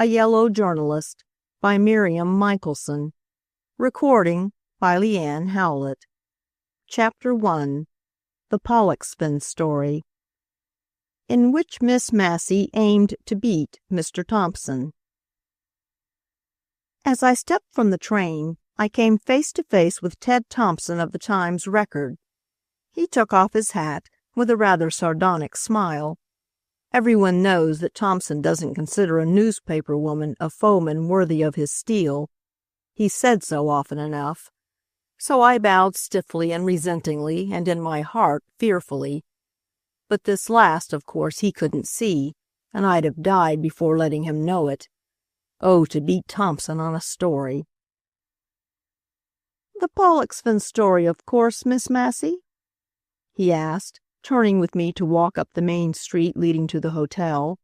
A Yellow Journalist by Miriam Michelson. Recording by Leanne Howlett. Chapter 1. The Pollexfen Story, in which Miss Massey aimed to beat Mr. Thompson. As I stepped from the train, I came face to face with Ted Thompson of the Times Record. He took off his hat with a rather sardonic smile. Everyone knows that Thompson doesn't consider a newspaper woman a foeman worthy of his steel. He's said so often enough. So I bowed stiffly and resentingly, and in my heart fearfully. But this last, of course, he couldn't see, and I'd have died before letting him know it. Oh, to beat Thompson on a story. "The Pollexfen story, of course, Miss Massey?" he asked, turning with me to walk up the main street leading to the hotel.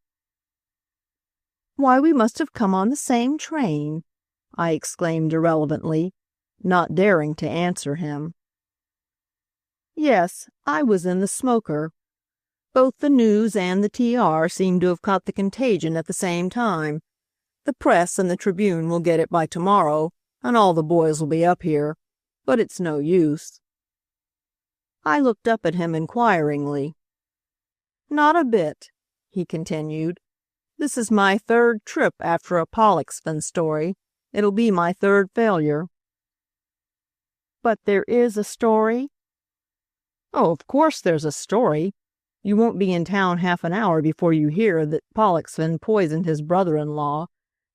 "Why, we must have come on the same train," I exclaimed irrelevantly, not daring to answer him. "Yes, I was in the smoker. Both the News and the TR seem to have caught the contagion at the same time. The Press and the Tribune will get it by tomorrow, and all the boys will be up here, but it's no use." I looked up at him inquiringly. "Not a bit," he continued. "This is my third trip after a Pollexfen story. It'll be my third failure." "But there is a story?" "Oh, of course there's a story. You won't be in town half an hour before you hear that Pollexfen poisoned his brother-in-law,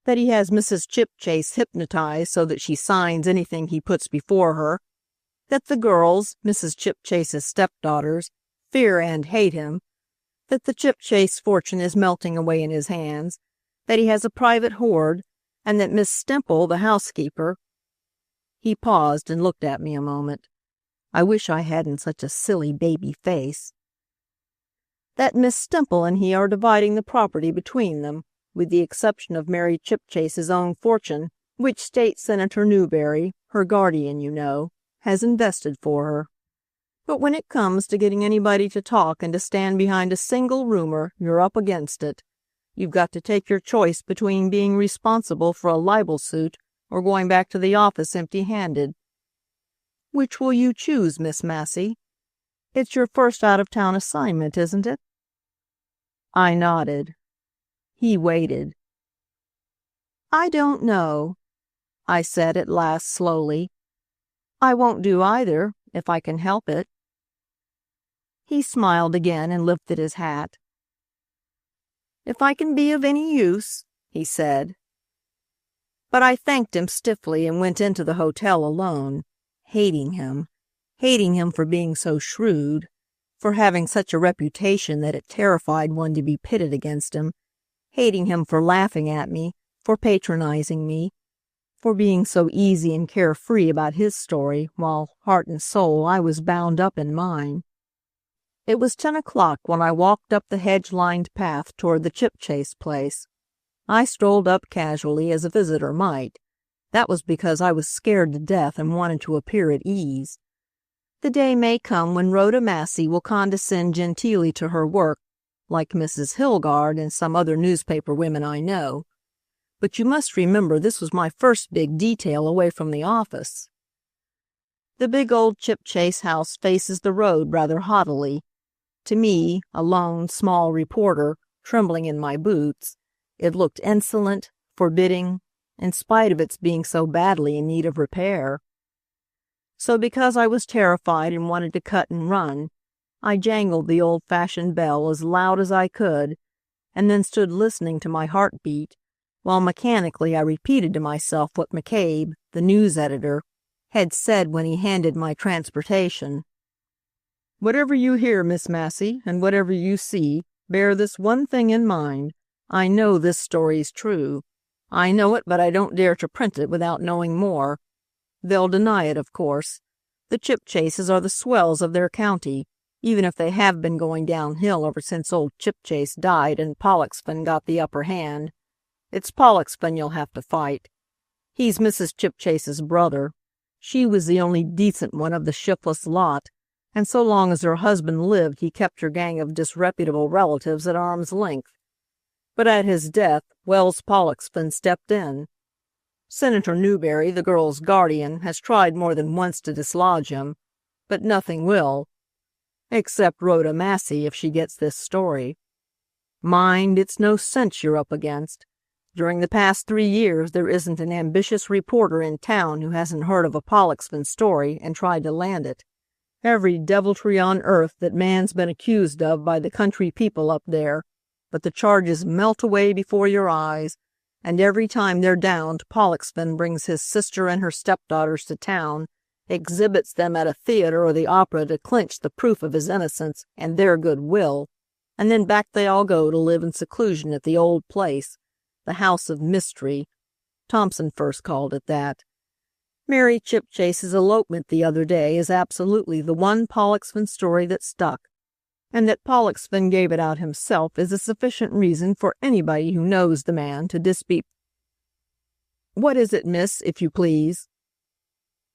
that he has Mrs. Chipchase hypnotized so that she signs anything he puts before her, that the girls, Mrs. Chipchase's stepdaughters, fear and hate him, that the Chipchase fortune is melting away in his hands, that he has a private hoard, and that Miss Stemple, the housekeeper—" He paused and looked at me a moment. I wish I hadn't such a silly baby face. "That Miss Stemple and he are dividing the property between them, with the exception of Mary Chipchase's own fortune, which State Senator Newberry, her guardian, you know, has invested for her. But when it comes to getting anybody to talk and to stand behind a single rumor, you're up against it. You've got to take your choice between being responsible for a libel suit or going back to the office empty-handed. Which will you choose, Miss Massey? It's your first out-of-town assignment, isn't it?" I nodded. He waited. "I don't know," I said at last slowly. "I won't do either, if I can help it." He smiled again and lifted his hat. "If I can be of any use," he said. But I thanked him stiffly and went into the hotel alone, hating him for being so shrewd, for having such a reputation that it terrified one to be pitted against him, hating him for laughing at me, for patronizing me, for being so easy and carefree about his story, while, heart and soul, I was bound up in mine. It was 10 o'clock when I walked up the hedge-lined path toward the Chipchase place. I strolled up casually, as a visitor might. That was because I was scared to death and wanted to appear at ease. The day may come when Rhoda Massey will condescend genteelly to her work, like Mrs. Hilgard and some other newspaper women I know. But you must remember this was my first big detail away from the office. The big old Chipchase house faces the road rather haughtily. To me, a lone, small reporter, trembling in my boots, it looked insolent, forbidding, in spite of its being so badly in need of repair. So because I was terrified and wanted to cut and run, I jangled the old-fashioned bell as loud as I could, and then stood listening to my heart beat, while mechanically I repeated to myself what McCabe, the news editor, had said when he handed my transportation. "Whatever you hear, Miss Massey, and whatever you see, bear this one thing in mind. I know this story's true. I know it, but I don't dare to print it without knowing more. They'll deny it, of course. The Chipchases are the swells of their county, even if they have been going downhill ever since old Chipchase died and Pollexfen got the upper hand. It's Pollexfen you'll have to fight. He's Mrs. Chipchase's brother. She was the only decent one of the shiftless lot, and so long as her husband lived he kept her gang of disreputable relatives at arm's length. But at his death, Wells Pollexfen stepped in. Senator Newberry, the girl's guardian, has tried more than once to dislodge him, but nothing will, except Rhoda Massey if she gets this story. Mind, it's no cinch you're up against. During the past 3 years, there isn't an ambitious reporter in town who hasn't heard of a Pollexfen story and tried to land it. Every deviltry on earth that man's been accused of by the country people up there, but the charges melt away before your eyes, and every time they're downed, Pollexfen brings his sister and her stepdaughters to town, exhibits them at a theater or the opera to clinch the proof of his innocence and their good will, and then back they all go to live in seclusion at the old place, the House of Mystery. Thompson first called it that. Mary Chipchase's elopement the other day is absolutely the one Pollexfen story that stuck, and that Pollexfen gave it out himself is a sufficient reason for anybody who knows the man to dispute. What is it, miss, if you please?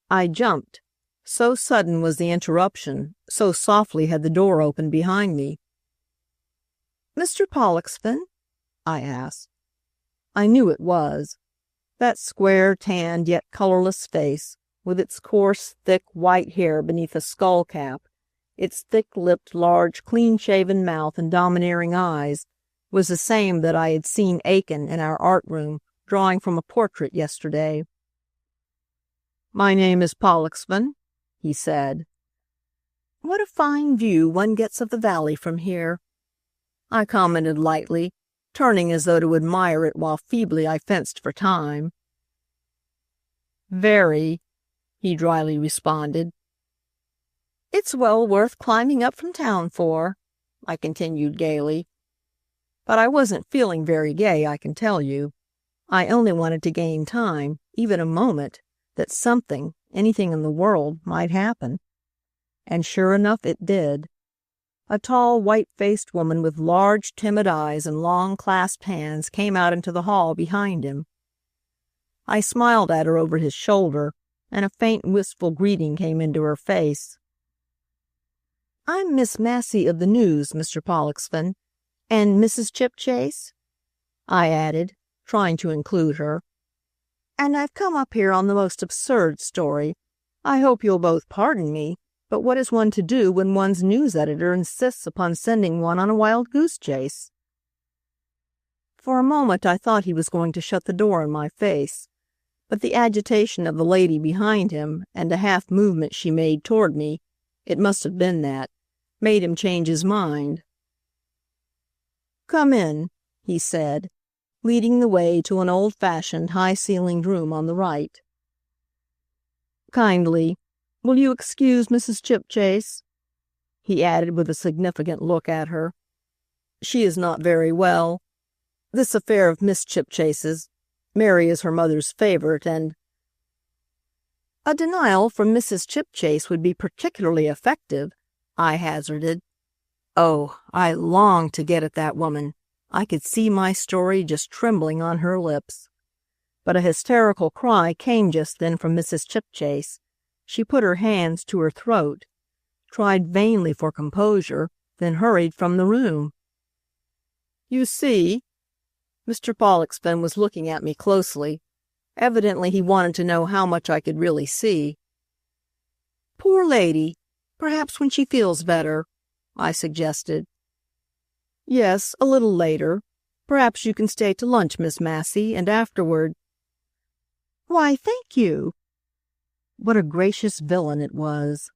I jumped. So sudden was the interruption, so softly had the door opened behind me. Mr. Pollexfen? I asked. I knew it was. That square, tanned, yet colorless face, with its coarse, thick, white hair beneath a skull cap, its thick-lipped, large, clean-shaven mouth and domineering eyes, was the same that I had seen Aiken in our art room drawing from a portrait yesterday. "My name is Pollexfen," he said. "What a fine view one gets of the valley from here," I commented lightly, turning as though to admire it while feebly I fenced for time. "Very," he dryly responded. "It's well worth climbing up from town for," I continued gaily. But I wasn't feeling very gay, I can tell you. I only wanted to gain time, even a moment, that something, anything in the world, might happen. And sure enough it did. A tall, white-faced woman with large, timid eyes and long, clasped hands came out into the hall behind him. I smiled at her over his shoulder, and a faint, wistful greeting came into her face. "I'm Miss Massey of the News, Mr. Pollexfen, and Mrs. Chipchase," I added, trying to include her. "And I've come up here on the most absurd story. I hope you'll both pardon me, but what is one to do when one's news editor insists upon sending one on a wild goose chase?" For a moment I thought he was going to shut the door in my face, but the agitation of the lady behind him and a half movement she made toward me, it must have been that, made him change his mind. "Come in," he said, leading the way to an old-fashioned, high-ceilinged room on the right. "Kindly, will you excuse Mrs. Chipchase?" he added with a significant look at her. "She is not very well. This affair of Miss Chipchase's, Mary is her mother's favorite, and—" "A denial from Mrs. Chipchase would be particularly effective," I hazarded. Oh, I longed to get at that woman. I could see my story just trembling on her lips. But a hysterical cry came just then from Mrs. Chipchase. She put her hands to her throat, tried vainly for composure, then hurried from the room. "You see?" Mr. Pollexfen was looking at me closely. Evidently he wanted to know how much I could really see. "Poor lady! Perhaps when she feels better," I suggested. "Yes, a little later. Perhaps you can stay to lunch, Miss Massey, and afterward—" "Why, thank you." What a gracious villain it was.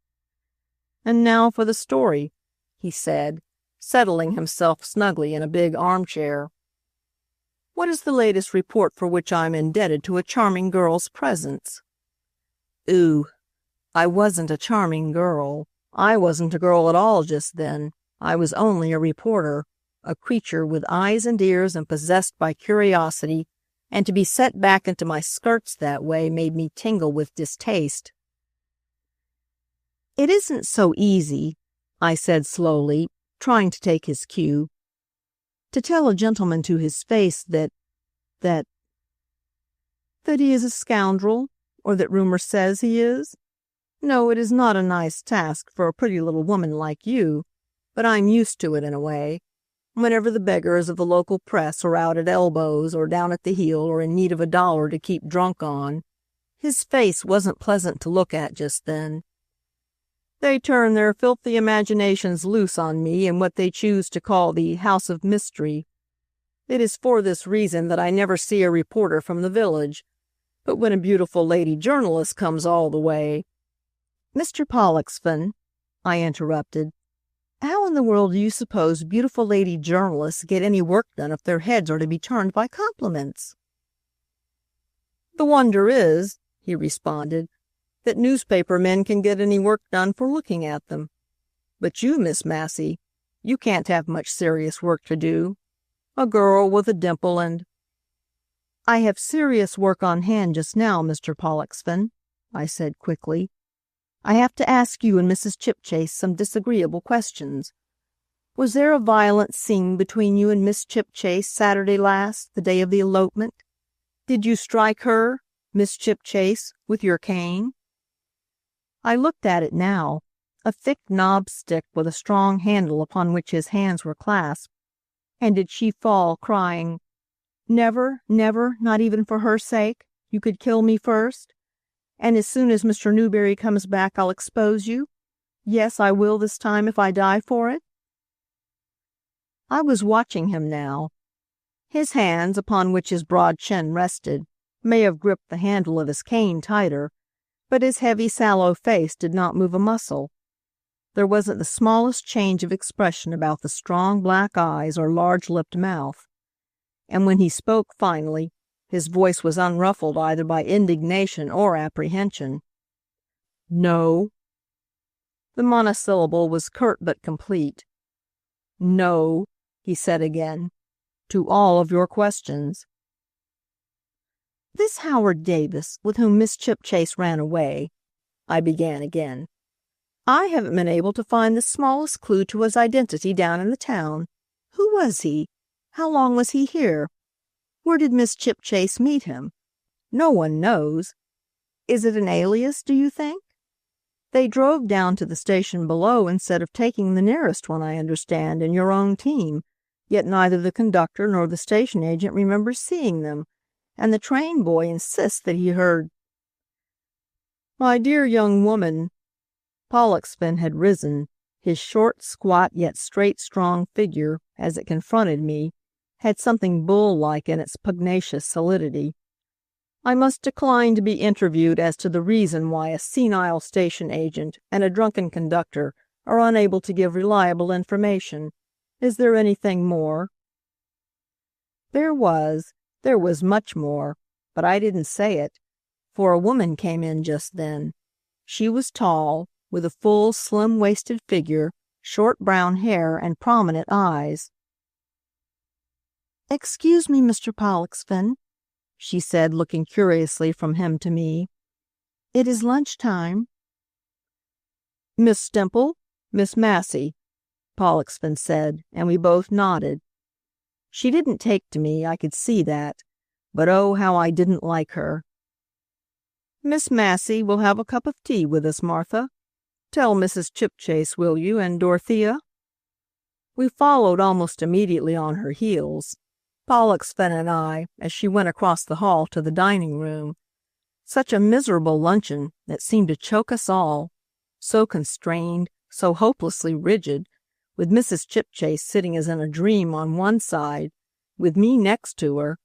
"And now for the story," he said, settling himself snugly in a big armchair. "What is the latest report for which I am indebted to a charming girl's presence?" Ooh, I wasn't a charming girl. I wasn't a girl at all just then. I was only a reporter, a creature with eyes and ears and possessed by curiosity, and to be set back into my skirts that way made me tingle with distaste. "It isn't so easy," I said slowly, trying to take his cue, "to tell a gentleman to his face that he is a scoundrel, or that rumor says he is. No, it is not a nice task for a pretty little woman like you, but I'm used to it in a way. whenever the beggars of the local press are out at elbows or down at the heel or in need of $1 to keep drunk on. His face wasn't pleasant to look at just then. They turn their filthy imaginations loose on me in what they choose to call the House of Mystery. It is for this reason that I never see a reporter from the village. But when a beautiful lady journalist comes all the way— "Mr. Pollexfen," I interrupted, "how in the world do you suppose beautiful lady journalists get any work done if their heads are to be turned by compliments?" "The wonder is," he responded, "that newspaper men can get any work done for looking at them. But you, Miss Massey, you can't have much serious work to do. A girl with a dimple and—" "I have serious work on hand just now, Mr. Pollexfen," I said quickly. "I have to ask you and Mrs. Chipchase some disagreeable questions. Was there a violent scene between you and Miss Chipchase Saturday last, the day of the elopement? Did you strike her, Miss Chipchase, with your cane?" I looked at it now, a thick knob stick with a strong handle upon which his hands were clasped. And did she fall, crying, "Never, never, not even for her sake? You could kill me first? And as soon as Mr. Newberry comes back, I'll expose you? Yes, I will this time if I die for it?" I was watching him now. His hands, upon which his broad chin rested, may have gripped the handle of his cane tighter, but his heavy, sallow face did not move a muscle. There wasn't the smallest change of expression about the strong black eyes or large-lipped mouth. And when he spoke finally, his voice was unruffled either by indignation or apprehension. "No." The monosyllable was curt but complete. "No," he said again, "to all of your questions." "This Howard Davis, with whom Miss Chipchase ran away," I began again. "I haven't been able to find the smallest clue to his identity down in the town. Who was he? How long was he here? Where did Miss Chipchase meet him? No one knows. Is it an alias, do you think? They drove down to the station below instead of taking the nearest one, I understand, in your own team, yet neither the conductor nor the station agent remembers seeing them, and the train boy insists that he heard—" "My dear young woman," Pollexfen had risen. His short, squat, yet straight, strong figure, as it confronted me, had something bull-like in its pugnacious solidity. "I must decline to be interviewed as to the reason why a senile station agent and a drunken conductor are unable to give reliable information. Is there anything more?" There was much more, but I didn't say it, for a woman came in just then. She was tall, with a full, slim-waisted figure, short brown hair, and prominent eyes. "Excuse me, Mr. Pollexfen," she said, looking curiously from him to me. "It is lunch time." "Miss Stemple, Miss Massey," Pollexfen said, and we both nodded. She didn't take to me, I could see that, but oh, how I didn't like her. "Miss Massey will have a cup of tea with us, Martha. Tell Mrs. Chipchase, will you, and Dorothea?" We followed almost immediately on her heels, Pollexfen and I, as she went across the hall to the dining room. Such a miserable luncheon that seemed to choke us all, so constrained, so hopelessly rigid, with Mrs. Chipchase sitting as in a dream on one side, with me next to her,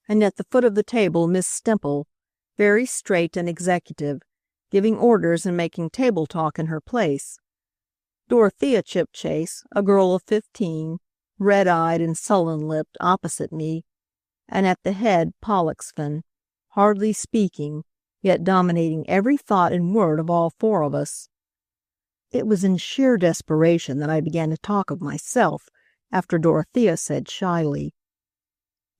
and at the foot of the table Miss Stemple, very straight and executive, giving orders and making table talk in her place. Dorothea Chipchase, a girl of 15, red-eyed and sullen-lipped, opposite me, and at the head Pollexfen, hardly speaking, yet dominating every thought and word of all four of us. It was in sheer desperation that I began to talk of myself, after Dorothea said shyly,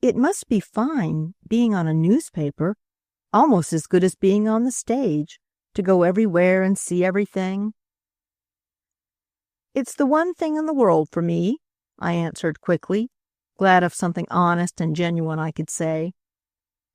"It must be fine, being on a newspaper, almost as good as being on the stage, to go everywhere and see everything." "It's the one thing in the world for me," I answered quickly, glad of something honest and genuine I could say.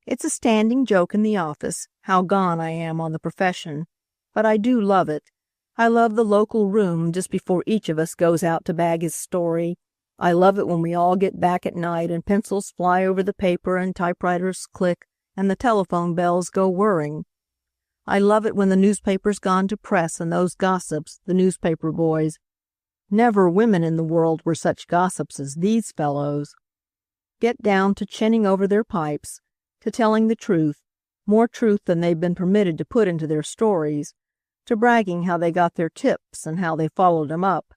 "It's a standing joke in the office, how gone I am on the profession, but I do love it. I love the local room just before each of us goes out to bag his story, I love it when we all get back at night and pencils fly over the paper and typewriters click and the telephone bells go whirring. I love it when the newspaper's gone to press and those gossips, the newspaper boys. Never women in the world were such gossips as these fellows. Get down to chinning over their pipes, to telling the truth, more truth than they've been permitted to put into their stories, to bragging how they got their tips and how they followed 'em up,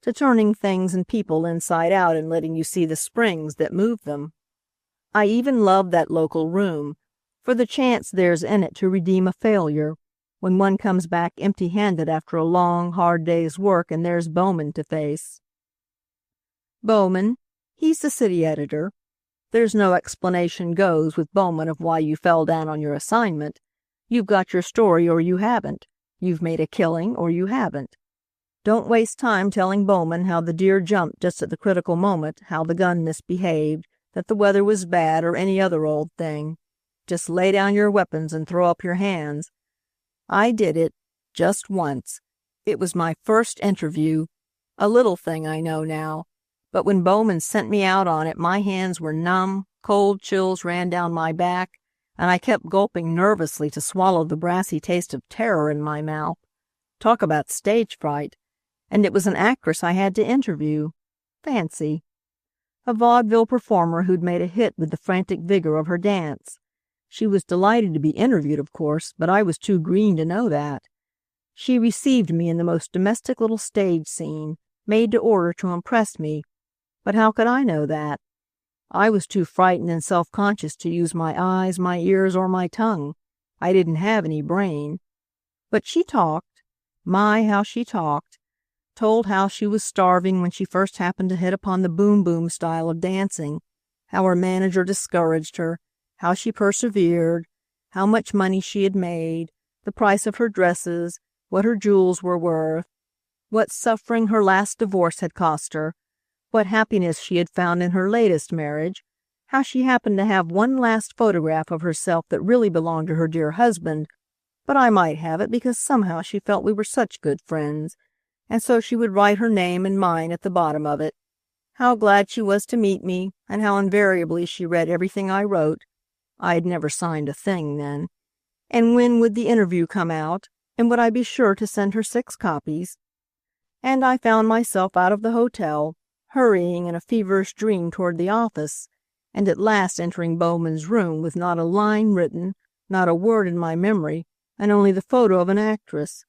to turning things and people inside out and letting you see the springs that move them. I even love that local room, for the chance there's in it to redeem a failure, when one comes back empty-handed after a long, hard day's work and there's Bowman to face. Bowman, he's the city editor. There's no explanation goes with Bowman of why you fell down on your assignment. You've got your story or you haven't. You've made a killing or you haven't. Don't waste time telling Bowman how the deer jumped just at the critical moment, how the gun misbehaved, that the weather was bad, or any other old thing. Just lay down your weapons and throw up your hands. I did it, just once. It was my first interview. A little thing, I know now. But when Bowman sent me out on it, my hands were numb, cold chills ran down my back, and I kept gulping nervously to swallow the brassy taste of terror in my mouth. Talk about stage fright. And it was an actress I had to interview. Fancy. A vaudeville performer who'd made a hit with the frantic vigor of her dance. She was delighted to be interviewed, of course, but I was too green to know that. She received me in the most domestic little stage scene, made to order to impress me, but how could I know that? I was too frightened and self-conscious to use my eyes, my ears, or my tongue. I didn't have any brain. But she talked. My, how she talked. Told how she was starving when she first happened to hit upon the boom-boom style of dancing, how her manager discouraged her, how she persevered, how much money she had made, the price of her dresses, what her jewels were worth, what suffering her last divorce had cost her, what happiness she had found in her latest marriage, how she happened to have one last photograph of herself that really belonged to her dear husband, but I might have it because somehow she felt we were such good friends, and so she would write her name and mine at the bottom of it. How glad she was to meet me, and how invariably she read everything I wrote. I had never signed a thing then. And when would the interview come out, and would I be sure to send her 6 copies? And I found myself out of the hotel, hurrying in a feverish dream toward the office, and at last entering Bowman's room with not a line written, not a word in my memory, and only the photo of an actress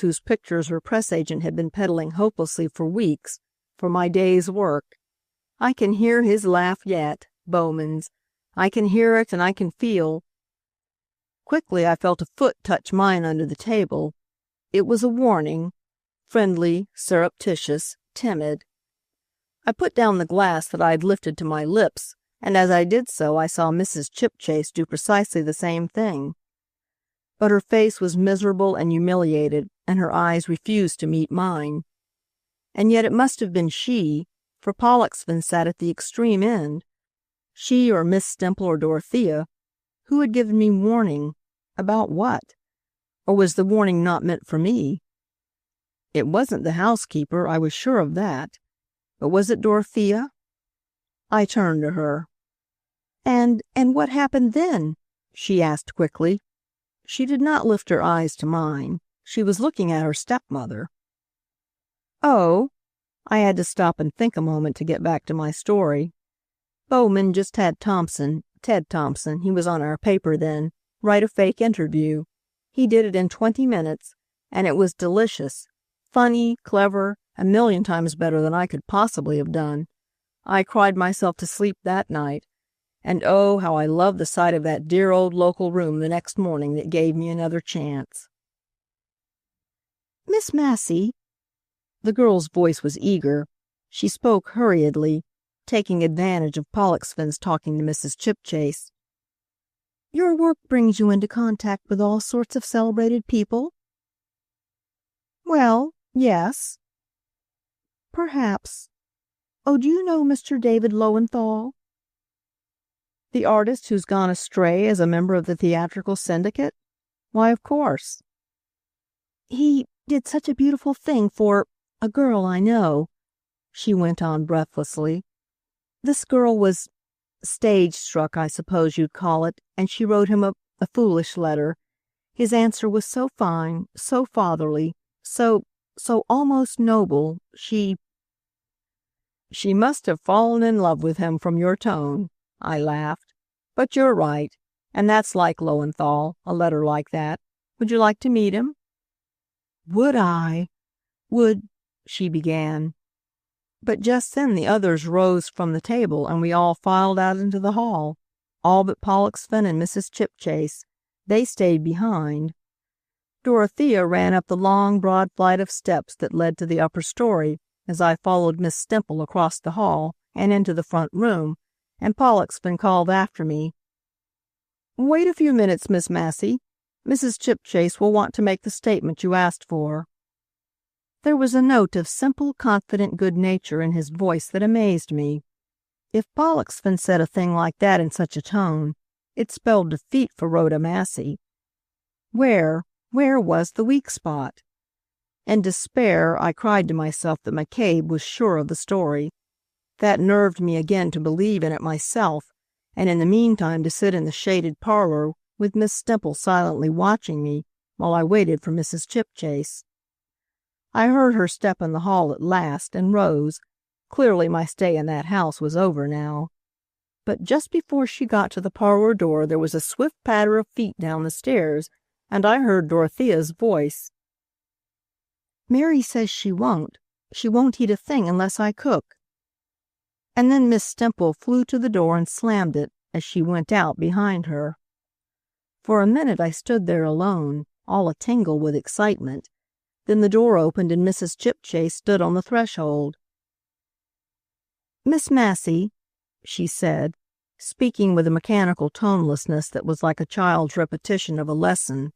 whose pictures her press agent had been peddling hopelessly for weeks, for my day's work. I can hear his laugh yet, Bowman's. I can hear it and I can feel. Quickly I felt a foot touch mine under the table. It was a warning, friendly, surreptitious, timid. I put down the glass that I had lifted to my lips, and as I did so I saw Mrs. Chipchase do precisely the same thing. But her face was miserable and humiliated, and her eyes refused to meet mine. And yet it must have been she, for Pollexfen sat at the extreme end. She or Miss Stemple or Dorothea, who had given me warning. About what? Or was the warning not meant for me? It wasn't the housekeeper, I was sure of that. But was it Dorothea? I turned to her. And what happened then? She asked quickly. She did not lift her eyes to mine. She was looking at her stepmother. Oh, I had to stop and think a moment to get back to my story. Bowman just had Ted Thompson, he was on our paper then, write a fake interview. He did it in 20 minutes, and it was delicious, funny, clever, a million times better than I could possibly have done. I cried myself to sleep that night. And oh, how I loved the sight of that dear old local room the next morning that gave me another chance. Miss Massey, the girl's voice was eager. She spoke hurriedly, taking advantage of Pollexfen's talking to Mrs. Chipchase. Your work brings you into contact with all sorts of celebrated people? Well, yes. Perhaps. Oh, do you know Mr. David Lowenthal? The artist who's gone astray as a member of the theatrical syndicate? Why, of course. He did such a beautiful thing for a girl I know. she went on breathlessly. "This girl was stage-struck, I suppose you'd call it, and she wrote him a foolish letter. His answer was so fine, so fatherly, so almost noble. She must have fallen in love with him from your tone," I laughed. "But you're right, and that's like Lowenthal, a letter like that. Would you like to meet him?" "Would I? Would—" she began. But just then the others rose from the table and we all filed out into the hall, all but Pollexfen and Mrs. Chipchase. They stayed behind. Dorothea ran up the long, broad flight of steps that led to the upper story, as I followed Miss Stemple across the hall and into the front room, and Pollexfen called after me, "Wait a few minutes, Miss Massey. Mrs. Chipchase will want to make the statement you asked for." There was a note of simple, confident good nature in his voice that amazed me. If Pollexfen said a thing like that in such a tone, it spelled defeat for Rhoda Massey. Where was the weak spot? In despair, I cried to myself that McCabe was sure of the story. That nerved me again to believe in it myself, and in the meantime to sit in the shaded parlor with Miss Stemple silently watching me while I waited for Mrs. Chipchase. I heard her step in the hall at last and rose. Clearly my stay in that house was over now. But just before she got to the parlor door there was a swift patter of feet down the stairs, and I heard Dorothea's voice. "Mary says she won't eat a thing unless I cook." And then Miss Stemple flew to the door and slammed it as she went out behind her. For a minute I stood there alone, all a-tingle with excitement. Then the door opened and Mrs. Chipchase stood on the threshold. "Miss Massey," she said, speaking with a mechanical tonelessness that was like a child's repetition of a lesson,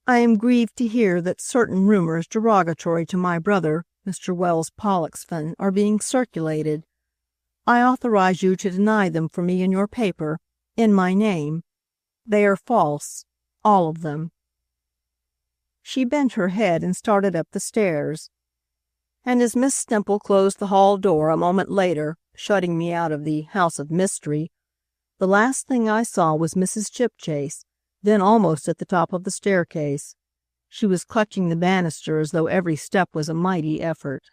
"I am grieved to hear that certain rumors derogatory to my brother, Mr. Wells Pollexfen, are being circulated. I authorize you to deny them for me in your paper, in my name. They are false, all of them." She bent her head and started up the stairs. And as Miss Stemple closed the hall door a moment later, shutting me out of the house of mystery, the last thing I saw was Mrs. Chipchase, then almost at the top of the staircase. She was clutching the banister as though every step was a mighty effort.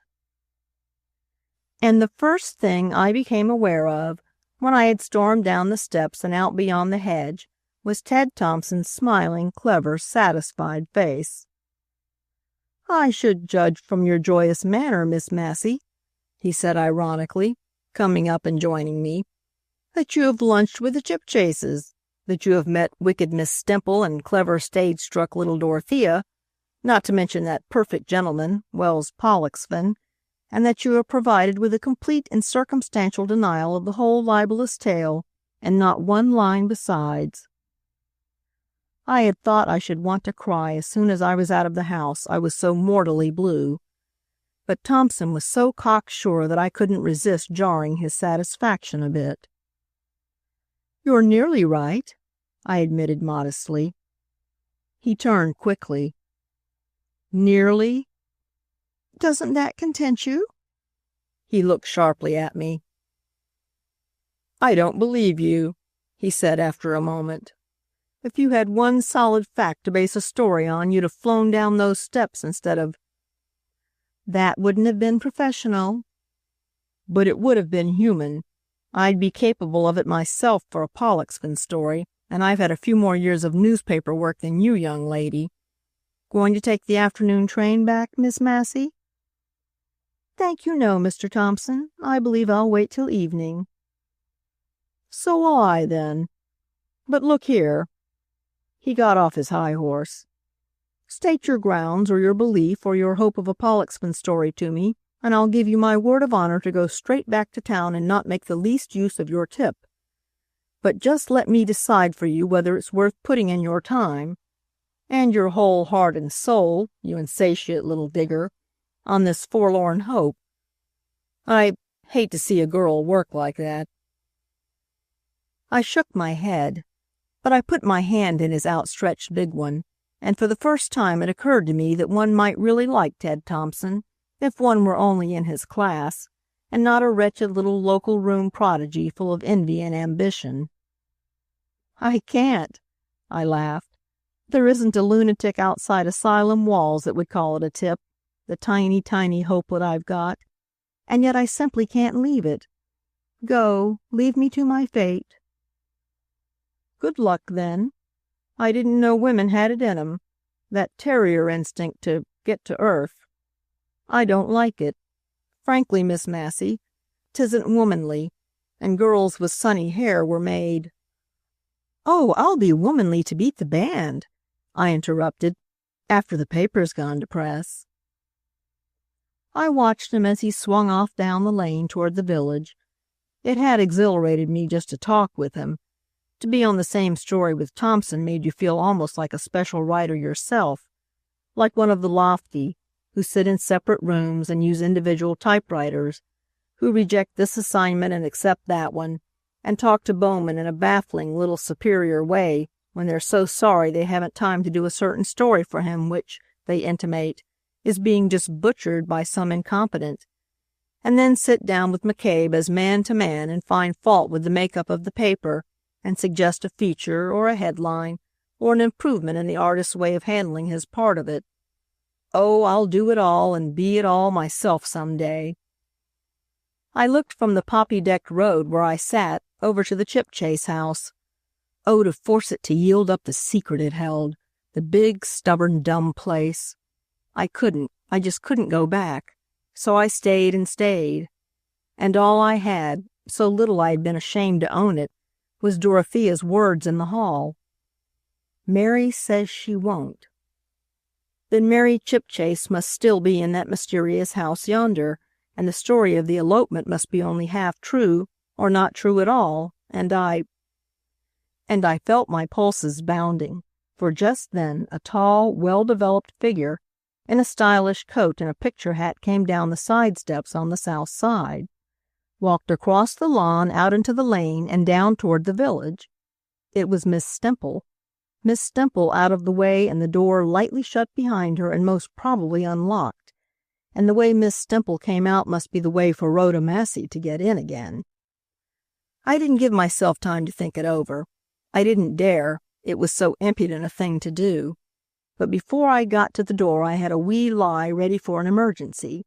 And the first thing I became aware of, when I had stormed down the steps and out beyond the hedge, was Ted Thompson's smiling, clever, satisfied face. "I should judge from your joyous manner, Miss Massey," he said ironically, coming up and joining me, "that you have lunched with the Chipchases, that you have met wicked Miss Stemple and clever stage-struck little Dorothea, not to mention that perfect gentleman, Wells Pollexfen, and that you are provided with a complete and circumstantial denial of the whole libelous tale, and not one line besides." I had thought I should want to cry as soon as I was out of the house, I was so mortally blue. But Thompson was so cocksure that I couldn't resist jarring his satisfaction a bit. "You're nearly right," I admitted modestly. He turned quickly. "Nearly? Doesn't that content you?" He looked sharply at me. "I don't believe you," he said after a moment. "If you had one solid fact to base a story on, you'd have flown down those steps instead of—" "That wouldn't have been professional." "But it would have been human. I'd be capable of it myself for a Pollexfen story, and I've had a few more years of newspaper work than you, young lady. Going to take the afternoon train back, Miss Massey?" "Thank you, no, Mr. Thompson. I believe I'll wait till evening." "So will I, then. But look here." He got off his high horse. "State your grounds, or your belief, or your hope of a Pollexfen story to me, and I'll give you my word of honor to go straight back to town and not make the least use of your tip. But just let me decide for you whether it's worth putting in your time, and your whole heart and soul, you insatiate little digger, on this forlorn hope. I hate to see a girl work like that." I shook my head, but I put my hand in his outstretched big one, and for the first time it occurred to me that one might really like Ted Thompson, if one were only in his class. and not a wretched little local room prodigy full of envy and ambition. "I can't," I laughed. "There isn't a lunatic outside asylum walls that would call it a tip, the tiny, tiny hopelet I've got. And yet I simply can't leave it. Go, leave me to my fate." "Good luck, then. I didn't know women had it in 'em, that terrier instinct to get to earth. I don't like it. Frankly, Miss Massey, 'tisn't womanly, and girls with sunny hair were made—" "Oh, I'll be womanly to beat the band," I interrupted, "after the paper's gone to press." I watched him as he swung off down the lane toward the village. It had exhilarated me just to talk with him. To be on the same story with Thompson made you feel almost like a special writer yourself, like one of the lofty, who sit in separate rooms and use individual typewriters, who reject this assignment and accept that one, and talk to Bowman in a baffling little superior way when they're so sorry they haven't time to do a certain story for him which, they intimate, is being just butchered by some incompetent, and then sit down with McCabe as man to man and find fault with the makeup of the paper and suggest a feature or a headline or an improvement in the artist's way of handling his part of it. Oh, I'll do it all and be it all myself some day. I looked from the poppy-decked road where I sat over to the Chipchase house. Oh, to force it to yield up the secret it held, the big, stubborn, dumb place. I just couldn't go back. So I stayed and stayed. And all I had, so little I had been ashamed to own it, was Dorothea's words in the hall. "Mary says she won't." Then Mary Chipchase must still be in that mysterious house yonder, and the story of the elopement must be only half true, or not true at all, and I felt my pulses bounding, for just then a tall, well-developed figure in a stylish coat and a picture hat came down the side steps on the south side, walked across the lawn out into the lane and down toward the village. It was Miss Stemple. Miss Stemple out of the way and the door lightly shut behind her and most probably unlocked, and the way Miss Stemple came out must be the way for Rhoda Massey to get in again. I didn't give myself time to think it over. I didn't dare, it was so impudent a thing to do. But before I got to the door I had a wee lie ready for an emergency.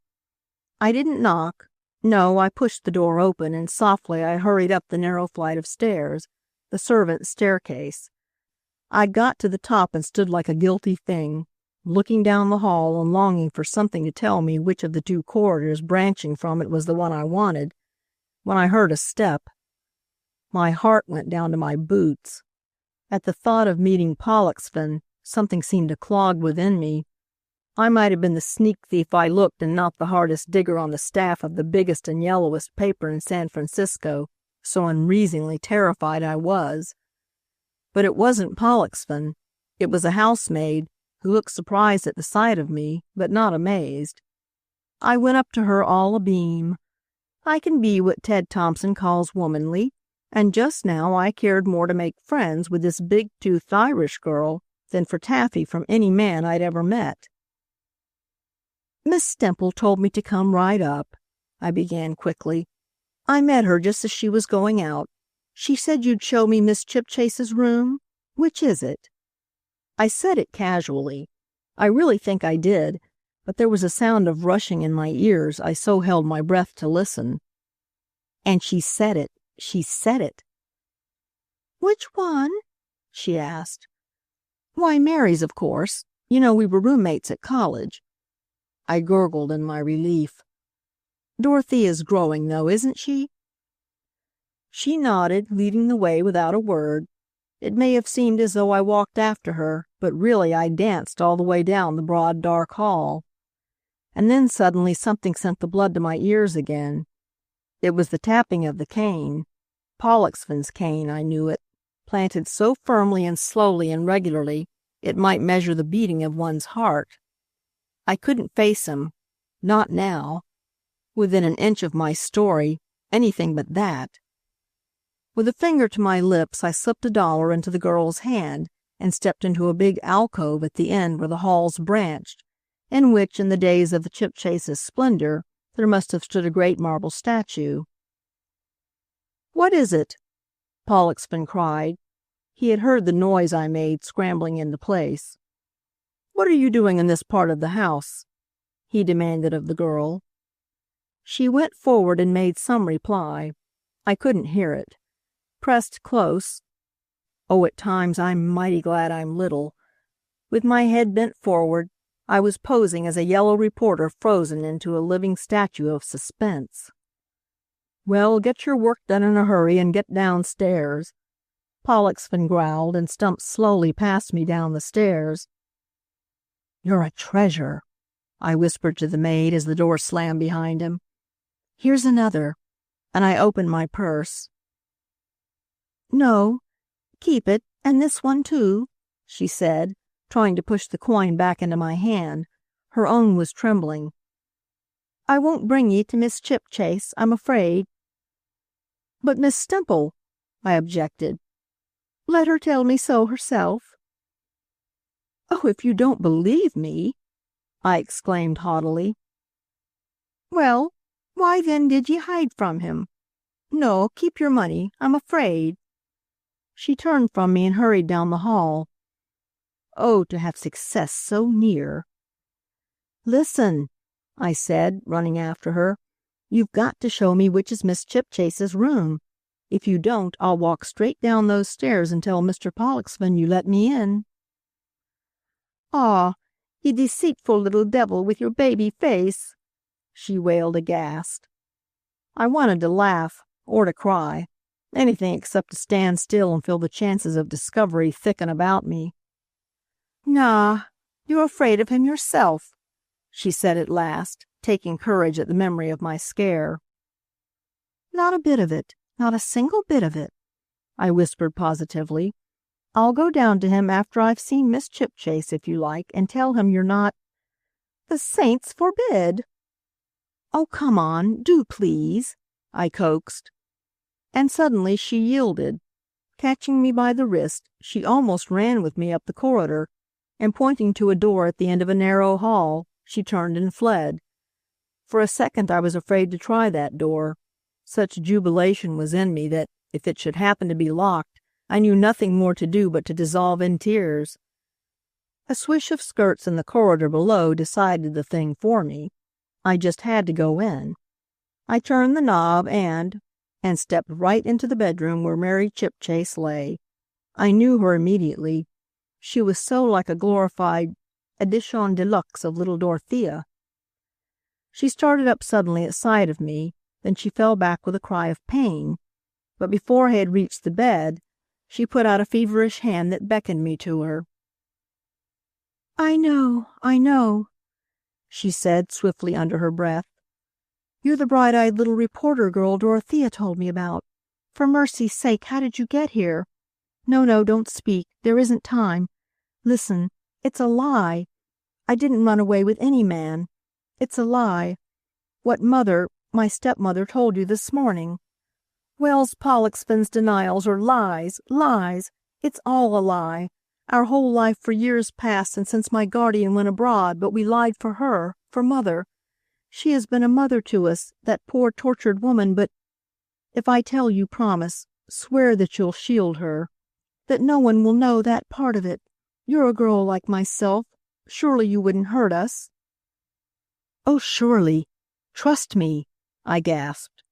I didn't knock. No, I pushed the door open, and softly I hurried up the narrow flight of stairs, the servants' staircase. I got to the top and stood like a guilty thing, looking down the hall and longing for something to tell me which of the two corridors branching from it was the one I wanted, when I heard a step. My heart went down to my boots. At the thought of meeting Pollexfen, something seemed to clog within me. I might have been the sneak thief I looked and not the hardest digger on the staff of the biggest and yellowest paper in San Francisco, so unreasoningly terrified I was. But it wasn't Pollexfen. It was a housemaid, who looked surprised at the sight of me, but not amazed. I went up to her all abeam. I can be what Ted Thompson calls womanly, and just now I cared more to make friends with this big-toothed Irish girl than for taffy from any man I'd ever met. "Miss Stemple told me to come right up," I began quickly. "I met her just as she was going out. She said you'd show me Miss Chipchase's room. Which is it?" I said it casually. I really think I did, but there was a sound of rushing in my ears, I so held my breath to listen. And she said it. She said it. "Which one?" she asked. "Why, Mary's, of course. You know, we were roommates at college." I gurgled in my relief. "Dorothea's growing, though, isn't she?" She nodded, leading the way without a word. It may have seemed as though I walked after her, but really I danced all the way down the broad, dark hall. And then suddenly something sent the blood to my ears again. It was the tapping of the cane. Pollexfen's cane, I knew it, planted so firmly and slowly and regularly it might measure the beating of one's heart. I couldn't face him, not now. Within an inch of my story, anything but that. With a finger to my lips, I slipped $1 into the girl's hand and stepped into a big alcove at the end where the halls branched, in which, in the days of the Chipchase's splendor, There must have stood a great marble statue. "What is it?" Pollexfen cried. He had heard the noise I made scrambling into place. "What are you doing in this part of the house?" he demanded of the girl. She went forward and made some reply. I couldn't hear it. Pressed close. Oh, at times I'm mighty glad I'm little. With my head bent forward, I was posing as a yellow reporter frozen into a living statue of suspense. "Well, get your work done in a hurry and get downstairs," Pollexfen growled and stumped slowly past me down the stairs. "You're a treasure," I whispered to the maid as the door slammed behind him. "Here's another," and I opened my purse. "No, keep it, and this one too," she said, trying to push the coin back into my hand. Her own was trembling. "I won't bring ye to Miss Chipchase, I'm afraid." "But Miss Stemple," I objected. "Let her tell me so herself." "Oh, if you don't believe me!" I exclaimed haughtily. "Well, why then did ye hide from him? No, keep your money, I'm afraid." She turned from me and hurried down the hall. Oh, to have success so near! "Listen," I said, running after her. "You've got to show me which is Miss Chipchase's room. If you don't, I'll walk straight down those stairs and tell Mr. Pollexfen you let me in." "Aw, you deceitful little devil with your baby face," she wailed aghast. I wanted to laugh, or to cry, anything except to stand still and feel the chances of discovery thicken about me. "Nah, you're afraid of him yourself," she said at last, taking courage at the memory of my scare. "Not a bit of it, not a single bit of it," I whispered positively. "I'll go down to him after I've seen Miss Chipchase, if you like, and tell him you're not—" "The saints forbid!" "Oh, come on, do please," I coaxed. And suddenly she yielded. Catching me by the wrist, she almost ran with me up the corridor, and pointing to a door at the end of a narrow hall, she turned and fled. For a second I was afraid to try that door. Such jubilation was in me that, if it should happen to be locked, I knew nothing more to do but to dissolve in tears. A swish of skirts in the corridor below decided the thing for me. I just had to go in. I turned the knob and stepped right into the bedroom where Mary Chipchase lay. I knew her immediately. She was so like a glorified edition de luxe of little Dorothea. She started up suddenly at sight of me, then she fell back with a cry of pain. But before I had reached the bed, she put out a feverish hand that beckoned me to her. I know," she said swiftly under her breath. "You're the bright-eyed little reporter girl Dorothea told me about. For mercy's sake, how did you get here? No, don't speak. There isn't time. Listen, it's a lie. I didn't run away with any man. It's a lie. What Mother, my stepmother, told you this morning. Wells Pollexfen's denials are lies, lies. It's all a lie. Our whole life for years past and since my guardian went abroad, but we lied for her, for Mother. She has been a mother to us, that poor tortured woman, but if I tell you, promise, swear that you'll shield her, that no one will know that part of it. You're a girl like myself. Surely you wouldn't hurt us." "Oh, surely. Trust me," I gasped.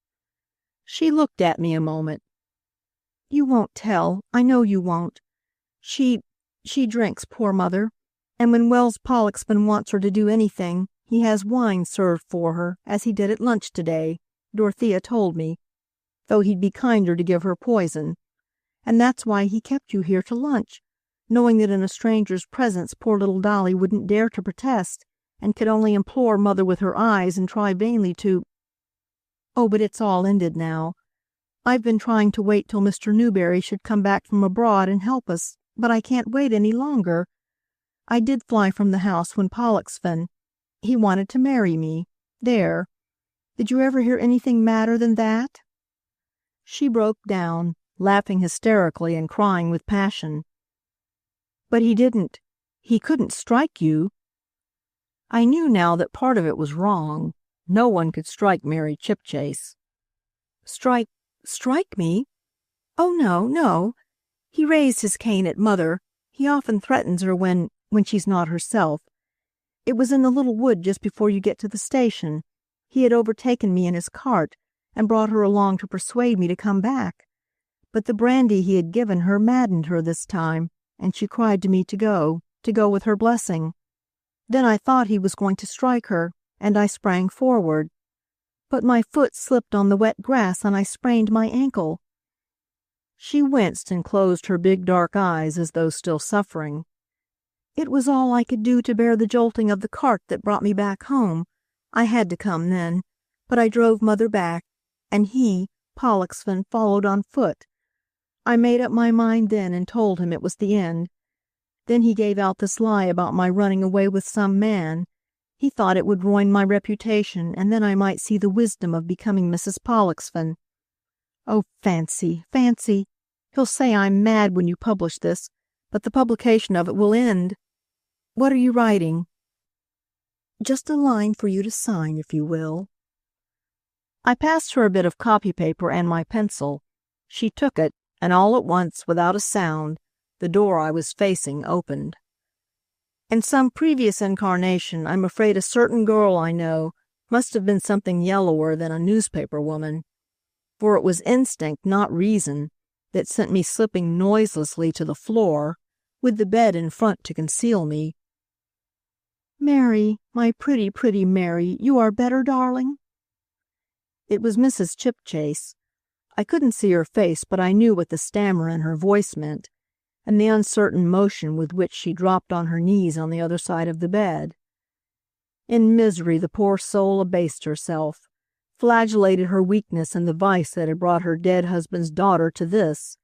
She looked at me a moment. "You won't tell. I know you won't. She drinks, poor Mother, and when Wells Pollexfen wants her to do anything, he has wine served for her, as he did at lunch today, Dorothea told me, though he'd be kinder to give her poison. And that's why he kept you here to lunch, knowing that in a stranger's presence poor little Dolly wouldn't dare to protest, and could only implore Mother with her eyes and try vainly to— Oh, but it's all ended now. I've been trying to wait till Mr. Newberry should come back from abroad and help us, but I can't wait any longer. I did fly from the house when Pollexfen, he wanted to marry me. There. Did you ever hear anything madder than that?" She broke down, laughing hysterically and crying with passion. "But he couldn't strike you." I knew now that part of it was wrong. No one could strike Mary Chipchase." Strike me? Oh, no, no. He raised his cane at Mother. He often threatens her when she's not herself. It was in the little wood just before you get to the station. He had overtaken me in his cart and brought her along to persuade me to come back. But the brandy he had given her maddened her this time, and she cried to me to go with her blessing. Then I thought he was going to strike her, and I sprang forward. But my foot slipped on the wet grass and I sprained my ankle." She winced and closed her big dark eyes as though still suffering. "It was all I could do to bear the jolting of the cart that brought me back home. I had to come then, but I drove Mother back, and he, Pollexfen, followed on foot. I made up my mind then and told him it was the end. Then he gave out this lie about my running away with some man. He thought it would ruin my reputation, and then I might see the wisdom of becoming Mrs. Pollexfen. Oh, fancy, fancy! He'll say I'm mad when you publish this, but the publication of it will end. What are you writing?" "Just a line for you to sign, if you will." I passed her a bit of copy paper and my pencil. She took it, and all at once, without a sound, the door I was facing opened. In some previous incarnation, I'm afraid a certain girl I know must have been something yellower than a newspaper woman, for it was instinct, not reason, that sent me slipping noiselessly to the floor, with the bed in front to conceal me. "Mary, my pretty, pretty Mary, you are better, darling?" It was Mrs. Chipchase. I couldn't see her face, but I knew what the stammer in her voice meant, and the uncertain motion with which she dropped on her knees on the other side of the bed. In misery, the poor soul abased herself, flagellated her weakness and the vice that had brought her dead husband's daughter to this,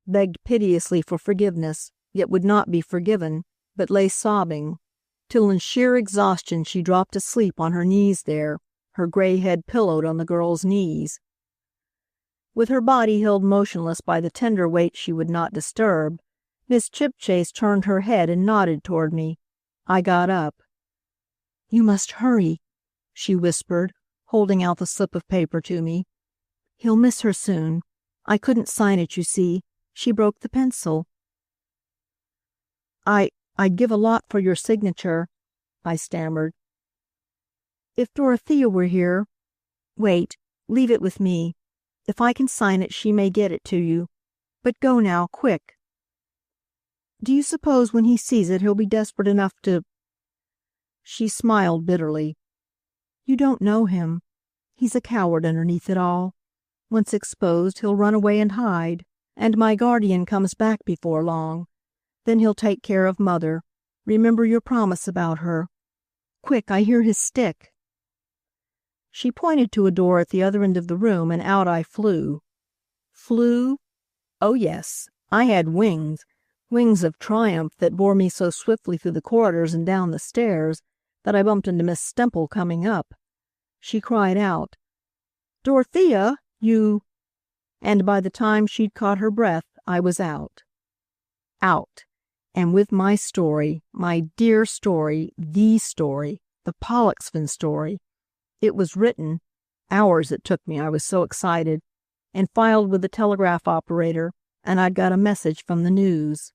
begged piteously for forgiveness, yet would not be forgiven, but lay sobbing, till in sheer exhaustion she dropped asleep on her knees there, her gray head pillowed on the girl's knees. With her body held motionless by the tender weight she would not disturb, Miss Chipchase turned her head and nodded toward me. I got up. "You must hurry," she whispered, holding out the slip of paper to me. "He'll miss her soon. I couldn't sign it, you see. She broke the pencil." I'd give a lot for your signature," I stammered. "If Dorothea were here. Wait, leave it with me. If I can sign it, she may get it to you. But go now, quick." "Do you suppose when he sees it he'll be desperate enough to—" She smiled bitterly. "You don't know him. He's a coward underneath it all. Once exposed, he'll run away and hide, and my guardian comes back before long. Then he'll take care of Mother. Remember your promise about her. Quick, I hear his stick." She pointed to a door at the other end of the room, and out I flew. Flew? Oh, yes, I had wings, wings of triumph that bore me so swiftly through the corridors and down the stairs that I bumped into Miss Stemple coming up. She cried out, "Dorothea, you—" And by the time she'd caught her breath, I was out. Out, and with my story, my dear story, the Pollexfen story. It was written, hours it took me, I was so excited, and filed with the telegraph operator, and I'd got a message from the news.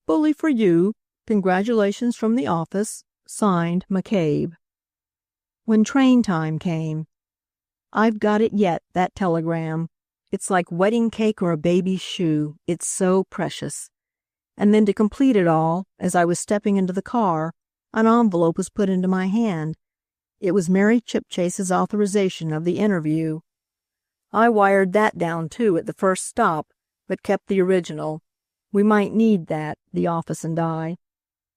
"Bully for you. Congratulations from the office. Signed, McCabe." When train time came, I've got it yet, that telegram. It's like wedding cake or a baby's shoe. It's so precious. And then to complete it all, as I was stepping into the car, an envelope was put into my hand. It was Mary Chipchase's authorization of the interview. I wired that down, too, at the first stop, but kept the original. We might need that, the office and I.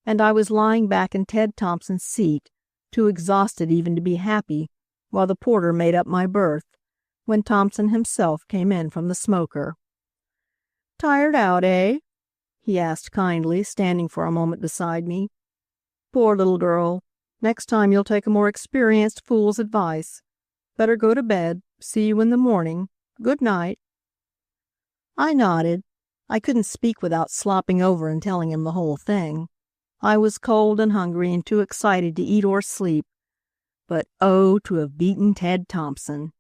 And I was lying back in Ted Thompson's seat, too exhausted even to be happy, while the porter made up my berth, when Thompson himself came in from the smoker. "Tired out, eh?" he asked kindly, standing for a moment beside me. "Poor little girl. Next time you'll take a more experienced fool's advice. Better go to bed. See you in the morning. Good night." I nodded. I couldn't speak without slopping over and telling him the whole thing. I was cold and hungry and too excited to eat or sleep. But oh, to have beaten Ted Thompson.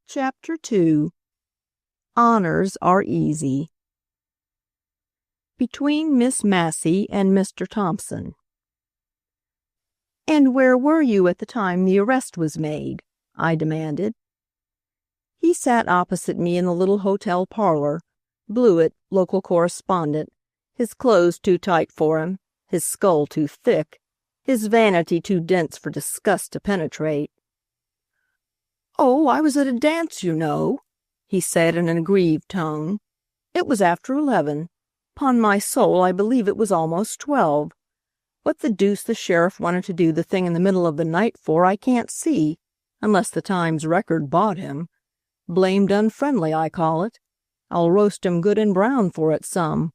Chapter 2. Honors are easy. Between Miss Massey and Mr. Thompson. "And where were you at the time the arrest was made?" I demanded. He sat opposite me in the little hotel parlor, Blewett, local correspondent, his clothes too tight for him, his skull too thick, his vanity too dense for disgust to penetrate. "Oh, I was at a dance, you know," he said in an aggrieved tone. "It was after 11. 'Pon my soul, I believe it was almost 12. What the deuce the sheriff wanted to do the thing in the middle of the night for, I can't see, unless the Times Record bought him. Blamed unfriendly, I call it. I'll roast him good and brown for it some."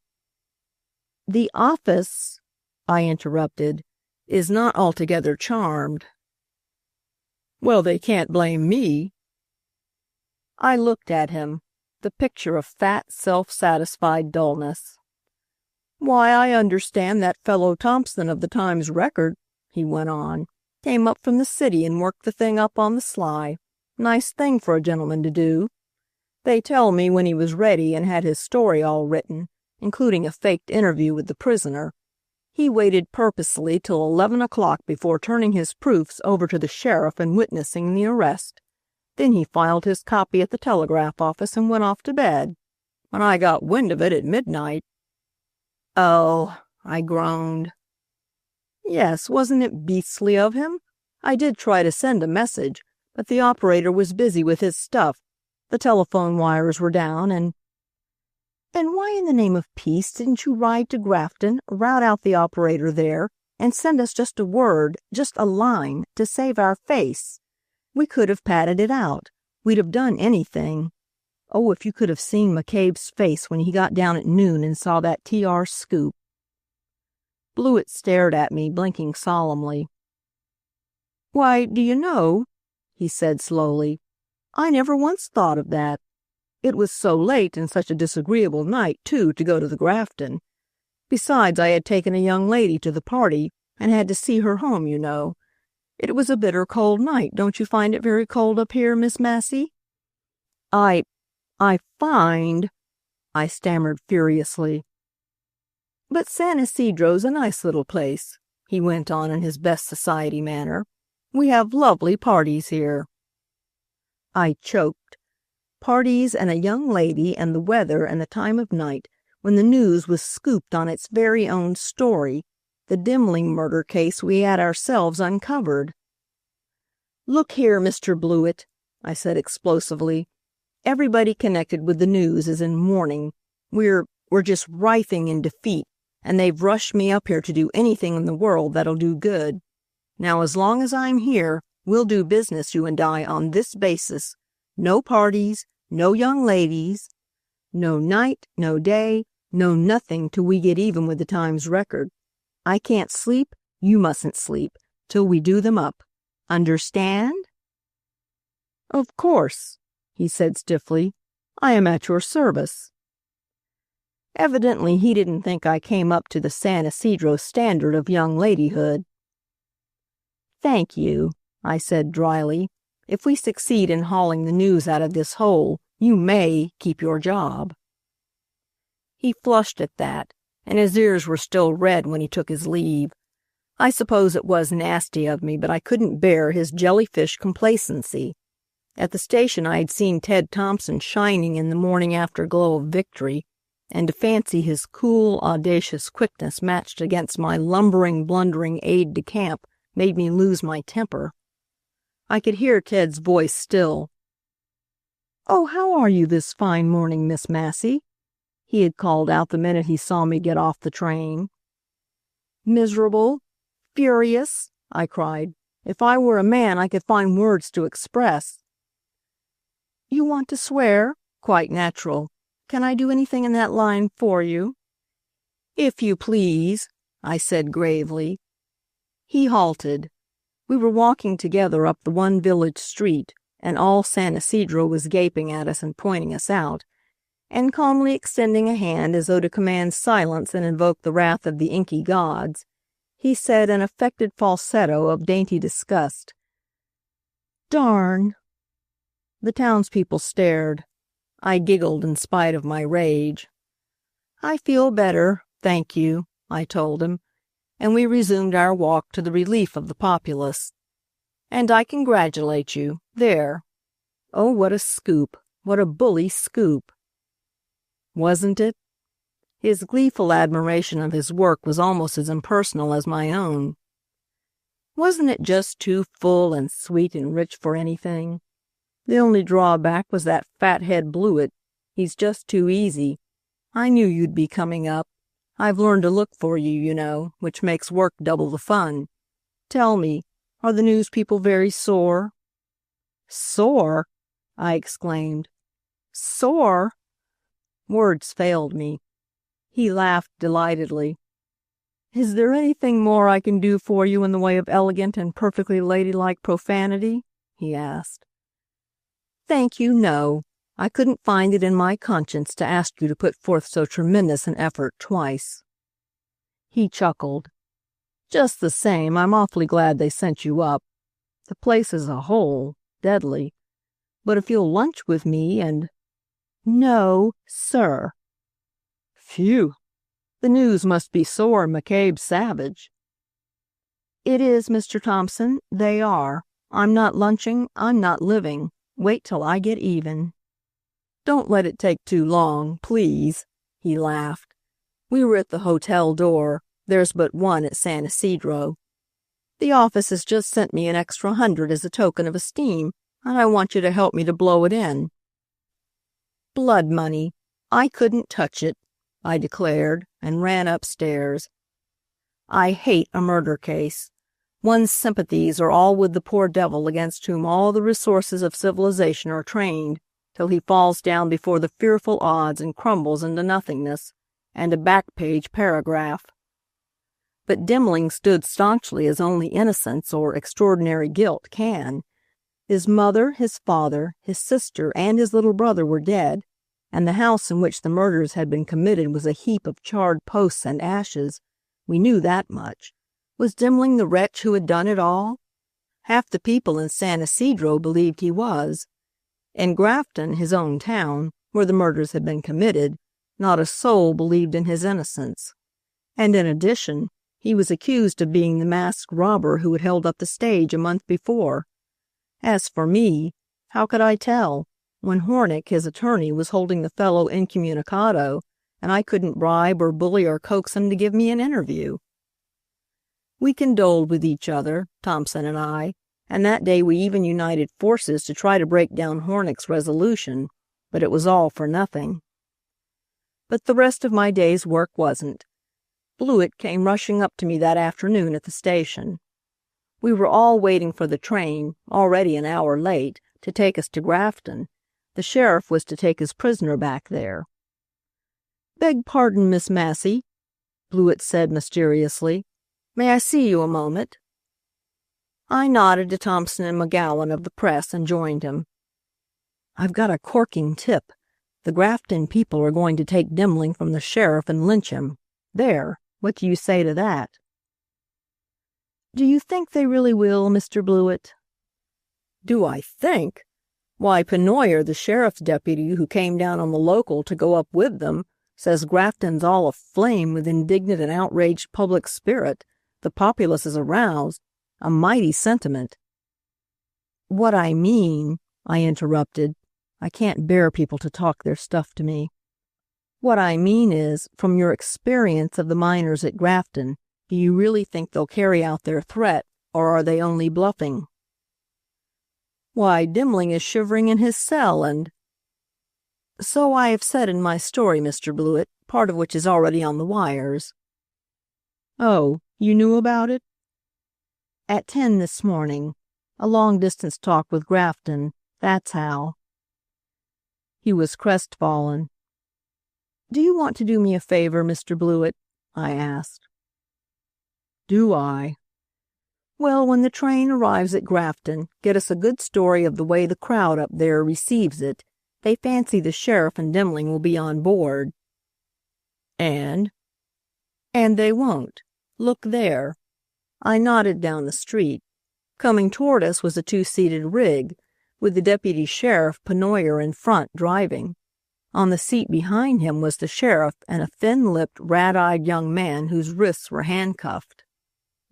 "The office," I interrupted, "is not altogether charmed." "Well, they can't blame me." I looked at him, the picture of fat, self-satisfied dullness. "Why, I understand that fellow Thompson of the Times Record," he went on, "came up from the city and worked the thing up on the sly. Nice thing for a gentleman to do. They tell me when he was ready and had his story all written, including a faked interview with the prisoner, he waited purposely till 11 o'clock before turning his proofs over to the sheriff and witnessing the arrest. Then he filed his copy at the telegraph office and went off to bed. When I got wind of it at midnight—" "Oh," I groaned. "Yes, wasn't it beastly of him? I did try to send a message, but the operator was busy with his stuff. The telephone wires were down, and—" "And why in the name of peace didn't you ride to Grafton, rout out the operator there, and send us just a word, just a line, to save our face? We could have padded it out. We'd have done anything. Oh, if you could have seen McCabe's face when he got down at noon and saw that TR scoop." Blewett stared at me, blinking solemnly. "Why, do you know," he said slowly, "I never once thought of that. It was so late and such a disagreeable night, too, to go to the Grafton. Besides, I had taken a young lady to the party and had to see her home, you know. It was a bitter cold night. Don't you find it very cold up here, Miss Massey?" I find," I stammered furiously. "But San Isidro's a nice little place," he went on in his best society manner. "We have lovely parties here." I choked. Parties and a young lady and the weather and the time of night when the news was scooped on its very own story, the Dimling murder case we had ourselves uncovered. "Look here, Mr. Blewett," I said explosively. "Everybody connected with the news is in mourning. We're just writhing in defeat, and they've rushed me up here to do anything in the world that'll do good. Now, as long as I'm here, we'll do business, you and I, on this basis. No parties, no young ladies, no night, no day, no nothing till we get even with the Times Record. I can't sleep, you mustn't sleep, till we do them up. Understand?" "Of course," he said stiffly. "I am at your service." Evidently he didn't think I came up to the San Isidro standard of young ladyhood. "Thank you," I said dryly. "If we succeed in hauling the news out of this hole, you may keep your job." He flushed at that, and his ears were still red when he took his leave. I suppose it was nasty of me, but I couldn't bear his jellyfish complacency. At the station I had seen Ted Thompson shining in the morning after glow of victory, and to fancy his cool, audacious quickness matched against my lumbering, blundering aide-de-camp made me lose my temper. I could hear Ted's voice still. "Oh, how are you this fine morning, Miss Massey?" he had called out the minute he saw me get off the train. "Miserable, furious," I cried. "If I were a man, I could find words to express." "You want to swear? Quite natural. Can I do anything in that line for you?" "If you please," I said gravely. He halted. We were walking together up the one village street, and all San Isidro was gaping at us and pointing us out, and calmly extending a hand as though to command silence and invoke the wrath of the inky gods. He said in affected falsetto of dainty disgust. "Darn." The townspeople stared. I giggled in spite of my rage. "I feel better, thank you," I told him, and we resumed our walk to the relief of the populace. "And I congratulate you. There. Oh, what a scoop, what a bully scoop." Wasn't it? His gleeful admiration of his work was almost as impersonal as my own. Wasn't it just too full and sweet and rich for anything? The only drawback was that fathead Blewett. He's just too easy. I knew you'd be coming up. I've learned to look for you, you know, which makes work double the fun. Tell me, are the news people very sore?" "Sore?" I exclaimed. "Sore?" Words failed me. He laughed delightedly. "Is there anything more I can do for you in the way of elegant and perfectly ladylike profanity?" he asked. "Thank you, no. I couldn't find it in my conscience to ask you to put forth so tremendous an effort twice." He chuckled. "Just the same, I'm awfully glad they sent you up. The place as a whole, deadly. But if you'll lunch with me and—" "No, sir." "Phew! The news must be sore McCabe savage." "It is, Mr. Thompson, they are. I'm not lunching, I'm not living. Wait till I get even." "Don't let it take too long, please," he laughed. "We were at the hotel door. There's but one at San Isidro. The office has just sent me an extra 100 as a token of esteem, and I want you to help me to blow it in." "Blood money. I couldn't touch it," I declared, and ran upstairs. I hate a murder case. One's sympathies are all with the poor devil against whom all the resources of civilization are trained, till he falls down before the fearful odds and crumbles into nothingness, and a back-page paragraph. But Demling stood staunchly as only innocence or extraordinary guilt can. His mother, his father, his sister, and his little brother were dead, and the house in which the murders had been committed was a heap of charred posts and ashes. We knew that much. Was Demling the wretch who had done it all? Half the people in San Isidro believed he was. In Grafton, his own town, where the murders had been committed, not a soul believed in his innocence. And in addition, he was accused of being the masked robber who had held up the stage a month before. As for me, how could I tell, when Hornick, his attorney, was holding the fellow incommunicado, and I couldn't bribe or bully or coax him to give me an interview? We condoled with each other, Thompson and I, and that day we even united forces to try to break down Hornick's resolution, but it was all for nothing. But the rest of my day's work wasn't. Blewett came rushing up to me that afternoon at the station. We were all waiting for the train, already an hour late, to take us to Grafton. The sheriff was to take his prisoner back there. "Beg pardon, Miss Massey," Blewett said mysteriously. "May I see you a moment?" I nodded to Thompson and McGowan of the press and joined him. "I've got a corking tip. The Grafton people are going to take Demling from the sheriff and lynch him. There, what do you say to that?" "Do you think they really will, Mr. Blewett?" "Do I think? Why, Pennoyer, the sheriff's deputy, who came down on the local to go up with them, says Grafton's all aflame with indignant and outraged public spirit. The populace is aroused. A mighty sentiment." "What I mean," I interrupted. I can't bear people to talk their stuff to me. "What I mean is, from your experience of the miners at Grafton, do you really think they'll carry out their threat, or are they only bluffing?" "Why, Demling is shivering in his cell and—" "So I have said in my story, Mr. Blewett, part of which is already on the wires." "Oh, you knew about it?" "At 10 this morning. A long-distance talk with Grafton, that's how." He was crestfallen. "Do you want to do me a favor, Mr. Blewett?" I asked. "Do I?" "Well, when the train arrives at Grafton, get us a good story of the way the crowd up there receives it. They fancy the sheriff and Demling will be on board." "And?" "And they won't. Look there." I nodded down the street. Coming toward us was a two-seated rig, with the deputy sheriff, Pennoyer, in front, driving. On the seat behind him was the sheriff and a thin-lipped, rat-eyed young man whose wrists were handcuffed.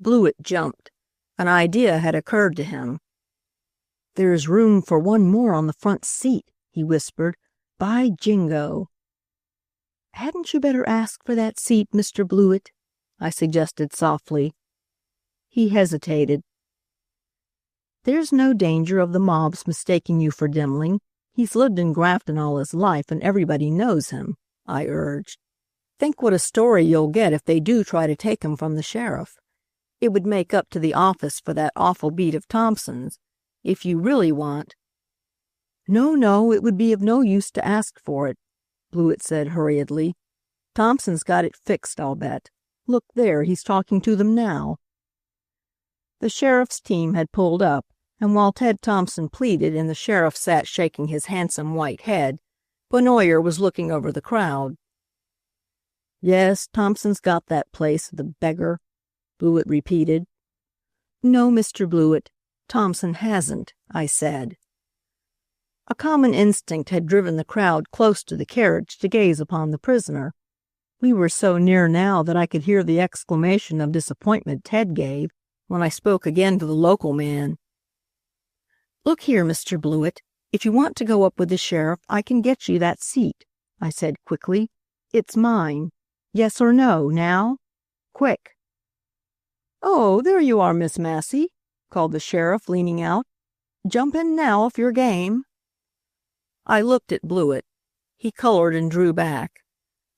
Blewett jumped. An idea had occurred to him. "There is room for one more on the front seat," he whispered. "By jingo!" "Hadn't you better ask for that seat, Mr. Blewett?" I suggested softly. He hesitated. "There's no danger of the mob's mistaking you for Demling. He's lived in Grafton all his life, and everybody knows him," I urged. "Think what a story you'll get if they do try to take him from the sheriff. It would make up to the office for that awful beat of Thompson's. If you really want—" No, it would be of no use to ask for it," Blewett said hurriedly. "Thompson's got it fixed, I'll bet. Look there, he's talking to them now." The sheriff's team had pulled up, and while Ted Thompson pleaded and the sheriff sat shaking his handsome white head, Pennoyer was looking over the crowd. "Yes, Thompson's got that place, the beggar," Blewett repeated. "No, Mr. Blewett, Thompson hasn't," I said. A common instinct had driven the crowd close to the carriage to gaze upon the prisoner. We were so near now that I could hear the exclamation of disappointment Ted gave when I spoke again to the local man. "Look here, Mr. Blewett, if you want to go up with the sheriff, I can get you that seat," I said quickly. "It's mine. Yes or no, now? Quick." "Oh, there you are, Miss Massey," called the sheriff, leaning out. "Jump in now if you're game." I looked at Blewett. He colored and drew back.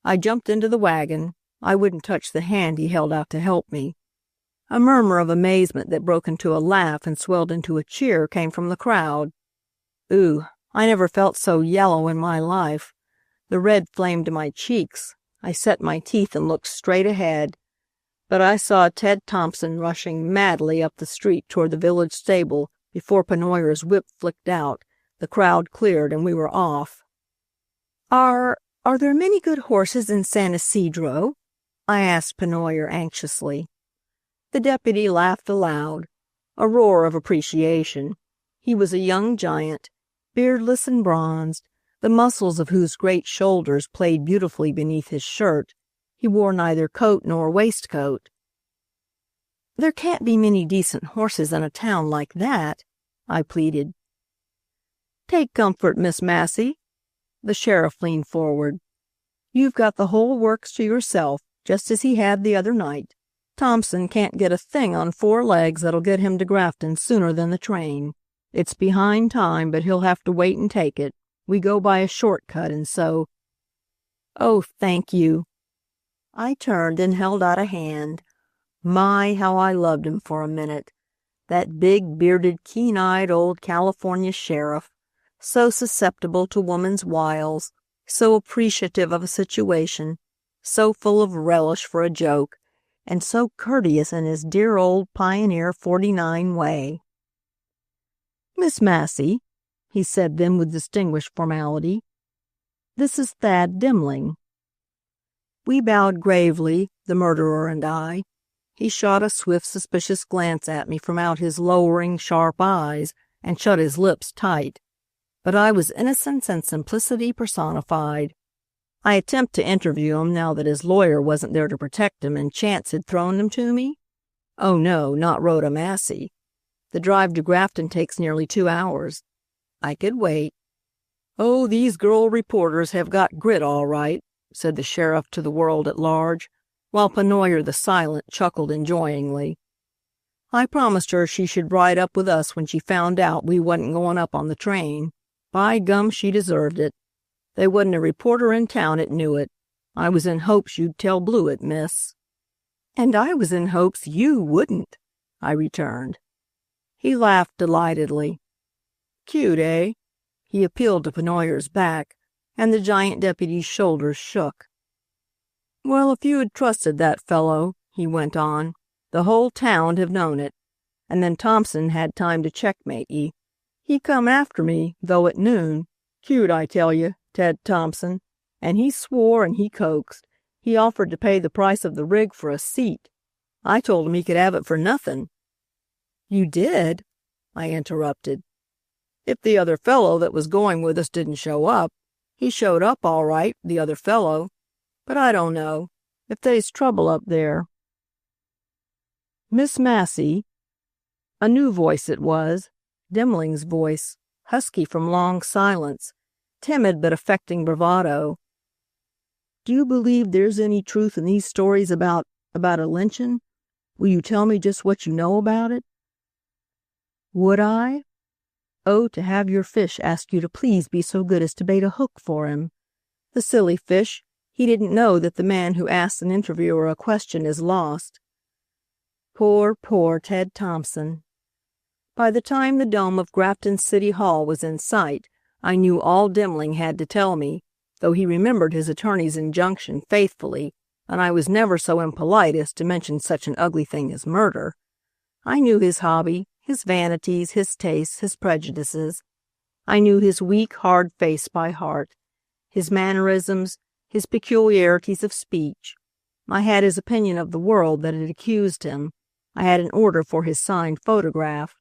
I jumped into the wagon. I wouldn't touch the hand he held out to help me. A murmur of amazement that broke into a laugh and swelled into a cheer came from the crowd. Ooh, I never felt so yellow in my life. The red flamed to my cheeks. I set my teeth and looked straight ahead. But I saw Ted Thompson rushing madly up the street toward the village stable before Pennoyer's whip flicked out, the crowd cleared, and we were off. Are there many good horses in San Isidro?" I asked Pennoyer anxiously. The deputy laughed aloud, a roar of appreciation. He was a young giant, beardless and bronzed, the muscles of whose great shoulders played beautifully beneath his shirt. He wore neither coat nor waistcoat. "There can't be many decent horses in a town like that," I pleaded. "Take comfort, Miss Massey." The sheriff leaned forward. "You've got the whole works to yourself, just as he had the other night. Thompson can't get a thing on 4 legs that'll get him to Grafton sooner than the train. It's behind time, but he'll have to wait and take it. We go by a short-cut, and so—" "Oh, thank you." I turned and held out a hand. My, how I loved him for a minute. That big, bearded, keen-eyed old California sheriff, so susceptible to woman's wiles, so appreciative of a situation, so full of relish for a joke, and so courteous in his dear old Pioneer 49 way. "Miss Massey," he said then with distinguished formality, "this is Thad Demling." We bowed gravely, the murderer and I. He shot a swift, suspicious glance at me from out his lowering, sharp eyes and shut his lips tight. But I was innocence and simplicity personified. I attempted to interview him now that his lawyer wasn't there to protect him and chance had thrown them to me. Oh no, not Rhoda Massey. The drive to Grafton takes nearly 2 hours. I could wait. "Oh, these girl reporters have got grit all right," said the sheriff to the world at large, while Pennoyer the Silent chuckled enjoyingly. "I promised her she should ride up with us when she found out we wasn't going up on the train. By gum, she deserved it. They wasn't a reporter in town that knew it. I was in hopes you'd tell Blewett, miss." "And I was in hopes you wouldn't," I returned. He laughed delightedly. "Cute, eh?" He appealed to Pennoyer's back, and the giant deputy's shoulders shook. "Well, if you had trusted that fellow," he went on, "the whole town'd have known it. And then Thompson had time to checkmate ye. He come after me, though at noon. Cute, I tell you, Ted Thompson. And he swore and he coaxed. He offered to pay the price of the rig for a seat. I told him he could have it for nothing." "You did?" I interrupted. "If the other fellow that was going with us didn't show up. He showed up all right, the other fellow. But I don't know. If they's trouble up there—" "Miss Massey." A new voice it was, Demling's voice, husky from long silence, timid but affecting bravado. "Do you believe there's any truth in these stories about a lynching? Will you tell me just what you know about it?" "Would I? Oh, to have your fish ask you to please be so good as to bait a hook for him. The silly fish, he didn't know that the man who asks an interviewer a question is lost. Poor, poor Ted Thompson. By the time the dome of Grafton City Hall was in sight, I knew all Demling had to tell me, though he remembered his attorney's injunction faithfully, and I was never so impolite as to mention such an ugly thing as murder. I knew his hobby, his vanities, his tastes, his prejudices. I knew his weak, hard face by heart, his mannerisms, his peculiarities of speech. I had his opinion of the world that had accused him. I had an order for his signed photograph.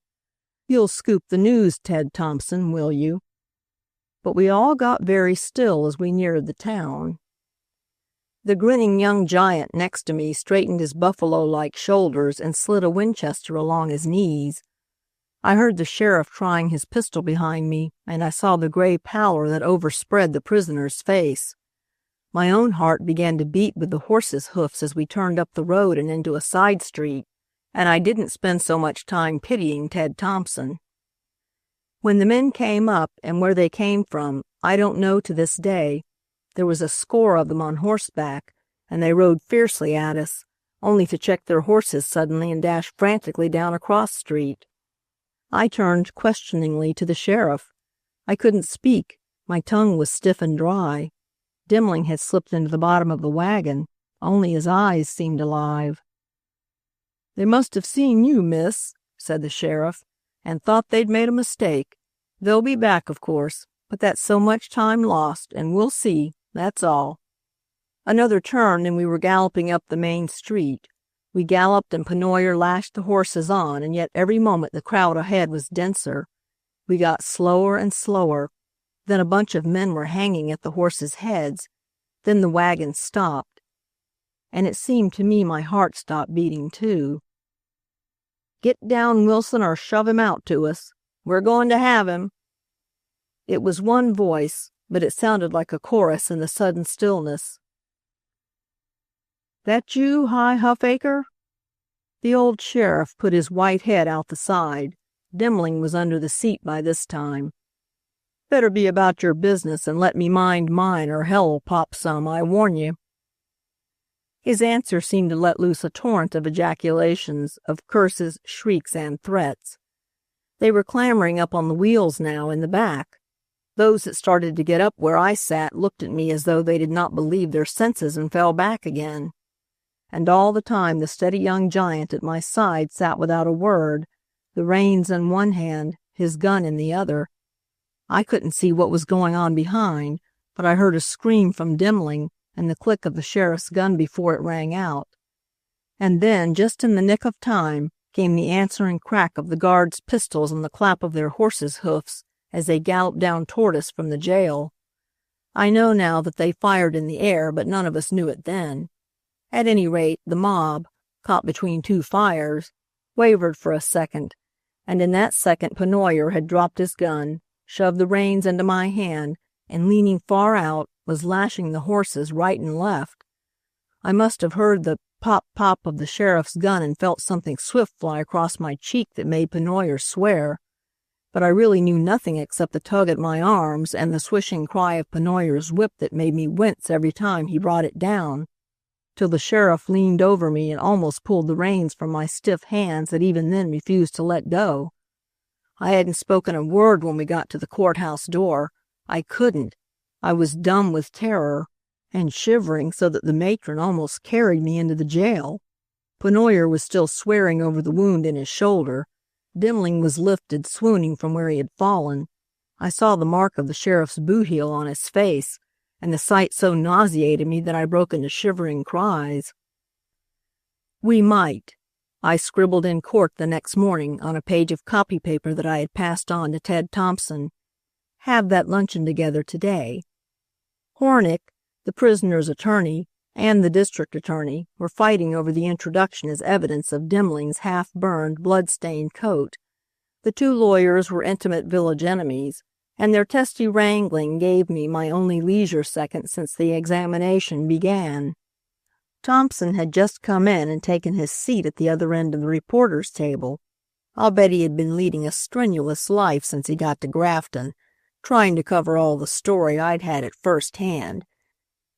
You'll scoop the news, Ted Thompson, will you? But we all got very still as we neared the town. The grinning young giant next to me straightened his buffalo-like shoulders and slid a Winchester along his knees. I heard the sheriff trying his pistol behind me, and I saw the gray pallor that overspread the prisoner's face. My own heart began to beat with the horse's hoofs as we turned up the road and into a side street, and I didn't spend so much time pitying Ted Thompson. When the men came up, and where they came from, I don't know to this day. There was a score of them on horseback, and they rode fiercely at us, only to check their horses suddenly and dash frantically down a cross street. I turned questioningly to the sheriff. I couldn't speak. My tongue was stiff and dry. Demling had slipped into the bottom of the wagon. Only his eyes seemed alive. "They must have seen you, miss," said the sheriff, "and thought they'd made a mistake. They'll be back, of course, but that's so much time lost, and we'll see, that's all." Another turn and we were galloping up the main street. We galloped and Penoyer lashed the horses on, and yet every moment the crowd ahead was denser. We got slower and slower. Then a bunch of men were hanging at the horses' heads. Then the wagon stopped. And it seemed to me my heart stopped beating too. "Get down, Wilson, or shove him out to us. We're going to have him." It was one voice, but it sounded like a chorus in the sudden stillness. "That you, High Huffaker?" The old sheriff put his white head out the side. Demling was under the seat by this time. "Better be about your business and let me mind mine, or hell'll pop some, I warn you." His answer seemed to let loose a torrent of ejaculations, of curses, shrieks, and threats. They were clambering up on the wheels now in the back. Those that started to get up where I sat looked at me as though they did not believe their senses and fell back again. And all the time the steady young giant at my side sat without a word, the reins in one hand, his gun in the other. I couldn't see what was going on behind, but I heard a scream from Demling and the click of the sheriff's gun before it rang out. And then, just in the nick of time, came the answering crack of the guards' pistols and the clap of their horses' hoofs as they galloped down toward us from the jail. I know now that they fired in the air, but none of us knew it then. At any rate, the mob, caught between two fires, wavered for a second, and in that second Penoyer had dropped his gun, shoved the reins into my hand, and leaning far out, was lashing the horses right and left. I must have heard the pop-pop of the sheriff's gun and felt something swift fly across my cheek that made Penoyer swear. But I really knew nothing except the tug at my arms and the swishing cry of Penoyer's whip that made me wince every time he brought it down, till the sheriff leaned over me and almost pulled the reins from my stiff hands that even then refused to let go. I hadn't spoken a word when we got to the courthouse door. I couldn't. I was dumb with terror and shivering so that the matron almost carried me into the jail. Penoyer was still swearing over the wound in his shoulder. Demling was lifted, swooning from where he had fallen. I saw the mark of the sheriff's boot heel on his face, and the sight so nauseated me that I broke into shivering cries. We might. I scribbled in court the next morning on a page of copy paper that I had passed on to Ted Thompson. Have that luncheon together today. Hornick, the prisoner's attorney, and the district attorney were fighting over the introduction as evidence of Dimling's half-burned, blood-stained coat. The two lawyers were intimate village enemies, and their testy wrangling gave me my only leisure second since the examination began. Thompson had just come in and taken his seat at the other end of the reporter's table. I'll bet he had been leading a strenuous life since he got to Grafton, trying to cover all the story I'd had at first hand.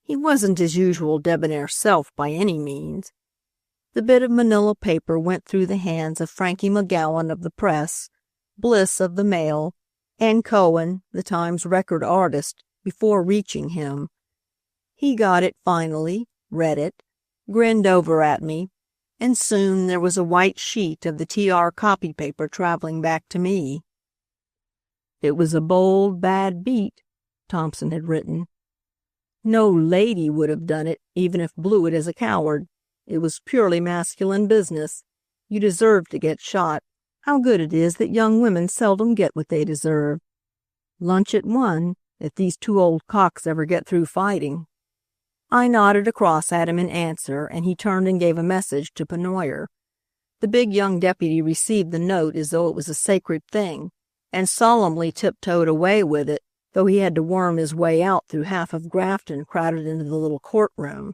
He wasn't his usual debonair self by any means. The bit of manila paper went through the hands of Frankie McGowan of the Press, Bliss of the Mail, and Cohen, the Times record artist, before reaching him. He got it finally, read it, grinned over at me, and soon there was a white sheet of the TR copy paper traveling back to me. It was a bold, bad beat, Thompson had written. No lady would have done it, even if Blewett as a coward. It was purely masculine business. You deserved to get shot. How good it is that young women seldom get what they deserve. Lunch at 1, if these two old cocks ever get through fighting. I nodded across at him in answer, and he turned and gave a message to Pennoyer. The big young deputy received the note as though it was a sacred thing, and solemnly tiptoed away with it, though he had to worm his way out through half of Grafton crowded into the little courtroom.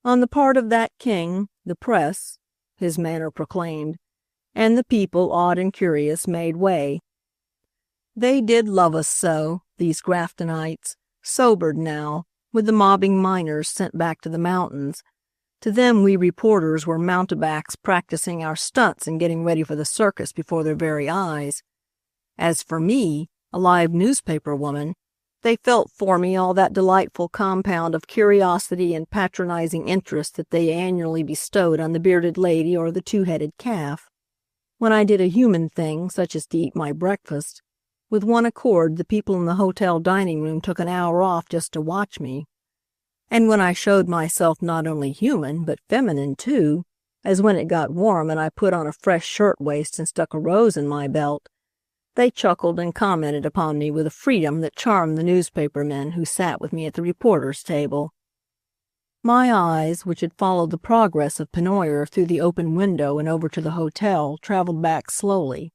On the part of that king, the press, his manner proclaimed, and the people, awed and curious, made way. They did love us so, these Graftonites, sobered now, with the mobbing miners sent back to the mountains. To them we reporters were mountebanks practicing our stunts and getting ready for the circus before their very eyes. As for me, a live newspaper woman, they felt for me all that delightful compound of curiosity and patronizing interest that they annually bestowed on the bearded lady or the two-headed calf. When I did a human thing, such as to eat my breakfast, with one accord the people in the hotel dining room took an hour off just to watch me. And when I showed myself not only human, but feminine too, as when it got warm and I put on a fresh shirt-waist and stuck a rose in my belt, they chuckled and commented upon me with a freedom that charmed the newspaper men who sat with me at the reporter's table. My eyes, which had followed the progress of Pennoyer through the open window and over to the hotel, traveled back slowly.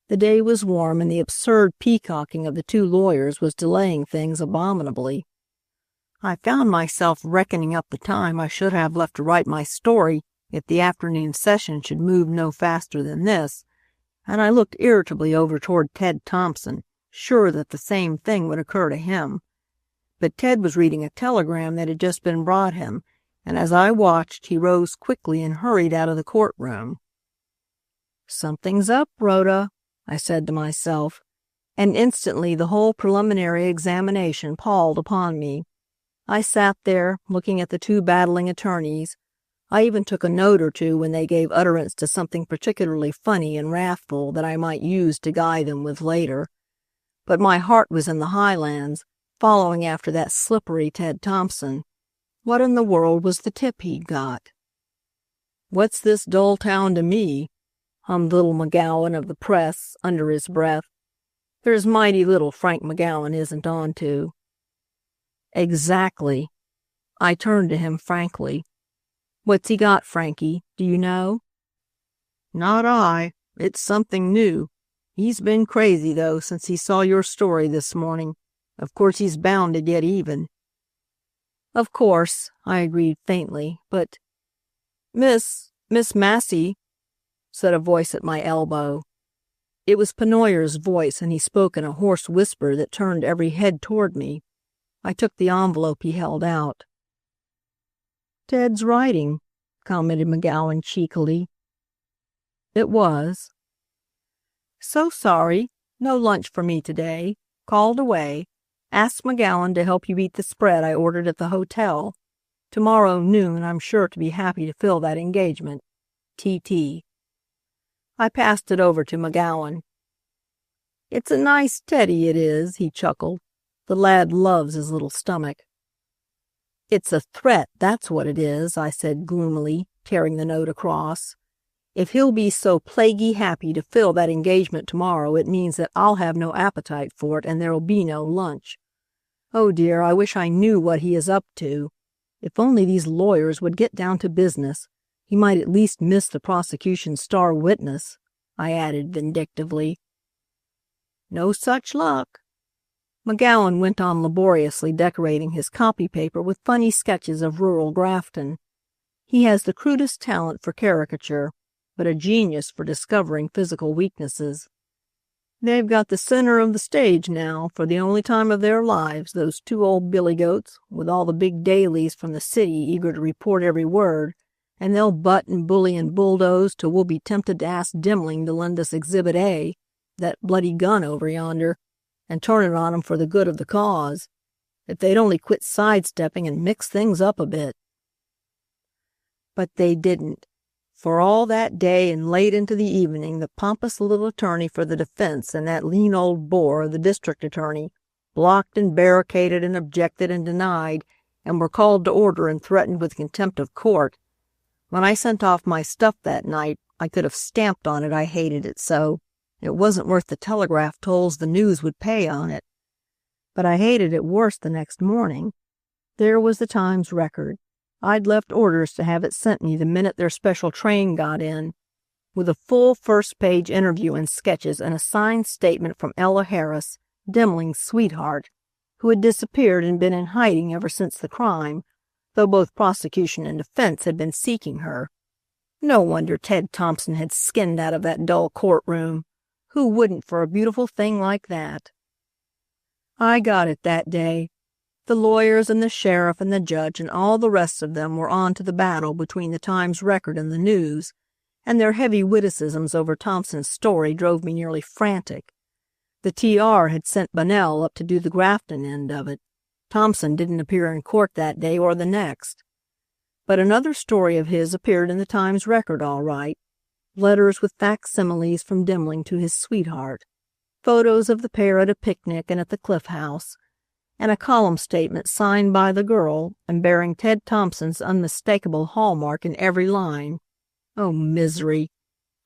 The day was warm, and the absurd peacocking of the two lawyers was delaying things abominably. I found myself reckoning up the time I should have left to write my story if the afternoon session should move no faster than this, and I looked irritably over toward Ted Thompson, sure that the same thing would occur to him. But Ted was reading a telegram that had just been brought him, and as I watched, he rose quickly and hurried out of the courtroom. "Something's up, Rhoda," I said to myself, and instantly the whole preliminary examination palled upon me. I sat there, looking at the two battling attorneys. I even took a note or two when they gave utterance to something particularly funny and wrathful that I might use to guy them with later. But my heart was in the Highlands, following after that slippery Ted Thompson. What in the world was the tip he'd got? "What's this dull town to me?" hummed little McGowan of the Press under his breath. "There's mighty little Frank McGowan isn't on to." "Exactly." I turned to him frankly. "What's he got, Frankie? Do you know?" "Not I. It's something new. He's been crazy, though, since he saw your story this morning. Of course he's bound to get even." "Of course," I agreed faintly, "but—" Miss Massey," said a voice at my elbow. It was Pennoyer's voice, and he spoke in a hoarse whisper that turned every head toward me. I took the envelope he held out. "Ted's writing," commented McGowan cheekily. It was. "So sorry. No lunch for me today. Called away. Asked McGowan to help you eat the spread I ordered at the hotel. Tomorrow noon I'm sure to be happy to fill that engagement. T.T." I passed it over to McGowan. "It's a nice teddy, it is," he chuckled. "The lad loves his little stomach." "It's a threat, that's what it is," I said gloomily, tearing the note across. "If he'll be so plaguey happy to fill that engagement tomorrow, it means that I'll have no appetite for it and there'll be no lunch. Oh dear, I wish I knew what he is up to. If only these lawyers would get down to business, he might at least miss the prosecution's star witness," I added vindictively. No such luck. McGowan went on laboriously decorating his copy paper with funny sketches of rural Grafton. He has the crudest talent for caricature, but a genius for discovering physical weaknesses. "They've got the center of the stage now, for the only time of their lives, those two old billy-goats, with all the big dailies from the city eager to report every word, and they'll butt and bully and bulldoze till we'll be tempted to ask Dimling to lend us Exhibit A, that bloody gun over yonder, and turn it on 'em for the good of the cause. If they'd only quit sidestepping and mix things up a bit." But they didn't. For all that day and late into the evening, the pompous little attorney for the defense and that lean old bore, the district attorney, blocked and barricaded and objected and denied, and were called to order and threatened with contempt of court. When I sent off my stuff that night, I could have stamped on it I hated it so. It wasn't worth the telegraph tolls the News would pay on it. But I hated it worse the next morning. There was the Times Record. I'd left orders to have it sent me the minute their special train got in, with a full first-page interview and sketches and a signed statement from Ella Harris, Dimling's sweetheart, who had disappeared and been in hiding ever since the crime, though both prosecution and defense had been seeking her. No wonder Ted Thompson had skinned out of that dull courtroom. Who wouldn't for a beautiful thing like that? I got it that day. The lawyers and the sheriff and the judge and all the rest of them were on to the battle between the Times Record and the News, and their heavy witticisms over Thompson's story drove me nearly frantic. The TR had sent Bunnell up to do the Grafton end of it. Thompson didn't appear in court that day or the next. But another story of his appeared in the Times Record all right. Letters with facsimiles from Dimling to his sweetheart, photos of the pair at a picnic and at the Cliff House, and a column statement signed by the girl and bearing Ted Thompson's unmistakable hallmark in every line. Oh, misery!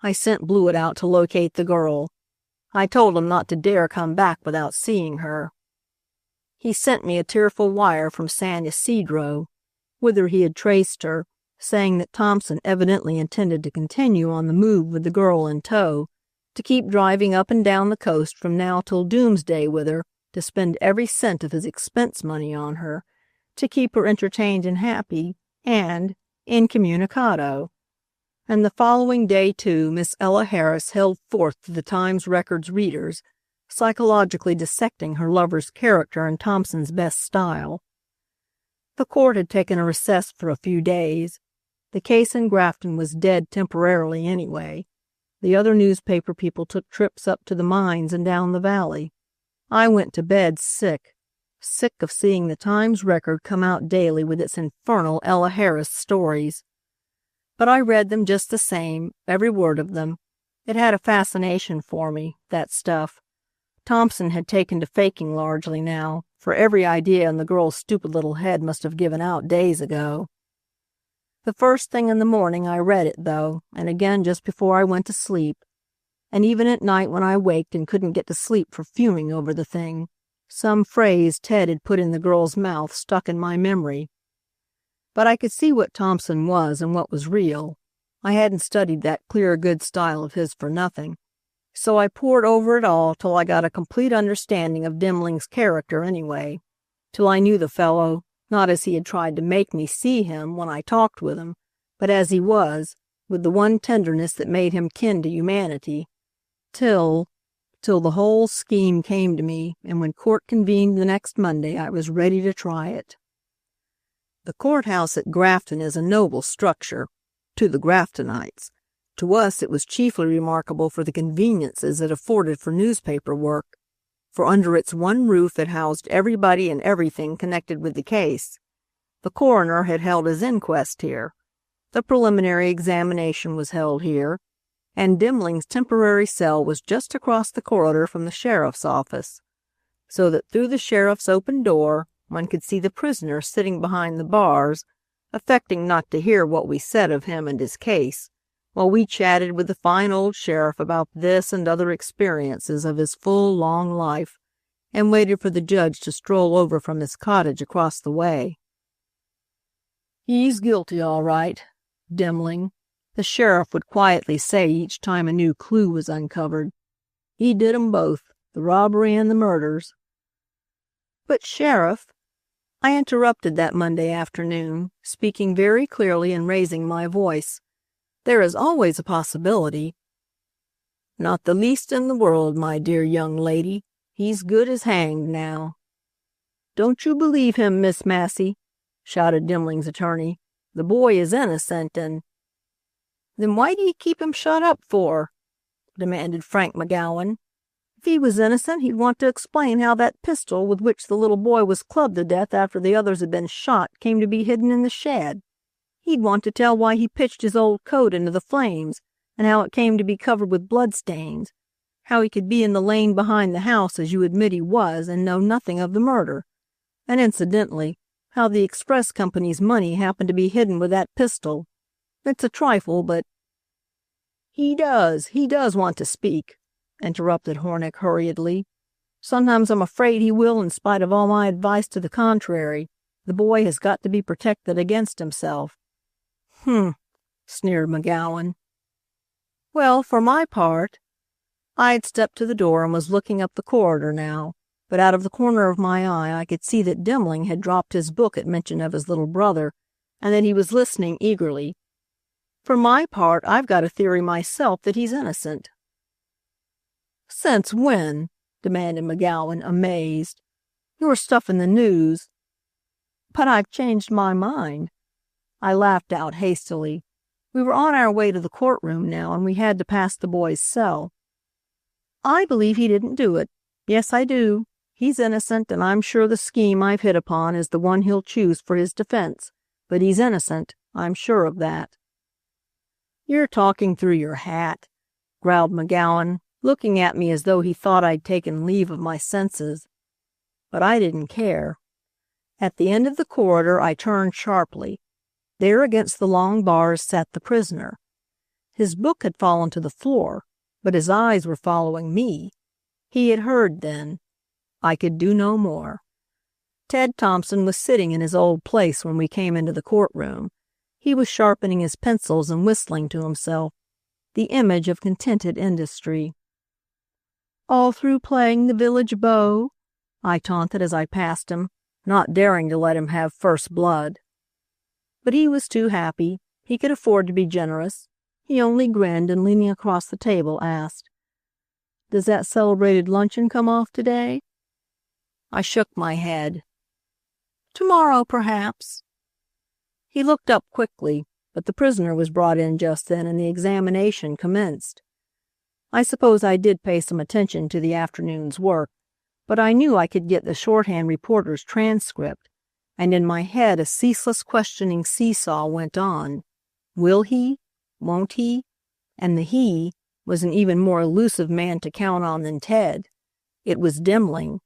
I sent Blewett out to locate the girl. I told him not to dare come back without seeing her. He sent me a tearful wire from San Isidro, whither he had traced her, saying that Thompson evidently intended to continue on the move with the girl in tow, to keep driving up and down the coast from now till doomsday with her, to spend every cent of his expense money on her, to keep her entertained and happy, and incommunicado. And the following day, too, Miss Ella Harris held forth to the Times Record's readers, psychologically dissecting her lover's character in Thompson's best style. The court had taken a recess for a few days. The case in Grafton was dead temporarily anyway. The other newspaper people took trips up to the mines and down the valley. I went to bed sick of seeing the Times Record come out daily with its infernal Ella Harris stories. But I read them just the same, every word of them. It had a fascination for me, that stuff. Thompson had taken to faking largely now, for every idea in the girl's stupid little head must have given out days ago. The first thing in the morning I read it, though, and again just before I went to sleep, and even at night when I waked and couldn't get to sleep for fuming over the thing. Some phrase Ted had put in the girl's mouth stuck in my memory. But I could see what Thompson was and what was real. I hadn't studied that clear, good style of his for nothing. So I pored over it all till I got a complete understanding of Dimling's character anyway, till I knew the fellow, not as he had tried to make me see him when I talked with him, but as he was, with the one tenderness that made him kin to humanity, till the whole scheme came to me, and when court convened the next Monday I was ready to try it. The courthouse at Grafton is a noble structure, to the Graftonites. To us it was chiefly remarkable for the conveniences it afforded for newspaper work, for under its one roof it housed everybody and everything connected with the case. The coroner had held his inquest here. The preliminary examination was held here, and Dimling's temporary cell was just across the corridor from the sheriff's office, so that through the sheriff's open door one could see the prisoner sitting behind the bars, affecting not to hear what we said of him and his case, while we chatted with the fine old sheriff about this and other experiences of his full, long life, and waited for the judge to stroll over from his cottage across the way. "He's guilty, all right, Demling," the sheriff would quietly say each time a new clue was uncovered. "He did 'em both, the robbery and the murders." "But, Sheriff," I interrupted that Monday afternoon, speaking very clearly and raising my voice, "there is always a possibility." "Not the least in the world, my dear young lady. He's good as hanged now." "Don't you believe him, Miss Massey," shouted Demling's attorney. "The boy is innocent and—" "Then why do you keep him shut up for?" demanded Frank McGowan. "If he was innocent, he'd want to explain how that pistol with which the little boy was clubbed to death after the others had been shot came to be hidden in the shed. He'd want to tell why he pitched his old coat into the flames and how it came to be covered with bloodstains, how he could be in the lane behind the house as you admit he was and know nothing of the murder, and incidentally, how the express company's money happened to be hidden with that pistol. It's a trifle, but—" He does want to speak," interrupted Hornick hurriedly. "Sometimes I'm afraid he will in spite of all my advice to the contrary. The boy has got to be protected against himself." Sneered McGowan. "Well, for my part—" I had stepped to the door and was looking up the corridor now, but out of the corner of my eye I could see that Demling had dropped his book at mention of his little brother, and that he was listening eagerly. "For my part, I've got a theory myself that he's innocent." "Since when?" demanded McGowan, amazed. "Your stuff in the news—" "But I've changed my mind." I laughed out hastily. We were on our way to the courtroom now, and we had to pass the boy's cell. "I believe he didn't do it. Yes, I do. He's innocent, and I'm sure the scheme I've hit upon is the one he'll choose for his defense. But he's innocent. I'm sure of that." "You're talking through your hat," growled McGowan, looking at me as though he thought I'd taken leave of my senses. But I didn't care. At the end of the corridor I turned sharply. There against the long bars sat the prisoner. His book had fallen to the floor, but his eyes were following me. He had heard then. I could do no more. Ted Thompson was sitting in his old place when we came into the courtroom. He was sharpening his pencils and whistling to himself, the image of contented industry. "All through playing the village beau?" I taunted as I passed him, not daring to let him have first blood. But he was too happy. He could afford to be generous. He only grinned and, leaning across the table, asked, "Does that celebrated luncheon come off today?" I shook my head. "Tomorrow, perhaps." He looked up quickly, but the prisoner was brought in just then and the examination commenced. I suppose I did pay some attention to the afternoon's work, but I knew I could get the shorthand reporter's transcript, and in my head a ceaseless questioning seesaw went on. Will he? Won't he? And the he was an even more elusive man to count on than Ted. It was Demling.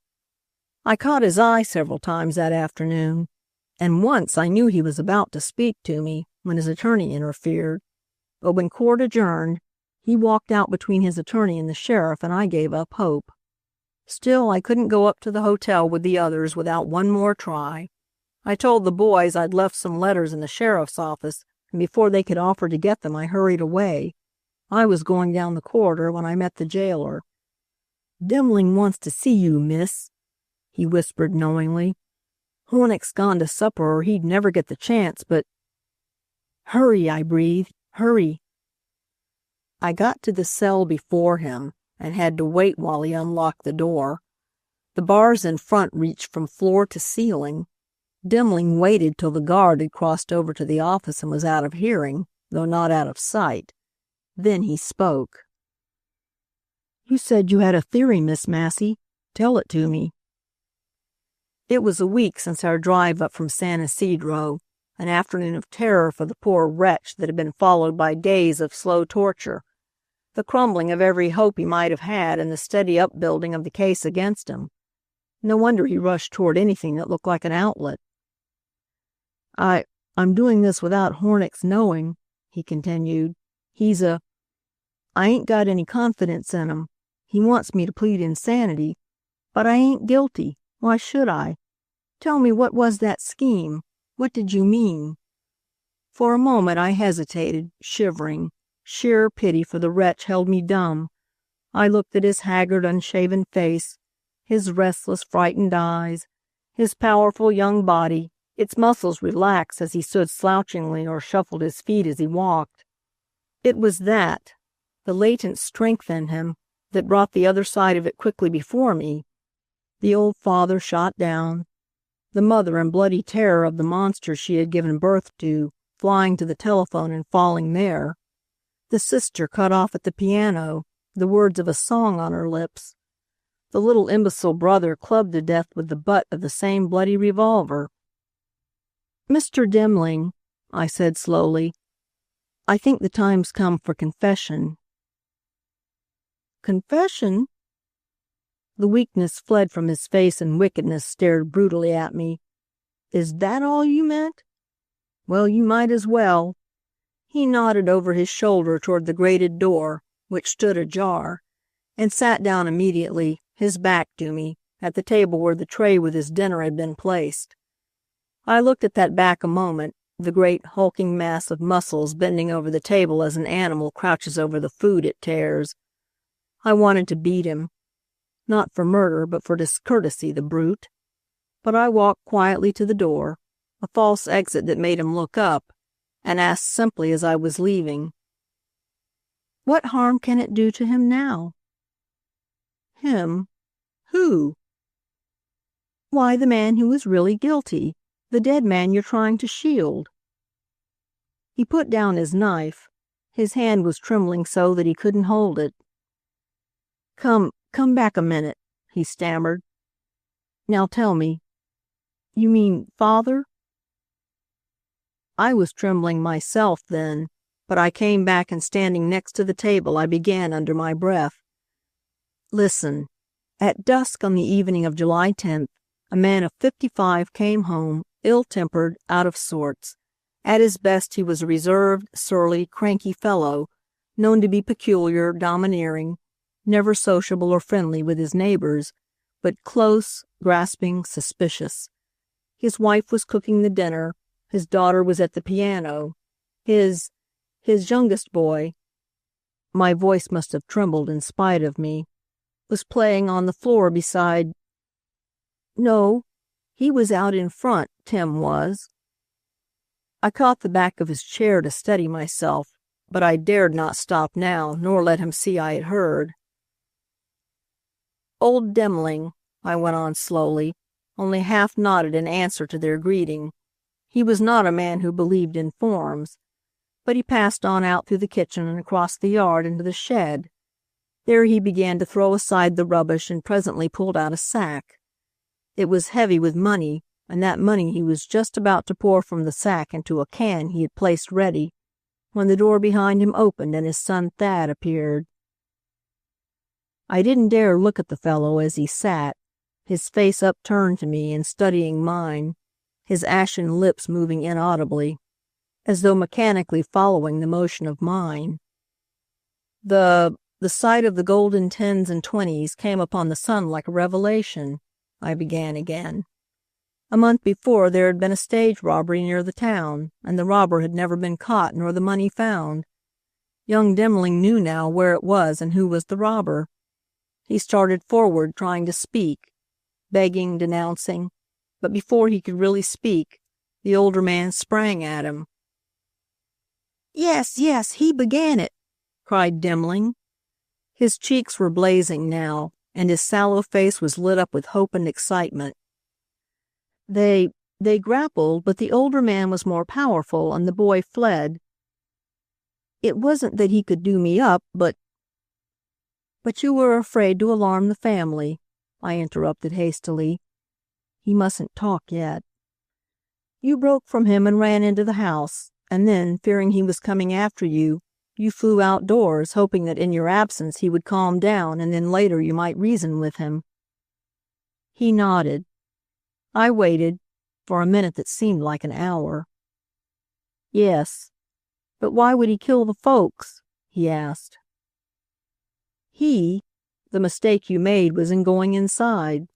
I caught his eye several times that afternoon, and once I knew he was about to speak to me when his attorney interfered. But when court adjourned, he walked out between his attorney and the sheriff, and I gave up hope. Still, I couldn't go up to the hotel with the others without one more try. I told the boys I'd left some letters in the sheriff's office, and before they could offer to get them, I hurried away. I was going down the corridor when I met the jailer. "Demling wants to see you, miss," he whispered knowingly. "Hornick's gone to supper or he'd never get the chance, but—" "Hurry," I breathed. "Hurry." I got to the cell before him and had to wait while he unlocked the door. The bars in front reached from floor to ceiling. Demling waited till the guard had crossed over to the office and was out of hearing, though not out of sight. Then he spoke. "You said you had a theory, Miss Massey. Tell it to me." It was a week since our drive up from San Isidro, an afternoon of terror for the poor wretch that had been followed by days of slow torture, the crumbling of every hope he might have had and the steady upbuilding of the case against him. No wonder he rushed toward anything that looked like an outlet. I'm doing this without Hornick's knowing," he continued. I ain't got any confidence in him. He wants me to plead insanity, but I ain't guilty. Why should I? Tell me, what was that scheme? What did you mean?" For a moment I hesitated, shivering. Sheer pity for the wretch held me dumb. I looked at his haggard, unshaven face, his restless, frightened eyes, his powerful young body, its muscles relaxed as he stood slouchingly or shuffled his feet as he walked. It was that, the latent strength in him, that brought the other side of it quickly before me. The old father shot down, the mother in bloody terror of the monster she had given birth to, flying to the telephone and falling there, the sister cut off at the piano, the words of a song on her lips, the little imbecile brother clubbed to death with the butt of the same bloody revolver. "Mr. Demling," I said slowly, "I think the time's come for confession." "Confession?" The weakness fled from his face and wickedness stared brutally at me. "Is that all you meant? Well, you might as well." He nodded over his shoulder toward the grated door, which stood ajar, and sat down immediately, his back to me, at the table where the tray with his dinner had been placed. I looked at that back a moment, the great hulking mass of muscles bending over the table as an animal crouches over the food it tears. I wanted to beat him. Not for murder, but for discourtesy, the brute. But I walked quietly to the door, a false exit that made him look up, and asked simply as I was leaving, "What harm can it do to him now?" "Him? Who?" "Why, the man who is really guilty, the dead man you're trying to shield." He put down his knife. His hand was trembling so that he couldn't hold it. Come back a minute," he stammered. "Now tell me, you mean father?" I was trembling myself then, but I came back and standing next to the table I began under my breath. "Listen. At dusk on the evening of July 10th, a man of 55 came home, ill-tempered, out of sorts. At his best he was a reserved, surly, cranky fellow, known to be peculiar, domineering, never sociable or friendly with his neighbors, but close, grasping, suspicious. His wife was cooking the dinner, his daughter was at the piano, his youngest boy, my voice must have trembled in spite of me, was playing on the floor beside, no, he was out in front, Tim was." I caught the back of his chair to steady myself, but I dared not stop now, nor let him see I had heard. "Old Demling," I went on slowly, only half nodded in answer to their greeting. He was not a man who believed in forms, but he passed on out through the kitchen and across the yard into the shed. There he began to throw aside the rubbish and presently pulled out a sack. It was heavy with money, and that money he was just about to pour from the sack into a can he had placed ready, when the door behind him opened and his son Thad appeared. I didn't dare look at the fellow as he sat, his face upturned to me and studying mine, his ashen lips moving inaudibly, as though mechanically following the motion of mine. The sight of the golden 10s and 20s came upon the son like a revelation," I began again. "A month before there had been a stage robbery near the town, and the robber had never been caught nor the money found. Young Demling knew now where it was and who was the robber. He started forward, trying to speak, begging, denouncing, but before he could really speak, the older man sprang at him. "Yes, yes, he began it," cried Demling. His cheeks were blazing now, and his sallow face was lit up with hope and excitement. They grappled, but the older man was more powerful, and the boy fled. It wasn't that he could do me up, but you were afraid to alarm the family," I interrupted hastily. "He mustn't talk yet. You broke from him and ran into the house, and then, fearing he was coming after you, you flew outdoors, hoping that in your absence he would calm down and then later you might reason with him." He nodded. I waited, for a minute that seemed like an hour. Yes. But why would he kill the folks? He asked. The mistake you made was in going inside.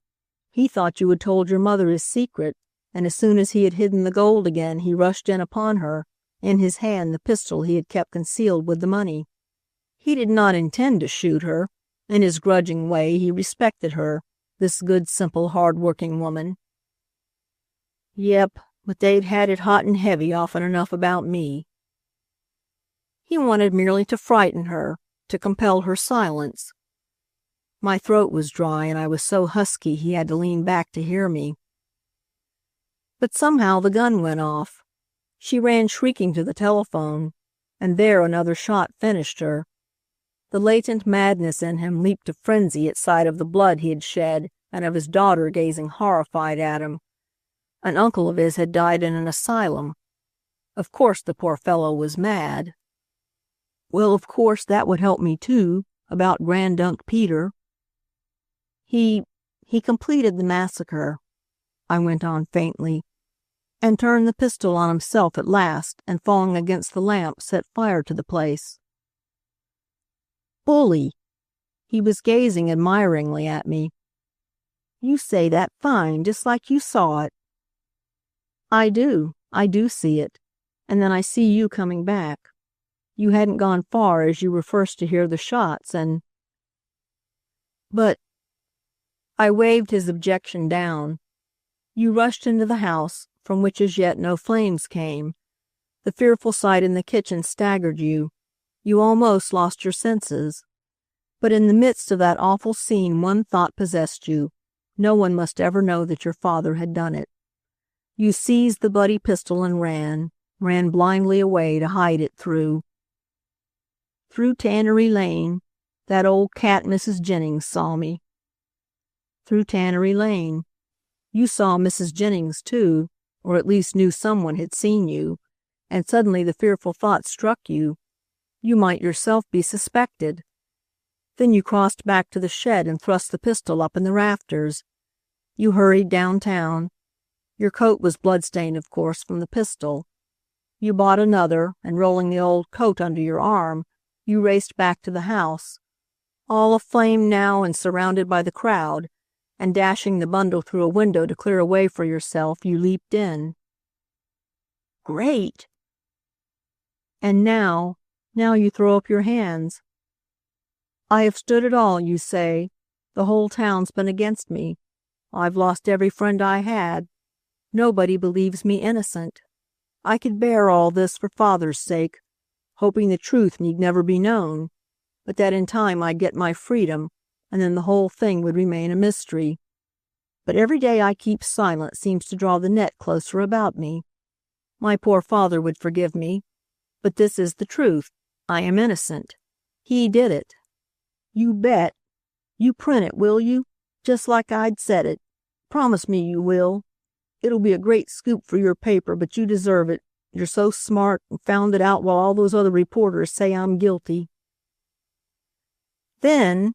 He thought you had told your mother his secret, and as soon as he had hidden the gold again, he rushed in upon her, in his hand the pistol he had kept concealed with the money. He did not intend to shoot her. In his grudging way, he respected her, this good, simple, hard-working woman. Yep, but they'd had it hot and heavy often enough about me. He wanted merely to frighten her, to compel her silence. My throat was dry, and I was so husky he had to lean back to hear me. But somehow the gun went off. She ran shrieking to the telephone, and there another shot finished her. The latent madness in him leaped to frenzy at sight of the blood he had shed and of his daughter gazing horrified at him. An uncle of his had died in an asylum. Of course the poor fellow was mad. Well, of course that would help me too, about Grandunk Peter. He completed the massacre, I went on faintly, and turned the pistol on himself at last, and falling against the lamp set fire to the place. Bully! He was gazing admiringly at me. You say that fine, just like you saw it. I do see it, and then I see you coming back. You hadn't gone far as you were first to hear the shots, and... But... I waved his objection down. You rushed into the house, from which as yet no flames came. The fearful sight in the kitchen staggered you. You almost lost your senses. But in the midst of that awful scene one thought possessed you. No one must ever know that your father had done it. You seized the bloody pistol and ran blindly away to hide it through Tannery Lane. That old cat Mrs. Jennings saw me. Through Tannery Lane. You saw Mrs. Jennings, too, or at least knew someone had seen you, and suddenly the fearful thought struck you. You might yourself be suspected. Then you crossed back to the shed and thrust the pistol up in the rafters. You hurried downtown. Your coat was bloodstained, of course, from the pistol. You bought another, and rolling the old coat under your arm, you raced back to the house, all aflame now and surrounded by the crowd, and dashing the bundle through a window to clear a way for yourself, you leaped in. Great! And now you throw up your hands. I have stood it all, you say. The whole town's been against me. I've lost every friend I had. Nobody believes me innocent. I could bear all this for Father's sake, hoping the truth need never be known, but that in time I'd get my freedom, and then the whole thing would remain a mystery. But every day I keep silent seems to draw the net closer about me. My poor father would forgive me, but this is the truth. I am innocent. He did it. You bet. You print it, will you? Just like I'd said it. Promise me you will. It'll be a great scoop for your paper, but you deserve it. You're so smart and found it out while all those other reporters say I'm guilty. Then,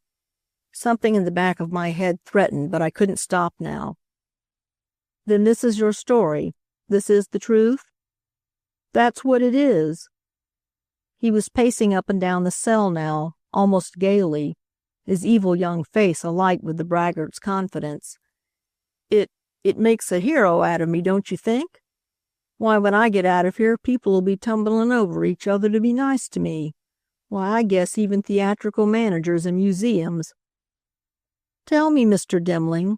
something in the back of my head threatened, but I couldn't stop now. Then this is your story. This is the truth? That's what it is. He was pacing up and down the cell now, almost gaily, his evil young face alight with the braggart's confidence. It makes a hero out of me, don't you think? Why, when I get out of here, people'll be tumbling over each other to be nice to me. Why, I guess even theatrical managers and museums. Tell me, Mr. Demling,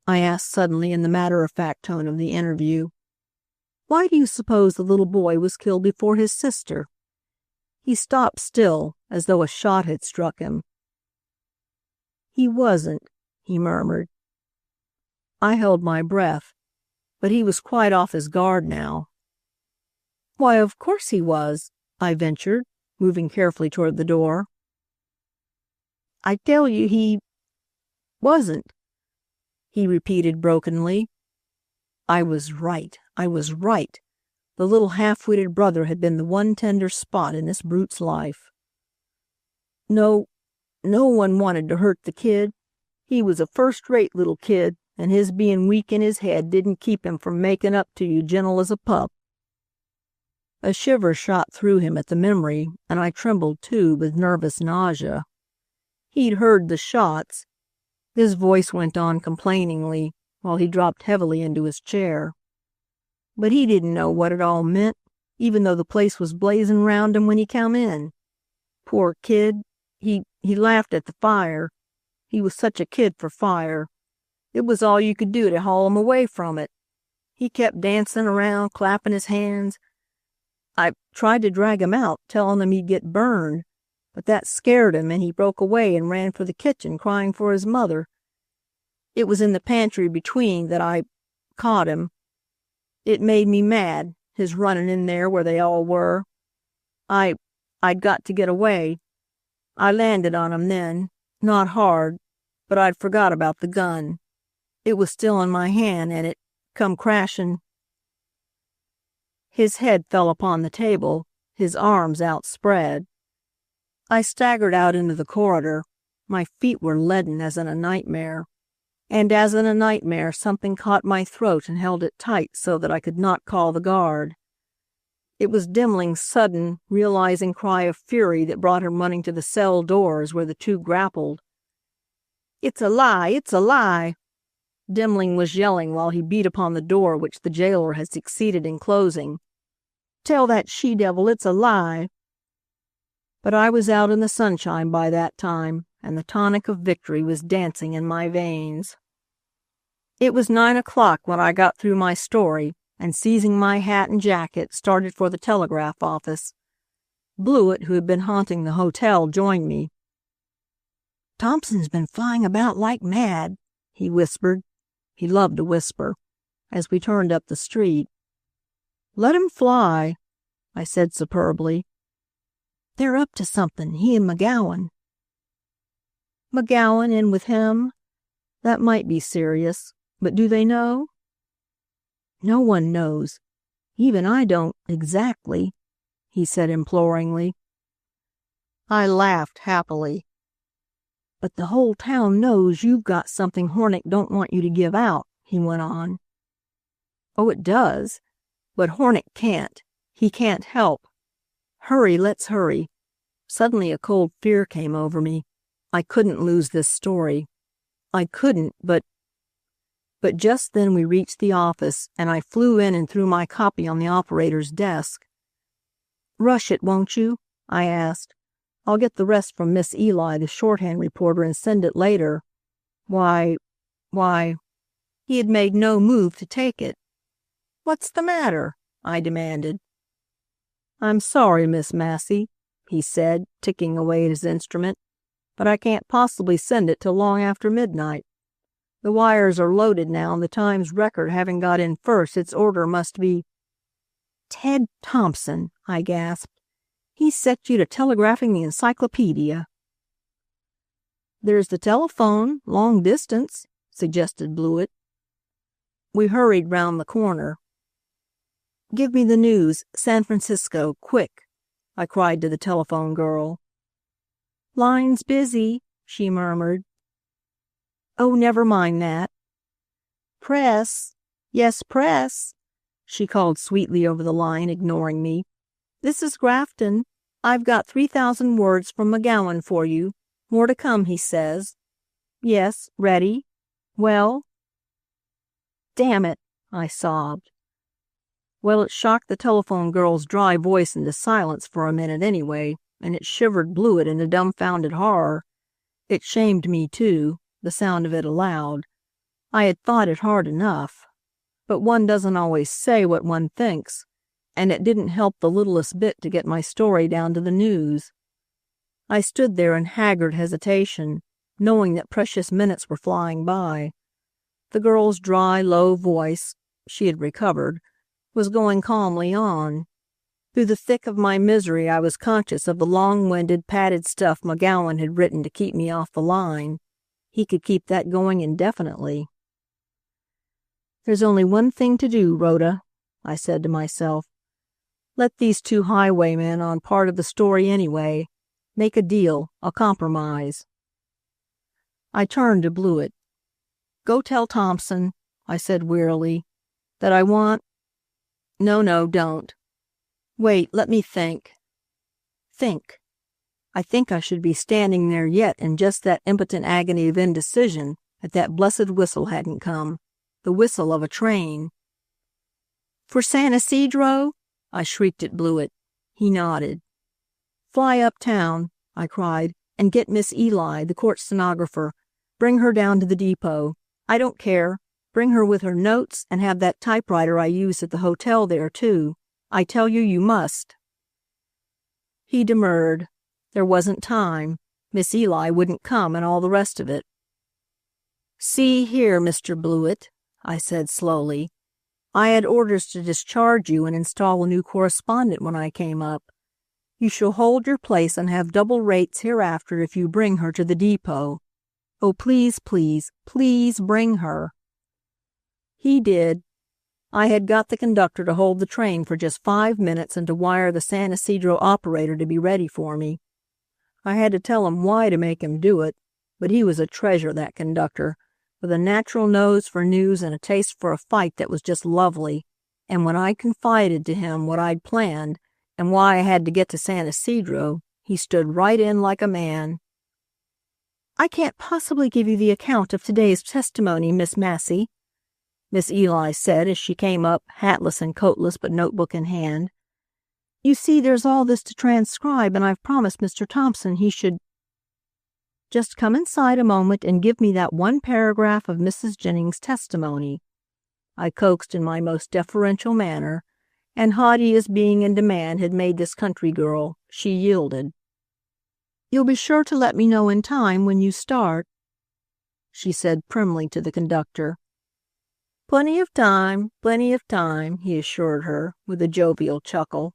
I asked suddenly in the matter-of-fact tone of the interview, why do you suppose the little boy was killed before his sister? He stopped still, as though a shot had struck him. He wasn't, he murmured. I held my breath, but he was quite off his guard now. Why, of course he was, I ventured, moving carefully toward the door. I tell you he wasn't, he repeated brokenly. I was right. The little half-witted brother had been the one tender spot in this brute's life. No one wanted to hurt the kid. He was a first-rate little kid, and his being weak in his head didn't keep him from making up to you gentle as a pup. A shiver shot through him at the memory, and I trembled too with nervous nausea. He'd heard the shots. His voice went on complainingly, while he dropped heavily into his chair. But he didn't know what it all meant, even though the place was blazing round him when he come in. Poor kid, he laughed at the fire. He was such a kid for fire. It was all you could do to haul him away from it. He kept dancing around, clapping his hands. I tried to drag him out, telling him he'd get burned, but that scared him and he broke away and ran for the kitchen, crying for his mother. It was in the pantry between that I caught him. It made me mad, his running in there where they all were. I'd got to get away. I landed on him then, not hard, but I'd forgot about the gun. It was still in my hand and it come crashing. His head fell upon the table, his arms outspread. I staggered out into the corridor. My feet were leaden as in a nightmare. And as in a nightmare, something caught my throat and held it tight so that I could not call the guard. It was Demling's sudden, realizing cry of fury that brought him running to the cell doors where the two grappled. "It's a lie! It's a lie!" Demling was yelling while he beat upon the door which the jailer had succeeded in closing. "Tell that she-devil it's a lie!" But I was out in the sunshine by that time, and the tonic of victory was dancing in my veins. It was 9 o'clock when I got through my story, and seizing my hat and jacket, started for the telegraph office. Blewett, who had been haunting the hotel, joined me. "Thompson's been flying about like mad," he whispered. He loved to whisper, as we turned up the street. "Let him fly," I said superbly. "They're up to something, he and McGowan." "McGowan in with him? That might be serious, but do they know?" "No one knows. Even I don't, exactly," he said imploringly. I laughed happily. "But the whole town knows you've got something Hornick don't want you to give out," he went on. "Oh, it does. But Hornick can't. He can't help. Hurry, let's hurry." Suddenly a cold fear came over me. I couldn't lose this story. I couldn't, but just then we reached the office, and I flew in and threw my copy on the operator's desk. "Rush it, won't you?" I asked. "I'll get the rest from Miss Eli, the shorthand reporter, and send it later." Why, he had made no move to take it. "What's the matter?" I demanded. "I'm sorry, Miss Massey," he said, ticking away at his instrument, "but I can't possibly send it till long after midnight. The wires are loaded now, and the Times Record having got in first, its order must be—" "Ted Thompson," I gasped. "He set you to telegraphing the encyclopedia." "There's the telephone, long distance," suggested Blewett. We hurried round the corner. "Give me the news, San Francisco, quick," I cried to the telephone girl. "Line's busy," she murmured. "Oh, never mind that." "Press. Yes, press," she called sweetly over the line, ignoring me. "This is Grafton. I've got 3,000 words from McGowan for you. More to come, he says. Yes, ready? Well?" "Damn it," I sobbed. Well, it shocked the telephone girl's dry voice into silence for a minute anyway, and it shivered Blewett into dumbfounded horror. It shamed me, too, the sound of it aloud. I had thought it hard enough. But one doesn't always say what one thinks, and it didn't help the littlest bit to get my story down to the news. I stood there in haggard hesitation, knowing that precious minutes were flying by. The girl's dry, low voice, she had recovered, was going calmly on. Through the thick of my misery, I was conscious of the long-winded, padded stuff McGowan had written to keep me off the line. He could keep that going indefinitely. "There's only one thing to do, Rhoda," I said to myself. "Let these two highwaymen on part of the story anyway. Make a deal, a compromise." I turned to Blewett. "Go tell Thompson," I said wearily, "that I want—" "No, don't." Wait, let me think. Think. I think I should be standing there yet in just that impotent agony of indecision if that blessed whistle hadn't come. The whistle of a train. "For San Isidro?" I shrieked at Blewett. He nodded. "Fly uptown," I cried, "and get Miss Eli, the court stenographer. Bring her down to the depot. I don't care. Bring her with her notes and have that typewriter I used at the hotel there, too. I tell you, you must." He demurred. There wasn't time. Miss Eli wouldn't come and all the rest of it. "See here, Mr. Blewett," I said slowly. "I had orders to discharge you and install a new correspondent when I came up. You shall hold your place and have double rates hereafter if you bring her to the depot. Oh, please, please, please bring her." He did. I had got the conductor to hold the train for just 5 minutes and to wire the San Isidro operator to be ready for me. I had to tell him why to make him do it, but he was a treasure, that conductor, with a natural nose for news and a taste for a fight that was just lovely, and when I confided to him what I'd planned and why I had to get to San Isidro, he stood right in like a man. "I can't possibly give you the account of today's testimony, Miss Massey," Miss Eli said as she came up, hatless and coatless but notebook in hand. "You see, there's all this to transcribe, and I've promised Mr. Thompson he should—" "Just come inside a moment and give me that one paragraph of Mrs. Jennings' testimony," I coaxed in my most deferential manner, and haughty as being in demand had made this country girl, she yielded. "You'll be sure to let me know in time when you start," she said primly to the conductor. Plenty of time," he assured her, with a jovial chuckle.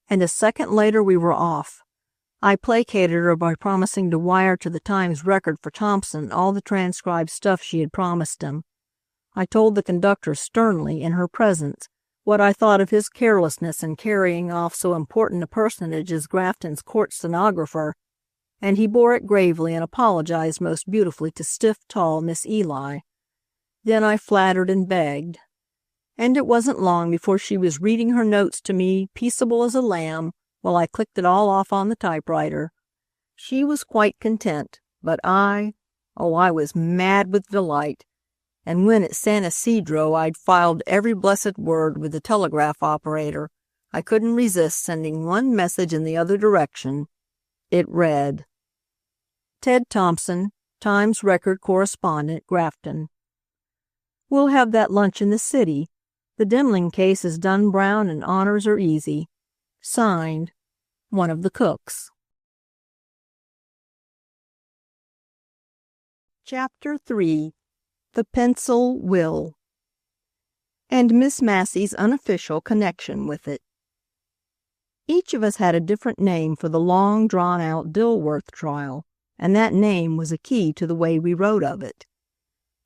And a second later we were off. I placated her by promising to wire to the Times Record for Thompson all the transcribed stuff she had promised him. I told the conductor sternly, in her presence, what I thought of his carelessness in carrying off so important a personage as Grafton's court stenographer, and he bore it gravely and apologized most beautifully to stiff, tall Miss Eli. Then I flattered and begged. And it wasn't long before she was reading her notes to me, peaceable as a lamb, while I clicked it all off on the typewriter. She was quite content, but I was mad with delight. And when at San Isidro I'd filed every blessed word with the telegraph operator, I couldn't resist sending one message in the other direction. It read, "Ted Thompson, Times Record correspondent, Grafton. We'll have that lunch in the city. The Demling case is done brown and honors are easy. Signed, one of the cooks." Chapter 3. The Pencil Will. And Miss Massey's unofficial connection with it. Each of us had a different name for the long drawn-out Dilworth trial, and that name was a key to the way we wrote of it.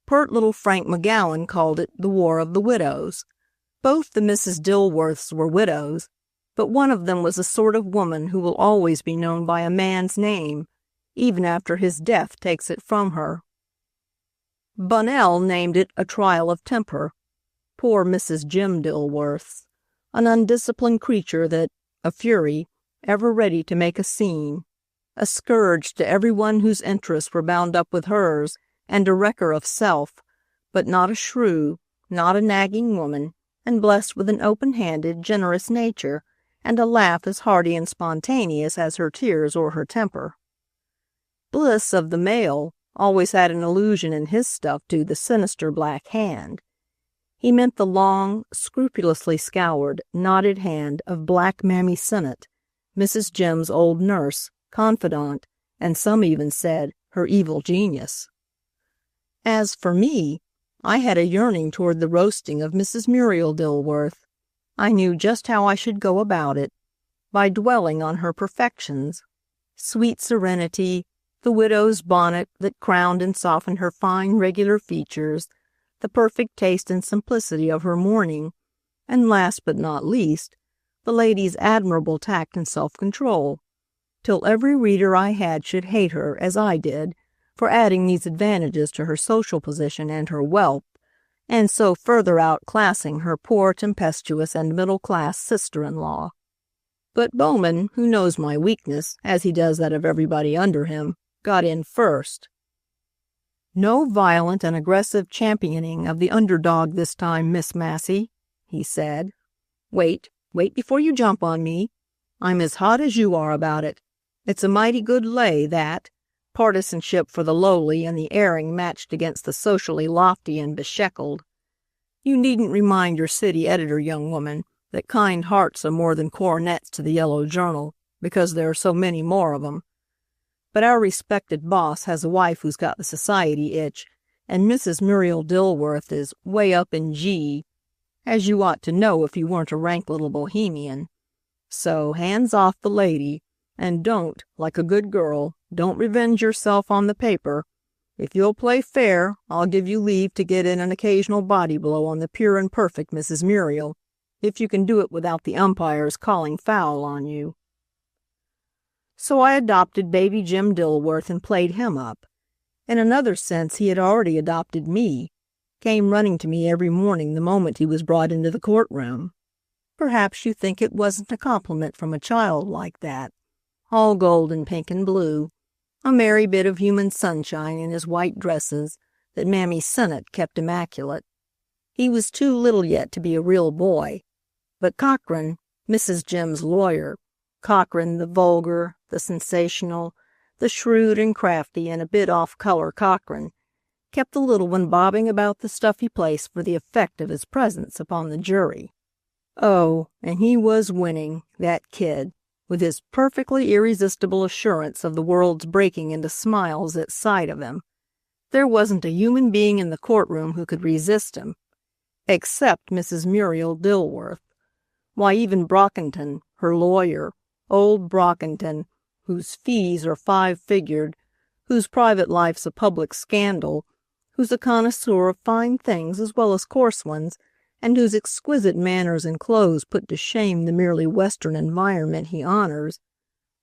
Pert little Frank McGowan called it the War of the Widows. Both the Mrs. Dilworths were widows, but one of them was a sort of woman who will always be known by a man's name, even after his death takes it from her. Bunnell named it A Trial of Temper. Poor Mrs. Jim Dilworth, an undisciplined creature that, a fury, ever ready to make a scene, a scourge to every one whose interests were bound up with hers, and a wrecker of self, but not a shrew, not a nagging woman, and blessed with an open-handed, generous nature, and a laugh as hearty and spontaneous as her tears or her temper. Bliss of the Mail always had an allusion in his stuff to the sinister Black Hand. He meant the long, scrupulously scoured, knotted hand of Black Mammy Sinnott, Mrs. Jim's old nurse, confidant, and some even said her evil genius. As for me, I had a yearning toward the roasting of Mrs. Muriel Dilworth. I knew just how I should go about it, by dwelling on her perfections. Sweet serenity, the widow's bonnet that crowned and softened her fine, regular features, the perfect taste and simplicity of her mourning, and last but not least, the lady's admirable tact and self-control, till every reader I had should hate her, as I did, for adding these advantages to her social position and her wealth, and so further outclassing her poor, tempestuous, and middle-class sister-in-law. But Bowman, who knows my weakness, as he does that of everybody under him, got in first. "No violent and aggressive championing of the underdog this time, Miss Massey," he said. Wait before you jump on me. I'm as hot as you are about it. It's a mighty good lay, that. Partisanship for the lowly and the erring matched against the socially lofty and besheckled. You needn't remind your city editor, young woman, that kind hearts are more than coronets to the Yellow Journal, because there are so many more of 'em. But our respected boss has a wife who's got the society itch, and Mrs. Muriel Dilworth is way up in G, as you ought to know if you weren't a rank little bohemian. So hands off the lady, and don't, like a good girl, don't revenge yourself on the paper. If you'll play fair, I'll give you leave to get in an occasional body blow on the pure and perfect Mrs. Muriel, if you can do it without the umpires calling foul on you." So I adopted baby Jim Dilworth and played him up. In another sense, he had already adopted me, came running to me every morning the moment he was brought into the courtroom. Perhaps you think it wasn't a compliment from a child like that, all gold and pink and blue, a merry bit of human sunshine in his white dresses that Mammy Sennett kept immaculate. He was too little yet to be a real boy, but Cochran, Mrs. Jim's lawyer, Cochran the vulgar, the sensational, the shrewd and crafty and a bit off-color Cochran, kept the little one bobbing about the stuffy place for the effect of his presence upon the jury. Oh, and he was winning, that kid, with his perfectly irresistible assurance of the world's breaking into smiles at sight of him. There wasn't a human being in the courtroom who could resist him, except Mrs. Muriel Dilworth. Why, even Brockington, her lawyer, old Brockington, whose fees are five-figured, whose private life's a public scandal, who's a connoisseur of fine things as well as coarse ones, and whose exquisite manners and clothes put to shame the merely Western environment he honors,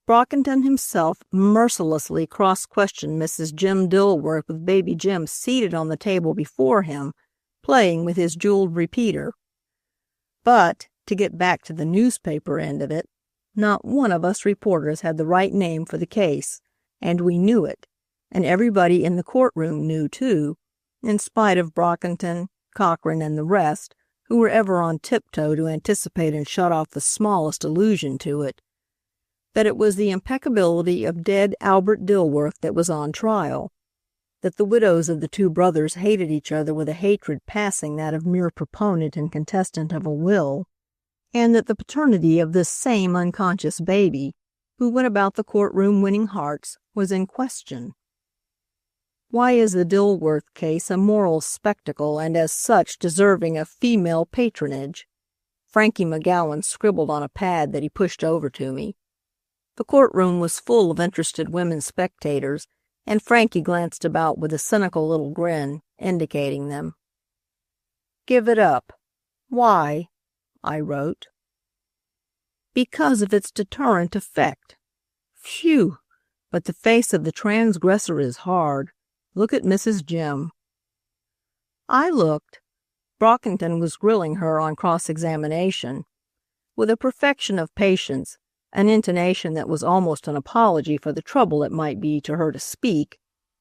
Brockington himself mercilessly cross-questioned Mrs. Jim Dilworth with baby Jim seated on the table before him, playing with his jeweled repeater. But, to get back to the newspaper end of it, not one of us reporters had the right name for the case, and we knew it, and everybody in the courtroom knew, too, in spite of Brockington, Cochran, and the rest, who were ever on tiptoe to anticipate and shut off the smallest allusion to it, that it was the impeccability of dead Albert Dilworth that was on trial, that the widows of the two brothers hated each other with a hatred passing that of mere proponent and contestant of a will, and that the paternity of this same unconscious baby, who went about the courtroom winning hearts, was in question. Why is the Dilworth case a moral spectacle and as such deserving of female patronage? Frankie McGowan scribbled on a pad that he pushed over to me. The courtroom was full of interested women spectators, and Frankie glanced about with a cynical little grin, indicating them. "Give it up." "Why?" I wrote. "Because of its deterrent effect." Phew! But the face of the transgressor is hard. Look at Mrs. Jim. I looked. Brockington was grilling her on cross-examination. With a perfection of patience, an intonation that was almost an apology for the trouble it might be to her to speak,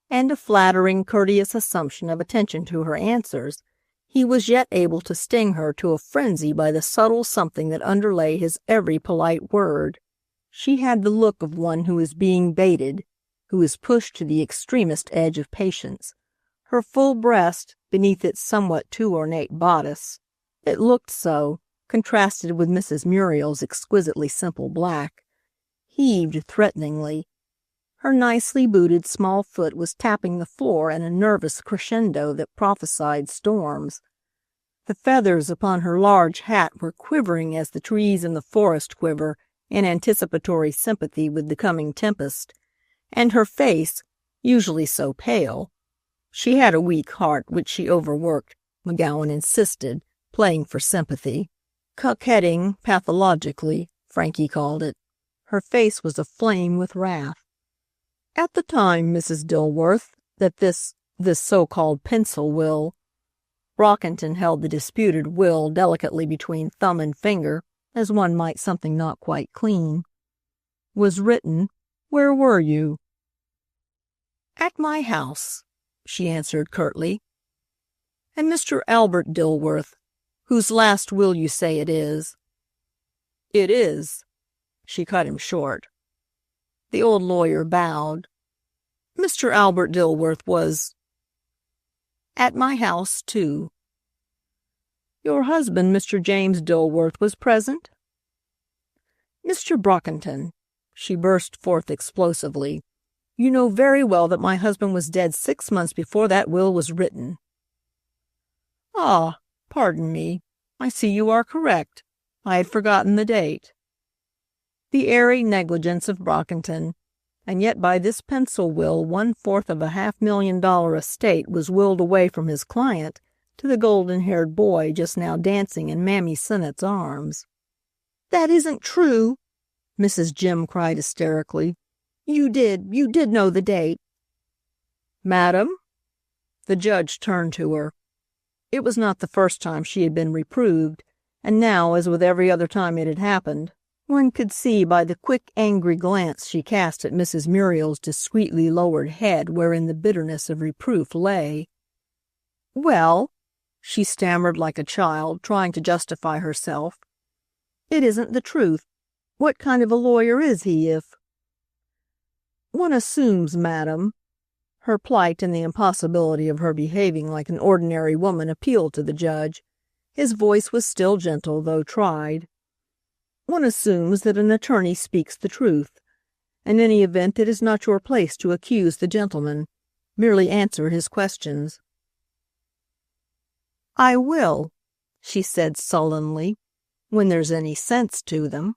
and a flattering, courteous assumption of attention to her answers, he was yet able to sting her to a frenzy by the subtle something that underlay his every polite word. She had the look of one who is being baited, who is pushed to the extremest edge of patience. Her full breast, beneath its somewhat too ornate bodice, it looked so, contrasted with Mrs. Muriel's exquisitely simple black, heaved threateningly. Her nicely booted small foot was tapping the floor in a nervous crescendo that prophesied storms. The feathers upon her large hat were quivering as the trees in the forest quiver in anticipatory sympathy with the coming tempest, and her face, usually so pale, she had a weak heart which she overworked, McGowan insisted, playing for sympathy. Coquetting pathologically, Frankie called it. Her face was aflame with wrath. At the time, Mrs. Dilworth, that this so-called pencil will, Brockington held the disputed will delicately between thumb and finger, as one might something not quite clean. Was written, where were you? At my house, she answered curtly. And Mr. Albert Dilworth, whose last will you say it is? It is, she cut him short. The old lawyer bowed. Mr. Albert Dilworth was at my house, too. Your husband, Mr. James Dilworth, was present? Mr. Brockington, she burst forth explosively, you know very well that my husband was dead 6 months before that will was written. Ah, pardon me. I see you are correct. I had forgotten the date. The airy negligence of Brockington, and yet by this pencil will 1/4 of a $500,000 estate was willed away from his client to the golden-haired boy just now dancing in Mammy Sennett's arms. That isn't true, Mrs. Jim cried hysterically. You did know the date. Madam? The judge turned to her. It was not the first time she had been reproved, and now, as with every other time it had happened, one could see by the quick, angry glance she cast at Mrs. Muriel's discreetly lowered head wherein the bitterness of reproof lay. Well, she stammered like a child, trying to justify herself. It isn't the truth. What kind of a lawyer is he if— One assumes, madam. Her plight and the impossibility of her behaving like an ordinary woman appealed to the judge. His voice was still gentle, though tried. One assumes that an attorney speaks the truth. In any event, it is not your place to accuse the gentleman. Merely answer his questions. I will, she said sullenly, when there's any sense to them.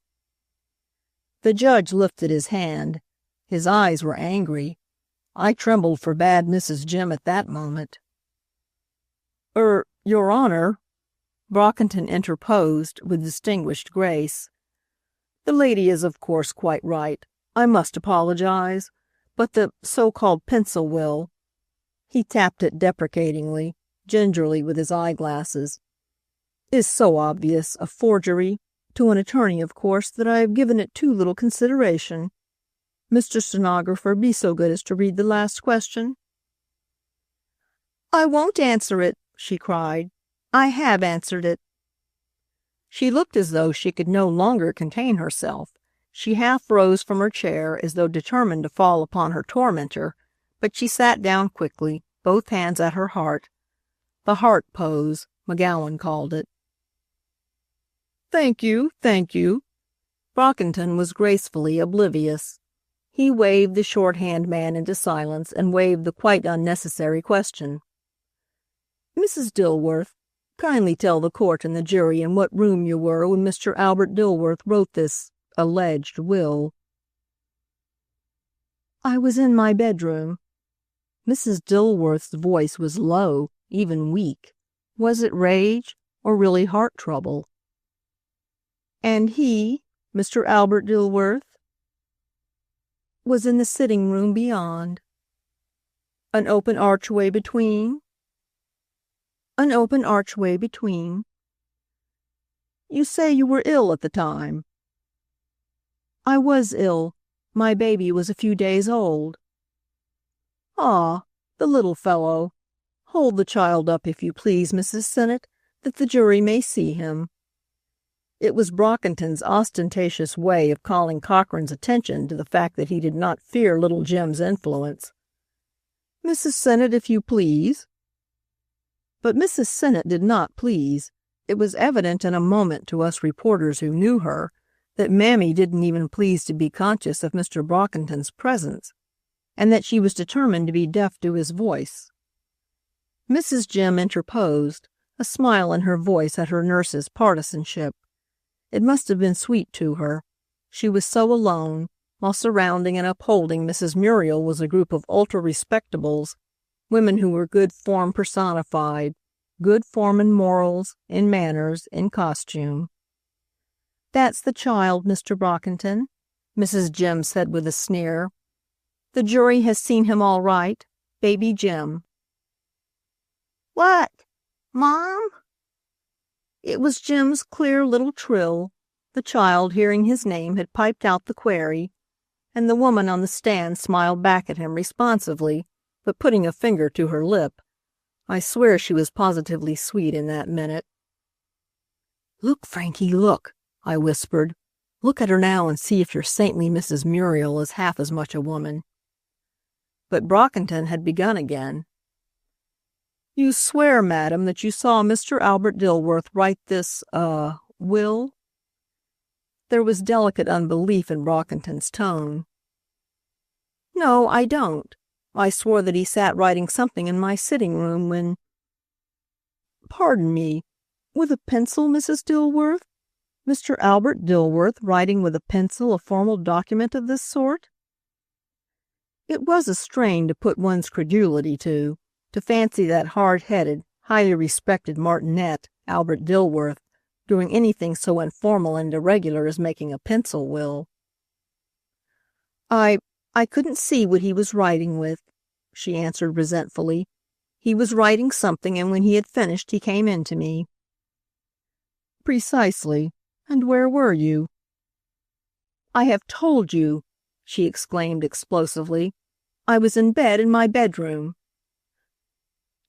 The judge lifted his hand. His eyes were angry. I trembled for bad Mrs. Jim at that moment. Your Honor, Brockington interposed with distinguished grace. The lady is of course quite right. I must apologize. But the so-called pencil will— He tapped it deprecatingly, gingerly with his eyeglasses. Is so obvious a forgery, to an attorney of course, that I have given it too little consideration. Mr. Stenographer, be so good as to read the last question. I won't answer it, she cried. I have answered it. She looked as though she could no longer contain herself. She half rose from her chair as though determined to fall upon her tormentor, but she sat down quickly, both hands at her heart. The heart pose, McGowan called it. Thank you, thank you. Brockington was gracefully oblivious. He waved the shorthand man into silence and waved the quite unnecessary question. Mrs. Dilworth, kindly tell the court and the jury in what room you were when Mr. Albert Dilworth wrote this alleged will. I was in my bedroom. Mrs. Dilworth's voice was low, even weak. Was it rage or really heart trouble? And he, Mr. Albert Dilworth, was in the sitting room beyond. An open archway between? An open archway between. You say you were ill at the time. I was ill. My baby was a few days old. Ah, the little fellow. Hold the child up, if you please, Mrs. Sennett, that the jury may see him. It was Brockington's ostentatious way of calling Cochrane's attention to the fact that he did not fear little Jim's influence. Mrs. Sennett, if you please. But Mrs. Sennett did not please. It was evident in a moment to us reporters who knew her that Mammy didn't even please to be conscious of Mr. Brockington's presence, and that she was determined to be deaf to his voice. Mrs. Jim interposed, a smile in her voice at her nurse's partisanship. It must have been sweet to her. She was so alone, while surrounding and upholding Mrs. Muriel was a group of ultra-respectables, women who were good form personified, good form in morals, in manners, in costume. That's the child, Mr. Brockington, Mrs. Jim said with a sneer. The jury has seen him all right, baby Jim. What? Mom? It was Jim's clear little trill. The child, hearing his name, had piped out the query, and the woman on the stand smiled back at him responsively, but putting a finger to her lip. I swear she was positively sweet in that minute. "Look, Frankie, look," I whispered. "Look at her now and see if your saintly Mrs. Muriel is half as much a woman." But Brockington had begun again. "You swear, madam, that you saw Mr. Albert Dilworth write this, will?" There was delicate unbelief in Brockington's tone. "No, I don't. I swore that he sat writing something in my sitting room when—" "Pardon me, with a pencil, Mrs. Dilworth? Mr. Albert Dilworth writing with a pencil a formal document of this sort?" It was a strain to put one's credulity to fancy that hard-headed, highly respected martinet, Albert Dilworth, doing anything so informal and irregular as making a pencil will. I couldn't see what he was writing with," she answered resentfully. "He was writing something, and when he had finished, he came in to me." "Precisely. And where were you?" "I have told you," she exclaimed explosively. "I was in bed in my bedroom."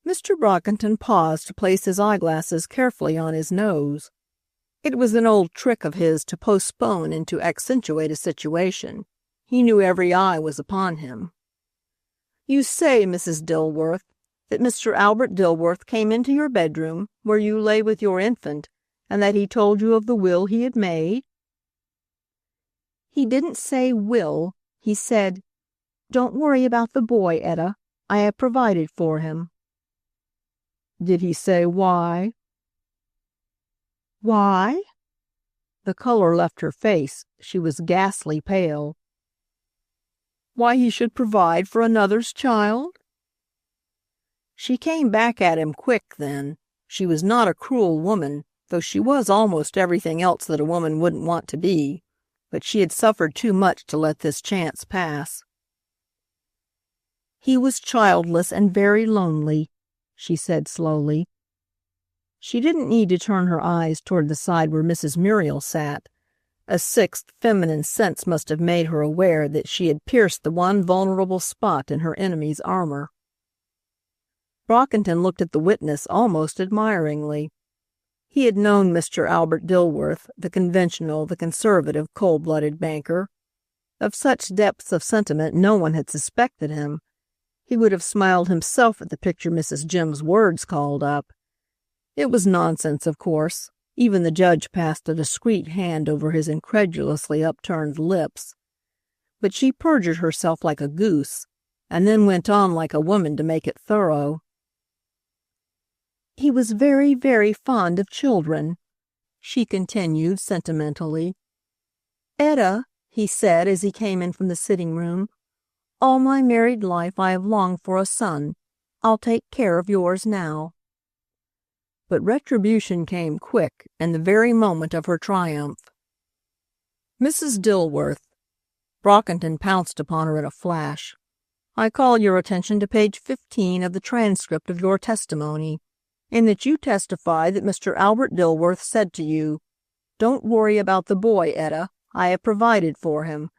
Mr. Brockington paused to place his eyeglasses carefully on his nose. It was an old trick of his to postpone and to accentuate a situation. He knew every eye was upon him. "You say, Mrs. Dilworth, that Mr. Albert Dilworth came into your bedroom, where you lay with your infant, and that he told you of the will he had made?" "He didn't say will. He said, 'Don't worry about the boy, Etta. I have provided for him.'" "Did he say why?" "Why?" The color left her face. She was ghastly pale. "Why he should provide for another's child?" She came back at him quick then. She was not a cruel woman, though she was almost everything else that a woman wouldn't want to be, but she had suffered too much to let this chance pass. "He was childless and very lonely," she said slowly. She didn't need to turn her eyes toward the side where Mrs. Muriel sat. A sixth feminine sense must have made her aware that she had pierced the one vulnerable spot in her enemy's armor. Brockington looked at the witness almost admiringly. He had known Mr. Albert Dilworth, the conventional, the conservative, cold-blooded banker. Of such depths of sentiment no one had suspected him. He would have smiled himself at the picture Mrs. Jim's words called up. It was nonsense, of course. Even the judge passed a discreet hand over his incredulously upturned lips. But she perjured herself like a goose, and then went on like a woman to make it thorough. "He was very, very fond of children," she continued sentimentally. "Etta," he said as he came in from the sitting room, "all my married life I have longed for a son. I'll take care of yours now." But retribution came quick, in the very moment of her triumph. "Mrs. Dilworth," Brockington pounced upon her in a flash, "I call your attention to page 15 of the transcript of your testimony, in that you testify that Mr. Albert Dilworth said to you, 'Don't worry about the boy, Etta. I have provided for him,'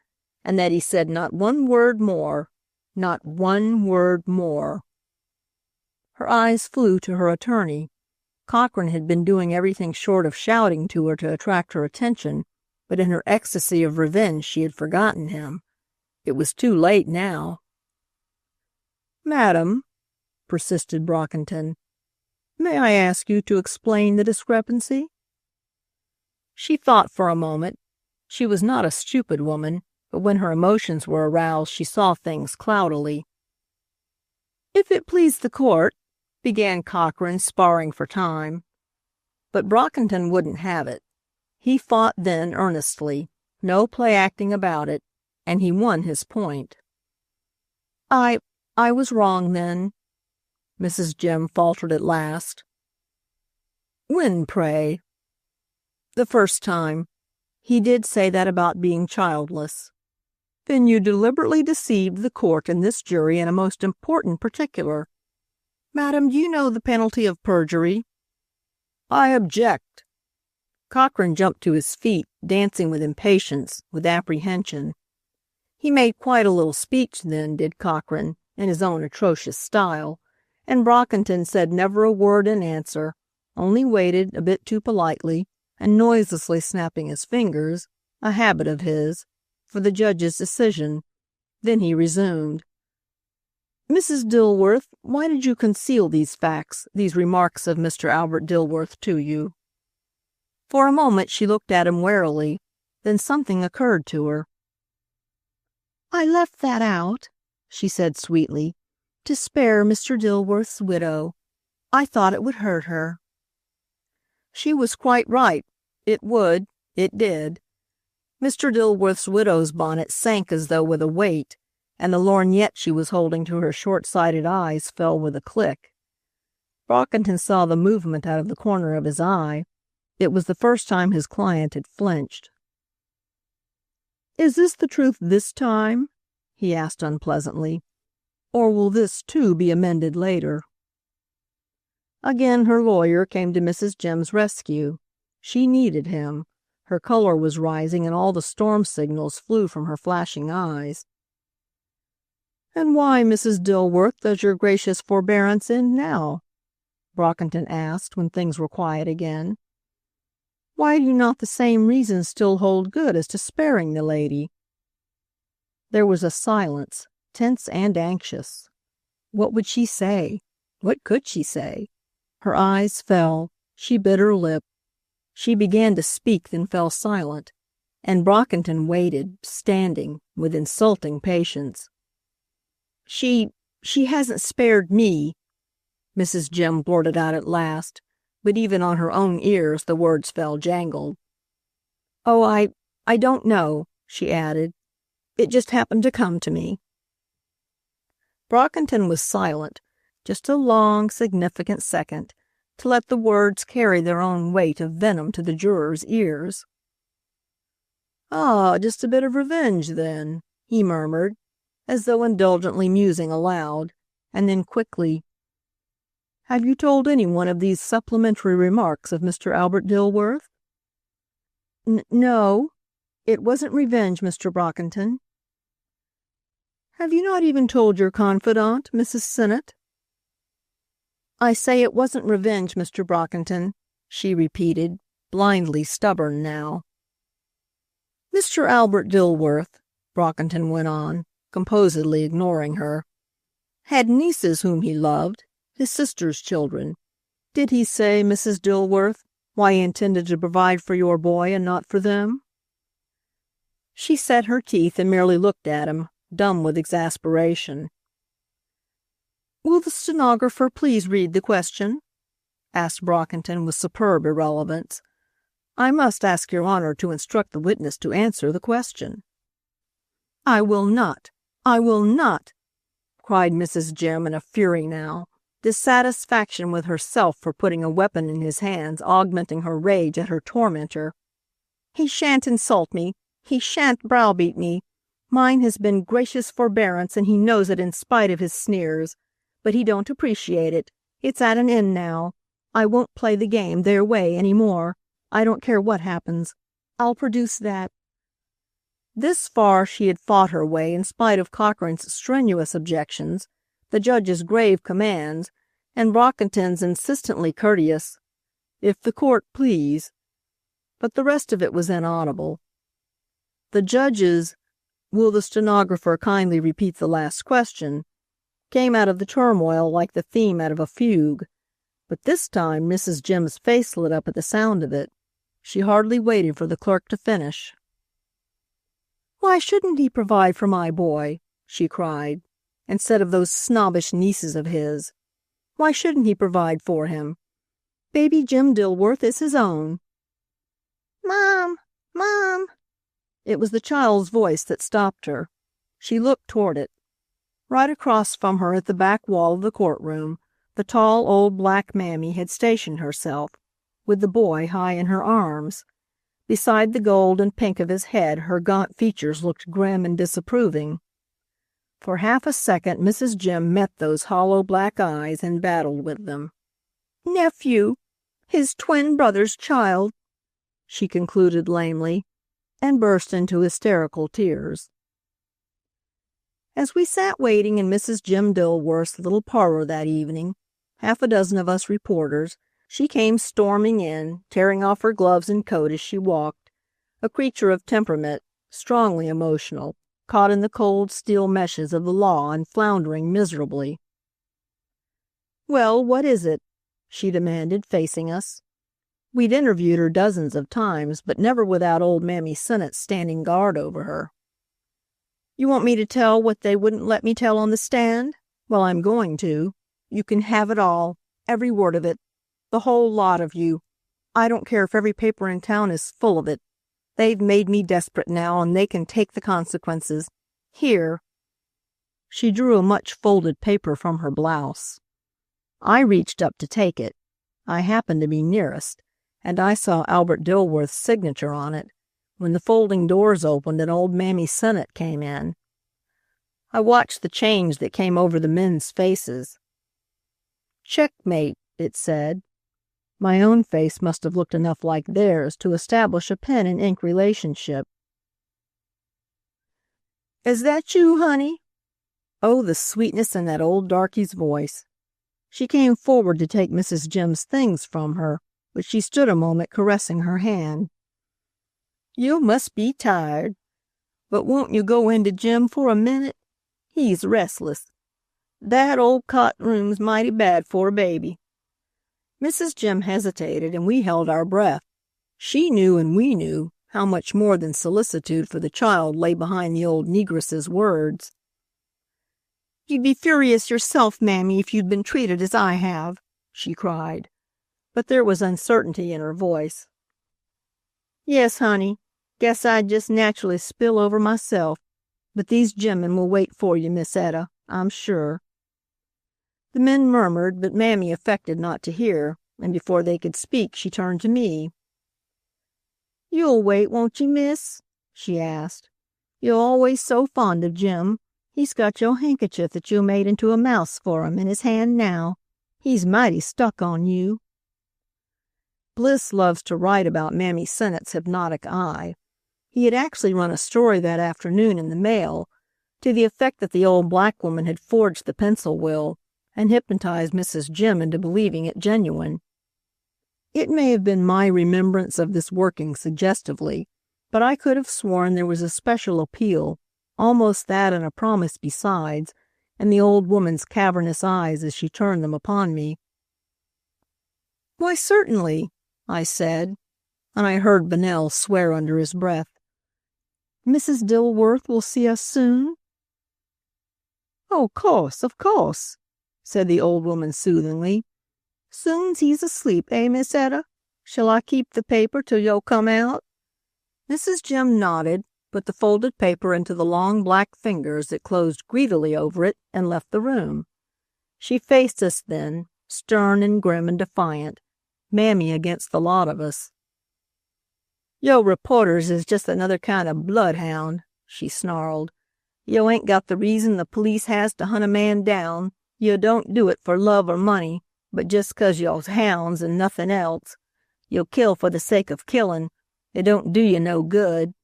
and that he said not one word more. Not one word more." Her eyes flew to her attorney. Cochran had been doing everything short of shouting to her to attract her attention, but in her ecstasy of revenge she had forgotten him. It was too late now. "Madam," persisted Brockington, "may I ask you to explain the discrepancy?" She thought for a moment. She was not a stupid woman, but when her emotions were aroused she saw things cloudily. "If it please the court," began Cochran, sparring for time. But Brockington wouldn't have it. He fought then earnestly, no play-acting about it, and he won his point. I was wrong then," Mrs. Jim faltered at last. "When, pray?" "The first time. He did say that about being childless." "Then you deliberately deceived the court and this jury in a most important particular. Madam, do you know the penalty of perjury?" "I object." Cochrane jumped to his feet, dancing with impatience, with apprehension. He made quite a little speech then, did Cochrane, in his own atrocious style, and Brockington said never a word in answer, only waited, a bit too politely, and noiselessly snapping his fingers, a habit of his, for the judge's decision. Then he resumed. "Mrs. Dilworth, why did you conceal these facts, these remarks of Mr. Albert Dilworth to you?" For a moment she looked at him warily, then something occurred to her. "I left that out," she said sweetly, "to spare Mr. Dilworth's widow. I thought it would hurt her." She was quite right. It would. It did. Mr. Dilworth's widow's bonnet sank as though with a weight, and the lorgnette she was holding to her short-sighted eyes fell with a click. Brockington saw the movement out of the corner of his eye. It was the first time his client had flinched. "Is this the truth this time?" he asked unpleasantly. "Or will this, too, be amended later?" Again her lawyer came to Mrs. Jim's rescue. She needed him. Her color was rising and all the storm signals flew from her flashing eyes. "And why, Mrs. Dilworth, does your gracious forbearance end now?" Brockington asked when things were quiet again. "Why do not the same reasons still hold good as to sparing the lady?" There was a silence, tense and anxious. What would she say? What could she say? Her eyes fell. She bit her lip. She began to speak, then fell silent, and Brockington waited, standing, with insulting patience. She hasn't spared me," Mrs. Jim blurted out at last, but even on her own ears the words fell jangled. "Oh, I don't know," she added. "It just happened to come to me." Brockington was silent, just a long, significant second, to let the words carry their own weight of venom to the jurors' ears. "Ah, just a bit of revenge, then," he murmured, as though indulgently musing aloud, and then quickly, "Have you told anyone of these supplementary remarks of Mr. Albert Dilworth?" No. It wasn't revenge, Mr. Brockington." "Have you not even told your confidante, Mrs. Sinnott?" "I say it wasn't revenge, Mr. Brockington," she repeated, blindly stubborn now. "Mr. Albert Dilworth," Brockington went on, composedly ignoring her, "had nieces whom he loved, his sister's children. Did he say, Mrs. Dilworth, why he intended to provide for your boy and not for them?" She set her teeth and merely looked at him, dumb with exasperation. "Will the stenographer please read the question?" asked Brockington with superb irrelevance. "I must ask your honor to instruct the witness to answer the question." "I will not! I will not!" cried Mrs. Jim in a fury now, dissatisfaction with herself for putting a weapon in his hands augmenting her rage at her tormentor. "He shan't insult me. He shan't browbeat me. Mine has been gracious forbearance, and he knows it in spite of his sneers. But he don't appreciate it. It's at an end now. I won't play the game their way any more. I don't care what happens. I'll produce that." This far she had fought her way in spite of Cochrane's strenuous objections, the judge's grave commands, and Brockington's insistently courteous, "If the court please." But the rest of it was inaudible. The judge's, "Will the stenographer kindly repeat the last question?" came out of the turmoil like the theme out of a fugue. But this time Mrs. Jim's face lit up at the sound of it. She hardly waited for the clerk to finish. "Why shouldn't he provide for my boy?" she cried, "instead of those snobbish nieces of his? Why shouldn't he provide for him? Baby Jim Dilworth is his own." "Mom! Mom!" It was the child's voice that stopped her. She looked toward it. Right across from her at the back wall of the courtroom, the tall old black mammy had stationed herself, with the boy high in her arms. Beside the gold and pink of his head her gaunt features looked grim and disapproving. For half a second Mrs. Jim met those hollow black eyes and battled with them. "Nephew! His twin brother's child!" she concluded lamely, and burst into hysterical tears. As we sat waiting in Mrs. Jim Dilworth's little parlor that evening, half a dozen of us reporters, she came storming in, tearing off her gloves and coat as she walked, a creature of temperament, strongly emotional, caught in the cold steel meshes of the law and floundering miserably. "Well, what is it?" she demanded, facing us. We'd interviewed her dozens of times, but never without old Mammy Sennett standing guard over her. "You want me to tell what they wouldn't let me tell on the stand? Well, I'm going to. You can have it all, every word of it, the whole lot of you. I don't care if every paper in town is full of it. They've made me desperate now, and they can take the consequences. Here." She drew a much folded paper from her blouse. I reached up to take it. I happened to be nearest, and I saw Albert Dilworth's signature on it, when the folding doors opened and old Mammy Sennett came in. I watched the change that came over the men's faces. "Checkmate," it said. My own face must have looked enough like theirs to establish a pen and ink relationship. "Is that you, honey?" Oh, the sweetness in that old darky's voice. She came forward to take Mrs. Jim's things from her, but she stood a moment caressing her hand. "You must be tired. But won't you go into Jim for a minute? He's restless. That old cot room's mighty bad for a baby." Mrs. Jim hesitated, and we held our breath. She knew and we knew how much more than solicitude for the child lay behind the old negress's words. "You'd be furious yourself, Mammy, if you'd been treated as I have," she cried, but there was uncertainty in her voice. "Yes, honey, guess I'd just naturally spill over myself, but these gemmen will wait for you, Miss Etta, I'm sure." The men murmured, but Mammy affected not to hear, and before they could speak, she turned to me. "You'll wait, won't you, miss?" she asked. "You're always so fond of Jim. He's got your handkerchief that you made into a mouse for him in his hand now. He's mighty stuck on you." Bliss loves to write about Mammy Sennett's hypnotic eye. He had actually run a story that afternoon in the Mail to the effect that the old black woman had forged the pencil will and hypnotized Mrs. Jim into believing it genuine. It may have been my remembrance of this working suggestively, but I could have sworn there was a special appeal, almost that and a promise besides, in the old woman's cavernous eyes as she turned them upon me. "Why, certainly," I said, and I heard Bunnell swear under his breath. "Mrs. Dilworth will see us soon?" "Oh, of course," said the old woman soothingly. "Soon's he's asleep, eh, Miss Etta? Shall I keep the paper till you'll come out?" Mrs. Jim nodded, put the folded paper into the long black fingers that closed greedily over it, and left the room. She faced us then, stern and grim and defiant, Mammy against the lot of us. "Yo' reporters is just another kind of bloodhound," she snarled. "Yo' ain't got the reason the police has to hunt a man down. Yo' don't do it for love or money, but just 'cause yo's hounds and nothing else. Yo' kill for the sake of killin'. It don't do you no good.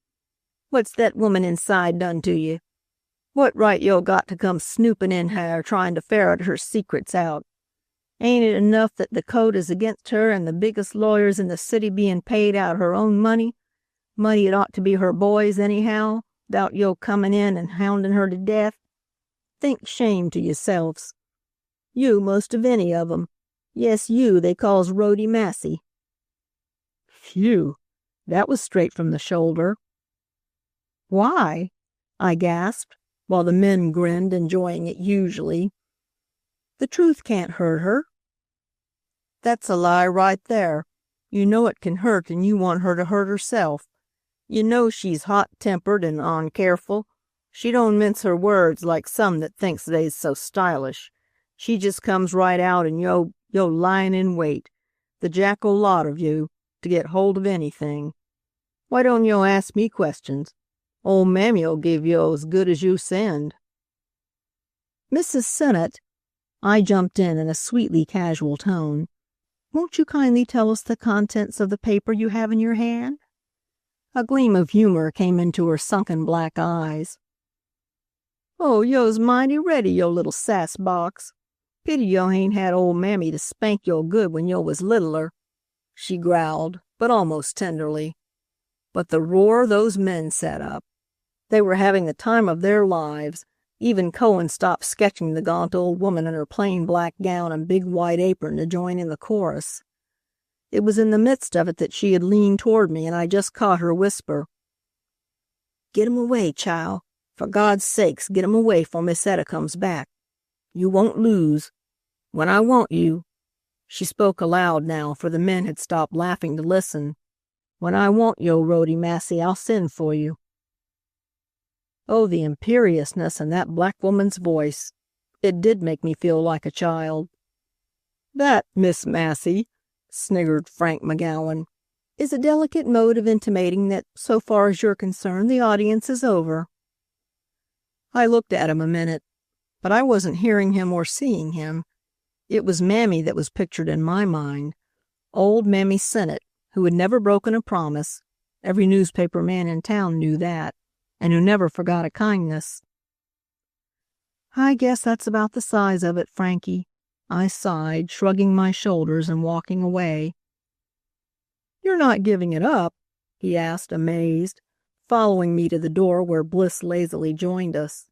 What's that woman inside done to you? What right yo' got to come snoopin' in here tryin' to ferret her secrets out? Ain't it enough that the code is against her and the biggest lawyers in the city bein' paid out her own money it ought to be her boys anyhow, 'thout yo' comin' in and houndin' her to death? Think shame to yourselves. You most of any of 'em. Yes, you they calls Rhody Massey." Phew, that was straight from the shoulder. "Why?" I gasped, while the men grinned, enjoying it hugely. "The truth can't hurt her." "That's a lie right there. You know it can hurt, and you want her to hurt herself. You know she's hot-tempered and oncareful. She don't mince her words like some that thinks they's so stylish. She just comes right out and yo lyin' in wait, the jackal lot of you, to get hold of anything. Why don't yo ask me questions? Old Mammy'll give yo as good as you send." "Mrs. Sennett," I jumped in a sweetly casual tone, Won't you kindly tell us the contents of the paper you have in your hand?" A gleam of humor came into her sunken black eyes. "Oh, yo's mighty ready, yo' little sass box. Pity yo' ain't had ole mammy to spank yo' good when yo' was littler," she growled, but almost tenderly. But the roar those men set up! They were having the time of their lives. Even Cohen stopped sketching the gaunt old woman in her plain black gown and big white apron to join in the chorus. It was in the midst of it that she had leaned toward me, and I just caught her whisper, "Get 'em away, chile. For God's sakes, get 'em away 'fore Miss Etta comes back. You won't lose. When I want you," she spoke aloud now, for the men had stopped laughing to listen, "when I want yo', Rhody Massey, I'll send for you." Oh, the imperiousness in that black woman's voice! It did make me feel like a child. "That, Miss Massey," sniggered Frank McGowan, "is a delicate mode of intimating that, so far as you're concerned, the audience is over." I looked at him a minute, but I wasn't hearing him or seeing him. It was Mammy that was pictured in my mind, old Mammy Sennett, who had never broken a promise, every newspaper man in town knew that, and who never forgot a kindness. "I guess that's about the size of it, Frankie," I sighed, shrugging my shoulders and walking away. "You're not giving it up?" he asked, amazed, following me to the door where Bliss lazily joined us.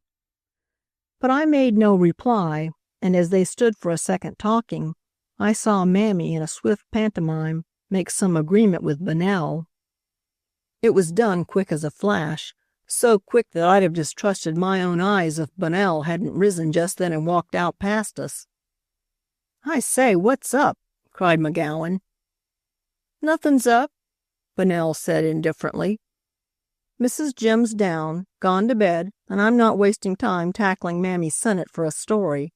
But I made no reply, and as they stood for a second talking, I saw Mammy in a swift pantomime make some agreement with Bunnell. It was done quick as a flash, so quick that I'd have distrusted my own eyes if Bunnell hadn't risen just then and walked out past us. "I say, what's up?" cried McGowan. "Nothing's up," Bunnell said indifferently. "Mrs. Jim's down, gone to bed, and I'm not wasting time tackling Mammy Sennett for a story."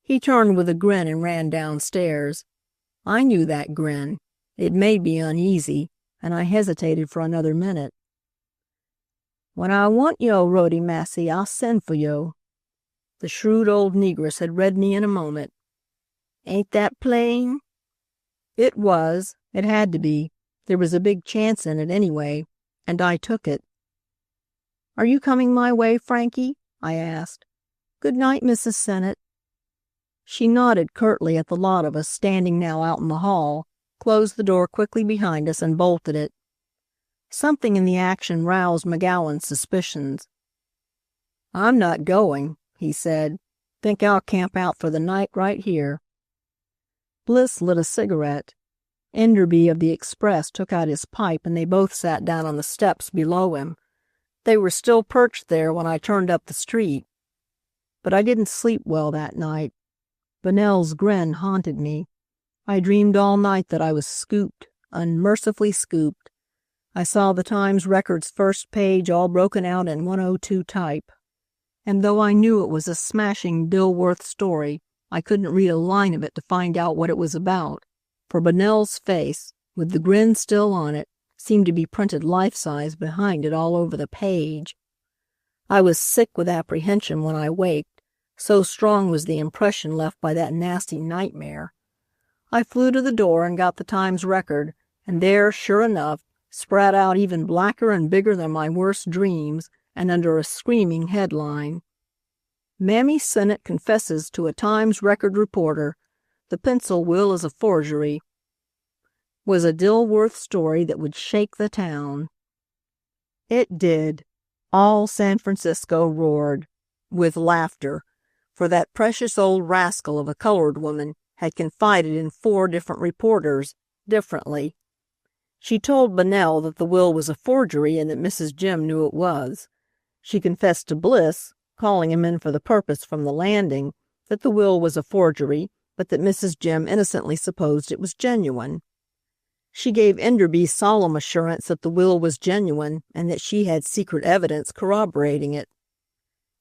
He turned with a grin and ran downstairs. I knew that grin. It made me uneasy, and I hesitated for another minute. "When I want yo', Rhody Massey, I'll send for yo'." The shrewd old negress had read me in a moment. Ain't that plain? It was. It had to be. There was a big chance in it anyway, and I took it. "Are you coming my way, Frankie?" I asked. "Good night, Mrs. Sennett." She nodded curtly at the lot of us standing now out in the hall, closed the door quickly behind us, and bolted it. Something in the action roused McGowan's suspicions. "I'm not going," he said. "Think I'll camp out for the night right here." Bliss lit a cigarette. Enderby of the Express took out his pipe, and they both sat down on the steps below him. They were still perched there when I turned up the street. But I didn't sleep well that night. Bunnell's grin haunted me. I dreamed all night that I was scooped, unmercifully scooped. I saw the Times Record's first page all broken out in 102 type. And though I knew it was a smashing Dilworth story, I couldn't read a line of it to find out what it was about, for Bunnell's face, with the grin still on it, seemed to be printed life-size behind it all over the page. I was sick with apprehension when I waked, so strong was the impression left by that nasty nightmare. I flew to the door and got the Times Record, and there, sure enough, spread out even blacker and bigger than my worst dreams, and under a screaming headline, "Mammy Sennett confesses to a Times Record reporter the pencil will is a forgery," was a Dilworth story that would shake the town. It did. All San Francisco roared, with laughter, for that precious old rascal of a colored woman had confided in 4 different reporters, differently. She told Bunnell that the will was a forgery and that Mrs. Jim knew it was. She confessed to Bliss, calling him in for the purpose from the landing, that the will was a forgery, but that Mrs. Jim innocently supposed it was genuine. She gave Enderby solemn assurance that the will was genuine and that she had secret evidence corroborating it.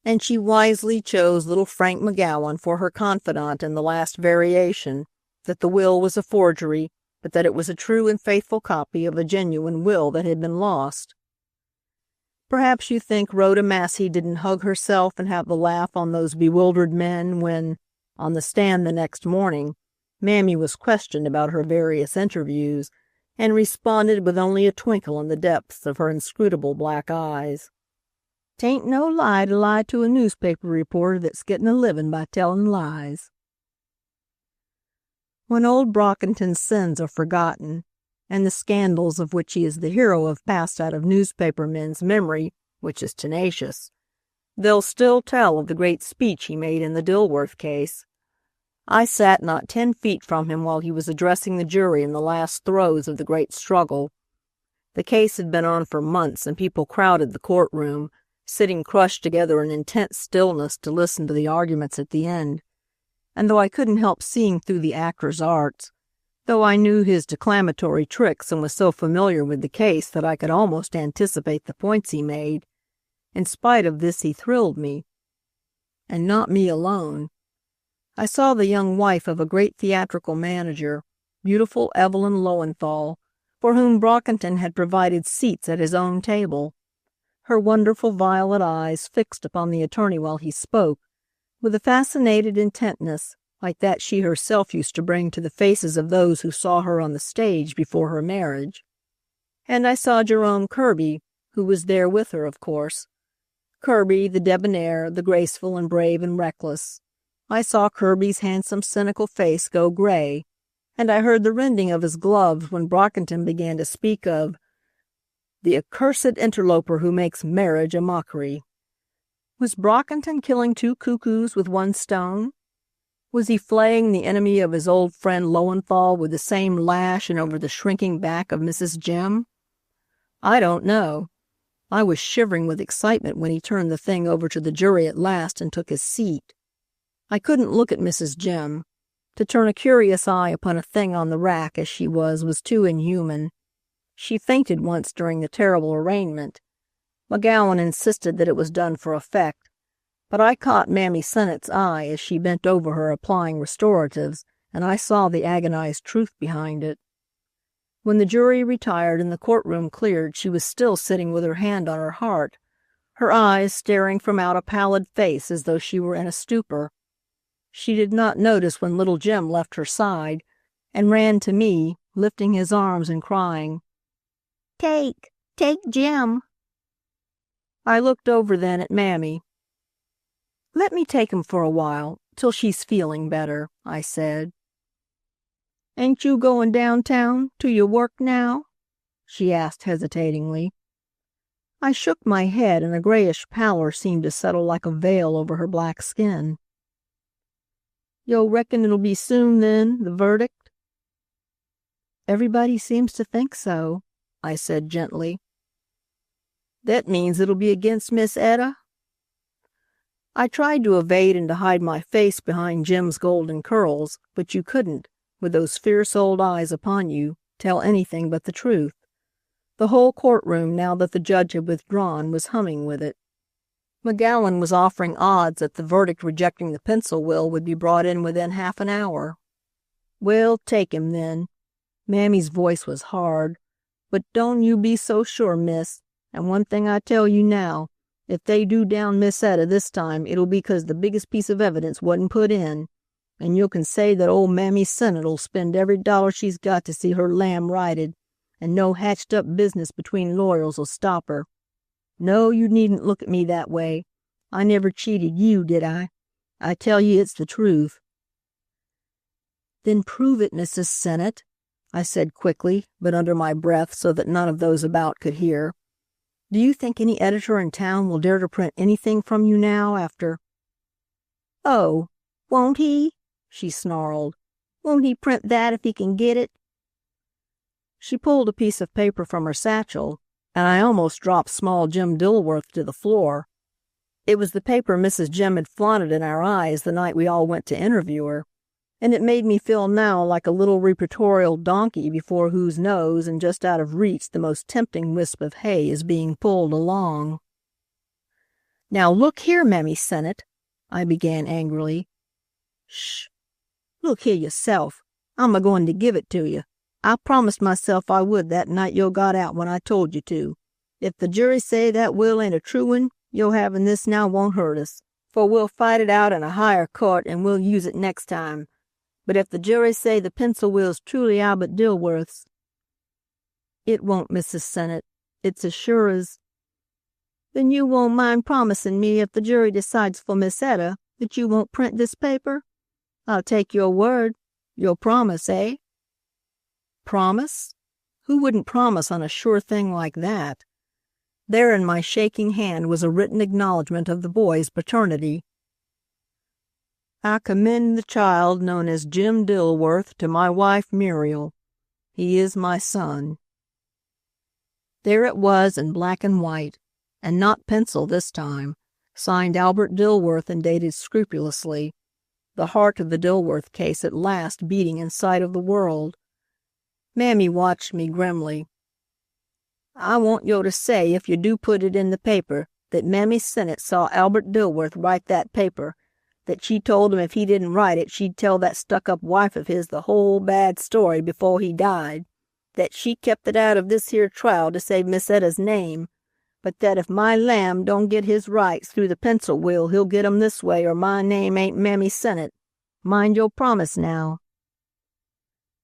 And she wisely chose little Frank McGowan for her confidant in the last variation, that the will was a forgery, but that it was a true and faithful copy of a genuine will that had been lost. Perhaps you think Rhoda Massey didn't hug herself and have the laugh on those bewildered men when, on the stand the next morning, Mammy was questioned about her various interviews, and responded with only a twinkle in the depths of her inscrutable black eyes. "'Tain't no lie to lie to a newspaper reporter that's gettin' a livin' by tellin' lies." When old Brockington's sins are forgotten, and the scandals of which he is the hero have passed out of newspaper men's memory, which is tenacious, they'll still tell of the great speech he made in the Dilworth case. I sat not 10 feet from him while he was addressing the jury in the last throes of the great struggle. The case had been on for months, and people crowded the courtroom, sitting crushed together in intense stillness to listen to the arguments at the end. And though I couldn't help seeing through the actor's arts, though I knew his declamatory tricks and was so familiar with the case that I could almost anticipate the points he made, in spite of this he thrilled me. And not me alone. I saw the young wife of a great theatrical manager, beautiful Evelyn Lowenthal, for whom Brockington had provided seats at his own table. Her wonderful violet eyes fixed upon the attorney while he spoke, with a fascinated intentness like that she herself used to bring to the faces of those who saw her on the stage before her marriage. And I saw Jerome Kirby, who was there with her, of course. Kirby, the debonair, the graceful and brave and reckless. I saw Kirby's handsome, cynical face go gray, and I heard the rending of his gloves when Brockington began to speak of the accursed interloper who makes marriage a mockery. Was Brockington killing 2 cuckoos with 1 stone? Was he flaying the enemy of his old friend Lowenthal with the same lash and over the shrinking back of Mrs. Jim? I don't know. I was shivering with excitement when he turned the thing over to the jury at last and took his seat. I couldn't look at Mrs. Jim. To turn a curious eye upon a thing on the rack as she was too inhuman. She fainted once during the terrible arraignment. McGowan insisted that it was done for effect, but I caught Mammy Sennett's eye as she bent over her applying restoratives, and I saw the agonized truth behind it. When the jury retired and the courtroom cleared, she was still sitting with her hand on her heart, her eyes staring from out a pallid face as though she were in a stupor. She did not notice when little Jim left her side and ran to me, lifting his arms and crying, Take Jim." I looked over then at Mammy. "Let me take him for a while, till she's feeling better," I said. "Ain't you going downtown to your work now?" she asked hesitatingly. I shook my head, and a grayish pallor seemed to settle like a veil over her black skin. "Yo' reckon it'll be soon, then, the verdict?" "Everybody seems to think so," I said gently. "That means it'll be against Miss Etta?" I tried to evade and to hide my face behind Jim's golden curls, but you couldn't, with those fierce old eyes upon you, tell anything but the truth. The whole courtroom, now that the judge had withdrawn, was humming with it. McGowan was offering odds that the verdict rejecting the pencil will would be brought in within half an hour. "Well, take him, then." Mammy's voice was hard. "But don't you be so sure, miss. And one thing I tell you now, if they do down Miss Etta this time, it'll be 'cause the biggest piece of evidence wasn't put in. And you can say that old Mammy Sennett'll spend every dollar she's got to see her lamb righted, and no hatched-up business between lawyers'll stop her. No, you needn't look at me that way. I never cheated you, did I? I tell you it's the truth." "Then prove it, Mrs. Sennett," I said quickly, but under my breath so that none of those about could hear. "Do you think any editor in town will dare to print anything from you now after—" "Oh, won't he?" she snarled. "Won't he print that if he can get it?" She pulled a piece of paper from her satchel, and I almost dropped small Jim Dilworth to the floor. It was the paper Mrs. Jim had flaunted in our eyes the night we all went to interview her, and it made me feel now like a little reportorial donkey before whose nose and just out of reach the most tempting wisp of hay is being pulled along. "Now look here, Mammy Sennett," I began angrily. "Shh! Look here yourself. I'm a-goin' to give it to you. I promised myself I would that night yo' got out when I told you to. If the jury say that will ain't a true one, yo' having this now won't hurt us, for we'll fight it out in a higher court and we'll use it next time. But if the jury say the pencil wheel's truly Albert Dilworth's—" "It won't, Mrs. Sennett. It's as sure as—" "Then you won't mind promising me if the jury decides for Miss Etta that you won't print this paper? I'll take your word. You'll promise, eh?" Promise? Who wouldn't promise on a sure thing like that? There in my shaking hand was a written acknowledgment of the boy's paternity. "I commend the child known as Jim Dilworth to my wife Muriel. He is my son." There it was in black and white, and not pencil this time, signed Albert Dilworth and dated scrupulously, the heart of the Dilworth case at last beating in sight of the world. Mammy watched me grimly. "I want yo' to say, if you do put it in the paper, that Mammy Sennett saw Albert Dilworth write that paper, that she told him if he didn't write it she'd tell that stuck-up wife of his the whole bad story before he died, that she kept it out of this here trial to save Miss Etta's name, but that if my lamb don't get his rights through the pencil wheel he'll get 'em this way or my name ain't Mammy Sennett. Mind your promise now."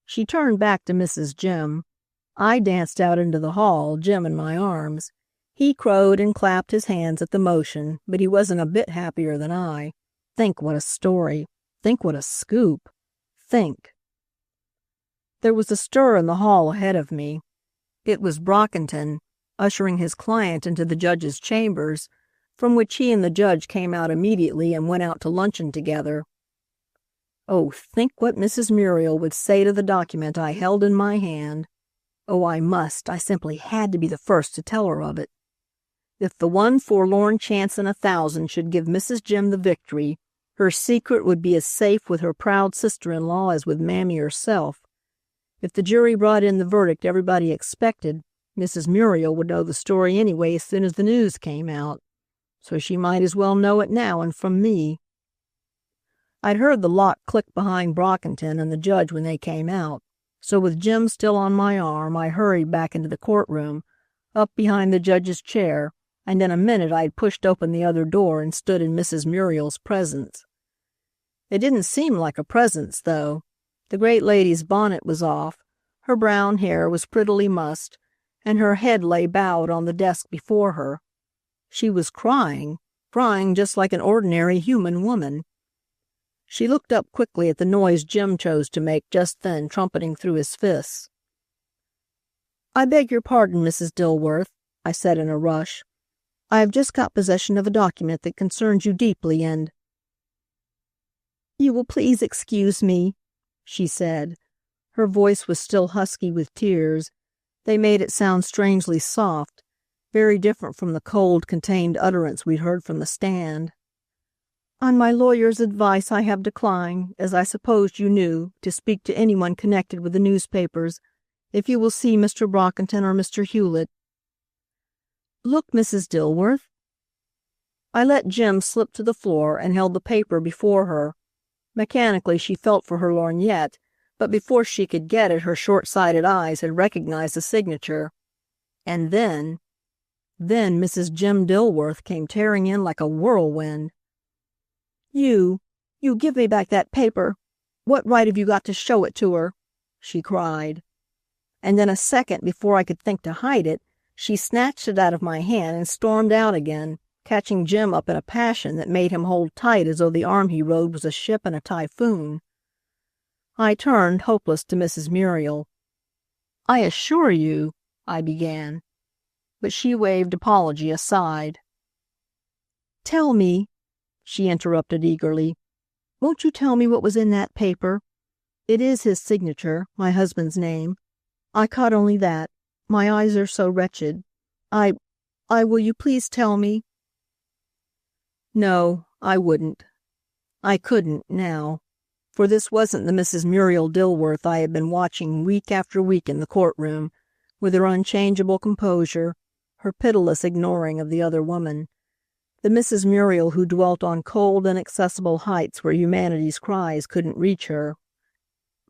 She turned back to Mrs. Jim. I danced out into the hall, Jim in my arms. He crowed and clapped his hands at the motion, but he wasn't a bit happier than I. Think what a story. Think what a scoop. Think. There was a stir in the hall ahead of me. It was Brockington, ushering his client into the judge's chambers, from which he and the judge came out immediately and went out to luncheon together. Oh, think what Mrs. Muriel would say to the document I held in my hand. Oh, I simply had to be the first to tell her of it. If the one forlorn chance in 1,000 should give Mrs. Jim the victory, her secret would be as safe with her proud sister-in-law as with Mammy herself. If the jury brought in the verdict everybody expected, Mrs. Muriel would know the story anyway as soon as the news came out. So she might as well know it now and from me. I'd heard the lock click behind Brockington and the judge when they came out, so with Jim still on my arm, I hurried back into the courtroom, up behind the judge's chair, and in a minute I had pushed open the other door and stood in Mrs. Muriel's presence. It didn't seem like a presence, though. The great lady's bonnet was off, her brown hair was prettily mussed, and her head lay bowed on the desk before her. She was crying just like an ordinary human woman. She looked up quickly at the noise Jim chose to make just then, trumpeting through his fists. "I beg your pardon, Mrs. Dilworth," I said in a rush. "I have just got possession of a document that concerns you deeply and—" "You will please excuse me," she said. Her voice was still husky with tears. They made it sound strangely soft, very different from the cold, contained utterance we'd heard from the stand. "On my lawyer's advice I have declined, as I supposed you knew, to speak to anyone connected with the newspapers. If you will see Mr. Brockington or Mr. Hewlett—" "Look, Mrs. Dilworth." I let Jim slip to the floor and held the paper before her. Mechanically she felt for her lorgnette, but before she could get it her short-sighted eyes had recognized the signature. And then Mrs. Jim Dilworth came tearing in like a whirlwind. You give me back that paper. What right have you got to show it to her?" she cried. And in a second, before I could think to hide it, she snatched it out of my hand and stormed out again, catching Jim up in a passion that made him hold tight as though the arm he rode was a ship in a typhoon. I turned, hopeless, to Mrs. Muriel. "I assure you—" I began. But she waved apology aside. "Tell me," she interrupted eagerly. "Won't you tell me what was in that paper? It is his signature, my husband's name. I caught only that. My eyes are so wretched. Will you please tell me?" No, I wouldn't. I couldn't, now. For this wasn't the Mrs. Muriel Dilworth I had been watching week after week in the courtroom, with her unchangeable composure, her pitiless ignoring of the other woman. The Mrs. Muriel who dwelt on cold, inaccessible heights where humanity's cries couldn't reach her.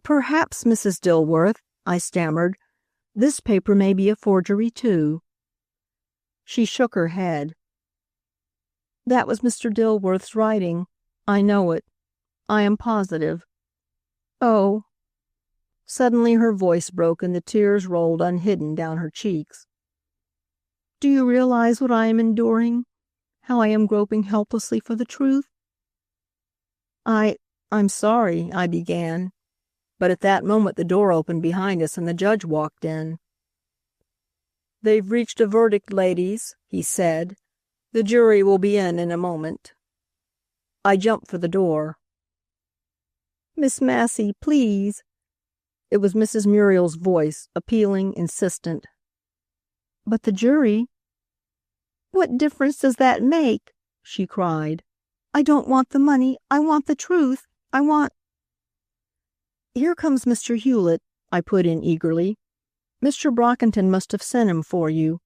"Perhaps, Mrs. Dilworth," I stammered, "this paper may be a forgery, too." She shook her head. "That was Mr. Dilworth's writing. I know it. I am positive." Oh." Suddenly her voice broke and the tears rolled unhidden down her cheeks. "Do you realize what I am enduring? How I am groping helplessly for the truth?" I'm sorry," I began, but at that moment the door opened behind us and the judge walked in. "They've reached a verdict, ladies," he said. "The jury will be in a moment." I jumped for the door. "Miss Massey, please." It was Mrs. Muriel's voice, appealing, insistent. "But the jury—" "What difference does that make?" she cried. "I don't want the money. I want the truth. I want—" "Here comes Mr. Hewlett," I put in eagerly. "Mr. Brockington must have sent him for you."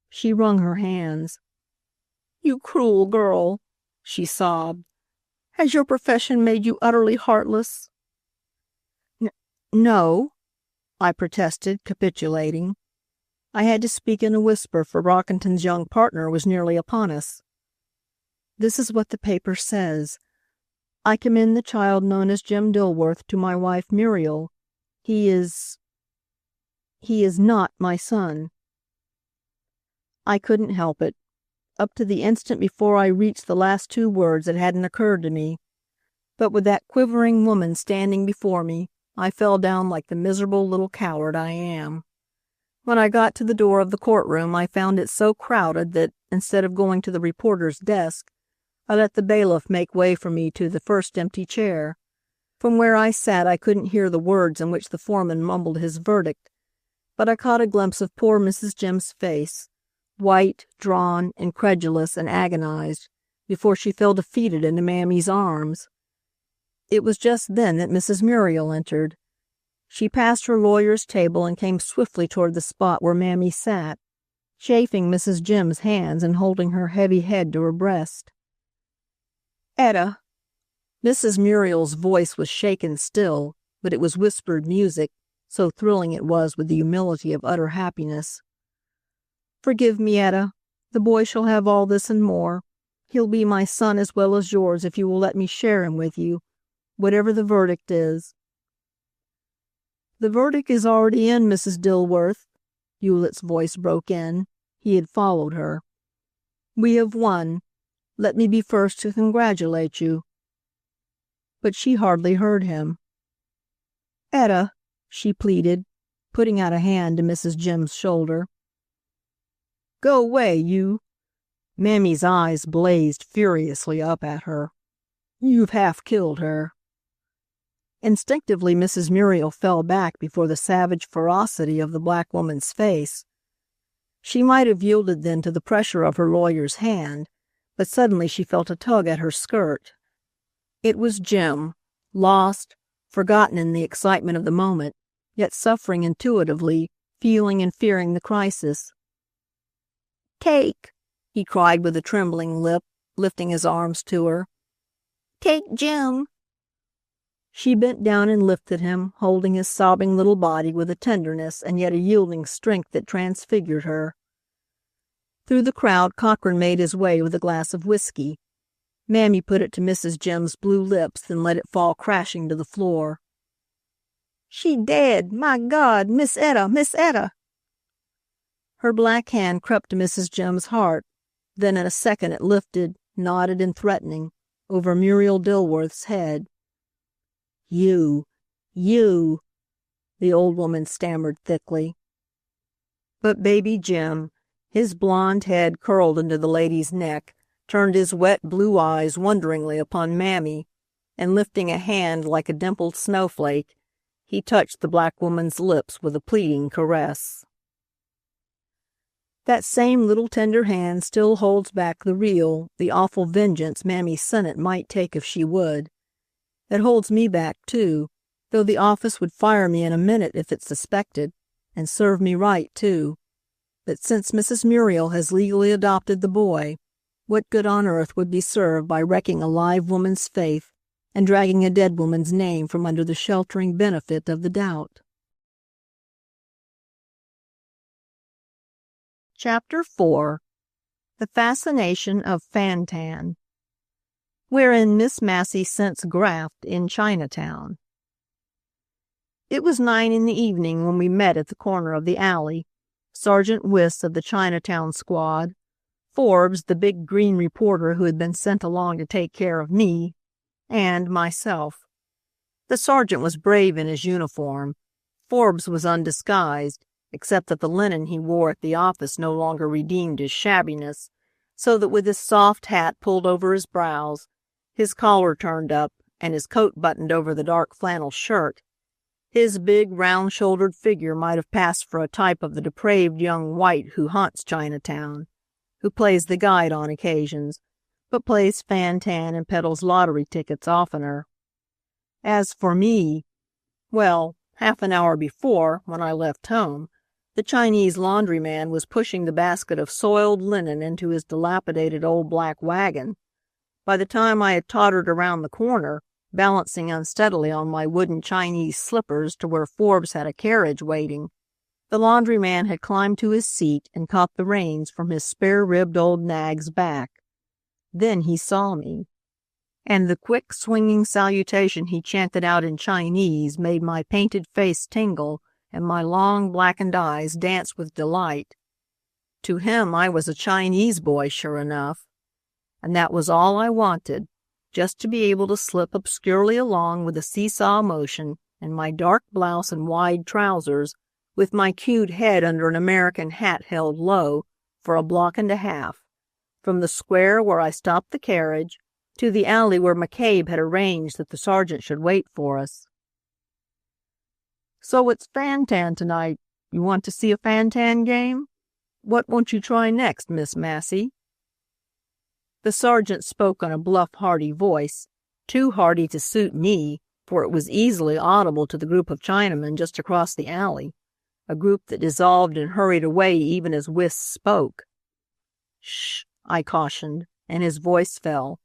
She wrung her hands. "You cruel girl," she sobbed. "Has your profession made you utterly heartless?" No," I protested, capitulating. I had to speak in a whisper, for Brockington's young partner was nearly upon us. "This is what the paper says. I commend the child known as Jim Dilworth to my wife Muriel. He is not my son." I couldn't help it. Up to the instant before I reached the last two words it hadn't occurred to me. But with that quivering woman standing before me, I fell down like the miserable little coward I am. When I got to the door of the courtroom, I found it so crowded that, instead of going to the reporter's desk, I let the bailiff make way for me to the first empty chair. From where I sat I couldn't hear the words in which the foreman mumbled his verdict, but I caught a glimpse of poor Mrs. Jim's face, white, drawn, incredulous, and agonized, before she fell defeated into Mammy's arms. It was just then that Mrs. Muriel entered. She passed her lawyer's table and came swiftly toward the spot where Mammy sat, chafing Mrs. Jim's hands and holding her heavy head to her breast. "Etta!" Mrs. Muriel's voice was shaken still, but it was whispered music, so thrilling it was with the humility of utter happiness. "Forgive me, Etta. The boy shall have all this and more. He'll be my son as well as yours if you will let me share him with you, whatever the verdict is." "The verdict is already in, Mrs. Dilworth," Hewlett's voice broke in. He had followed her. "We have won. Let me be first to congratulate you." But she hardly heard him. "Etta," she pleaded, putting out a hand to Mrs. Jim's shoulder. "Go away, you!" Mammy's eyes blazed furiously up at her. "You've half killed her." Instinctively, Mrs. Muriel fell back before the savage ferocity of the black woman's face. She might have yielded then to the pressure of her lawyer's hand, but suddenly she felt a tug at her skirt. It was Jim, lost, forgotten in the excitement of the moment, yet suffering intuitively, feeling and fearing the crisis. "Take," he cried with a trembling lip, lifting his arms to her. "Take Jim." She bent down and lifted him, holding his sobbing little body with a tenderness and yet a yielding strength that transfigured her. Through the crowd Cochran made his way with a glass of whiskey. Mammy put it to Mrs. Jim's blue lips, then let it fall crashing to the floor. "She dead! My God! Miss Etta! Miss Etta!" Her black hand crept to Mrs. Jim's heart, then in a second it lifted, knotted and threatening, over Muriel Dilworth's head. You," the old woman stammered thickly. But baby Jim, his blond head curled into the lady's neck, turned his wet blue eyes wonderingly upon Mammy, and lifting a hand like a dimpled snowflake, he touched the black woman's lips with a pleading caress. That same little tender hand still holds back the real, the awful vengeance Mammy Sennett might take if she would. It holds me back, too, though the office would fire me in a minute if it suspected, and serve me right, too. But since Mrs. Muriel has legally adopted the boy, what good on earth would be served by wrecking a live woman's faith and dragging a dead woman's name from under the sheltering benefit of the doubt? Chapter 4. The Fascination of Fantan. Wherein Miss Massey scents graft in Chinatown. It was 9 in the evening when we met at the corner of the alley. Sergeant Wyss of the Chinatown squad, Forbes, the big green reporter who had been sent along to take care of me, and myself. The sergeant was brave in his uniform. Forbes was undisguised, except that the linen he wore at the office no longer redeemed his shabbiness, so that with his soft hat pulled over his brows, his collar turned up, and his coat buttoned over the dark flannel shirt, his big, round-shouldered figure might have passed for a type of the depraved young white who haunts Chinatown, who plays the guide on occasions, but plays fan-tan and peddles lottery tickets oftener. As for me, well, half an hour before, when I left home, the Chinese laundryman was pushing the basket of soiled linen into his dilapidated old black wagon. By the time I had tottered around the corner, balancing unsteadily on my wooden Chinese slippers to where Forbes had a carriage waiting, the laundryman had climbed to his seat and caught the reins from his spare-ribbed old nag's back. Then he saw me, and the quick, swinging salutation he chanted out in Chinese made my painted face tingle and my long, blackened eyes dance with delight. To him I was a Chinese boy, sure enough, and that was all I wanted, just to be able to slip obscurely along with a seesaw motion in my dark blouse and wide trousers, with my cute head under an American hat held low, for a block and a half, from the square where I stopped the carriage to the alley where McCabe had arranged that the sergeant should wait for us. "So it's fan-tan tonight. You want to see a fan-tan game? What won't you try next, Miss Massey?" The sergeant spoke in a bluff, hearty voice, too hearty to suit me, for it was easily audible to the group of Chinamen just across the alley, a group that dissolved and hurried away even as Wyss spoke. "Shh," I cautioned, and his voice fell.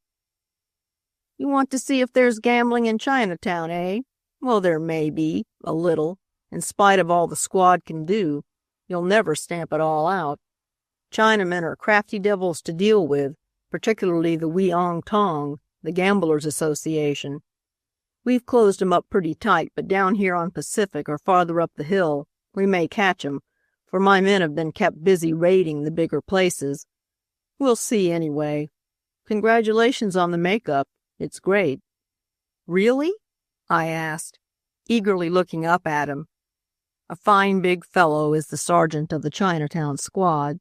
"You want to see if there's gambling in Chinatown, eh? Well, there may be, a little, in spite of all the squad can do. You'll never stamp it all out. Chinamen are crafty devils to deal with, particularly the Wiong Tong, the Gamblers' Association. We've closed 'em up pretty tight, but down here on Pacific or farther up the hill, we may catch 'em, for my men have been kept busy raiding the bigger places. We'll see anyway. Congratulations on the make-up. It's great." "Really?" I asked, eagerly looking up at him. A fine big fellow is the sergeant of the Chinatown squad.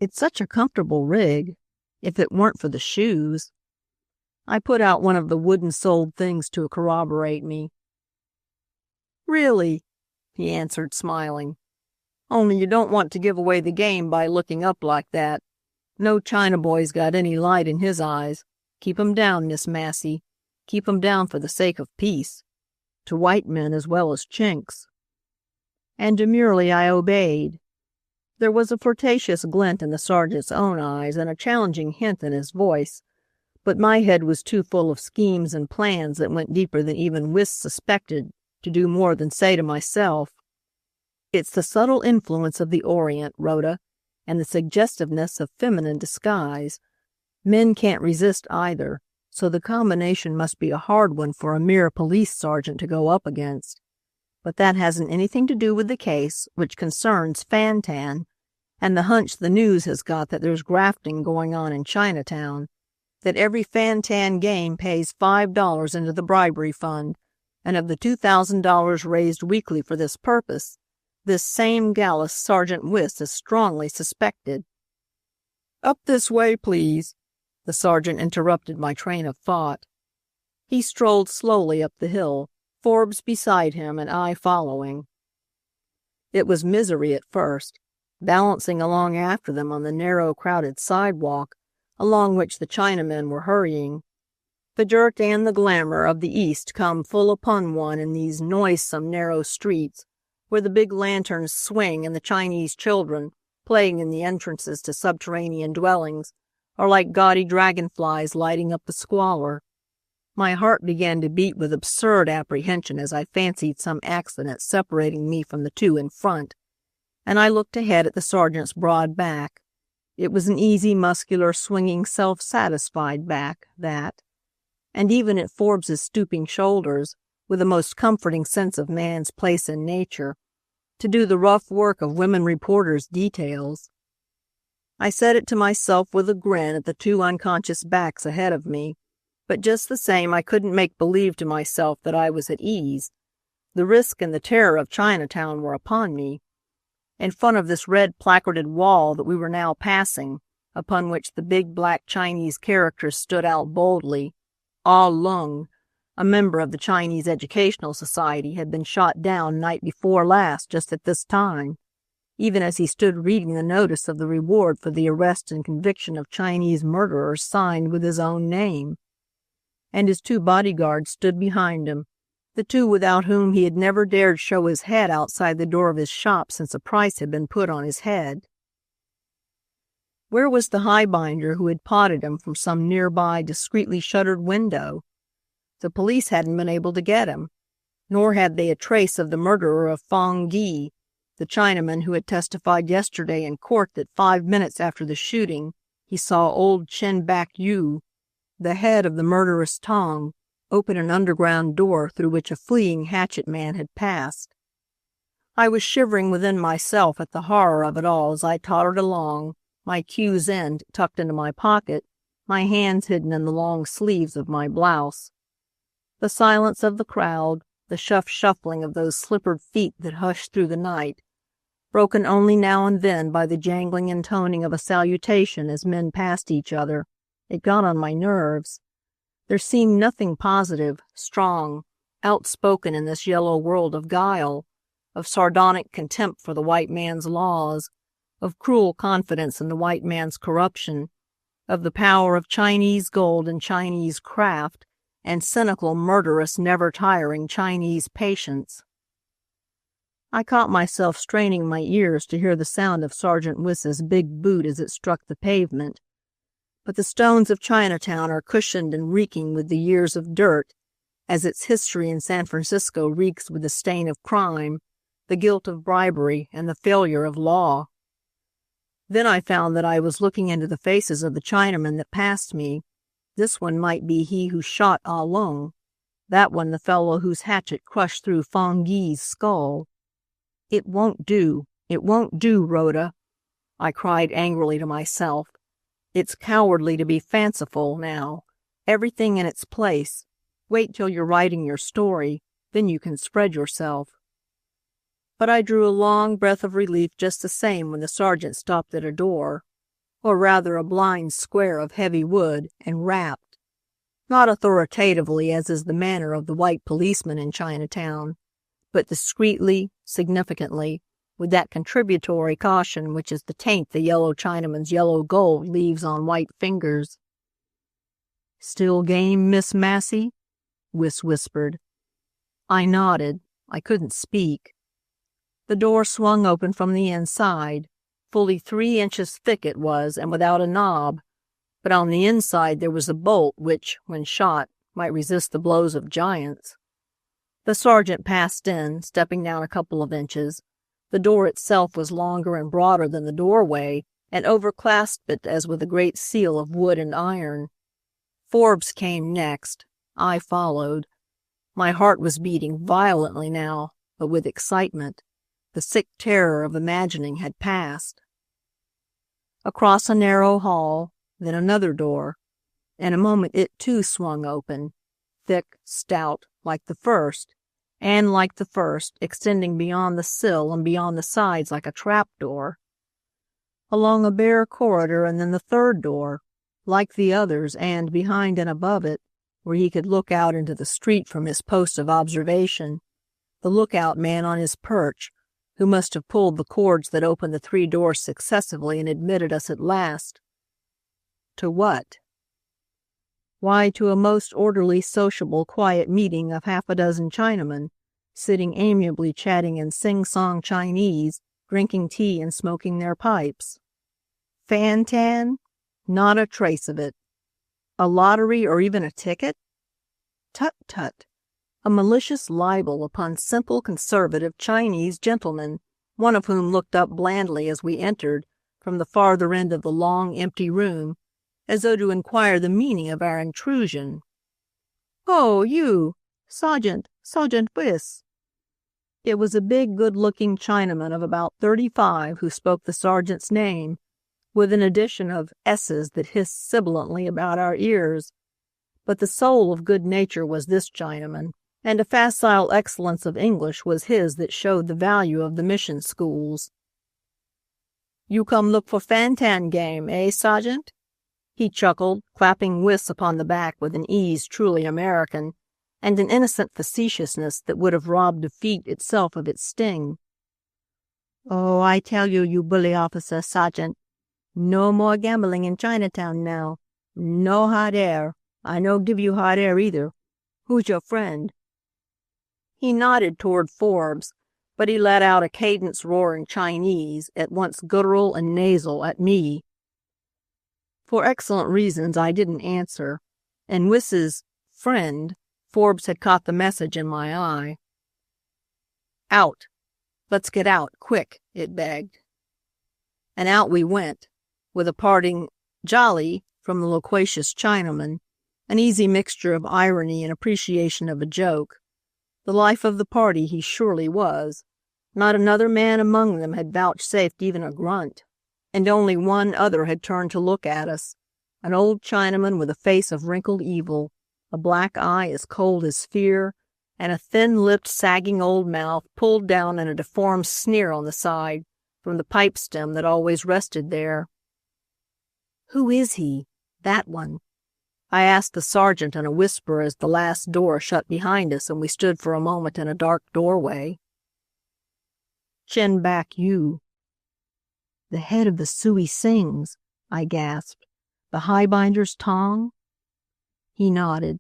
"It's such a comfortable rig. If it weren't for the shoes." I put out one of the wooden-soled things to corroborate me. "Really?" he answered, smiling. "Only you don't want to give away the game by looking up like that. No China boy's got any light in his eyes. Keep 'em down, Miss Massey. Keep 'em down for the sake of peace. To white men as well as Chinks." And demurely I obeyed. There was a flirtatious glint in the sergeant's own eyes and a challenging hint in his voice, but my head was too full of schemes and plans that went deeper than even Wyss suspected to do more than say to myself, "It's the subtle influence of the Orient, Rhoda, and the suggestiveness of feminine disguise. Men can't resist either, so the combination must be a hard one for a mere police sergeant to go up against. But that hasn't anything to do with the case, which concerns fan-tan, and the hunch the news has got that there's grafting going on in Chinatown, that every fan-tan game pays $5 into the bribery fund, and of the $2,000 raised weekly for this purpose, this same gallus Sergeant Wyss is strongly suspected." "Up this way, please," the sergeant interrupted my train of thought. He strolled slowly up the hill, Forbes beside him and I following. It was misery at first, balancing along after them on the narrow, crowded sidewalk along which the Chinamen were hurrying. The dirt and the glamour of the East come full upon one in these noisome, narrow streets, where the big lanterns swing and the Chinese children, playing in the entrances to subterranean dwellings, are like gaudy dragonflies lighting up the squalor. My heart began to beat with absurd apprehension as I fancied some accident separating me from the two in front, and I looked ahead at the sergeant's broad back. It was an easy, muscular, swinging, self-satisfied back, that. And even at Forbes's stooping shoulders, with a most comforting sense of man's place in nature, to do the rough work of women reporters' details. I said it to myself with a grin at the two unconscious backs ahead of me, but just the same I couldn't make believe to myself that I was at ease. The risk and the terror of Chinatown were upon me. In front of this red placarded wall that we were now passing, upon which the big black Chinese characters stood out boldly, Ah Lung, a member of the Chinese Educational Society, had been shot down night before last just at this time, even as he stood reading the notice of the reward for the arrest and conviction of Chinese murderers signed with his own name. And his two bodyguards stood behind him, the two without whom he had never dared show his head outside the door of his shop since a price had been put on his head. Where was the highbinder who had potted him from some nearby, discreetly shuttered window? The police hadn't been able to get him, nor had they a trace of the murderer of Fong, the Chinaman who had testified yesterday in court that 5 minutes after the shooting he saw old Chin-Back Yu, the head of the murderous Tong, open an underground door through which a fleeing hatchet man had passed. I was shivering within myself at the horror of it all as I tottered along, my cue's end tucked into my pocket, my hands hidden in the long sleeves of my blouse. The silence of the crowd, the shuffling of those slippered feet that hushed through the night, broken only now and then by the jangling intoning of a salutation as men passed each other, it got on my nerves. There seemed nothing positive, strong, outspoken in this yellow world of guile, of sardonic contempt for the white man's laws, of cruel confidence in the white man's corruption, of the power of Chinese gold and Chinese craft, and cynical, murderous, never-tiring Chinese patience. I caught myself straining my ears to hear the sound of Sergeant Wiss's big boot as it struck the pavement. But the stones of Chinatown are cushioned and reeking with the years of dirt, as its history in San Francisco reeks with the stain of crime, the guilt of bribery, and the failure of law. Then I found that I was looking into the faces of the Chinamen that passed me. This one might be he who shot Ah Lung, that one the fellow whose hatchet crushed through Fong Yi's skull. It won't do, Rhoda, I cried angrily to myself. It's cowardly to be fanciful now. Everything in its place. Wait till you're writing your story, then you can spread yourself. But I drew a long breath of relief just the same when the sergeant stopped at a door, or rather a blind square of heavy wood, and rapped, not authoritatively as is the manner of the white policeman in Chinatown, but discreetly, significantly, with that contributory caution which is the taint the yellow Chinaman's yellow gold leaves on white fingers. "Still game, Miss Massey?" Wiss whispered. I nodded. I couldn't speak. The door swung open from the inside. Fully 3 inches thick it was, and without a knob, but on the inside there was a bolt which, when shot, might resist the blows of giants. The sergeant passed in, stepping down a couple of inches. The door itself was longer and broader than the doorway, and overclasped it as with a great seal of wood and iron. Forbes came next. I followed. My heart was beating violently now, but with excitement. The sick terror of imagining had passed. Across a narrow hall, then another door. In a moment it too swung open, thick, stout, like the first, and like the first, extending beyond the sill and beyond the sides like a trap-door. Along a bare corridor, and then the third door, like the others, and behind and above it, where he could look out into the street from his post of observation, the lookout man on his perch, who must have pulled the cords that opened the 3 doors successively and admitted us at last. To what? Why, to a most orderly, sociable, quiet meeting of half a dozen Chinamen, sitting amiably chatting in sing-song Chinese, drinking tea and smoking their pipes. Fan-tan? Not a trace of it. A lottery or even a ticket? Tut-tut. A malicious libel upon simple, conservative Chinese gentlemen, one of whom looked up blandly as we entered, from the farther end of the long, empty room, as though to inquire the meaning of our intrusion. "Oh, you! Sergeant, Sergeant Wiss." It was a big, good-looking Chinaman of about 35 who spoke the sergeant's name, with an addition of S's that hissed sibilantly about our ears. But the soul of good nature was this Chinaman, and a facile excellence of English was his that showed the value of the mission schools. "You come look for fan-tan game, eh, Sergeant?" He chuckled, clapping Wiss upon the back with an ease truly American, and an innocent facetiousness that would have robbed defeat itself of its sting. "Oh, I tell you, you bully officer, Sergeant, no more gambling in Chinatown now. No hot air. I no give you hot air either. Who's your friend?" He nodded toward Forbes, but he let out a cadence-roaring Chinese, at once guttural and nasal, at me. For excellent reasons I didn't answer, and Wiss's "friend" Forbes had caught the message in my eye. "Out. Let's get out, quick," it begged. And out we went, with a parting "jolly" from the loquacious Chinaman, an easy mixture of irony and appreciation of a joke. The life of the party he surely was. Not another man among them had vouchsafed even a grunt, and only one other had turned to look at us, an old Chinaman with a face of wrinkled evil, a black eye as cold as fear, and a thin-lipped, sagging old mouth pulled down in a deformed sneer on the side from the pipe stem that always rested there. "Who is he, that one?" I asked the sergeant in a whisper as the last door shut behind us and we stood for a moment in a dark doorway. "Chin back, you." "The head of the Sui Sings," I gasped. "The highbinder's Tong?" He nodded.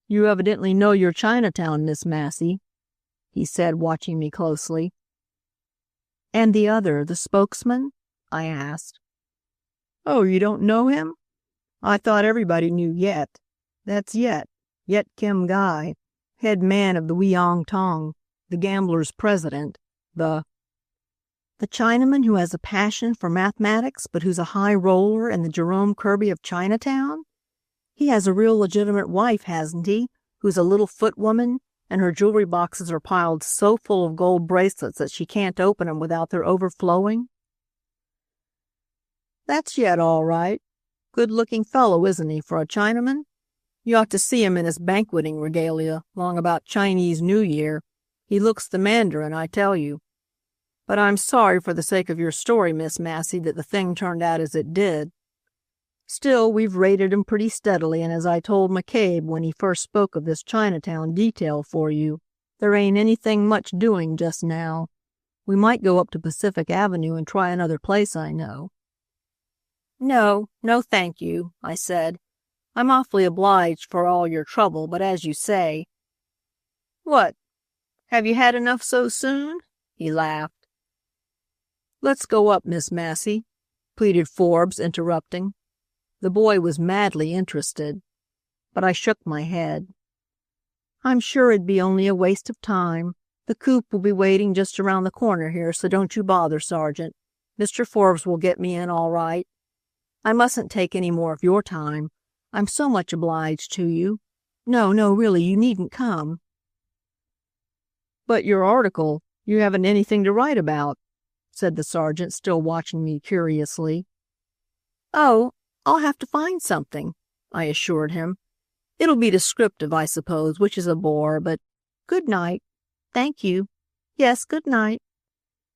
"You evidently know your Chinatown, Miss Massey," he said, watching me closely. "And the other, the spokesman?" I asked. "Oh, you don't know him? I thought everybody knew Yet. That's Yet Kim Guy, head man of the Weong Tong, the gamblers' president, the Chinaman who has a passion for mathematics but who's a high roller and the Jerome Kirby of Chinatown? He has a real legitimate wife, hasn't he, who's a little foot woman, and her jewelry boxes are piled so full of gold bracelets that she can't open 'em without their overflowing?" "That's Yet, all right. Good-looking fellow, isn't he, for a Chinaman? You ought to see him in his banqueting regalia, long about Chinese New Year. He looks the Mandarin, I tell you. But I'm sorry for the sake of your story, Miss Massey, that the thing turned out as it did. Still, we've rated him pretty steadily, and as I told McCabe when he first spoke of this Chinatown detail for you, there ain't anything much doing just now. We might go up to Pacific Avenue and try another place I know." "No, thank you," I said. "I'm awfully obliged for all your trouble, but as you say—" "What? Have you had enough so soon?" he laughed. "Let's go up, Miss Massey," pleaded Forbes, interrupting. The boy was madly interested, but I shook my head. "I'm sure it'd be only a waste of time. The coupe will be waiting just around the corner here, so don't you bother, Sergeant. Mr. Forbes will get me in all right. I mustn't take any more of your time. I'm so much obliged to you. No, really, you needn't come." "But your article, you haven't anything to write about," said the sergeant, still watching me curiously. "Oh, I'll have to find something," I assured him. "It'll be descriptive, I suppose, which is a bore, but good night. Thank you. Yes, good night."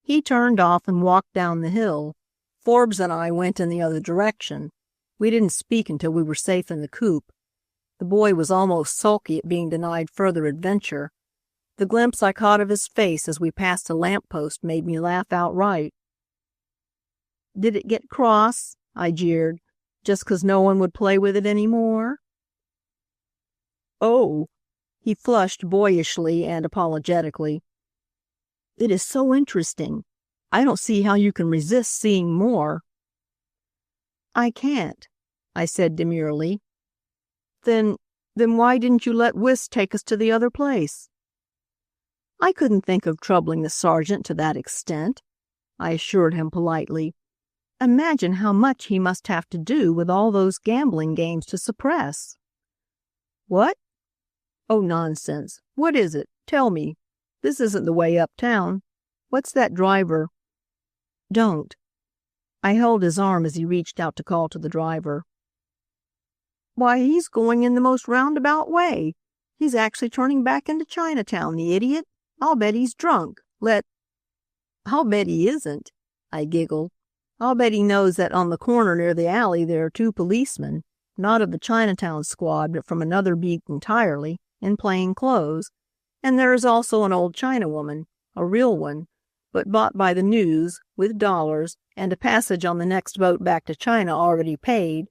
He turned off and walked down the hill. Forbes and I went in the other direction. We didn't speak until we were safe in the coupe. The boy was almost sulky at being denied further adventure. The glimpse I caught of his face as we passed a lamp-post made me laugh outright. "Did it get cross?" I jeered. "Just 'cause no one would play with it any more?" "Oh!" He flushed boyishly and apologetically. "It is so interesting. I don't see how you can resist seeing more." "I can't," I said demurely. Then why didn't you let Wiss take us to the other place?" "I couldn't think of troubling the sergeant to that extent," I assured him politely. "Imagine how much he must have to do with all those gambling games to suppress." "What?" Oh, nonsense. What is it? Tell me. This isn't the way uptown. What's that driver? Don't. I held his arm as he reached out to call to the driver. Why, he's going in the most roundabout way. He's actually turning back into Chinatown, the idiot. I'll bet he's drunk. I'll bet he isn't, I giggled. I'll bet he knows that on the corner near the alley there are 2 policemen, not of the Chinatown squad, but from another beat entirely, in plain clothes. And there is also an old Chinawoman, a real one, but bought by the News, with dollars, and a passage on the next boat back to China already paid,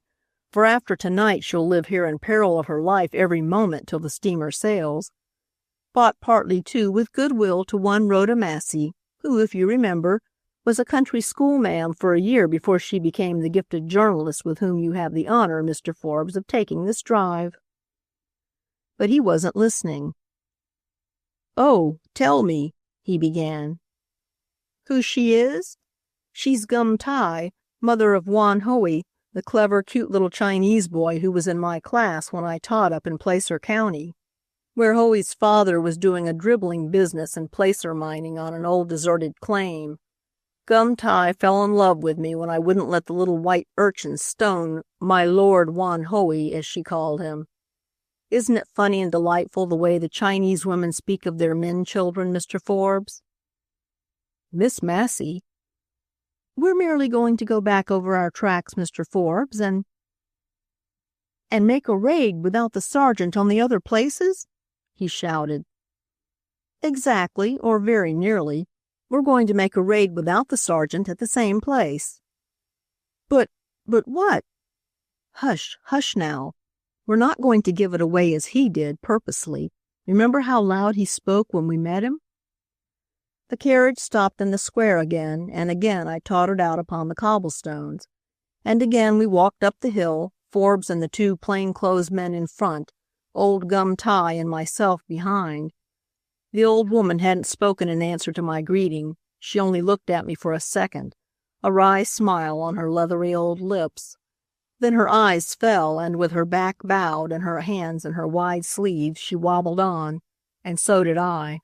for after tonight she'll live here in peril of her life every moment till the steamer sails. Bought partly, too, with goodwill to one Rhoda Massey, who, if you remember, was a country schoolma'am for a year before she became the gifted journalist with whom you have the honor, Mr. Forbes, of taking this drive. But he wasn't listening. Oh, tell me, he began. Who she is? She's Gum Tai, mother of Wan Hoey, the clever, cute little Chinese boy who was in my class when I taught up in Placer County, where Hoey's father was doing a dribbling business in placer mining on an old deserted claim. Gum Tai fell in love with me when I wouldn't let the little white urchin stone my Lord Wan Hoey, as she called him. Isn't it funny and delightful the way the Chinese women speak of their men children, Mr. Forbes? Miss Massey. We're merely going to go back over our tracks, Mr. Forbes, and make a raid without the sergeant on the other places? He shouted. Exactly, or very nearly. We're going to make a raid without the sergeant at the same place. But what? Hush, hush now. We're not going to give it away as he did, purposely. Remember how loud he spoke when we met him? The carriage stopped in the square again, and again I tottered out upon the cobblestones. And again we walked up the hill, Forbes and the 2 plain-clothes men in front, old Gum Tai and myself behind. The old woman hadn't spoken in answer to my greeting. She only looked at me for a second, a wry smile on her leathery old lips. Then her eyes fell, and with her back bowed and her hands in her wide sleeves, she wobbled on, and so did I.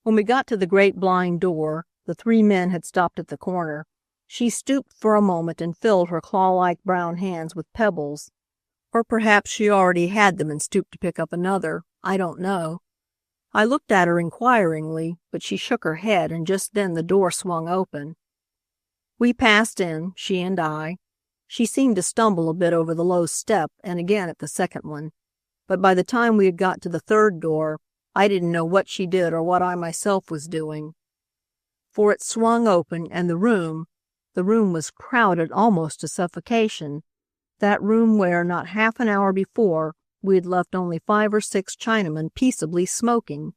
When we got to the great blind door, the 3 men had stopped at the corner. She stooped for a moment and filled her claw-like brown hands with pebbles. Or perhaps she already had them and stooped to pick up another. I don't know. I looked at her inquiringly, but she shook her head, and just then the door swung open. We passed in, she and I. She seemed to stumble a bit over the low step and again at the second one. But by the time we had got to the 3rd door, I didn't know what she did or what I myself was doing. For it swung open, and the room was crowded almost to suffocation. That room where, not half an hour before, we had left only 5 or 6 Chinamen peaceably smoking.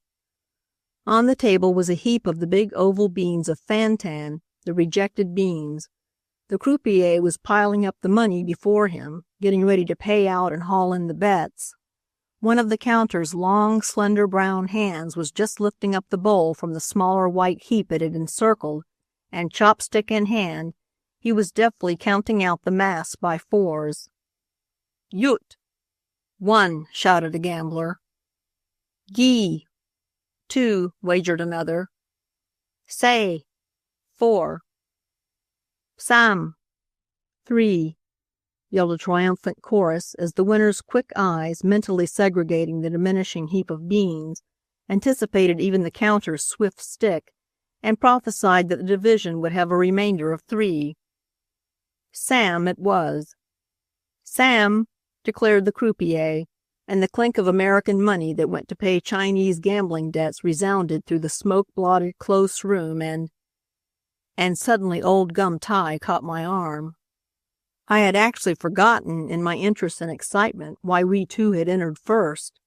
On the table was a heap of the big oval beans of Fantan, the rejected beans. The croupier was piling up the money before him, getting ready to pay out and haul in the bets. One of the counter's long, slender brown hands was just lifting up the bowl from the smaller white heap it had encircled, and chopstick in hand, he was deftly counting out the mass by 4s. Yut! 1, shouted a gambler. Gee! 2, wagered another. Say! 4. Sam! 3, yelled a triumphant chorus as the winner's quick eyes, mentally segregating the diminishing heap of beans, anticipated even the counter's swift stick, and prophesied that the division would have a remainder of 3. Sam it was. Sam! Declared the croupier, and the clink of American money that went to pay Chinese gambling debts resounded through the smoke-blotted close room, and suddenly old Gum Tai caught my arm. I had actually forgotten, in my interest and excitement, why we 2 had entered first.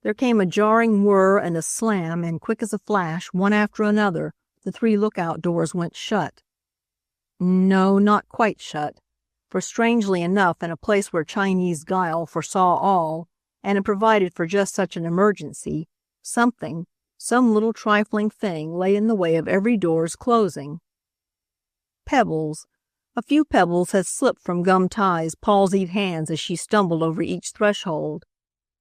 There came a jarring whir and a slam, and quick as a flash, one after another, the 3 lookout doors went shut. No, not quite shut, for strangely enough, in a place where Chinese guile foresaw all, and had provided for just such an emergency, some little trifling thing lay in the way of every door's closing. Pebbles. A few pebbles had slipped from Gum Tai's palsied hands as she stumbled over each threshold.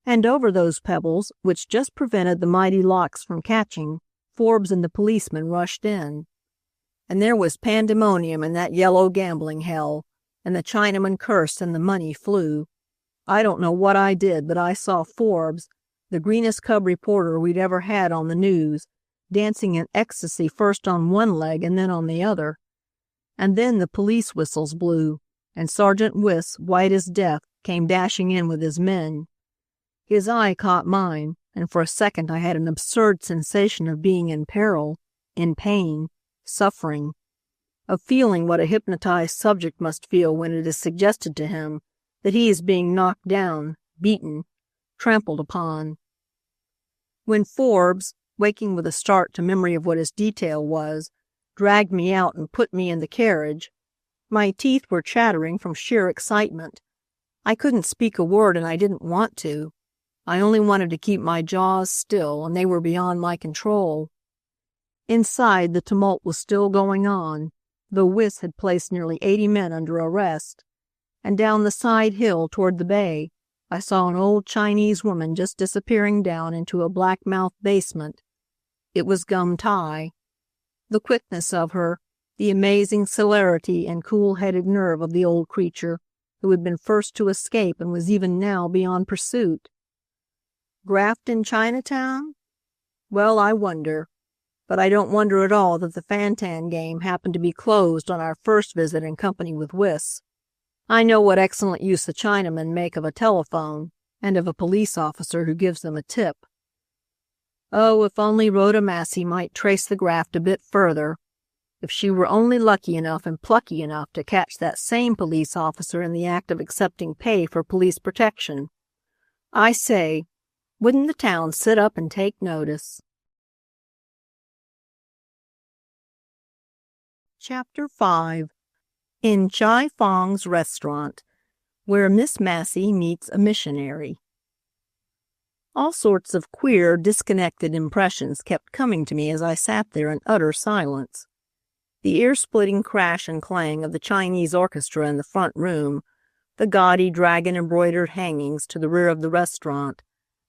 And over those pebbles, which just prevented the mighty locks from catching, Forbes and the policeman rushed in. And there was pandemonium in that yellow gambling hell, and the Chinaman cursed and the money flew. I don't know what I did, but I saw Forbes, the greenest cub reporter we'd ever had on the news, dancing in ecstasy first on one leg and then on the other. And then the police whistles blew, and Sergeant Wyss, white as death, came dashing in with his men. His eye caught mine, and for a second I had an absurd sensation of being in peril, in pain, suffering, of feeling what a hypnotized subject must feel when it is suggested to him that he is being knocked down, beaten, trampled upon. When Forbes, waking with a start to memory of what his detail was, dragged me out and put me in the carriage, my teeth were chattering from sheer excitement. I couldn't speak a word, and I didn't want to. I only wanted to keep my jaws still, and they were beyond my control. Inside, the tumult was still going on, though Wyss had placed nearly 80 men under arrest. And down the side hill toward the bay, I saw an old Chinese woman just disappearing down into a black-mouthed basement. It was Gum Tai. The quickness of her, the amazing celerity and cool-headed nerve of the old creature, who had been first to escape and was even now beyond pursuit. Graft in Chinatown? Well, I wonder. But I don't wonder at all that the Fantan game happened to be closed on our first visit in company with Wyss. I know what excellent use the Chinamen make of a telephone, and of a police officer who gives them a tip. Oh, if only Rhoda Massey might trace the graft a bit further. If she were only lucky enough and plucky enough to catch that same police officer in the act of accepting pay for police protection. I say, wouldn't the town sit up and take notice? Chapter 5. In Chai Fong's Restaurant, where Miss Massey meets a missionary. All sorts of queer, disconnected impressions kept coming to me as I sat there in utter silence. The ear-splitting crash and clang of the Chinese orchestra in the front room, the gaudy dragon-embroidered hangings to the rear of the restaurant,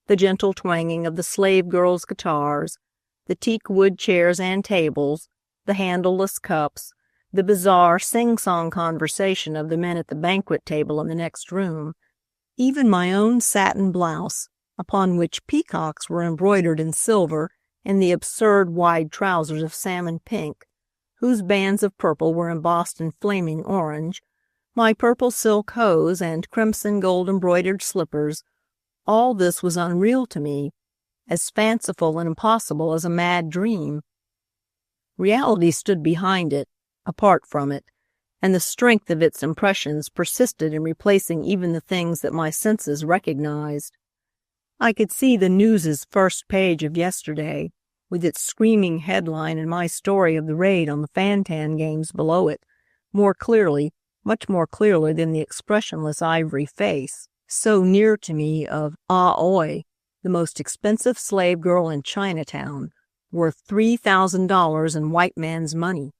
the gentle twanging of the slave girls' guitars, the teak wood chairs and tables, the handleless cups, the bizarre sing-song conversation of the men at the banquet table in the next room, even my own satin blouse, upon which peacocks were embroidered in silver, and the absurd wide trousers of salmon pink, whose bands of purple were embossed in flaming orange, my purple silk hose and crimson gold embroidered slippers, all this was unreal to me, as fanciful and impossible as a mad dream. Reality stood behind it, apart from it, and the strength of its impressions persisted in replacing even the things that my senses recognized. I could see the News's first page of yesterday, with its screaming headline and my story of the raid on the Fantan games below it, more clearly, much more clearly than the expressionless ivory face, so near to me, of Ah Oi, the most expensive slave girl in Chinatown, worth $3,000 in white man's money.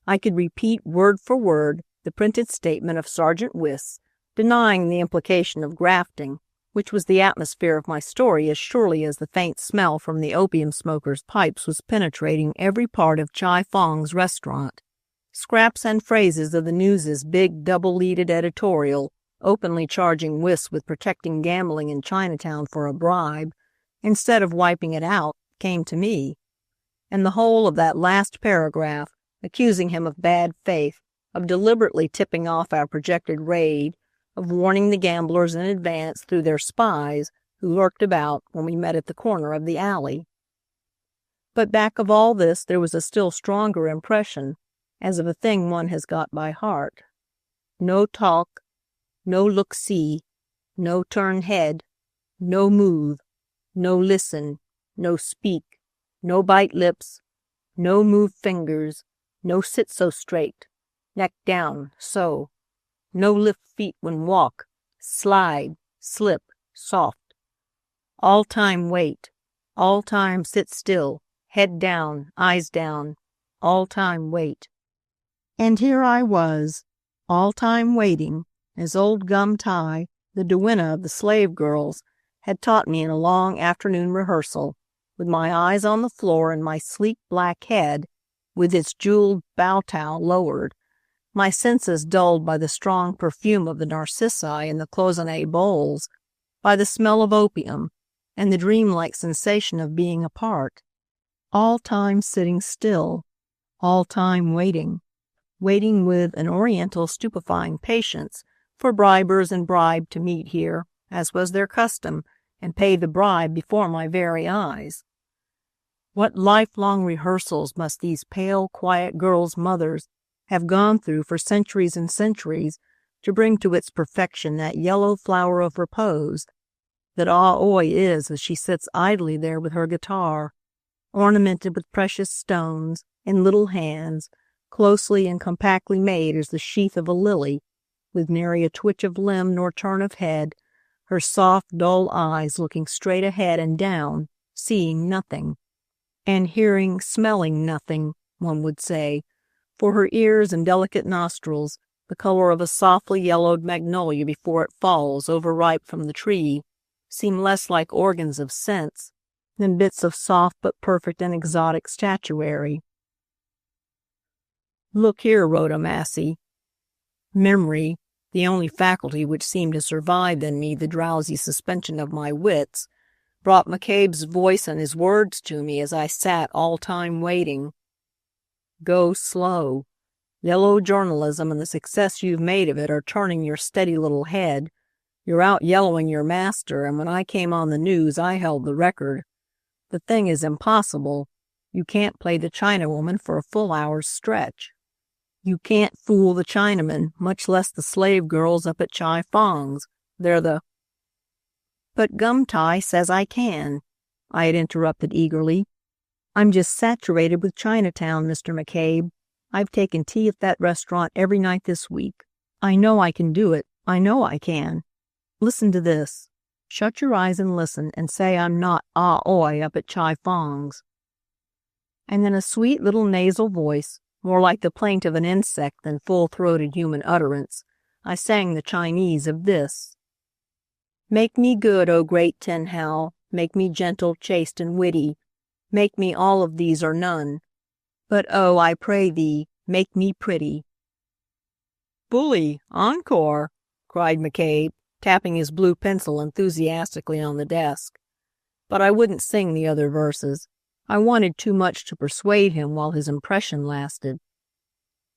I could repeat word for word the printed statement of Sergeant Wyss, denying the implication of grafting, which was the atmosphere of my story as surely as the faint smell from the opium smokers' pipes was penetrating every part of Chai Fong's restaurant. Scraps and phrases of the News's big double-leaded editorial, openly charging Wyss with protecting gambling in Chinatown for a bribe, instead of wiping it out, came to me. And the whole of that last paragraph, accusing him of bad faith, of deliberately tipping off our projected raid, of warning the gamblers in advance through their spies who lurked about when we met at the corner of the alley. But back of all this there was a still stronger impression, as of a thing one has got by heart. No talk, no look-see, no turn head, no move, no listen, no speak, no bite lips, no move fingers, no sit so straight, neck down, so. No lift feet when walk, slide, slip, soft. All time wait, all time sit still, head down, eyes down, all time wait. And here I was, all time waiting, as old Gum Tai, the duenna of the slave girls, had taught me in a long afternoon rehearsal, with my eyes on the floor and my sleek black head, with its jeweled bow-tow lowered, my senses dulled by the strong perfume of the narcissi in the cloisonné bowls, by the smell of opium, and the dreamlike sensation of being apart. All time sitting still, all time waiting with an oriental stupefying patience for bribers and bribed to meet here, as was their custom, and pay the bribe before my very eyes. What lifelong rehearsals must these pale, quiet girls' mothers have gone through for centuries and centuries to bring to its perfection that yellow flower of repose that Ah-Oi is as she sits idly there with her guitar, ornamented with precious stones, in little hands, closely and compactly made as the sheath of a lily, with nary a twitch of limb nor turn of head, her soft, dull eyes looking straight ahead and down, seeing nothing, and hearing, smelling nothing, one would say, for her ears and delicate nostrils, the color of a softly yellowed magnolia before it falls overripe from the tree, seem less like organs of sense than bits of soft but perfect and exotic statuary. Look here, Rhoda Massey. Memory, the only faculty which seemed to survive in me the drowsy suspension of my wits, brought McCabe's voice and his words to me as I sat all time waiting. Go slow. Yellow journalism and the success you've made of it are turning your steady little head. You're out yellowing your master, and when I came on the news I held the record. The thing is impossible. You can't play the Chinawoman for a full hour's stretch. You can't fool the Chinamen, much less the slave girls up at Chai Fong's. They're the— But Gumtai says I can, I had interrupted eagerly. I'm just saturated with Chinatown, Mr. McCabe. I've taken tea at that restaurant every night this week. I know I can do it. I know I can. Listen to this. Shut your eyes and listen, and say I'm not Ah-Oi up at Chai Fong's. And in a sweet little nasal voice, more like the plaint of an insect than full-throated human utterance, I sang the Chinese of this. Make me good, O great Tin Hao, make me gentle, chaste, and witty. Make me all of these or none. But oh, I pray thee, make me pretty. Bully, encore, cried McCabe, tapping his blue pencil enthusiastically on the desk. But I wouldn't sing the other verses. I wanted too much to persuade him while his impression lasted.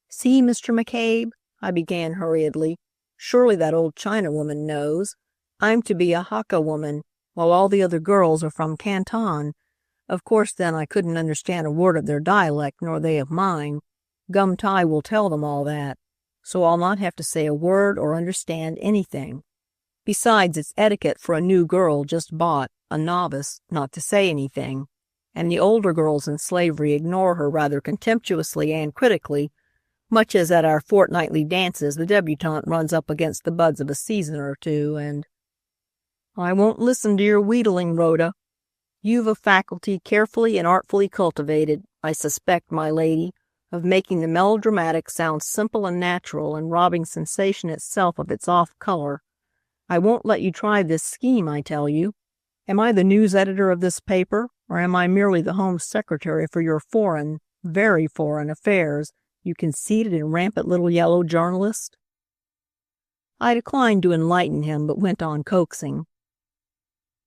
See, Mr. McCabe, I began hurriedly, surely that old Chinawoman knows. I'm to be a Hakka woman, while all the other girls are from Canton. Of course, then, I couldn't understand a word of their dialect, nor they of mine. Gum Tai will tell them all that, so I'll not have to say a word or understand anything. Besides, it's etiquette for a new girl just bought, a novice, not to say anything, and the older girls in slavery ignore her rather contemptuously and critically, much as at our fortnightly dances the debutante runs up against the buds of a season or two, and— I won't listen to your wheedling, Rhoda. You've a faculty carefully and artfully cultivated, I suspect, my lady, of making the melodramatic sound simple and natural and robbing sensation itself of its off-color. I won't let you try this scheme, I tell you. Am I the news editor of this paper, or am I merely the Home Secretary for your foreign, very foreign affairs, you conceited and rampant little yellow journalist? I declined to enlighten him, but went on coaxing.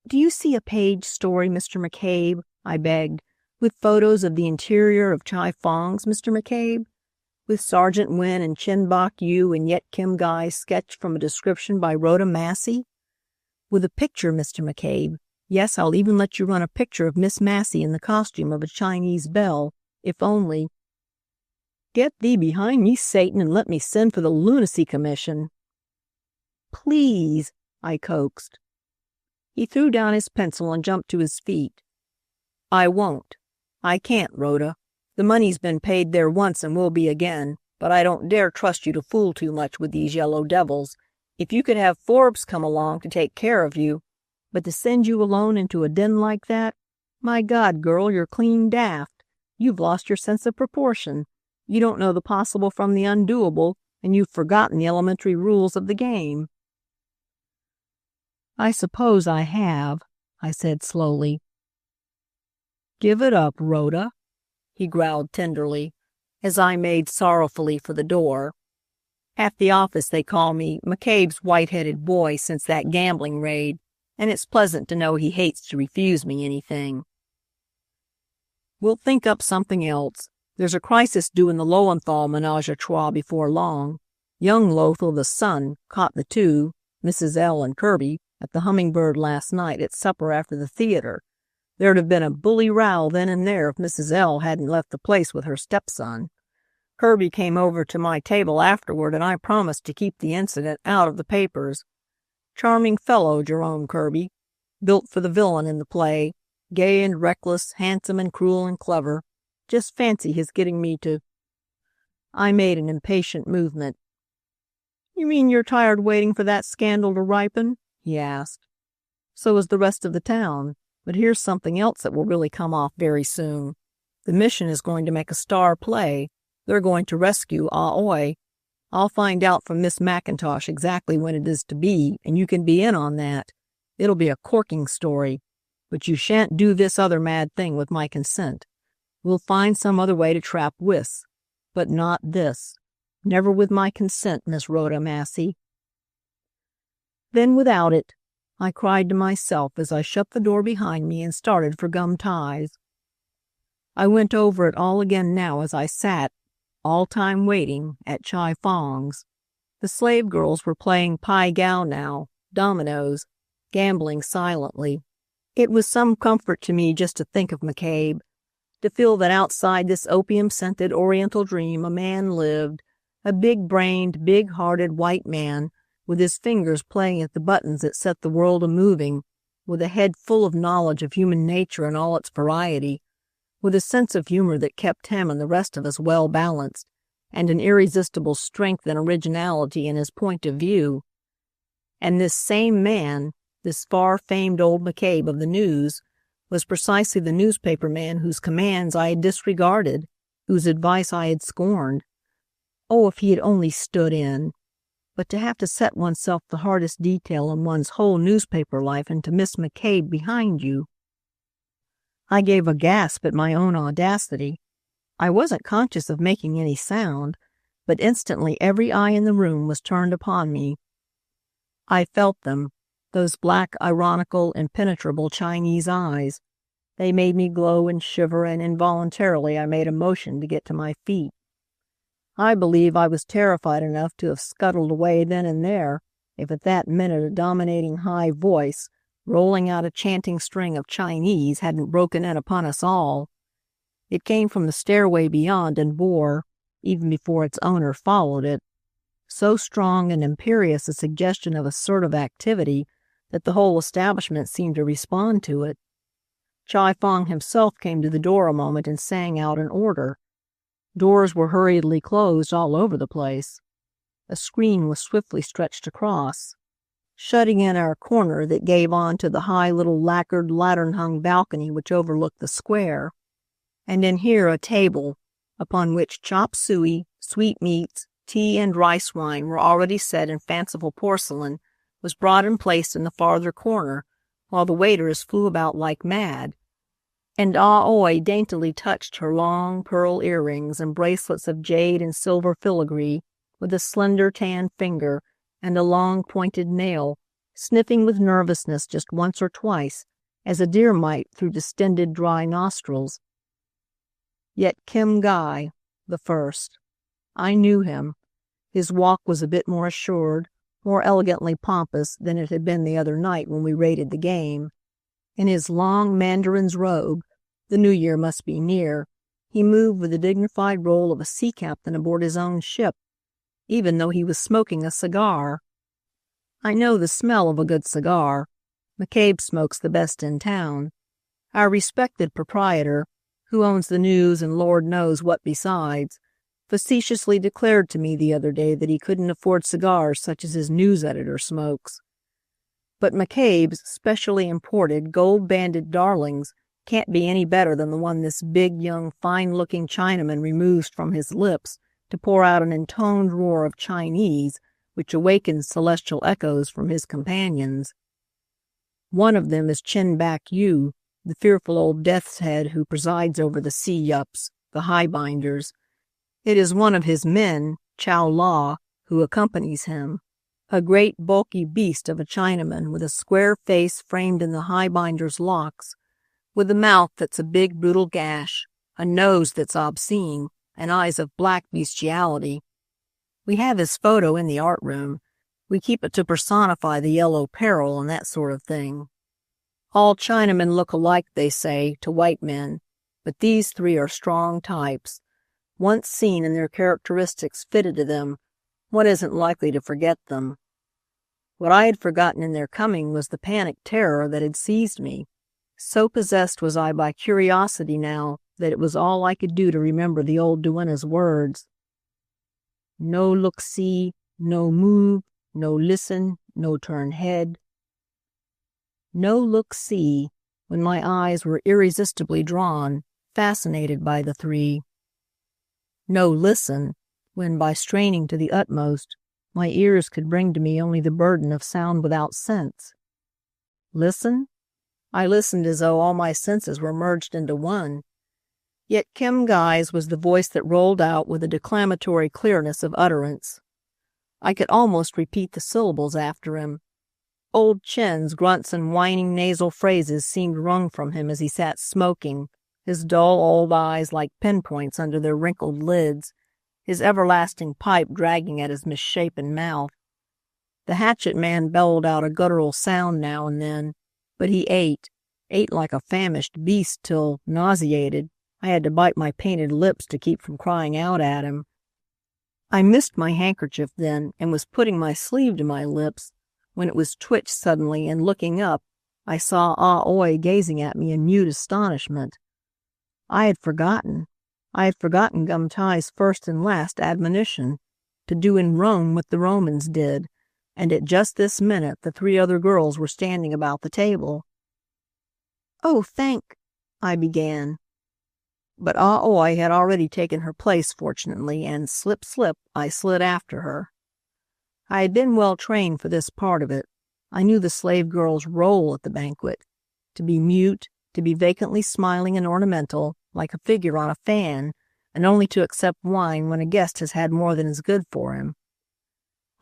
Do you see a page story, Mr. McCabe, I begged, with photos of the interior of Chai Fong's, Mr. McCabe? With Sergeant Nguyen and Chin Bok Yu and Yet Kim Gai's sketch from a description by Rhoda Massey? With a picture, Mr. McCabe. Yes, I'll even let you run a picture of Miss Massey in the costume of a Chinese belle, if only— Get thee behind me, Satan, and let me send for the Lunacy Commission. Please, I coaxed. He threw down his pencil and jumped to his feet. I won't. I can't, Rhoda. The money's been paid there once and will be again, but I don't dare trust you to fool too much with these yellow devils. If you could have Forbes come along to take care of you, but to send you alone into a den like that, my God, girl, you're clean daft. You've lost your sense of proportion. You don't know the possible from the undoable, and you've forgotten the elementary rules of the game. I suppose I have, I said slowly. Give it up, Rhoda, he growled tenderly, as I made sorrowfully for the door. At the office they call me McCabe's white-headed boy since that gambling raid, and it's pleasant to know he hates to refuse me anything. We'll think up something else. There's a crisis due in the Lowenthal menage a trois before long. Young Lothal, the son, caught the two, Mrs. L. and Kirby, at the Hummingbird last night at supper after the theater. There'd have been a bully row then and there if Mrs. L. hadn't left the place with her stepson. Kirby came over to my table afterward, and I promised to keep the incident out of the papers. Charming fellow, Jerome Kirby. Built for the villain in the play. Gay and reckless, handsome and cruel and clever. Just fancy his getting me to... I made an impatient movement. You mean you're tired waiting for that scandal to ripen? He asked. So is the rest of the town. But here's something else that will really come off very soon. The Mission is going to make a star play. They're going to rescue Aoi. I'll find out from Miss McIntosh exactly when it is to be, and you can be in on that. It'll be a corking story. But you shan't do this other mad thing with my consent. We'll find some other way to trap Wyss. But not this. Never with my consent, Miss Rhoda Massey. Then without it, I cried to myself as I shut the door behind me and started for Gum Ties. I went over it all again now as I sat, all time waiting, at Chai Fong's. The slave girls were playing Pai Gow now, dominoes, gambling silently. It was some comfort to me just to think of McCabe, to feel that outside this opium-scented oriental dream a man lived, a big-brained, big-hearted white man, with his fingers playing at the buttons that set the world a-moving, with a head full of knowledge of human nature in all its variety, with a sense of humor that kept him and the rest of us well-balanced, and an irresistible strength and originality in his point of view. And this same man, this far-famed old McCabe of the news, was precisely the newspaper man whose commands I had disregarded, whose advice I had scorned. Oh, if he had only stood in! But to have to set oneself the hardest detail in one's whole newspaper life and to miss McCabe behind you. I gave a gasp at my own audacity. I wasn't conscious of making any sound, but instantly every eye in the room was turned upon me. I felt them, those black, ironical, impenetrable Chinese eyes. They made me glow and shiver, and involuntarily I made a motion to get to my feet. I believe I was terrified enough to have scuttled away then and there, if at that minute a dominating high voice, rolling out a chanting string of Chinese, hadn't broken in upon us all. It came from the stairway beyond and bore, even before its owner followed it, so strong and imperious a suggestion of assertive activity that the whole establishment seemed to respond to it. Chai Fong himself came to the door a moment and sang out an order. Doors were hurriedly closed all over the place. A screen was swiftly stretched across, shutting in our corner that gave on to the high little lacquered, lantern-hung balcony which overlooked the square, and in here a table, upon which chop suey, sweetmeats, tea, and rice wine were already set in fanciful porcelain, was brought and placed in the farther corner, while the waiters flew about like mad, and Aoi daintily touched her long pearl earrings and bracelets of jade and silver filigree with a slender tan finger and a long pointed nail, sniffing with nervousness just once or twice, as a deer might through distended dry nostrils. Yet Kim Guy, the first. I knew him. His walk was a bit more assured, more elegantly pompous than it had been the other night when we raided the game. In his long mandarin's robe, the new year must be near, he moved with the dignified roll of a sea captain aboard his own ship, even though he was smoking a cigar. I know the smell of a good cigar. McCabe smokes the best in town. Our respected proprietor, who owns the news and Lord knows what besides, facetiously declared to me the other day that he couldn't afford cigars such as his news editor smokes. But McCabe's specially imported, gold-banded darlings can't be any better than the one this big, young, fine-looking Chinaman removes from his lips to pour out an intoned roar of Chinese which awakens celestial echoes from his companions. One of them is Chin-back Yu, the fearful old death's head who presides over the sea-yups, the highbinders. It is one of his men, Chow La, who accompanies him, a great bulky beast of a Chinaman with a square face framed in the highbinder's locks, with a mouth that's a big brutal gash, a nose that's obscene, and eyes of black bestiality. We have his photo in the art room. We keep it to personify the yellow peril and that sort of thing. All Chinamen look alike, they say, to white men, but these three are strong types. Once seen and their characteristics fitted to them, one isn't likely to forget them. What I had forgotten in their coming was the panic terror that had seized me. So possessed was I by curiosity now that it was all I could do to remember the old duenna's words. No look-see, no move, no listen, no turn head. No look-see, when my eyes were irresistibly drawn, fascinated by the three. No listen, when by straining to the utmost, my ears could bring to me only the burden of sound without sense. Listen? I listened as though all my senses were merged into one. Yet Kim Guy's was the voice that rolled out with a declamatory clearness of utterance. I could almost repeat the syllables after him. Old Chen's grunts and whining nasal phrases seemed wrung from him as he sat smoking, his dull old eyes like pinpoints under their wrinkled lids, his everlasting pipe dragging at his misshapen mouth. The hatchet man bellowed out a guttural sound now and then, but he ate like a famished beast till, nauseated, I had to bite my painted lips to keep from crying out at him. I missed my handkerchief then and was putting my sleeve to my lips when it was twitched suddenly, and looking up, I saw Ah Oi gazing at me in mute astonishment. I had forgotten Gum Tai's first and last admonition, to do in Rome what the Romans did, and at just this minute the three other girls were standing about the table. "Oh, I began. But Ah Oi had already taken her place, fortunately, and slip, I slid after her. I had been well trained for this part of it. I knew the slave girl's role at the banquet, to be mute, to be vacantly smiling and ornamental, like a figure on a fan, and only to accept wine when a guest has had more than is good for him.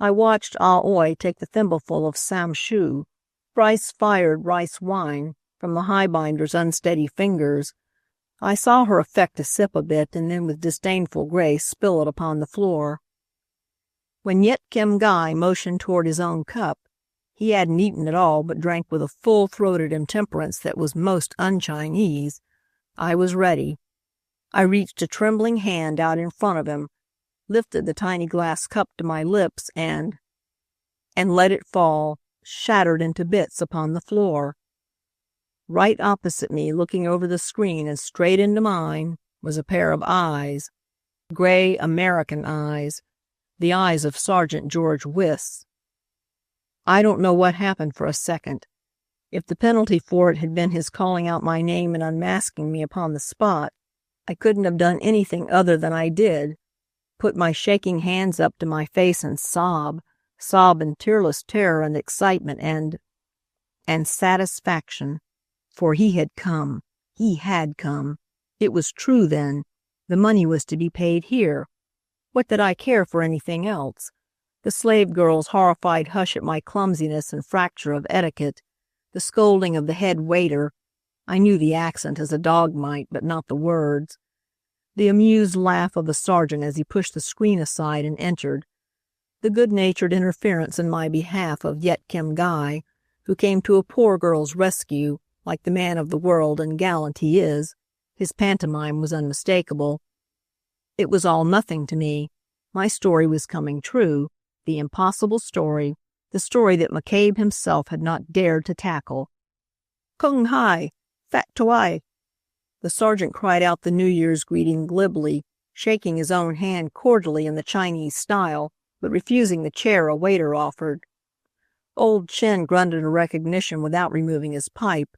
I watched Ah Oi take the thimbleful of samshu, rice-fired rice wine, from the highbinder's unsteady fingers. I saw her affect to sip a bit and then with disdainful grace spill it upon the floor. When Yet Kim Guy motioned toward his own cup, he hadn't eaten at all but drank with a full-throated intemperance that was most un-Chinese. I was ready. I reached a trembling hand out in front of him, lifted the tiny glass cup to my lips and let it fall, shattered into bits upon the floor. Right opposite me, looking over the screen and straight into mine, was a pair of eyes, gray American eyes, the eyes of Sergeant George Wyss. I don't know what happened for a second. If the penalty for it had been his calling out my name and unmasking me upon the spot, I couldn't have done anything other than I did, put my shaking hands up to my face and sob in tearless terror and excitement and satisfaction. For he had come. It was true then. The money was to be paid here. What did I care for anything else? The slave girl's horrified hush at my clumsiness and fracture of etiquette, the scolding of the head waiter, I knew the accent as a dog might, but not the words, the amused laugh of the sergeant as he pushed the screen aside and entered, the good-natured interference in my behalf of Yet Kim Guy, who came to a poor girl's rescue, like the man of the world and gallant he is. His pantomime was unmistakable. It was all nothing to me. My story was coming true, the impossible story, the story that McCabe himself had not dared to tackle. "Kung Hai! Fat Toai!" The sergeant cried out the New Year's greeting glibly, shaking his own hand cordially in the Chinese style, but refusing the chair a waiter offered. Old Chen grunted a recognition without removing his pipe.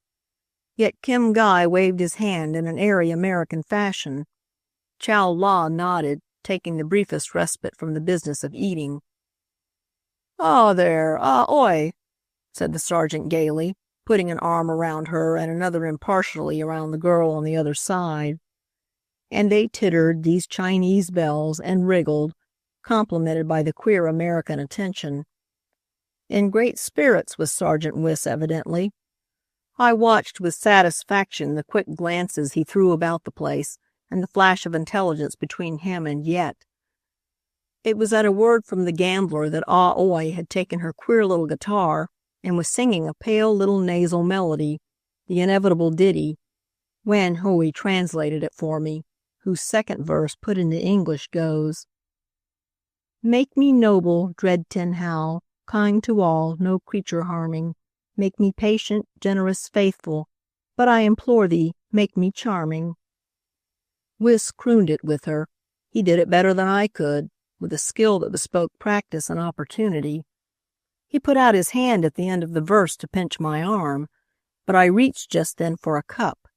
Yet Kim Guy waved his hand in an airy American fashion. Chow La nodded, taking the briefest respite from the business of eating. "Ah, there, Ah Oi," said the sergeant gaily. putting an arm around her and another impartially around the girl on the other side. And they tittered, these Chinese belles, and wriggled, complimented by the queer American attention. In great spirits was Sergeant Wyss, evidently. I watched with satisfaction the quick glances he threw about the place and the flash of intelligence between him and Yet. It was at a word from the gambler that Ah Oi had taken her queer little guitar and was singing a pale little nasal melody, the inevitable ditty, when Hui translated it for me, whose second verse put into English goes, "Make me noble, dread Tin Hao, kind to all, no creature harming. Make me patient, generous, faithful, but I implore thee, make me charming." Wyss crooned it with her. He did it better than I could, with a skill that bespoke practice and opportunity. He put out his hand at the end of the verse to pinch my arm, but I reached just then for a cup,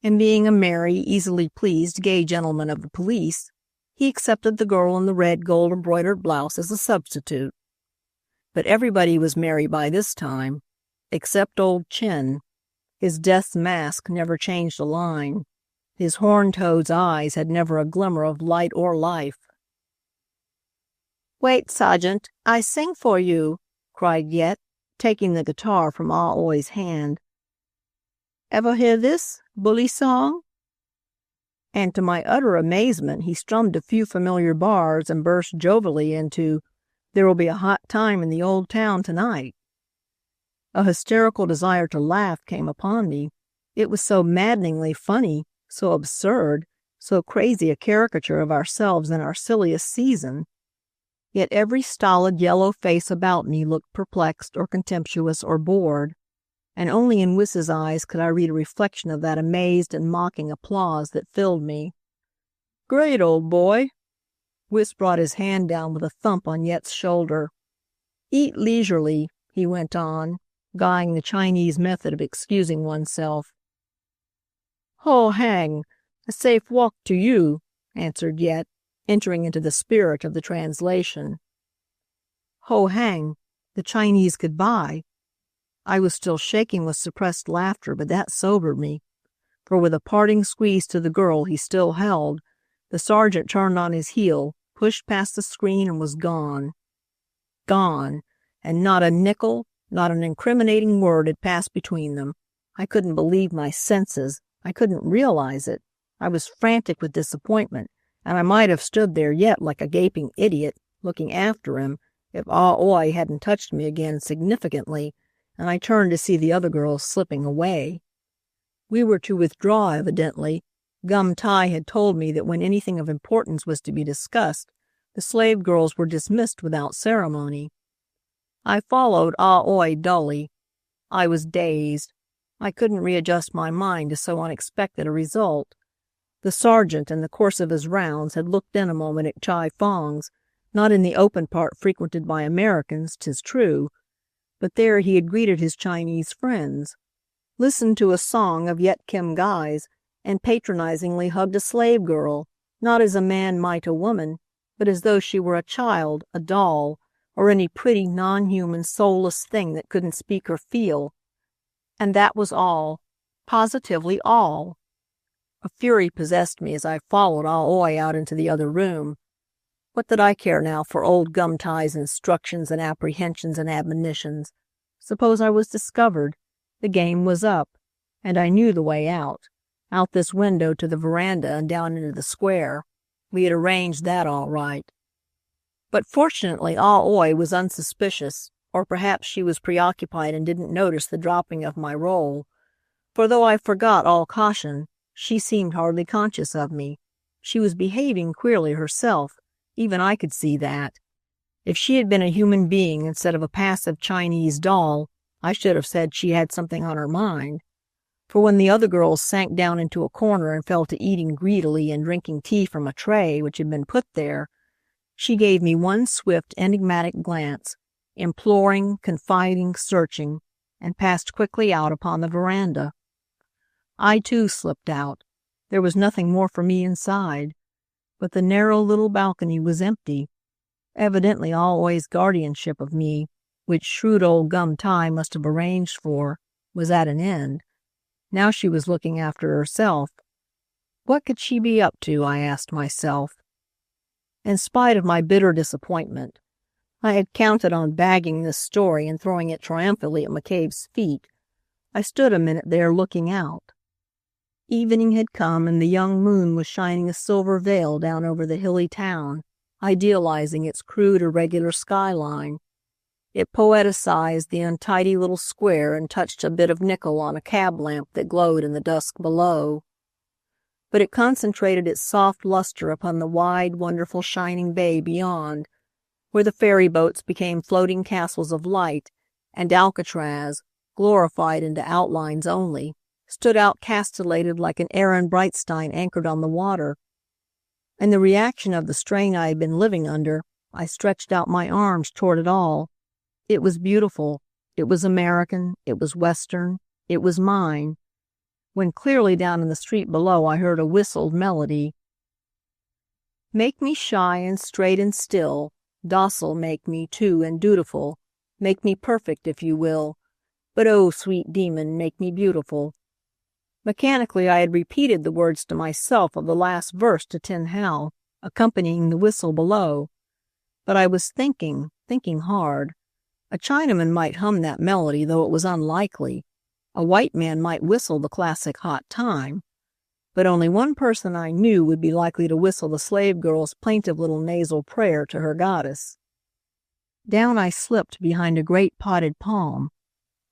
and being a merry, easily pleased, gay gentleman of the police, he accepted the girl in the red gold-embroidered blouse as a substitute. But everybody was merry by this time, except old Chin. His death's mask never changed a line. His horn-toad's eyes had never a glimmer of light or life. "Wait, Sergeant, I sing for you," cried Yet, taking the guitar from Ah Oi's hand. "Ever hear this, bully song?" And to my utter amazement he strummed a few familiar bars and burst jovially into "There'll be a hot time in the old town tonight." A hysterical desire to laugh came upon me. It was so maddeningly funny, so absurd, so crazy a caricature of ourselves in our silliest season. Yet every stolid yellow face about me looked perplexed or contemptuous or bored, and only in Wyss's eyes could I read a reflection of that amazed and mocking applause that filled me. "Great, old boy!" Wyss brought his hand down with a thump on Yet's shoulder. "Eat leisurely," he went on, guying the Chinese method of excusing oneself. "Ho hang! A safe walk to you," answered Yet, entering into the spirit of the translation. Ho hang, the Chinese goodbye. I was still shaking with suppressed laughter, but that sobered me, for with a parting squeeze to the girl he still held, the sergeant turned on his heel, pushed past the screen, and was gone. Gone, and not a nickel, not an incriminating word had passed between them. I couldn't believe my senses. I couldn't realize it. I was frantic with disappointment, and I might have stood there yet like a gaping idiot, looking after him, if Ah Oi hadn't touched me again significantly, and I turned to see the other girls slipping away. We were to withdraw, evidently. Gum Tai had told me that when anything of importance was to be discussed, the slave girls were dismissed without ceremony. I followed Ah Oi dully. I was dazed. I couldn't readjust my mind to so unexpected a result. The sergeant, in the course of his rounds, had looked in a moment at Chai Fong's, not in the open part frequented by Americans, 'tis true, but there he had greeted his Chinese friends, listened to a song of Yet Kim Gai's, and patronizingly hugged a slave girl, not as a man might a woman, but as though she were a child, a doll, or any pretty, non-human, soulless thing that couldn't speak or feel. And that was all, positively all. A fury possessed me as I followed Ah Oi out into the other room. What did I care now for old Gum Tai's instructions and apprehensions and admonitions? Suppose I was discovered? The game was up, and I knew the way out this window to the veranda and down into the square. We had arranged that all right. But fortunately Ah Oi was unsuspicious, or perhaps she was preoccupied and didn't notice the dropping of my roll, for though I forgot all caution, she seemed hardly conscious of me. She was behaving queerly herself. Even I could see that. If she had been a human being instead of a passive Chinese doll, I should have said she had something on her mind. For when the other girls sank down into a corner and fell to eating greedily and drinking tea from a tray which had been put there, she gave me one swift, enigmatic glance, imploring, confiding, searching, and passed quickly out upon the veranda. I, too, slipped out. There was nothing more for me inside. But the narrow little balcony was empty. Evidently Ah Oi's guardianship of me, which shrewd old Gum Tai must have arranged for, was at an end. Now she was looking after herself. What could she be up to, I asked myself. In spite of my bitter disappointment, I had counted on bagging this story and throwing it triumphantly at McCabe's feet. I stood a minute there looking out. Evening had come and the young moon was shining a silver veil down over the hilly town, idealizing its crude, irregular skyline. It poeticized the untidy little square and touched a bit of nickel on a cab lamp that glowed in the dusk below. But it concentrated its soft luster upon the wide, wonderful shining bay beyond, where the ferry boats became floating castles of light, and Alcatraz, glorified into outlines only, stood out castellated like an Aaron Brightstein anchored on the water. In the reaction of the strain I had been living under, I stretched out my arms toward it all. It was beautiful. It was American. It was Western. It was mine. When clearly down in the street below I heard a whistled melody. Make me shy and straight and still, docile make me too and dutiful, make me perfect if you will, but oh, sweet demon, make me beautiful. Mechanically I had repeated the words to myself of the last verse to Tin Hal, accompanying the whistle below. But I was thinking hard. A Chinaman might hum that melody, though it was unlikely. A white man might whistle the classic Hot Time. But only one person I knew would be likely to whistle the slave girl's plaintive little nasal prayer to her goddess. Down I slipped behind a great potted palm.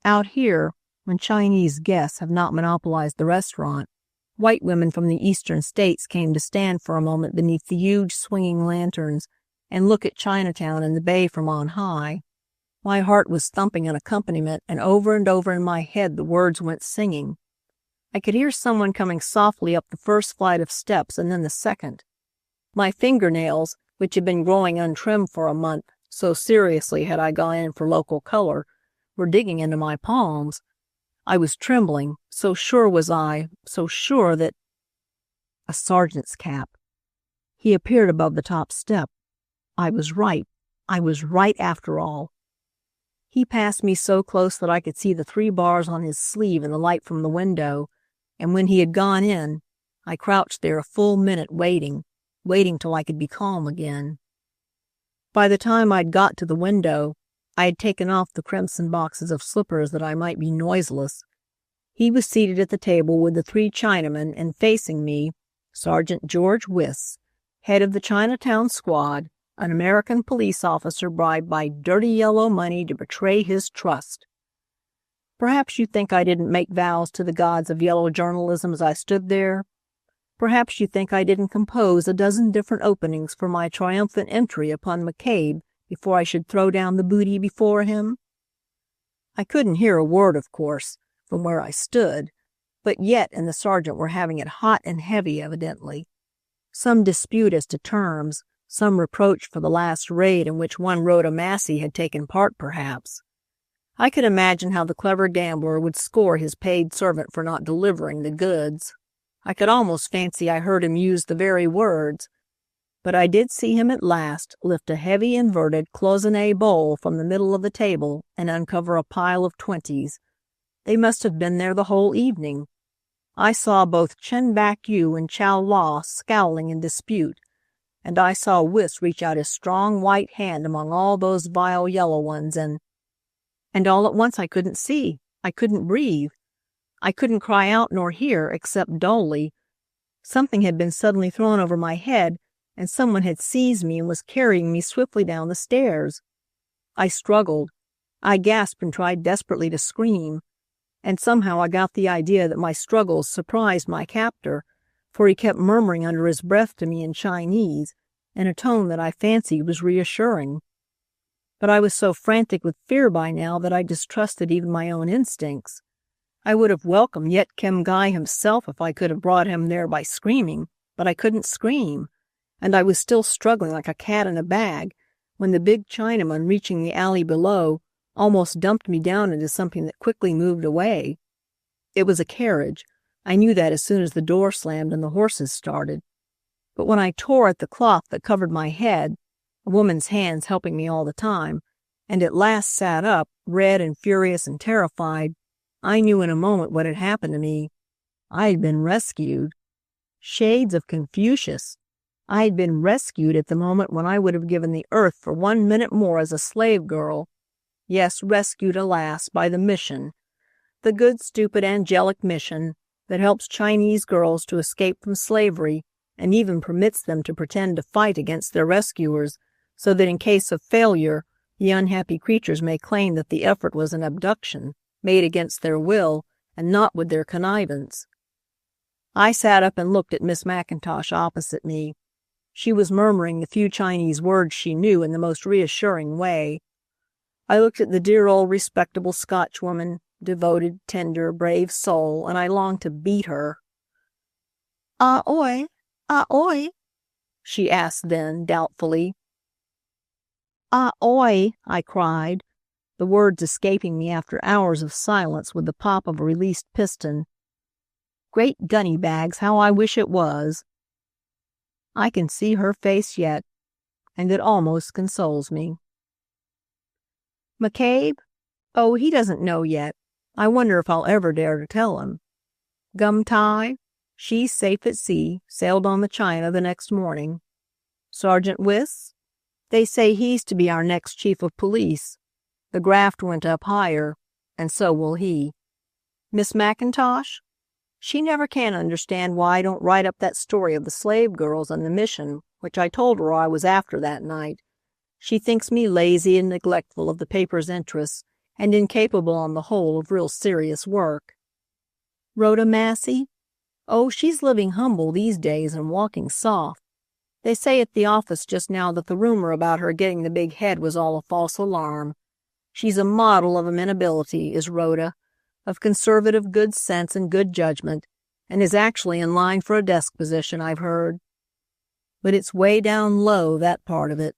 Out here, when Chinese guests have not monopolized the restaurant, white women from the eastern states came to stand for a moment beneath the huge swinging lanterns and look at Chinatown and the bay from on high. My heart was thumping an accompaniment, and over in my head the words went singing. I could hear someone coming softly up the first flight of steps and then the second. My fingernails, which had been growing untrimmed for a month, so seriously had I gone in for local color, were digging into my palms. I was trembling, so sure was I, so sure that— A sergeant's cap. He appeared above the top step. I was right. I was right after all. He passed me so close that I could see the 3 bars on his sleeve in the light from the window, and when he had gone in, I crouched there a full minute waiting till I could be calm again. By the time I'd got to the window, I had taken off the crimson boxes of slippers that I might be noiseless. He was seated at the table with the 3 Chinamen, and facing me, Sergeant George Wiss, head of the Chinatown squad, an American police officer bribed by dirty yellow money to betray his trust. Perhaps you think I didn't make vows to the gods of yellow journalism as I stood there. Perhaps you think I didn't compose a dozen different openings for my triumphant entry upon McCabe before I should throw down the booty before him. I couldn't hear a word, of course, from where I stood, but Yet and the sergeant were having it hot and heavy, evidently. Some dispute as to terms, some reproach for the last raid in which one Rhoda Massey had taken part, perhaps. I could imagine how the clever gambler would score his paid servant for not delivering the goods. I could almost fancy I heard him use the very words. But I did see him at last lift a heavy inverted cloisonné bowl from the middle of the table and uncover a pile of 20s. They must have been there the whole evening. I saw both Chen Bak-yu and Chow Law scowling in dispute, and I saw Wiss reach out his strong white hand among all those vile yellow ones, and all at once I couldn't see. I couldn't breathe. I couldn't cry out nor hear, except dully. Something had been suddenly thrown over my head, and someone had seized me and was carrying me swiftly down the stairs. I struggled. I gasped and tried desperately to scream, and somehow I got the idea that my struggles surprised my captor, for he kept murmuring under his breath to me in Chinese, in a tone that I fancied was reassuring. But I was so frantic with fear by now that I distrusted even my own instincts. I would have welcomed Yet Kem Gai himself if I could have brought him there by screaming, but I couldn't scream, and I was still struggling like a cat in a bag when the big Chinaman, reaching the alley below, almost dumped me down into something that quickly moved away. It was a carriage. I knew that as soon as the door slammed and the horses started. But when I tore at the cloth that covered my head, a woman's hands helping me all the time, and at last sat up, red and furious and terrified, I knew in a moment what had happened to me. I had been rescued. Shades of Confucius. I had been rescued at the moment when I would have given the earth for 1 minute more as a slave girl. Yes, rescued, alas, by the mission. The good, stupid, angelic mission that helps Chinese girls to escape from slavery and even permits them to pretend to fight against their rescuers so that in case of failure, the unhappy creatures may claim that the effort was an abduction, made against their will and not with their connivance. I sat up and looked at Miss McIntosh opposite me. She was murmuring the few Chinese words she knew in the most reassuring way. I looked at the dear old respectable Scotchwoman, devoted, tender, brave soul, and I longed to beat her. "Ah, oi, she asked then, doubtfully. "Ah, oi," I cried, the words escaping me after hours of silence with the pop of a released piston. Great gunny bags, how I wish it was. I can see her face yet, and it almost consoles me. McCabe? Oh, he doesn't know yet. I wonder if I'll ever dare to tell him. Gum Tie? She's safe at sea, sailed on the China the next morning. Sergeant Wiss? They say he's to be our next chief of police. The graft went up higher, and so will he. Miss McIntosh? She never can understand why I don't write up that story of the slave girls and the mission, which I told her I was after that night. She thinks me lazy and neglectful of the paper's interests, and incapable on the whole of real serious work. Rhoda Massey? Oh, she's living humble these days and walking soft. They say at the office just now that the rumor about her getting the big head was all a false alarm. She's a model of amenability, is Rhoda, of conservative good sense and good judgment, and is actually in line for a desk position, I've heard. But it's way down low, that part of it.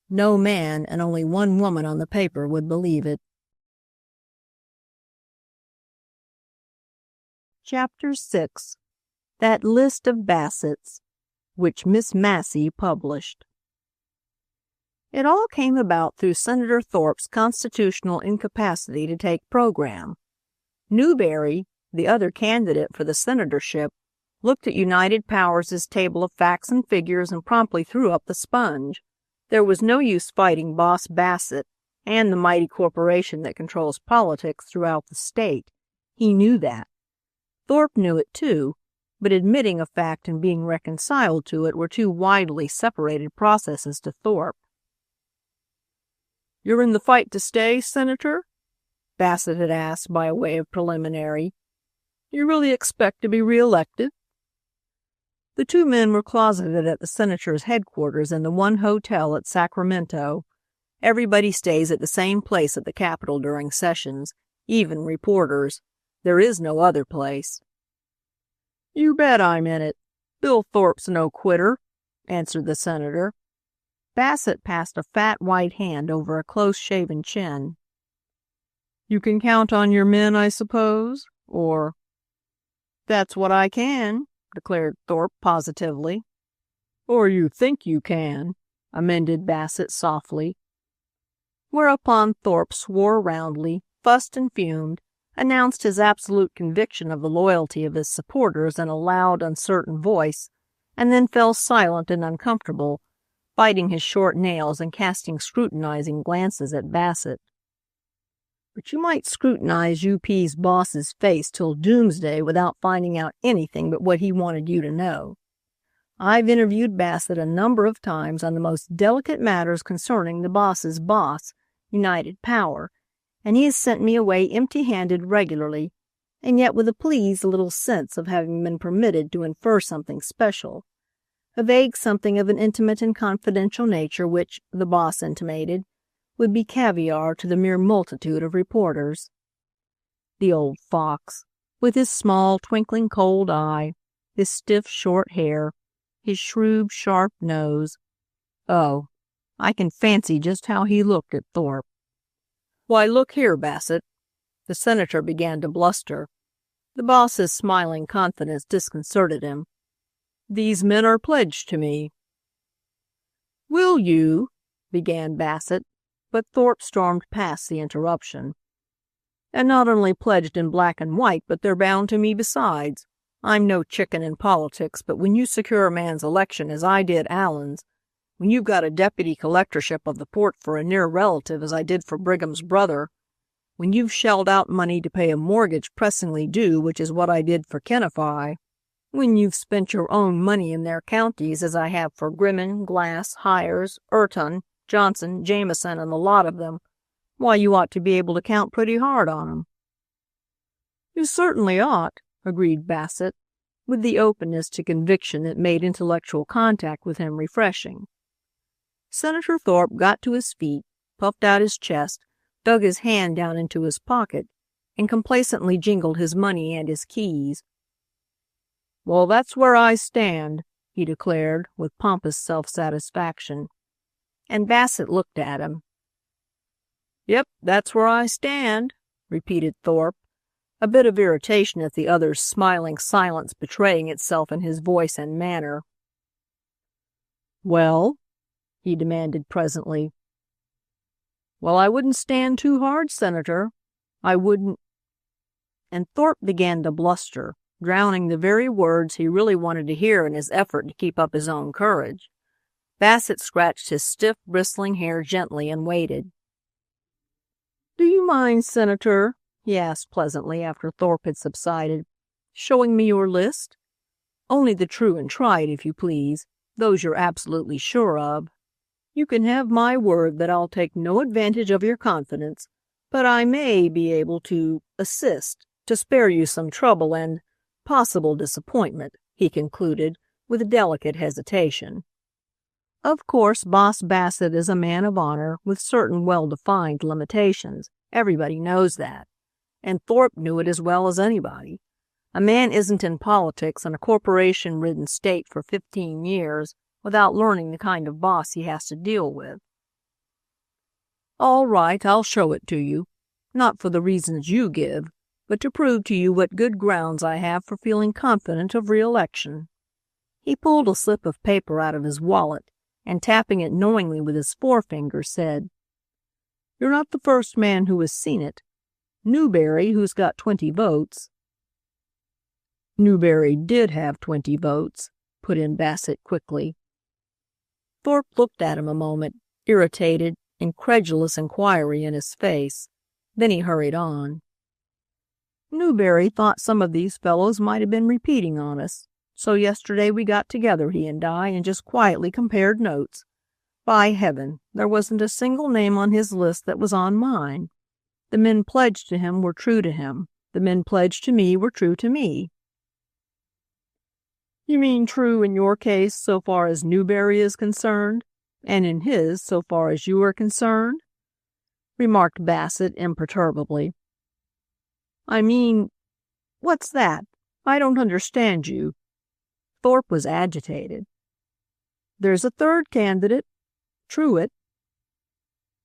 No man and only one woman on the paper would believe it. Chapter 6. That List of Bassetts, which Miss Massey published. It all came about through Senator Thorpe's constitutional incapacity to take program. Newberry, the other candidate for the senatorship, looked at United Powers' table of facts and figures and promptly threw up the sponge. There was no use fighting Boss Bassett and the mighty corporation that controls politics throughout the state. He knew that. Thorpe knew it too, but admitting a fact and being reconciled to it were two widely separated processes to Thorpe. "You're in the fight to stay, Senator?" Bassett had asked by way of preliminary. "You really expect to be re-elected?" The two men were closeted at the senator's headquarters in the one hotel at Sacramento. Everybody stays at the same place at the Capitol during sessions, even reporters. There is no other place. "You bet I'm in it. Bill Thorpe's no quitter," answered the senator. Bassett passed a fat white hand over a close-shaven chin. "You can count on your men, I suppose, or—" "That's what I can," declared Thorpe positively. "Or you think you can," amended Bassett softly. Whereupon Thorpe swore roundly, fussed and fumed, announced his absolute conviction of the loyalty of his supporters in a loud, uncertain voice, and then fell silent and uncomfortable, biting his short nails and casting scrutinizing glances at Bassett. "But you might scrutinize UP's boss's face till doomsday without finding out anything but what he wanted you to know. I've interviewed Bassett a number of times on the most delicate matters concerning the boss's boss, United Power, and he has sent me away empty-handed regularly, and yet with a pleased little sense of having been permitted to infer something special, a vague something of an intimate and confidential nature which, the boss intimated, would be caviar to the mere multitude of reporters. The old fox, with his small, twinkling cold eye, his stiff, short hair, his shrewd, sharp nose. Oh, I can fancy just how he looked at Thorpe. "Why, look here, Bassett." The senator began to bluster. The boss's smiling confidence disconcerted him. "These men are pledged to me." "Will you—" began Bassett, but Thorpe stormed past the interruption. And not only pledged in black and white, but they're bound to me besides. I'm no chicken in politics, but when you secure a man's election, as I did Allen's, when you've got a deputy collectorship of the port for a near relative, as I did for Brigham's brother, when you've shelled out money to pay a mortgage pressingly due, which is what I did for Kenify, when you've spent your own money in their counties, as I have for Grimman, Glass, Hires, Urton, Johnson, Jameson, and the lot of them, why, you ought to be able to count pretty hard on 'em." "You certainly ought," agreed Bassett, with the openness to conviction that made intellectual contact with him refreshing. Senator Thorpe got to his feet, puffed out his chest, dug his hand down into his pocket, and complacently jingled his money and his keys. "Well, that's where I stand," he declared, with pompous self-satisfaction. And Bassett looked at him. "Yep, that's where I stand," repeated Thorpe, a bit of irritation at the other's smiling silence betraying itself in his voice and manner. "Well?" he demanded presently. "Well, I wouldn't stand too hard, Senator. I wouldn't—" And Thorpe began to bluster, drowning the very words he really wanted to hear in his effort to keep up his own courage. Bassett scratched his stiff, bristling hair gently and waited. "Do you mind, Senator," he asked pleasantly after Thorpe had subsided, "showing me your list? Only the true and tried, if you please, those you're absolutely sure of. You can have my word that I'll take no advantage of your confidence, but I may be able to assist, to spare you some trouble and possible disappointment," he concluded, with delicate hesitation. Of course, Boss Bassett is a man of honor with certain well-defined limitations. Everybody knows that. And Thorpe knew it as well as anybody. A man isn't in politics in a corporation-ridden state for 15 years without learning the kind of boss he has to deal with. "All right, I'll show it to you. Not for the reasons you give, but to prove to you what good grounds I have for feeling confident of re-election." He pulled a slip of paper out of his wallet and, tapping it knowingly with his forefinger, said, "You're not the first man who has seen it. Newberry, who's got 20 votes." "Newberry did have 20 votes," put in Bassett quickly. Thorpe looked at him a moment, irritated, incredulous inquiry in his face. Then he hurried on. "Newberry thought some of these fellows might have been repeating on us. So yesterday we got together, he and I, and just quietly compared notes. By heaven, there wasn't a single name on his list that was on mine. The men pledged to him were true to him. The men pledged to me were true to me." "You mean true in your case so far as Newberry is concerned, and in his so far as you are concerned?" remarked Bassett imperturbably. "I mean, what's that? I don't understand you." Thorpe was agitated. "There's a third candidate, Truitt."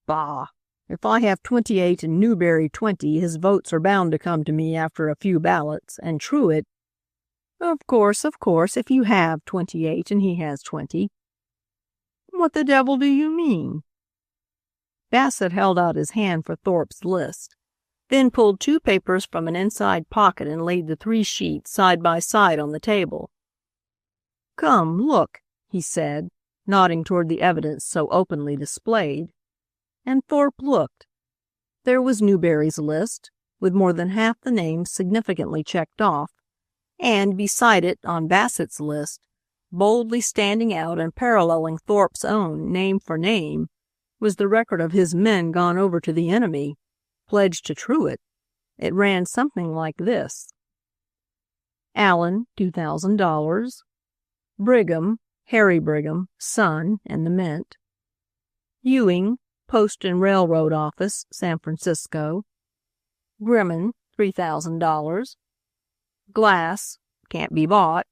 "Bah! If I have 28 and Newberry 20, his votes are bound to come to me after a few ballots, and Truitt—" Of course, if you have 28 and he has 20. "What the devil do you mean?" Bassett held out his hand for Thorpe's list, then pulled 2 papers from an inside pocket and laid the 3 sheets side by side on the table. "Come, look," he said, nodding toward the evidence so openly displayed. And Thorpe looked. There was Newberry's list, with more than half the names significantly checked off, and beside it, on Bassett's list, boldly standing out and paralleling Thorpe's own, name for name, was the record of his men gone over to the enemy, pledged to Truitt. It ran something like this: Allen, $2,000. Brigham, Harry Brigham, son, and the mint. Ewing, Post and Railroad Office, San Francisco. Grimman, $3,000. Glass, can't be bought.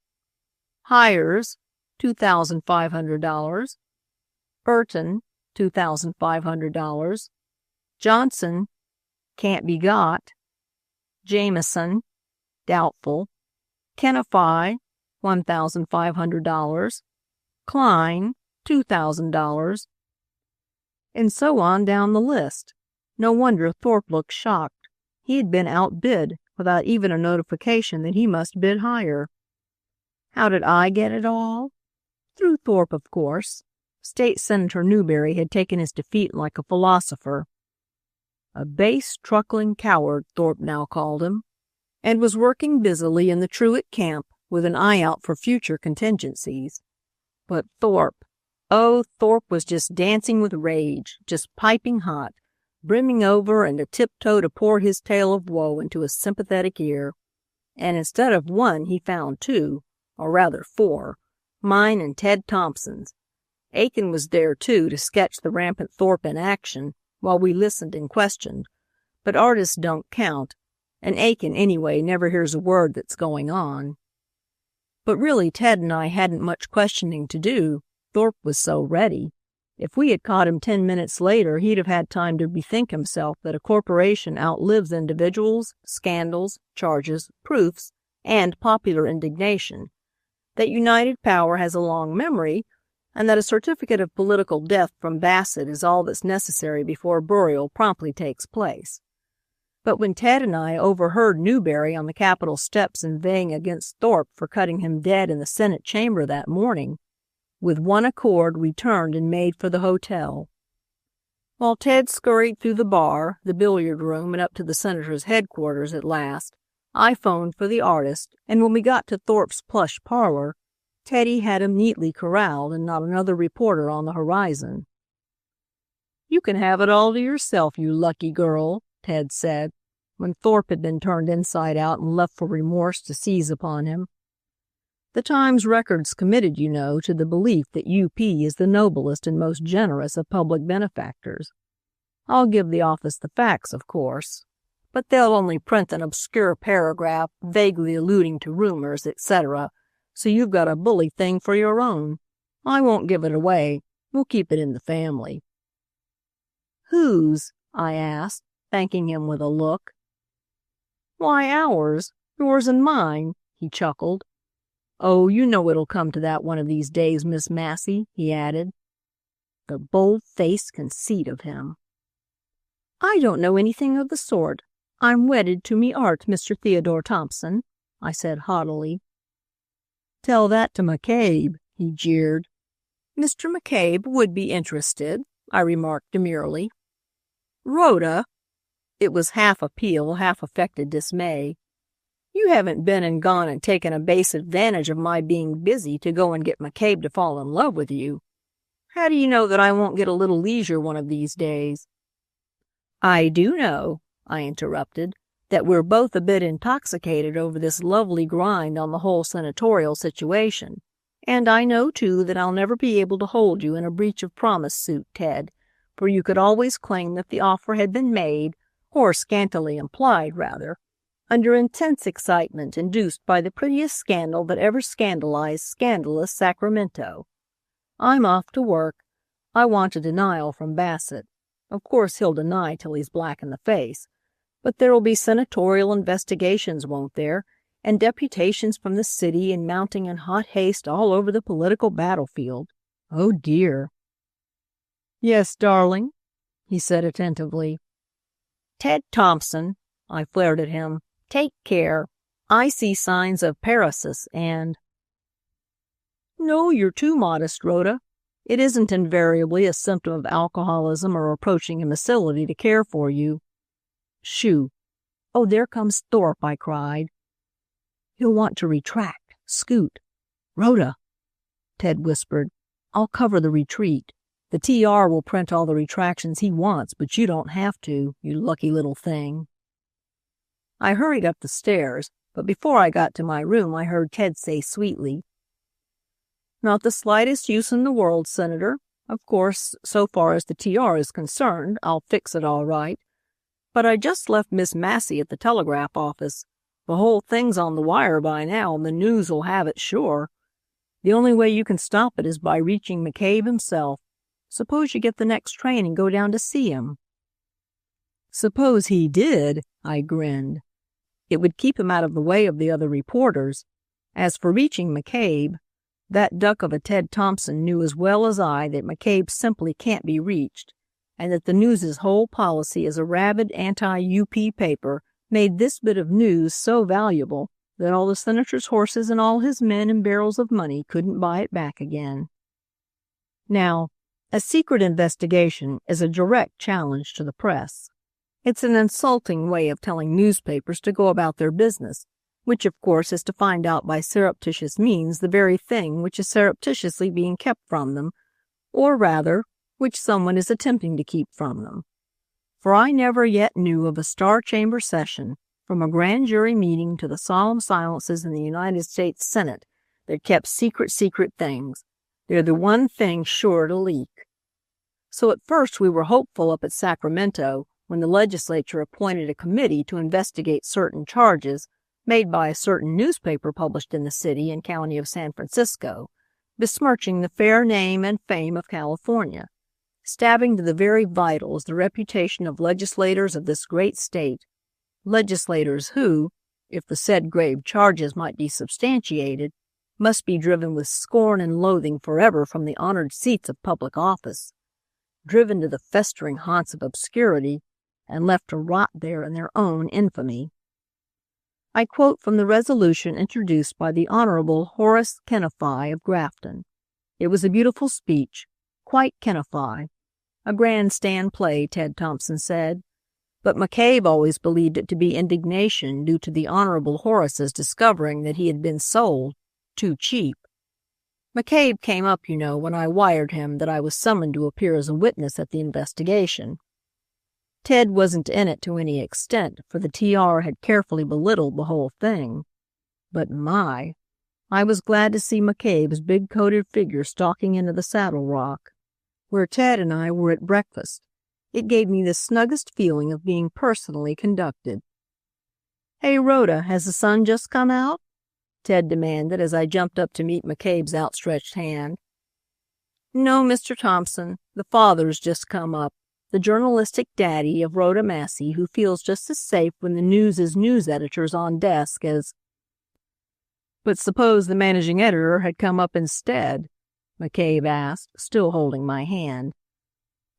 Hires, $2,500. Urton, $2,500. Johnson, can't be got. Jameson, doubtful. Kenify, $1,500. Klein, $2,000. And so on down the list. No wonder Thorpe looked shocked. He had been outbid without even a notification that he must bid higher. How did I get it all? Through Thorpe, of course. State Senator Newberry had taken his defeat like a philosopher. A base, truckling coward, Thorpe now called him, and was working busily in the Truett camp with an eye out for future contingencies. But Thorpe, Thorpe was just dancing with rage, just piping hot, brimming over and a tiptoe to pour his tale of woe into a sympathetic ear. And instead of one, he found two, or rather four, mine and Ted Thompson's. Aiken was there, too, to sketch the rampant Thorpe in action while we listened and questioned. But artists don't count, and Aiken, anyway, never hears a word that's going on. But really, Ted and I hadn't much questioning to do. Thorpe was so ready. If we had caught him 10 minutes later, he'd have had time to bethink himself that a corporation outlives individuals, scandals, charges, proofs, and popular indignation, that united power has a long memory, and that a certificate of political death from Bassett is all that's necessary before burial promptly takes place. But when Ted and I overheard Newberry on the Capitol steps inveighing against Thorpe for cutting him dead in the Senate chamber that morning, with one accord we turned and made for the hotel. While Ted scurried through the bar, the billiard room, and up to the senator's headquarters at last, I phoned for the artist, and when we got to Thorpe's plush parlor, Teddy had him neatly corralled and not another reporter on the horizon. "You can have it all to yourself, you lucky girl," Ted said, when Thorpe had been turned inside out and left for remorse to seize upon him. "The Times record's committed, you know, to the belief that UP is the noblest and most generous of public benefactors. I'll give the office the facts, of course, but they'll only print an obscure paragraph vaguely alluding to rumors, etc., so you've got a bully thing for your own. I won't give it away. We'll keep it in the family." "Whose?" I asked, thanking him with a look. "Why, ours. Yours and mine," he chuckled. "Oh, you know it'll come to that one of these days, Miss Massey," he added. The bold-faced conceit of him. "I don't know anything of the sort. I'm wedded to me art, Mr. Theodore Thompson," I said haughtily. "Tell that to McCabe," he jeered. "Mr. McCabe would be interested," I remarked demurely. "Rhoda," it was half appeal, half affected dismay, "you haven't been and gone and taken a base advantage of my being busy to go and get McCabe to fall in love with you. How do you know that I won't get a little leisure one of these days?" "I do know," I interrupted, "that we're both a bit intoxicated over this lovely grind on the whole senatorial situation. And I know, too, that I'll never be able to hold you in a breach of promise suit, Ted, for you could always claim that the offer had been made, or scantily implied, rather, under intense excitement induced by the prettiest scandal that ever scandalized scandalous Sacramento. I'm off to work. I want a denial from Bassett. Of course he'll deny till he's black in the face. But there'll be senatorial investigations, won't there, and deputations from the city and mounting in hot haste all over the political battlefield. Oh, dear." "Yes, darling," he said attentively. "Ted Thompson," I flared at him, "take care. I see signs of paresis and—" "No, you're too modest, Rhoda. It isn't invariably a symptom of alcoholism or approaching imbecility to care for you. Shoo! Oh, there comes Thorpe," I cried. "He'll want to retract, scoot. Rhoda," Ted whispered, "I'll cover the retreat. The TR will print all the retractions he wants, but you don't have to, you lucky little thing." I hurried up the stairs, but before I got to my room I heard Ted say sweetly, "Not the slightest use in the world, Senator. Of course, so far as the TR is concerned, I'll fix it all right. But I just left Miss Massey at the telegraph office. The whole thing's on the wire by now, and the news will have it sure. The only way you can stop it is by reaching McCabe himself. Suppose you get the next train and go down to see him." "Suppose he did," I grinned. "It would keep him out of the way of the other reporters. As for reaching McCabe, that duck of a Ted Thompson knew as well as I that McCabe simply can't be reached, and that the News's whole policy is a rabid anti-UP paper made this bit of news so valuable that all the senator's horses and all his men and barrels of money couldn't buy it back again. Now, a secret investigation is a direct challenge to the press. It's an insulting way of telling newspapers to go about their business, which of course is to find out by surreptitious means the very thing which is surreptitiously being kept from them, or rather, which someone is attempting to keep from them. For I never yet knew of a Star Chamber session, from a grand jury meeting to the solemn silences in the United States Senate, that kept secret things. They're the one thing sure to leak. So at first we were hopeful up at Sacramento when the legislature appointed a committee to investigate certain charges made by a certain newspaper published in the city and county of San Francisco, besmirching the fair name and fame of California, stabbing to the very vitals the reputation of legislators of this great state, legislators who, if the said grave charges might be substantiated, must be driven with scorn and loathing forever from the honored seats of public office, driven to the festering haunts of obscurity, and left to rot there in their own infamy. I quote from the resolution introduced by the Honorable Horace Kennefi of Grafton. It was a beautiful speech, quite Kennefi. A grandstand play, Ted Thompson said, but McCabe always believed it to be indignation due to the Honorable Horace's discovering that he had been sold too cheap. McCabe came up, you know, when I wired him that I was summoned to appear as a witness at the investigation. Ted wasn't in it to any extent, for the TR had carefully belittled the whole thing. But my, I was glad to see McCabe's big-coated figure stalking into the Saddle Rock, where Ted and I were at breakfast. It gave me the snuggest feeling of being personally conducted. "Hey, Rhoda, has the sun just come out?" Ted demanded as I jumped up to meet McCabe's outstretched hand. "No, Mr. Thompson, the father's just come up, the journalistic daddy of Rhoda Massey, who feels just as safe when the news is news editors on desk as—" "But suppose the managing editor had come up instead?" McCabe asked, still holding my hand.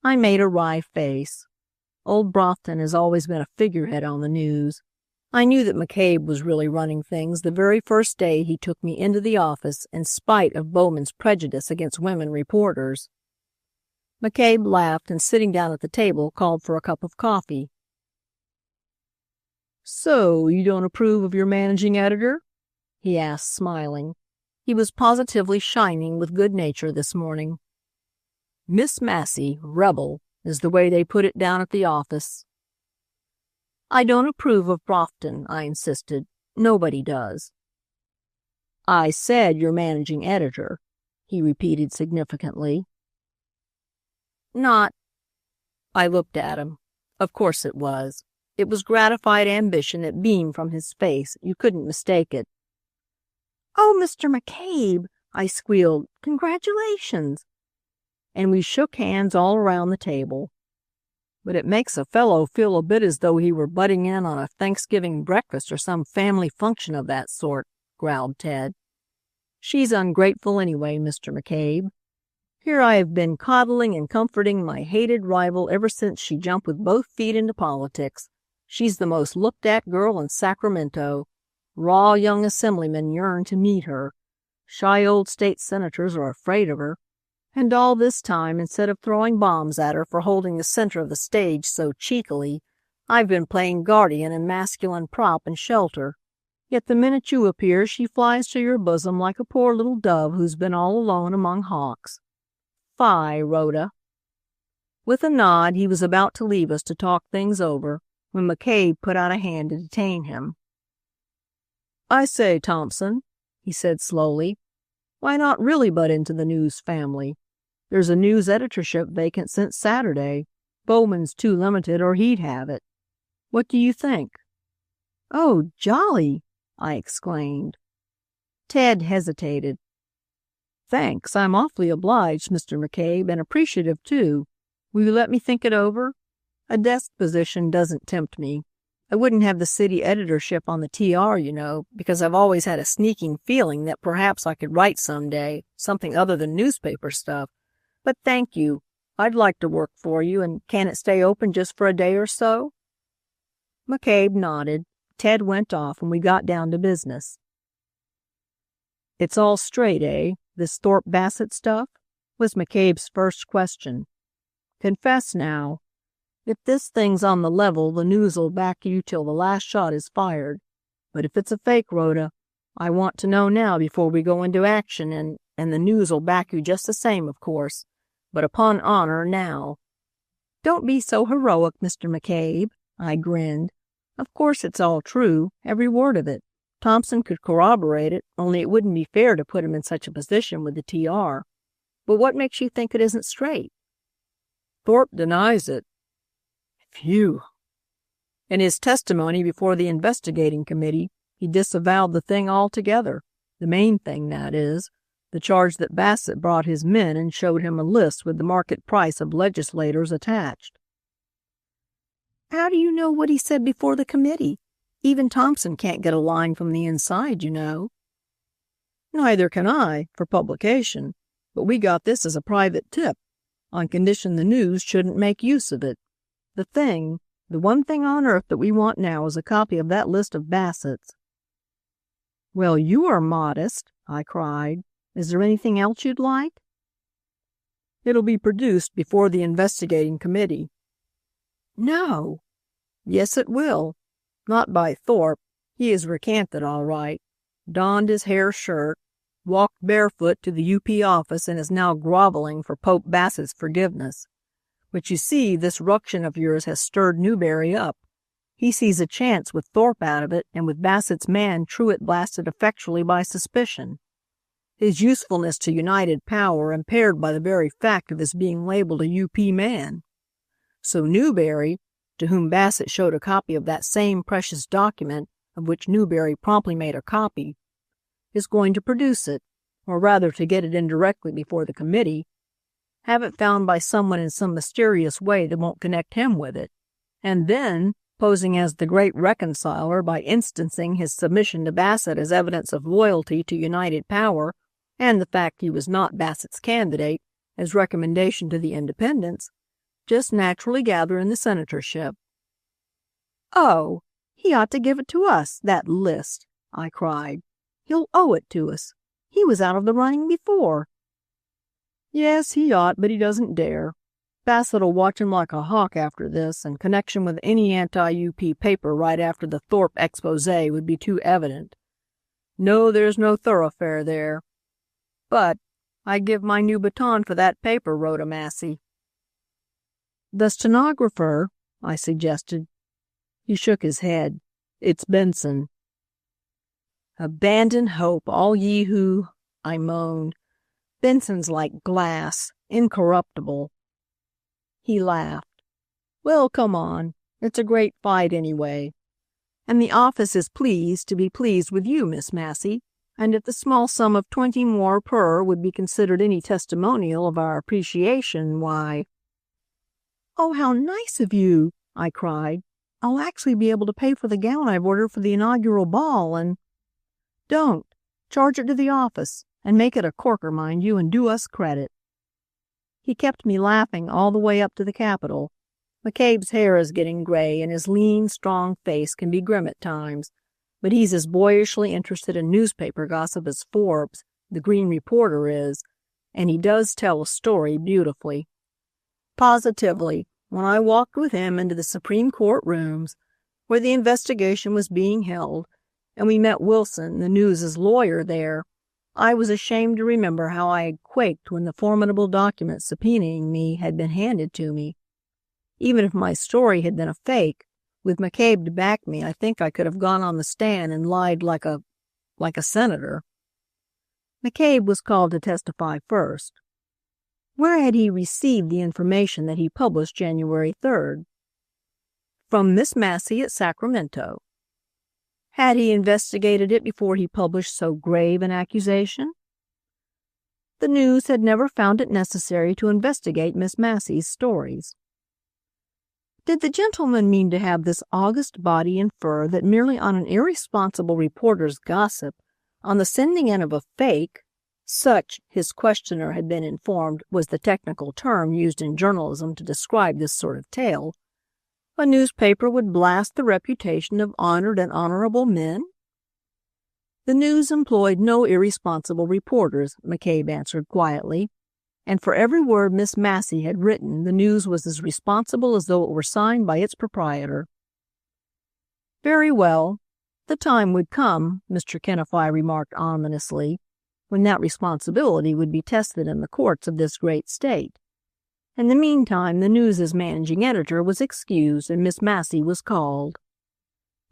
I made a wry face. Old Brofton has always been a figurehead on the news. I knew that McCabe was really running things the very first day he took me into the office in spite of Bowman's prejudice against women reporters. McCabe laughed and, sitting down at the table, called for a cup of coffee. "So, you don't approve of your managing editor?" he asked, smiling. He was positively shining with good nature this morning. "Miss Massey, rebel, is the way they put it down at the office." "I don't approve of Brofton," I insisted. "Nobody does." "I said your managing editor," he repeated significantly. "Not—" I looked at him. Of course it was. It was gratified ambition that beamed from his face. You couldn't mistake it. "Oh, Mr. McCabe," I squealed, "congratulations." And we shook hands all around the table. "But it makes a fellow feel a bit as though he were butting in on a Thanksgiving breakfast or some family function of that sort," growled Ted. "She's ungrateful anyway, Mr. McCabe. Here I have been coddling and comforting my hated rival ever since she jumped with both feet into politics. She's the most looked-at girl in Sacramento. Raw young assemblymen yearn to meet her. Shy old state senators are afraid of her. And all this time, instead of throwing bombs at her for holding the center of the stage so cheekily, I've been playing guardian and masculine prop and shelter. Yet the minute you appear, she flies to your bosom like a poor little dove who's been all alone among hawks. Fie, Rhoda." With a nod, he was about to leave us to talk things over when McCabe put out a hand to detain him. "I say, Thompson," he said slowly, "why not really butt into the news family? There's a news editorship vacant since Saturday. Bowman's too limited or he'd have it. What do you think?" "Oh, jolly!" I exclaimed. Ted hesitated. "Thanks, I'm awfully obliged, Mr. McCabe, and appreciative, too. Will you let me think it over? A desk position doesn't tempt me. I wouldn't have the city editorship on the TR, you know, because I've always had a sneaking feeling that perhaps I could write someday, something other than newspaper stuff. But thank you. I'd like to work for you, and can it stay open just for a day or so?" McCabe nodded. Ted went off, and we got down to business. "It's all straight, eh, this Thorpe Bassett stuff?" was McCabe's first question. "Confess now. If this thing's on the level, the news'll back you till the last shot is fired. But if it's a fake, Rhoda, I want to know now before we go into action, and the news'll back you just the same, of course. But upon honor, now." "Don't be so heroic, Mr. McCabe," I grinned. "Of course it's all true, every word of it. Thompson could corroborate it, only it wouldn't be fair to put him in such a position with the TR. But what makes you think it isn't straight?" "Thorpe denies it." "Phew." "In his testimony before the investigating committee, he disavowed the thing altogether. The main thing, that is. The charge that Bassett brought his men and showed him a list with the market price of legislators attached." "How do you know what he said before the committee? Even Thompson can't get a line from the inside, you know." "Neither can I, for publication. But we got this as a private tip, on condition the news shouldn't make use of it. The one thing on earth that we want now is a copy of that list of Bassett's." "Well, you are modest," I cried. "Is there anything else you'd like?" "It'll be produced before the investigating committee." "No." "Yes, it will. Not by Thorpe. He is recanted all right. Donned his hair shirt, walked barefoot to the UP office, and is now groveling for Pope Bassett's forgiveness. But you see, this ruction of yours has stirred Newberry up. He sees a chance with Thorpe out of it, and with Bassett's man Truett blasted effectually by suspicion. His usefulness to united power impaired by the very fact of his being labeled a UP man. So Newberry, to whom Bassett showed a copy of that same precious document, of which Newberry promptly made a copy, is going to produce it, or rather to get it indirectly before the committee, have it found by someone in some mysterious way that won't connect him with it, and then, posing as the great reconciler by instancing his submission to Bassett as evidence of loyalty to united power and the fact he was not Bassett's candidate, as recommendation to the independents, just naturally gather in the senatorship." "Oh, he ought to give it to us, that list," I cried. "He'll owe it to us. He was out of the running before." "Yes, he ought, but he doesn't dare. Bassett'll watch him like a hawk after this, and connection with any anti-UP paper right after the Thorpe expose would be too evident. No, there's no thoroughfare there. But I'd give my new baton for that paper, Rhoda Massey." "The stenographer," I suggested. He shook his head. "It's Benson." "Abandon hope, all ye who—" I moaned. "Benson's like glass, incorruptible." He laughed. "Well, come on. It's a great fight anyway. And the office is pleased to be pleased with you, Miss Massey, and if the small sum of 20 more per would be considered any testimonial of our appreciation, why—" "Oh, how nice of you!" I cried. "I'll actually be able to pay for the gown I've ordered for the inaugural ball, and—" "Don't. Charge it to the office, and make it a corker, mind you, and do us credit." He kept me laughing all the way up to the Capitol. McCabe's hair is getting gray, and his lean, strong face can be grim at times, but he's as boyishly interested in newspaper gossip as Forbes, the green reporter, is, and he does tell a story beautifully. Positively, when I walked with him into the Supreme Court rooms, where the investigation was being held, and we met Wilson, the News's lawyer, there, I was ashamed to remember how I had quaked when the formidable document subpoenaing me had been handed to me. Even if my story had been a fake, with McCabe to back me, I think I could have gone on the stand and lied like a senator. McCabe was called to testify first. Where had he received the information that he published January 3rd? From Miss Massey at Sacramento. Had he investigated it before he published so grave an accusation? The News had never found it necessary to investigate Miss Massey's stories. Did the gentleman mean to have this august body infer that merely on an irresponsible reporter's gossip, on the sending in of a fake, such, his questioner had been informed, was the technical term used in journalism to describe this sort of tale, A newspaper would blast the reputation of honored and honorable men? The News employed no irresponsible reporters, McCabe answered quietly, and for every word Miss Massey had written, the News was as responsible as though it were signed by its proprietor. Very well. The time would come, Mr. Kennefi remarked ominously, when that responsibility would be tested in the courts of this great state. In the meantime, the News's managing editor was excused and Miss Massey was called.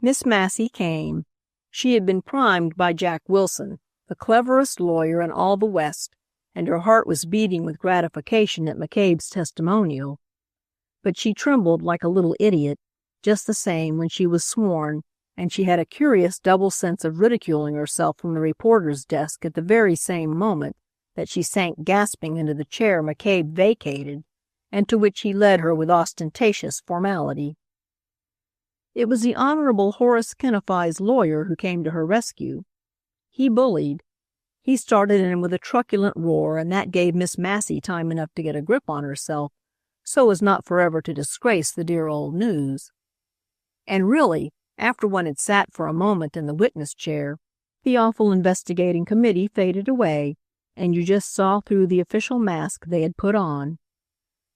Miss Massey came. She had been primed by Jack Wilson, the cleverest lawyer in all the West, and her heart was beating with gratification at McCabe's testimonial. But she trembled like a little idiot, just the same, when she was sworn, and she had a curious double sense of ridiculing herself from the reporter's desk at the very same moment that she sank gasping into the chair McCabe vacated, and to which he led her with ostentatious formality. It was the Honorable Horace Kennefi's lawyer who came to her rescue. He bullied. He started in with a truculent roar, and that gave Miss Massey time enough to get a grip on herself, so as not forever to disgrace the dear old News. And really, after one had sat for a moment in the witness chair, the awful investigating committee faded away, and you just saw through the official mask they had put on.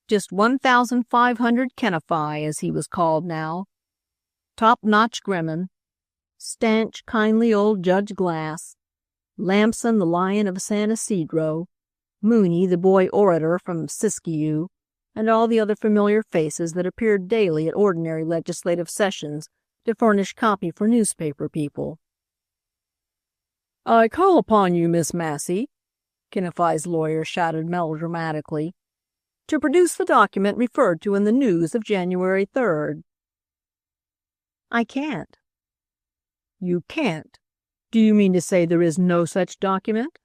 Just 1,500 Kennefi, as he was called now. Top-notch Grimmin, stanch, kindly old Judge Glass, Lamson, the Lion of San Isidro, Mooney, the boy orator from Siskiyou, and all the other familiar faces that appeared daily at ordinary legislative sessions to furnish copy for newspaper people. "I call upon you, Miss Massey," Kennefi's lawyer shouted melodramatically, "to produce the document referred to in the News of January 3rd. "I can't." "You can't? Do you mean to say there is no such document?"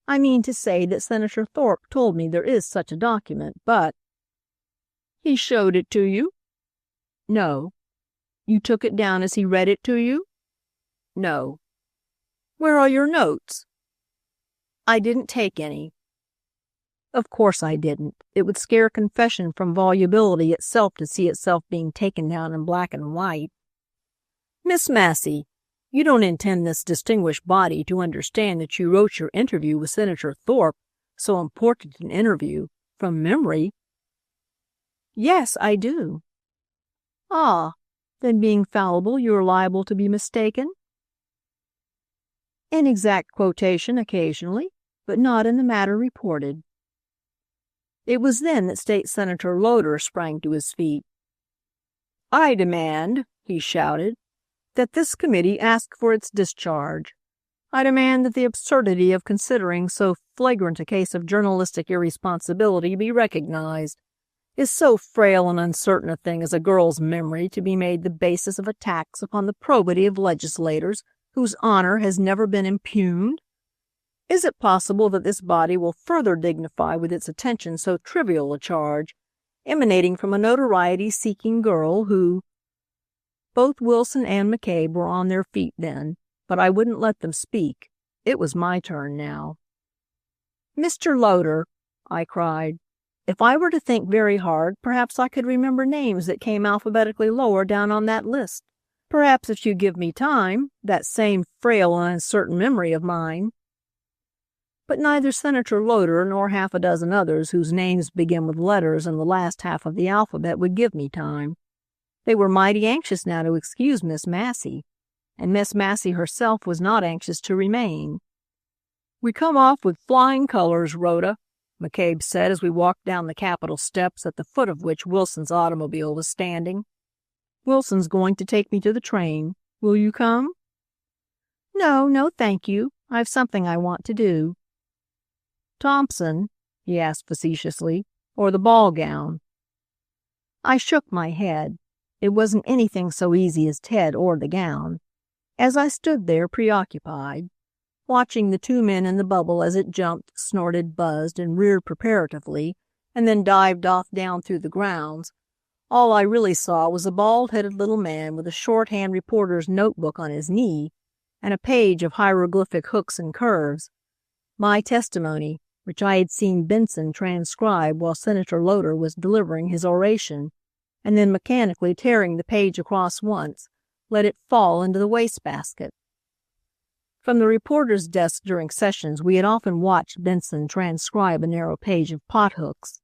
"I mean to say that Senator Thorpe told me there is such a document, but—" "He showed it to you?" "No." "You took it down as he read it to you?" "No." "Where are your notes?" "I didn't take any." "Of course I didn't. It would scare confession from volubility itself to see itself being taken down in black and white." "Miss Massey, you don't intend this distinguished body to understand that you wrote your interview with Senator Thorpe, so important an interview, from memory?" "Yes, I do." "Ah, then being fallible, you are liable to be mistaken?" "Inexact quotation occasionally, but not in the matter reported." It was then that State Senator Loder sprang to his feet. "I demand," he shouted, "that this committee ask for its discharge. I demand that the absurdity of considering so flagrant a case of journalistic irresponsibility be recognized. Is so frail and uncertain a thing as a girl's memory to be made the basis of attacks upon the probity of legislators whose honor has never been impugned? Is it possible that this body will further dignify with its attention so trivial a charge, emanating from a notoriety-seeking girl who—" Both Wilson and McCabe were on their feet then, but I wouldn't let them speak. It was my turn now. "Mr. Loder," I cried, "if I were to think very hard, perhaps I could remember names that came alphabetically lower down on that list. Perhaps if you give me time, that same frail and uncertain memory of mine—" But neither Senator Loder nor half a dozen others whose names begin with letters in the last half of the alphabet would give me time. They were mighty anxious now to excuse Miss Massey, and Miss Massey herself was not anxious to remain. "We come off with flying colors, Rhoda," McCabe said as we walked down the Capitol steps at the foot of which Wilson's automobile was standing. "Wilson's going to take me to the train. Will you come?" No, thank you. I've something I want to do." "Thompson," he asked facetiously, "or the ball gown?" I shook my head. It wasn't anything so easy as Ted or the gown. As I stood there preoccupied, watching the two men in the bubble as it jumped, snorted, buzzed, and reared preparatively, and then dived off down through the grounds, all I really saw was a bald-headed little man with a shorthand reporter's notebook on his knee and a page of hieroglyphic hooks and curves. My testimony, which I had seen Benson transcribe while Senator Loder was delivering his oration, and then mechanically tearing the page across once, let it fall into the wastebasket. From the reporter's desk during sessions, we had often watched Benson transcribe a narrow page of pothooks,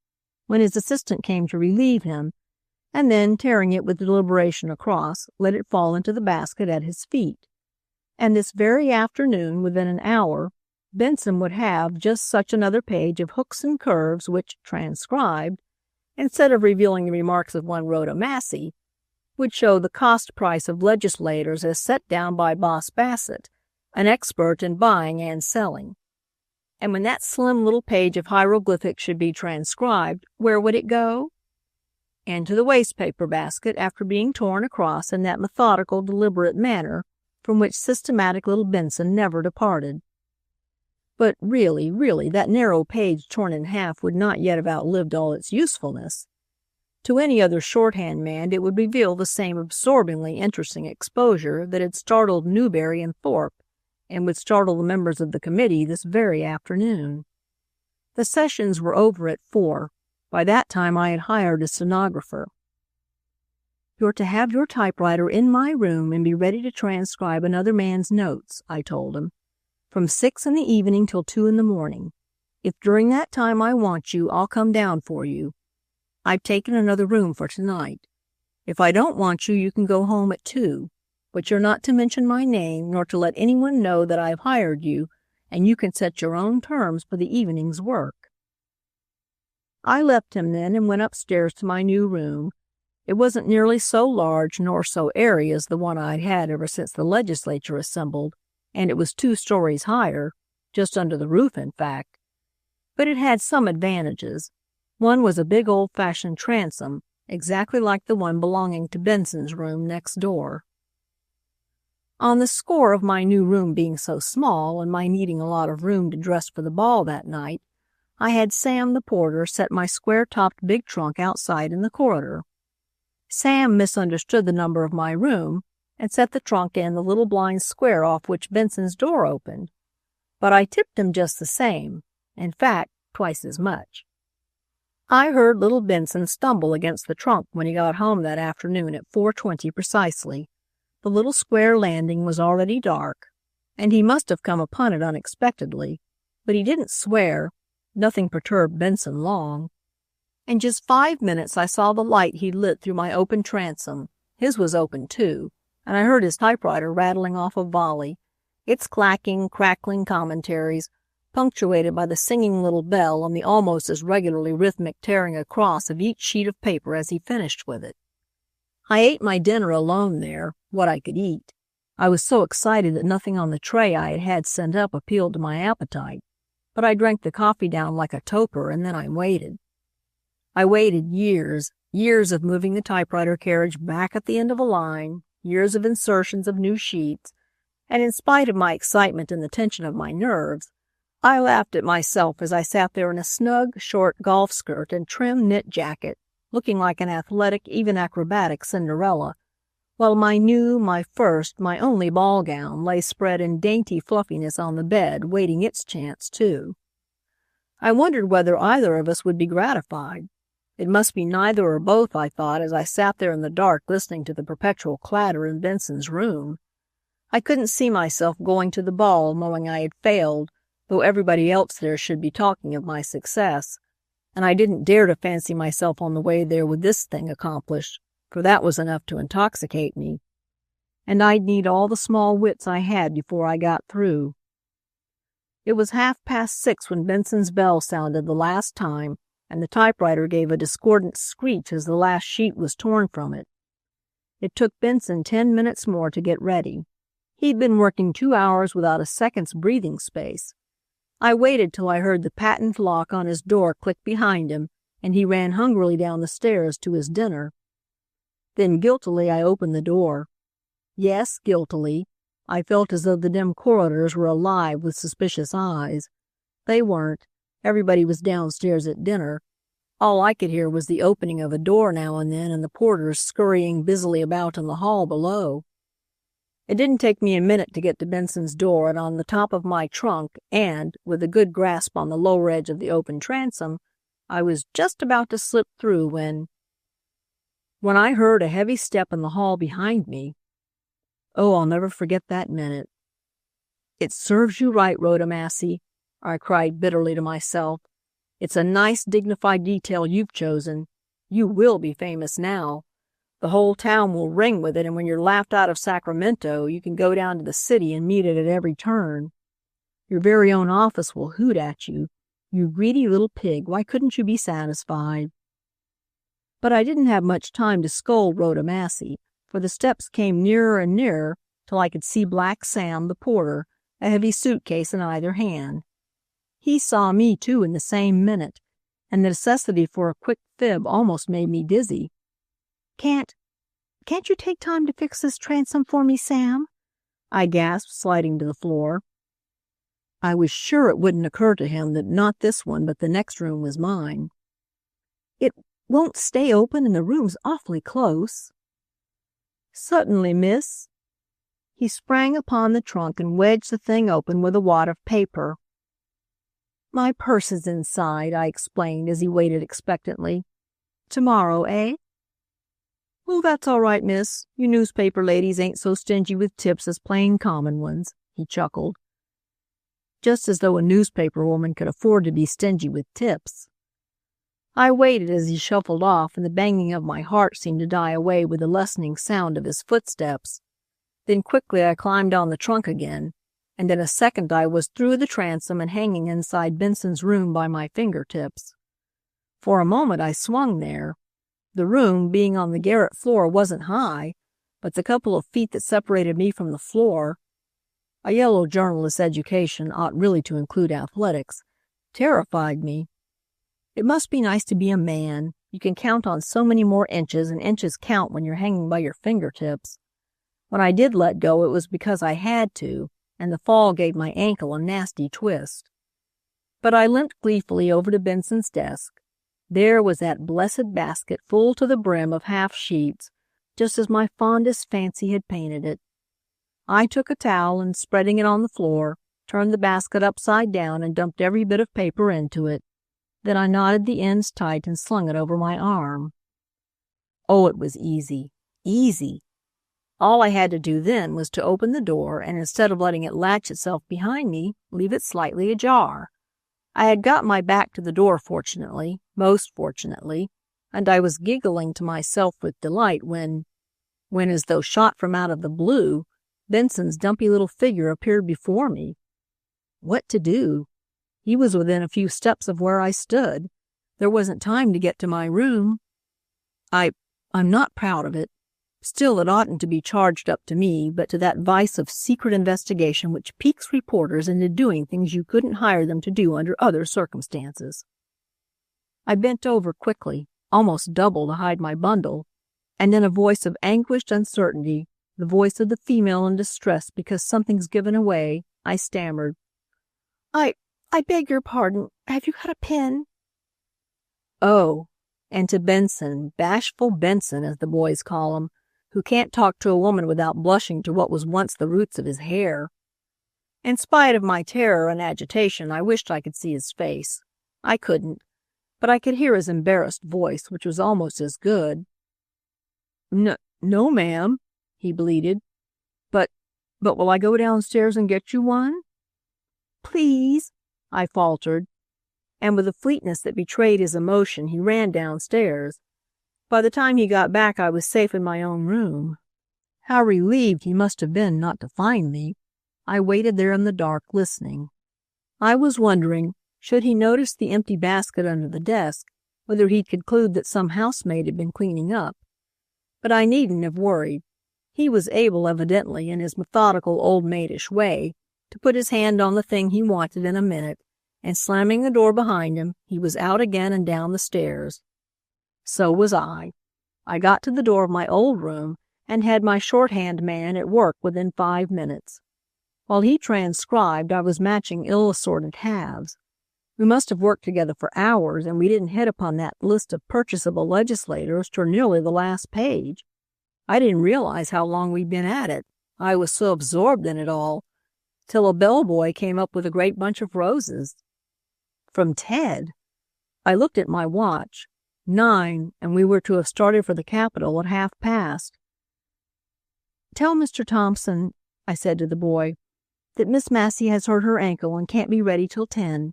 when his assistant came to relieve him, and then, tearing it with deliberation across, let it fall into the basket at his feet. And this very afternoon, within an hour, Benson would have just such another page of hooks and curves which, transcribed, instead of revealing the remarks of one Rhoda Massey, would show the cost price of legislators as set down by Boss Bassett, an expert in buying and selling. And when that slim little page of hieroglyphics should be transcribed, where would it go? Into the wastepaper basket after being torn across in that methodical, deliberate manner from which systematic little Benson never departed. But really, that narrow page torn in half would not yet have outlived all its usefulness. To any other shorthand man it would reveal the same absorbingly interesting exposure that had startled Newberry and Thorpe, and would startle the members of the committee this very afternoon. The sessions were over at 4. By that time I had hired a stenographer. "You're to have your typewriter in my room and be ready to transcribe another man's notes," I told him, "from 6 in the evening till 2 in the morning. If during that time I want you, I'll come down for you. I've taken another room for tonight. If I don't want you, you can go home at 2. But you're not to mention my name, nor to let anyone know that I've hired you, and you can set your own terms for the evening's work." I left him then and went upstairs to my new room. It wasn't nearly so large nor so airy as the one I'd had ever since the legislature assembled, and it was 2 stories higher, just under the roof, in fact. But it had some advantages. One was a big old-fashioned transom, exactly like the one belonging to Benson's room next door. On the score of my new room being so small and my needing a lot of room to dress for the ball that night, I had Sam the porter set my square-topped big trunk outside in the corridor. Sam misunderstood the number of my room and set the trunk in the little blind square off which Benson's door opened. But I tipped him just the same, in fact, twice as much. I heard little Benson stumble against the trunk when he got home that afternoon at 4:20 precisely. The little square landing was already dark, and he must have come upon it unexpectedly, but he didn't swear. Nothing perturbed Benson long. In just 5 minutes I saw the light he'd lit through my open transom. His was open, too, and I heard his typewriter rattling off a volley, its clacking, crackling commentaries, punctuated by the singing little bell and the almost as regularly rhythmic tearing across of each sheet of paper as he finished with it. I ate my dinner alone there, what I could eat. I was so excited that nothing on the tray I had had sent up appealed to my appetite, but I drank the coffee down like a toper, and then I waited. I waited years of moving the typewriter carriage back at the end of a line, years of insertions of new sheets, and in spite of my excitement and the tension of my nerves, I laughed at myself as I sat there in a snug, short golf skirt and trim knit jacket, looking like an athletic, even acrobatic Cinderella, while my new, my first, my only ball gown lay spread in dainty fluffiness on the bed, waiting its chance, too. I wondered whether either of us would be gratified. It must be neither or both, I thought, as I sat there in the dark listening to the perpetual clatter in Benson's room. I couldn't see myself going to the ball knowing I had failed, though everybody else there should be talking of my success, and I didn't dare to fancy myself on the way there with this thing accomplished, for that was enough to intoxicate me. And I'd need all the small wits I had before I got through. It was 6:30 when Benson's bell sounded the last time, and the typewriter gave a discordant screech as the last sheet was torn from it. It took Benson 10 minutes more to get ready. He'd been working 2 hours without a second's breathing space. I waited till I heard the patent lock on his door click behind him, and he ran hungrily down the stairs to his dinner. Then guiltily I opened the door. Yes, guiltily. I felt as though the dim corridors were alive with suspicious eyes. They weren't. Everybody was downstairs at dinner. All I could hear was the opening of a door now and then and the porters scurrying busily about in the hall below. It didn't take me a minute to get to Benson's door and on the top of my trunk, and, with a good grasp on the lower edge of the open transom, I was just about to slip through when when I heard a heavy step in the hall behind me. Oh, I'll never forget that minute. "It serves you right, Rhoda Massey," I cried bitterly to myself. "It's a nice, dignified detail you've chosen. You will be famous now. The whole town will ring with it, and when you're laughed out of Sacramento, you can go down to the city and meet it at every turn. Your very own office will hoot at you. You greedy little pig, why couldn't you be satisfied?" But I didn't have much time to scold Rhoda Massey, for the steps came nearer and nearer till I could see Black Sam, the porter, a heavy suitcase in either hand. He saw me, too, in the same minute, and the necessity for a quick fib almost made me dizzy. Can't you take time to fix this transom for me, Sam?" I gasped, sliding to the floor. I was sure it wouldn't occur to him that not this one but the next room was mine. "It won't stay open, and the room's awfully close." "Certainly, miss." He sprang upon the trunk and wedged the thing open with a wad of paper. "My purse is inside," I explained as he waited expectantly. "Tomorrow, eh?" "Oh, that's all right, miss. You newspaper ladies ain't so stingy with tips as plain common ones," he chuckled. Just as though a newspaper woman could afford to be stingy with tips. I waited as he shuffled off, and the banging of my heart seemed to die away with the lessening sound of his footsteps. Then quickly I climbed on the trunk again, and in a second I was through the transom and hanging inside Benson's room by my fingertips. For a moment I swung there. The room, being on the garret floor, wasn't high, but the couple of feet that separated me from the floor — a yellow journalist's education ought really to include athletics — terrified me. It must be nice to be a man. You can count on so many more inches, and inches count when you're hanging by your fingertips. When I did let go, it was because I had to, and the fall gave my ankle a nasty twist. But I limped gleefully over to Benson's desk. There was that blessed basket full to the brim of half-sheets, just as my fondest fancy had painted it. I took a towel and, spreading it on the floor, turned the basket upside down and dumped every bit of paper into it. Then I knotted the ends tight and slung it over my arm. Oh, it was easy, easy. All I had to do then was to open the door and, instead of letting it latch itself behind me, leave it slightly ajar. I had got my back to the door, fortunately, most fortunately, and I was giggling to myself with delight when, as though shot from out of the blue, Benson's dumpy little figure appeared before me. What to do? He was within a few steps of where I stood. There wasn't time to get to my room. I'm not proud of it. Still, it oughtn't to be charged up to me, but to that vice of secret investigation which piques reporters into doing things you couldn't hire them to do under other circumstances. I bent over quickly, almost double to hide my bundle, and in a voice of anguished uncertainty, the voice of the female in distress because something's given away, I stammered, I beg your pardon. Have you got a pen?" Oh, and to Benson, bashful Benson, as the boys call him, who can't talk to a woman without blushing to what was once the roots of his hair. In spite of my terror and agitation, I wished I could see his face. I couldn't, but I could hear his embarrassed voice, which was almost as good. No, ma'am," he bleated. But will I go downstairs and get you one?" "Please," I faltered, and with a fleetness that betrayed his emotion, he ran downstairs. By the time he got back, I was safe in my own room. How relieved he must have been not to find me. I waited there in the dark, listening. I was wondering, should he notice the empty basket under the desk, whether he'd conclude that some housemaid had been cleaning up. But I needn't have worried. He was able, evidently, in his methodical old maidish way, to put his hand on the thing he wanted in a minute, and slamming the door behind him, he was out again and down the stairs. So was I. I got to the door of my old room and had my shorthand man at work within 5 minutes. While he transcribed, I was matching ill-assorted halves. We must have worked together for hours, and we didn't hit upon that list of purchasable legislators till nearly the last page. I didn't realize how long we'd been at it. I was so absorbed in it all, till a bellboy came up with a great bunch of roses. From Ted. I looked at my watch. 9, and we were to have started for the capital at 1:30. "Tell Mr. Thompson," I said to the boy, "that Miss Massey has hurt her ankle and can't be ready till 10.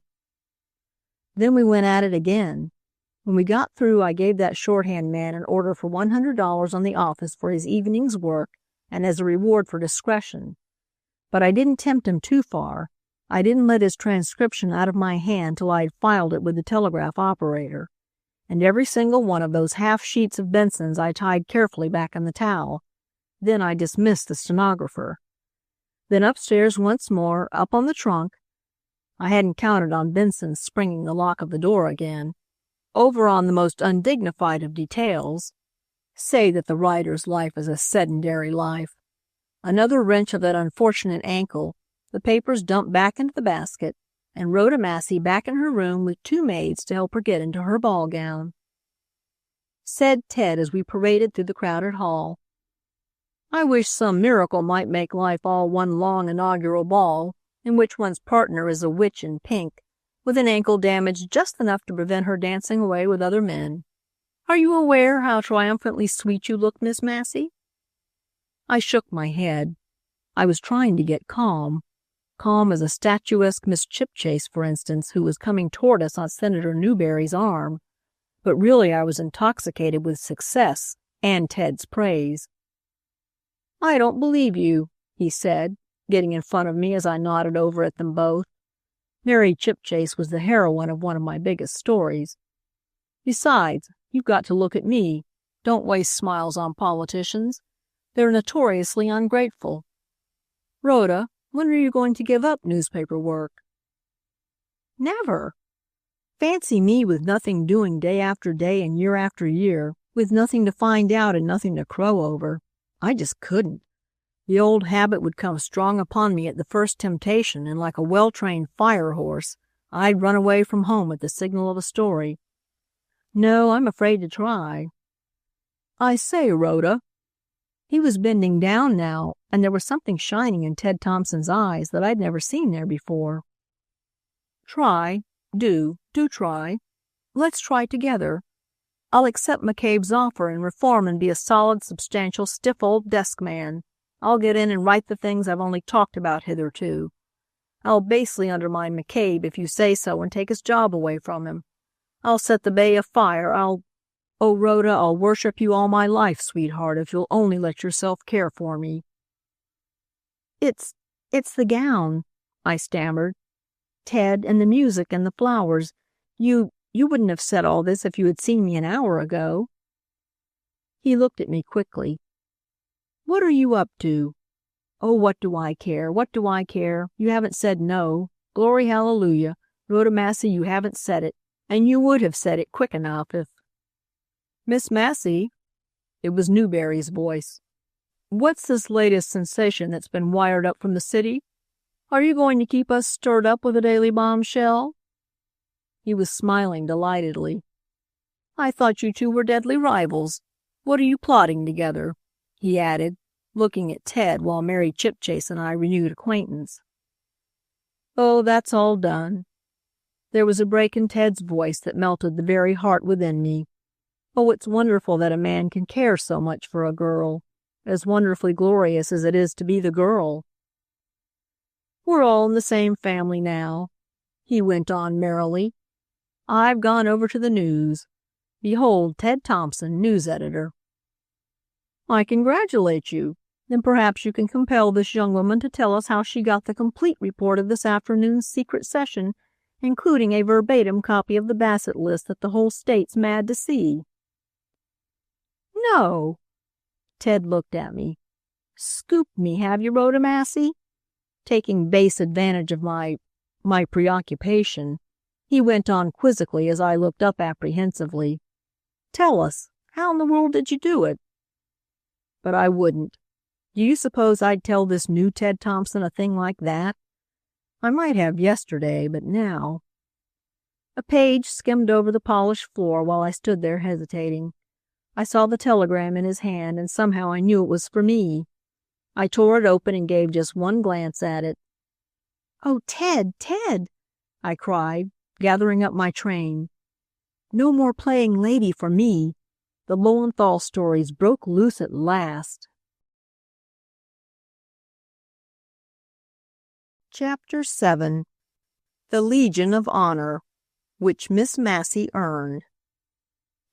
Then we went at it again. When we got through, I gave that shorthand man an order for $100 on the office for his evening's work and as a reward for discretion. But I didn't tempt him too far. I didn't let his transcription out of my hand till I had filed it with the telegraph operator. And every single one of those half sheets of Benson's I tied carefully back in the towel. Then I dismissed the stenographer. Then upstairs once more, up on the trunk. I hadn't counted on Benson's springing the lock of the door again. Over on the most undignified of details. Say that the writer's life is a sedentary life. Another wrench of that unfortunate ankle, the papers dumped back into the basket, and Rhoda Massey back in her room with 2 maids to help her get into her ball gown. Said Ted as we paraded through the crowded hall, "I wish some miracle might make life all one long inaugural ball, in which one's partner is a witch in pink, with an ankle damaged just enough to prevent her dancing away with other men. Are you aware how triumphantly sweet you look, Miss Massey?" I shook my head. I was trying to get calm as a statuesque Miss Chipchase, for instance, who was coming toward us on Senator Newberry's arm. But really I was intoxicated with success and Ted's praise. "I don't believe you," he said, getting in front of me as I nodded over at them both. Mary Chipchase was the heroine of one of my biggest stories. "Besides, you've got to look at me. Don't waste smiles on politicians. They're notoriously ungrateful. Rhoda, when are you going to give up newspaper work?" "Never. Fancy me with nothing doing day after day and year after year, with nothing to find out and nothing to crow over. I just couldn't. The old habit would come strong upon me at the first temptation, and like a well-trained fire horse, I'd run away from home at the signal of a story. No, I'm afraid to try." "I say, Rhoda." He was bending down now, and there was something shining in Ted Thompson's eyes that I'd never seen there before. "Try. Do try. Let's try together. I'll accept McCabe's offer and reform and be a solid, substantial, stiff old desk man. I'll get in and write the things I've only talked about hitherto. I'll basely undermine McCabe if you say so and take his job away from him. I'll set the bay afire. Oh, Rhoda, I'll worship you all my life, sweetheart, if you'll only let yourself care for me." It's the gown," I stammered. "Ted, and the music and the flowers. You wouldn't have said all this if you had seen me an hour ago." He looked at me quickly. "What are you up to?" "Oh, what do I care? What do I care? You haven't said no. Glory hallelujah. Rhoda Massey, you haven't said it. And you would have said it quick enough if—" "Miss Massey," it was Newberry's voice, "what's this latest sensation that's been wired up from the city? Are you going to keep us stirred up with a daily bombshell?" He was smiling delightedly. "I thought you two were deadly rivals. What are you plotting together?" he added, looking at Ted while Mary Chipchase and I renewed acquaintance. "Oh, that's all done." There was a break in Ted's voice that melted the very heart within me. Oh, it's wonderful that a man can care so much for a girl, as wonderfully glorious as it is to be the girl. "We're all in the same family now," he went on merrily. "I've gone over to the news. Behold, Ted Thompson, news editor." "I congratulate you. Then perhaps you can compel this young woman to tell us how she got the complete report of this afternoon's secret session, including a verbatim copy of the Bassett list that the whole state's mad to see." "No." Ted looked at me. "Scooped me, have you, Rhoda Massey?" Taking base advantage of my preoccupation, he went on quizzically as I looked up apprehensively. "Tell us, how in the world did you do it?" But I wouldn't. Do you suppose I'd tell this new Ted Thompson a thing like that? I might have yesterday, but now. A page skimmed over the polished floor while I stood there hesitating. I saw the telegram in his hand, and somehow I knew it was for me. I tore it open and gave just one glance at it. "Oh, Ted, Ted!" I cried, gathering up my train. No more playing lady for me. The Lowenthal stories broke loose at last. Chapter 7. The Legion of Honor, which Miss Massey earned.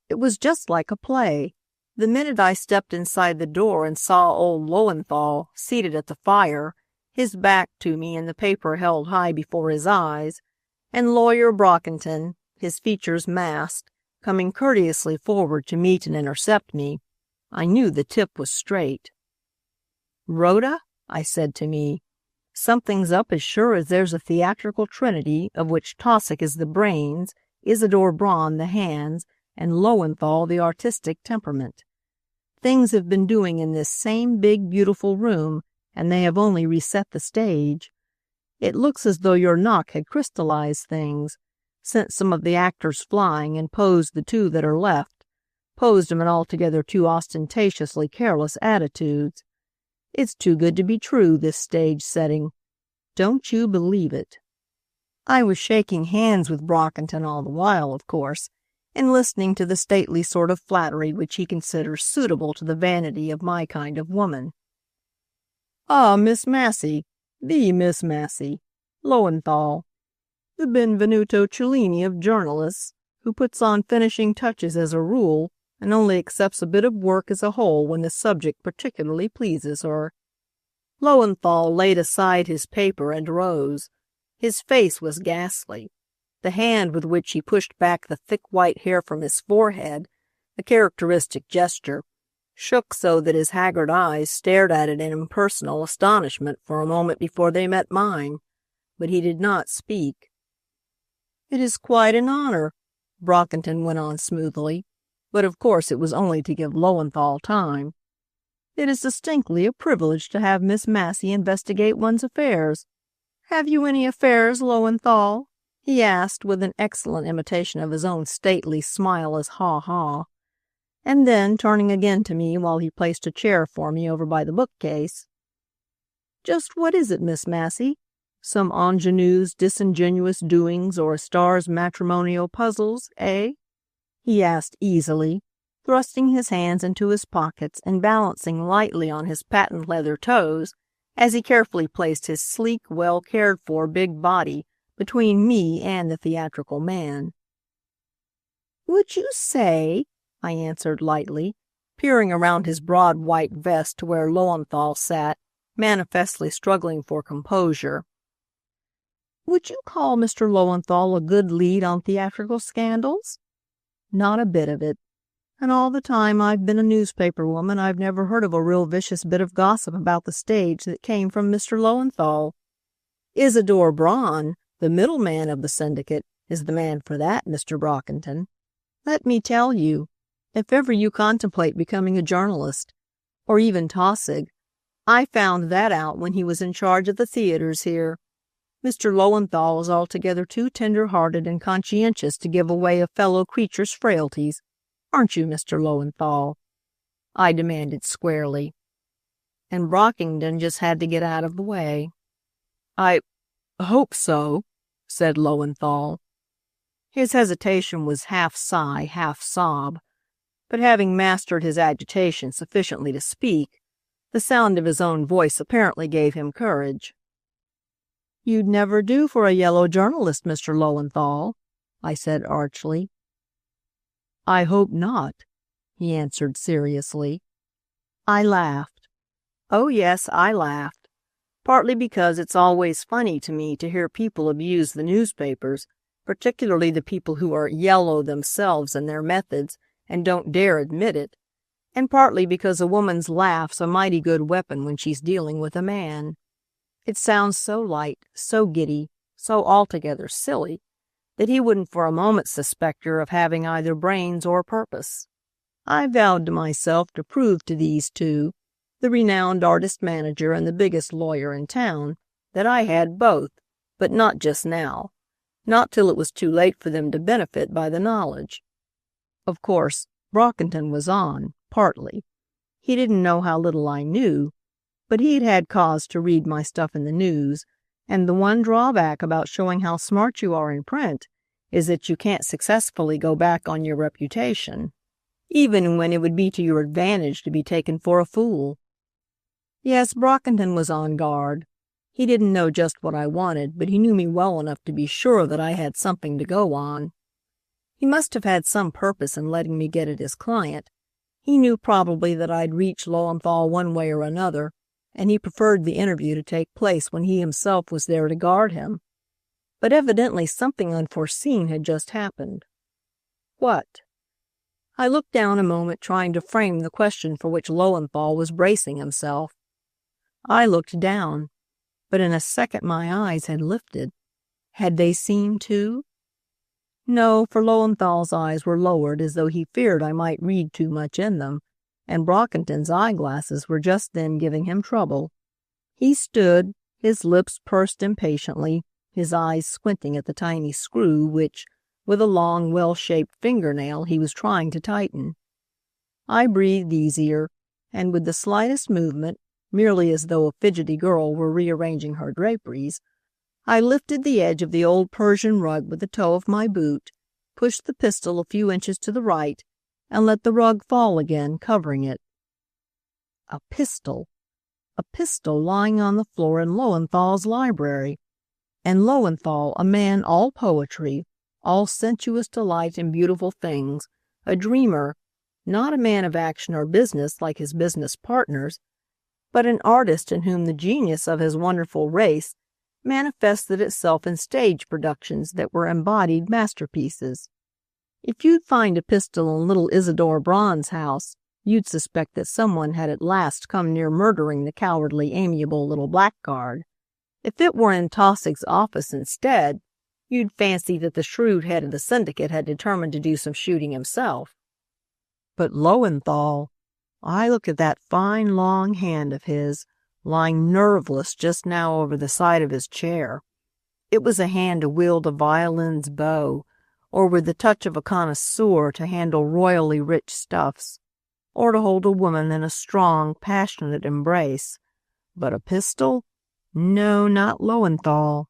It was just like a play. The minute I stepped inside the door and saw old Lowenthal seated at the fire, his back to me and the paper held high before his eyes, and Lawyer Brockington, his features masked, coming courteously forward to meet and intercept me, I knew the tip was straight. "Rhoda," I said to me, "something's up as sure as there's a theatrical trinity of which Taussig is the brains, Isadore Braun the hands, and Lowenthal the artistic temperament. Things have been doing in this same big, beautiful room, and they have only reset the stage. It looks as though your knock had crystallized things, sent some of the actors flying and posed the two that are left, posed them in altogether too ostentatiously careless attitudes. It's too good to be true, this stage setting. Don't you believe it." I was shaking hands with Brockington all the while, of course, and listening to the stately sort of flattery which he considers suitable to the vanity of my kind of woman. "Ah, Miss Massey, the Miss Massey, Lowenthal, the Benvenuto Cellini of journalists, who puts on finishing touches as a rule, and only accepts a bit of work as a whole when the subject particularly pleases her." Lowenthal laid aside his paper and rose. His face was ghastly. The hand with which he pushed back the thick white hair from his forehead, a characteristic gesture, shook so that his haggard eyes stared at it in impersonal astonishment for a moment before they met mine, but he did not speak. "It is quite an honor," Brockington went on smoothly, but of course it was only to give Lowenthal time. "It is distinctly a privilege to have Miss Massey investigate one's affairs. Have you any affairs, Lowenthal?" he asked with an excellent imitation of his own stately smile as ha-ha. And then, turning again to me while he placed a chair for me over by the bookcase, "Just what is it, Miss Massey? Some ingenue's disingenuous doings or a star's matrimonial puzzles, eh?" he asked easily, thrusting his hands into his pockets and balancing lightly on his patent leather toes as he carefully placed his sleek, well cared for big body between me and the theatrical man. "Would you say," I answered lightly, peering around his broad white vest to where Lowenthal sat, manifestly struggling for composure, "would you call Mr. Lowenthal a good lead on theatrical scandals? Not a bit of it. And all the time I've been a newspaper woman, I've never heard of a real vicious bit of gossip about the stage that came from Mr. Lowenthal. Isadore Braun, the middleman of the syndicate, is the man for that, Mr. Brockington. Let me tell you, if ever you contemplate becoming a journalist, or even Taussig, I found that out when he was in charge of the theaters here. Mr. Lowenthal is altogether too tender-hearted and conscientious to give away a fellow creature's frailties. Aren't you, Mr. Lowenthal?" I demanded squarely. And Brockington just had to get out of the way. "I hope so," said Lowenthal. His hesitation was half sigh, half sob, but having mastered his agitation sufficiently to speak, the sound of his own voice apparently gave him courage. "You'd never do for a yellow journalist, Mr. Lowenthal," I said archly. "I hope not," he answered seriously. I laughed. Oh yes, I laughed. Partly because it's always funny to me to hear people abuse the newspapers, particularly the people who are yellow themselves in their methods and don't dare admit it, and partly because a woman's laugh's a mighty good weapon when she's dealing with a man. It sounds so light, so giddy, so altogether silly, that he wouldn't for a moment suspect her of having either brains or purpose. I vowed to myself to prove to these two, the renowned artist manager and the biggest lawyer in town, that I had both, but not just now, not till it was too late for them to benefit by the knowledge. Of course, Brockington was on, partly. He didn't know how little I knew, but he'd had cause to read my stuff in the news, and the one drawback about showing how smart you are in print is that you can't successfully go back on your reputation, even when it would be to your advantage to be taken for a fool. Yes, Brockington was on guard. He didn't know just what I wanted, but he knew me well enough to be sure that I had something to go on. He must have had some purpose in letting me get at his client. He knew probably that I'd reach Lowenthal one way or another, and he preferred the interview to take place when he himself was there to guard him. But evidently something unforeseen had just happened. What? I looked down a moment, trying to frame the question for which Lowenthal was bracing himself. I looked down, but in a second my eyes had lifted. Had they seen too? No, for Lowenthal's eyes were lowered as though he feared I might read too much in them, and Brockington's eyeglasses were just then giving him trouble. He stood, his lips pursed impatiently, his eyes squinting at the tiny screw which, with a long, well-shaped fingernail, he was trying to tighten. I breathed easier, and with the slightest movement, merely as though a fidgety girl were rearranging her draperies, I lifted the edge of the old Persian rug with the toe of my boot, pushed the pistol a few inches to the right, and let the rug fall again, covering it. A pistol! A pistol lying on the floor in Lowenthal's library! And Lowenthal, a man all poetry, all sensuous delight in beautiful things, a dreamer, not a man of action or business like his business partners, but an artist in whom the genius of his wonderful race manifested itself in stage productions that were embodied masterpieces. If you'd find a pistol in little Isidore Braun's house, you'd suspect that someone had at last come near murdering the cowardly, amiable little blackguard. If it were in Tausig's office instead, you'd fancy that the shrewd head of the syndicate had determined to do some shooting himself. But Lowenthal, I looked at that fine long hand of his, lying nerveless just now over the side of his chair. It was a hand to wield a violin's bow, or with the touch of a connoisseur to handle royally rich stuffs, or to hold a woman in a strong, passionate embrace. But a pistol? No, not Lowenthal.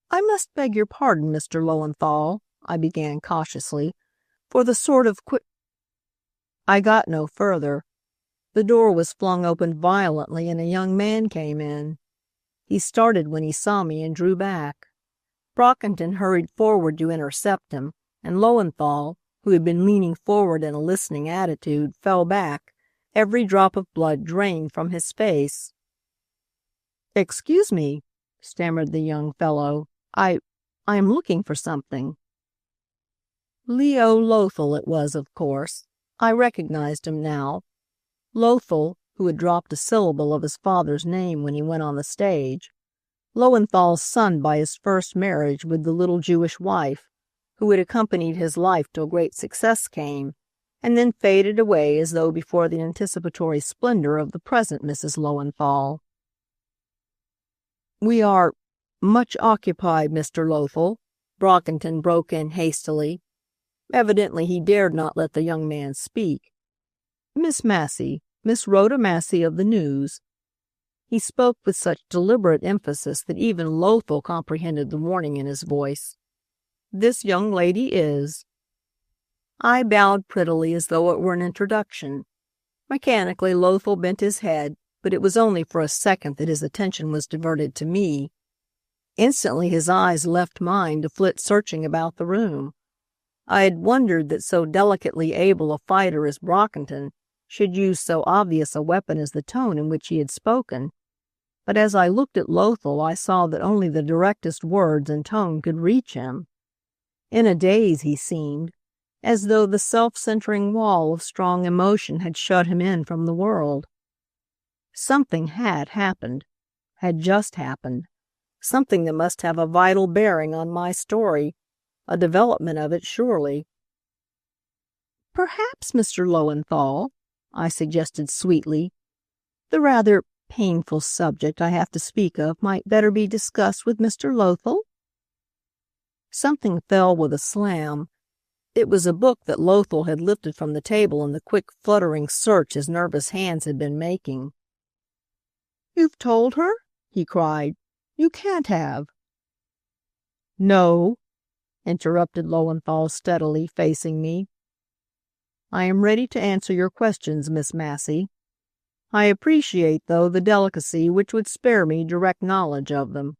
"I must beg your pardon, Mr. Lowenthal," I began cautiously, "for the sort of quick—" I got no further. The door was flung open violently and a young man came in. He started when he saw me and drew back. Brockington hurried forward to intercept him, and Lowenthal, who had been leaning forward in a listening attitude, fell back, every drop of blood drained from his face. "Excuse me," stammered the young fellow. I am looking for something." Leo Lothal it was, of course. I recognized him now. Lothal, who had dropped a syllable of his father's name when he went on the stage. Lowenthal's son by his first marriage with the little Jewish wife, who had accompanied his life till great success came, and then faded away as though before the anticipatory splendor of the present Mrs. Lowenthal. "We are much occupied, Mr. Lothal," Brockington broke in hastily. Evidently he dared not let the young man speak. "Miss Massey, Miss Rhoda Massey of the News." He spoke with such deliberate emphasis that even Lothal comprehended the warning in his voice. "This young lady is—" I bowed prettily as though it were an introduction. Mechanically Lothal bent his head, but it was only for a second that his attention was diverted to me. Instantly his eyes left mine to flit searching about the room. I had wondered that so delicately able a fighter as Brockington should use so obvious a weapon as the tone in which he had spoken. But as I looked at Lothal, I saw that only the directest words and tone could reach him. In a daze he seemed, as though the self-centering wall of strong emotion had shut him in from the world. Something had happened, had just happened, something that must have a vital bearing on my story, a development of it surely. "Perhaps, Mr. Lowenthal," I suggested sweetly, "the rather painful subject I have to speak of might better be discussed with Mr. Lothal." Something fell with a slam. It was a book that Lothal had lifted from the table in the quick, fluttering search his nervous hands had been making. "You've told her?" he cried. "You can't have." "No," interrupted Lowenthal steadily, facing me. "I am ready to answer your questions, Miss Massey. I appreciate, though, the delicacy which would spare me direct knowledge of them."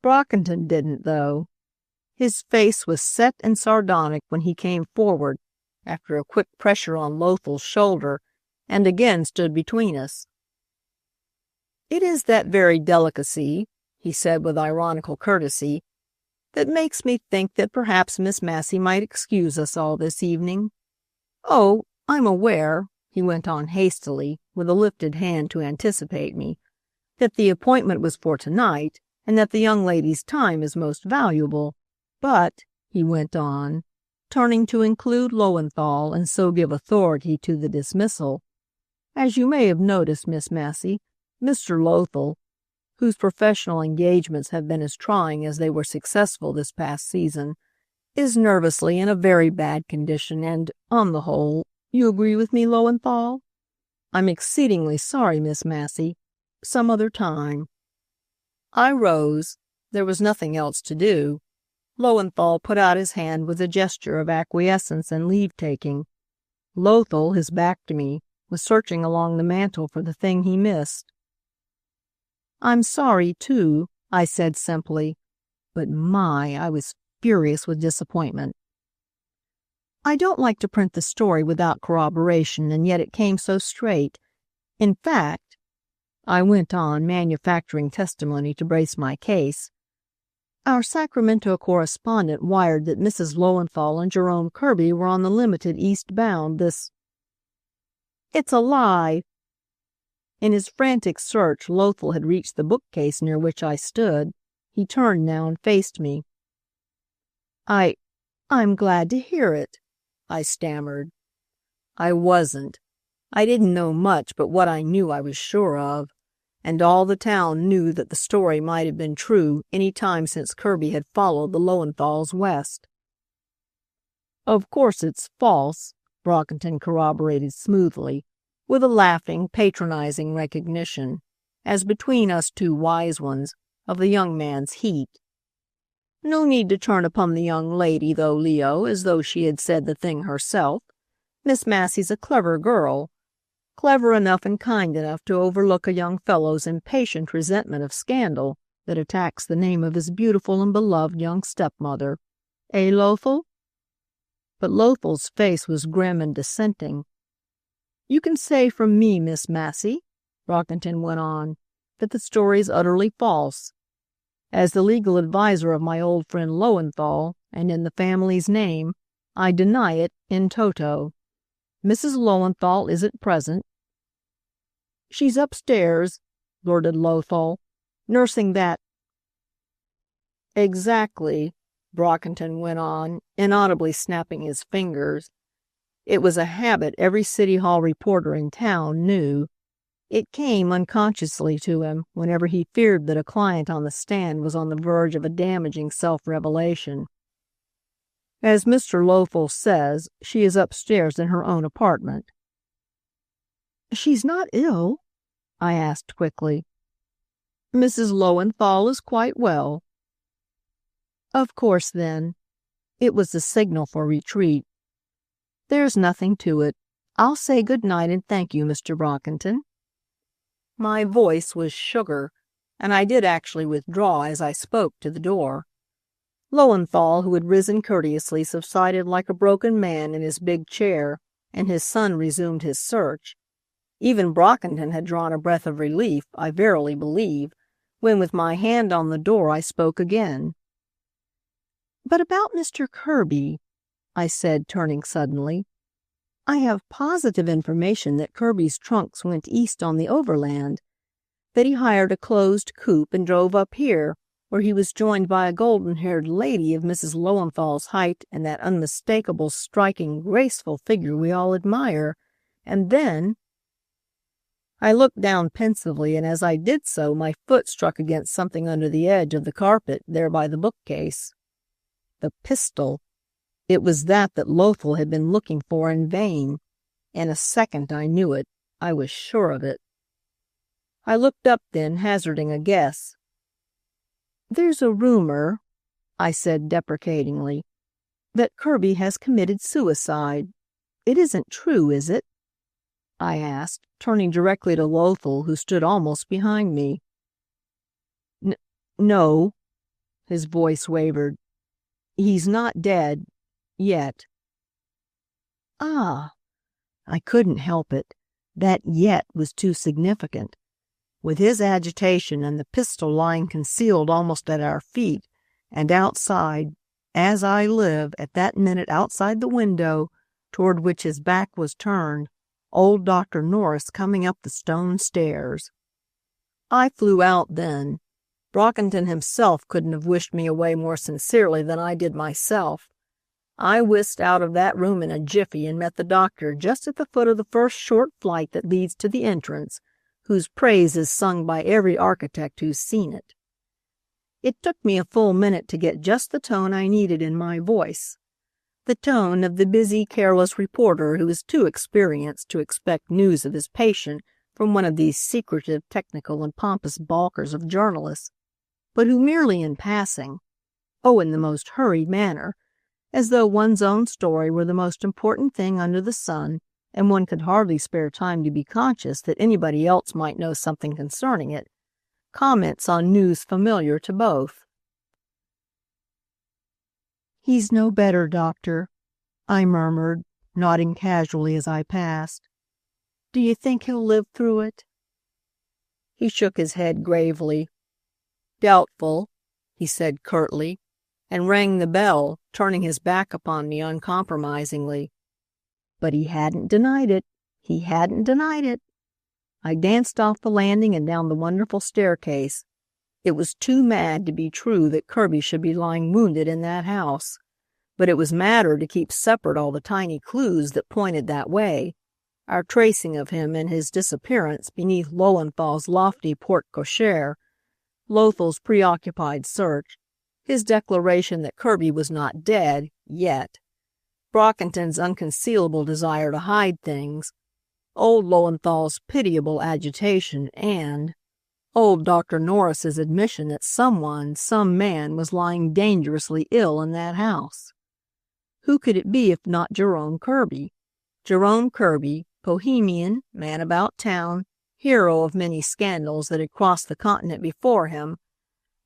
Brockington didn't, though. His face was set and sardonic when he came forward, after a quick pressure on Lothel's shoulder, and again stood between us. "It is that very delicacy," he said with ironical courtesy, "that makes me think that perhaps Miss Massey might excuse us all this evening. Oh, I'm aware," he went on hastily, with a lifted hand to anticipate me, "that the appointment was for tonight, and that the young lady's time is most valuable. But," he went on, turning to include Lowenthal and so give authority to the dismissal, "as you may have noticed, Miss Massey, Mr. Lothal, whose professional engagements have been as trying as they were successful this past season, is nervously in a very bad condition and, on the whole, you agree with me, Lowenthal? I'm exceedingly sorry, Miss Massey. Some other time." I rose. There was nothing else to do. Lowenthal put out his hand with a gesture of acquiescence and leave-taking. Lothal, his back to me, was searching along the mantel for the thing he missed. "I'm sorry, too," I said simply, but I was furious with disappointment. "I don't like to print the story without corroboration, and yet it came so straight. In fact," I went on, manufacturing testimony to brace my case, "our Sacramento correspondent wired that Mrs. Lowenthal and Jerome Kirby were on the limited eastbound this—" "It's a lie!" In his frantic search, Lothal had reached the bookcase near which I stood. He turned now and faced me. I'm glad to hear it," I stammered. I wasn't. I didn't know much, but what I knew I was sure of. And all the town knew that the story might have been true any time since Kirby had followed the Lowenthals west. "Of course it's false," Brockington corroborated smoothly, with a laughing, patronizing recognition, as between us two wise ones, of the young man's heat. "No need to turn upon the young lady, though, Leo, as though she had said the thing herself. Miss Massey's a clever girl, clever enough and kind enough to overlook a young fellow's impatient resentment of scandal that attacks the name of his beautiful and beloved young stepmother. Eh, Lothal?" But Lothal's face was grim and dissenting. "You can say from me, Miss Massey," Brockington went on, "that the story is utterly false. As the legal adviser of my old friend Lowenthal, and in the family's name, I deny it in toto. Mrs. Lowenthal isn't present." "She's upstairs," blurted Lothal, "nursing that—" "Exactly," Brockington went on, inaudibly snapping his fingers. It was a habit every City Hall reporter in town knew. It came unconsciously to him whenever he feared that a client on the stand was on the verge of a damaging self-revelation. "As Mr. Lothal says, she is upstairs in her own apartment." "She's not ill?" I asked quickly. "Mrs. Lowenthal is quite well." "Of course, then." It was the signal for retreat. "There's nothing to it. I'll say good night and thank you, Mr. Brockington." My voice was sugar, and I did actually withdraw as I spoke to the door. Lowenthal, who had risen courteously, subsided like a broken man in his big chair, and his son resumed his search. Even Brockington had drawn a breath of relief, I verily believe, when with my hand on the door I spoke again. "But about Mr. Kirby," I said, turning suddenly. "I have positive information that Kirby's trunks went east on the overland, that he hired a closed coupe and drove up here, where he was joined by a golden-haired lady of Mrs. Lowenthal's height and that unmistakable, striking, graceful figure we all admire, and then—" I looked down pensively, and as I did so, my foot struck against something under the edge of the carpet there by the bookcase. The pistol! It was that Lothal had been looking for in vain. In a second I knew it. I was sure of it. I looked up then, hazarding a guess. "There's a rumor," I said deprecatingly, "that Kirby has committed suicide. It isn't true, is it?" I asked, turning directly to Lothal, who stood almost behind me. No," his voice wavered. "He's not dead yet." Ah! I couldn't help it. That "yet" was too significant. With his agitation and the pistol lying concealed almost at our feet, and outside, as I live, at that minute outside the window, toward which his back was turned, old Dr. Norris coming up the stone stairs. I flew out then. Brockington himself couldn't have wished me away more sincerely than I did myself. I whisked out of that room in a jiffy and met the doctor just at the foot of the first short flight that leads to the entrance, whose praise is sung by every architect who's seen it. It took me a full minute to get just the tone I needed in my voice, the tone of the busy, careless reporter who is too experienced to expect news of his patient from one of these secretive, technical, and pompous balkers of journalists, but who merely in passing, in the most hurried manner, as though one's own story were the most important thing under the sun, and one could hardly spare time to be conscious that anybody else might know something concerning it, comments on news familiar to both. "He's no better, Doctor," I murmured, nodding casually as I passed. "Do you think he'll live through it?" He shook his head gravely. "Doubtful," he said curtly, and rang the bell, turning his back upon me uncompromisingly. But he hadn't denied it. He hadn't denied it. I danced off the landing and down the wonderful staircase. It was too mad to be true that Kirby should be lying wounded in that house. But it was madder to keep separate all the tiny clues that pointed that way. Our tracing of him and his disappearance beneath Lowenthal's lofty porte-cochere, Lothal's preoccupied search, his declaration that Kirby was not dead yet, Brockington's unconcealable desire to hide things, old Lowenthal's pitiable agitation, and old Dr. Norris's admission that some man was lying dangerously ill in that house. Who could it be if not Jerome Kirby? Jerome Kirby, bohemian, man about town, hero of many scandals that had crossed the continent before him,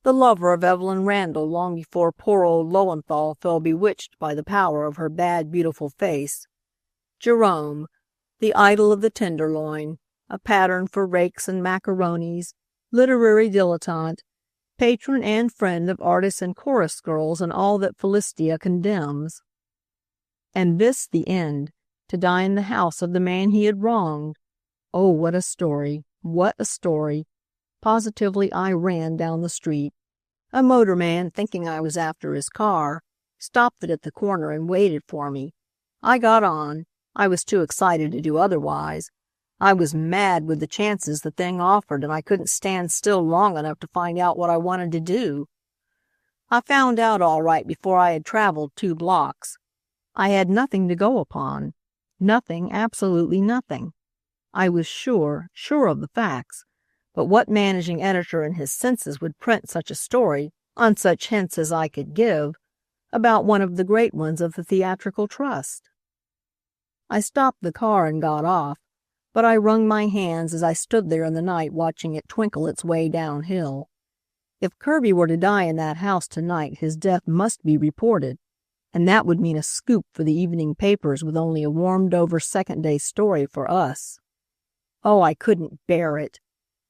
the lover of Evelyn Randall long before poor old Lowenthal fell bewitched by the power of her bad, beautiful face. Jerome, the idol of the Tenderloin, a pattern for rakes and macaronis, literary dilettante, patron and friend of artists and chorus girls and all that Philistia condemns. And this the end, to die in the house of the man he had wronged. Oh, what a story! What a story! Positively, I ran down the street. A motorman, thinking I was after his car, stopped it at the corner and waited for me. I got on. I was too excited to do otherwise. I was mad with the chances the thing offered, and I couldn't stand still long enough to find out what I wanted to do. I found out all right before I had traveled 2 blocks. I had nothing to go upon. Nothing, absolutely nothing. I was sure of the facts. But what managing editor in his senses would print such a story, on such hints as I could give, about one of the great ones of the Theatrical Trust? I stopped the car and got off, but I wrung my hands as I stood there in the night watching it twinkle its way downhill. If Kirby were to die in that house tonight, his death must be reported, and that would mean a scoop for the evening papers with only a warmed-over second-day story for us. Oh, I couldn't bear it.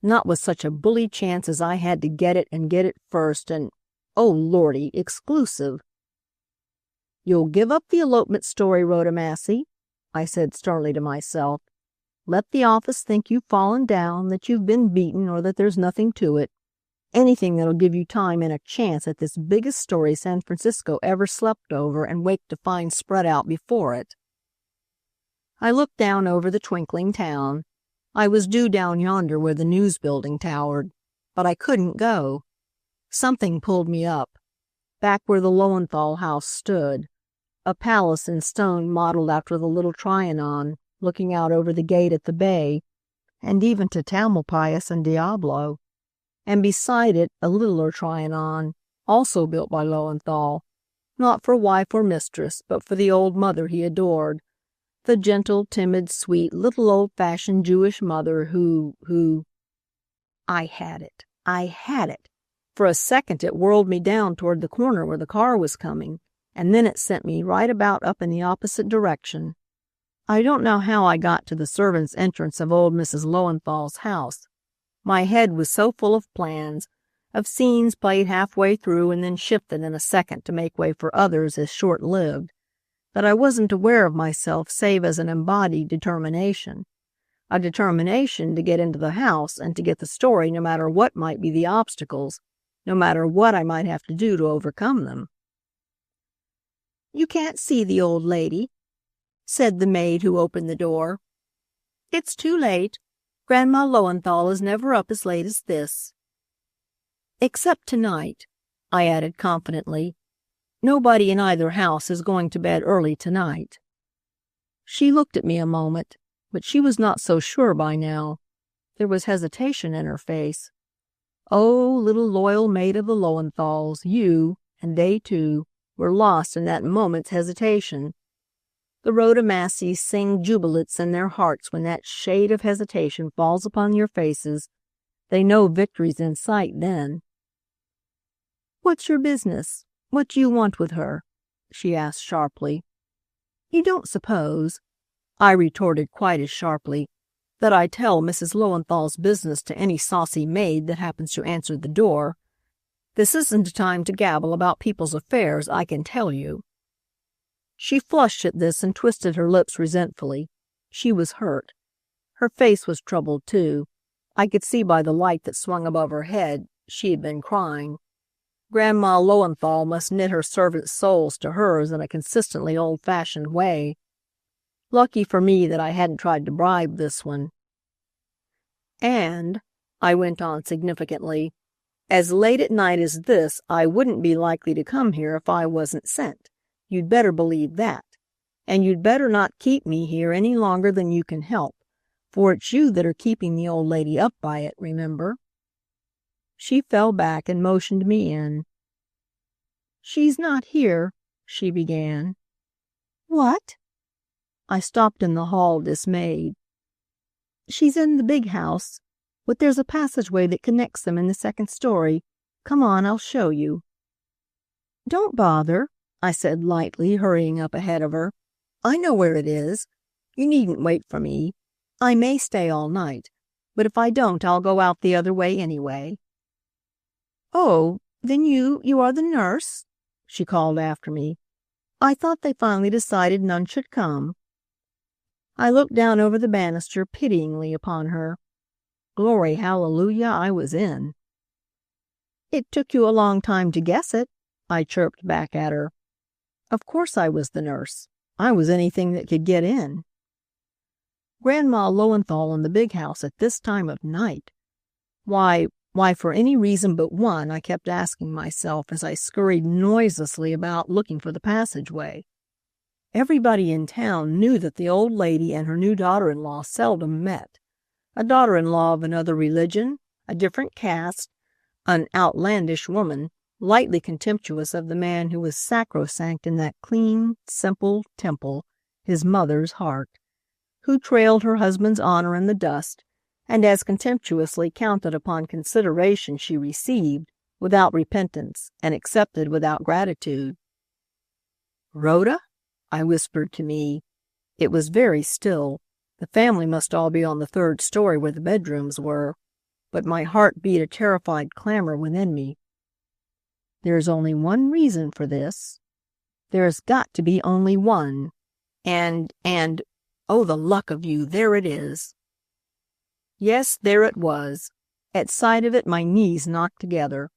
Not with such a bully chance as I had to get it and get it first, and, oh Lordy, exclusive. "You'll give up the elopement story, Rhoda Massey," I said sternly to myself. "Let the office think you've fallen down, that you've been beaten, or that there's nothing to it. Anything that'll give you time and a chance at this biggest story San Francisco ever slept over and waked to find spread out before it." I looked down over the twinkling town. I was due down yonder where the news building towered, but I couldn't go. Something pulled me up, back where the Lowenthal house stood, a palace in stone modeled after the little Trianon, looking out over the gate at the bay, and even to Tamalpais and Diablo, and beside it a littler Trianon, also built by Lowenthal, not for wife or mistress, but for the old mother he adored, the gentle, timid, sweet, little old-fashioned Jewish mother who... I had it. I had it. For a second it whirled me down toward the corner where the car was coming, and then it sent me right about up in the opposite direction. I don't know how I got to the servants' entrance of old Mrs. Lowenthal's house. My head was so full of plans, of scenes played halfway through and then shifted in a second to make way for others as short-lived, that I wasn't aware of myself save as an embodied determination. A determination to get into the house and to get the story no matter what might be the obstacles, no matter what I might have to do to overcome them. "You can't see the old lady," said the maid who opened the door. "It's too late. Grandma Lowenthal is never up as late as this." "Except tonight," I added confidently. "Nobody in either house is going to bed early tonight." She looked at me a moment, but she was not so sure by now. There was hesitation in her face. Oh, little loyal maid of the Lowenthals, you, and they too, were lost in that moment's hesitation. The Rhoda Masseys sing jubilats in their hearts when that shade of hesitation falls upon your faces. They know victory's in sight then. "What's your business? What do you want with her?" she asked sharply. "You don't suppose," I retorted quite as sharply, "that I tell Mrs. Lowenthal's business to any saucy maid that happens to answer the door. This isn't a time to gabble about people's affairs, I can tell you." She flushed at this and twisted her lips resentfully. She was hurt. Her face was troubled, too. I could see by the light that swung above her head she had been crying. Grandma Lowenthal must knit her servants' souls to hers in a consistently old-fashioned way. Lucky for me that I hadn't tried to bribe this one. "And," I went on significantly, "as late at night as this, I wouldn't be likely to come here if I wasn't sent. You'd better believe that. And you'd better not keep me here any longer than you can help, for it's you that are keeping the old lady up by it, remember." She fell back and motioned me in. "She's not here," she began. "What?" I stopped in the hall dismayed. "She's in the big house, but there's a passageway that connects them in the second story. Come on, I'll show you." "Don't bother," I said lightly, hurrying up ahead of her. "I know where it is. You needn't wait for me. I may stay all night, but if I don't, I'll go out the other way anyway." "Oh, then you are the nurse?" she called after me. "I thought they finally decided none should come." I looked down over the banister pityingly upon her. Glory hallelujah, I was in. "It took you a long time to guess it," I chirped back at her. Of course I was the nurse. I was anything that could get in. Grandma Lowenthal in the big house at this time of night. Why, for any reason but one, I kept asking myself as I scurried noiselessly about looking for the passageway. Everybody in town knew that the old lady and her new daughter-in-law seldom met. A daughter-in-law of another religion, a different caste, an outlandish woman, lightly contemptuous of the man who was sacrosanct in that clean, simple temple, his mother's heart, who trailed her husband's honor in the dust, and as contemptuously counted upon consideration she received without repentance and accepted without gratitude. "Rhoda?" I whispered to me. It was very still. The family must all be on the third story where the bedrooms were, but my heart beat a terrified clamor within me. There's only one reason for this. There's got to be only one. And, oh, the luck of you, there it is. Yes, there it was. At sight of it, my knees knocked together.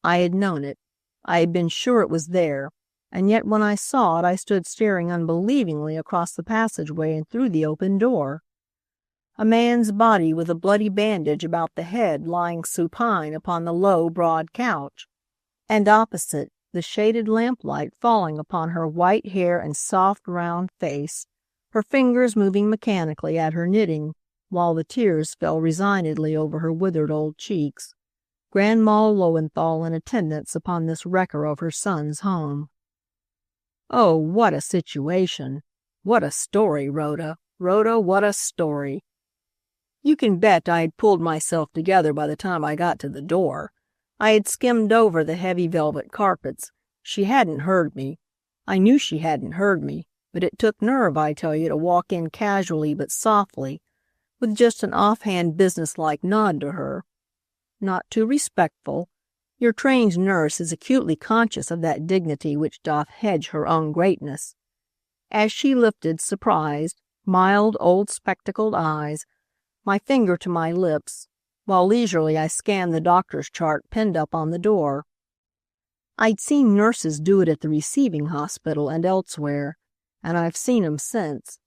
I had known it. I had been sure it was there. And yet when I saw it, I stood staring unbelievingly across the passageway and through the open door. A man's body with a bloody bandage about the head lying supine upon the low, broad couch. And opposite, the shaded lamplight falling upon her white hair and soft, round face, her fingers moving mechanically at her knitting, while the tears fell resignedly over her withered old cheeks. Grandma Lowenthal in attendance upon this wrecker of her son's home. Oh, what a situation! What a story, Rhoda! Rhoda, what a story! You can bet I had pulled myself together by the time I got to the door. I had skimmed over the heavy velvet carpets. She hadn't heard me. I knew she hadn't heard me, but it took nerve, I tell you, to walk in casually but softly, with just an offhand businesslike nod to her. Not too respectful. Your trained nurse is acutely conscious of that dignity which doth hedge her own greatness. As she lifted surprised, mild old spectacled eyes, my finger to my lips, while leisurely I scanned the doctor's chart pinned up on the door. I'd seen nurses do it at the receiving hospital and elsewhere, and I've seen 'em since.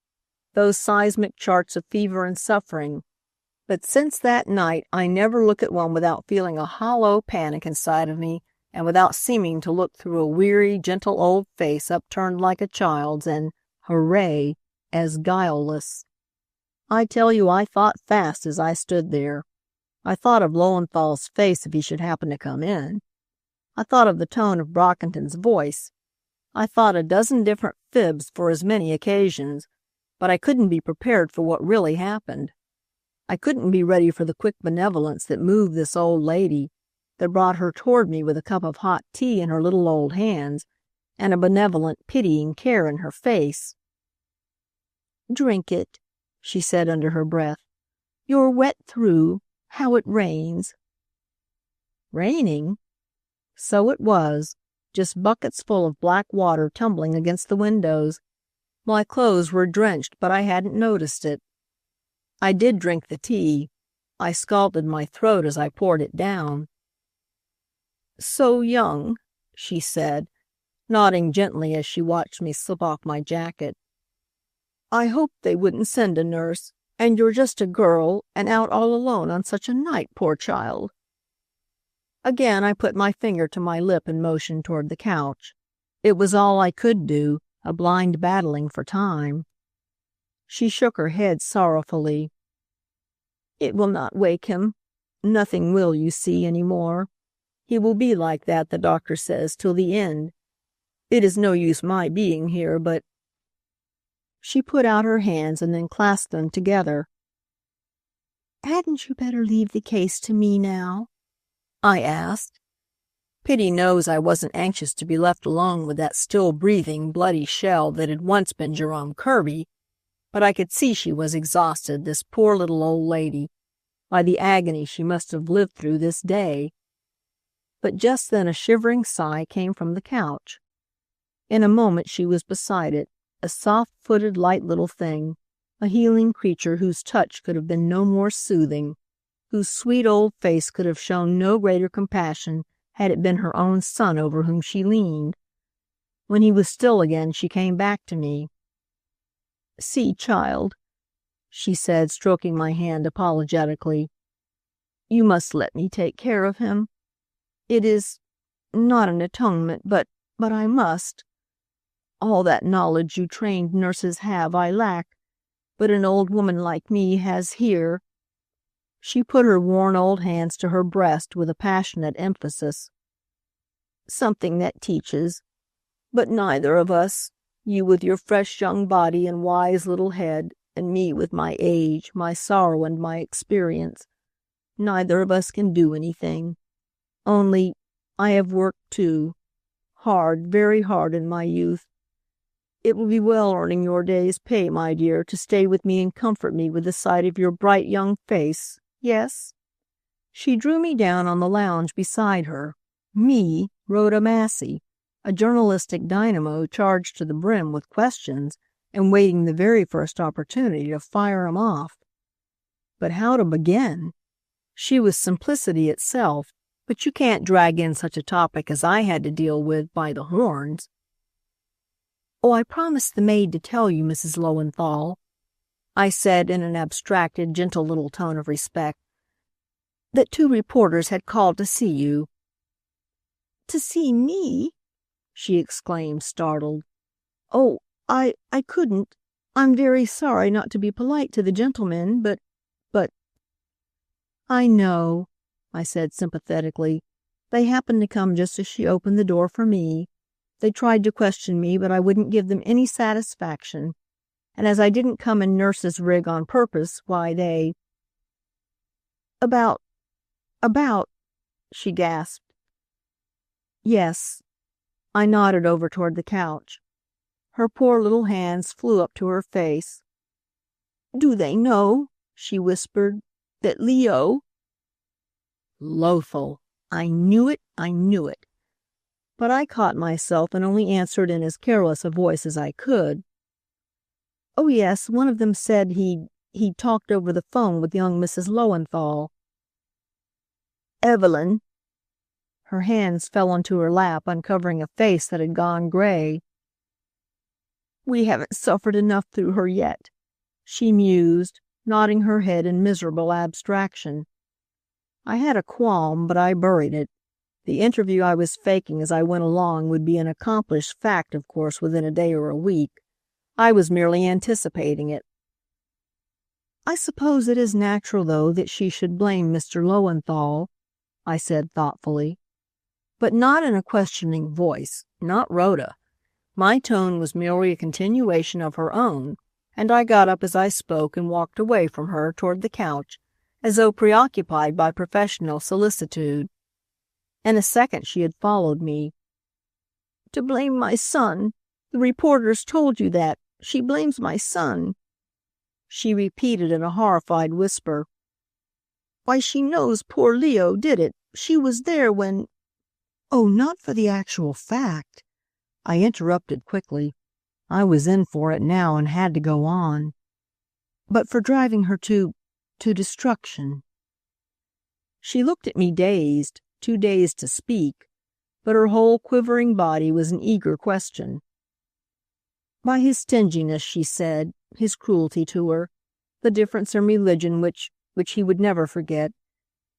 Those seismic charts of fever and suffering. But since that night I never look at one without feeling a hollow panic inside of me and without seeming to look through a weary, gentle old face upturned like a child's and, hooray, as guileless. I tell you I thought fast as I stood there. I thought of Lowenthal's face if he should happen to come in. I thought of the tone of Brockington's voice. I thought a dozen different fibs for as many occasions, but I couldn't be prepared for what really happened. I couldn't be ready for the quick benevolence that moved this old lady, that brought her toward me with a cup of hot tea in her little old hands, and a benevolent, pitying care in her face. "Drink it," she said under her breath. "You're wet through. How it rains." Raining? So it was, just buckets full of black water tumbling against the windows. My clothes were drenched, but I hadn't noticed it. I did drink the tea. I scalded my throat as I poured it down. "So young," she said, nodding gently as she watched me slip off my jacket. "I hoped they wouldn't send a nurse, and you're just a girl and out all alone on such a night, poor child." Again I put my finger to my lip and motioned toward the couch. It was all I could do, a blind battling for time. She shook her head sorrowfully. "It will not wake him. Nothing will, you see, any more. He will be like that, the doctor says, till the end. It is no use my being here, but—" She put out her hands and then clasped them together. "Hadn't you better leave the case to me now?" I asked. Pity knows I wasn't anxious to be left alone with that still breathing, bloody shell that had once been Jerome Kirby, but I could see she was exhausted, this poor little old lady, by the agony she must have lived through this day. But just then a shivering sigh came from the couch. In a moment she was beside it, a soft-footed, light little thing, a healing creature whose touch could have been no more soothing, whose sweet old face could have shown no greater compassion had it been her own son over whom she leaned. When he was still again, she came back to me. "See, child," she said, stroking my hand apologetically, "you must let me take care of him. It is not an atonement, but I must. All that knowledge you trained nurses have I lack, but an old woman like me has here." She put her worn old hands to her breast with a passionate emphasis. "Something that teaches. But neither of us, you with your fresh young body and wise little head, and me with my age, my sorrow, and my experience, neither of us can do anything. Only, I have worked too. Hard, very hard in my youth. It will be well earning your day's pay, my dear, to stay with me and comfort me with the sight of your bright young face. Yes?" She drew me down on the lounge beside her. Me, Rhoda Massey, a journalistic dynamo charged to the brim with questions and waiting the very first opportunity to fire 'em off. But how to begin? She was simplicity itself, but you can't drag in such a topic as I had to deal with by the horns. "Oh, I promised the maid to tell you, Mrs. Lowenthal," I said in an abstracted, gentle little tone of respect, "that 2 reporters had called to see you." "To see me?" she exclaimed, startled. "Oh, I couldn't. I'm very sorry not to be polite to the gentlemen, but—" "I know," I said sympathetically. "They happened to come just as she opened the door for me. They tried to question me, but I wouldn't give them any satisfaction. And as I didn't come in nurse's rig on purpose, why, they—" About, she gasped. "Yes." I nodded over toward the couch. Her poor little hands flew up to her face. "Do they know," she whispered, "that Leo—" Loathful! I knew it, I knew it. But I caught myself and only answered in as careless a voice as I could. "Oh, yes, one of them said he'd talked over the phone with young Mrs. Lowenthal." "Evelyn." Her hands fell onto her lap, uncovering a face that had gone gray. "We haven't suffered enough through her yet," she mused, nodding her head in miserable abstraction. I had a qualm, but I buried it. The interview I was faking as I went along would be an accomplished fact, of course, within a day or a week. I was merely anticipating it. "I suppose it is natural, though, that she should blame Mr. Lowenthal," I said thoughtfully. But not in a questioning voice, not Rhoda. My tone was merely a continuation of her own, and I got up as I spoke and walked away from her toward the couch, as though preoccupied by professional solicitude. In a second she had followed me. "To blame my son. The reporters told you that. She blames my son," she repeated in a horrified whisper. "Why, she knows poor Leo did it. She was there when—" "Oh, not for the actual fact," I interrupted quickly. I was in for it now and had to go on. "But for driving her to destruction." She looked at me dazed, too dazed to speak, but her whole quivering body was an eager question. "By his stinginess," she said, "his cruelty to her, the difference in religion which he would never forget,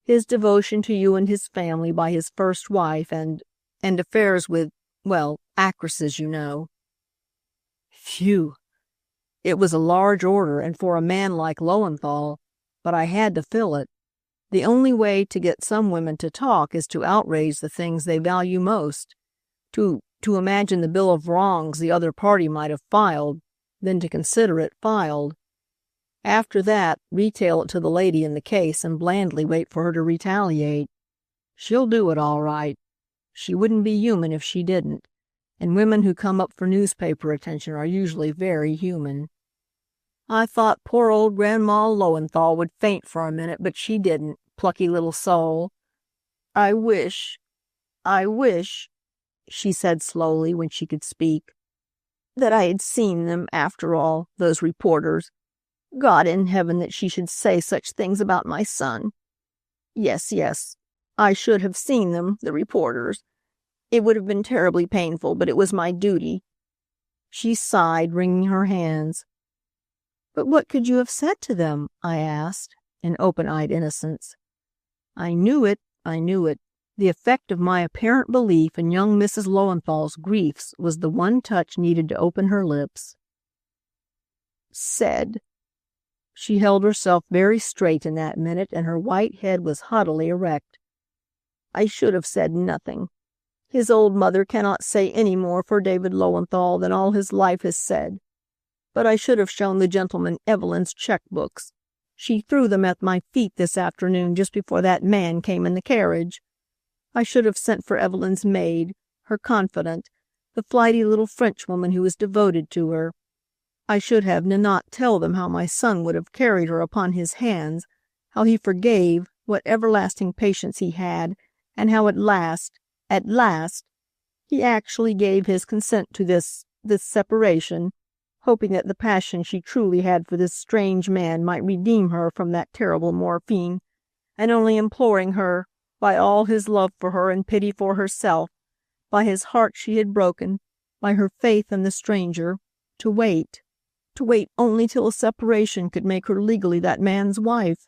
his devotion to you and his family by his first wife, and affairs with, well, actresses, you know." Phew! It was a large order, and for a man like Lowenthal, but I had to fill it. The only way to get some women to talk is to outrage the things they value most, to imagine the bill of wrongs the other party might have filed, then to consider it filed. After that, retail it to the lady in the case and blandly wait for her to retaliate. She'll do it all right. She wouldn't be human if she didn't, and women who come up for newspaper attention are usually very human. I thought poor old Grandma Lowenthal would faint for a minute, but she didn't, plucky little soul. I wish," she said slowly when she could speak, "that I had seen them, after all, those reporters. God in heaven, that she should say such things about my son. Yes, yes, I should have seen them, the reporters. It would have been terribly painful, but it was my duty." She sighed, wringing her hands. "But what could you have said to them?" I asked, in open-eyed innocence. I knew it. The effect of my apparent belief in young Mrs. Lowenthal's griefs was the one touch needed to open her lips. "Said." She held herself very straight in that minute, and her white head was haughtily erect. "I should have said nothing. His old mother cannot say any more for David Lowenthal than all his life has said. But I should have shown the gentleman Evelyn's checkbooks. She threw them at my feet this afternoon just before that man came in the carriage. I should have sent for Evelyn's maid, her confidant, the flighty little Frenchwoman who was devoted to her. I should have Nanette tell them how my son would have carried her upon his hands, how he forgave, what everlasting patience he had, and how at last, he actually gave his consent to this separation, hoping that the passion she truly had for this strange man might redeem her from that terrible morphine, and only imploring her, by all his love for her and pity for herself, by his heart she had broken, by her faith in the stranger, to wait only till a separation could make her legally that man's wife."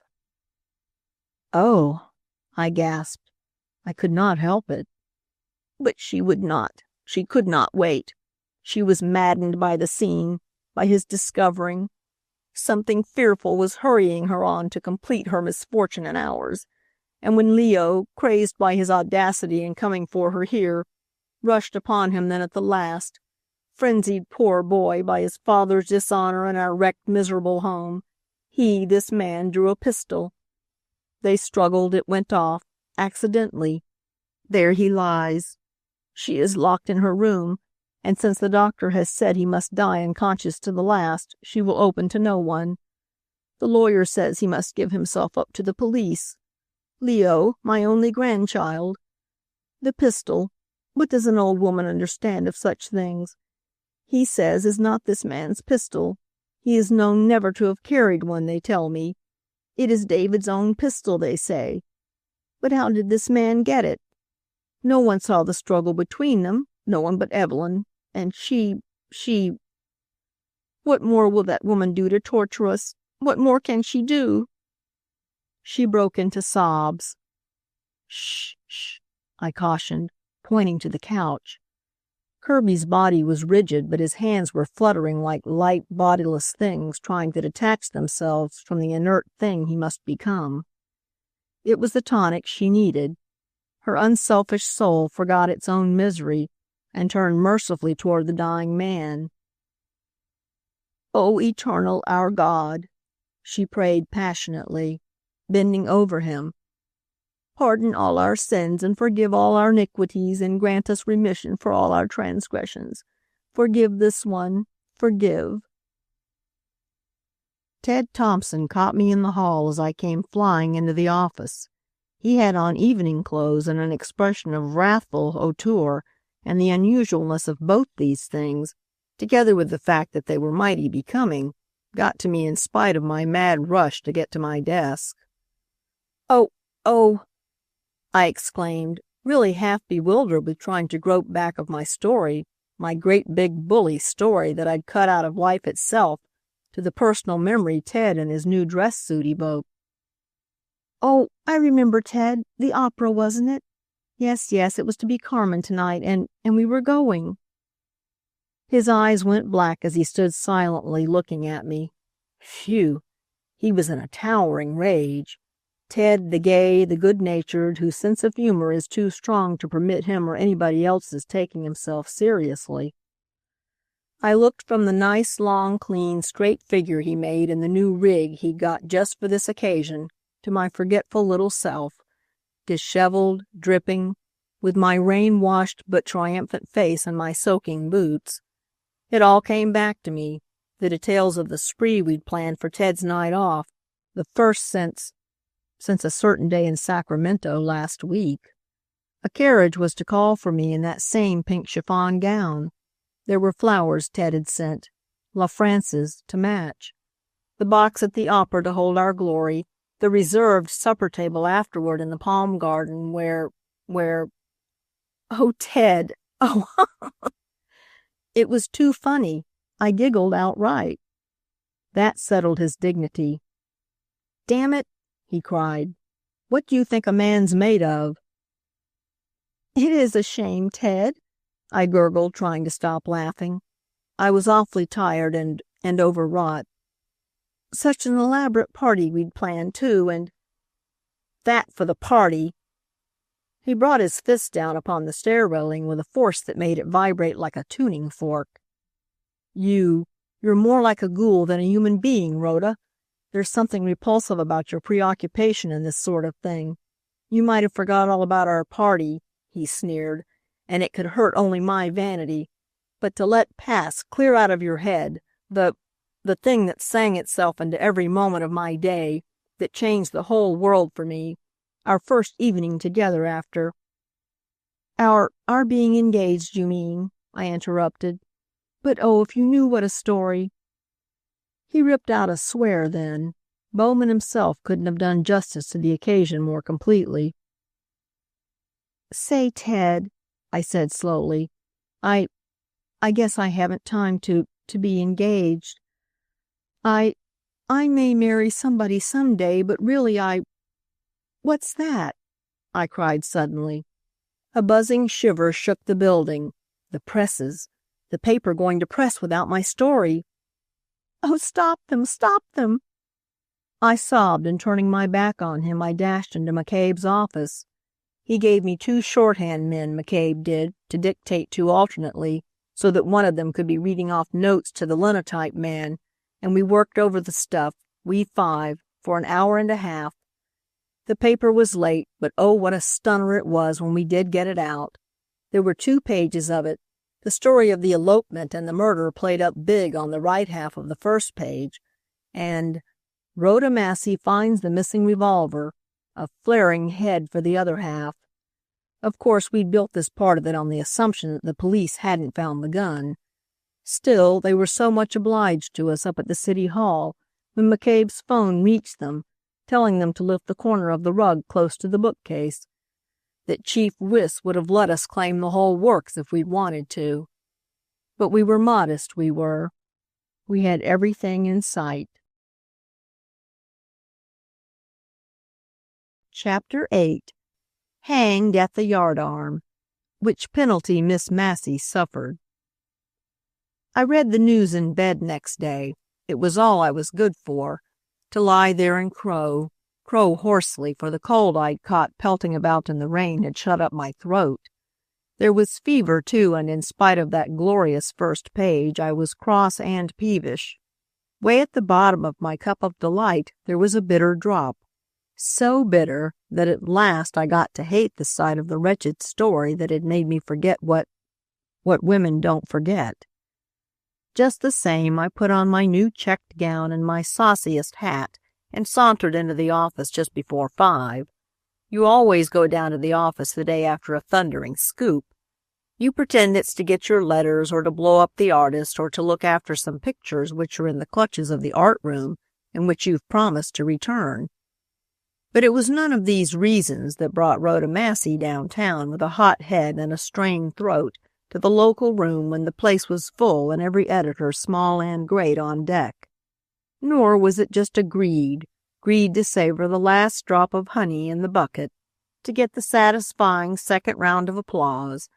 "Oh," I gasped. I could not help it. "But she would not. She could not wait. She was maddened by the scene, by his discovering. Something fearful was hurrying her on to complete her misfortune and ours. And when Leo, crazed by his audacity in coming for her here, rushed upon him then at the last, frenzied poor boy by his father's dishonor and our wrecked miserable home, he, this man, drew a pistol. They struggled, it went off, accidentally. There he lies. She is locked in her room, and since the doctor has said he must die unconscious to the last, she will open to no one. The lawyer says he must give himself up to the police. Leo, my only grandchild. The pistol, what does an old woman understand of such things? He says is not this man's pistol. He is known never to have carried one, they tell me. It is David's own pistol, they say. But how did this man get it? No one saw the struggle between them, no one but Evelyn, and she... What more will that woman do to torture us? What more can she do? She broke into sobs. Shh, shh, I cautioned, pointing to the couch. Kirby's body was rigid, but his hands were fluttering like light, bodiless things trying to detach themselves from the inert thing he must become. It was the tonic she needed. Her unselfish soul forgot its own misery and turned mercifully toward the dying man. "O eternal our God," she prayed passionately, bending over him, "pardon all our sins and forgive all our iniquities and grant us remission for all our transgressions. Forgive this one, forgive." Ted Thompson caught me in the hall as I came flying into the office. He had on evening clothes and an expression of wrathful hauteur, and the unusualness of both these things, together with the fact that they were mighty becoming, got to me in spite of my mad rush to get to my desk. Oh, I exclaimed, really half bewildered with trying to grope back of my story, my great big bully story that I'd cut out of life itself, to the personal memory Ted and his new dress suit evoked. "Oh, I remember, Ted. The opera, wasn't it? Yes, it was to be Carmen tonight, and we were going." His eyes went black as he stood silently looking at me. Phew! He was in a towering rage. Ted, the gay, the good-natured, whose sense of humor is too strong to permit him or anybody else's taking himself seriously. I looked from the nice, long, clean, straight figure he made in the new rig he'd got just for this occasion, to my forgetful little self, disheveled, dripping, with my rain-washed but triumphant face and my soaking boots. It all came back to me, the details of the spree we'd planned for Ted's night off, the first since a certain day in Sacramento last week. A carriage was to call for me in that same pink chiffon gown. There were flowers Ted had sent, La France's, to match. The box at the opera to hold our glory, the reserved supper table afterward in the palm garden where... Oh, Ted! Oh, It was too funny. I giggled outright. That settled his dignity. "Damn it," he cried. "What do you think a man's made of?" "It is a shame, Ted," I gurgled, trying to stop laughing. I was awfully tired and overwrought. "Such an elaborate party we'd planned, too, and—" "That for the party!" He brought his fist down upon the stair railing with a force that made it vibrate like a tuning fork. You're more like a ghoul than a human being, Rhoda. There's something repulsive about your preoccupation in this sort of thing. You might have forgot all about our party," he sneered, "and it could hurt only my vanity. But to let pass clear out of your head the thing that sang itself into every moment of my day, that changed the whole world for me, our first evening together after—" Our being engaged, you mean," I interrupted. "But oh, if you knew what a story—" He ripped out a swear then. Bowman himself couldn't have done justice to the occasion more completely. "Say, Ted," I said slowly, I guess I haven't time to be engaged. I may marry somebody some day, but really What's that?" I cried suddenly. A buzzing shiver shook the building. The presses! The paper going to press without my story! "Oh, stop them! Stop them!" I sobbed, and turning my back on him, I dashed into McCabe's office. He gave me 2 shorthand men, McCabe did, to dictate to alternately, so that one of them could be reading off notes to the linotype man, and we worked over the stuff, we 5, for an hour and a half. The paper was late, but oh, what a stunner it was when we did get it out. There were 2 pages of it. The story of the elopement and the murder played up big on the right half of the first page, and Rhoda Massey finds the missing revolver, a flaring head for the other half. Of course, we'd built this part of it on the assumption that the police hadn't found the gun. Still, they were so much obliged to us up at the city hall when McCabe's phone reached them, telling them to lift the corner of the rug close to the bookcase, that Chief Wiss would have let us claim the whole works if we'd wanted to. But we were modest, we were. We had everything in sight. Chapter 8. Hanged at the Yardarm, which penalty Miss Massey suffered. I read the news in bed next day. It was all I was good for, to lie there and crow hoarsely, for the cold I'd caught pelting about in the rain had shut up my throat. There was fever, too, and in spite of that glorious first page, I was cross and peevish. Way at the bottom of my cup of delight there was a bitter drop. So bitter that at last I got to hate the sight of the wretched story that had made me forget what women don't forget. Just the same, I put on my new checked gown and my sauciest hat and sauntered into the office just before 5. You always go down to the office the day after a thundering scoop. You pretend it's to get your letters or to blow up the artist or to look after some pictures which are in the clutches of the art room and which you've promised to return. But it was none of these reasons that brought Rhoda Massey downtown with a hot head and a strained throat to the local room when the place was full and every editor, small and great, on deck. Nor was it just a greed to savor the last drop of honey in the bucket, to get the satisfying second round of applause,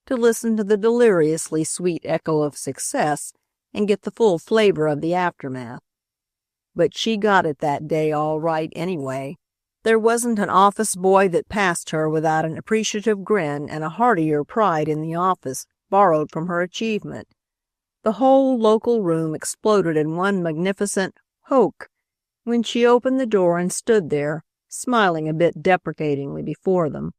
to listen to the deliriously sweet echo of success and get the full flavor of the aftermath. But she got it that day all right anyway. There wasn't an office boy that passed her without an appreciative grin and a heartier pride in the office borrowed from her achievement. The whole local room exploded in one magnificent hoke when she opened the door and stood there, smiling a bit deprecatingly before them.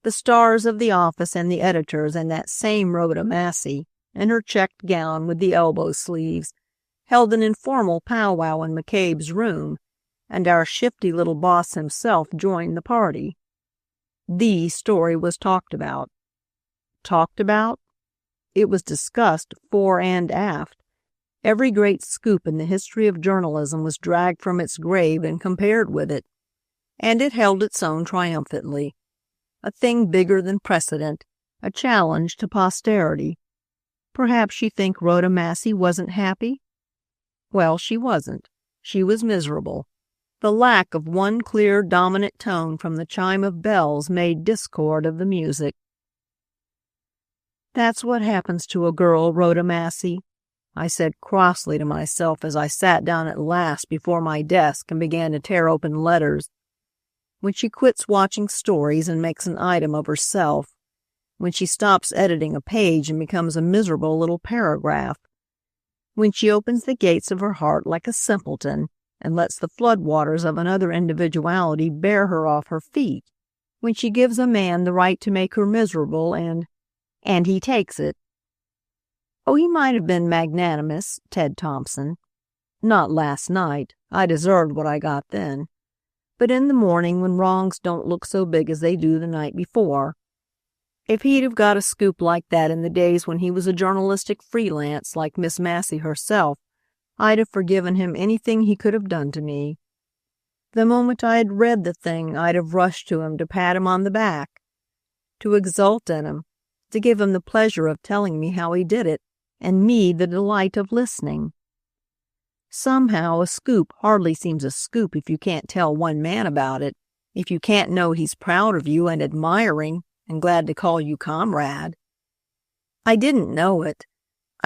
The stars of the office and the editors and that same Rhoda Massey, in her checked gown with the elbow sleeves, held an informal powwow in McCabe's room, and our shifty little boss himself joined the party. The story was talked about. Talked about? It was discussed fore and aft. Every great scoop in the history of journalism was dragged from its grave and compared with it, and it held its own triumphantly. A thing bigger than precedent, a challenge to posterity. Perhaps you think Rhoda Massey wasn't happy? Well, she wasn't. She was miserable. The lack of one clear, dominant tone from the chime of bells made discord of the music. "That's what happens to a girl, Rhoda Massey," I said crossly to myself as I sat down at last before my desk and began to tear open letters. "When she quits watching stories and makes an item of herself, when she stops editing a page and becomes a miserable little paragraph, when she opens the gates of her heart like a simpleton and lets the floodwaters of another individuality bear her off her feet, when she gives a man the right to make her miserable and he takes it. Oh, he might have been magnanimous, Ted Thompson. Not last night. I deserved what I got then. But in the morning, when wrongs don't look so big as they do the night before. If he'd have got a scoop like that in the days when he was a journalistic freelance like Miss Massey herself, I'd have forgiven him anything he could have done to me. The moment I had read the thing, I'd have rushed to him to pat him on the back, to exult in him, to give him the pleasure of telling me how he did it, and me the delight of listening. Somehow a scoop hardly seems a scoop if you can't tell one man about it, if you can't know he's proud of you and admiring and glad to call you comrade. I didn't know it.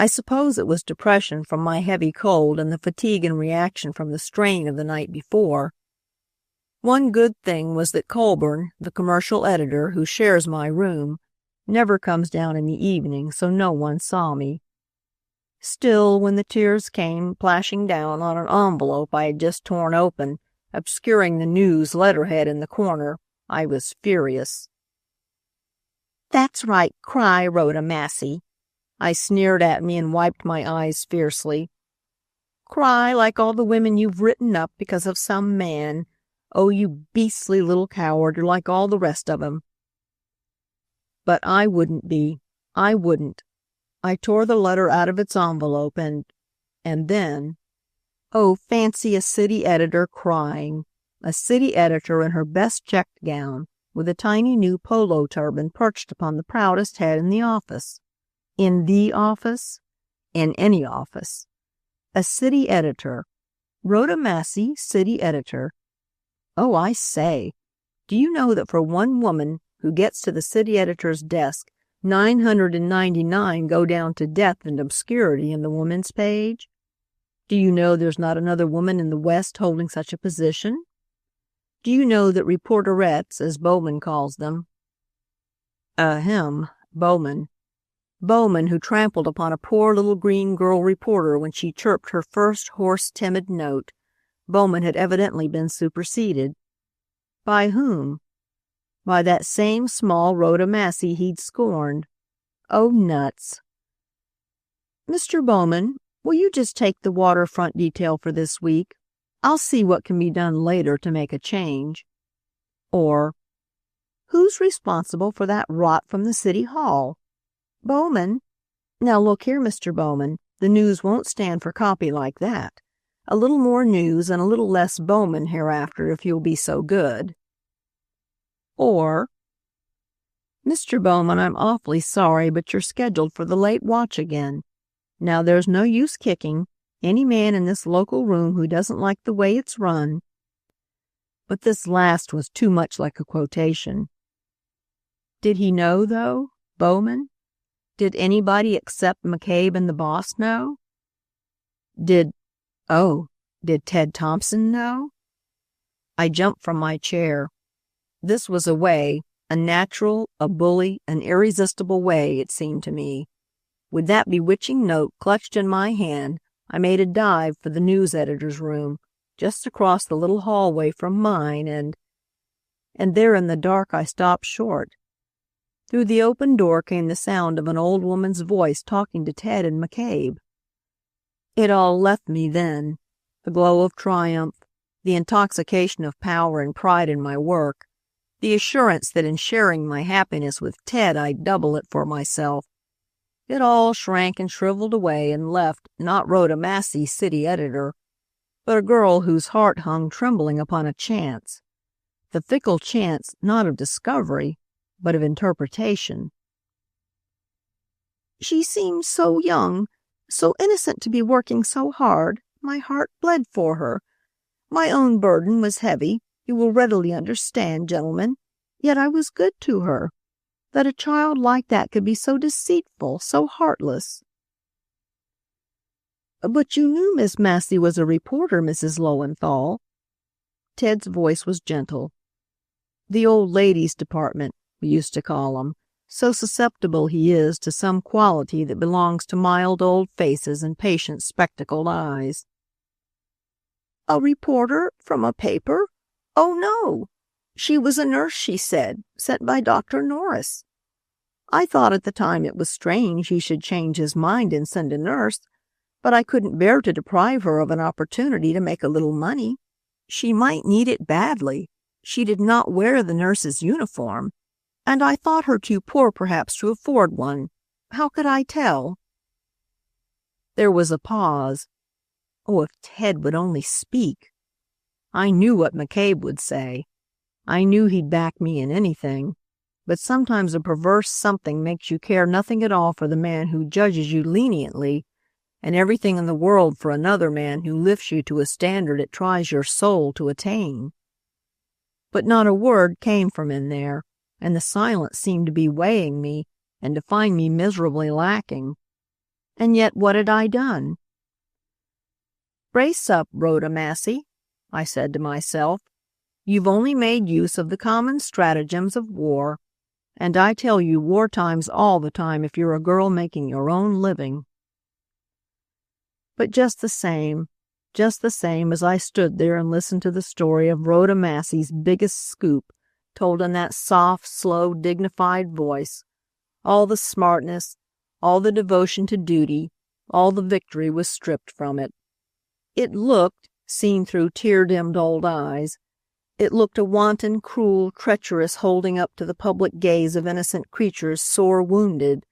I suppose it was depression from my heavy cold and the fatigue and reaction from the strain of the night before. One good thing was that Colburn, the commercial editor who shares my room, never comes down in the evening, so no one saw me. Still, when the tears came plashing down on an envelope I had just torn open, obscuring the news letterhead in the corner, I was furious. "That's right, cry, Rhoda Massey." I sneered at me and wiped my eyes fiercely. "Cry like all the women you've written up because of some man. Oh, you beastly little coward, you're like all the rest of 'em." But I wouldn't be. I wouldn't. I tore the letter out of its envelope and then, oh, fancy a city editor crying. A city editor in her best checked gown, with a tiny new polo turban perched upon the proudest head in the office. In the office? In any office. A city editor. Rhoda Massey, city editor. Oh, I say, do you know that for one woman who gets to the city editor's desk, 999 go down to death and obscurity in the woman's page? Do you know there's not another woman in the West holding such a position? Do you know that reporterettes, as Bowman calls them, Bowman, who trampled upon a poor little green girl reporter when she chirped her first hoarse, timid note, Bowman had evidently been superseded. By whom? By that same small Rhoda Massey he'd scorned. Oh, nuts. "Mr. Bowman, will you just take the waterfront detail for this week? I'll see what can be done later to make a change." Or, "Who's responsible for that rot from the city hall? Bowman? Now look here, Mr. Bowman, the news won't stand for copy like that. A little more news and a little less Bowman hereafter, if you'll be so good." Or, "Mr. Bowman, I'm awfully sorry, but you're scheduled for the late watch again. Now there's no use kicking any man in this local room who doesn't like the way it's run." But this last was too much like a quotation. Did he know, though, Bowman? Did anybody except McCabe and the boss know? Did Ted Thompson know? I jumped from my chair. This was a way, a natural, a bully, an irresistible way, it seemed to me. With that bewitching note clutched in my hand, I made a dive for the news editor's room, just across the little hallway from mine, and there in the dark I stopped short. Through the open door came the sound of an old woman's voice talking to Ted and McCabe. It all left me then, the glow of triumph, the intoxication of power and pride in my work, the assurance that in sharing my happiness with Ted I'd double it for myself. It all shrank and shriveled away and left not Rhoda Massey, city editor, but a girl whose heart hung trembling upon a chance, the fickle chance not of discovery, but of interpretation. "She seemed so young, so innocent to be working so hard, my heart bled for her. My own burden was heavy, you will readily understand, gentlemen, yet I was good to her. That a child like that could be so deceitful, so heartless." "But you knew Miss Massey was a reporter, Mrs. Lowenthal." Ted's voice was gentle. "The old ladies' department, we used to call 'em. So susceptible he is to some quality that belongs to mild old faces and patient spectacled eyes." "A reporter from a paper? Oh, no. She was a nurse, she said, sent by Dr. Norris. I thought at the time it was strange he should change his mind and send a nurse, but I couldn't bear to deprive her of an opportunity to make a little money. She might need it badly. She did not wear the nurse's uniform, and I thought her too poor perhaps to afford one. How could I tell?" There was a pause. Oh, if Ted would only speak! I knew what McCabe would say. I knew he'd back me in anything, but sometimes a perverse something makes you care nothing at all for the man who judges you leniently, and everything in the world for another man who lifts you to a standard it tries your soul to attain. But not a word came from in there, and the silence seemed to be weighing me and to find me miserably lacking. And yet what had I done? "Brace up, Rhoda Massey," I said to myself. "You've only made use of the common stratagems of war, and I tell you wartime's all the time if you're a girl making your own living." But just the same as I stood there and listened to the story of Rhoda Massey's biggest scoop told in that soft, slow, dignified voice, all the smartness, all the devotion to duty, all the victory was stripped from it. It looked, seen through tear-dimmed old eyes, it looked a wanton, cruel, treacherous holding up to the public gaze of innocent creatures sore wounded,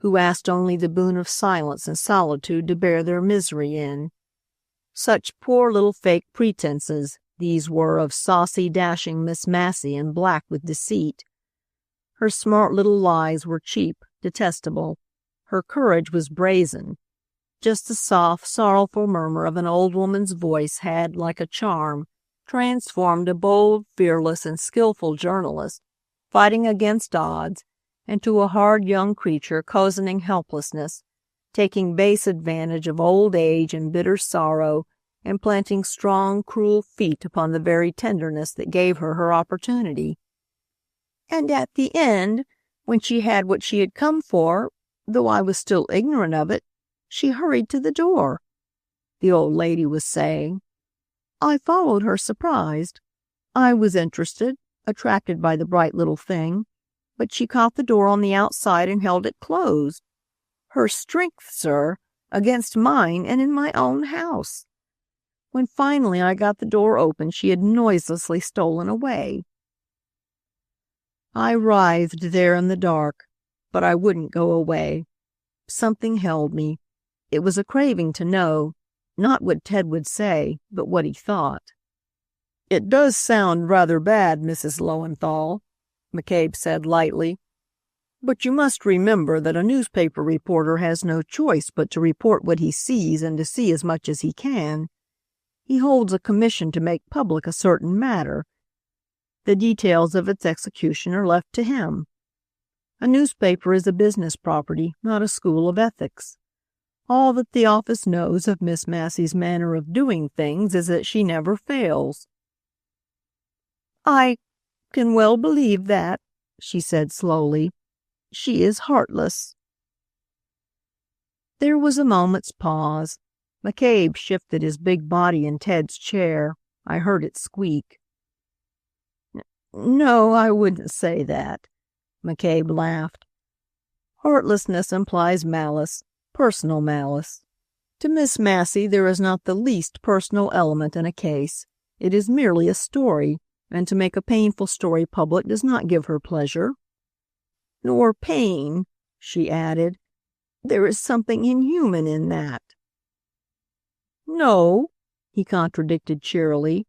who asked only the boon of silence and solitude to bear their misery in. Such poor little fake pretenses these were of saucy, dashing Miss Massey and black with deceit. Her smart little lies were cheap, detestable. Her courage was brazen. Just the soft, sorrowful murmur of an old woman's voice had, like a charm, transformed a bold, fearless, and skillful journalist, fighting against odds, into a hard young creature cozening helplessness, taking base advantage of old age and bitter sorrow, and planting strong, cruel feet upon the very tenderness that gave her her opportunity. And at the end, when she had what she had come for, though I was still ignorant of it, she hurried to the door, the old lady was saying. I followed her surprised. I was interested, attracted by the bright little thing, but she caught the door on the outside and held it closed. Her strength, sir, against mine and in my own house. When finally I got the door open, she had noiselessly stolen away. I writhed there in the dark, but I wouldn't go away. Something held me. It was a craving to know, not what Ted would say, but what he thought. "It does sound rather bad, Mrs. Lowenthal," McCabe said lightly. "But you must remember that a newspaper reporter has no choice but to report what he sees and to see as much as he can. He holds a commission to make public a certain matter. The details of its execution are left to him. A newspaper is a business property, not a school of ethics. All that the office knows of Miss Massey's manner of doing things is that she never fails." "I can well believe that," she said slowly. "She is heartless." There was a moment's pause. McCabe shifted his big body in Ted's chair. I heard it squeak. "No, I wouldn't say that," McCabe laughed. "Heartlessness implies malice, personal malice. To Miss Massey there is not the least personal element in a case. It is merely a story, and to make a painful story public does not give her pleasure. Nor pain," she added. "There is something inhuman in that." "No," he contradicted cheerily.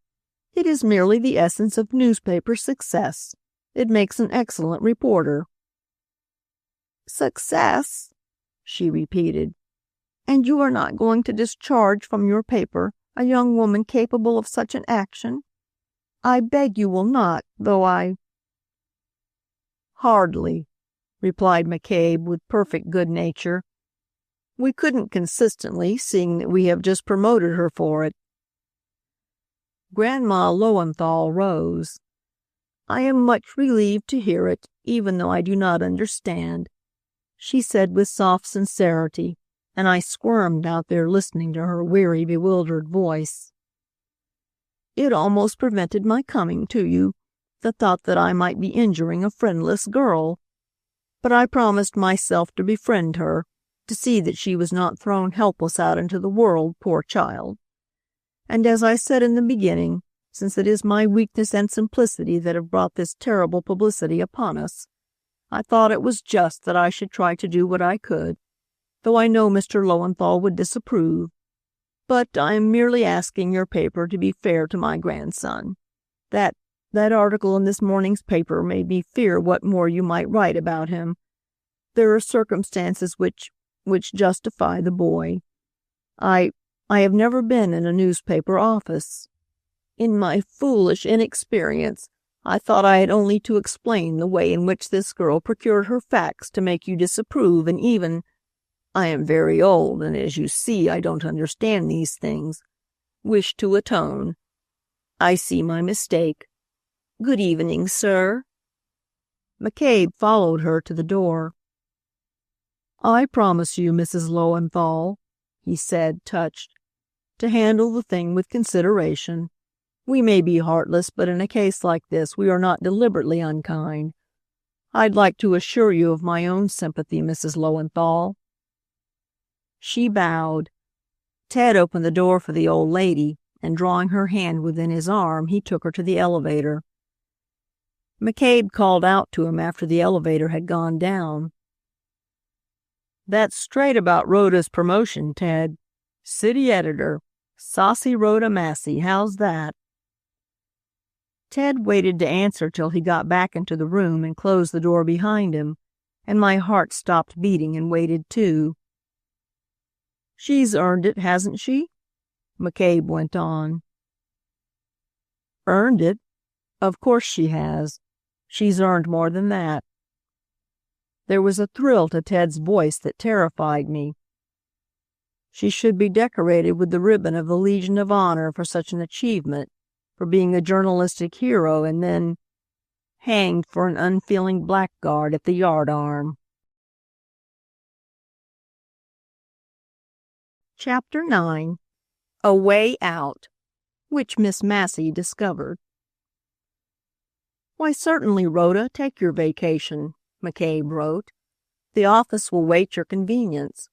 "It is merely the essence of newspaper success. It makes an excellent reporter." "Success," she repeated. "And you are not going to discharge from your paper a young woman capable of such an action? I beg you will not, though I—" "Hardly," replied McCabe with perfect good nature. "We couldn't consistently, seeing that we have just promoted her for it." Grandma Lowenthal rose. "I am much relieved to hear it, even though I do not understand," she said with soft sincerity, and I squirmed out there listening to her weary, bewildered voice. "It almost prevented my coming to you, the thought that I might be injuring a friendless girl. But I promised myself to befriend her, to see that she was not thrown helpless out into the world, poor child. And as I said in the beginning, since it is my weakness and simplicity that have brought this terrible publicity upon us, I thought it was just that I should try to do what I could, though I know Mr. Lowenthal would disapprove. But I am merely asking your paper to be fair to my grandson. That article in this morning's paper made me fear what more you might write about him. There are circumstances which justify the boy. I have never been in a newspaper office. In my foolish inexperience, I thought I had only to explain the way in which this girl procured her facts to make you disapprove and even—" I am very old, and as you see, I don't understand these things. Wish to atone. I see my mistake. Good evening, sir." McCabe followed her to the door. "I promise you, Mrs. Lowenthal," he said, touched, "to handle the thing with consideration. We may be heartless, but in a case like this we are not deliberately unkind. I'd like to assure you of my own sympathy, Mrs. Lowenthal." She bowed. Ted opened the door for the old lady, and drawing her hand within his arm, he took her to the elevator. McCabe called out to him after the elevator had gone down. "That's straight about Rhoda's promotion, Ted. City editor. Saucy Rhoda Massey. How's that?" Ted waited to answer till he got back into the room and closed the door behind him, and my heart stopped beating and waited too. "She's earned it, hasn't she?" McCabe went on. "Earned it? Of course she has. She's earned more than that." There was a thrill to Ted's voice that terrified me. "She should be decorated with the ribbon of the Legion of Honor for such an achievement, for being a journalistic hero, and then hanged for an unfeeling blackguard at the Yardarm." Chapter 9. A Way Out, which Miss Massey discovered. "Why, certainly, Rhoda, take your vacation," McCabe wrote. "The office will wait your convenience.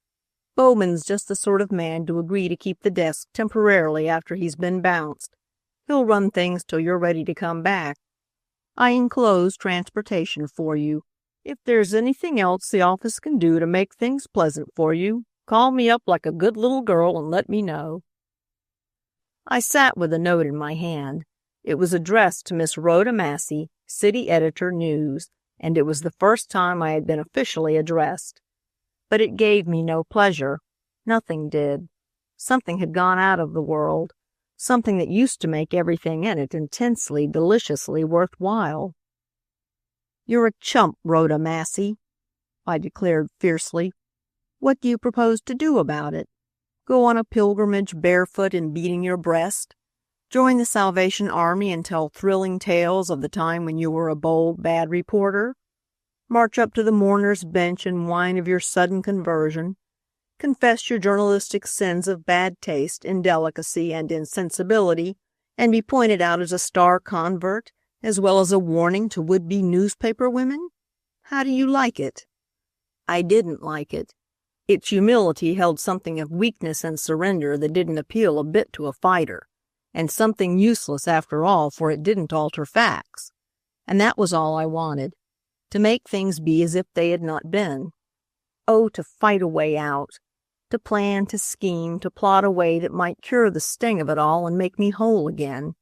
Bowman's just the sort of man to agree to keep the desk temporarily after he's been bounced. He'll run things till you're ready to come back. I enclose transportation for you. If there's anything else the office can do to make things pleasant for you, call me up like a good little girl and let me know." I sat with a note in my hand. It was addressed to Miss Rhoda Massey, City Editor, News, and it was the first time I had been officially addressed. But it gave me no pleasure. Nothing did. Something had gone out of the world. Something that used to make everything in it intensely, deliciously worthwhile. "You're a chump, Rhoda Massey," I declared fiercely. "What do you propose to do about it? Go on a pilgrimage barefoot and beating your breast? Join the Salvation Army and tell thrilling tales of the time when you were a bold, bad reporter? March up to the mourner's bench and whine of your sudden conversion? Confess your journalistic sins of bad taste, indelicacy, and insensibility, and be pointed out as a star convert, as well as a warning to would-be newspaper women? How do you like it?" I didn't like it. Its humility held something of weakness and surrender that didn't appeal a bit to a fighter, and something useless after all, for it didn't alter facts. And that was all I wanted, to make things be as if they had not been. Oh, to fight a way out, to plan, to scheme, to plot a way that might cure the sting of it all and make me whole again.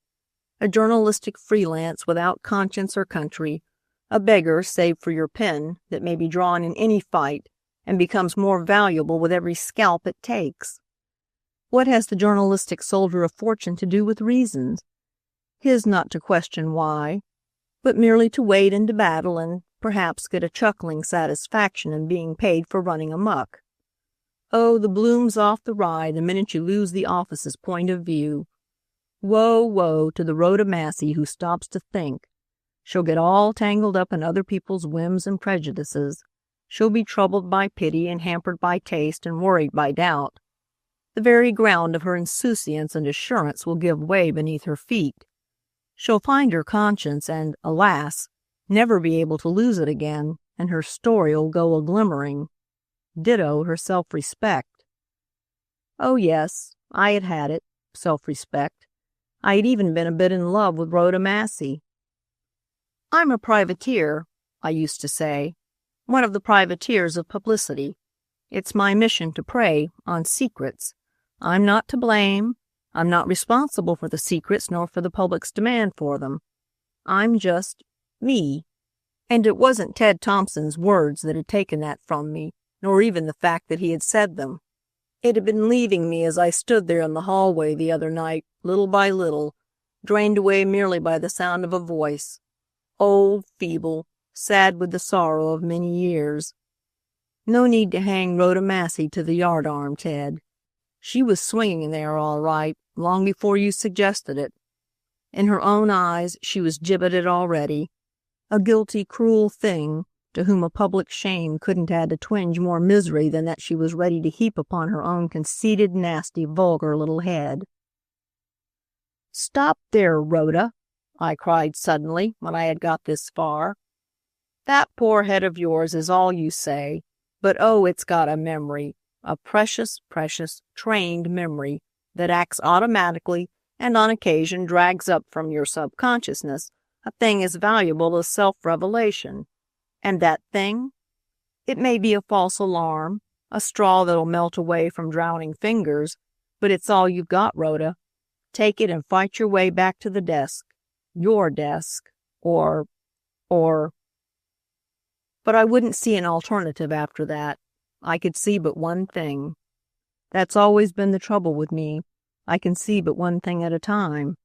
A journalistic freelance without conscience or country, a beggar save for your pen that may be drawn in any fight and becomes more valuable with every scalp it takes. What has the journalistic soldier of fortune to do with reasons? His not to question why, but merely to wade into battle and perhaps get a chuckling satisfaction in being paid for running amuck. Oh, the bloom's off the rye the minute you lose the office's point of view. Woe, woe to the Rhoda Massey who stops to think. She'll get all tangled up in other people's whims and prejudices. She'll be troubled by pity and hampered by taste and worried by doubt. The very ground of her insouciance and assurance will give way beneath her feet. She'll find her conscience and, alas, never be able to lose it again, and her story'll go a-glimmering. Ditto her self-respect. Oh, yes, I had had it, self-respect. I had even been a bit in love with Rhoda Massey. I'm a privateer, I used to say, one of the privateers of publicity. It's my mission to prey on secrets. I'm not to blame. I'm not responsible for the secrets nor for the public's demand for them. I'm just me. And it wasn't Ted Thompson's words that had taken that from me, nor even the fact that he had said them. It had been leaving me as I stood there in the hallway the other night, little by little, drained away merely by the sound of a voice, old, feeble, sad with the sorrow of many years. No need to hang Rhoda Massey to the yardarm, Ted. She was swinging there all right, long before you suggested it. In her own eyes, she was gibbeted already, a guilty, cruel thing to whom a public shame couldn't add a twinge more misery than that she was ready to heap upon her own conceited, nasty, vulgar little head. "Stop there, Rhoda," I cried suddenly, when I had got this far. "That poor head of yours is all you say, but oh, it's got a memory, a precious, precious, trained memory that acts automatically and on occasion drags up from your subconsciousness a thing as valuable as self-revelation. And that thing? It may be a false alarm, a straw that'll melt away from drowning fingers, but it's all you've got, Rhoda. Take it and fight your way back to the desk. Your desk. Or... But I wouldn't see an alternative after that. I could see but one thing. That's always been the trouble with me. I can see but one thing at a time.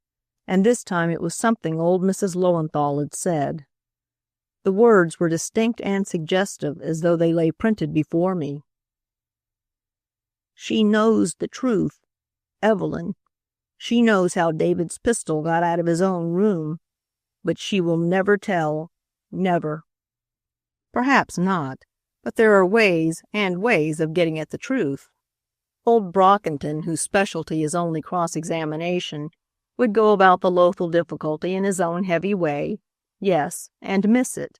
And this time it was something old Mrs. Lowenthal had said. The words were distinct and suggestive, as though they lay printed before me. "She knows the truth. Evelyn. She knows how David's pistol got out of his own room. But she will never tell. Never. Perhaps not, but there are ways and ways of getting at the truth. Old Brockington, whose specialty is only cross-examination, would go about the loathful difficulty in his own heavy way, yes, and miss it.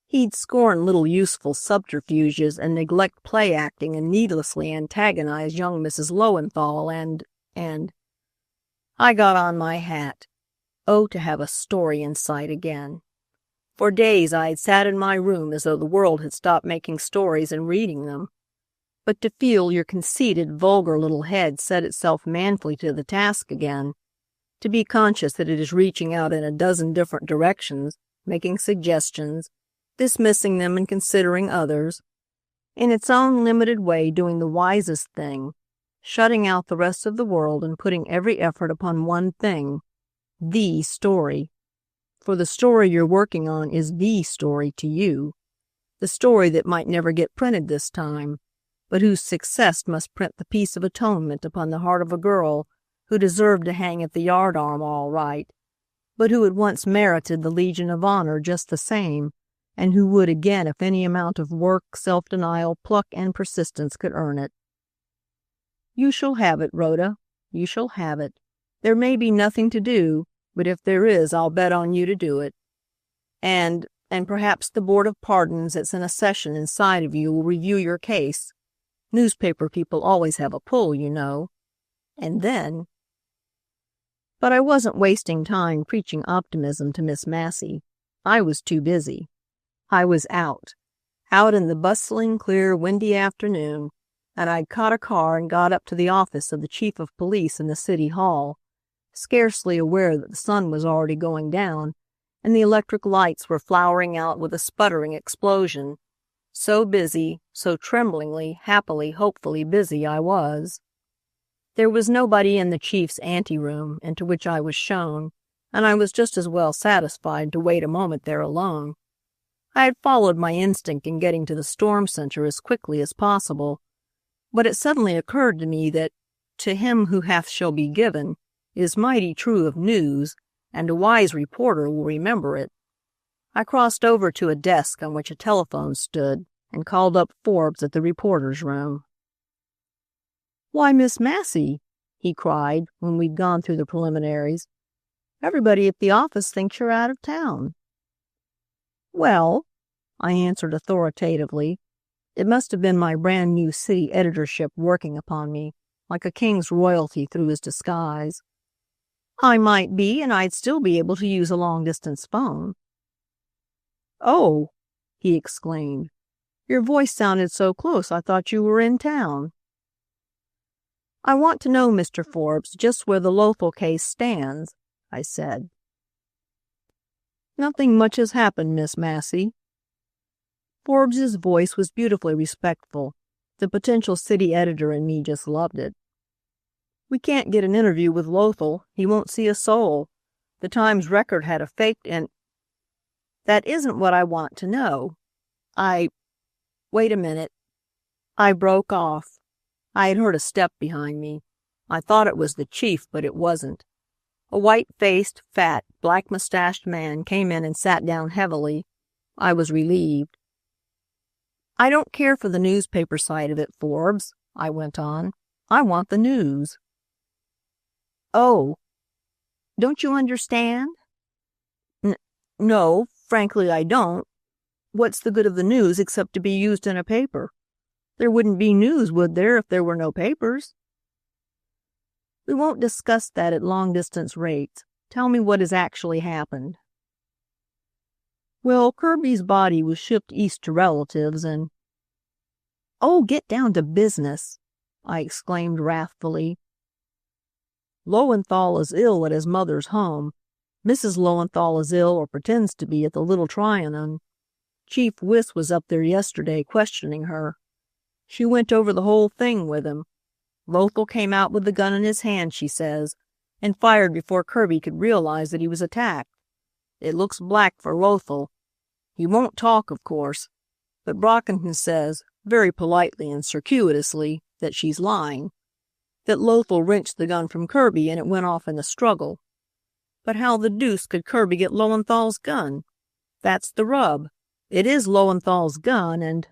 He'd scorn little useful subterfuges and neglect play-acting and needlessly antagonize young Mrs. Lowenthal and I got on my hat. Oh, to have a story in sight again. For days I had sat in my room as though the world had stopped making stories and reading them. But to feel your conceited, vulgar little head set itself manfully to the task again, to be conscious that it is reaching out in a dozen different directions, making suggestions, dismissing them and considering others, in its own limited way doing the wisest thing, shutting out the rest of the world and putting every effort upon one thing, the story. For the story you're working on is the story to you, the story that might never get printed this time, but whose success must print the piece of atonement upon the heart of a girl who deserved to hang at the yardarm all right, but who had once merited the Legion of Honor just the same, and who would again if any amount of work, self-denial, pluck, and persistence could earn it. You shall have it, Rhoda. You shall have it. There may be nothing to do, but if there is, I'll bet on you to do it. And perhaps the Board of Pardons that's in a session inside of you will review your case. Newspaper people always have a pull, you know. And then... But I wasn't wasting time preaching optimism to Miss Massey. I was too busy. I was out in the bustling, clear, windy afternoon, and I'd caught a car and got up to the office of the chief of police in the city hall, scarcely aware that the sun was already going down, and the electric lights were flowering out with a sputtering explosion. So busy, so tremblingly, happily, hopefully busy I was. There was nobody in the chief's anteroom, into which I was shown, and I was just as well satisfied to wait a moment there alone. I had followed my instinct in getting to the storm center as quickly as possible, but it suddenly occurred to me that, to him who hath shall be given, is mighty true of news, and a wise reporter will remember it. I crossed over to a desk on which a telephone stood and called up Forbes at the reporter's room. "Why, Miss Massey," he cried when we'd gone through the preliminaries, "everybody at the office thinks you're out of town." "Well," I answered authoritatively, it must have been my brand new city editorship working upon me, like a king's royalty through his disguise. "I might be, and I'd still be able to use a long-distance phone." "Oh," he exclaimed, "your voice sounded so close I thought you were in town." "I want to know, Mr. Forbes, just where the Lothal case stands," I said. "Nothing much has happened, Miss Massey." Forbes's voice was beautifully respectful. The potential city editor in me just loved it. "We can't get an interview with Lothal. He won't see a soul. The Times Record had a faked and—" "That isn't what I want to know. Wait a minute. I broke off. I had heard a step behind me. I thought it was the chief, but it wasn't. A white-faced, fat, black-mustached man came in and sat down heavily. I was relieved. "I don't care for the newspaper side of it, Forbes," I went on. "I want the news." "Oh, don't you understand?" No, frankly I don't. What's the good of the news except to be used in a paper? There wouldn't be news, would there, if there were no papers?" "We won't discuss that at long-distance rates. Tell me what has actually happened." "Well, Kirby's body was shipped east to relatives and—" "Oh, get down to business," I exclaimed wrathfully. "Lowenthal is ill at his mother's home. Mrs. Lowenthal is ill or pretends to be at the Little Trianon. Chief Wiss was up there yesterday questioning her. She went over the whole thing with him. Lothal came out with the gun in his hand, she says, and fired before Kirby could realize that he was attacked. It looks black for Lothal. He won't talk, of course, but Brockington says, very politely and circuitously, that she's lying. That Lothal wrenched the gun from Kirby and it went off in a struggle. But how the deuce could Kirby get Lowenthal's gun? That's the rub. It is Lowenthal's gun and—"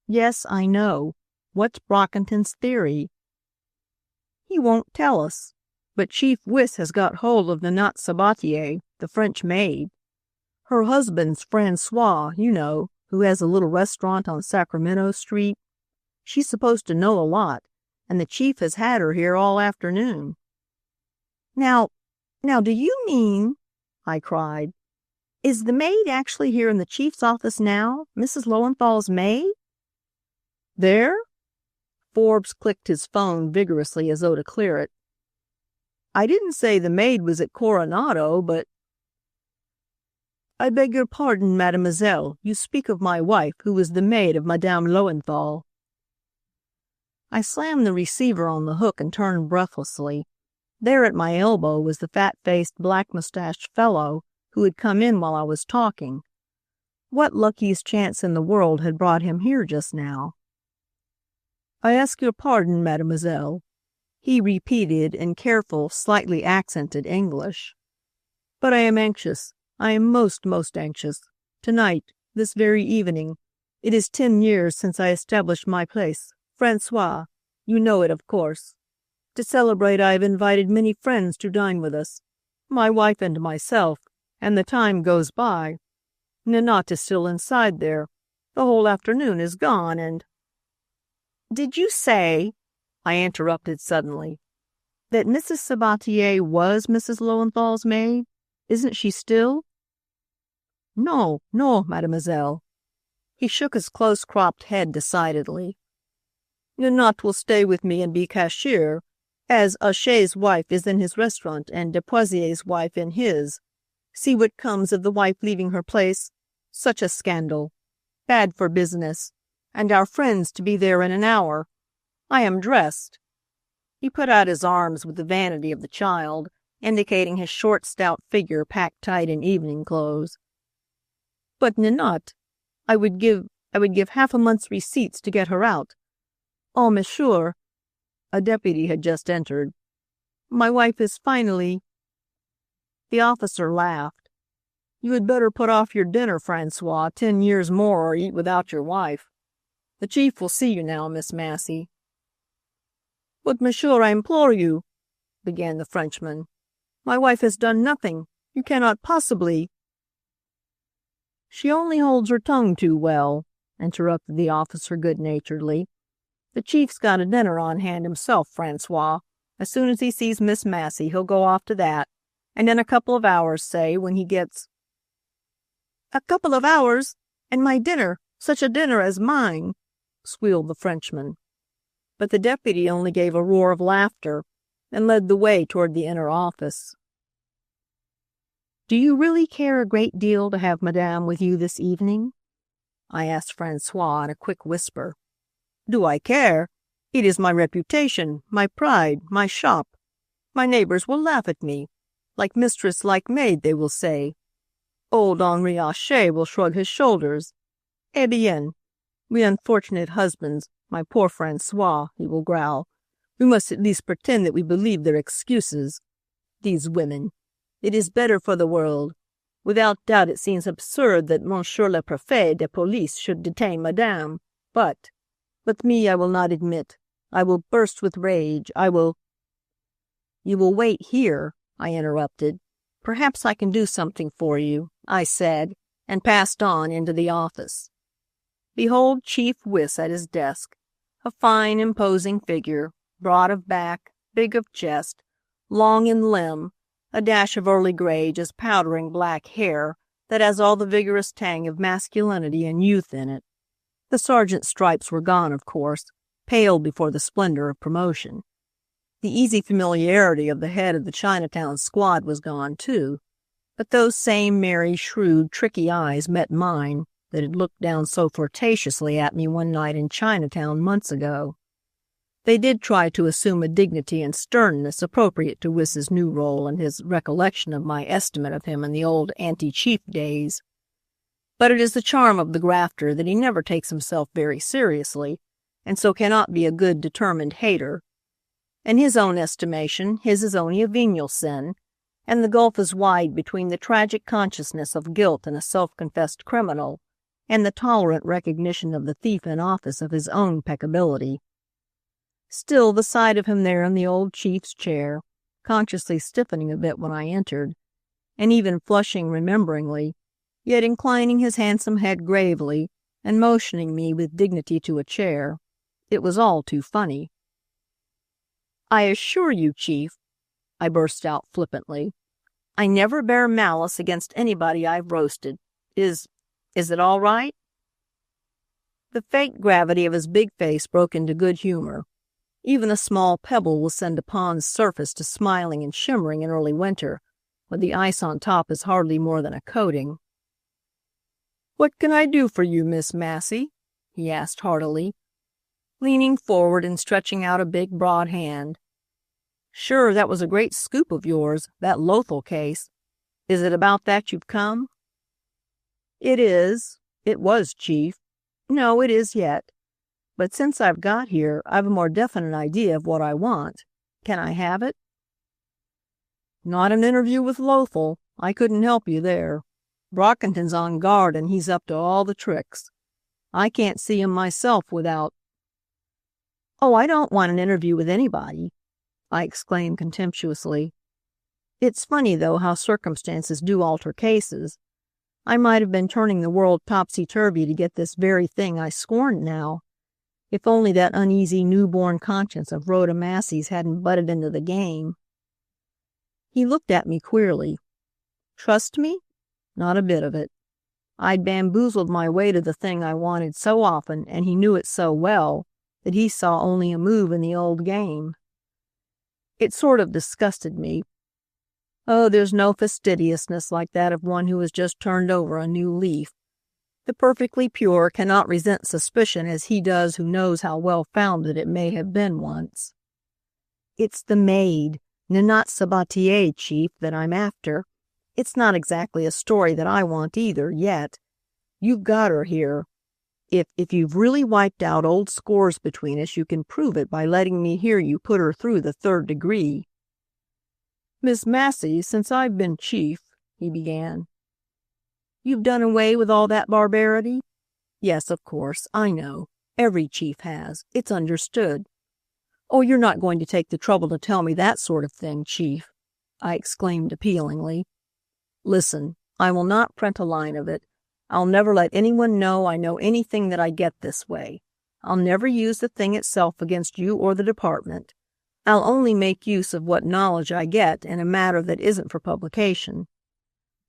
"Yes, I know. What's Brockington's theory?" "He won't tell us. But Chief Wiss has got hold of Nanette Sabatier, the French maid. Her husband's Francois, you know, who has a little restaurant on Sacramento Street. She's supposed to know a lot, and the chief has had her here all afternoon." Now, do you mean," I cried, "is the maid actually here in the chief's office now, Mrs. Lowenthal's maid?" "There?" Forbes clicked his phone vigorously as though to clear it. "I didn't say the maid was at Coronado, but—" "I beg your pardon, mademoiselle. You speak of my wife, who is the maid of Madame Lowenthal." I slammed the receiver on the hook and turned breathlessly. There at my elbow was the fat-faced, black-mustached fellow who had come in while I was talking. What luckiest chance in the world had brought him here just now? "I ask your pardon, mademoiselle," he repeated in careful, slightly accented English. "But I am anxious. I am most anxious. Tonight, this very evening. It is 10 years since I established my place, Francois. You know it, of course. To celebrate, I have invited many friends to dine with us, my wife and myself, and the time goes by. Nanette is still inside there. The whole afternoon is gone, and—" "Did you say," I interrupted suddenly, "that Mrs. Sabatier was Mrs. Lowenthal's maid? Isn't she still?" No, mademoiselle." He shook his close-cropped head decidedly. "Nanette will stay with me and be cashier, as Hachet's wife is in his restaurant and Depoisier's wife in his. See what comes of the wife leaving her place. Such a scandal. Bad for business. And our friends to be there in an hour. I am dressed." He put out his arms with the vanity of the child, indicating his short, stout figure packed tight in evening clothes. "But Nanette, I would give half a month's receipts to get her out. Oh, monsieur," a deputy had just entered, "my wife is finally—" The officer laughed. "You had better put off your dinner, Francois, 10 years more or eat without your wife. The chief will see you now, Miss Massey." "But, monsieur, I implore you," began the Frenchman. "My wife has done nothing. You cannot possibly—" "She only holds her tongue too well," interrupted the officer good-naturedly. "The chief's got a dinner on hand himself, Francois. As soon as he sees Miss Massey, he'll go off to that, and in a couple of hours, say, when he gets—" "A couple of hours! And my dinner, such a dinner as mine!" squealed the Frenchman. But the deputy only gave a roar of laughter and led the way toward the inner office. "Do you really care a great deal to have Madame with you this evening?" I asked Francois in a quick whisper. "Do I care? It is my reputation, my pride, my shop. My neighbors will laugh at me. Like mistress, like maid, they will say. Old Henri Hachet will shrug his shoulders. Eh bien, we unfortunate husbands, My poor Francois, he will growl. We must at least pretend that we believe their excuses. These women. It is better for the world. Without doubt it seems absurd that Monsieur le Préfet de Police should detain Madame. But me I will not admit. I will burst with rage. I will—" "You will wait here," I interrupted. "Perhaps I can do something for you," I said, and passed on into the office. Behold Chief Wyss at his desk, a fine, imposing figure, broad of back, big of chest, long in limb, a dash of early gray just powdering black hair that has all the vigorous tang of masculinity and youth in it. The sergeant's stripes were gone, of course, paled before the splendor of promotion. The easy familiarity of the head of the Chinatown squad was gone, too, but those same merry, shrewd, tricky eyes met mine that had looked down so flirtatiously at me one night in Chinatown months ago. They did try to assume a dignity and sternness appropriate to Wyss's new role and his recollection of my estimate of him in the old anti-chief days. But it is the charm of the grafter that he never takes himself very seriously, and so cannot be a good, determined hater. In his own estimation, his is only a venial sin, and the gulf is wide between the tragic consciousness of guilt in a self-confessed criminal and the tolerant recognition of the thief in office of his own peccability. Still, the sight of him there in the old chief's chair, consciously stiffening a bit when I entered, and even flushing rememberingly, yet inclining his handsome head gravely and motioning me with dignity to a chair, it was all too funny. "I assure you, Chief," I burst out flippantly, "I never bear malice against anybody I've roasted. Is it all right?" The fake gravity of his big face broke into good humor. Even a small pebble will send a pond's surface to smiling and shimmering in early winter, when the ice on top is hardly more than a coating. "What can I do for you, Miss Massey?" he asked heartily, leaning forward and stretching out a big, broad hand. "Sure, that was a great scoop of yours, that Lothal case. Is it about that you've come?" "It is. It was, Chief. No, it is yet. But since I've got here, I've a more definite idea of what I want. Can I have it?" "Not an interview with Lothal. I couldn't help you there. Brockington's on guard and he's up to all the tricks. I can't see him myself without—" "Oh, I don't want an interview with anybody," I exclaimed contemptuously. "It's funny, though, how circumstances do alter cases. I might have been turning the world topsy-turvy to get this very thing I scorned now, if only that uneasy newborn conscience of Rhoda Massey's hadn't butted into the game." He looked at me queerly. Trust me? Not a bit of it. I'd bamboozled my way to the thing I wanted so often, and he knew it so well, that he saw only a move in the old game. It sort of disgusted me. Oh, there's no fastidiousness like that of one who has just turned over a new leaf. The perfectly pure cannot resent suspicion as he does who knows how well-founded it may have been once. It's the maid, Nanette Sabatier, Chief, that I'm after. It's not exactly a story that I want either, yet. You've got her here. If you've really wiped out old scores between us, you can prove it by letting me hear you put her through the 3rd degree. "Miss Massey, since I've been chief," he began. "You've done away with all that barbarity?" "Yes, of course, I know. Every chief has. It's understood." "Oh, you're not going to take the trouble to tell me that sort of thing, Chief," I exclaimed appealingly. "Listen, I will not print a line of it. I'll never let anyone know I know anything that I get this way. I'll never use the thing itself against you or the department. I'll only make use of what knowledge I get in a matter that isn't for publication.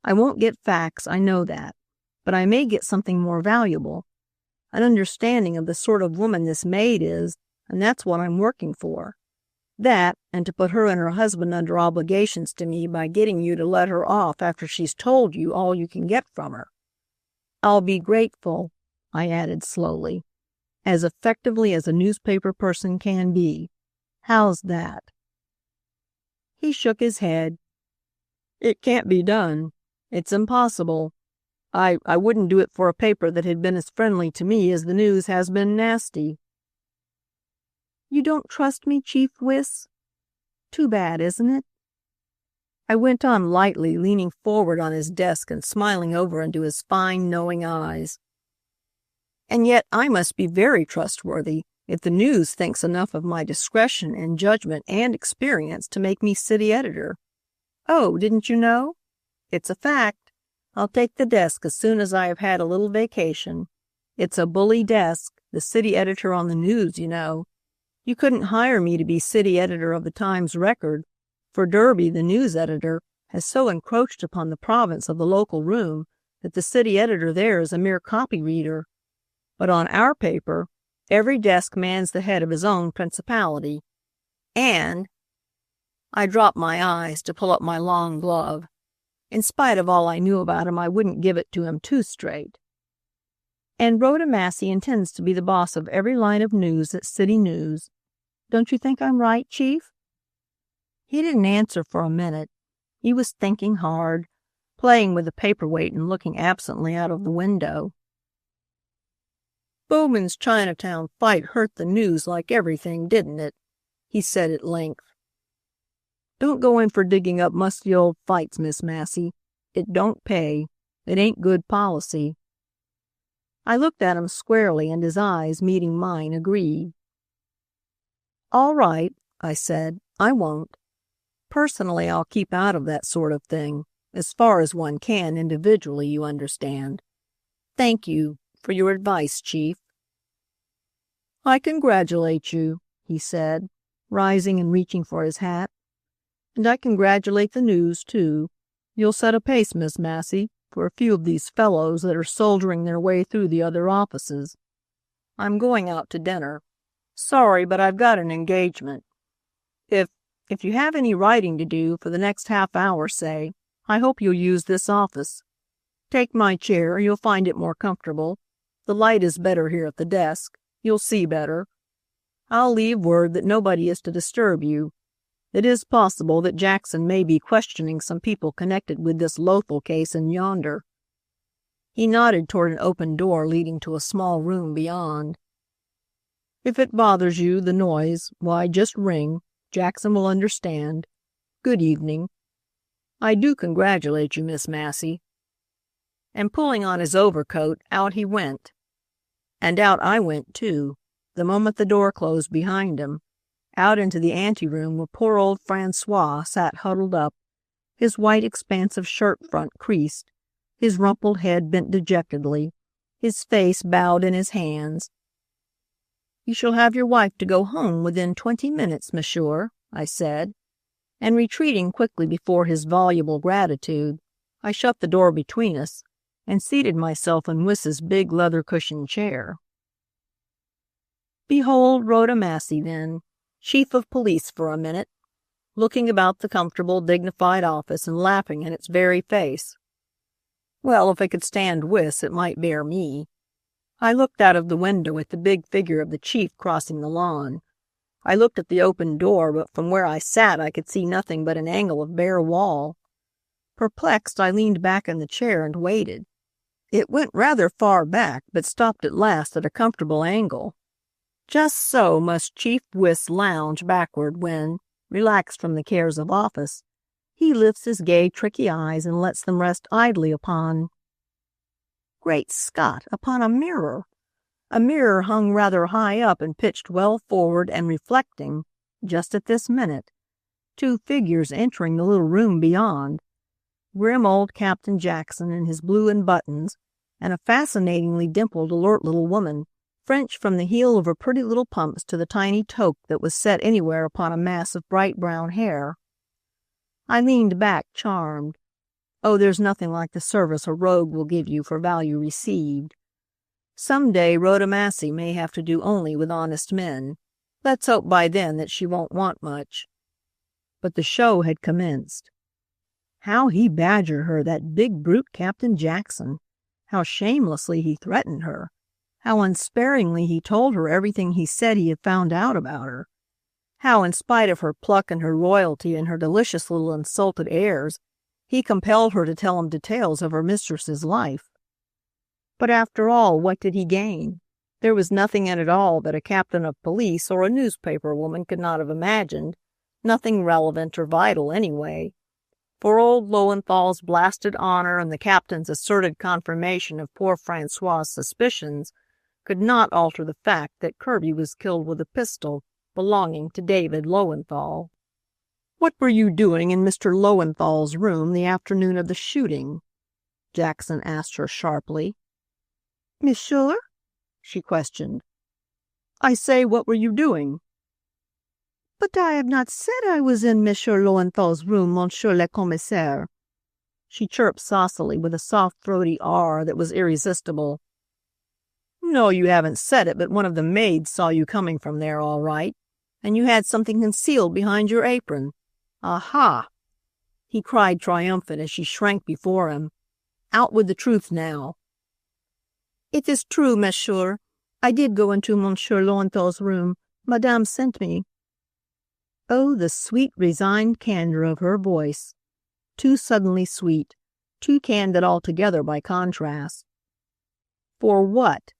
I won't get facts, I know that, but I may get something more valuable. An understanding of the sort of woman this maid is, and that's what I'm working for. That, and to put her and her husband under obligations to me by getting you to let her off after she's told you all you can get from her. I'll be grateful," I added slowly, "as effectively as a newspaper person can be. How's that?" He shook his head. "It can't be done. It's impossible. I wouldn't do it for a paper that had been as friendly to me as the News has been nasty." You don't trust me, Chief Wiss? Too bad, isn't it? I went on lightly, leaning forward on his desk and smiling over into his fine, knowing eyes. And yet I must be very trustworthy if the News thinks enough of my discretion and judgment and experience to make me city editor. Oh, didn't you know? It's a fact. I'll take the desk as soon as I have had a little vacation. It's a bully desk, the city editor on the News, you know. You couldn't hire me to be city editor of the Times-Record, for Derby, the news editor, has so encroached upon the province of the local room that the city editor there is a mere copy reader. But on our paper, every desk mans the head of his own principality. And I dropped my eyes to pull up my long glove. In spite of all I knew about him, I wouldn't give it to him too straight. And Rhoda Massey intends to be the boss of every line of news at City News. Don't you think I'm right, Chief? He didn't answer for a minute. He was thinking hard, playing with the paperweight and looking absently out of the window. Bowman's Chinatown fight hurt the News like everything, didn't it? He said at length. Don't go in for digging up musty old fights, Miss Massey. It don't pay. It ain't good policy. I looked at him squarely, and his eyes, meeting mine, agreed. All right, I said, I won't. Personally, I'll keep out of that sort of thing, as far as one can individually, you understand. Thank you for your advice, Chief. I congratulate you, he said, rising and reaching for his hat. And I congratulate the News, too. You'll set a pace, Miss Massey, for a few of these fellows that are soldiering their way through the other offices. I'm going out to dinner. Sorry, but I've got an engagement. If you have any writing to do for the next half hour, say, I hope you'll use this office. Take my chair, you'll find it more comfortable. The light is better here at the desk. You'll see better. I'll leave word that nobody is to disturb you. It is possible that Jackson may be questioning some people connected with this Lothal case in yonder. He nodded toward an open door leading to a small room beyond. If it bothers you, the noise, why, just ring. Jackson will understand. Good evening. I do congratulate you, Miss Massey. And pulling on his overcoat, out he went. And out I went, too, the moment the door closed behind him, out into the anteroom where poor old Francois sat huddled up, his white expansive shirt front creased, his rumpled head bent dejectedly, his face bowed in his hands. You shall have your wife to go home within 20 minutes, monsieur, I said, and retreating quickly before his voluble gratitude, I shut the door between us and seated myself in Wiss's big leather-cushioned chair. Behold Rhoda Massey, then, chief of police for a minute, looking about the comfortable, dignified office and laughing in its very face. Well, if it could stand Wiss, it might bear me. I looked out of the window at the big figure of the chief crossing the lawn. I looked at the open door, but from where I sat I could see nothing but an angle of bare wall. Perplexed, I leaned back in the chair and waited. It went rather far back, but stopped at last at a comfortable angle. Just so must Chief Wiss lounge backward when, relaxed from the cares of office, he lifts his gay, tricky eyes and lets them rest idly upon— Great Scott, upon a mirror! A mirror hung rather high up and pitched well forward and reflecting, just at this minute, two figures entering the little room beyond. Grim old Captain Jackson in his blue and buttons, and a fascinatingly dimpled, alert little woman, French from the heel of her pretty little pumps to the tiny toque that was set anywhere upon a mass of bright brown hair. I leaned back, charmed. Oh, there's nothing like the service a rogue will give you for value received. Some day Rhoda Massey may have to do only with honest men. Let's hope by then that she won't want much. But the show had commenced. How he badgered her, that big brute Captain Jackson! How shamelessly he threatened her! How unsparingly he told her everything he said he had found out about her! How, in spite of her pluck and her royalty and her delicious little insulted airs, he compelled her to tell him details of her mistress's life. But after all, what did he gain? There was nothing in it all that a captain of police or a newspaper woman could not have imagined, nothing relevant or vital anyway. For old Lowenthal's blasted honor and the captain's asserted confirmation of poor Francois's suspicions could not alter the fact that Kirby was killed with a pistol belonging to David Lowenthal. "What were you doing in Mr. Lowenthal's room the afternoon of the shooting?" Jackson asked her sharply. "Monsieur?" she questioned. "I say, what were you doing?" "But I have not said I was in Monsieur Lowenthal's room, Monsieur le Commissaire." She chirped saucily with a soft throaty R that was irresistible. "No, you haven't said it, but one of the maids saw you coming from there all right, and you had something concealed behind your apron. Aha!" he cried triumphant as she shrank before him. "Out with the truth now." "It is true, monsieur. I did go into Monsieur Lowenthal's room. Madame sent me." Oh, the sweet, resigned candor of her voice. Too suddenly sweet, too candid altogether by contrast. For what?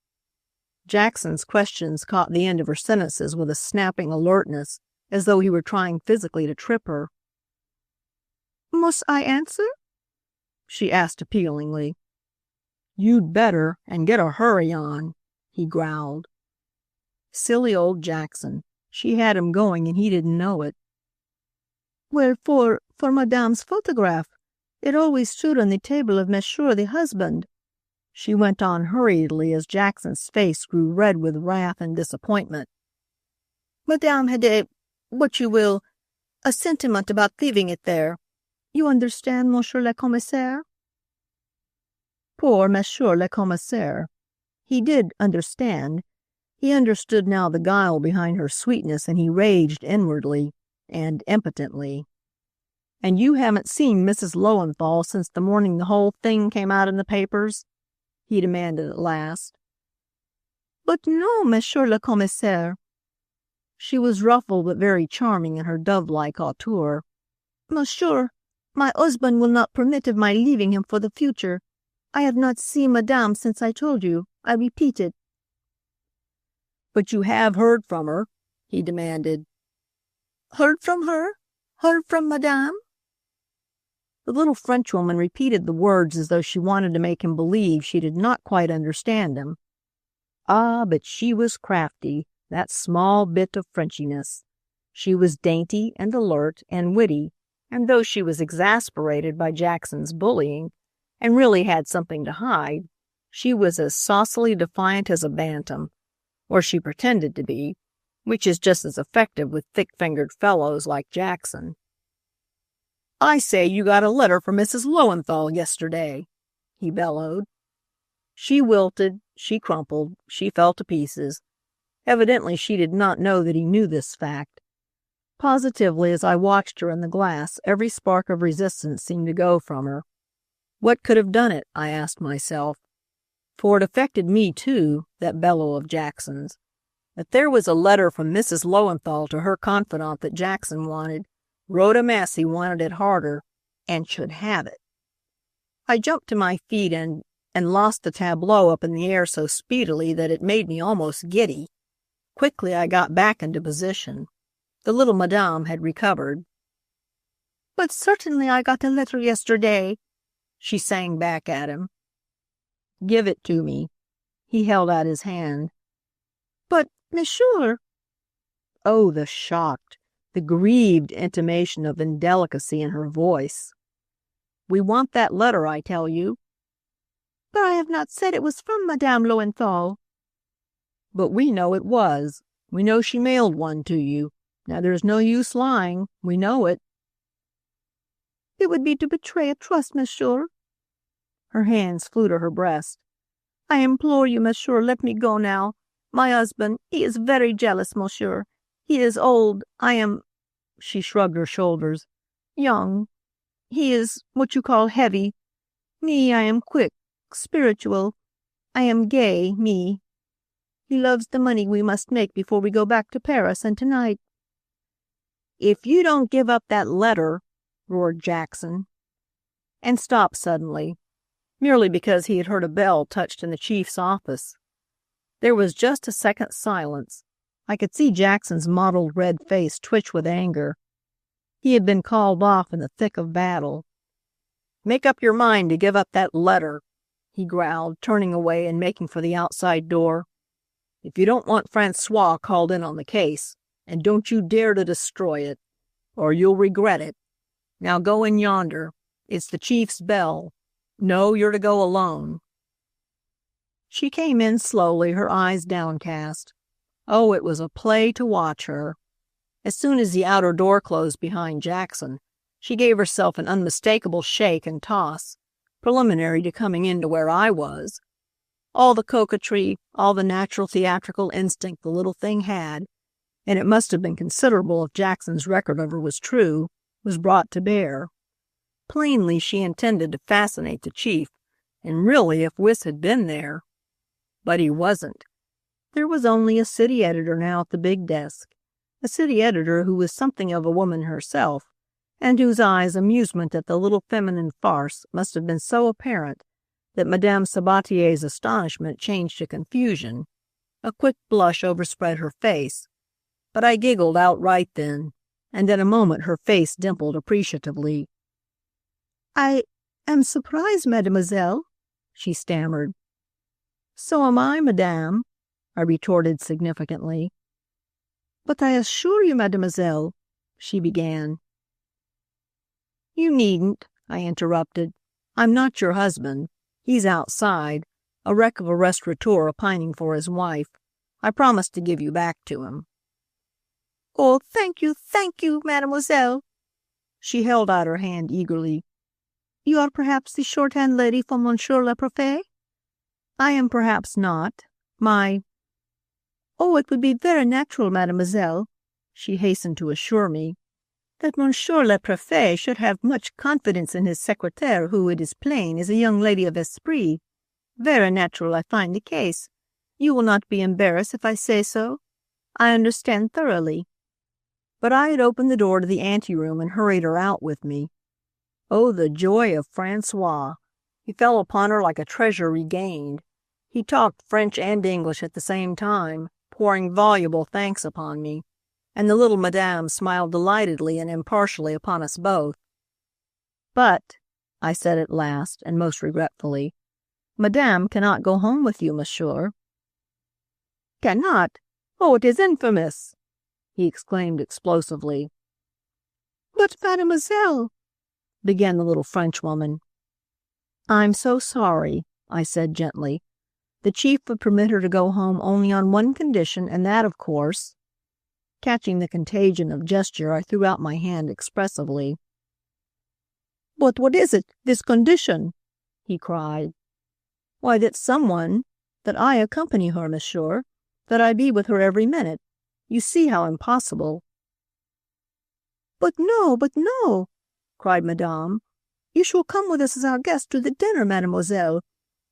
Jackson's questions caught the end of her sentences with a snapping alertness, as though he were trying physically to trip her. "Must I answer?" she asked appealingly. "You'd better, and get a hurry on," he growled. Silly old Jackson. She had him going and he didn't know it. "Well, for Madame's photograph. It always stood on the table of Monsieur the husband," she went on hurriedly as Jackson's face grew red with wrath and disappointment. "Madame had a sentiment about leaving it there. You understand, Monsieur le Commissaire?" Poor Monsieur le Commissaire. He did understand. He understood now the guile behind her sweetness, and he raged inwardly and impotently. "And you haven't seen Mrs. Lowenthal since the morning the whole thing came out in the papers?" he demanded at last. "But no, Monsieur le Commissaire." She was ruffled but very charming in her dove-like hauteur. "Monsieur, my husband will not permit of my leaving him for the future. I have not seen Madame since I told you. I repeat it." "But you have heard from her?" he demanded. "Heard from her? Heard from Madame?" The little Frenchwoman repeated the words as though she wanted to make him believe she did not quite understand him. Ah, but she was crafty, that small bit of Frenchiness. She was dainty and alert and witty, and though she was exasperated by Jackson's bullying, and really had something to hide, she was as saucily defiant as a bantam, or she pretended to be, which is just as effective with thick-fingered fellows like Jackson. "I say, you got a letter from Mrs. Lowenthal yesterday," he bellowed. She wilted, she crumpled, she fell to pieces. Evidently she did not know that he knew this fact. Positively, as I watched her in the glass, every spark of resistance seemed to go from her. What could have done it, I asked myself. For it affected me, too, that bellow of Jackson's. If there was a letter from Mrs. Lowenthal to her confidant that Jackson wanted, Rhoda Massey wanted it harder, and should have it. I jumped to my feet and lost the tableau up in the air so speedily that it made me almost giddy. Quickly I got back into position. The little Madame had recovered. "But certainly I got a letter yesterday," she sang back at him. "Give it to me." He held out his hand. "But, monsieur—" Oh, the shocked, the grieved intimation of indelicacy in her voice. "We want that letter, I tell you." "But I have not said it was from Madame Lowenthal." "But we know it was. We know she mailed one to you. Now there's no use lying. We know it." "It would be to betray a trust, monsieur." Her hands flew to her breast. "I implore you, monsieur, let me go now. My husband, he is very jealous, monsieur. He is old. I am—" she shrugged her shoulders. "Young. He is what you call heavy. Me, I am quick, spiritual. I am gay, me. He loves the money we must make before we go back to Paris, and tonight—" "If you don't give up that letter," roared Jackson, and stopped suddenly, merely because he had heard a bell touched in the chief's office. There was just a second's silence. I could see Jackson's mottled red face twitch with anger. He had been called off in the thick of battle. "Make up your mind to give up that letter," he growled, turning away and making for the outside door. "If you don't want Francois called in on the case, and don't you dare to destroy it, or you'll regret it. Now go in yonder. It's the chief's bell. No, you're to go alone." She came in slowly, her eyes downcast. Oh, it was a play to watch her. As soon as the outer door closed behind Jackson, she gave herself an unmistakable shake and toss, preliminary to coming into where I was. All the coquetry, all the natural theatrical instinct the little thing had, and it must have been considerable if Jackson's record of her was true, was brought to bear. Plainly she intended to fascinate the chief, and really if Wyss had been there. But he wasn't. There was only a city editor now at the big desk, a city editor who was something of a woman herself, and whose eyes' amusement at the little feminine farce must have been so apparent that Madame Sabatier's astonishment changed to confusion. A quick blush overspread her face, but I giggled outright then, and in a moment her face dimpled appreciatively. "I am surprised, mademoiselle," she stammered. "So am I, madame," I retorted significantly. "But I assure you, mademoiselle," she began. "You needn't," I interrupted. "I'm not your husband. He's outside, a wreck of a restaurateur pining for his wife. I promised to give you back to him." "Oh, thank you, mademoiselle." She held out her hand eagerly. "You are perhaps the shorthand lady for Monsieur le Préfet?" "I am perhaps not. Oh, it would be very natural, mademoiselle," she hastened to assure me, "that Monsieur le Préfet should have much confidence in his secrétaire who, it is plain, is a young lady of esprit. Very natural I find the case. You will not be embarrassed if I say so. I understand thoroughly." But I had opened the door to the anteroom and hurried her out with me. Oh, the joy of Francois! He fell upon her like a treasure regained. He talked French and English at the same time, pouring voluble thanks upon me, and the little madame smiled delightedly and impartially upon us both. "But," I said at last, and most regretfully, "Madame cannot go home with you, monsieur." "Cannot? Oh, it is infamous!" he exclaimed explosively. "But, mademoiselle," began the little Frenchwoman. "I'm so sorry," I said gently. "The chief would permit her to go home only on one condition, and that, of course—" Catching the contagion of gesture, I threw out my hand expressively. "But what is it, this condition?" he cried. "Why, that I accompany her, monsieur, that I be with her every minute. You see how impossible." But no," cried Madame. "You shall come with us as our guest to the dinner, mademoiselle.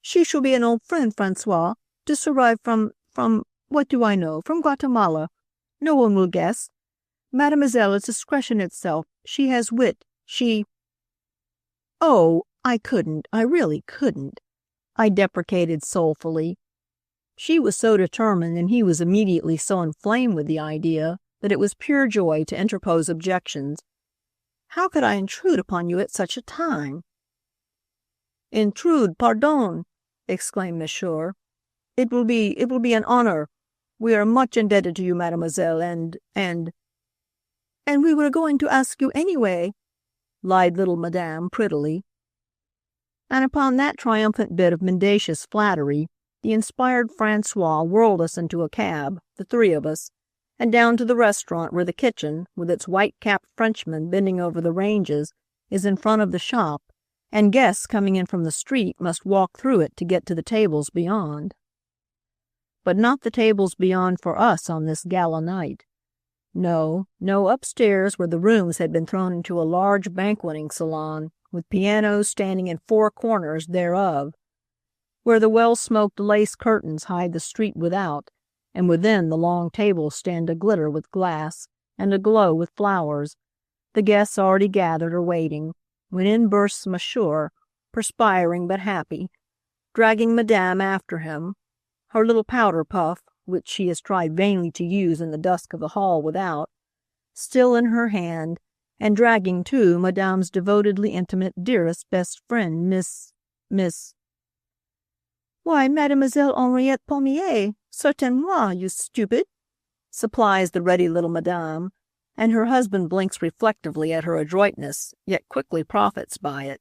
She shall be an old friend, Francois, just arrived from, what do I know, from Guatemala. No one will guess. Mademoiselle is discretion itself. She has wit. "Oh, I really couldn't," I deprecated soulfully. She was so determined and he was immediately so inflamed with the idea that it was pure joy to interpose objections. How could I intrude upon you at such a time? "Intrude, pardon!" exclaimed Monsieur. It will be an honor. We are much indebted to you, mademoiselle, and we were going to ask you anyway," lied little Madame prettily. And upon that triumphant bit of mendacious flattery, the inspired Francois whirled us into a cab, the three of us, and down to the restaurant where the kitchen, with its white-capped Frenchman bending over the ranges, is in front of the shop, and guests coming in from the street must walk through it to get to the tables beyond. But not the tables beyond for us on this gala night. No, upstairs where the rooms had been thrown into a large banqueting salon, with pianos standing in four corners thereof, where the well-smoked lace curtains hide the street without, and within the long tables stand aglitter with glass and aglow with flowers. The guests already gathered are waiting, when in bursts Monsieur, perspiring but happy, dragging Madame after him. her little powder puff, which she has tried vainly to use in the dusk of the hall without, still in her hand, and dragging, too, Madame's devotedly intimate, dearest, best friend, Miss— "Why, Mademoiselle Henriette Pommier, certainement, you stupid," supplies the ready little Madame, and her husband blinks reflectively at her adroitness, yet quickly profits by it.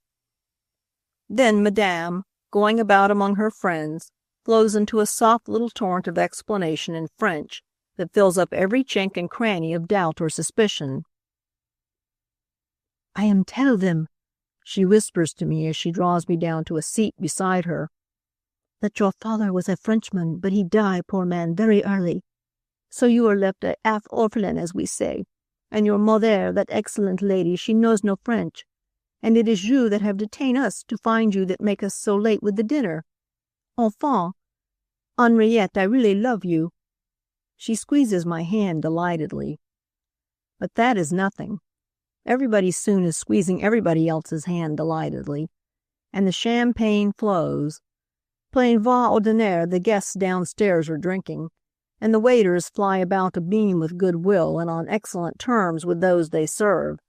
Then Madame, going about among her friends, flows into a soft little torrent of explanation in French that fills up every chink and cranny of doubt or suspicion. "I am tell them," she whispers to me as she draws me down to a seat beside her, "that your father was a Frenchman, but he die, poor man, very early. So you are left a half orphelin, as we say, and your mother, that excellent lady, she knows no French, and it is you that have detained us to find you that make us so late with the dinner. Enfant, Henriette, I really love you." She squeezes my hand delightedly. But that is nothing. Everybody soon is squeezing everybody else's hand delightedly, and the champagne flows. Plain vin ordinaire the guests downstairs are drinking, and the waiters fly about abeam with good will and on excellent terms with those they serve,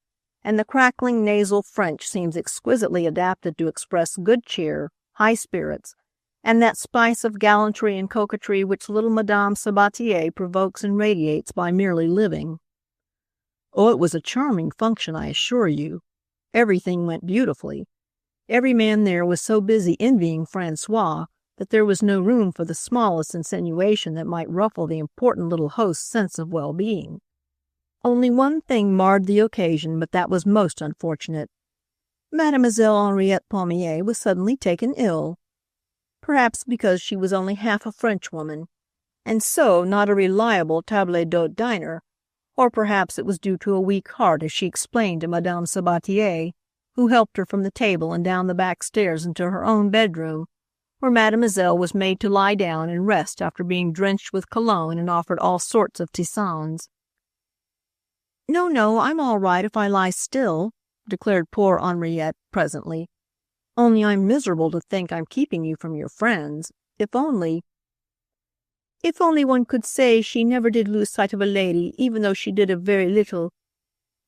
and the crackling nasal French seems exquisitely adapted to express good cheer, high spirits, and that spice of gallantry and coquetry which little Madame Sabatier provokes and radiates by merely living. Oh, it was a charming function, I assure you. Everything went beautifully. Every man there was so busy envying Francois that there was no room for the smallest insinuation that might ruffle the important little host's sense of well-being. Only one thing marred the occasion, but that was most unfortunate. Mademoiselle Henriette Pommier was suddenly taken ill. Perhaps because she was only half a Frenchwoman, and so not a reliable table d'hôte diner, or perhaps it was due to a weak heart, as she explained to Madame Sabatier, who helped her from the table and down the back stairs into her own bedroom, where Mademoiselle was made to lie down and rest after being drenched with cologne and offered all sorts of tisanes. "No, no, I'm all right if I lie still," declared poor Henriette presently. "Only I'm miserable to think I'm keeping you from your friends. If only—" "If only one could say she never did lose sight of a lady, even though she did a very little,"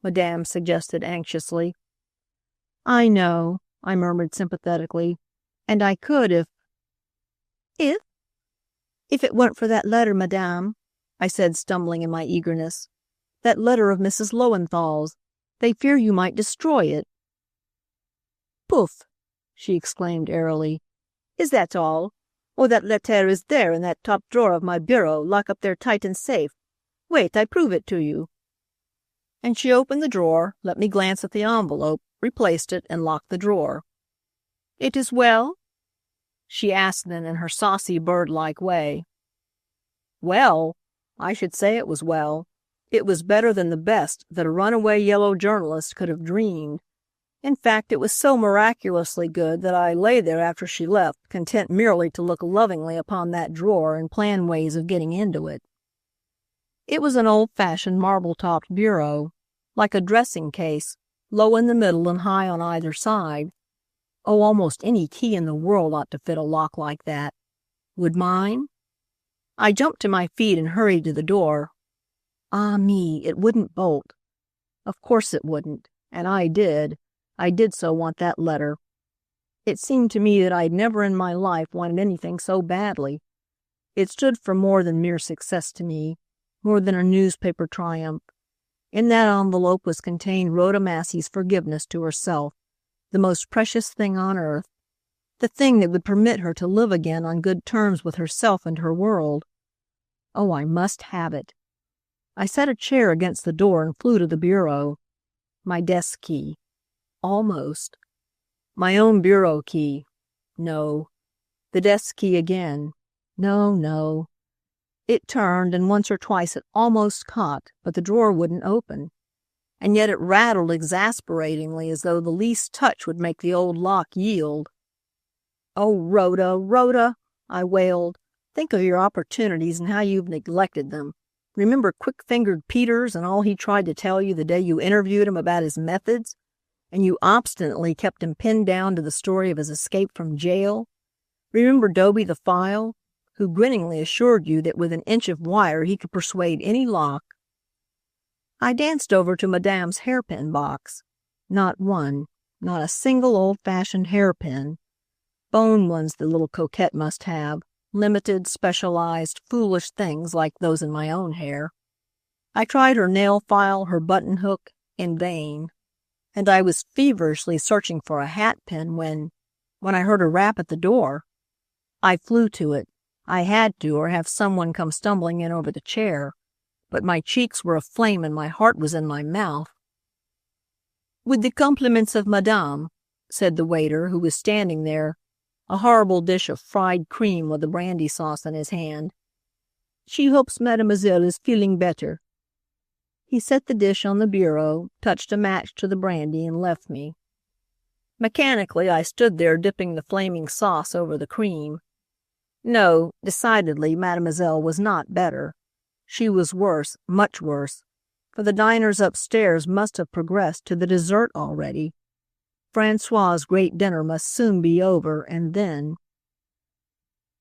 Madame suggested anxiously. "I know," I murmured sympathetically, "and I could if—" "If? If it weren't for that letter, Madame," I said, stumbling in my eagerness. "That letter of Mrs. Lowenthal's. They fear you might destroy it." "Pouf!" she exclaimed airily. "Is that all? Oh, that letter is there in that top drawer of my bureau, locked up there tight and safe. Wait, I prove it to you." And she opened the drawer, let me glance at the envelope, replaced it, and locked the drawer. "It is well?" she asked then in her saucy bird-like way. Well, I should say it was well. It was better than the best that a runaway yellow journalist could have dreamed. In fact, it was so miraculously good that I lay there after she left, content merely to look lovingly upon that drawer and plan ways of getting into it. It was an old-fashioned marble-topped bureau, like a dressing case, low in the middle and high on either side. Oh, almost any key in the world ought to fit a lock like that. Would mine? I jumped to my feet and hurried to the door. Ah me, it wouldn't bolt. Of course it wouldn't, and I did so want that letter. It seemed to me that I'd never in my life wanted anything so badly. It stood for more than mere success to me, more than a newspaper triumph. In that envelope was contained Rhoda Massey's forgiveness to herself, the most precious thing on earth, the thing that would permit her to live again on good terms with herself and her world. Oh, I must have it. I set a chair against the door and flew to the bureau. My desk key. Almost. My own bureau key. No. The desk key again. No, no. It turned, and once or twice it almost caught, but the drawer wouldn't open. And yet it rattled exasperatingly as though the least touch would make the old lock yield. "Oh, Rhoda, Rhoda," I wailed, "think of your opportunities and how you've neglected them. Remember quick-fingered Peters and all he tried to tell you the day you interviewed him about his methods? And you obstinately kept him pinned down to the story of his escape from jail? Remember Dobie the File, who grinningly assured you that with an inch of wire he could persuade any lock. I danced over to Madame's hairpin box. Not one, not a single old-fashioned hairpin. Bone ones the little coquette must have, limited, specialized, foolish things like those in my own hair. I tried her nail file, her button hook, in vain, and I was feverishly searching for a hat pin when I heard a rap at the door. I flew to it. I had to, or have someone come stumbling in over the chair, but my cheeks were aflame and my heart was in my mouth. "With the compliments of Madame," said the waiter, who was standing there, a horrible dish of fried cream with a brandy sauce in his hand. "She hopes Mademoiselle is feeling better." He set the dish on the bureau, touched a match to the brandy, and left me. Mechanically, I stood there dipping the flaming sauce over the cream. No, decidedly, Mademoiselle was not better. She was worse, much worse, for the diners upstairs must have progressed to the dessert already. Francois's great dinner must soon be over, and then—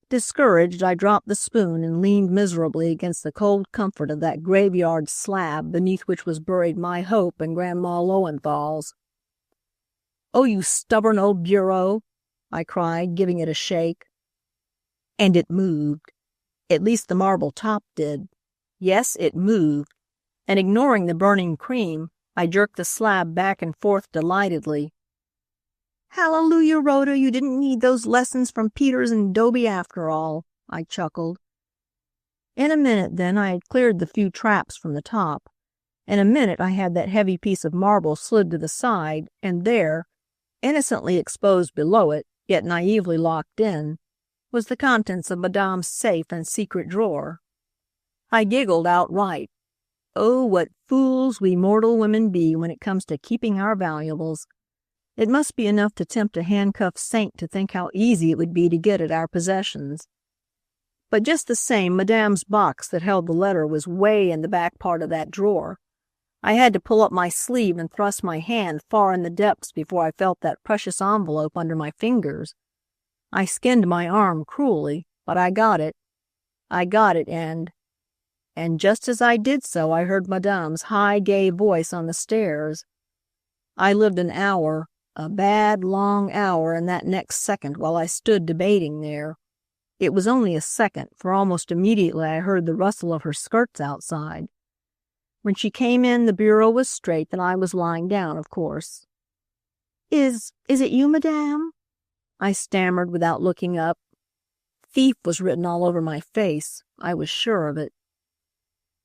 Discouraged, I dropped the spoon and leaned miserably against the cold comfort of that graveyard slab beneath which was buried my hope and Grandma Lowenthal's. "Oh, you stubborn old bureau!" I cried, giving it a shake. And it moved. At least the marble top did. Yes, it moved, and ignoring the burning cream, I jerked the slab back and forth delightedly. "Hallelujah, Rhoda, you didn't need those lessons from Peters and Dobie after all," I chuckled. In a minute, then, I had cleared the few traps from the top. In a minute I had that heavy piece of marble slid to the side, and there, innocently exposed below it, yet naively locked in, was the contents of Madame's safe and secret drawer. I giggled outright. Oh, what fools we mortal women be when it comes to keeping our valuables. It must be enough to tempt a handcuffed saint to think how easy it would be to get at our possessions. But just the same, Madame's box that held the letter was way in the back part of that drawer. I had to pull up my sleeve and thrust my hand far in the depths before I felt that precious envelope under my fingers. I skinned my arm cruelly, but I got it. And just as I did so, I heard Madame's high, gay voice on the stairs. I lived an hour, a bad, long hour, in that next second while I stood debating there. It was only a second, for almost immediately I heard the rustle of her skirts outside. When she came in, the bureau was straight, and I was lying down, of course. Is it you, Madame?" I stammered without looking up. Thief was written all over my face. I was sure of it.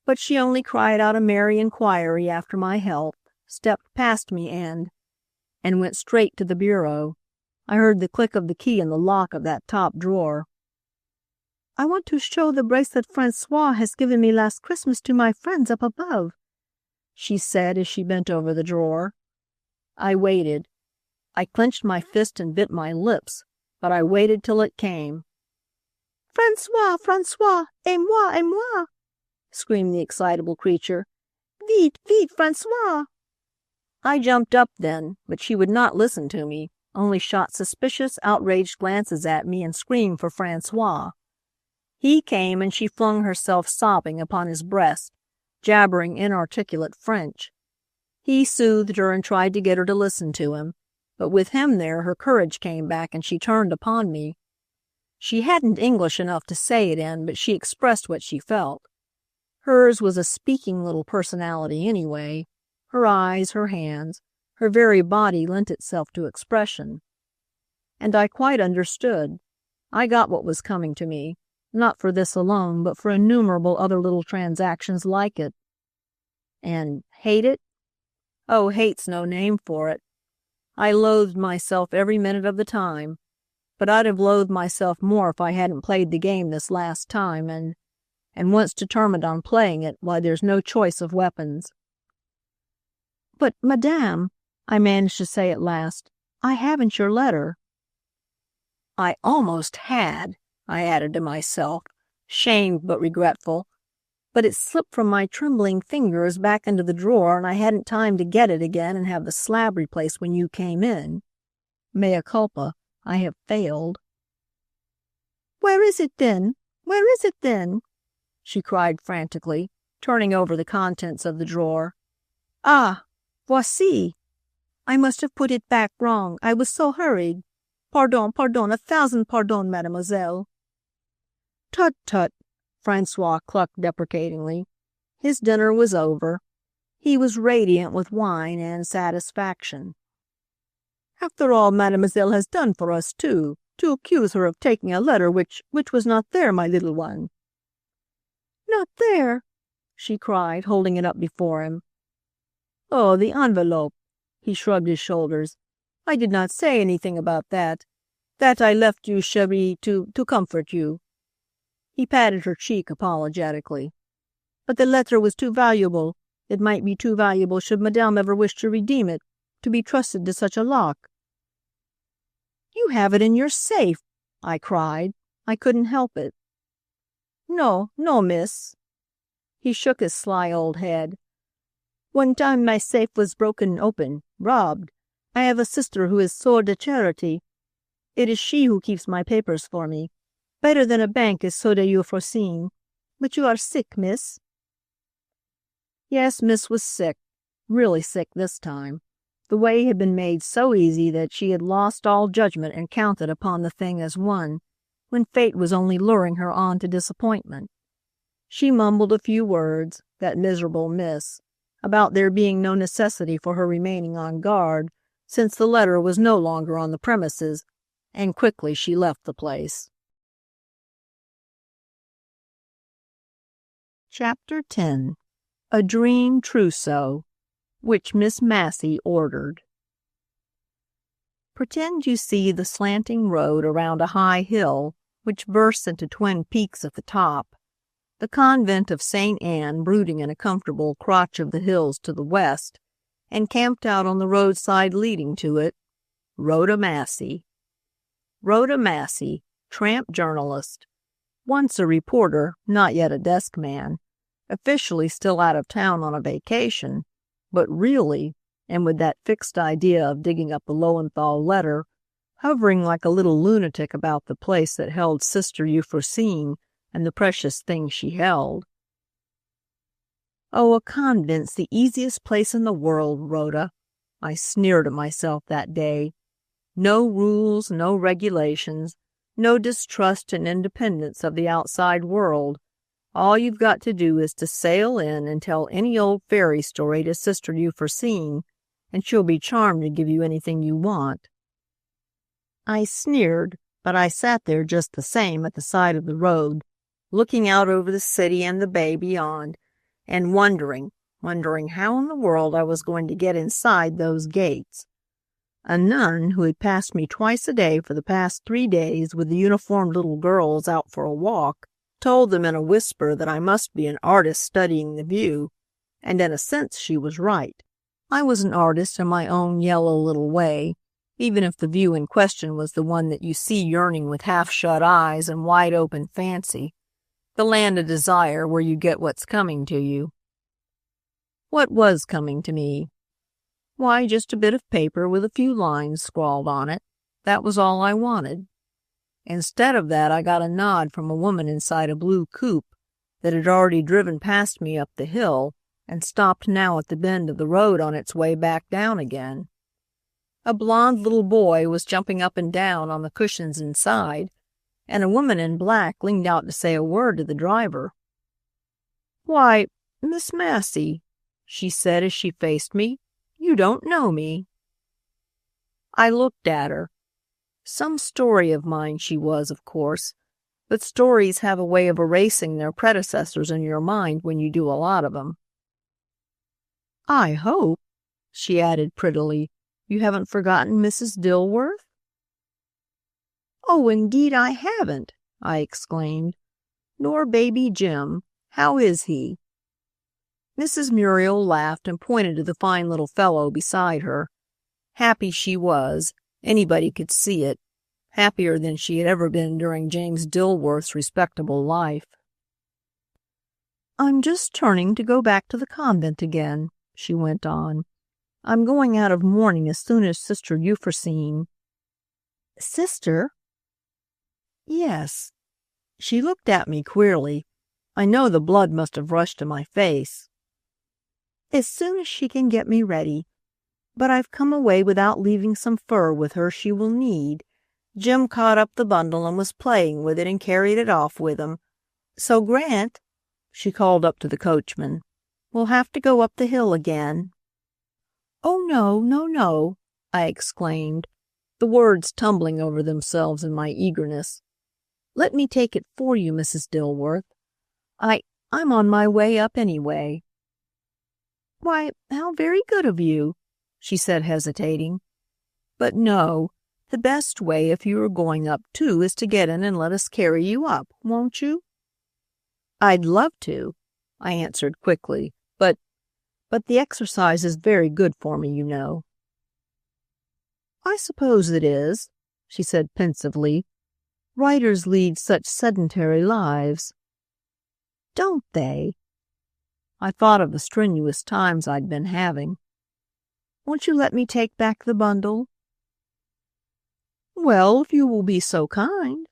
But she only cried out a merry inquiry after my health, stepped past me, and went straight to the bureau. I heard the click of the key in the lock of that top drawer. "I want to show the bracelet Francois has given me last Christmas to my friends up above," she said as she bent over the drawer. I waited. I clenched my fist and bit my lips, but I waited till it came. "Francois, Francois, et moi," screamed the excitable creature. "Vite, vite, Francois!" I jumped up then, but she would not listen to me, only shot suspicious, outraged glances at me and screamed for Francois. He came, and she flung herself sobbing upon his breast, jabbering inarticulate French. He soothed her and tried to get her to listen to him, but with him there her courage came back and she turned upon me. She hadn't English enough to say it in, but she expressed what she felt. Hers was a speaking little personality anyway. Her eyes, her hands, her very body lent itself to expression. And I quite understood. I got what was coming to me, not for this alone, but for innumerable other little transactions like it. And hate it? Oh, hate's no name for it. I loathed myself every minute of the time, but I'd have loathed myself more if I hadn't played the game this last time, and once determined on playing it, why, there's no choice of weapons. "But, Madame," I managed to say at last, "I haven't your letter." I almost had, I added to myself, shamed but regretful, but it slipped from my trembling fingers back into the drawer, and I hadn't time to get it again and have the slab replaced when you came in. Mea culpa, I have failed. "Where is it, then? Where is it, then?" she cried frantically, turning over the contents of the drawer. "Ah, voici! I must have put it back wrong. I was so hurried. Pardon, pardon, 1,000 pardon, mademoiselle." "Tut, tut," Francois clucked deprecatingly. His dinner was over. He was radiant with wine and satisfaction. "After all mademoiselle has done for us, too, to accuse her of taking a letter which was not there, my little one." "Not there?" she cried, holding it up before him. "Oh, the envelope." He shrugged his shoulders. "I did not say anything about that. That I left you, chérie, to comfort you." He patted her cheek apologetically. "But the letter was too valuable. It might be too valuable should Madame ever wish to redeem it, to be trusted to such a lock." "You have it in your safe," I cried. I couldn't help it. "No, no, miss." He shook his sly old head. "One time my safe was broken open, robbed. I have a sister who is soeur de charity. It is she who keeps my papers for me. Better than a bank is so de Euphrosyne. But you are sick, miss." Yes, Miss was sick, really sick this time. The way had been made so easy that she had lost all judgment and counted upon the thing as won, when fate was only luring her on to disappointment. She mumbled a few words, that miserable miss, about there being no necessity for her remaining on guard, since the letter was no longer on the premises, and quickly she left the place. Chapter 10. A Dream Trousseau, which Miss Massey ordered. Pretend you see the slanting road around a high hill, which bursts into twin peaks at the top, the convent of St. Anne brooding in a comfortable crotch of the hills to the west, and camped out on the roadside leading to it, Rhoda Massey. Rhoda Massey, tramp journalist, once a reporter, not yet a desk man, officially still out of town on a vacation, but really, and with that fixed idea of digging up the Lowenthal letter, hovering like a little lunatic about the place that held Sister Euphrosyne and the precious things she held. "Oh, a convent's the easiest place in the world, Rhoda," I sneered at myself that day. "No rules, no regulations, no distrust and independence of the outside world. All you've got to do is to sail in and tell any old fairy story to Sister Euphrosyne, and she'll be charmed to give you anything you want." I sneered, but I sat there just the same at the side of the road, looking out over the city and the bay beyond, and wondering how in the world I was going to get inside those gates. A nun who had passed me twice a day for the past 3 days with the uniformed little girls out for a walk, told them in a whisper that I must be an artist studying the view, and in a sense she was right. I was an artist in my own yellow little way, even if the view in question was the one that you see yearning with half-shut eyes and wide-open fancy, the land of desire where you get what's coming to you. What was coming to me? Why, just a bit of paper with a few lines scrawled on it. That was all I wanted. Instead of that, I got a nod from a woman inside a blue coupe that had already driven past me up the hill and stopped now at the bend of the road on its way back down again. A blond little boy was jumping up and down on the cushions inside, and a woman in black leaned out to say a word to the driver. "Why, Miss Massey," she said as she faced me, "you don't know me." I looked at her. Some story of mine she was, of course, but stories have a way of erasing their predecessors in your mind when you do a lot of them. "I hope," she added prettily, "you haven't forgotten Mrs. Dilworth?" "Oh, indeed I haven't," I exclaimed. "Nor baby Jim. How is he?" Mrs. Muriel laughed and pointed to the fine little fellow beside her. Happy she was. Anybody could see it. Happier than she had ever been during James Dilworth's respectable life. "I'm just turning to go back to the convent again," she went on. "I'm going out of mourning as soon as Sister Euphrosyne—" "Sister?" "Yes. She looked at me queerly. I know the blood must have rushed to my face. As soon as she can get me ready. But I've come away without leaving some fur with her she will need. Jim caught up the bundle and was playing with it and carried it off with him. So, Grant, she called up to the coachman, we'll have to go up the hill again. Oh, no, no, no, I exclaimed, the words tumbling over themselves in my eagerness. Let me take it for you, Mrs. Dilworth. I'm on my way up anyway. Why, how very good of you, she said, hesitating. But no, the best way if you are going up too is to get in and let us carry you up, won't you? I'd love to, I answered quickly, but the exercise is very good for me, you know. I suppose it is, she said pensively. Writers lead such sedentary lives. Don't they? I thought of the strenuous times I'd been having. Won't you let me take back the bundle? Well, if you will be so kind,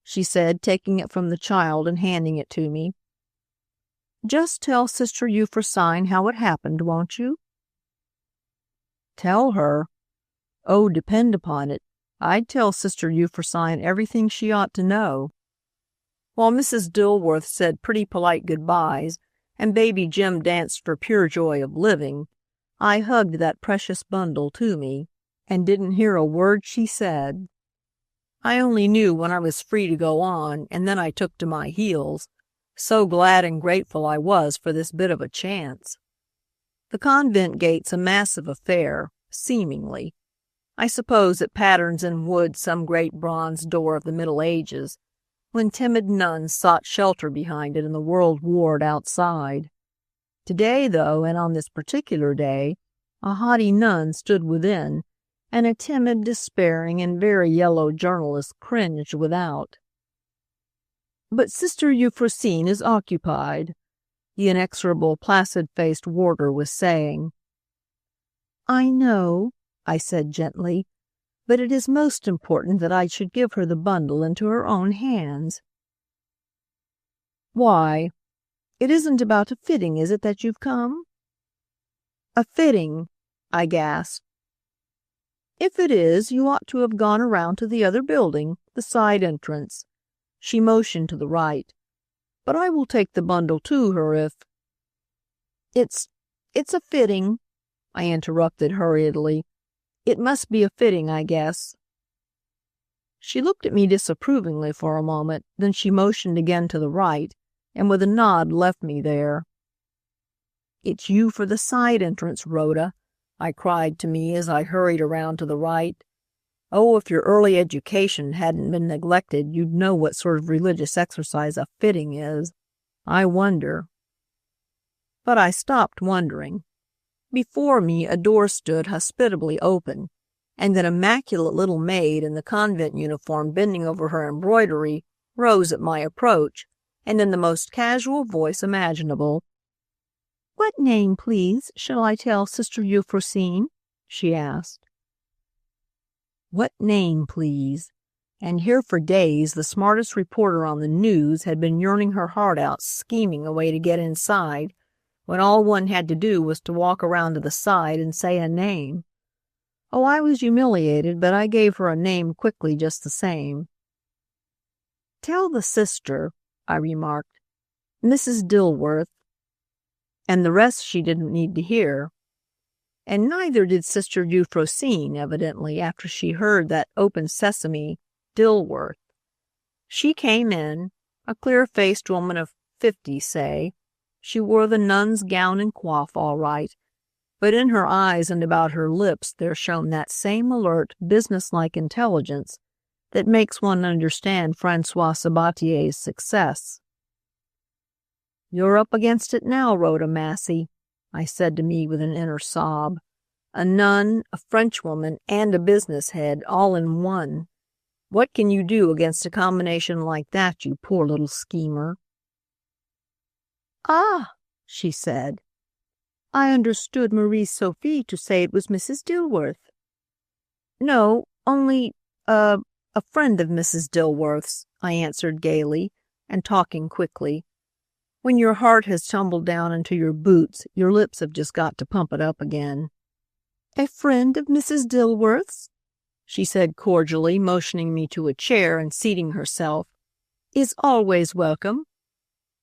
she said, taking it from the child and handing it to me. Just tell Sister Euphrosyne how it happened, won't you? Tell her? Oh, depend upon it, I'd tell Sister Euphrosyne everything she ought to know. While Mrs. Dilworth said pretty polite goodbyes and baby Jim danced for pure joy of living, I hugged that precious bundle to me and didn't hear a word she said. I only knew when I was free to go on, and then I took to my heels. So glad and grateful I was for this bit of a chance. The convent gate's a massive affair, seemingly. I suppose it patterns in wood some great bronze door of the Middle Ages, when timid nuns sought shelter behind it in the world ward outside. Today, though, and on this particular day, a haughty nun stood within, and a timid, despairing, and very yellow journalist cringed without. But Sister Euphrosyne is occupied, the inexorable, placid-faced warder was saying. I know, I said gently, but it is most important that I should give her the bundle into her own hands. Why? It isn't about a fitting, is it, that you've come? A fitting, I gasped. If it is, you ought to have gone around to the other building, the side entrance. She motioned to the right. But I will take the bundle to her if... It's a fitting, I interrupted hurriedly. It must be a fitting, I guess. She looked at me disapprovingly for a moment, then she motioned again to the right, and with a nod left me there. It's you for the side entrance, Rhoda, I cried to me as I hurried around to the right. Oh, if your early education hadn't been neglected, you'd know what sort of religious exercise a fitting is. I wonder. But I stopped wondering. Before me a door stood hospitably open, and an immaculate little maid in the convent uniform bending over her embroidery rose at my approach, and in the most casual voice imaginable, "What name, please, shall I tell Sister Euphrosyne?" she asked. What name, please? And here for days the smartest reporter on the news had been yearning her heart out, scheming a way to get inside, when all one had to do was to walk around to the side and say a name. Oh, I was humiliated, but I gave her a name quickly just the same. "Tell the sister," I remarked, "Mrs. Dilworth." And the rest she didn't need to hear. And neither did Sister Euphrosyne, evidently, after she heard that open sesame, Dilworth. She came in, a clear-faced woman of 50, say. She wore the nun's gown and coif all right, but in her eyes and about her lips there shone that same alert, businesslike intelligence that makes one understand Francois Sabatier's success. "You're up against it now, Rhoda Massey," I said to me with an inner sob. "A nun, a Frenchwoman, and a business head, all in one. What can you do against a combination like that, you poor little schemer?" "Ah," she said. "I understood Marie Sophie to say it was Mrs. Dilworth." "No, only a friend of Mrs. Dilworth's," I answered gaily, and talking quickly. When your heart has tumbled down into your boots, your lips have just got to pump it up again. "A friend of Mrs. Dilworth's," she said cordially, motioning me to a chair and seating herself, "is always welcome.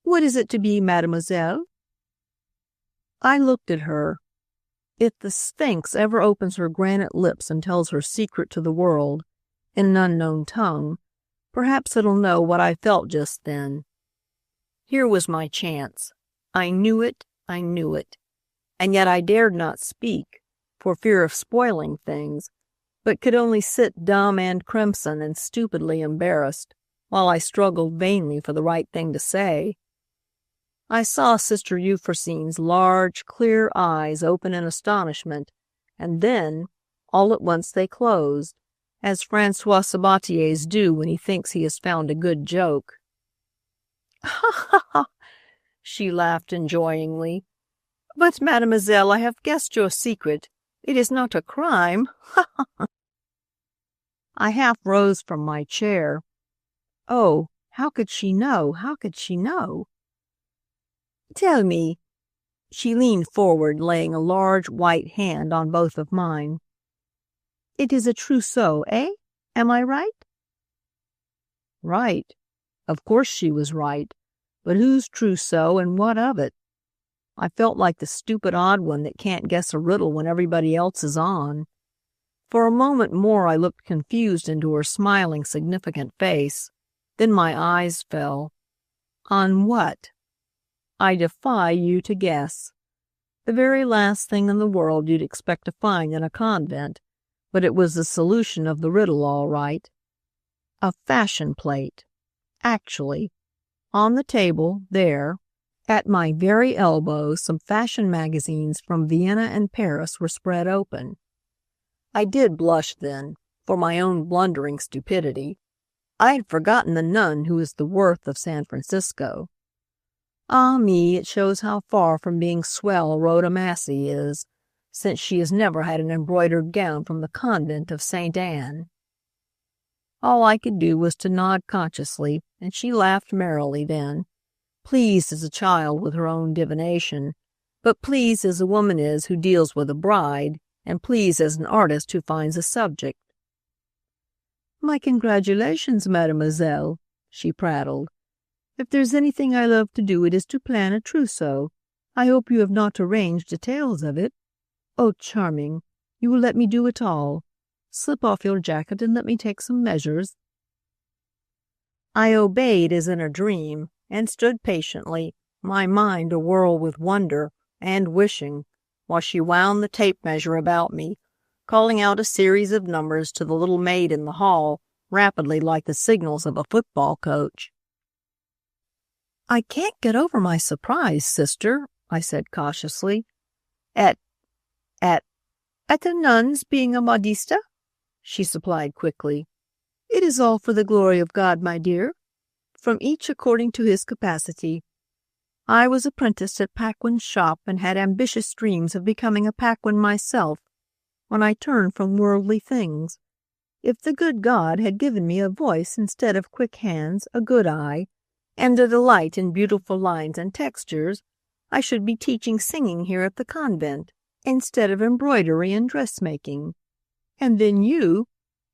What is it to be, mademoiselle?" I looked at her. If the Sphinx ever opens her granite lips and tells her secret to the world, in an unknown tongue, perhaps it'll know what I felt just then. Here was my chance. I knew it, and yet I dared not speak, for fear of spoiling things, but could only sit dumb and crimson and stupidly embarrassed, while I struggled vainly for the right thing to say. I saw Sister Euphrosyne's large, clear eyes open in astonishment, and then, all at once they closed, as Francois Sabatier's do when he thinks he has found a good joke. "Ha, ha, ha!" she laughed enjoyingly. "But, mademoiselle, I have guessed your secret. It is not a crime. Ha, ha, ha!" I half rose from my chair. Oh, how could she know? How could she know? "Tell me." She leaned forward, laying a large white hand on both of mine. "It is a trousseau, eh? Am I right?" Right. Of course she was right. But whose trousseau and what of it? I felt like the stupid odd one that can't guess a riddle when everybody else is on. For a moment more I looked confused into her smiling, significant face. Then my eyes fell. On what? I defy you to guess. The very last thing in the world you'd expect to find in a convent, but it was the solution of the riddle all right. A fashion plate. Actually, on the table, there, at my very elbow, some fashion magazines from Vienna and Paris were spread open. I did blush then, for my own blundering stupidity. I had forgotten the nun who is the Worth of San Francisco. Ah me, it shows how far from being swell Rhoda Massey is, since she has never had an embroidered gown from the convent of St. Anne. All I could do was to nod consciously, and she laughed merrily then, pleased as a child with her own divination, but pleased as a woman is who deals with a bride, and pleased as an artist who finds a subject. "My congratulations, mademoiselle," she prattled. "If there's anything I love to do, it is to plan a trousseau. I hope you have not arranged details of it. Oh, charming! You will let me do it all. Slip off your jacket and let me take some measures." I obeyed as in a dream, and stood patiently, my mind awhirl with wonder and wishing, while she wound the tape measure about me, calling out a series of numbers to the little maid in the hall, rapidly like the signals of a football coach. "I can't get over my surprise, sister," I said cautiously. At a nun's being a modista?" she supplied quickly. "It is all for the glory of God, my dear. From each according to his capacity. I was apprenticed at Paquin's shop and had ambitious dreams of becoming a Paquin myself, when I turned from worldly things. If the good God had given me a voice instead of quick hands, a good eye, and a delight in beautiful lines and textures, I should be teaching singing here at the convent, instead of embroidery and dressmaking. And then you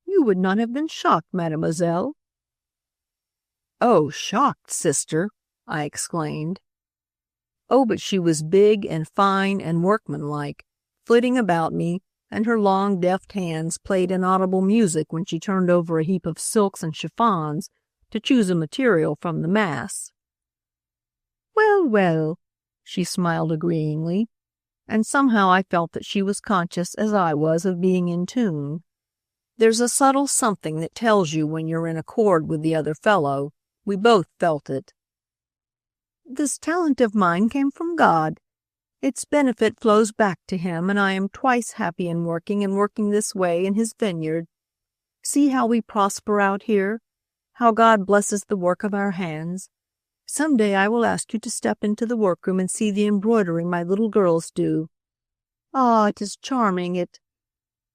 would not have been shocked, mademoiselle." "Oh, shocked, sister!" I exclaimed. Oh, but she was big and fine and workmanlike, flitting about me, and her long, deft hands played inaudible music when she turned over a heap of silks and chiffons to choose a material from the mass. "Well, well," she smiled agreeingly, and somehow I felt that she was conscious, as I was, of being in tune. There's a subtle something that tells you when you're in accord with the other fellow. We both felt it. "This talent of mine came from God. Its benefit flows back to him, and I am twice happy in working this way in his vineyard. See how we prosper out here, how God blesses the work of our hands. Some day I will ask you to step into the workroom and see the embroidery my little girls do. Ah, it is charming,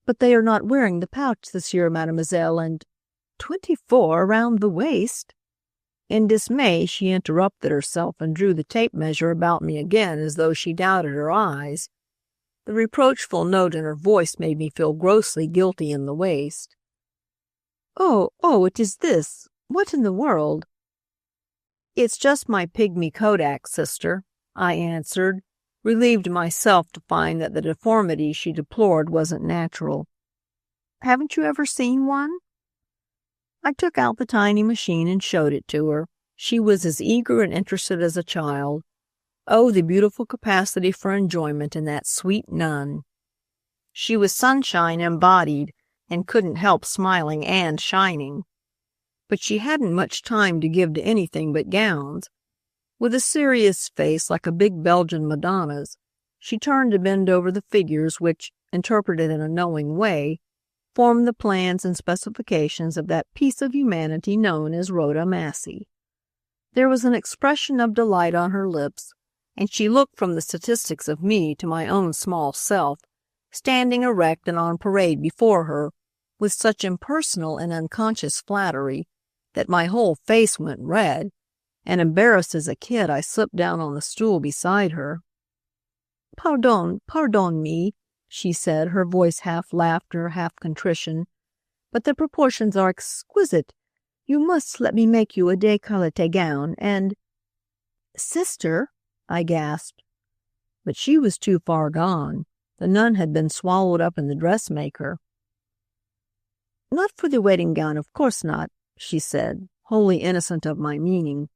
but they are not wearing the pouch this year, mademoiselle, and 24 around the waist." In dismay, she interrupted herself and drew the tape measure about me again as though she doubted her eyes. The reproachful note in her voice made me feel grossly guilty in the waist. Oh, it is this. What in the world? It's just my pygmy Kodak, sister, I answered, relieved myself to find that the deformity she deplored wasn't natural. Haven't you ever seen one? I took out the tiny machine and showed it to her. She was as eager and interested as a child. Oh, the beautiful capacity for enjoyment in that sweet nun. She was sunshine embodied and couldn't help smiling and shining. But she hadn't much time to give to anything but gowns. With a serious face like a big Belgian Madonna's, she turned to bend over the figures which, interpreted in a knowing way, formed the plans and specifications of that piece of humanity known as Rhoda Massey. There was an expression of delight on her lips, and she looked from the statistics of me to my own small self, standing erect and on parade before her, with such impersonal and unconscious flattery that my whole face went red, and embarrassed as a kid, I slipped down on the stool beside her. Pardon me, she said, her voice half laughter, half contrition, but the proportions are exquisite. You must let me make you a décolleté gown, and— Sister, I gasped. But she was too far gone. The nun had been swallowed up in the dressmaker. Not for the wedding gown, of course not, she said, wholly innocent of my meaning.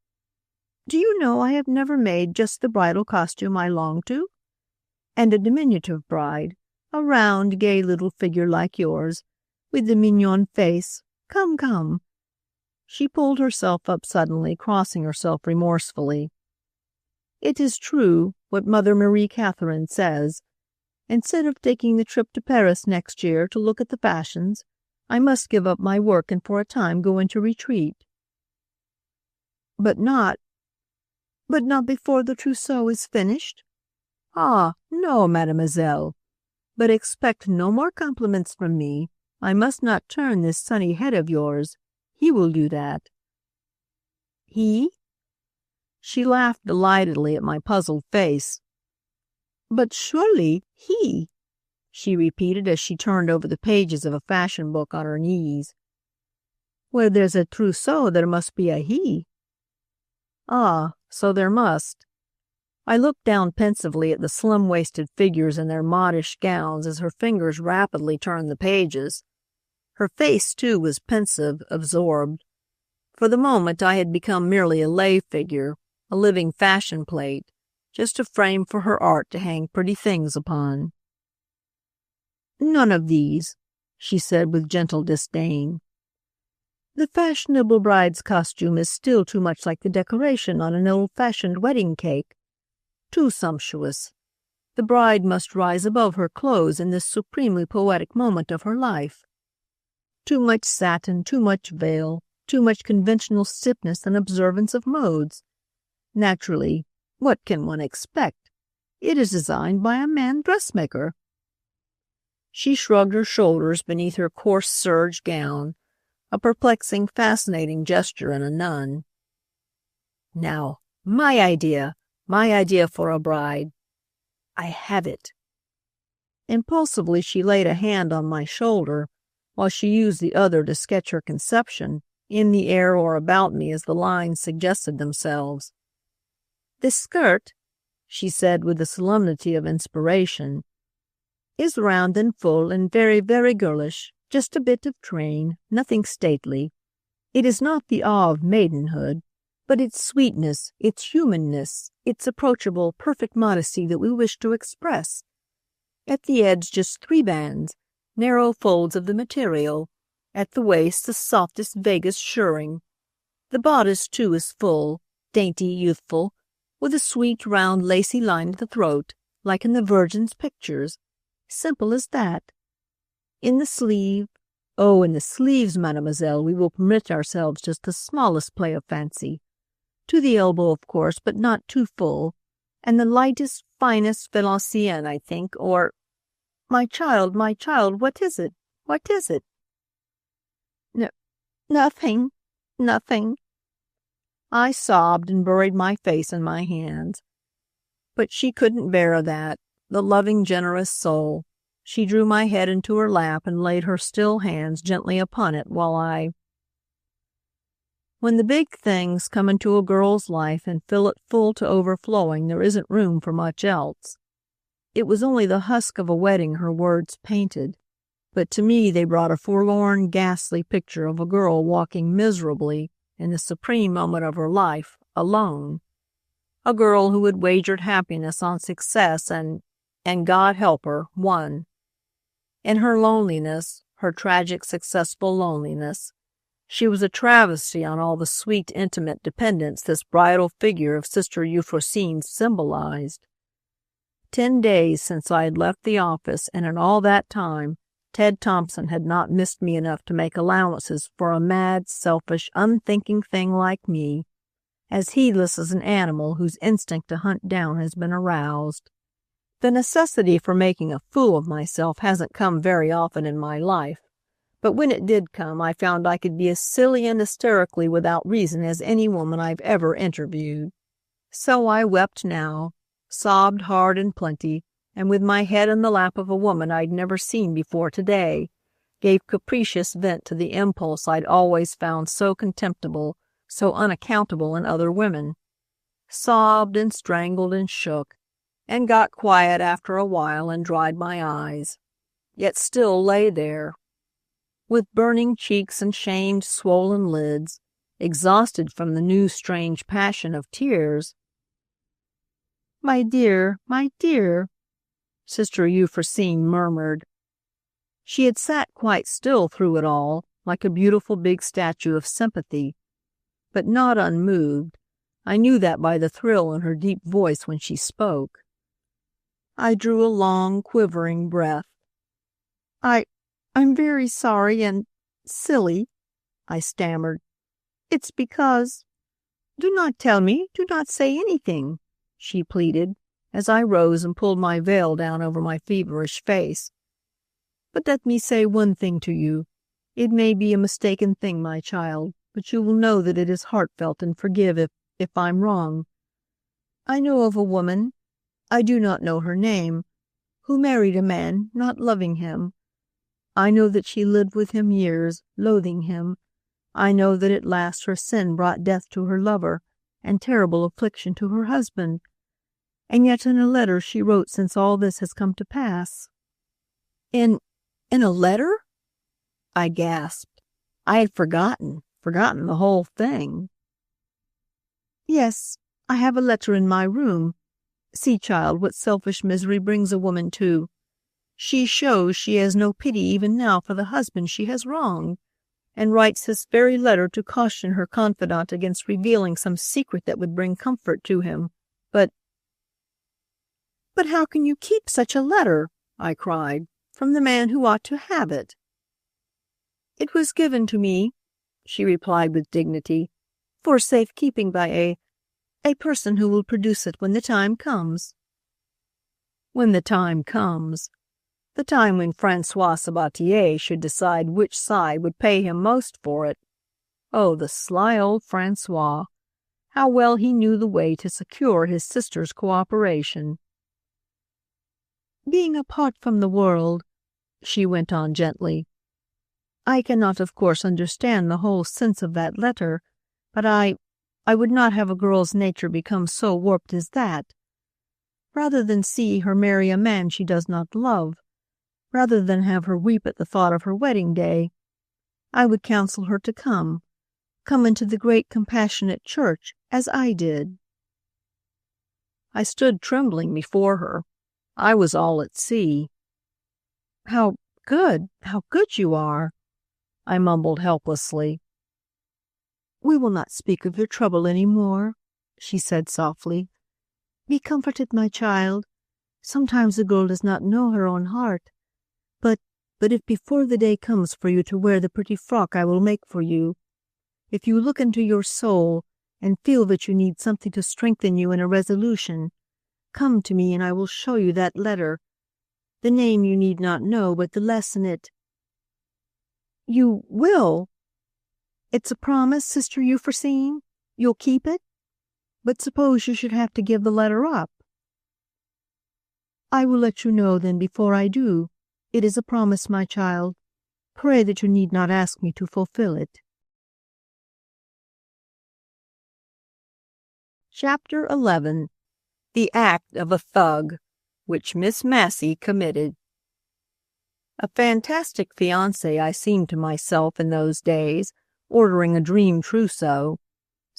Do you know I have never made just the bridal costume I long to? And a diminutive bride, a round, gay little figure like yours, with the mignon face. Come. She pulled herself up suddenly, crossing herself remorsefully. It is true, what Mother Marie Catherine says. Instead of taking the trip to Paris next year to look at the fashions, I must give up my work and for a time go into retreat. But not before the trousseau is finished? Ah, no, mademoiselle. But expect no more compliments from me. I must not turn this sunny head of yours. He will do that. He? She laughed delightedly at my puzzled face. But surely he, she repeated as she turned over the pages of a fashion book on her knees. Where there's a trousseau, there must be a he. Ah, so there must. I looked down pensively at the slim-waisted figures in their modish gowns as her fingers rapidly turned the pages. Her face, too, was pensive, absorbed. For the moment I had become merely a lay figure, a living fashion plate, just a frame for her art to hang pretty things upon. None of these, she said with gentle disdain. The fashionable bride's costume is still too much like the decoration on an old-fashioned wedding cake. Too sumptuous. The bride must rise above her clothes in this supremely poetic moment of her life. Too much satin, too much veil, too much conventional stiffness and observance of modes. Naturally, what can one expect? It is designed by a man dressmaker. She shrugged her shoulders beneath her coarse serge gown, a perplexing, fascinating gesture in a nun. Now, my idea for a bride. I have it. Impulsively, she laid a hand on my shoulder, while she used the other to sketch her conception, in the air or about me as the lines suggested themselves. This skirt, she said with the solemnity of inspiration, is round and full and very, very girlish, just a bit of train, nothing stately. It is not the awe of maidenhood, but its sweetness, its humanness, its approachable, perfect modesty that we wish to express. At the edge just 3 bands, narrow folds of the material, at the waist the softest, vaguest shirring. The bodice, too, is full, dainty, youthful, with a sweet, round, lacy line at the throat, like in the Virgin's pictures. Simple as that. In the sleeves, mademoiselle, we will permit ourselves just the smallest play of fancy. To the elbow, of course, but not too full, and the lightest, finest Valenciennes, I think, or— My child, what is it? What is it? Nothing. I sobbed and buried my face in my hands. But she couldn't bear that, the loving, generous soul. She drew my head into her lap and laid her still hands gently upon it while When the big things come into a girl's life and fill it full to overflowing, there isn't room for much else. It was only the husk of a wedding her words painted, but to me they brought a forlorn, ghastly picture of a girl walking miserably in the supreme moment of her life, alone. A girl who had wagered happiness on success and God help her, won. In her loneliness, her tragic, successful loneliness, she was a travesty on all the sweet, intimate dependence this bridal figure of Sister Euphrosyne symbolized. 10 days since I had left the office, and in all that time, Ted Thompson had not missed me enough to make allowances for a mad, selfish, unthinking thing like me, as heedless as an animal whose instinct to hunt down has been aroused. The necessity for making a fool of myself hasn't come very often in my life, but when it did come, I found I could be as silly and hysterically without reason as any woman I've ever interviewed. So I wept now, sobbed hard and plenty, and with my head in the lap of a woman I'd never seen before today, gave capricious vent to the impulse I'd always found so contemptible, so unaccountable in other women. Sobbed and strangled and shook, and got quiet after a while and dried my eyes, yet still lay there, with burning cheeks and shamed, swollen lids, exhausted from the new strange passion of tears. My dear, Sister Euphrosyne murmured. She had sat quite still through it all, like a beautiful big statue of sympathy, but not unmoved. I knew that by the thrill in her deep voice when she spoke. I drew a long, quivering breath. I'm very sorry and silly, I stammered. It's because... Do not tell me, do not say anything, she pleaded, as I rose and pulled my veil down over my feverish face. But let me say one thing to you. It may be a mistaken thing, my child, but you will know that it is heartfelt and forgive if I'm wrong. I know of a woman, I do not know her name, who married a man, not loving him. I know that she lived with him years, loathing him. I know that at last her sin brought death to her lover and terrible affliction to her husband. And yet in a letter she wrote since all this has come to pass. In a letter? I gasped. I had forgotten the whole thing. Yes, I have a letter in my room. See, child, what selfish misery brings a woman to. She shows she has no pity even now for the husband she has wronged, and writes this very letter to caution her confidant against revealing some secret that would bring comfort to him. But how can you keep such a letter, I cried, from the man who ought to have it? It was given to me, she replied with dignity, for safekeeping by a person who will produce it when the time comes. When the time comes. The time when Francois Sabatier should decide which side would pay him most for it. Oh, the sly old Francois! How well he knew the way to secure his sister's cooperation. Being apart from the world, she went on gently, I cannot, of course, understand the whole sense of that letter, but I would not have a girl's nature become so warped as that. Rather than see her marry a man she does not love, rather than have her weep at the thought of her wedding day, I would counsel her to come into the great compassionate church, as I did. I stood trembling before her. I was all at sea. How good you are, I mumbled helplessly. We will not speak of your trouble any more, she said softly. Be comforted, my child. Sometimes a girl does not know her own heart. But if before the day comes for you to wear the pretty frock I will make for you, if you look into your soul and feel that you need something to strengthen you in a resolution, come to me and I will show you that letter. The name you need not know, but the lesson it... You will? It's a promise, Sister Euphrosyne? You'll keep it? But suppose you should have to give the letter up?" "I will let you know then before I do. It is a promise, my child. Pray that you need not ask me to fulfill it." Chapter 11. The Act of a Thug, which Miss Massey committed. A fantastic fiancé I seemed to myself in those days, ordering a dream trousseau.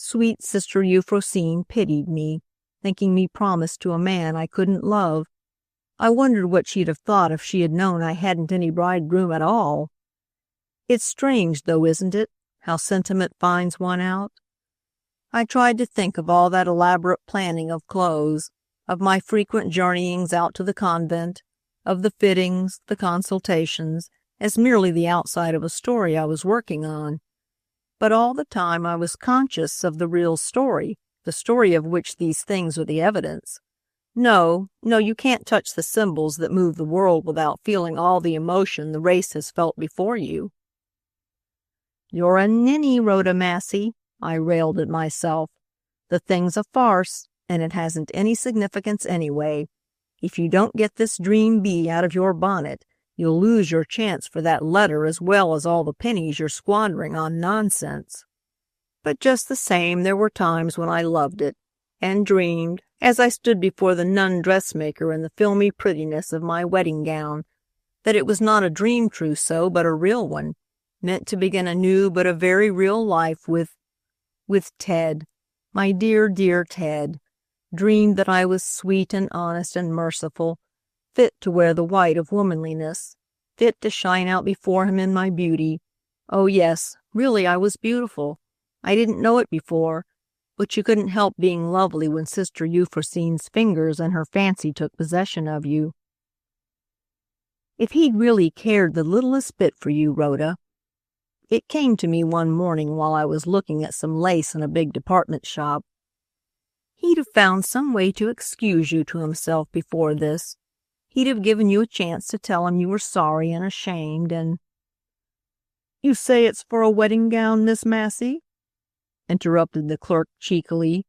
Sweet Sister Euphrosyne pitied me, thinking me promised to a man I couldn't love. I wondered what she'd have thought if she had known I hadn't any bridegroom at all. It's strange, though, isn't it, how sentiment finds one out? I tried to think of all that elaborate planning of clothes, of my frequent journeyings out to the convent, of the fittings, the consultations, as merely the outside of a story I was working on. But all the time I was conscious of the real story, the story of which these things are the evidence. No, you can't touch the symbols that move the world without feeling all the emotion the race has felt before you. "You're a ninny, Rhoda Massey," I railed at myself. "The thing's a farce, and it hasn't any significance anyway. If you don't get this dream bee out of your bonnet, you'll lose your chance for that letter as well as all the pennies you're squandering on nonsense." But just the same, there were times when I loved it, and dreamed, as I stood before the nun dressmaker in the filmy prettiness of my wedding gown, that it was not a dream trousseau but a real one, meant to begin a new but a very real life with Ted, my dear, dear Ted. Dreamed that I was sweet and honest and merciful, fit to wear the white of womanliness, fit to shine out before him in my beauty. Oh yes, really I was beautiful. I didn't know it before, but you couldn't help being lovely when Sister Euphrosyne's fingers and her fancy took possession of you. If he'd really cared the littlest bit for you, Rhoda, it came to me one morning while I was looking at some lace in a big department shop. He'd have found some way to excuse you to himself before this. He'd have given you a chance to tell him you were sorry and ashamed and— "You say it's for a wedding gown, Miss Massey?" interrupted the clerk cheekily.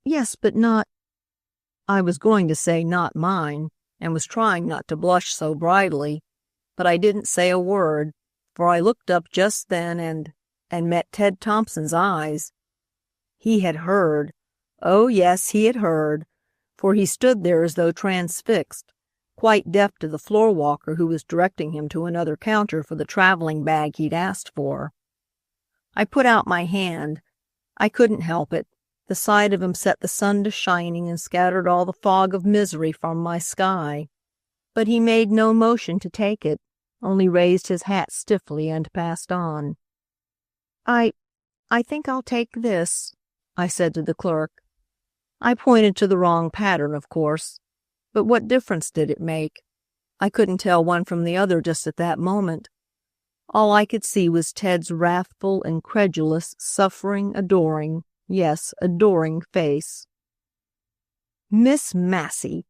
"Yes, but not—" I was going to say not mine, and was trying not to blush so bridally, but I didn't say a word, for I looked up just then and met Ted Thompson's eyes. He had heard. Oh, yes, he had heard, for he stood there as though transfixed, quite deaf to the floor walker who was directing him to another counter for the traveling bag he'd asked for. I put out my hand. I couldn't help it. The sight of him set the sun to shining and scattered all the fog of misery from my sky. But he made no motion to take it, only raised his hat stiffly and passed on. I think I'll take this," I said to the clerk. I pointed to the wrong pattern, of course, but what difference did it make? I couldn't tell one from the other just at that moment. All I could see was Ted's wrathful, incredulous, suffering, adoring face. "Miss Massey!"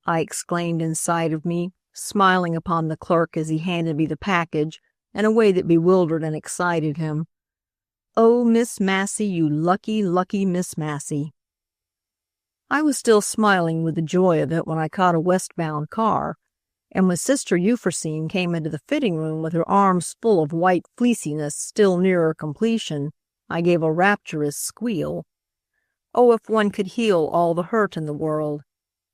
I exclaimed inside of me, smiling upon the clerk as he handed me the package in a way that bewildered and excited him. "Oh, Miss Massey, you lucky, lucky Miss Massey!" I was still smiling with the joy of it when I caught a westbound car, and when Sister Euphrosyne came into the fitting room with her arms full of white fleeciness still nearer completion, I gave a rapturous squeal. Oh, if one could heal all the hurt in the world,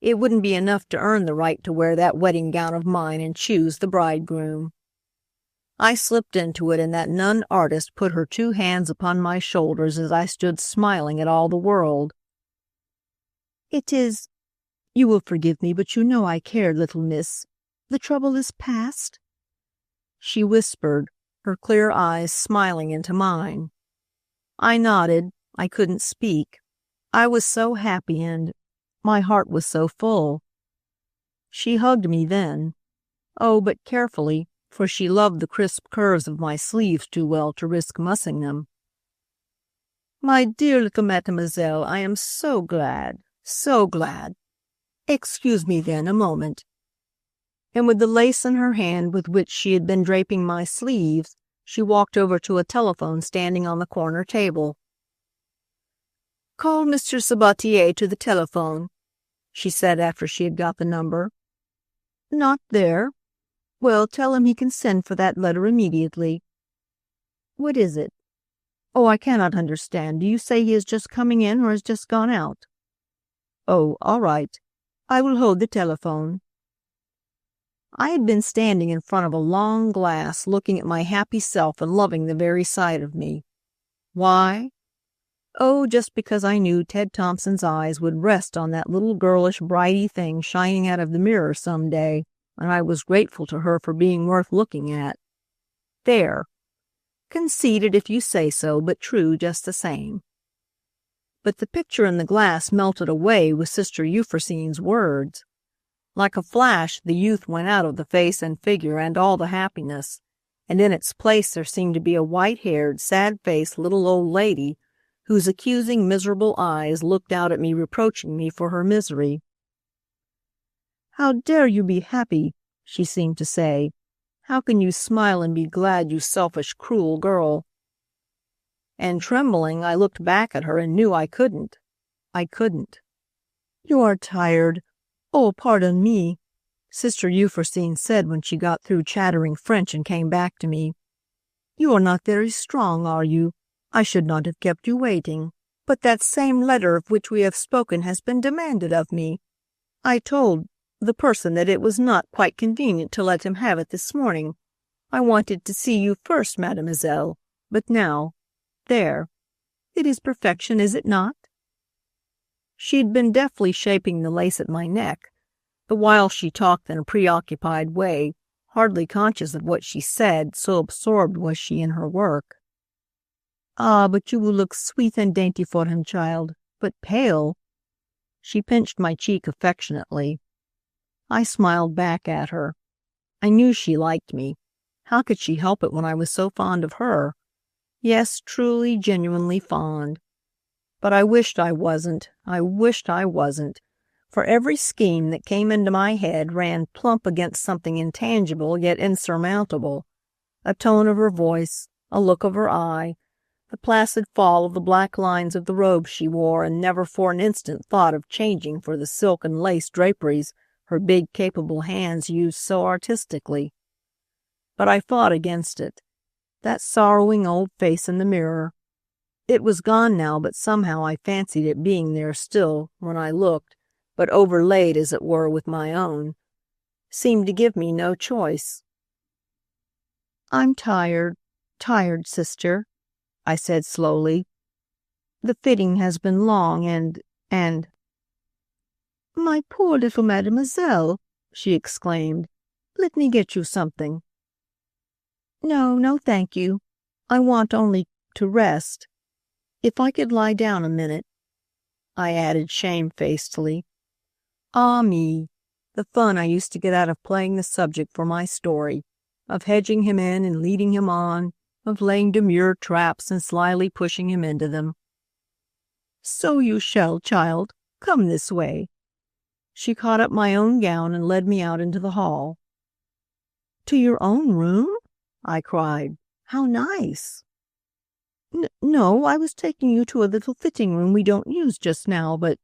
it wouldn't be enough to earn the right to wear that wedding gown of mine and choose the bridegroom. I slipped into it, and that nun artist put her 2 hands upon my shoulders as I stood smiling at all the world. "It is— You will forgive me, but you know I care, little miss. The trouble is past?" she whispered, her clear eyes smiling into mine. I nodded. I couldn't speak. I was so happy and my heart was so full. She hugged me then. Oh, but carefully, for she loved the crisp curves of my sleeves too well to risk mussing them. "My dear little mademoiselle, I am so glad, so glad. Excuse me then a moment." And with the lace in her hand with which she had been draping my sleeves, she walked over to a telephone standing on the corner table. "Call Mr. Sabatier to the telephone," she said after she had got the number. "Not there. Well, tell him he can send for that letter immediately." "What is it?" "Oh, I cannot understand. Do you say he is just coming in or has just gone out?" "Oh, all right. I will hold the telephone." I had been standing in front of a long glass, looking at my happy self and loving the very sight of me. Why? Oh, just because I knew Ted Thompson's eyes would rest on that little girlish brighty thing shining out of the mirror some day, and I was grateful to her for being worth looking at. There. Conceited if you say so, but true just the same. But the picture in the glass melted away with Sister Euphrosyne's words. Like a flash, the youth went out of the face and figure and all the happiness, and in its place there seemed to be a white-haired, sad-faced little old lady whose accusing, miserable eyes looked out at me reproaching me for her misery. "How dare you be happy?" she seemed to say. "How can you smile and be glad, you selfish, cruel girl?" And trembling, I looked back at her and knew I couldn't. I couldn't. "You are tired. Oh, pardon me," Sister Euphrosyne said when she got through chattering French and came back to me. "You are not very strong, are you? I should not have kept you waiting. But that same letter of which we have spoken has been demanded of me. I told the person that it was not quite convenient to let him have it this morning. I wanted to see you first, mademoiselle. But now, there. It is perfection, is it not?" She had been deftly shaping the lace at my neck, the while she talked in a preoccupied way, hardly conscious of what she said, so absorbed was she in her work. "Ah, but you will look sweet and dainty for him, child. But pale." She pinched my cheek affectionately. I smiled back at her. I knew she liked me. How could she help it when I was so fond of her? Yes, truly, genuinely fond. But I wished I wasn't. I wished I wasn't. For every scheme that came into my head ran plump against something intangible yet insurmountable. A tone of her voice, a look of her eye, the placid fall of the black lines of the robe she wore, and never for an instant thought of changing for the silk and lace draperies her big, capable hands used so artistically. But I fought against it. That sorrowing old face in the mirror. It was gone now, but somehow I fancied it being there still when I looked, but overlaid, as it were, with my own. Seemed to give me no choice. "I'm tired, sister," I said slowly. "The fitting has been long and—" "My poor little mademoiselle," she exclaimed. "Let me get you something." No, thank you. I want only to rest. If I could lie down a minute," I added shamefacedly. Ah me, the fun I used to get out of playing the subject for my story, of hedging him in and leading him on, of laying demure traps and slyly pushing him into them. "So you shall, child. Come this way." She caught up my own gown and led me out into the hall. "To your own room?" I cried. "How nice!" No, I was taking you to a little fitting room we don't use just now, but—"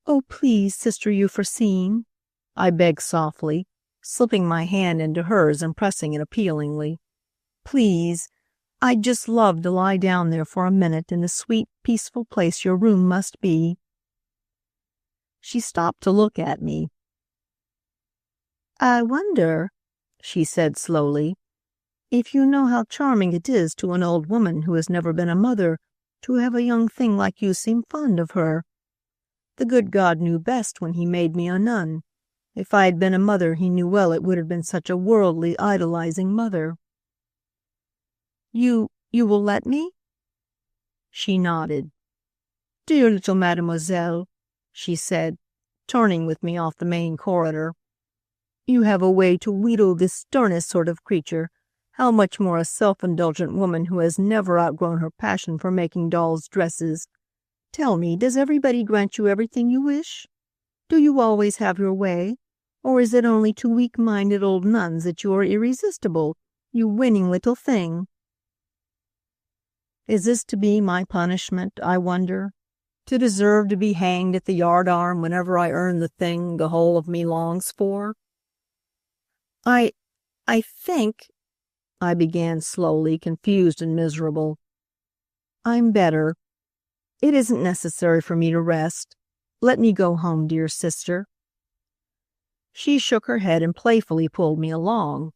"Oh, please, Sister Euphrosyne," I begged softly, slipping my hand into hers and pressing it appealingly. "Please, I'd just love to lie down there for a minute in the sweet, peaceful place your room must be." She stopped to look at me. "I wonder," she said slowly, "if you know how charming it is to an old woman who has never been a mother to have a young thing like you seem fond of her. The good God knew best when he made me a nun. If I had been a mother, he knew well it would have been such a worldly, idolizing mother." You will let me?" She nodded. "Dear little mademoiselle," she said, turning with me off the main corridor. "You have a way to wheedle this sternest sort of creature. How much more a self-indulgent woman who has never outgrown her passion for making dolls' dresses. Tell me, does everybody grant you everything you wish? Do you always have your way? Or is it only to weak-minded old nuns that you are irresistible, you winning little thing?" Is this to be my punishment, I wonder? To deserve to be hanged at the yardarm whenever I earn the thing the whole of me longs for? I think, I began slowly, confused and miserable. I'm better. It isn't necessary for me to rest. Let me go home, dear sister. She shook her head and playfully pulled me along.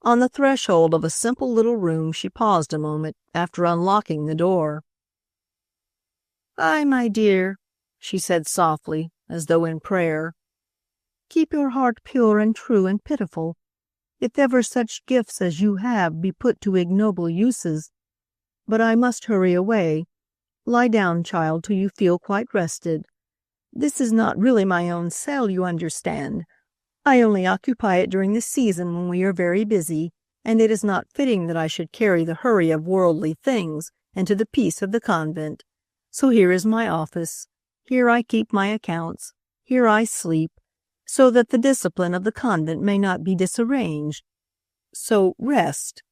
On the threshold of a simple little room, she paused a moment after unlocking the door. "Ay, my dear," she said softly, as though in prayer. "Keep your heart pure and true and pitiful. If ever such gifts as you have be put to ignoble uses. But I must hurry away. Lie down, child, till you feel quite rested. This is not really my own cell, you understand. I only occupy it during the season when we are very busy, and it is not fitting that I should carry the hurry of worldly things into the peace of the convent. So here is my office. Here I keep my accounts. Here I sleep, so that the discipline of the convent may not be disarranged. So rest."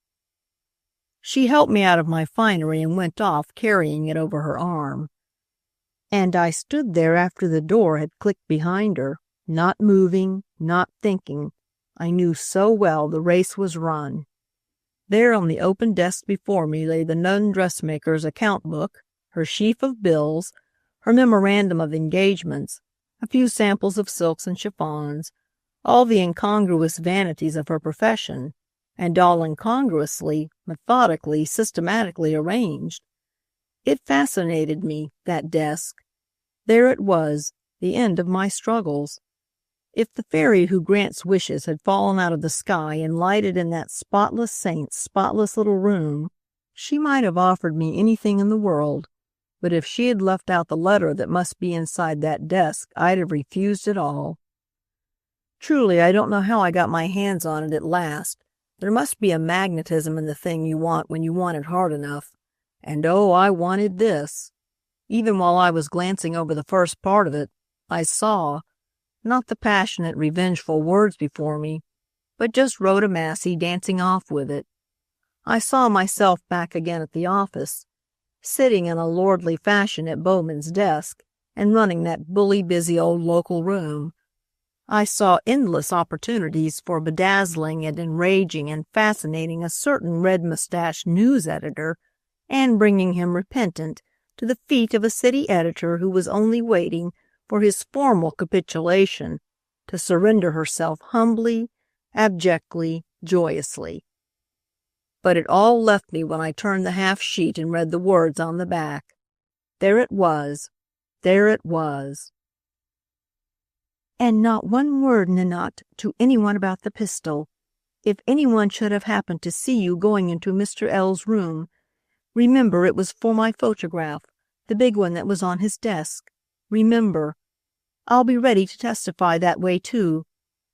She helped me out of my finery and went off, carrying it over her arm. And I stood there after the door had clicked behind her, not moving, not thinking. I knew so well the race was run. There on the open desk before me lay the nun dressmaker's account book, her sheaf of bills, her memorandum of engagements, a few samples of silks and chiffons, all the incongruous vanities of her profession, and all incongruously, methodically, systematically arranged. It fascinated me, that desk. There it was, the end of my struggles. If the fairy who grants wishes had fallen out of the sky and lighted in that spotless saint's spotless little room, she might have offered me anything in the world. But if she had left out the letter that must be inside that desk, I'd have refused it all. Truly, I don't know how I got my hands on it at last. There must be a magnetism in the thing you want when you want it hard enough. And oh, I wanted this. Even while I was glancing over the first part of it, I saw, not the passionate, revengeful words before me, but just Rhoda Massey dancing off with it. I saw myself back again at the office, sitting in a lordly fashion at Bowman's desk and running that bully busy old local room. I saw endless opportunities for bedazzling and enraging and fascinating a certain red-mustached news editor and bringing him repentant to the feet of a city editor who was only waiting for his formal capitulation to surrender herself humbly, abjectly, joyously. But it all left me when I turned the half sheet and read the words on the back. There it was. There it was. "And not one word, Nanette, to anyone about the pistol. If anyone should have happened to see you going into Mr. L's room, remember it was for my photograph, the big one that was on his desk. Remember. I'll be ready to testify that way, too.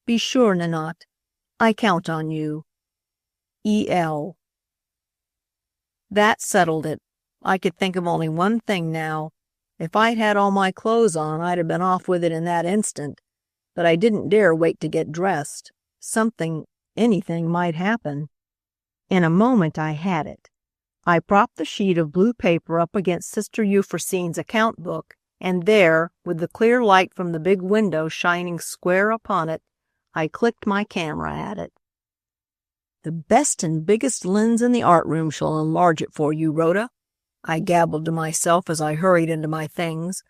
Be sure, Nanette. I count on you. E.L." That settled it. I could think of only one thing now. If I'd had all my clothes on, I'd have been off with it in that instant. But I didn't dare wait to get dressed. Anything might happen. In a moment I had it. I propped the sheet of blue paper up against Sister Euphrosyne's account book, and there, with the clear light from the big window shining square upon it, I clicked my camera at it. "The best and biggest lens in the art room shall enlarge it for you, Rhoda," I gabbled to myself as I hurried into my things,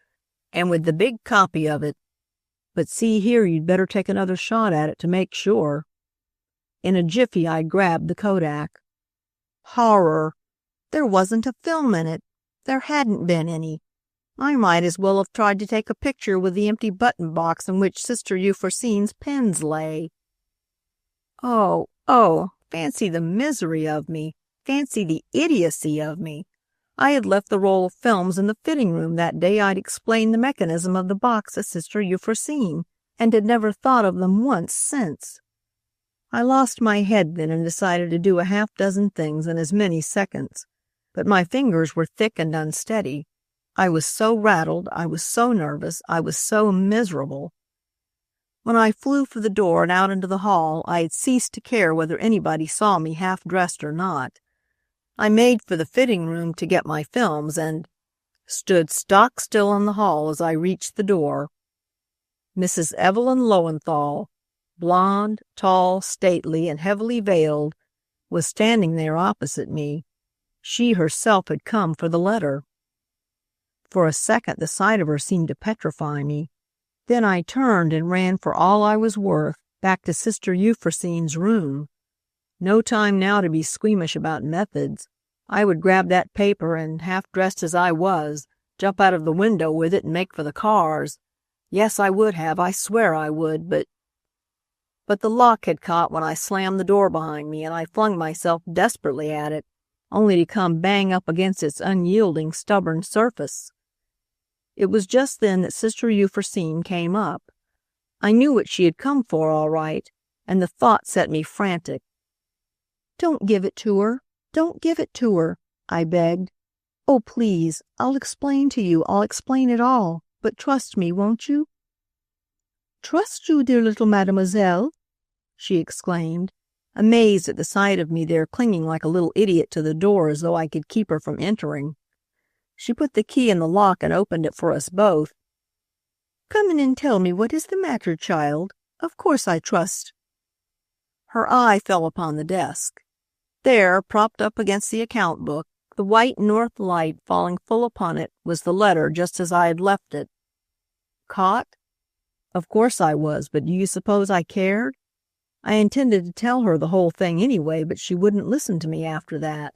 "and with the big copy of it. But see here, you'd better take another shot at it to make sure." In a jiffy I grabbed the Kodak. Horror! There wasn't a film in it. There hadn't been any. I might as well have tried to take a picture with the empty button box in which Sister Euphrosyne's pens lay. Oh, fancy the misery of me. Fancy the idiocy of me. I had left the roll of films in the fitting room that day I'd explained the mechanism of the box to Sister Euphrosyne, and had never thought of them once since. I lost my head then and decided to do a half-dozen things in as many seconds, but my fingers were thick and unsteady. I was so rattled, I was so nervous, I was so miserable. When I flew for the door and out into the hall, I had ceased to care whether anybody saw me half-dressed or not. I made for the fitting room to get my films and stood stock still in the hall as I reached the door. Mrs. Evelyn Lowenthal, blonde, tall, stately, and heavily veiled, was standing there opposite me. She herself had come for the letter. For a second the sight of her seemed to petrify me. Then I turned and ran for all I was worth back to Sister Euphrosyne's room. No time now to be squeamish about methods. I would grab that paper and, half-dressed as I was, jump out of the window with it and make for the cars. Yes, I would have, I swear I would, but the lock had caught when I slammed the door behind me, and I flung myself desperately at it, only to come bang up against its unyielding, stubborn surface. It was just then that Sister Euphrosyne came up. I knew what she had come for, all right, and the thought set me frantic. "Don't give it to her. Don't give it to her," I begged. "Oh, please, I'll explain to you. I'll explain it all. But trust me, won't you?" "Trust you, dear little mademoiselle?" she exclaimed, amazed at the sight of me there clinging like a little idiot to the door as though I could keep her from entering. She put the key in the lock and opened it for us both. "Come in and tell me what is the matter, child. Of course I trust." Her eye fell upon the desk. There, propped up against the account book, the white north light falling full upon it, was the letter just as I had left it. Caught? Of course I was, but do you suppose I cared? I intended to tell her the whole thing anyway, but she wouldn't listen to me after that.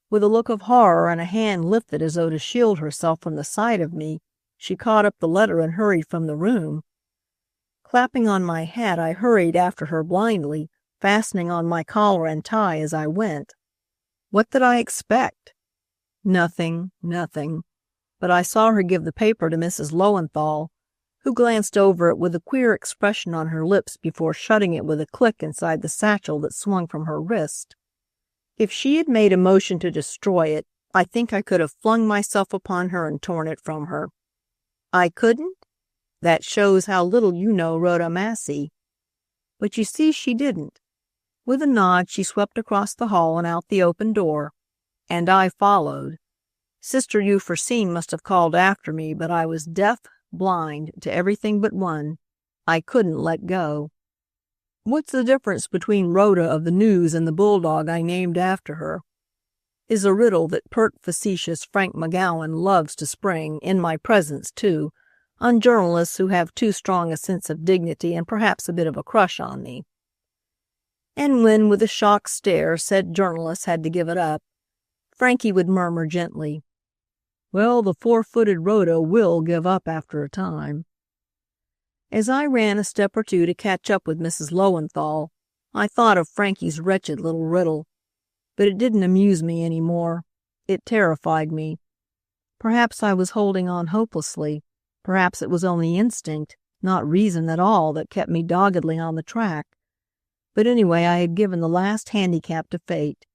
With a look of horror and a hand lifted as though to shield herself from the sight of me, she caught up the letter and hurried from the room. Clapping on my hat, I hurried after her blindly, fastening on my collar and tie as I went. What did I expect? Nothing. But I saw her give the paper to Mrs. Lowenthal, who glanced over it with a queer expression on her lips before shutting it with a click inside the satchel that swung from her wrist. If she had made a motion to destroy it, I think I could have flung myself upon her and torn it from her. I couldn't? That shows how little you know Rhoda Massey. But you see, she didn't. With a nod, she swept across the hall and out the open door, and I followed. Sister Euphrosyne must have called after me, but I was deaf, blind to everything but one. I couldn't let go. What's the difference between Rhoda of the News and the bulldog I named after her? Is a riddle that pert, facetious Frank McGowan loves to spring, in my presence too, on journalists who have too strong a sense of dignity and perhaps a bit of a crush on me. And when, with a shocked stare, said journalists had to give it up, Frankie would murmur gently, "Well, the four-footed Rhoda will give up after a time." As I ran a step or two to catch up with Mrs. Lowenthal, I thought of Frankie's wretched little riddle. But it didn't amuse me any more. It terrified me. Perhaps I was holding on hopelessly. Perhaps it was only instinct, not reason at all, that kept me doggedly on the track. But anyway, I had given the last handicap to fate.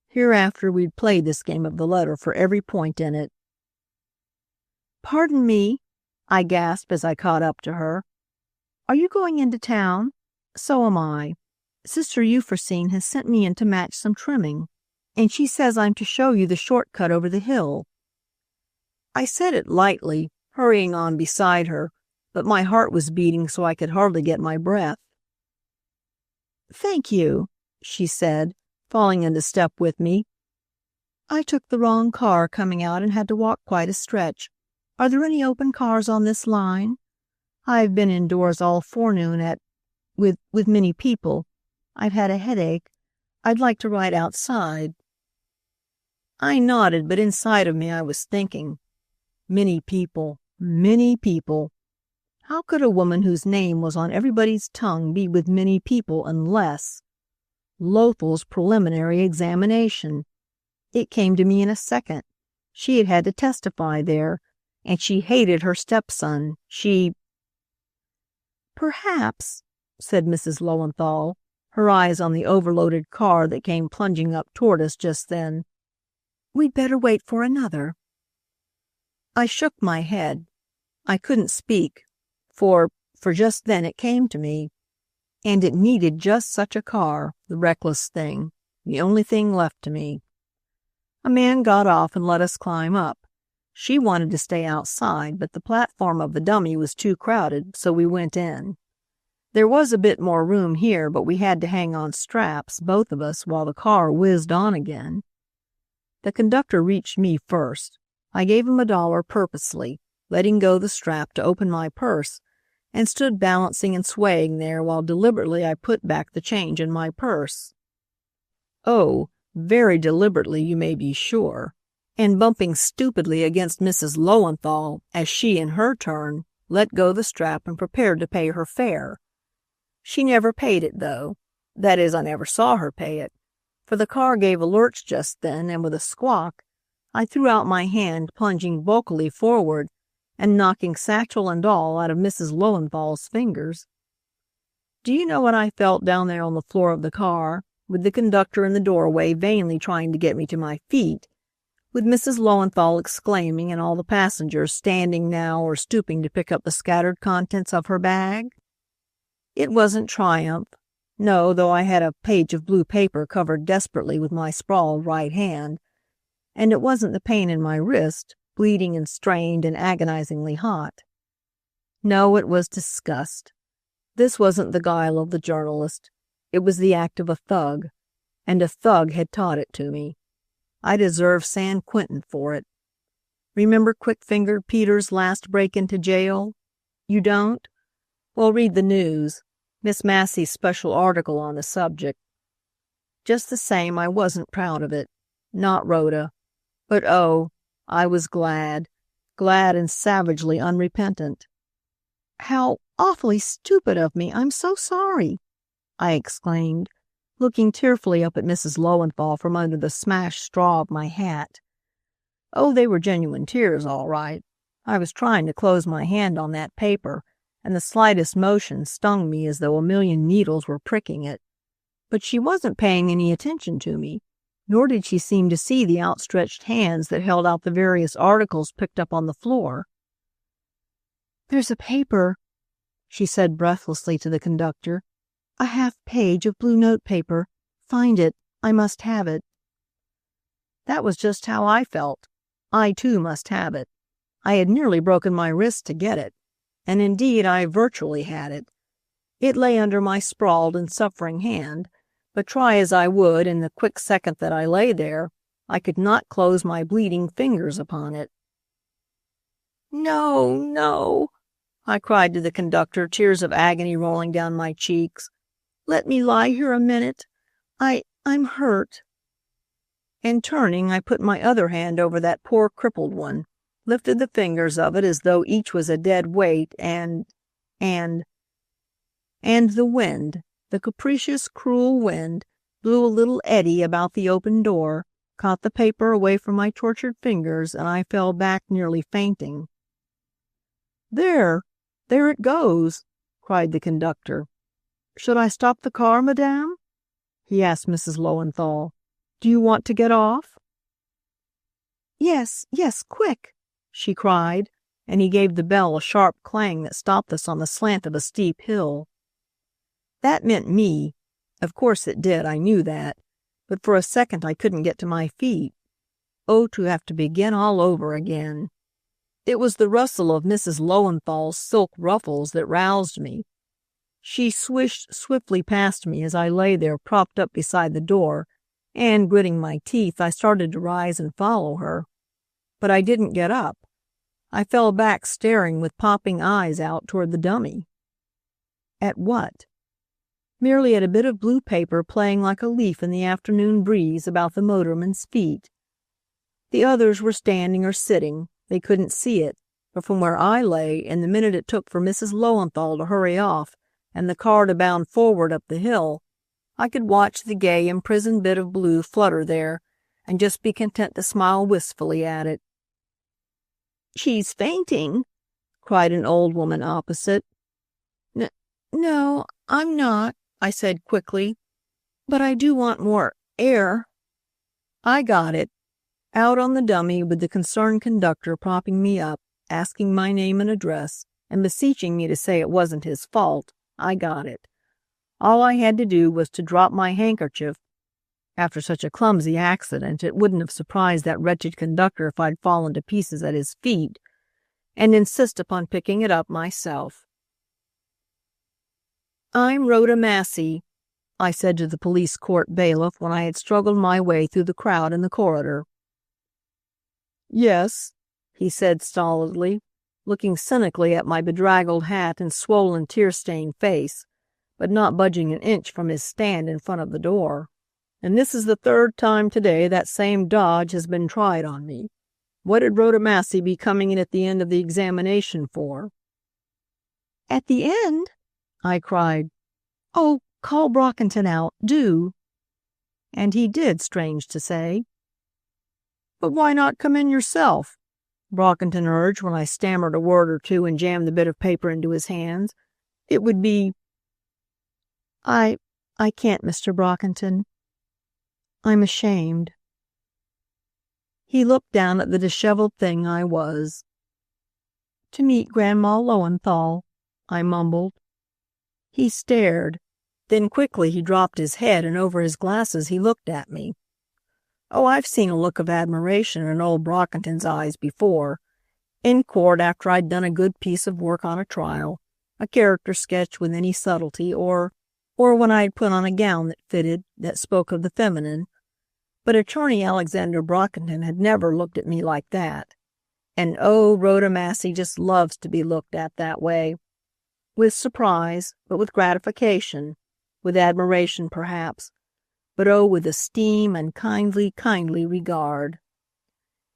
Hereafter we'd play this game of the letter for every point in it. "Pardon me," I gasped as I caught up to her. "Are you going into town? So am I. Sister Euphrosyne has sent me in to match some trimming, and she says I'm to show you the short cut over the hill." I said it lightly, hurrying on beside her, but my heart was beating so I could hardly get my breath. "Thank you," she said, falling into step with me. "I took the wrong car coming out and had to walk quite a stretch. Are there any open cars on this line? I've been indoors all forenoon with many people. I've had a headache. I'd like to ride outside." I nodded, but inside of me I was thinking, many people, many people. How could a woman whose name was on everybody's tongue be with many people unless Lothel's preliminary examination? It came to me in a second. She had had to testify there, and she hated her stepson. "Perhaps," said Mrs. Lowenthal, her eyes on the overloaded car that came plunging up toward us just then, "we'd better wait for another." I shook my head. I couldn't speak, for just then it came to me. And it needed just such a car, the reckless thing, the only thing left to me. A man got off and let us climb up. She wanted to stay outside, but the platform of the dummy was too crowded, so we went in. There was a bit more room here, but we had to hang on straps, both of us, while the car whizzed on again. The conductor reached me first. I gave him $1 purposely, letting go the strap to open my purse, and stood balancing and swaying there while deliberately I put back the change in my purse. Oh, very deliberately, you may be sure, and bumping stupidly against Mrs. Lowenthal as she, in her turn, let go the strap and prepared to pay her fare. She never paid it, though. That is, I never saw her pay it, for the car gave a lurch just then, and with a squawk, I threw out my hand, plunging bulkily forward and knocking satchel and all out of Mrs. Lowenthal's fingers. Do you know what I felt down there on the floor of the car, with the conductor in the doorway vainly trying to get me to my feet, with Mrs. Lowenthal exclaiming and all the passengers standing now or stooping to pick up the scattered contents of her bag? It wasn't triumph. No, though I had a page of blue paper covered desperately with my sprawled right hand, and it wasn't the pain in my wrist, bleeding and strained and agonizingly hot. No, it was disgust. This wasn't the guile of the journalist. It was the act of a thug, and a thug had taught it to me. I deserve San Quentin for it. Remember Quick-Fingered Peter's last break into jail? You don't? Well, read the news. Miss Massey's special article on the subject. Just the same, I wasn't proud of it. Not Rhoda. But oh, I was glad and savagely unrepentant. "How awfully stupid of me! I'm so sorry!" I exclaimed, looking tearfully up at Mrs. Lowenthal from under the smashed straw of my hat. Oh, they were genuine tears, all right. I was trying to close my hand on that paper, and the slightest motion stung me as though a million needles were pricking it. But she wasn't paying any attention to me, nor did she seem to see the outstretched hands that held out the various articles picked up on the floor. "There's a paper," she said breathlessly to the conductor. "A half-page of blue notepaper. Find it. I must have it." That was just how I felt. I, too, must have it. I had nearly broken my wrist to get it, and indeed I virtually had it. It lay under my sprawled and suffering hand, but try as I would in the quick second that I lay there, I could not close my bleeding fingers upon it. "No, no," I cried to the conductor, tears of agony rolling down my cheeks. "Let me lie here a minute. I'm hurt." And turning, I put my other hand over that poor crippled one, lifted the fingers of it as though each was a dead weight, and the wind, the capricious, cruel wind, blew a little eddy about the open door, caught the paper away from my tortured fingers, and I fell back nearly fainting. There it goes," cried the conductor. "Should I stop the car, madame?" he asked Mrs. Lowenthal. "Do you want to get off?" "Yes, yes, quick," she cried, and he gave the bell a sharp clang that stopped us on the slant of a steep hill. That meant me. Of course it did, I knew that, but for a second I couldn't get to my feet. Oh, to have to begin all over again. It was the rustle of Mrs. Lowenthal's silk ruffles that roused me. She swished swiftly past me as I lay there propped up beside the door, and, gritting my teeth, I started to rise and follow her. But I didn't get up. I fell back staring with popping eyes out toward the dummy. At what? Merely at a bit of blue paper playing like a leaf in the afternoon breeze about the motorman's feet. The others were standing or sitting. They couldn't see it, but from where I lay, in the minute it took for Mrs. Lowenthal to hurry off and the car to bound forward up the hill, I could watch the gay, imprisoned bit of blue flutter there and just be content to smile wistfully at it. "She's fainting," cried an old woman opposite. No, I'm not," I said quickly, "but I do want more air." I got it. Out on the dummy, with the concerned conductor propping me up, asking my name and address, and beseeching me to say it wasn't his fault, I got it. All I had to do was to drop my handkerchief, After such a clumsy accident, it wouldn't have surprised that wretched conductor if I'd fallen to pieces at his feet, and insist upon picking it up myself. "I'm Rhoda Massey," I said to the police court bailiff when I had struggled my way through the crowd in the corridor. "Yes," he said stolidly, looking cynically at my bedraggled hat and swollen, tear-stained face, but not budging an inch from his stand in front of the door. "And this is the third time today that same dodge has been tried on me. What did Rhoda Massey be coming in at the end of the examination for?" "At the end?" I cried. "Oh, call Brockington out, do." And he did, strange to say. "But why not come in yourself?" Brockington urged when I stammered a word or two and jammed the bit of paper into his hands. "It would be—" I can't, Mr. Brockington. I'm ashamed." He looked down at the disheveled thing I was. "To meet Grandma Lowenthal," I mumbled. He stared. Then quickly he dropped his head, and over his glasses he looked at me. Oh, I've seen a look of admiration in old Brockington's eyes before. In court, after I'd done a good piece of work on a trial, a character sketch with any subtlety, or when I'd put on a gown that fitted, that spoke of the feminine. But Attorney Alexander Brockington had never looked at me like that. And oh, Rhoda Massey just loves to be looked at that way. With surprise, but with gratification, with admiration perhaps, but oh, with esteem and kindly, kindly regard.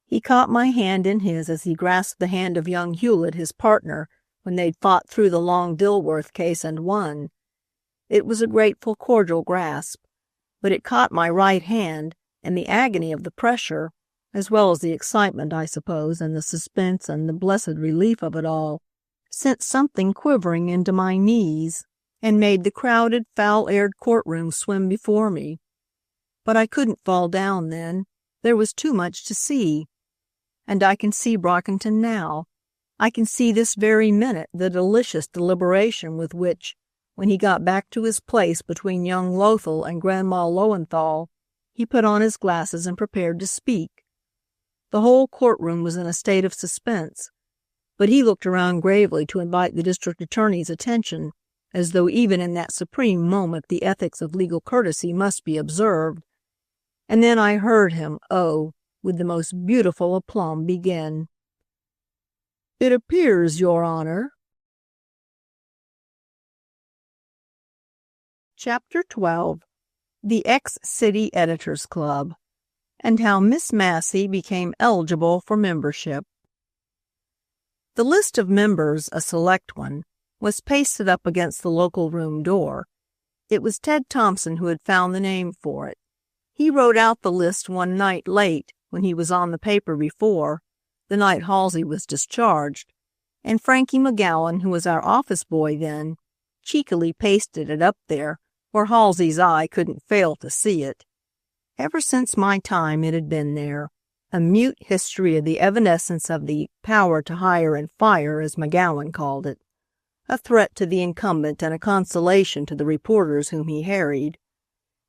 He caught my hand in his as he grasped the hand of young Hewlett, his partner, when they'd fought through the long Dilworth case and won. It was a grateful, cordial grasp, but it caught my right hand, and the agony of the pressure, as well as the excitement, I suppose, and the suspense and the blessed relief of it all, sent something quivering into my knees and made the crowded, foul-aired courtroom swim before me. But I couldn't fall down then. There was too much to see. And I can see Brockington now. I can see this very minute the delicious deliberation with which, when he got back to his place between young Lothal and Grandma Lowenthal, he put on his glasses and prepared to speak. The whole courtroom was in a state of suspense, but he looked around gravely to invite the district attorney's attention, as though even in that supreme moment the ethics of legal courtesy must be observed. And then I heard him, oh, with the most beautiful aplomb, begin. "It appears, Your Honor." Chapter 12. The Ex-City Editors Club, and How Miss Massey Became Eligible for Membership. The list of members, a select one, was pasted up against the local room door. It was Ted Thompson who had found the name for it. He wrote out the list one night late, when he was on the paper before, the night Halsey was discharged, and Frankie McGowan, who was our office boy then, cheekily pasted it up there where Halsey's eye couldn't fail to see it. Ever since my time it had been there, a mute history of the evanescence of the power to hire and fire, as McGowan called it, a threat to the incumbent and a consolation to the reporters whom he harried.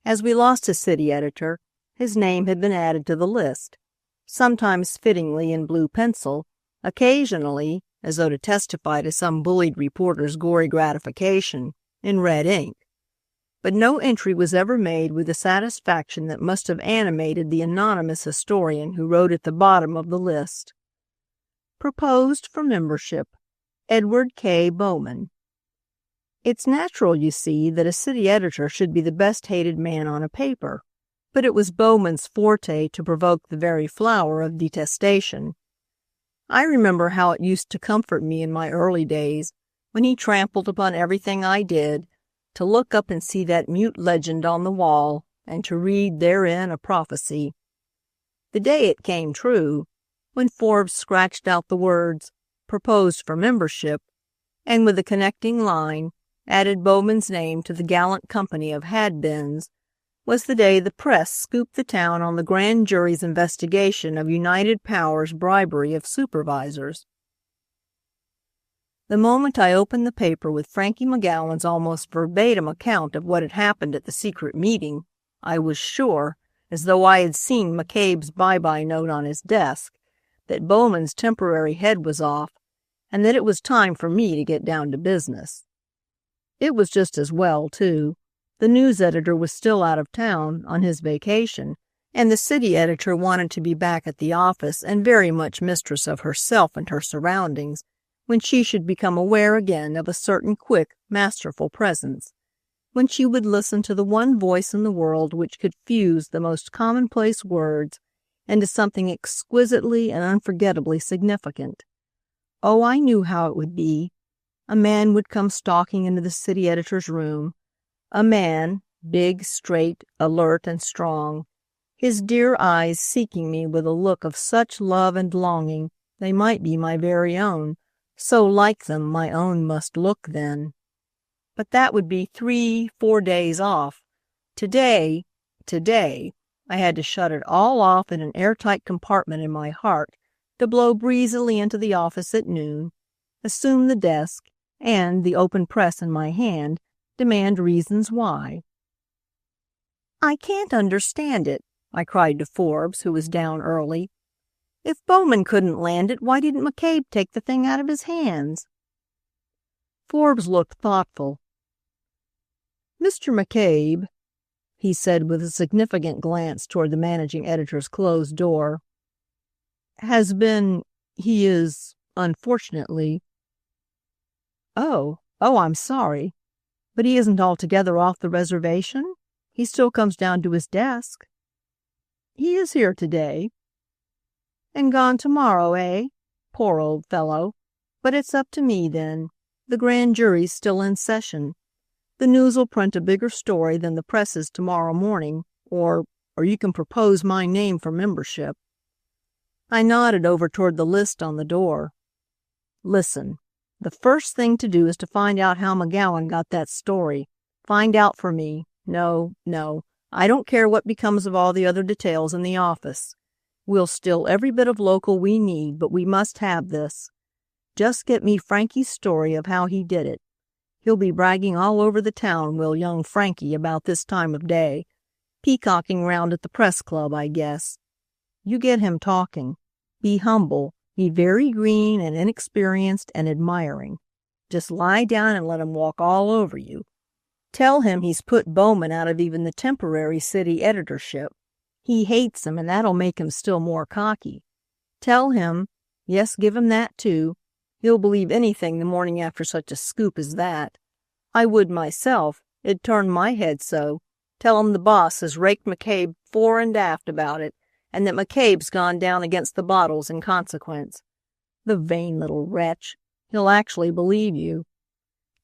As we lost a city editor, his name had been added to the list, sometimes fittingly in blue pencil, occasionally, as though to testify to some bullied reporter's gory gratification, in red ink. But no entry was ever made with the satisfaction that must have animated the anonymous historian who wrote at the bottom of the list. Proposed for membership, Edward K. Bowman. It's natural, you see, that a city editor should be the best-hated man on a paper, but it was Bowman's forte to provoke the very flower of detestation. I remember how it used to comfort me in my early days, when he trampled upon everything I did, to look up and see that mute legend on the wall, and to read therein a prophecy. The day it came true, when Forbes scratched out the words, "Proposed for membership," and with a connecting line, added Bowman's name to the gallant company of had-beens, was the day the press scooped the town on the grand jury's investigation of United Power's bribery of supervisors. The moment I opened the paper with Frankie McGowan's almost verbatim account of what had happened at the secret meeting, I was sure, as though I had seen McCabe's bye-bye note on his desk, that Bowman's temporary head was off, and that it was time for me to get down to business. It was just as well, too. The news editor was still out of town, on his vacation, and the city editor wanted to be back at the office and very much mistress of herself and her surroundings when she should become aware again of a certain quick, masterful presence, when she would listen to the one voice in the world which could fuse the most commonplace words into something exquisitely and unforgettably significant. Oh, I knew how it would be. A man would come stalking into the city editor's room, a man, big, straight, alert, and strong, his dear eyes seeking me with a look of such love and longing they might be my very own, so like them my own must look then. But that would be 3-4 days off. Today, I had to shut it all off in an airtight compartment in my heart to blow breezily into the office at noon, assume the desk, and, the open press in my hand, demand reasons why. "I can't understand it," I cried to Forbes, who was down early. "If Bowman couldn't land it, why didn't McCabe take the thing out of his hands?" Forbes looked thoughtful. "Mr. McCabe," he said with a significant glance toward the managing editor's closed door, he is, unfortunately—" Oh, I'm sorry. But he isn't altogether off the reservation? He still comes down to his desk?" "He is here today." "And gone tomorrow, eh? Poor old fellow. But it's up to me, then. The grand jury's still in session. The news'll print a bigger story than the press is tomorrow morning, or you can propose my name for membership." I nodded over toward the list on the door. "Listen, the first thing to do is to find out how McGowan got that story. Find out for me. No, I don't care what becomes of all the other details in the office. We'll steal every bit of local we need, but we must have this. Just get me Frankie's story of how he did it. He'll be bragging all over the town, will young Frankie, about this time of day. Peacocking round at the press club, I guess. You get him talking. Be humble. Be very green and inexperienced and admiring. Just lie down and let him walk all over you. Tell him he's put Bowman out of even the temporary city editorship. He hates him, and that'll make him still more cocky. Tell him, yes, give him that too. He'll believe anything the morning after such a scoop as that. I would myself. It'd turn my head so. Tell him the boss has raked McCabe fore and aft about it, and that McCabe's gone down against the bottles in consequence. The vain little wretch. He'll actually believe you.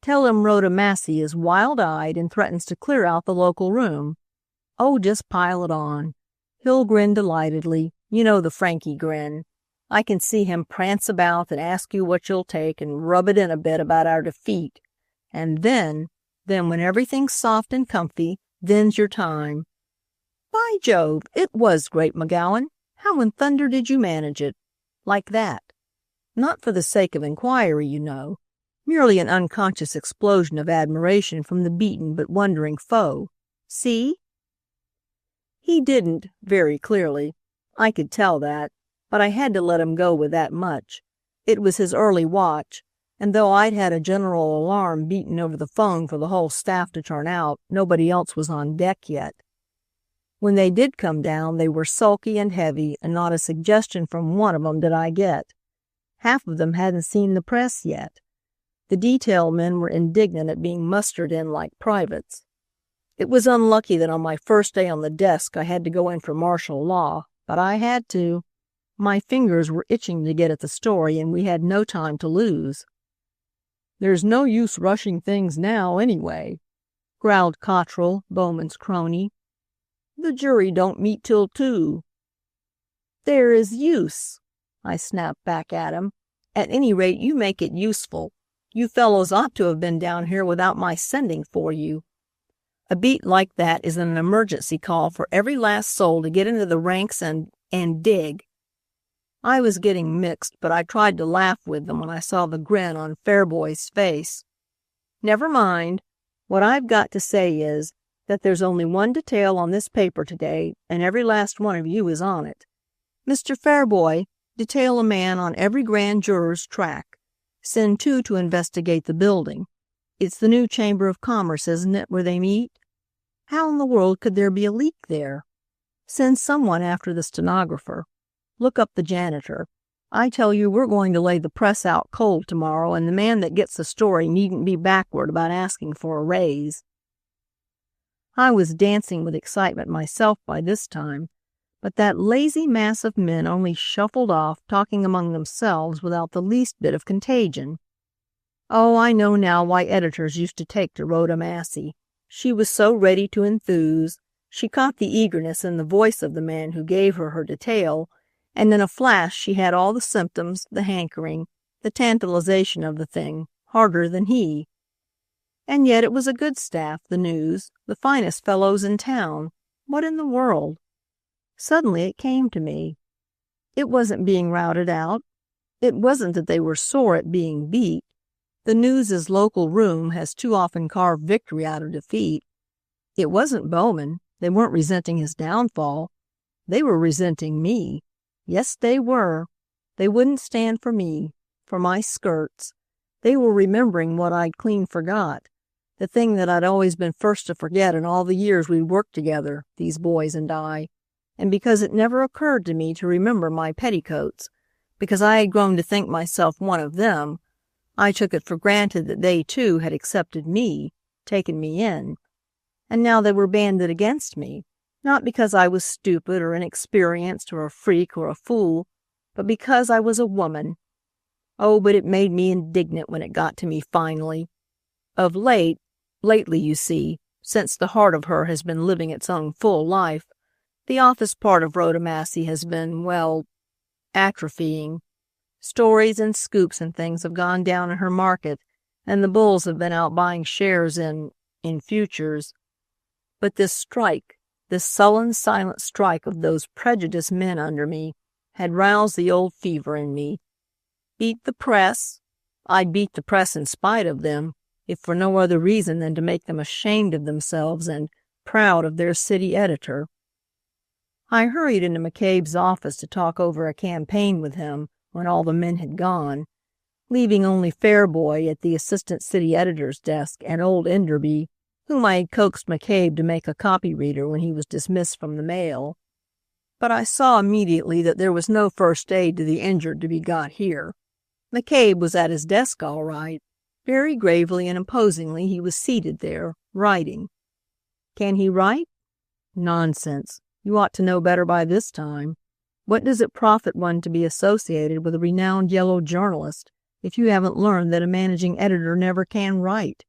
Tell him Rhoda Massey is wild-eyed and threatens to clear out the local room. Oh, just pile it on. He'll grin delightedly. You know the Frankie grin. I can see him prance about and ask you what you'll take and rub it in a bit about our defeat. And then when everything's soft and comfy, then's your time. By Jove, it was great, McGowan. How in thunder did you manage it? Like that. Not for the sake of inquiry, you know. Merely an unconscious explosion of admiration from the beaten but wondering foe. See? He didn't, very clearly. I could tell that, but I had to let him go with that much. It was his early watch, and though I'd had a general alarm beaten over the phone for the whole staff to turn out, nobody else was on deck yet. When they did come down, they were sulky and heavy, and not a suggestion from one of them did I get. Half of them hadn't seen the press yet. The detail men were indignant at being mustered in like privates. It was unlucky that on my first day on the desk I had to go in for martial law, but I had to. My fingers were itching to get at the story, and we had no time to lose. "There's no use rushing things now, anyway," growled Cottrell, Bowman's crony. "The jury don't meet till 2. "There is use," I snapped back at him. "At any rate, you make it useful. You fellows ought to have been down here without my sending for you. A beat like that is an emergency call for every last soul to get into the ranks and dig." I was getting mixed, but I tried to laugh with them when I saw the grin on Fairboy's face. "Never mind. What I've got to say is that there's only one detail on this paper today, and every last one of you is on it. Mr. Fairboy, detail a man on every grand juror's track. Send 2 to investigate the building. It's the new Chamber of Commerce, isn't it, where they meet? How in the world could there be a leak there? Send someone after the stenographer. Look up the janitor. I tell you, we're going to lay the press out cold tomorrow, and the man that gets the story needn't be backward about asking for a raise. I was dancing with excitement myself by this time, but that lazy mass of men only shuffled off, talking among themselves without the least bit of contagion. Oh, I know now why editors used to take to Rhoda Massey. She was so ready to enthuse. She caught the eagerness in the voice of the man who gave her detail, and in a flash she had all the symptoms, the hankering, the tantalization of the thing, harder than he. And yet it was a good staff, the News, the finest fellows in town. What in the world? Suddenly it came to me. It wasn't being routed out. It wasn't that they were sore at being beat. The News's local room has too often carved victory out of defeat. It wasn't Bowman. They weren't resenting his downfall. They were resenting me. Yes, they were. They wouldn't stand for me, for my skirts. They were remembering what I'd clean forgot, the thing that I'd always been first to forget in all the years we'd worked together, these boys and I. And because it never occurred to me to remember my petticoats, because I had grown to think myself one of them, I took it for granted that they, too, had accepted me, taken me in. And now they were banded against me, not because I was stupid or inexperienced or a freak or a fool, but because I was a woman. Oh, but it made me indignant when it got to me finally. Of lately, you see, since the heart of her has been living its own full life, the office part of Rhoda Massey has been, well, atrophying. Stories and scoops and things have gone down in her market, and the bulls have been out buying shares in futures. But this strike, this sullen, silent strike of those prejudiced men under me, had roused the old fever in me. Beat the press? I'd beat the press in spite of them, if for no other reason than to make them ashamed of themselves and proud of their city editor. I hurried into McCabe's office to talk over a campaign with him when all the men had gone, leaving only Fairboy at the assistant city editor's desk and old Enderby, whom I had coaxed McCabe to make a copy reader when he was dismissed from the mail. But I saw immediately that there was no first aid to the injured to be got here. McCabe was at his desk all right. Very gravely and imposingly he was seated there, writing. Can he write? Nonsense. You ought to know better by this time. What does it profit one to be associated with a renowned yellow journalist if you haven't learned that a managing editor never can write?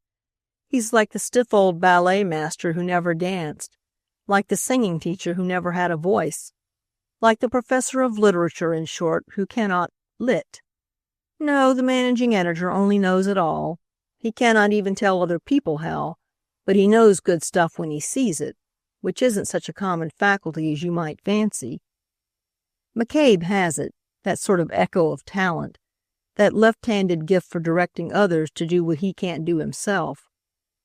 He's like the stiff old ballet master who never danced, like the singing teacher who never had a voice, like the professor of literature, in short, who cannot lit. No, the managing editor only knows it all. He cannot even tell other people how, but he knows good stuff when he sees it, which isn't such a common faculty as you might fancy. McCabe has it, that sort of echo of talent, that left-handed gift for directing others to do what he can't do himself.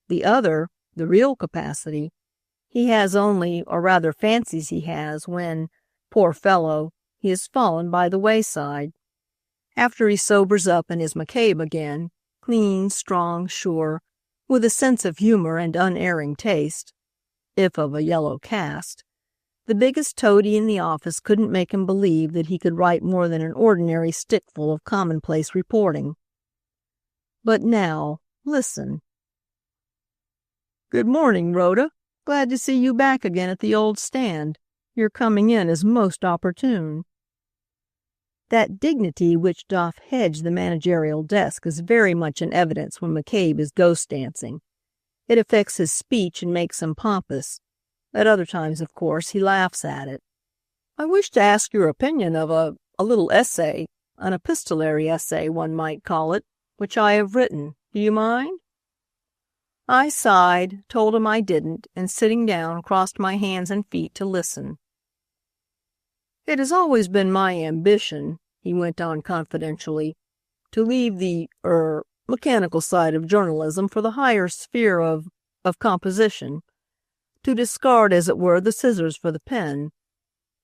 The other, the real capacity, he has only, or rather fancies he has, when, poor fellow, he has fallen by the wayside. After he sobers up and is McCabe again, clean, strong, sure, with a sense of humor and unerring taste, if of a yellow cast, the biggest toady in the office couldn't make him believe that he could write more than an ordinary stickful of commonplace reporting. But now, listen. Good morning, Rhoda. Glad to see you back again at the old stand. Your coming in is most opportune. That dignity which doth hedge the managerial desk is very much in evidence when McCabe is ghost dancing. It affects his speech and makes him pompous. At other times, of course, he laughs at it. I wish to ask your opinion of a little essay, an epistolary essay, one might call it, which I have written. Do you mind? I sighed, told him I didn't, and sitting down, crossed my hands and feet to listen. It has always been my ambition, he went on confidentially, to leave the, mechanical side of journalism for the higher sphere of composition. to discard, as it were, the scissors for the pen.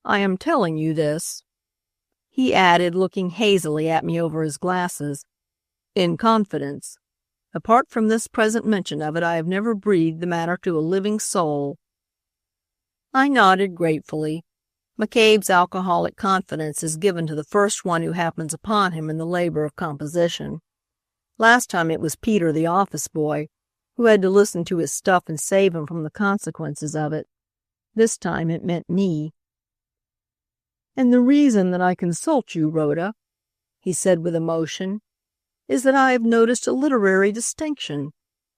I am telling you this," he added, looking hazily at me over his glasses, "in confidence. Apart from this present mention of it, I have never breathed the matter to a living soul." I nodded gratefully. McCabe's alcoholic confidence is given to the first one who happens upon him in the labor of composition. Last time it was Peter, the office boy, who had to listen to his stuff and save him from the consequences of it. This time it meant me. "And the reason that I consult you, Rhoda," he said with emotion, "is that I have noticed a literary distinction,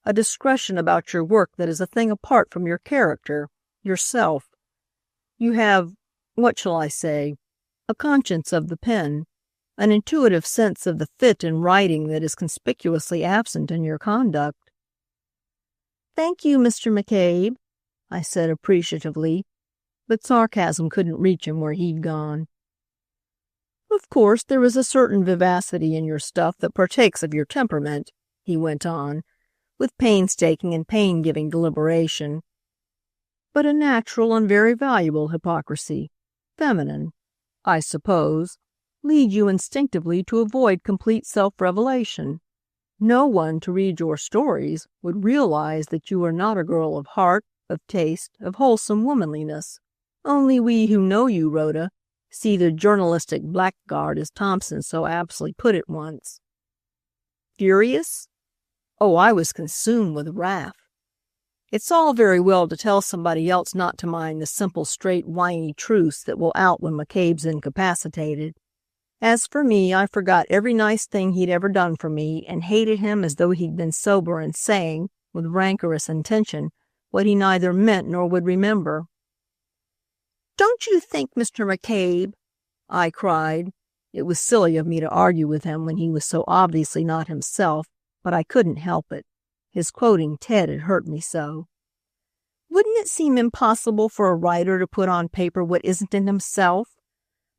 a discretion about your work that is a thing apart from your character, yourself. You have, what shall I say, a conscience of the pen, an intuitive sense of the fit in writing that is conspicuously absent in your conduct." "Thank you, Mr. McCabe," I said appreciatively, but sarcasm couldn't reach him where he'd gone. "Of course, there is a certain vivacity in your stuff that partakes of your temperament," he went on, with painstaking and pain-giving deliberation, "but a natural and very valuable hypocrisy, feminine, I suppose, leads you instinctively to avoid complete self-revelation. No one, to read your stories, would realize that you are not a girl of heart, of taste, of wholesome womanliness. Only we who know you, Rhoda, see the journalistic blackguard, as Thompson so aptly put it once." Furious? Oh, I was consumed with wrath. It's all very well to tell somebody else not to mind the simple, straight, whiny truths that will out when McCabe's incapacitated. As for me, I forgot every nice thing he'd ever done for me and hated him as though he'd been sober and saying, with rancorous intention, what he neither meant nor would remember. "Don't you think, Mr. McCabe," I cried. It was silly of me to argue with him when he was so obviously not himself, but I couldn't help it. His quoting Ted had hurt me so. "Wouldn't it seem impossible for a writer to put on paper what isn't in himself?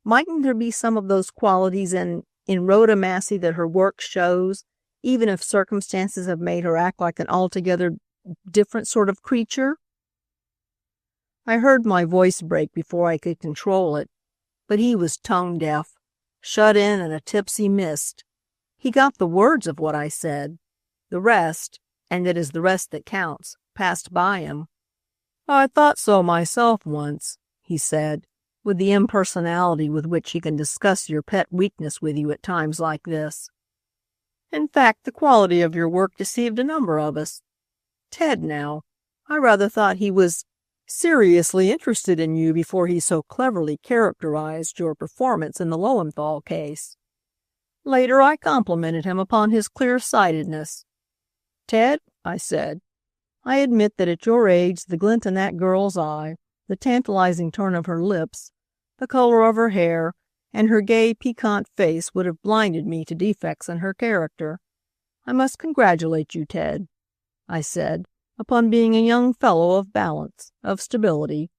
Mightn't there be some of those qualities in Rhoda Massey that her work shows, even if circumstances have made her act like an altogether different sort of creature?" I heard my voice break before I could control it, but he was tone-deaf, shut in a tipsy mist. He got the words of what I said. The rest, and it is the rest that counts, passed by him. "I thought so myself once," he said, with the impersonality with which he can discuss your pet weakness with you at times like this. "In fact, the quality of your work deceived a number of us. Ted, now, I rather thought he was seriously interested in you before he so cleverly characterized your performance in the Lowenthal case. Later, I complimented him upon his clear-sightedness. 'Ted,' I said, 'I admit that at your age the glint in that girl's eye, the tantalizing turn of her lips, the color of her hair, and her gay, piquant face would have blinded me to defects in her character. I must congratulate you, Ted,' I said, 'upon being a young fellow of balance, of stability.'"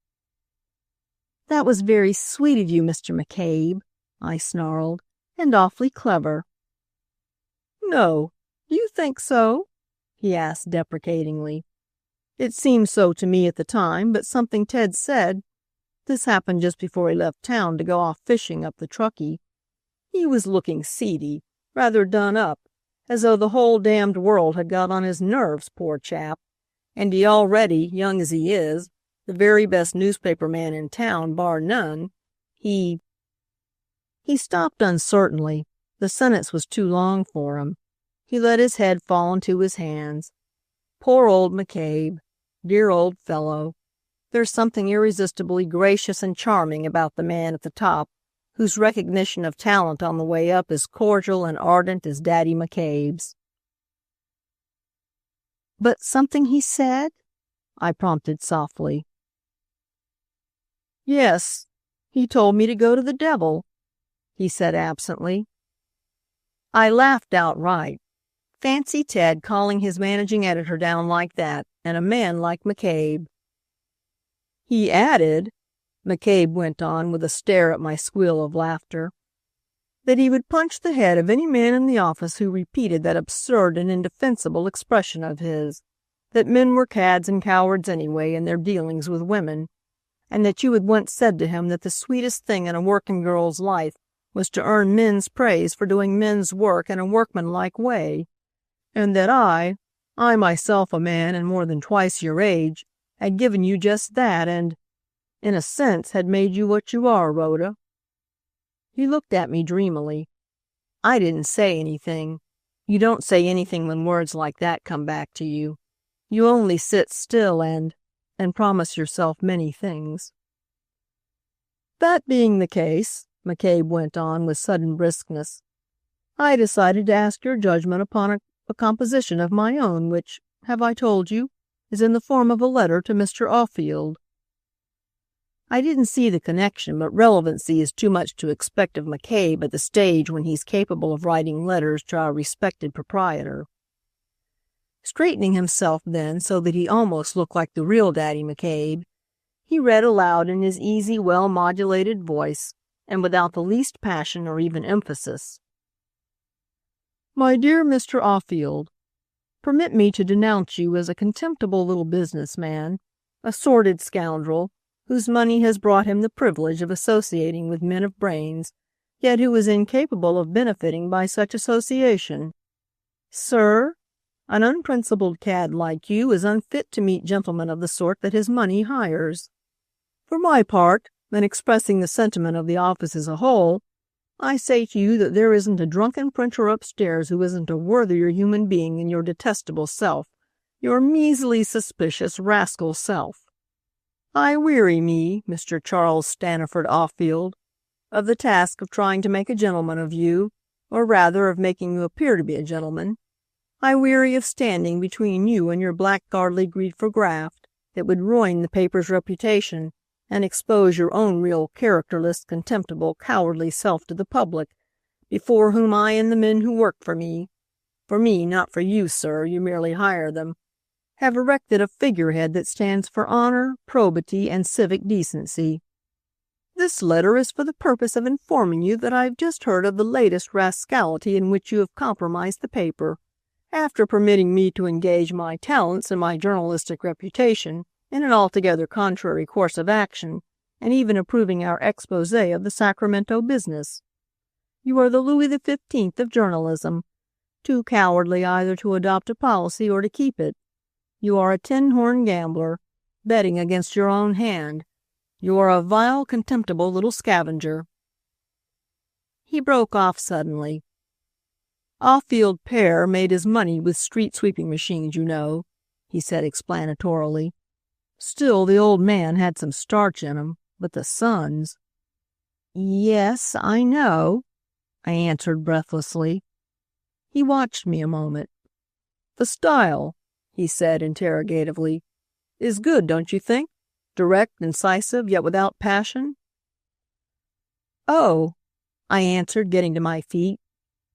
"That was very sweet of you, Mr. McCabe," I snarled, "and awfully clever." "No, do you think so?" he asked deprecatingly. "It seemed so to me at the time, but something Ted said— this happened just before he left town to go off fishing up the Truckee. He was looking seedy, rather done up, as though the whole damned world had got on his nerves, poor chap. And he already, young as he is, the very best newspaper man in town, bar none. He stopped uncertainly. The sentence was too long for him. He let his head fall into his hands. Poor old McCabe. Dear old fellow. There's something irresistibly gracious and charming about the man at the top, whose recognition of talent on the way up is cordial and ardent as Daddy McCabe's." "But something he said?" I prompted softly. "Yes, he told me to go to the devil," he said absently. I laughed outright. Fancy Ted calling his managing editor down like that, and a man like McCabe. "He added," McCabe went on with a stare at my squeal of laughter, "that he would punch the head of any man in the office who repeated that absurd and indefensible expression of his, that men were cads and cowards anyway in their dealings with women, and that you had once said to him that the sweetest thing in a working girl's life was to earn men's praise for doing men's work in a workmanlike way, and that I myself a man and more than twice your age, had given you just that and, in a sense, had made you what you are, Rhoda." He looked at me dreamily. I didn't say anything. You don't say anything when words like that come back to you. You only sit still and promise yourself many things. "That being the case," McCabe went on with sudden briskness, "I decided to ask your judgment upon a composition of my own which, have I told you, is in the form of a letter to Mr. Offield." I didn't see the connection, but relevancy is too much to expect of McCabe at the stage when he's capable of writing letters to our respected proprietor. Straightening himself then so that he almost looked like the real Daddy McCabe, he read aloud in his easy, well-modulated voice, and without the least passion or even emphasis. "My dear Mr. Offield, permit me to denounce you as a contemptible little businessman, a sordid scoundrel, whose money has brought him the privilege of associating with men of brains, yet who is incapable of benefiting by such association. Sir, an unprincipled cad like you is unfit to meet gentlemen of the sort that his money hires. For my part, and expressing the sentiment of the office as a whole, I say to you that there isn't a drunken printer upstairs who isn't a worthier human being than your detestable self, your measly, suspicious, rascal self. I weary me, Mr. Charles Staniford Offield, of the task of trying to make a gentleman of you, or rather of making you appear to be a gentleman. I weary of standing between you and your blackguardly greed for graft that would ruin the paper's reputation and expose your own real characterless, contemptible, cowardly self to the public, before whom I and the men who work for me, not for you, sir, you merely hire them, have erected a figurehead that stands for honor, probity, and civic decency. This letter is for the purpose of informing you that I have just heard of the latest rascality in which you have compromised the paper, after permitting me to engage my talents and my journalistic reputation in an altogether contrary course of action, and even approving our expose of the Sacramento business. You are the Louis XV of journalism, too cowardly either to adopt a policy or to keep it. You are a tin-horn gambler, betting against your own hand. You are a vile, contemptible little scavenger." He broke off suddenly. "Offield père made his money with street-sweeping machines, you know," he said explanatorily. "Still, the old man had some starch in him, but the sons—" "Yes, I know," I answered breathlessly. He watched me a moment. "The style," he said interrogatively, "is good, don't you think? Direct, incisive, yet without passion?" "Oh," I answered, getting to my feet,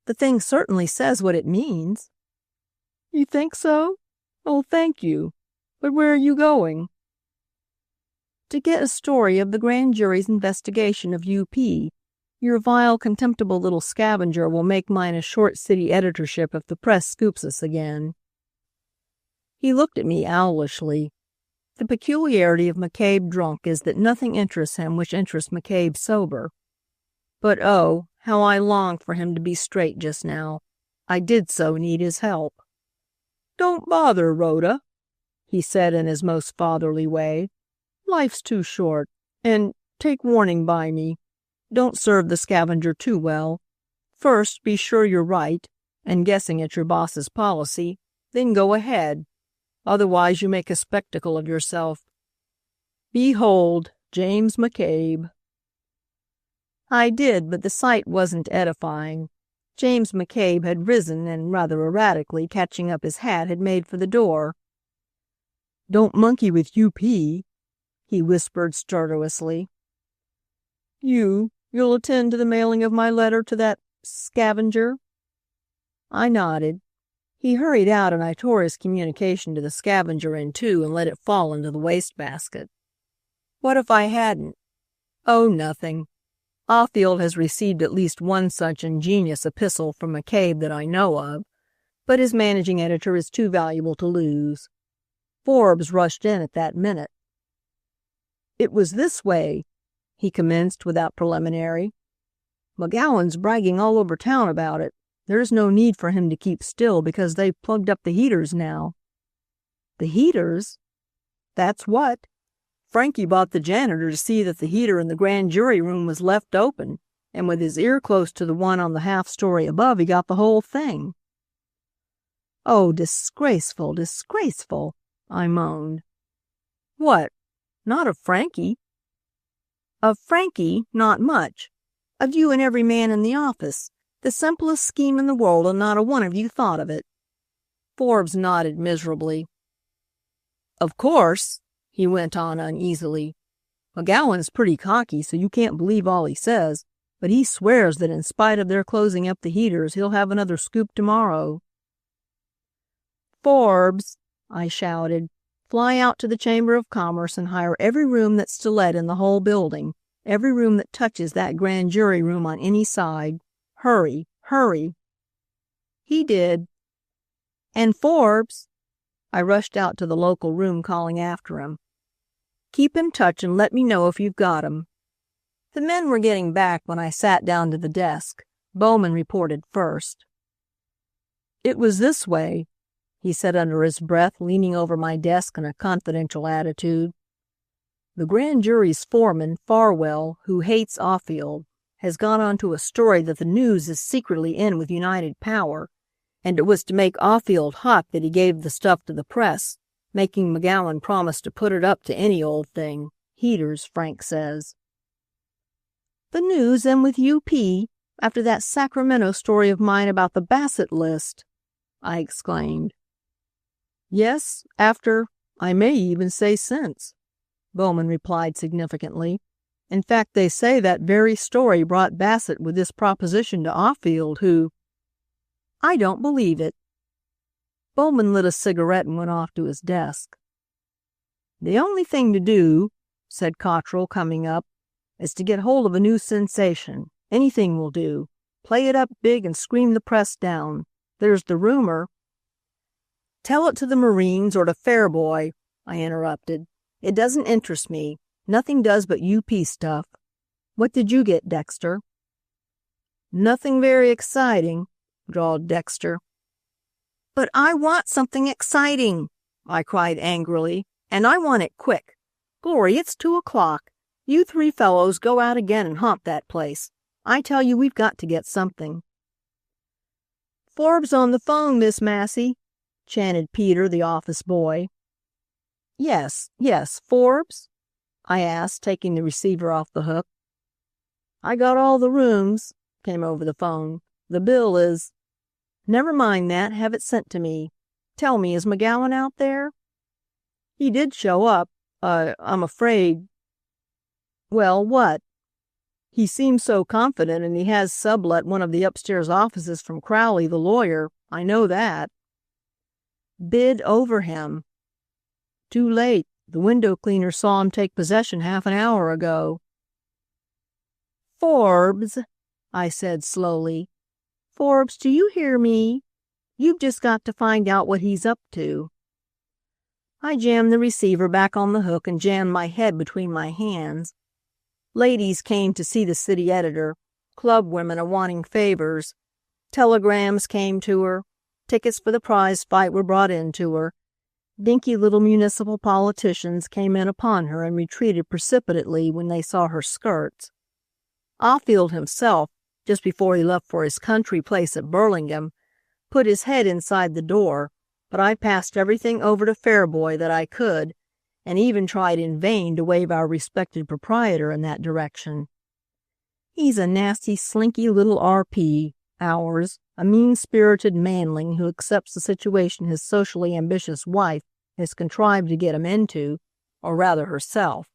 "the thing certainly says what it means." "You think so? Oh, thank you. But where are you going?" "To get a story of the grand jury's investigation of U.P. Your vile, contemptible little scavenger will make mine a short city editorship if the press scoops us again." He looked at me owlishly. The peculiarity of McCabe drunk is that nothing interests him which interests McCabe sober. But oh, how I longed for him to be straight just now. I did so need his help. "Don't bother, Rhoda," he said in his most fatherly way. "Life's too short, and, take warning by me, don't serve the scavenger too well. First, be sure you're right, and guessing at your boss's policy, then go ahead. Otherwise you make a spectacle of yourself. Behold, James McCabe." I did, but the sight wasn't edifying. James McCabe had risen and, rather erratically, catching up his hat, had made for the door. "Don't monkey with U.P.," he whispered stertorously. You'll attend to the mailing of my letter to that scavenger?" I nodded. He hurried out and I tore his communication to the scavenger in two and let it fall into the wastebasket. What if I hadn't? Oh, nothing. Offield has received at least one such ingenious epistle from McCabe that I know of, but his managing editor is too valuable to lose. Forbes rushed in at that minute. "It was this way," he commenced without preliminary. "McGowan's bragging all over town about it. There's no need for him to keep still because they've plugged up the heaters now." "The heaters?" "That's what. Frankie bought the janitor to see that the heater in the grand jury room was left open, and with his ear close to the one on the half-story above, he got the whole thing." "Oh, disgraceful, disgraceful," I moaned. "What? Not of Frankie?" "Of Frankie, not much. Of you and every man in the office. The simplest scheme in the world, and not a one of you thought of it." Forbes nodded miserably. "Of course," he went on uneasily, "McGowan's pretty cocky, so you can't believe all he says, but he swears that in spite of their closing up the heaters, he'll have another scoop tomorrow." "Forbes," I shouted, "fly out to the Chamber of Commerce and hire every room that's to let in the whole building, every room that touches that grand jury room on any side. Hurry, hurry." He did. "And Forbes," I rushed out to the local room calling after him, "keep in touch and let me know if you've got him." The men were getting back when I sat down to the desk. Bowman reported first. "It was this way," he said under his breath, leaning over my desk in a confidential attitude. "The grand jury's foreman, Farwell, who hates Offield, has gone on to a story that the News is secretly in with United Power, and it was to make Offield hot that he gave the stuff to the press, making McGowan promise to put it up to any old thing. Heaters, Frank says." "The News in with UP, after that Sacramento story of mine about the Bassett list!" I exclaimed. "Yes, after, I may even say since," Bowman replied significantly. "In fact, they say that very story brought Bassett with this proposition to Offield, who—" "I don't believe it." Bowman lit a cigarette and went off to his desk. "The only thing to do," said Cottrell, coming up, "is to get hold of a new sensation. Anything will do. Play it up big and scream the press down. There's the rumor—" "Tell it to the Marines or to Fairboy," I interrupted. "It doesn't interest me. Nothing does but UP stuff. What did you get, Dexter?" "Nothing very exciting," drawled Dexter. "But I want something exciting," I cried angrily, "and I want it quick. Glory, it's 2:00. You three fellows go out again and haunt that place. I tell you we've got to get something." "Forbes on the phone, Miss Massey," chanted Peter, the office boy. Yes, Forbes?" I asked, taking the receiver off the hook. "I got all the rooms," came over the phone. "The bill is—" "Never mind that. Have it sent to me. Tell me, is McGowan out there?" "He did show up. I'm afraid—" "Well, what?" "He seems so confident, and he has sublet one of the upstairs offices from Crowley, the lawyer. I know that." "Bid over him." "Too late. The window cleaner saw him take possession half an hour ago." "Forbes," I said slowly. "Forbes, do you hear me? You've just got to find out what he's up to." I jammed the receiver back on the hook and jammed my head between my hands. Ladies came to see the city editor, club women a-wanting favors. Telegrams came to her. Tickets for the prize fight were brought in to her. Dinky little municipal politicians came in upon her and retreated precipitately when they saw her skirts. Offield himself, just before he left for his country place at Burlingame, put his head inside the door, but I passed everything over to Fairboy that I could, and even tried in vain to wave our respected proprietor in that direction. He's a nasty, slinky little R.P., ours, a mean-spirited manling who accepts the situation his socially ambitious wife has contrived to get him into, or rather herself.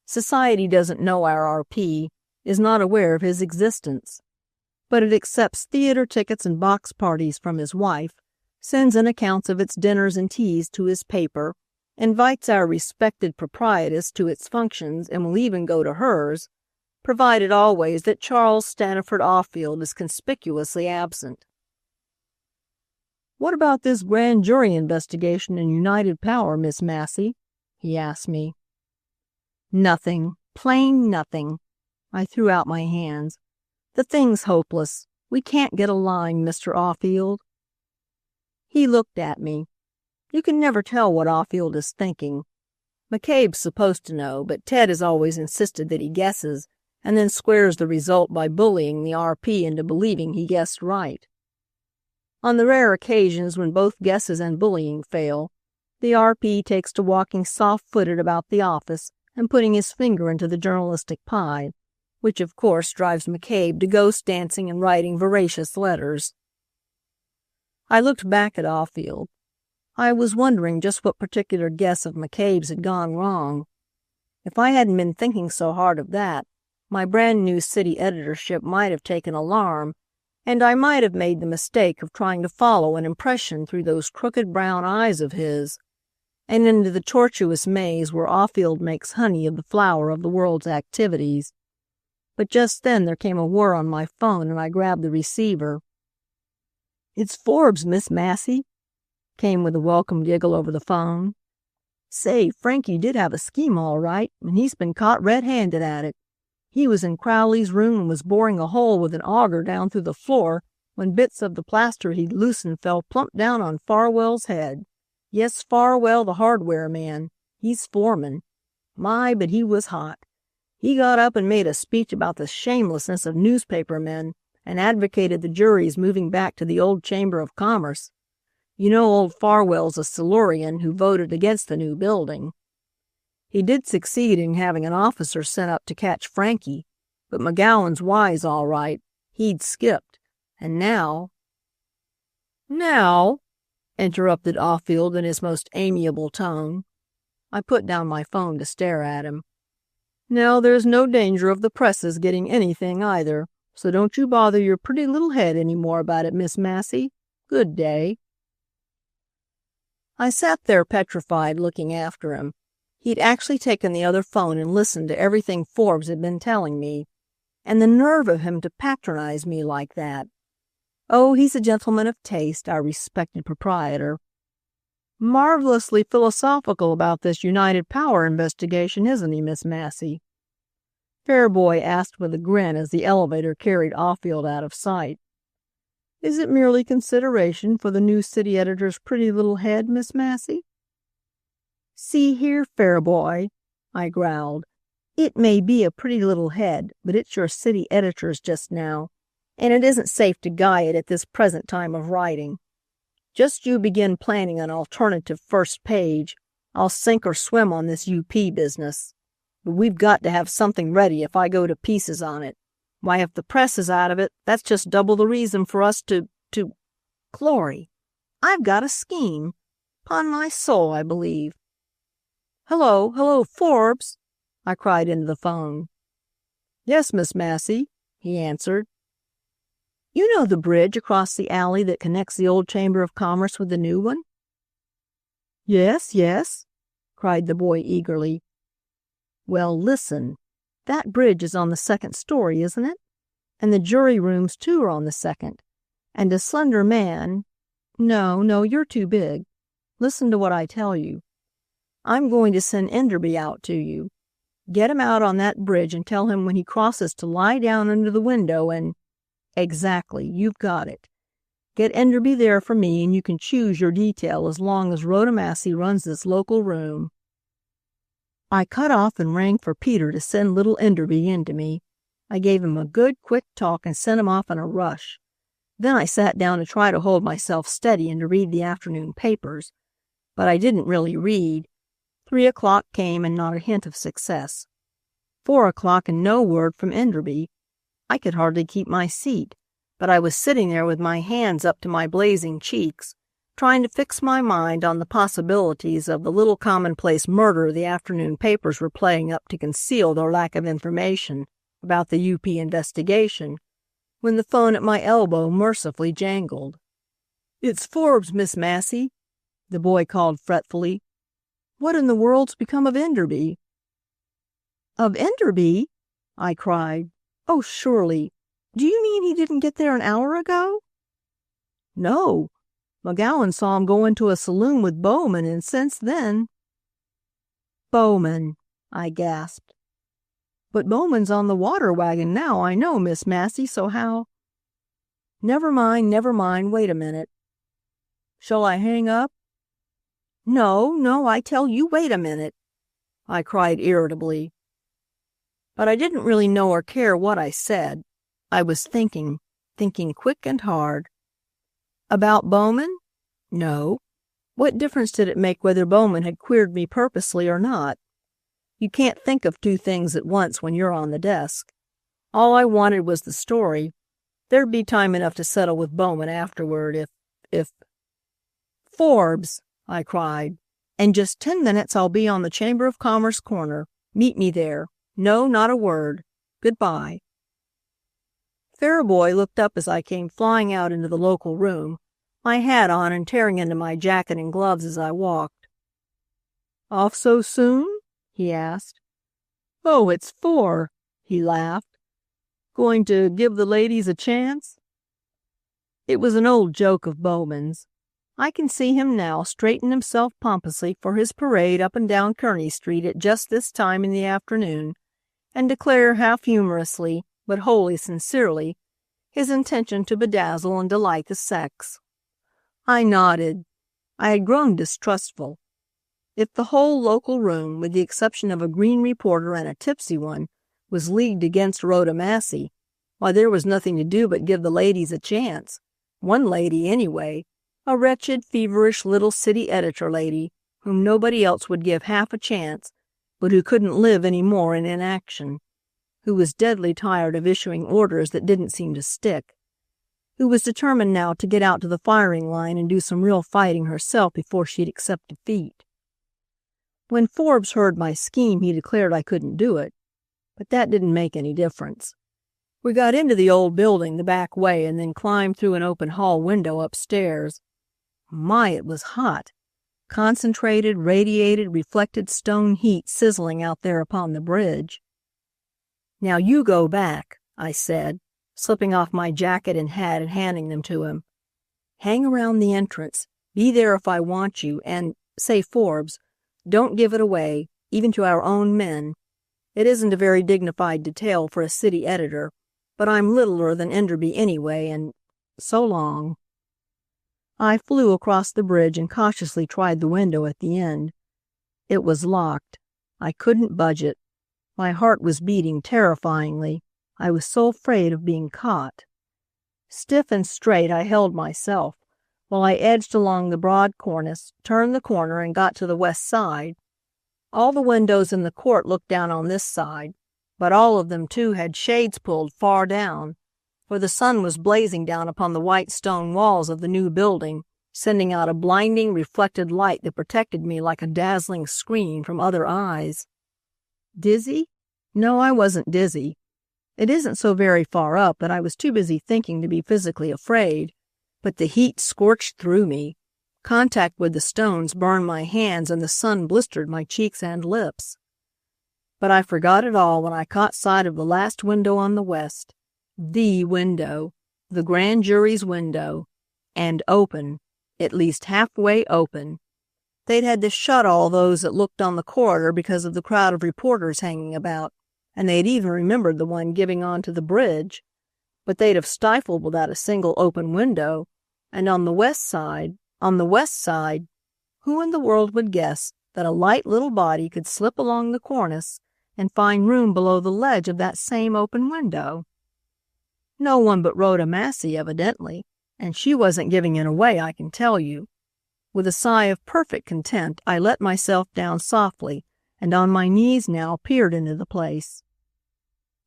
Society doesn't know our R.P., is not aware of his existence. But it accepts theater tickets and box parties from his wife, sends in accounts of its dinners and teas to his paper, invites our respected proprietress to its functions and will even go to hers, provided always that Charles Staniford Offield is conspicuously absent. "What about this grand jury investigation in United Power, Miss Massey?" he asked me. "Nothing. Plain nothing." I threw out my hands. "The thing's hopeless. We can't get a line, Mr. Offield." He looked at me. You can never tell what Offield is thinking. McCabe's supposed to know, but Ted has always insisted that he guesses, and then squares the result by bullying the RP into believing he guessed right. On the rare occasions when both guesses and bullying fail, the RP takes to walking soft-footed about the office and putting his finger into the journalistic pie, which of course drives McCabe to ghost dancing and writing voracious letters. I looked back at Offield. I was wondering just what particular guess of McCabe's had gone wrong. If I hadn't been thinking so hard of that, my brand new city editorship might have taken alarm, and I might have made the mistake of trying to follow an impression through those crooked brown eyes of his, and into the tortuous maze where Offield makes honey of the flower of the world's activities. But just then there came a whir on my phone, and I grabbed the receiver. "It's Forbes, Miss Massey," came with a welcome giggle over the phone. "Say, Frankie did have a scheme all right, and he's been caught red-handed at it. He was in Crowley's room and was boring a hole with an auger down through the floor when bits of the plaster he'd loosened fell plump down on Farwell's head. Yes, Farwell, the hardware man. He's foreman. My, but he was hot. He got up and made a speech about the shamelessness of newspaper men and advocated the jury's moving back to the old Chamber of Commerce. You know old Farwell's a Silurian who voted against the new building. He did succeed in having an officer sent up to catch Frankie, but McGowan's wise all right. He'd skipped. And now—" "Now," interrupted Offield in his most amiable tone. I put down my phone to stare at him. "Now there's no danger of the presses getting anything either, so don't you bother your pretty little head any more about it, Miss Massey. Good day." I sat there petrified, looking after him. He'd actually taken the other phone and listened to everything Forbes had been telling me. And the nerve of him to patronize me like that. Oh, he's a gentleman of taste, our respected proprietor. "Marvelously philosophical about this United Power investigation, isn't he, Miss Massey?" Fairboy asked with a grin as the elevator carried Offield out of sight. "Is it merely consideration for the new city editor's pretty little head, Miss Massey?" "See here, Fairboy," I growled. "It may be a pretty little head, but it's your city editor's just now, and it isn't safe to guy it at this present time of writing. Just you begin planning an alternative first page. I'll sink or swim on this UP business. But we've got to have something ready if I go to pieces on it. Why, if the press is out of it, that's just double the reason for us to Glory! I've got a scheme. 'Pon my soul, I believe. Hello, Forbes," I cried into the phone. "Yes, Miss Massey," he answered. "You know the bridge across the alley that connects the old Chamber of Commerce with the new one?" Yes," cried the boy eagerly. "Well, listen. That bridge is on the second story, isn't it? And the jury rooms, too, are on the second. And a slender man— No, you're too big. Listen to what I tell you. I'm going to send Enderby out to you. Get him out on that bridge and tell him when he crosses to lie down under the window and— Exactly, you've got it. Get Enderby there for me, and you can choose your detail as long as Rhoda Massey runs this local room." I cut off and rang for Peter to send little Enderby in to me. I gave him a good, quick talk and sent him off in a rush. Then I sat down to try to hold myself steady and to read the afternoon papers. But I didn't really read. 3 o'clock came and not a hint of success. 4 o'clock and no word from Enderby. I could hardly keep my seat, but I was sitting there with my hands up to my blazing cheeks, trying to fix my mind on the possibilities of the little commonplace murder the afternoon papers were playing up to conceal their lack of information about the UP investigation, when the phone at my elbow mercifully jangled. "It's Forbes, Miss Massey," the boy called fretfully. "What in the world's become of Enderby?" "Of Enderby?" I cried. "Oh, surely. Do you mean he didn't get there an hour ago?" "No. McGowan saw him go into a saloon with Bowman, and since then—" "Bowman," I gasped. "But Bowman's on the water wagon now, I know, Miss Massey, so how—" Never mind, wait a minute." "Shall I hang up?" No, I tell you, wait a minute," I cried irritably. But I didn't really know or care what I said. I was thinking quick and hard. About Bowman? No. What difference did it make whether Bowman had queered me purposely or not? You can't think of two things at once when you're on the desk. All I wanted was the story. There'd be time enough to settle with Bowman afterward if— "Forbes," I cried, "in just 10 minutes I'll be on the Chamber of Commerce corner. Meet me there. No, not a word. Goodbye." Fairboy looked up as I came flying out into the local room, my hat on and tearing into my jacket and gloves as I walked. "Off so soon?" he asked. "Oh, it's 4," he laughed. "Going to give the ladies a chance?" It was an old joke of Bowman's. I can see him now straighten himself pompously for his parade up and down Kearny Street at just this time in the afternoon, and declare half humorously, but wholly sincerely, his intention to bedazzle and delight the sex. I nodded. I had grown distrustful. If the whole local room, with the exception of a green reporter and a tipsy one, was leagued against Rhoda Massey, why there was nothing to do but give the ladies a chance. One lady, anyway, a wretched, feverish little city editor lady, whom nobody else would give half a chance, but who couldn't live any more in inaction, who was deadly tired of issuing orders that didn't seem to stick, who was determined now to get out to the firing line and do some real fighting herself before she'd accept defeat. When Forbes heard my scheme, he declared I couldn't do it, but that didn't make any difference. We got into the old building the back way and then climbed through an open hall window upstairs. My, it was hot. Concentrated, radiated, reflected stone heat sizzling out there upon the bridge. "Now you go back," I said, slipping off my jacket and hat and handing them to him. "Hang around the entrance. Be there if I want you, and, say, Forbes, don't give it away, even to our own men. It isn't a very dignified detail for a city editor, but I'm littler than Enderby anyway, and so long." I flew across the bridge and cautiously tried the window at the end. It was locked. I couldn't budge it. My heart was beating terrifyingly. I was so afraid of being caught. Stiff and straight I held myself, while I edged along the broad cornice, turned the corner, and got to the west side. All the windows in the court looked down on this side, but all of them, too, had shades pulled far down, for the sun was blazing down upon the white stone walls of the new building, sending out a blinding, reflected light that protected me like a dazzling screen from other eyes. Dizzy? No, I wasn't dizzy. It isn't so very far up that I was too busy thinking to be physically afraid, but the heat scorched through me. Contact with the stones burned my hands and the sun blistered my cheeks and lips. But I forgot it all when I caught sight of the last window on the west. The window, the grand jury's window, and open, at least halfway open. They'd had to shut all those that looked on the corridor because of the crowd of reporters hanging about, and they'd even remembered the one giving on to the bridge. But they'd have stifled without a single open window, and on the west side, who in the world would guess that a light little body could slip along the cornice and find room below the ledge of that same open window? No one but Rhoda Massey, evidently, and she wasn't giving it away, I can tell you. With a sigh of perfect content, I let myself down softly, and on my knees now peered into the place.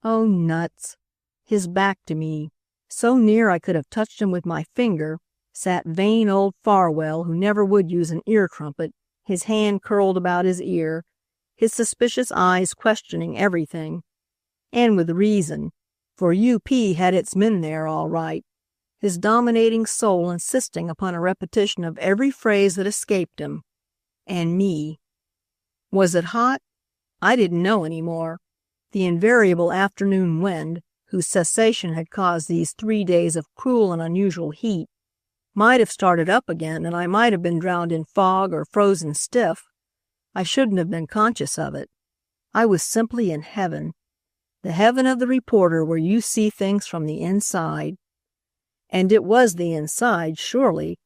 Oh, nuts! His back to me, so near I could have touched him with my finger, sat vain old Farwell, who never would use an ear trumpet, his hand curled about his ear, his suspicious eyes questioning everything. And with reason, for UP had its men there all right, his dominating soul insisting upon a repetition of every phrase that escaped him. And me. Was it hot? I didn't know any more. The invariable afternoon wind, whose cessation had caused these 3 days of cruel and unusual heat, Might have started up again, and I might have been drowned in fog or frozen stiff. I shouldn't have been conscious of it. I was simply in heaven. The heaven of the reporter where you see things from the inside. And it was the inside, surely.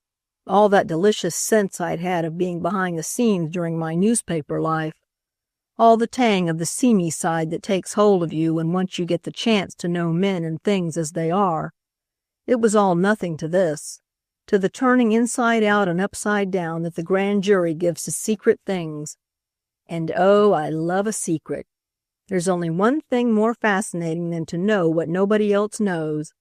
All that delicious sense I'd had of being behind the scenes during my newspaper life. All the tang of the seamy side that takes hold of you when once you get the chance to know men and things as they are. It was all nothing to this, to the turning inside out and upside down that the grand jury gives to secret things. And oh, I love a secret. There's only one thing more fascinating than to know what nobody else knows,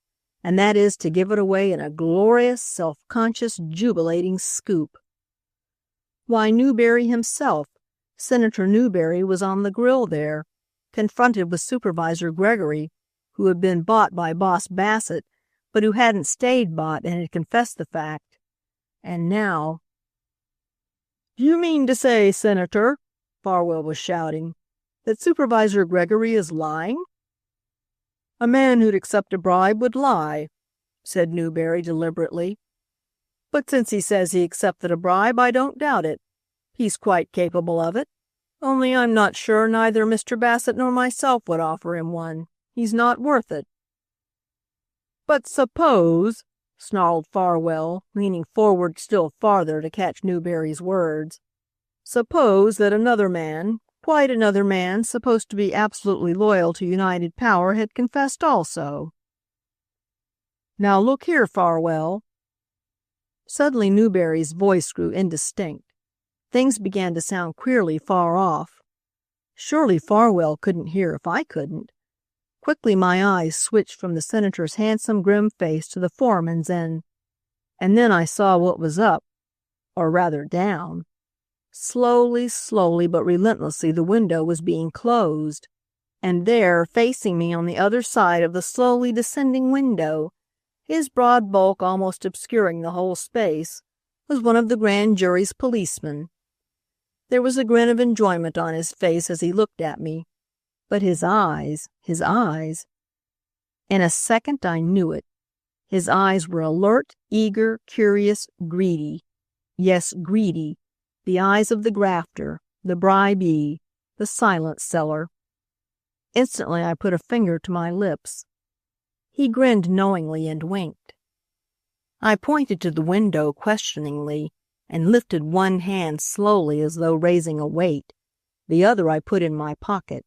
and that is to give it away in a glorious, self-conscious, jubilating scoop. Why, Newberry himself, Senator Newberry, was on the grill there, confronted with Supervisor Gregory, who had been bought by Boss Bassett, but who hadn't stayed bought and had confessed the fact. And now... "Do you mean to say, Senator," Farwell was shouting, "that Supervisor Gregory is lying?" "A man who'd accept a bribe would lie," said Newberry deliberately. "But since he says he accepted a bribe, I don't doubt it. He's quite capable of it. Only I'm not sure neither Mr. Bassett nor myself would offer him one. He's not worth it." "But suppose," snarled Farwell, leaning forward still farther to catch Newberry's words, "suppose that another man, quite another man, supposed to be absolutely loyal to United Power, had confessed also." "Now look here, Farwell." Suddenly Newberry's voice grew indistinct. Things began to sound queerly far off. Surely Farwell couldn't hear if I couldn't. Quickly my eyes switched from the senator's handsome, grim face to the foreman's, and then I saw what was up, or rather down. Slowly, but relentlessly, the window was being closed. And there, facing me on the other side of the slowly descending window, his broad bulk almost obscuring the whole space, was one of the grand jury's policemen. There was a grin of enjoyment on his face as he looked at me. But his eyes. In a second I knew it. His eyes were alert, eager, curious, greedy. Yes, greedy. The eyes of the grafter, the bribee, the silent seller. Instantly I put a finger to my lips. He grinned knowingly and winked. I pointed to the window questioningly and lifted one hand slowly as though raising a weight. The other I put in my pocket.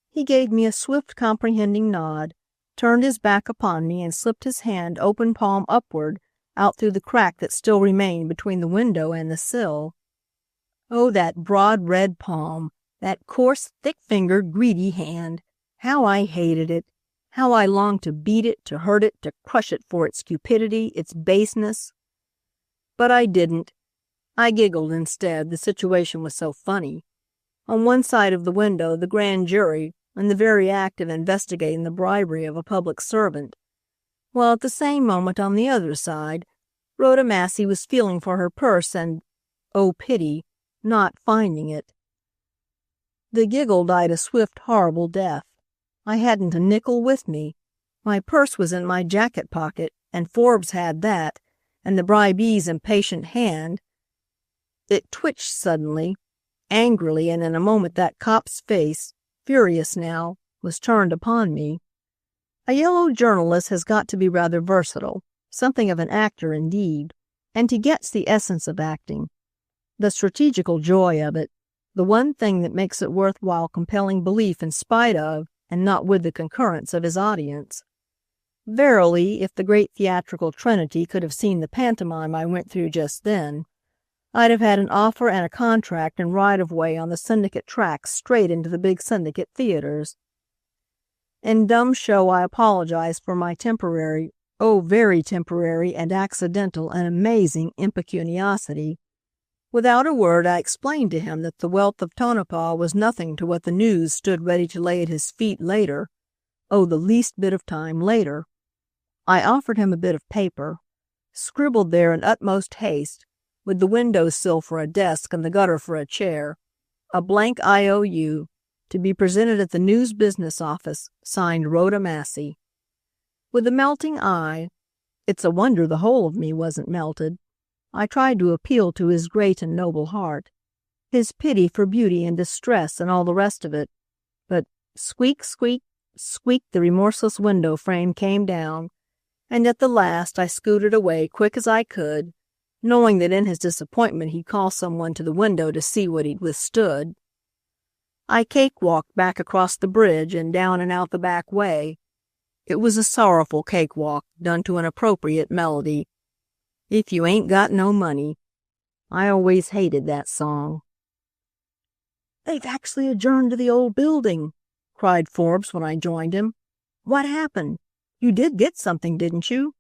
He gave me a swift, comprehending nod, turned his back upon me, and slipped his hand, open palm upward, out through the crack that still remained between the window and the sill. Oh, that broad red palm, that coarse, thick-fingered, greedy hand! How I hated it! How I longed to beat it, to hurt it, to crush it for its cupidity, its baseness! But I didn't. I giggled instead. The situation was so funny. On one side of the window, the grand jury, in the very act of investigating the bribery of a public servant, while at the same moment on the other side, Rhoda Massey was feeling for her purse and, oh pity, not finding it. The giggle died a swift, horrible death. I hadn't a nickel with me. My purse was in my jacket pocket, and Forbes had that, and the bribee's impatient hand. It twitched suddenly, angrily, and in a moment that cop's face, furious now, was turned upon me. A yellow journalist has got to be rather versatile, something of an actor indeed, and he gets the essence of acting, the strategical joy of it, the one thing that makes it worthwhile compelling belief in spite of, and not with the concurrence of his audience. Verily, if the great theatrical trinity could have seen the pantomime I went through just then, I'd have had an offer and a contract and right-of-way on the syndicate tracks straight into the big syndicate theaters. In dumb show I apologized for my temporary, oh, very temporary and accidental and amazing impecuniosity. Without a word I explained to him that the wealth of Tonopah was nothing to what the news stood ready to lay at his feet later. Oh, the least bit of time later. I offered him a bit of paper, scribbled there in utmost haste, with the window sill for a desk and the gutter for a chair, a blank IOU, to be presented at the News Business Office, signed Rhoda Massey. With a melting eye, It's a wonder the whole of me wasn't melted. I tried to appeal to his great and noble heart, his pity for beauty and distress and all the rest of it, but squeak, squeak, squeak, the remorseless window frame came down, and at the last I scooted away quick as I could, knowing that in his disappointment he'd call someone to the window to see what he'd withstood. I cakewalked back across the bridge and down and out the back way. It was a sorrowful cakewalk done to an appropriate melody. If you ain't got no money. I always hated that song. "They've actually adjourned to the old building," cried Forbes when I joined him. "What happened? You did get something, didn't you?"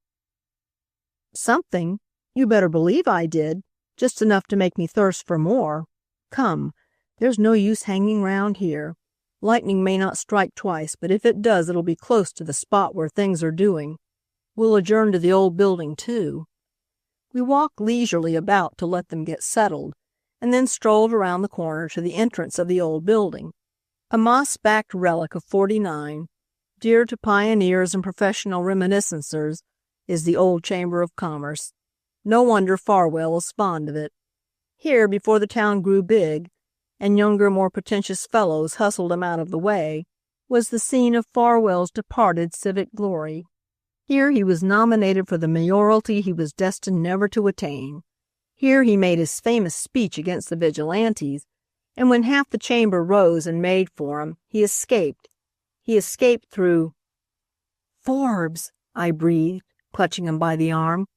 "Something? You better believe I did. Just enough to make me thirst for more. Come, there's no use hanging round here. Lightning may not strike twice, but if it does, it'll be close to the spot where things are doing. We'll adjourn to the old building, too." We walked leisurely about to let them get settled, and then strolled around the corner to the entrance of the old building. A moss-backed relic of '49, dear to pioneers and professional reminiscencers, is the old Chamber of Commerce. No wonder Farwell was fond of it. Here, before the town grew big, and younger, more pretentious fellows hustled him out of the way, was the scene of Farwell's departed civic glory. Here he was nominated for the mayoralty he was destined never to attain. Here he made his famous speech against the vigilantes, and when half the chamber rose and made for him, he escaped. He escaped through— "Forbes," I breathed, clutching him by the arm.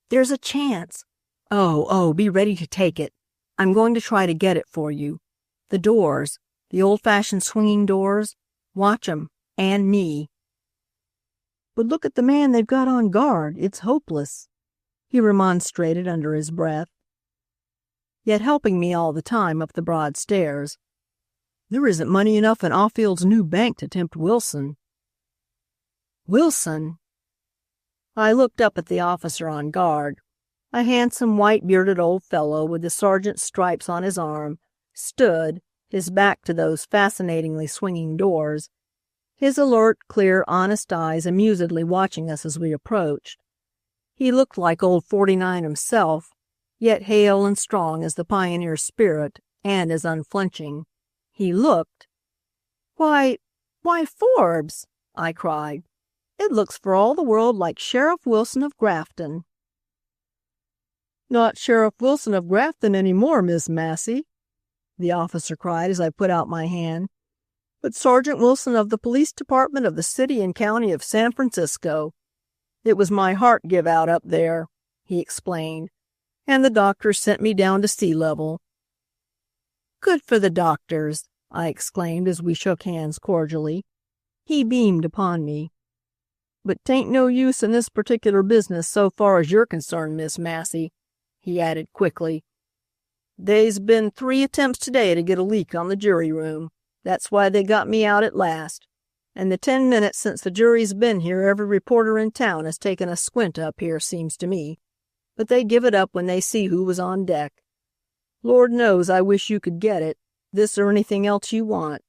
"There's a chance. Oh, be ready to take it. I'm going to try to get it for you. The doors, the old-fashioned swinging doors, watch 'em, and me." "But look at the man they've got on guard. It's hopeless," he remonstrated under his breath, yet helping me all the time up the broad stairs. "There isn't money enough in Offield's new bank to tempt Wilson." "Wilson?" I looked up at the officer on guard. A handsome, white-bearded old fellow with the sergeant's stripes on his arm stood, his back to those fascinatingly swinging doors, his alert, clear, honest eyes amusedly watching us as we approached. He looked like old '49 himself, yet hale and strong as the pioneer spirit, and as unflinching. He looked— Why, Forbes!" I cried. "It looks for all the world like Sheriff Wilson of Grafton." "Not Sheriff Wilson of Grafton any more, Miss Massey," the officer cried as I put out my hand, "but Sergeant Wilson of the Police Department of the City and County of San Francisco. It was my heart give out up there," he explained, "and the doctors sent me down to sea level." "Good for the doctors," I exclaimed as we shook hands cordially. He beamed upon me. "But 'tain't no use in this particular business so far as you're concerned, Miss Massey," he added quickly. "They's been 3 attempts today to get a leak on the jury room. That's why they got me out at last. And the 10 minutes since the jury's been here, every reporter in town has taken a squint up here, seems to me. But they give it up when they see who was on deck. Lord knows I wish you could get it, this or anything else you want.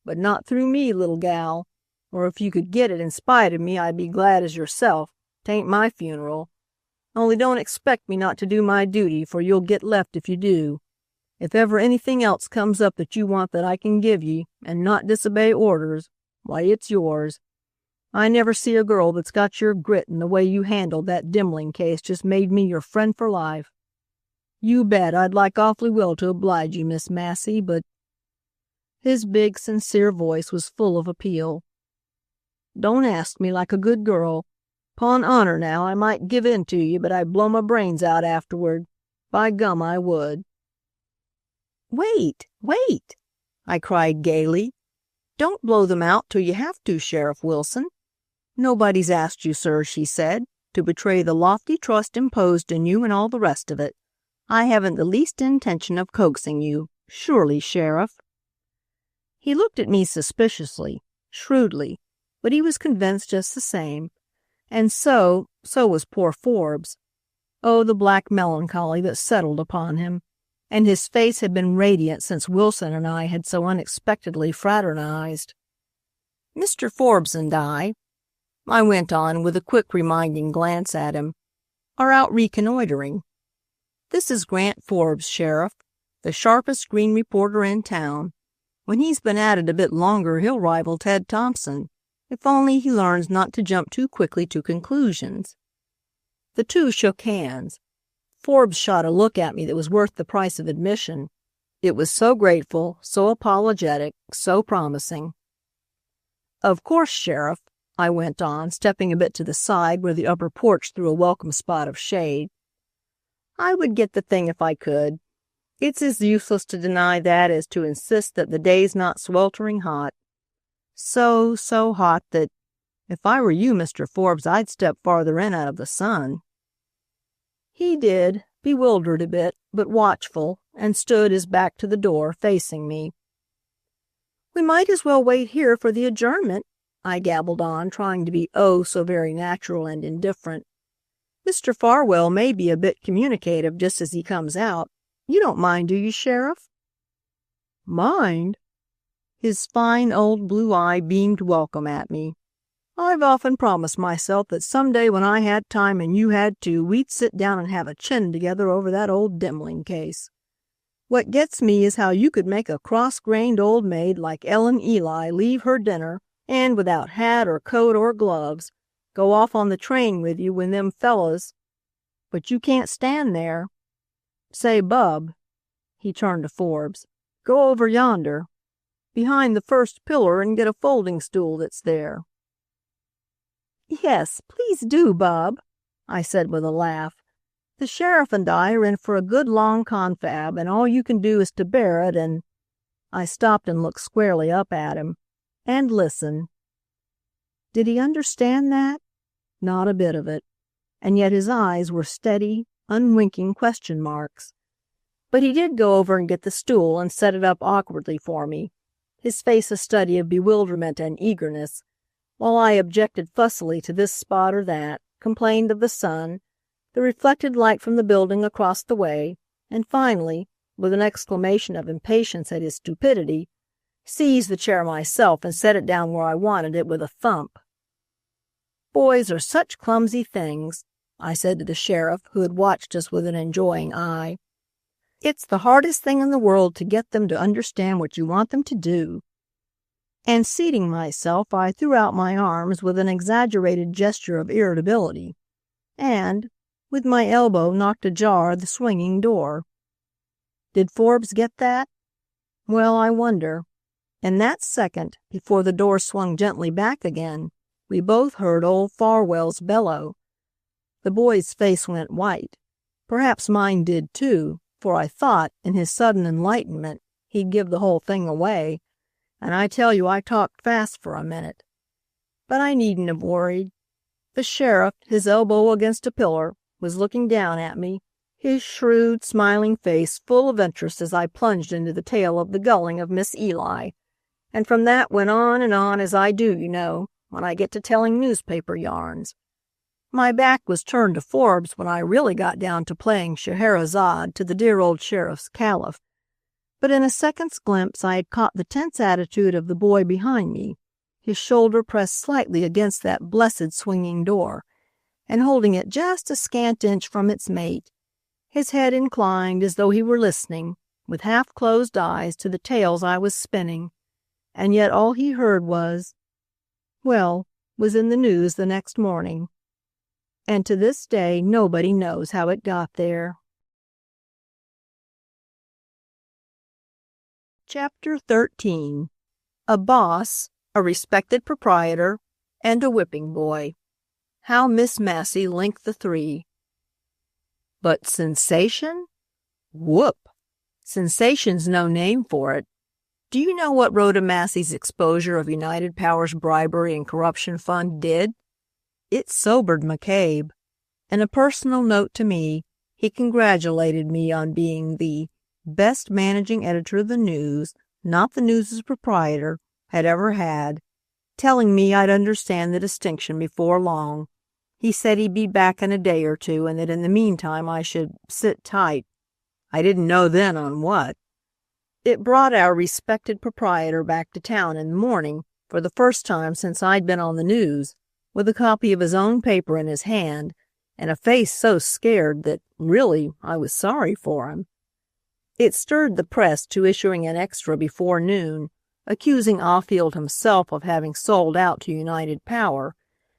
But not through me, little gal. Or if you could get it in spite of me, I'd be glad as yourself. 'Tain't my funeral. Only don't expect me not to do my duty, for you'll get left if you do. If ever anything else comes up that you want that I can give ye, and not disobey orders, why, it's yours. I never see a girl that's got your grit, and the way you handled that Dimling case just made me your friend for life. You bet I'd like awfully well to oblige you, Miss Massey, but—" His big, sincere voice was full of appeal. "Don't ask me like a good girl. 'Pon honor now, I might give in to you, but I'd blow my brains out afterward. By gum, I would." "Wait, wait," I cried gaily. "Don't blow them out till you have to, Sheriff Wilson. Nobody's asked you, sir," she said, "to betray the lofty trust imposed in you and all the rest of it. I haven't the least intention of coaxing you. Surely, Sheriff." He looked at me suspiciously, shrewdly, but he was convinced just the same. And so was poor Forbes. Oh, the black melancholy that settled upon him. And his face had been radiant since Wilson and I had so unexpectedly fraternized. "Mr. Forbes and I," I went on with a quick reminding glance at him. "Are out reconnoitering. This is Grant Forbes, Sheriff, the sharpest green reporter in town. When he's been at it a bit longer, he'll rival Ted Thompson, if only he learns not to jump too quickly to conclusions." The two shook hands. Forbes shot a look at me that was worth the price of admission. It was so grateful, so apologetic, so promising. "Of course, Sheriff," I went on, stepping a bit to the side where the upper porch threw a welcome spot of shade, "I would get the thing if I could. It's as useless to deny that as to insist that the day's not sweltering hot. So hot that, if I were you, Mr. Forbes, I'd step farther in out of the sun." He did, bewildered a bit, but watchful, and stood, his back to the door, facing me. "We might as well wait here for the adjournment," I gabbled on, trying to be oh so very natural and indifferent. "Mr. Farwell may be a bit communicative just as he comes out. You don't mind, do you, Sheriff?" "Mind?" His fine old blue eye beamed welcome at me. "I've often promised myself that some day when I had time and you had too, we'd sit down and have a chin together over that old Demling case. What gets me is how you could make a cross-grained old maid like Ellen Ely leave her dinner and, without hat or coat or gloves, go off on the train with you when them fellas. But you can't stand there. Say, Bub," he turned to Forbes, "go over yonder, behind the first pillar, and get a folding stool that's there." "Yes, please do, Bub," I said with a laugh. "The sheriff and I are in for a good long confab, and all you can do is to bear it and—" I stopped and looked squarely up at him. "And listen." Did he understand that? Not a bit of it. And yet his eyes were steady, unwinking question marks. But he did go over and get the stool and set it up awkwardly for me, his face a study of bewilderment and eagerness, while I objected fussily to this spot or that, complained of the sun, the reflected light from the building across the way, and finally, with an exclamation of impatience at his stupidity, seized the chair myself and set it down where I wanted it with a thump. "Boys are such clumsy things," I said to the sheriff, who had watched us with an enjoying eye. "It's the hardest thing in the world to get them to understand what you want them to do." And seating myself, I threw out my arms with an exaggerated gesture of irritability, and, with my elbow, knocked ajar the swinging door. Did Forbes get that? Well, I wonder. In that second, before the door swung gently back again, we both heard old Farwell's bellow. The boy's face went white. Perhaps mine did too, for I thought, in his sudden enlightenment, he'd give the whole thing away, and I tell you I talked fast for a minute. But I needn't have worried. The sheriff, his elbow against a pillar, was looking down at me, his shrewd, smiling face full of interest as I plunged into the tale of the gulling of Miss Ely, and from that went on and on as I do, you know, when I get to telling newspaper yarns. My back was turned to Forbes when I really got down to playing Scheherazade to the dear old sheriff's caliph, but in a second's glimpse I had caught the tense attitude of the boy behind me, his shoulder pressed slightly against that blessed swinging door, and holding it just a scant inch from its mate, his head inclined as though he were listening, with half-closed eyes, to the tales I was spinning, and yet all he heard was in the news the next morning. And to this day nobody knows how it got there. Chapter 13. A boss, a respected proprietor, and a whipping boy. How Miss Massey linked the three. But sensation? Whoop! Sensation's no name for it. Do you know what Rhoda Massey's exposure of United Powers Bribery and Corruption Fund did? It sobered McCabe. In a personal note to me, he congratulated me on being the best managing editor the News, not the News's proprietor, had ever had, telling me I'd understand the distinction before long. He said he'd be back in a day or two, and that in the meantime I should sit tight. I didn't know then on what. It brought our respected proprietor back to town in the morning, for the first time since I'd been on the News, with a copy of his own paper in his hand, and a face so scared that, really, I was sorry for him. It stirred the press to issuing an extra before noon, accusing Offield himself of having sold out to United Power,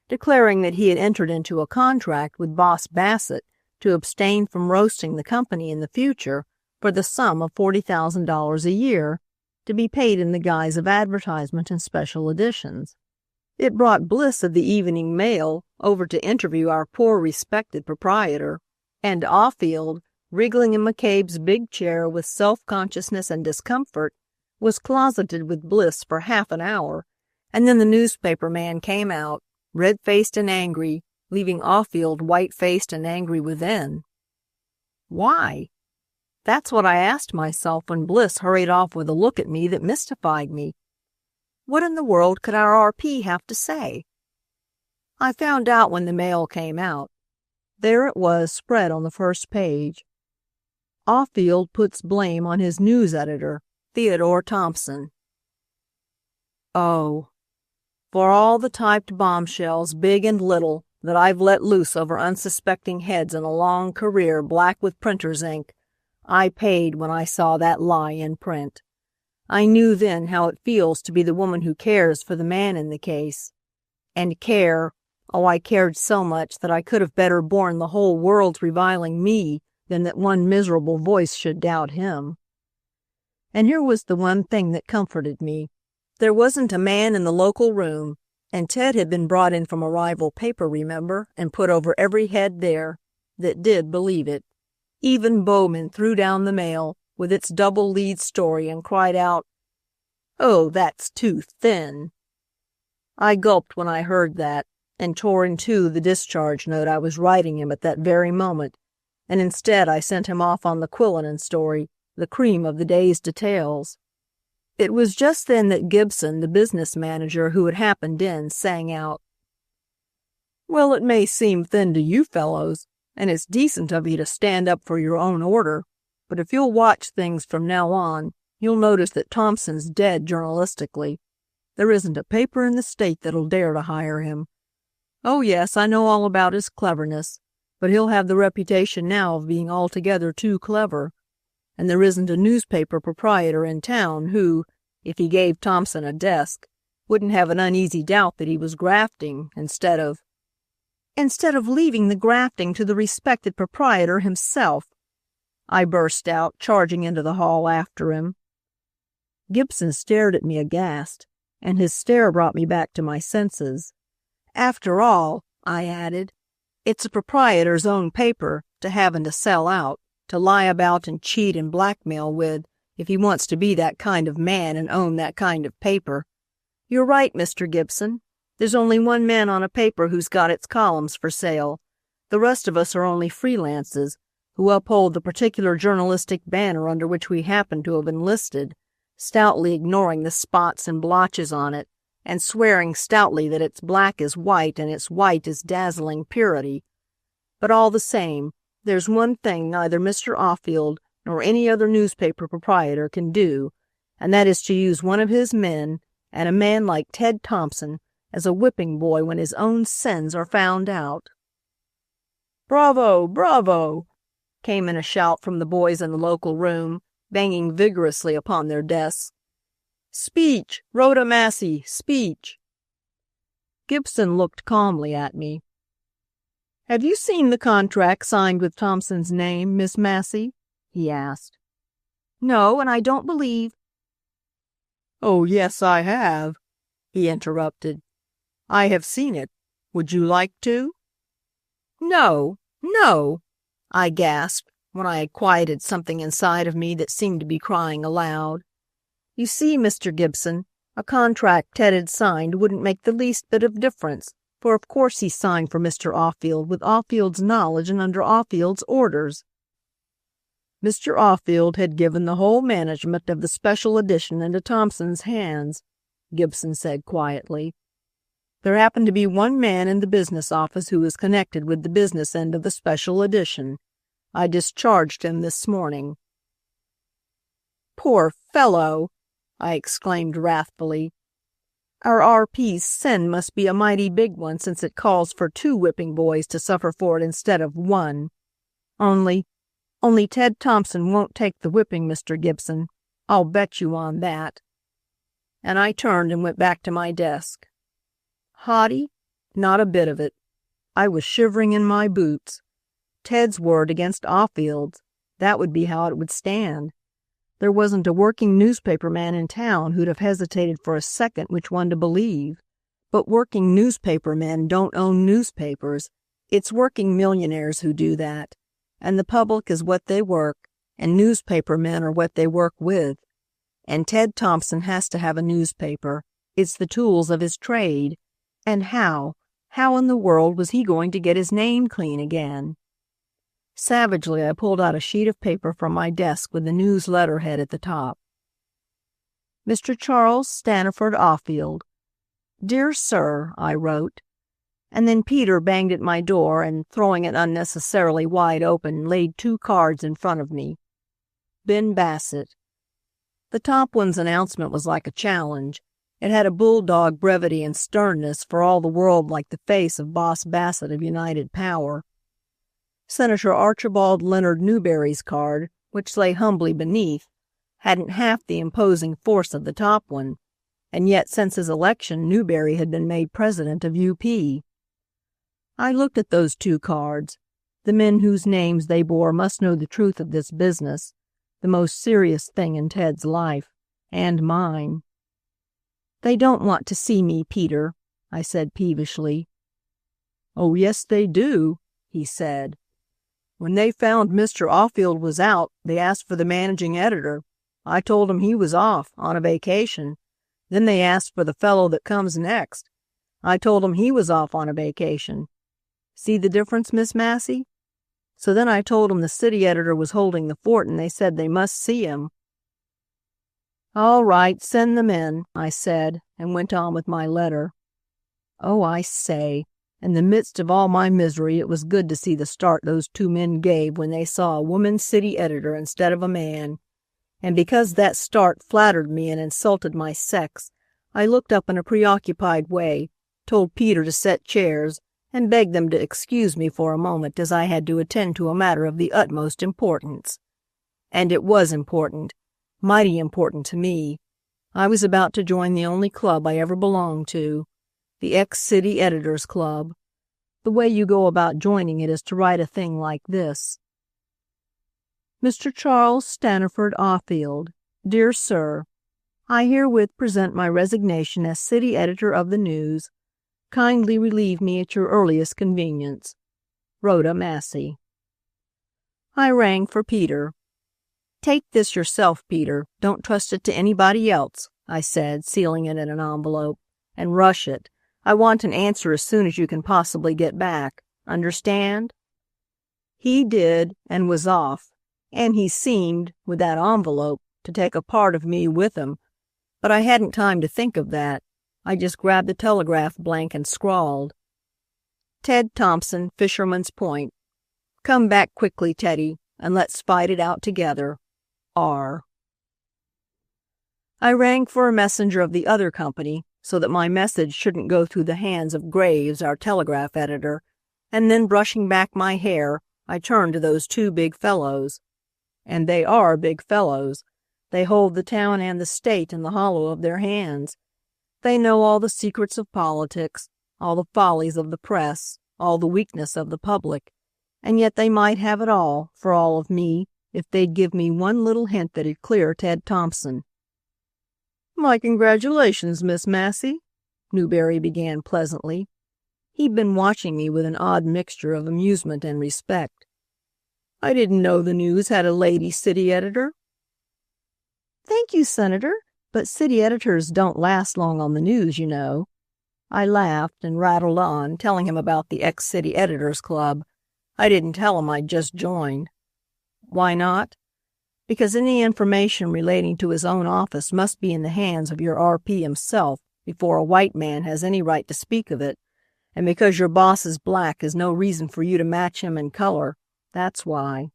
declaring that he had entered into a contract with boss Bassett to abstain from roasting the company in the future for the sum of $40,000 a year, to be paid in the guise of advertisement and special editions. It brought Bliss of the Evening Mail over to interview our poor respected proprietor, and Offield, wriggling in McCabe's big chair with self-consciousness and discomfort, was closeted with Bliss for half an hour, and then the newspaper man came out, red-faced and angry, leaving Offield white-faced and angry within. Why? That's what I asked myself when Bliss hurried off with a look at me that mystified me. What in the world could our RP have to say? I found out when the mail came out. There it was spread on the first page. Offield puts blame on his news editor, Theodore Thompson. Oh, for all the typed bombshells, big and little, that I've let loose over unsuspecting heads in a long career black with printer's ink, I paid when I saw that lie in print. I knew then how it feels to be the woman who cares for the man in the case. And care, oh, I cared so much that I could have better borne the whole world's reviling me than that one miserable voice should doubt him. And here was the one thing that comforted me. There wasn't a man in the local room, and Ted had been brought in from a rival paper, remember, and put over every head there, that did believe it. Even Bowman threw down the mail with its double lead story and cried out, "Oh, that's too thin." I gulped when I heard that, and tore in two the discharge note I was writing him at that very moment, and instead I sent him off on the Quillinan story, the cream of the day's details. It was just then that Gibson, the business manager who had happened in, sang out, "Well, it may seem thin to you fellows, and it's decent of you to stand up for your own order, but if you'll watch things from now on, you'll notice that Thompson's dead journalistically. There isn't a paper in the state that'll dare to hire him. Oh, yes, I know all about his cleverness, but he'll have the reputation now of being altogether too clever. And there isn't a newspaper proprietor in town who, if he gave Thompson a desk, wouldn't have an uneasy doubt that he was grafting instead of leaving the grafting to the respected proprietor himself," I burst out, charging into the hall after him. Gibson stared at me aghast, and his stare brought me back to my senses. "After all," I added, "it's a proprietor's own paper to have and to sell out, to lie about and cheat and blackmail with, if he wants to be that kind of man and own that kind of paper. You're right, Mr. Gibson. There's only one man on a paper who's got its columns for sale. The rest of us are only freelances, who uphold the particular journalistic banner under which we happen to have enlisted, stoutly ignoring the spots and blotches on it, and swearing stoutly that its black is white and its white is dazzling purity. But all the same, there's one thing neither Mr. Offield nor any other newspaper proprietor can do, and that is to use one of his men, and a man like Ted Thompson, as a whipping boy when his own sins are found out." "Bravo! Bravo!" came in a shout from the boys in the local room, banging vigorously upon their desks. "Speech! Rhoda Massey, speech!" Gibson looked calmly at me. "Have you seen the contract signed with Thompson's name, Miss Massey?" he asked. "No, and I don't believe—" "Oh, yes, I have," he interrupted. "I have seen it. Would you like to?" "No, no," I gasped when I had quieted something inside of me that seemed to be crying aloud. "You see, Mr. Gibson, a contract Ted had signed wouldn't make the least bit of difference, for of course he signed for Mr. Offield with Offield's knowledge and under Offield's orders." "Mr. Offield had given the whole management of the special edition into Thompson's hands," Gibson said quietly. "There happened to be one man in the business office who was connected with the business end of the special edition. I discharged him this morning." "Poor fellow!" I exclaimed wrathfully. Our RP's sin must be a mighty big one since it calls for 2 whipping boys to suffer for it instead of 1. Only Ted Thompson won't take the whipping, Mr. Gibson. I'll bet you on that." And I turned and went back to my desk. Haughty? Not a bit of it. I was shivering in my boots. Ted's word against Offield's, that would be how it would stand. There wasn't a working newspaper man in town who'd have hesitated for a second which one to believe. But working newspaper men don't own newspapers. It's working millionaires who do that. And the public is what they work, and newspaper men are what they work with. And Ted Thompson has to have a newspaper. It's the tools of his trade. And how in the world was he going to get his name clean again? Savagely, I pulled out a sheet of paper from my desk with the news letterhead at the top. Mr. Charles Staniford Offield. Dear Sir, I wrote. And then Peter banged at my door and, throwing it unnecessarily wide open, laid 2 cards in front of me. Ben Bassett. The top one's announcement was like a challenge. It had a bulldog brevity and sternness for all the world like the face of Boss Bassett of United Power. Senator Archibald Leonard Newberry's card, which lay humbly beneath, hadn't half the imposing force of the top one, and yet since his election Newberry had been made president of UP. I looked at those 2 cards. The men whose names they bore must know the truth of this business, the most serious thing in Ted's life, and mine. "They don't want to see me, Peter," I said peevishly. "Oh, yes, they do," he said. "When they found Mr. Offield was out, they asked for the managing editor. I told 'em he was off, on a vacation. Then they asked for the fellow that comes next. I told 'em he was off on a vacation. See the difference, Miss Massey? So then I told 'em the city editor was holding the fort and they said they must see him." "All right, send them in," I said, and went on with my letter. Oh, I say, in the midst of all my misery, it was good to see the start those 2 men gave when they saw a woman city editor instead of a man. And because that start flattered me and insulted my sex, I looked up in a preoccupied way, told Peter to set chairs, and begged them to excuse me for a moment as I had to attend to a matter of the utmost importance. And it was important, mighty important to me. I was about to join the only club I ever belonged to, the Ex-City Editors Club. The way you go about joining it is to write a thing like this. Mr. Charles Staniford Offield. Dear Sir, I herewith present my resignation as city editor of the News. Kindly relieve me at your earliest convenience. Rhoda Massey. I rang for Peter. "Take this yourself, Peter. Don't trust it to anybody else," I said, sealing it in an envelope. "And rush it. I want an answer as soon as you can possibly get back. Understand?" He did, and was off. And he seemed, with that envelope, to take a part of me with him. But I hadn't time to think of that. I just grabbed the telegraph blank and scrawled, "Ted Thompson, Fisherman's Point. Come back quickly, Teddy, and let's fight it out together. R." I rang for a messenger of the other company so that my message shouldn't go through the hands of Graves, our telegraph editor, and then brushing back my hair, I turned to those 2 big fellows. And they are big fellows. They hold the town and the state in the hollow of their hands. They know all the secrets of politics, all the follies of the press, all the weakness of the public, and yet they might have it all, for all of me, if they'd give me one little hint that'd clear Ted Thompson. "My congratulations, Miss Massey," Newberry began pleasantly. He'd been watching me with an odd mixture of amusement and respect. "I didn't know the News had a lady city editor." "Thank you, Senator, but city editors don't last long on the News, you know." I laughed and rattled on, telling him about the Ex-City Editors Club. I didn't tell him I'd just joined. Why not? Because any information relating to his own office must be in the hands of your RP himself before a white man has any right to speak of it, and because your boss is black is no reason for you to match him in color. That's why.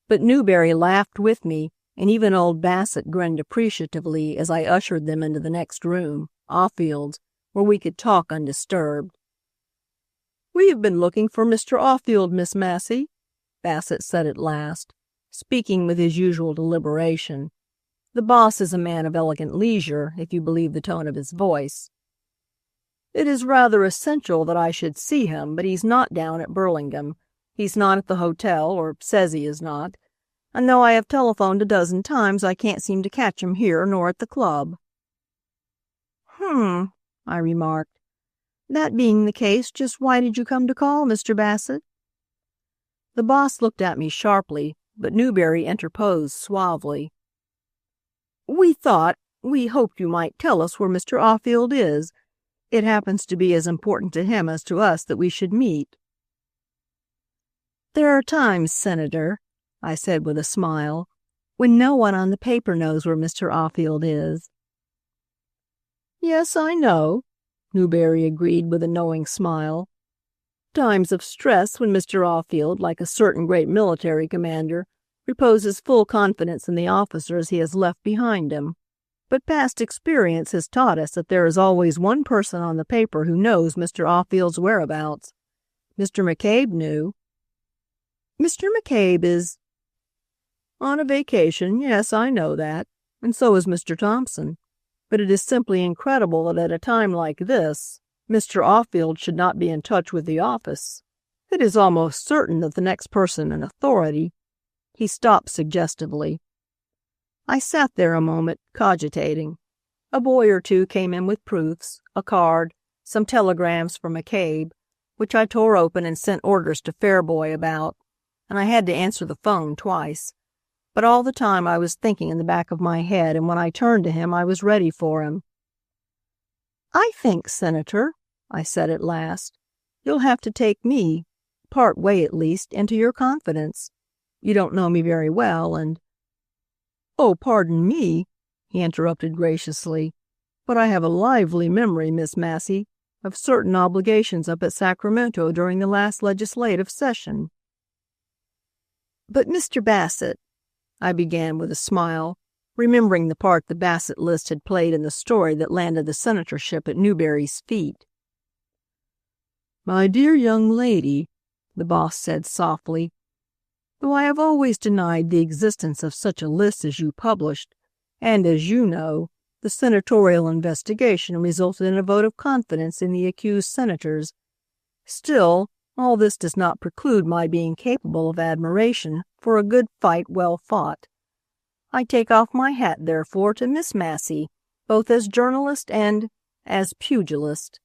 But Newberry laughed with me, and even old Bassett grinned appreciatively as I ushered them into the next room, Offield's, where we could talk undisturbed. "We have been looking for Mr. Offield, Miss Massey," Bassett said at last, speaking with his usual deliberation. The boss is a man of elegant leisure, if you believe the tone of his voice. "It is rather essential that I should see him, but he's not down at Burlingame. He's not at the hotel, or says he is not. And though I have telephoned a dozen times, I can't seem to catch him here nor at the club." I remarked. "That being the case, just why did you come to call, Mr. Bassett?" The boss looked at me sharply, but Newberry interposed suavely. We hoped you might tell us where Mr. Offield is. It happens to be as important to him as to us that we should meet." "There are times, Senator," I said with a smile, "when no one on the paper knows where Mr. Offield is." "Yes, I know," Newberry agreed with a knowing smile. "Times of stress when Mr. Offield, like a certain great military commander, reposes full confidence in the officers he has left behind him. But past experience has taught us that there is always one person on the paper who knows Mr. Offield's whereabouts. Mr. McCabe knew." "Mr. McCabe is—" "On a vacation, yes, I know that, and so is Mr. Thompson. But it is simply incredible that at a time like this, Mr. Offield should not be in touch with the office. It is almost certain that the next person in authority—" He stopped suggestively. I sat there a moment, cogitating. A boy or two came in with proofs, a card, some telegrams from McCabe, which I tore open and sent orders to Fairboy about, and I had to answer the phone twice. But all the time I was thinking in the back of my head, and when I turned to him I was ready for him. "I think, Senator," I said at last, "you'll have to take me, part way at least, into your confidence. You don't know me very well, and—" "Oh, pardon me," he interrupted graciously, "but I have a lively memory, Miss Massey, of certain obligations up at Sacramento during the last legislative session." "But, Mr. Bassett," I began with a smile, remembering the part the Bassett list had played in the story that landed the senatorship at Newberry's feet. "My dear young lady," the boss said softly, "though I have always denied the existence of such a list as you published, and as you know, the senatorial investigation resulted in a vote of confidence in the accused senators. Still, all this does not preclude my being capable of admiration for a good fight well fought. I take off my hat, therefore, to Miss Massey, both as journalist and as pugilist."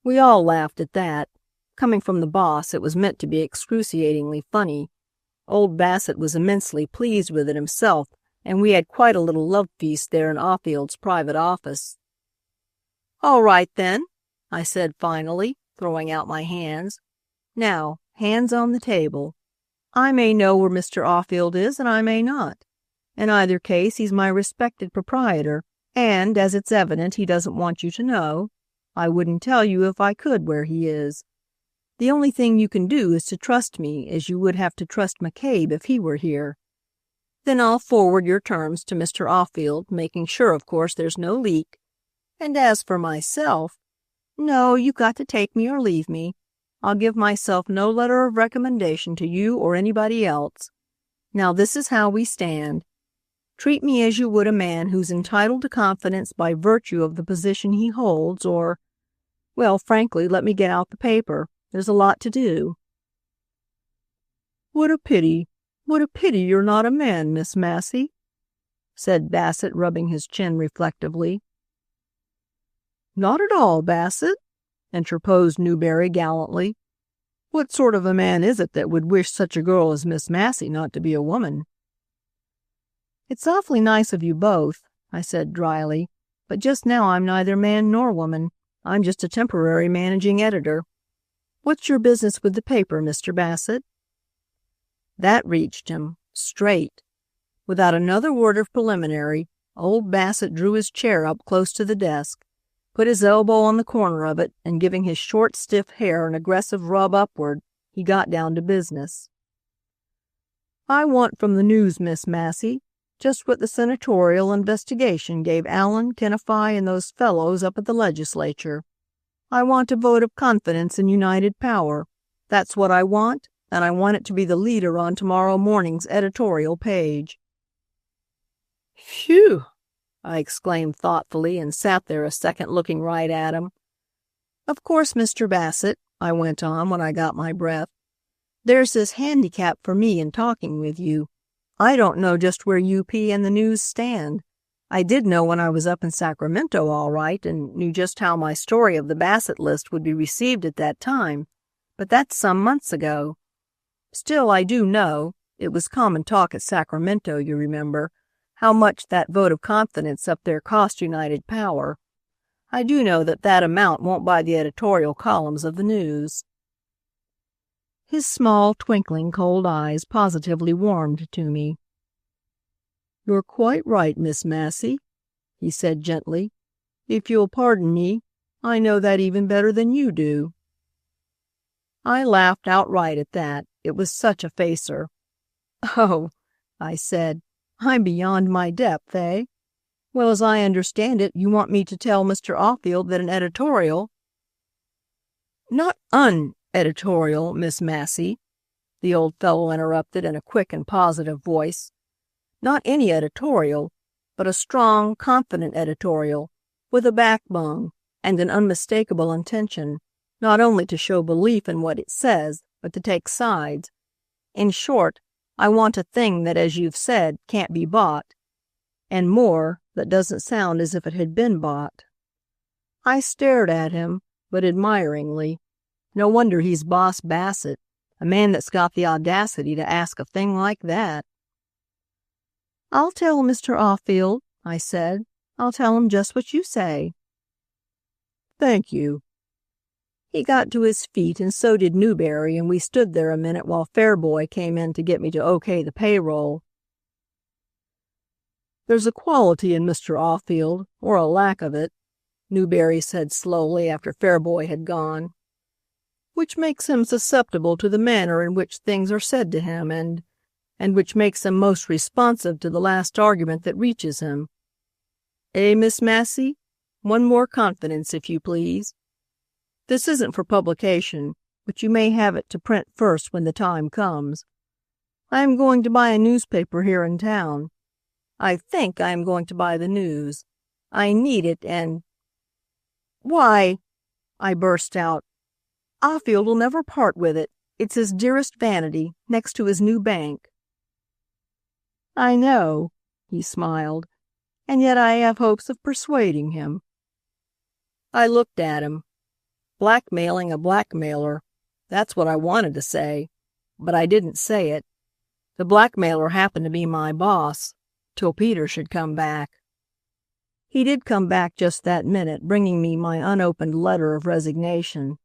We all laughed at that. Coming from the boss, it was meant to be excruciatingly funny. Old Bassett was immensely pleased with it himself, and we had quite a little love feast there in Offield's private office. "All right, then," I said finally, throwing out my hands. "Now, hands on the table. I may know where Mr. Offield is, and I may not. In either case, he's my respected proprietor, and, as it's evident he doesn't want you to know, I wouldn't tell you if I could where he is. The only thing you can do is to trust me as you would have to trust McCabe if he were here. Then I'll forward your terms to Mr. Offield, making sure, of course, there's no leak. And as for myself, no, you've got to take me or leave me. I'll give myself no letter of recommendation to you or anybody else. Now this is how we stand. Treat me as you would a man who's entitled to confidence by virtue of the position he holds, or, well, frankly, let me get out the paper. There's a lot to do." What a pity you're not a man, Miss Massey," said Bassett, rubbing his chin reflectively. "Not at all, Bassett," interposed Newberry gallantly. "What sort of a man is it that would wish such a girl as Miss Massey not to be a woman?" "It's awfully nice of you both," I said dryly, "but just now I'm neither man nor woman. I'm just a temporary managing editor. What's your business with the paper, Mr. Bassett?" That reached him, straight. Without another word of preliminary, old Bassett drew his chair up close to the desk, put his elbow on the corner of it, and giving his short, stiff hair an aggressive rub upward, he got down to business. "I want from the News, Miss Massey, Just what the senatorial investigation gave Allen, Kenify, and those fellows up at the legislature. I want a vote of confidence in united power. That's what I want, and I want it to be the leader on tomorrow morning's editorial page." "Phew!" I exclaimed thoughtfully and sat there a second looking right at him. "Of course, Mr. Bassett," I went on when I got my breath, "there's this handicap for me in talking with you. I don't know just where UP and the news stand. I did know when I was up in Sacramento all right, and knew just how my story of the Bassett list would be received at that time, but that's some months ago. Still, I do know, it was common talk at Sacramento, you remember, how much that vote of confidence up there cost United Power. I do know that that amount won't buy the editorial columns of the news." His small, twinkling, cold eyes positively warmed to me. "You're quite right, Miss Massey," he said gently. "If you'll pardon me, I know that even better than you do." I laughed outright at that. It was such a facer. "Oh," I said, "I'm beyond my depth, eh? Well, as I understand it, you want me to tell Mr. Offield that an editorial—" "Not editorial, Miss Massey," the old fellow interrupted in a quick and positive voice. "Not any editorial, but a strong, confident editorial, with a backbone and an unmistakable intention, not only to show belief in what it says, but to take sides. In short, I want a thing that, as you've said, can't be bought, and more, that doesn't sound as if it had been bought." I stared at him, but admiringly. No wonder he's Boss Bassett, a man that's got the audacity to ask a thing like that. "I'll tell Mr. Offield," I said. "I'll tell him just what you say." "Thank you." He got to his feet and so did Newberry, and we stood there a minute while Fairboy came in to get me to okay the payroll. "There's a quality in Mr. Offield, or a lack of it," Newberry said slowly after Fairboy had gone, "which makes him susceptible to the manner in which things are said to him and which makes him most responsive to the last argument that reaches him. Eh, Miss Massey? One more confidence, if you please. This isn't for publication, but you may have it to print first when the time comes. I am going to buy a newspaper here in town. I think I am going to buy the News. I need it and—" "Why," I burst out, "Offield will never part with it. It's his dearest vanity, next to his new bank." "I know," he smiled, "and yet I have hopes of persuading him." I looked at him. Blackmailing a blackmailer. That's what I wanted to say, but I didn't say it. The blackmailer happened to be my boss, till Peter should come back. He did come back just that minute, bringing me my unopened letter of resignation.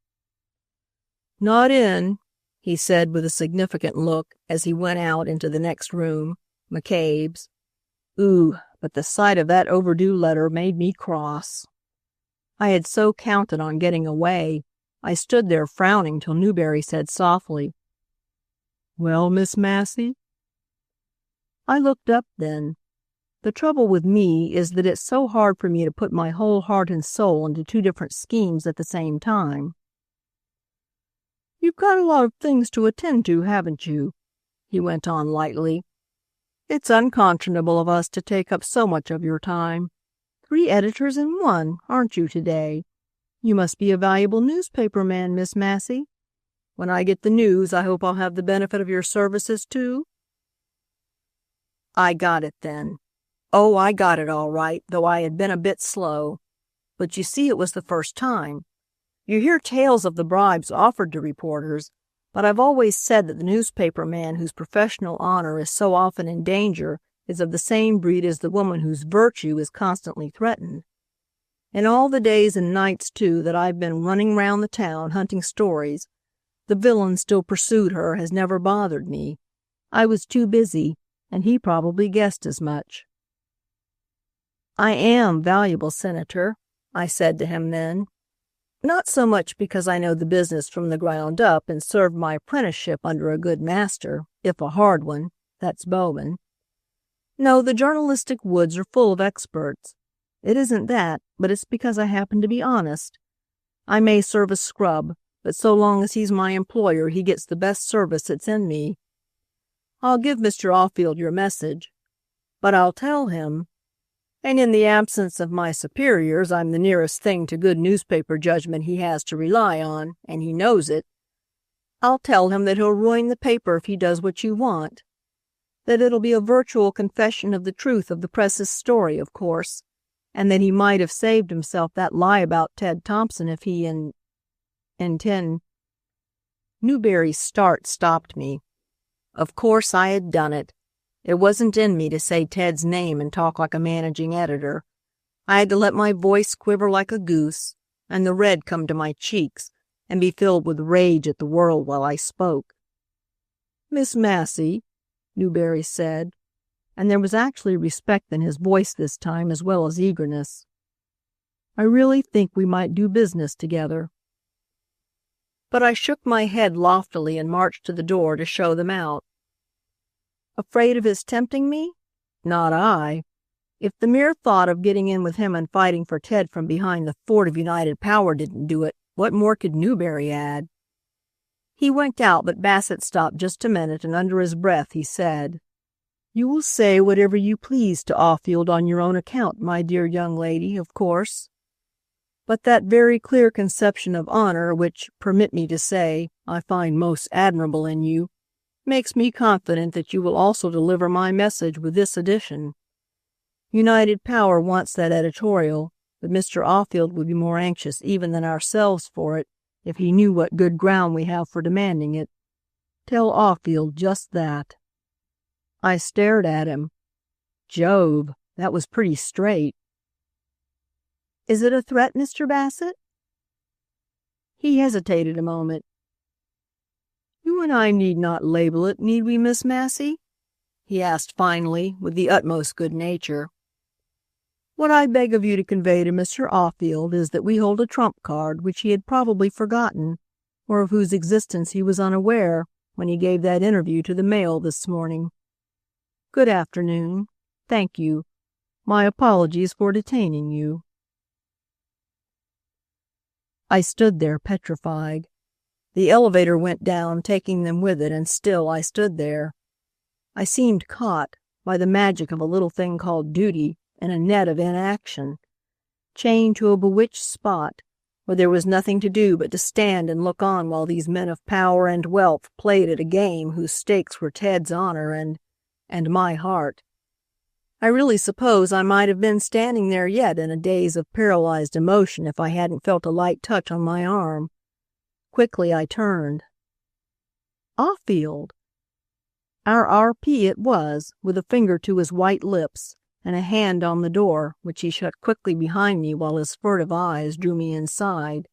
"Not in," he said with a significant look as he went out into the next room, McCabe's. Ooh, but the sight of that overdue letter made me cross. I had so counted on getting away. I stood there frowning till Newberry said softly, "Well, Miss Massey?" I looked up then. The trouble with me is that it's so hard for me to put my whole heart and soul into two different schemes at the same time. "You've got a lot of things to attend to, haven't you?" he went on lightly. "It's unconscionable of us to take up so much of your time. 3 editors in one, aren't you today? You must be a valuable newspaper man, Miss Massey. When I get the news, I hope I'll have the benefit of your services, too." I got it then. Oh, I got it all right, though I had been a bit slow. But you see, it was the first time. You hear tales of the bribes offered to reporters, but I've always said that the newspaper man whose professional honor is so often in danger is of the same breed as the woman whose virtue is constantly threatened. In all the days and nights, too, that I've been running round the town hunting stories, the villain still pursued her has never bothered me. I was too busy, and he probably guessed as much. "I am valuable, Senator," I said to him then. "Not so much because I know the business from the ground up and served my apprenticeship under a good master, if a hard one, that's Bowman. No, the journalistic woods are full of experts. It isn't that, but it's because I happen to be honest. I may serve as scrub, but so long as he's my employer, he gets the best service that's in me. I'll give Mr. Offield your message, but I'll tell him, and in the absence of my superiors, I'm the nearest thing to good newspaper judgment he has to rely on, and he knows it. I'll tell him that he'll ruin the paper if he does what you want. That it'll be a virtual confession of the truth of the press's story, of course, and that he might have saved himself that lie about Ted Thompson if he Newberry's start stopped me. Of course I had done it. It wasn't in me to say Ted's name and talk like a managing editor. I had to let my voice quiver like a goose, and the red come to my cheeks, and be filled with rage at the world while I spoke. "Miss Massey," Newberry said, and there was actually respect in his voice this time as well as eagerness, "I really think we might do business together." But I shook my head loftily and marched to the door to show them out. Afraid of his tempting me? Not I. If the mere thought of getting in with him and fighting for Ted from behind the fort of united power didn't do it, what more could Newberry add? He winked out, but Bassett stopped just a minute, and under his breath he said, "You will say whatever you please to Offield on your own account, my dear young lady, of course. But that very clear conception of honor which, permit me to say, I find most admirable in you, makes me confident that you will also deliver my message with this addition. United Power wants that editorial, but Mr. Offield would be more anxious even than ourselves for it if he knew what good ground we have for demanding it. Tell Offield just that." I stared at him. Jove, that was pretty straight. "Is it a threat, Mr. Bassett?" He hesitated a moment. "You and I need not label it, need we, Miss Massey?" he asked finally, with the utmost good nature. "What I beg of you to convey to Mr. Offield is that we hold a trump card which he had probably forgotten, or of whose existence he was unaware when he gave that interview to the Mail this morning. Good afternoon. Thank you. My apologies for detaining you." I stood there petrified. The elevator went down, taking them with it, and still I stood there. I seemed caught, by the magic of a little thing called duty, in a net of inaction, chained to a bewitched spot, where there was nothing to do but to stand and look on while these men of power and wealth played at a game whose stakes were Ted's honor and my heart. I really suppose I might have been standing there yet in a daze of paralyzed emotion if I hadn't felt a light touch on my arm. Quickly I turned. Offield! Our R.P. it was, with a finger to his white lips and a hand on the door, which he shut quickly behind me while his furtive eyes drew me inside.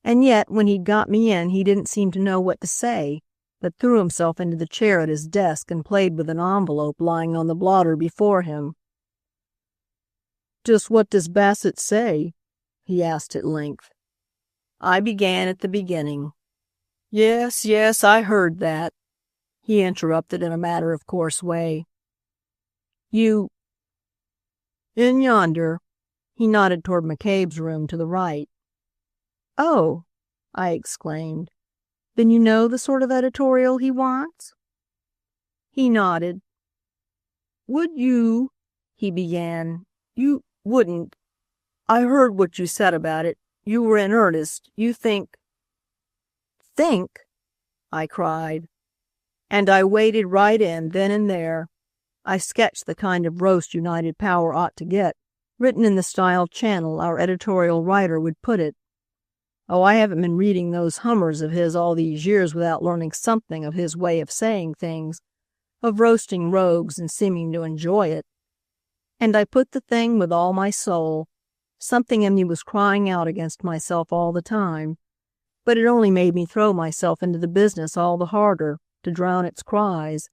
And yet, when he'd got me in, he didn't seem to know what to say, but threw himself into the chair at his desk and played with an envelope lying on the blotter before him. "Just what does Bassett say?" he asked at length. I began at the beginning. Yes, I heard that," he interrupted in a matter-of-course way. "You—" "In yonder." He nodded toward McCabe's room to the right. "Oh," I exclaimed. "Then you know the sort of editorial he wants?" He nodded. "Would you—" he began. "You wouldn't— I heard what you said about it. You were in earnest. You think—" "Think!" I cried. And I waded right in then and there. I sketched the kind of roast United Power ought to get, written in the style Channel, our editorial writer, would put it. Oh, I haven't been reading those hummers of his all these years without learning something of his way of saying things, of roasting rogues and seeming to enjoy it. And I put the thing with all my soul. Something in me was crying out against myself all the time, but it only made me throw myself into the business all the harder, to drown its cries.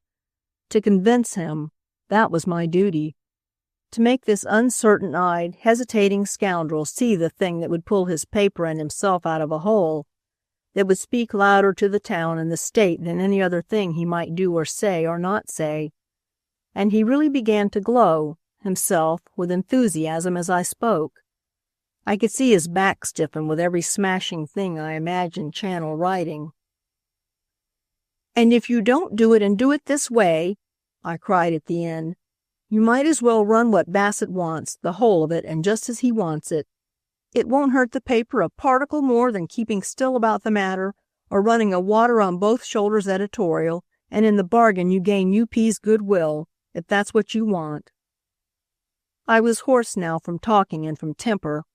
To convince him, that was my duty. To make this uncertain-eyed, hesitating scoundrel see the thing that would pull his paper and himself out of a hole, that would speak louder to the town and the state than any other thing he might do or say or not say. and he really began to glow, himself, with enthusiasm as I spoke. I could see his back stiffen with every smashing thing I imagined Channel writing. "And if you don't do it and do it this way," I cried at the end, "you might as well run what Bassett wants, the whole of it, and just as he wants it. It won't hurt the paper a particle more than keeping still about the matter, or running a water on both shoulders editorial, and in the bargain you gain UP's goodwill, if that's what you want." I was hoarse now from talking and from temper.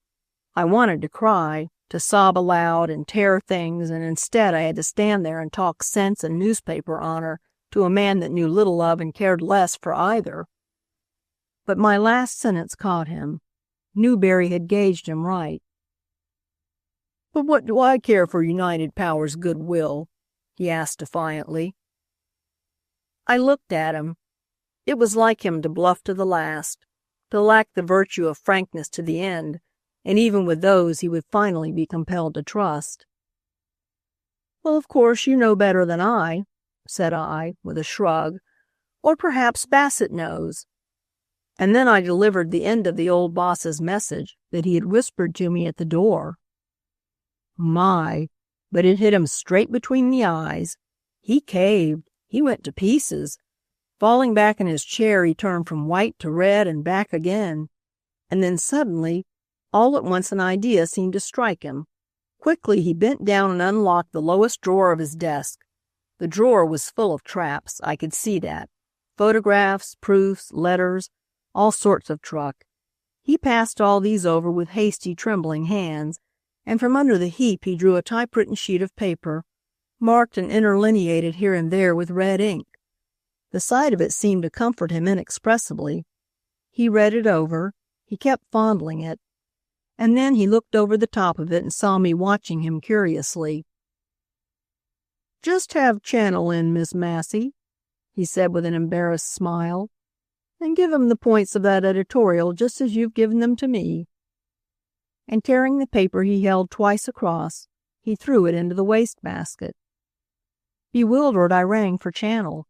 I wanted to cry, to sob aloud and tear things, and instead I had to stand there and talk sense and newspaper honor to a man that knew little of and cared less for either. But my last sentence caught him. Newberry had gauged him right. "But what do I care for United Power's goodwill?" he asked defiantly. I looked at him. It was like him to bluff to the last, to lack the virtue of frankness to the end, and even with those he would finally be compelled to trust. "Well, of course, you know better than I," said I, with a shrug. "Or perhaps Bassett knows." And then I delivered the end of the old boss's message that he had whispered to me at the door. My, but it hit him straight between the eyes. He caved. He went to pieces. Falling back in his chair, he turned from white to red and back again. And then suddenly, all at once an idea seemed to strike him. Quickly he bent down and unlocked the lowest drawer of his desk. The drawer was full of traps, I could see that. Photographs, proofs, letters, all sorts of truck. He passed all these over with hasty, trembling hands, and from under the heap he drew a typewritten sheet of paper, marked and interlineated here and there with red ink. The sight of it seemed to comfort him inexpressibly. He read it over. He kept fondling it. And then he looked over the top of it and saw me watching him curiously. "Just have Channel in, Miss Massey," he said with an embarrassed smile, "and give him the points of that editorial just as you've given them to me." And tearing the paper he held twice across, he threw it into the wastebasket. Bewildered, I rang for Channel,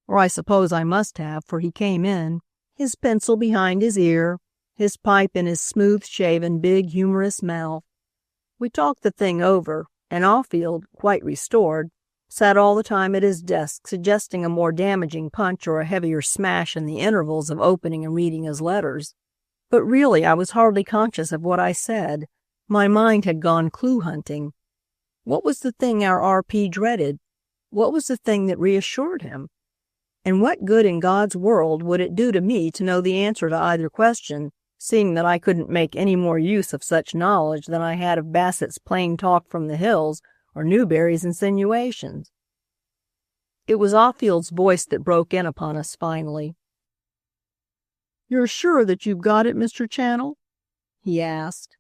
or I suppose I must have, for he came in, his pencil behind his ear, his pipe in his smooth-shaven, big, humorous mouth. We talked the thing over, and Oldfield, quite restored, sat all the time at his desk suggesting a more damaging punch or a heavier smash in the intervals of opening and reading his letters. But really I was hardly conscious of what I said. My mind had gone clue hunting. What was the thing our R.P. dreaded? What was the thing that reassured him? And what good in God's world would it do to me to know the answer to either question, seeing that I couldn't make any more use of such knowledge than I had of Bassett's plain talk from the hills or Newberry's insinuations? It was Offield's voice that broke in upon us finally. "You're sure that you've got it, Mr. Channel?" he asked.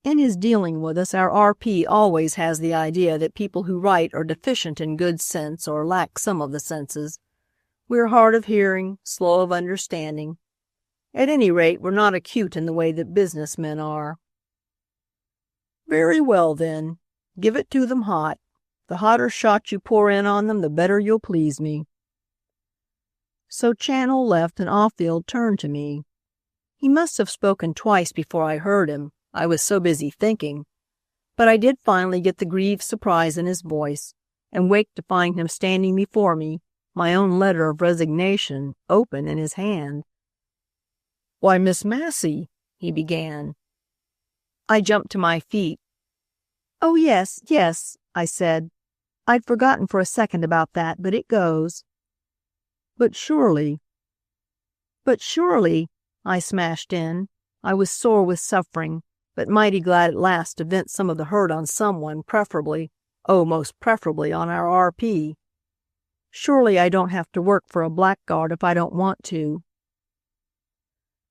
In his dealing with us, our R.P. always has the idea that people who write are deficient in good sense or lack some of the senses. We're hard of hearing, slow of understanding. At any rate, we're not acute in the way that business men are. "Very well, then. Give it to them hot. The hotter shot you pour in on them, the better you'll please me." So Channel left and Oldfield turned to me. He must have spoken twice before I heard him. I was so busy thinking. But I did finally get the grieved surprise in his voice, and waked to find him standing before me, my own letter of resignation, open in his hand. "Why, Miss Massey," he began. I jumped to my feet. "Oh, yes, yes," I said. "I'd forgotten for a second about that, but it goes." But surely," I smashed in. I was sore with suffering, but mighty glad at last to vent some of the hurt on someone, preferably, oh, most preferably on our R.P. "Surely I don't have to work for a blackguard if I don't want to."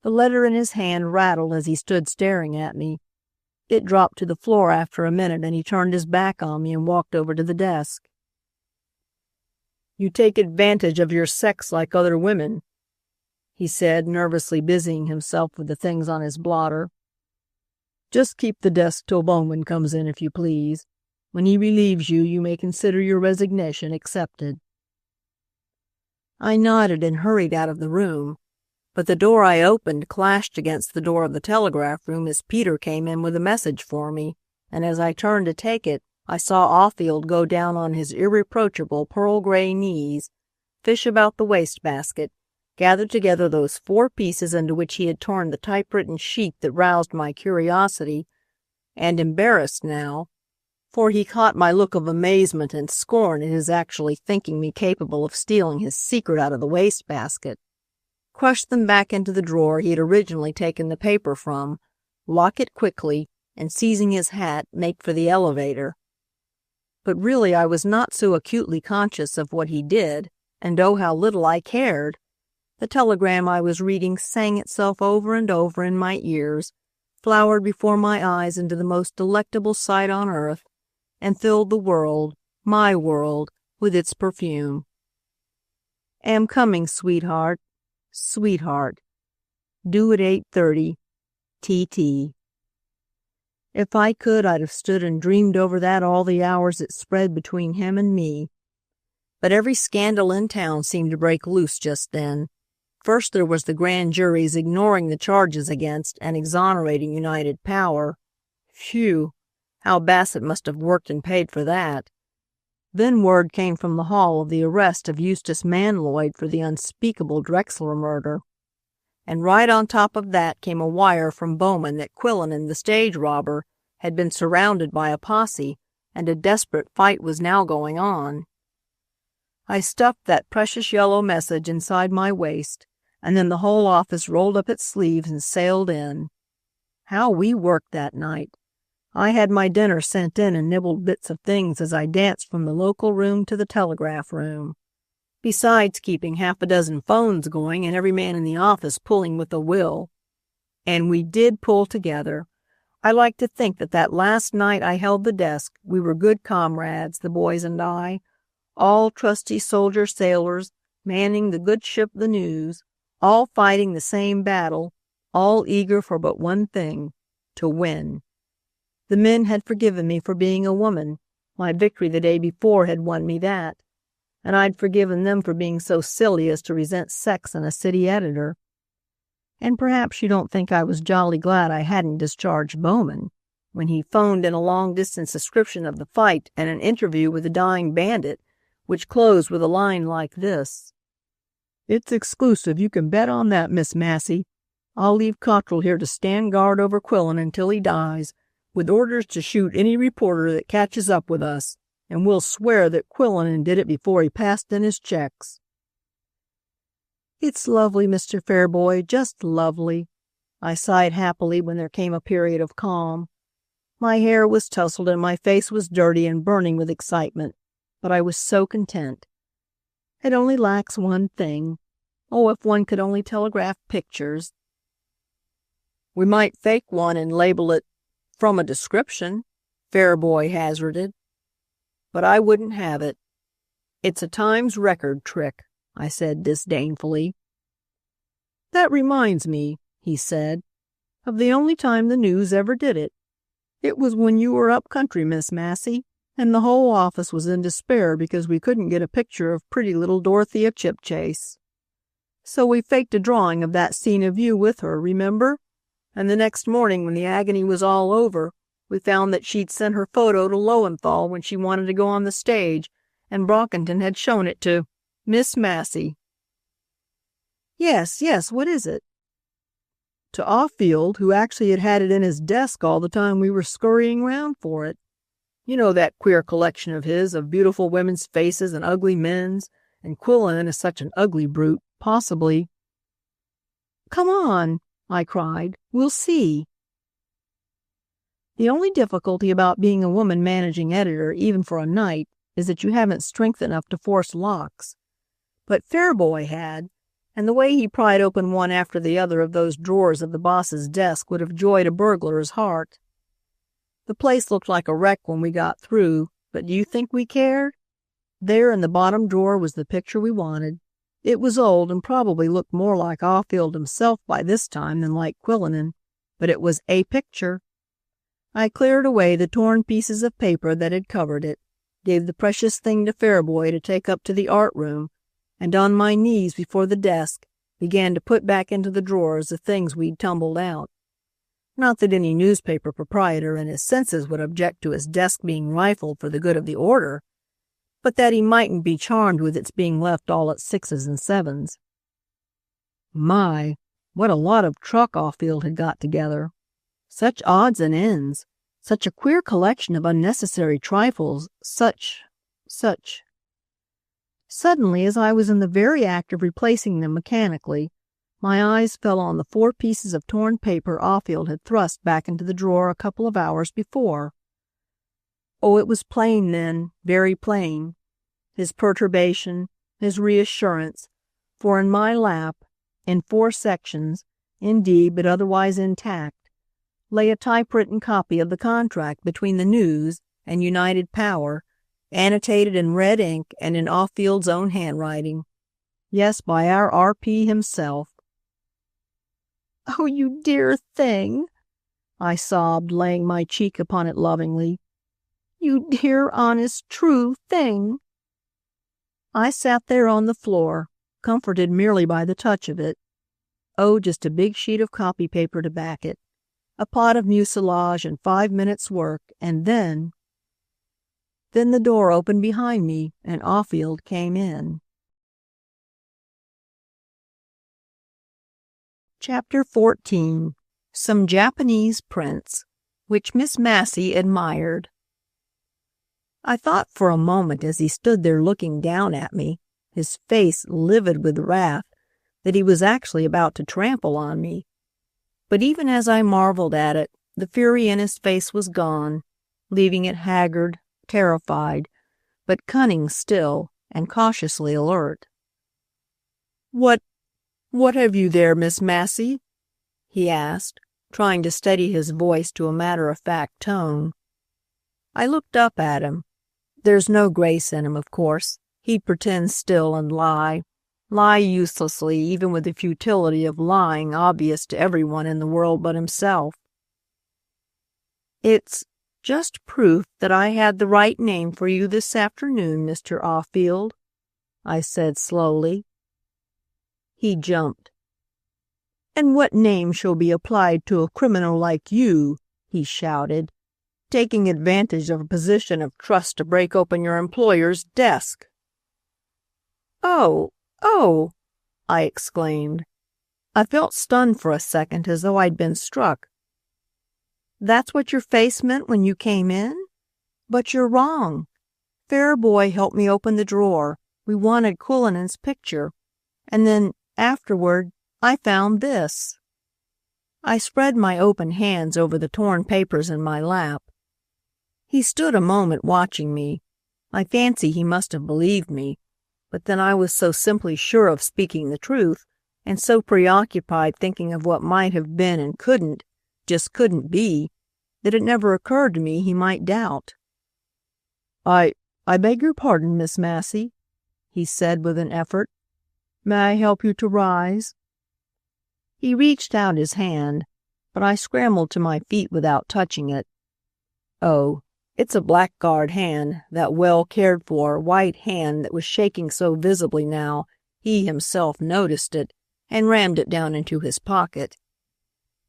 The letter in his hand rattled as he stood staring at me. It dropped to the floor after a minute, and he turned his back on me and walked over to the desk. "You take advantage of your sex like other women," he said, nervously busying himself with the things on his blotter. "Just keep the desk till Bowman comes in, if you please. When he relieves you, you may consider your resignation accepted." I nodded and hurried out of the room, but the door I opened clashed against the door of the telegraph room as Peter came in with a message for me, and as I turned to take it, I saw Othfield go down on his irreproachable pearl-gray knees, fish about the wastebasket, gather together those 4 pieces into which he had torn the typewritten sheet that roused my curiosity, and embarrassed now, for he caught my look of amazement and scorn at his actually thinking me capable of stealing his secret out of the wastebasket, crush them back into the drawer he had originally taken the paper from, lock it quickly, and seizing his hat, make for the elevator. But really I was not so acutely conscious of what he did, and oh, how little I cared. The telegram I was reading sang itself over and over in my ears, flowered before my eyes into the most delectable sight on earth, and filled the world, my world, with its perfume. Am coming, sweetheart, sweetheart. Due at 8:30. T.T. If I could, I'd have stood and dreamed over that all the hours it spread between him and me. But every scandal in town seemed to break loose just then. First there was the grand jury's ignoring the charges against and exonerating United Power. Phew! How Bassett must have worked and paid for that. Then word came from the hall of the arrest of Eustace Manloyd for the unspeakable Drexler murder. And right on top of that came a wire from Bowman that Quillinan, the stage robber, had been surrounded by a posse, and a desperate fight was now going on. I stuffed that precious yellow message inside my waist, and then the whole office rolled up its sleeves and sailed in. How we worked that night! I had my dinner sent in and nibbled bits of things as I danced from the local room to the telegraph room, besides keeping 6 phones going and every man in the office pulling with a will. And we did pull together. I like to think that last night I held the desk, we were good comrades, the boys and I, all trusty soldier sailors, manning the good ship the News, all fighting the same battle, all eager for but one thing, to win. The men had forgiven me for being a woman. My victory the day before had won me that. And I'd forgiven them for being so silly as to resent sex in a city editor. And perhaps you don't think I was jolly glad I hadn't discharged Bowman when he phoned in a long-distance description of the fight and an interview with a dying bandit, which closed with a line like this: "It's exclusive, you can bet on that, Miss Massey. I'll leave Cottrell here to stand guard over Quillen until he dies, with orders to shoot any reporter that catches up with us, and we'll swear that Quillen did it before he passed in his checks." "It's lovely, Mr. Fairboy, just lovely," I sighed happily when there came a period of calm. My hair was tousled and my face was dirty and burning with excitement, but I was so content. It only lacks one thing. Oh, if one could only telegraph pictures. "We might fake one and label it 'From a Description,'" Fairboy hazarded. "But I wouldn't have it. It's a Times record trick," I said disdainfully. "That reminds me," he said, "of the only time the News ever did it. It was when you were up country, Miss Massey, and the whole office was in despair because we couldn't get a picture of pretty little Dorothea Chipchase. So we faked a drawing of that scene of you with her, remember? And the next morning, when the agony was all over, we found that she'd sent her photo to Lowenthal when she wanted to go on the stage, and Brockington had shown it to Miss Massey." "Yes, yes, what is it?" "To Othfield, who actually had it in his desk all the time we were scurrying round for it. You know that queer collection of his of beautiful women's faces and ugly men's, and Quillen is such an ugly brute, possibly—" "Come on," I cried. "We'll see." The only difficulty about being a woman managing editor, even for a night, is that you haven't strength enough to force locks. But Fairboy had, and the way he pried open one after the other of those drawers of the boss's desk would have joyed a burglar's heart. The place looked like a wreck when we got through, but do you think we cared? There in the bottom drawer was the picture we wanted. It was old and probably looked more like Othfield himself by this time than like Quillinan, but it was a picture. I cleared away the torn pieces of paper that had covered it, gave the precious thing to Fairboy to take up to the art room, and on my knees before the desk began to put back into the drawers the things we'd tumbled out. Not that any newspaper proprietor in his senses would object to his desk being rifled for the good of the order, but that he mightn't be charmed with its being left all at 6s and 7s. My, what a lot of truck Oldfield had got together. Such odds and ends, such a queer collection of unnecessary trifles, such. Suddenly, as I was in the very act of replacing them mechanically, my eyes fell on the 4 pieces of torn paper Oldfield had thrust back into the drawer a couple of hours before. Oh, it was plain then, very plain, his perturbation, his reassurance, for in my lap, in 4 sections, indeed, but otherwise intact, lay a typewritten copy of the contract between the News and United Power, annotated in red ink and in Oldfield's own handwriting. Yes, by our R.P. himself. "Oh, you dear thing," I sobbed, laying my cheek upon it lovingly. "You dear, honest, true thing." I sat there on the floor, comforted merely by the touch of it. Oh, just a big sheet of copy paper to back it, a pot of mucilage and 5 minutes' work, and then the door opened behind me and Oldfield came in. Chapter 14. Some Japanese Prints, which Miss Massey admired. I thought for a moment as he stood there looking down at me, his face livid with wrath, that he was actually about to trample on me. But even as I marveled at it, the fury in his face was gone, leaving it haggard, terrified, but cunning still, and cautiously alert. What have you there, Miss Massey?" he asked, trying to steady his voice to a matter-of-fact tone. I looked up at him. There's no grace in him, of course. He'd pretend still and lie uselessly, even with the futility of lying obvious to everyone in the world but himself. "It's just proof that I had the right name for you this afternoon, Mr. Oldfield," I said slowly. He jumped. "And what name shall be applied to a criminal like you?" he shouted, "taking advantage of a position of trust to break open your employer's desk?" Oh, I exclaimed. I felt stunned for a second, as though I'd been struck. "That's what your face meant when you came in? But you're wrong. Fair boy helped me open the drawer. We wanted Cullinan's picture. And then, afterward, I found this." I spread my open hands over the torn papers in my lap. He stood a moment watching me. I fancy he must have believed me, but then I was so simply sure of speaking the truth, and so preoccupied thinking of what might have been and couldn't, just couldn't be, that it never occurred to me he might doubt. I beg your pardon, Miss Massey," he said with an effort. "May I help you to rise?" He reached out his hand, but I scrambled to my feet without touching it. Oh, it's a blackguard hand, that well-cared-for, white hand that was shaking so visibly now he himself noticed it and rammed it down into his pocket.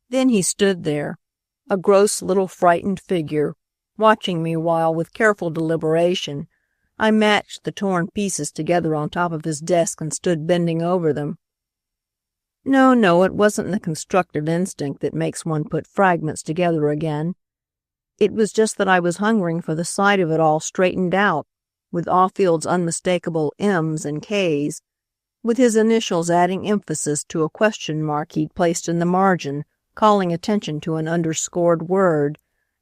Then he stood there, a gross little frightened figure, watching me while, with careful deliberation, I matched the torn pieces together on top of his desk and stood bending over them. No, it wasn't the constructive instinct that makes one put fragments together again. It was just that I was hungering for the sight of it all straightened out, with Oldfield's unmistakable M's and K's, with his initials adding emphasis to a question mark he'd placed in the margin, calling attention to an underscored word,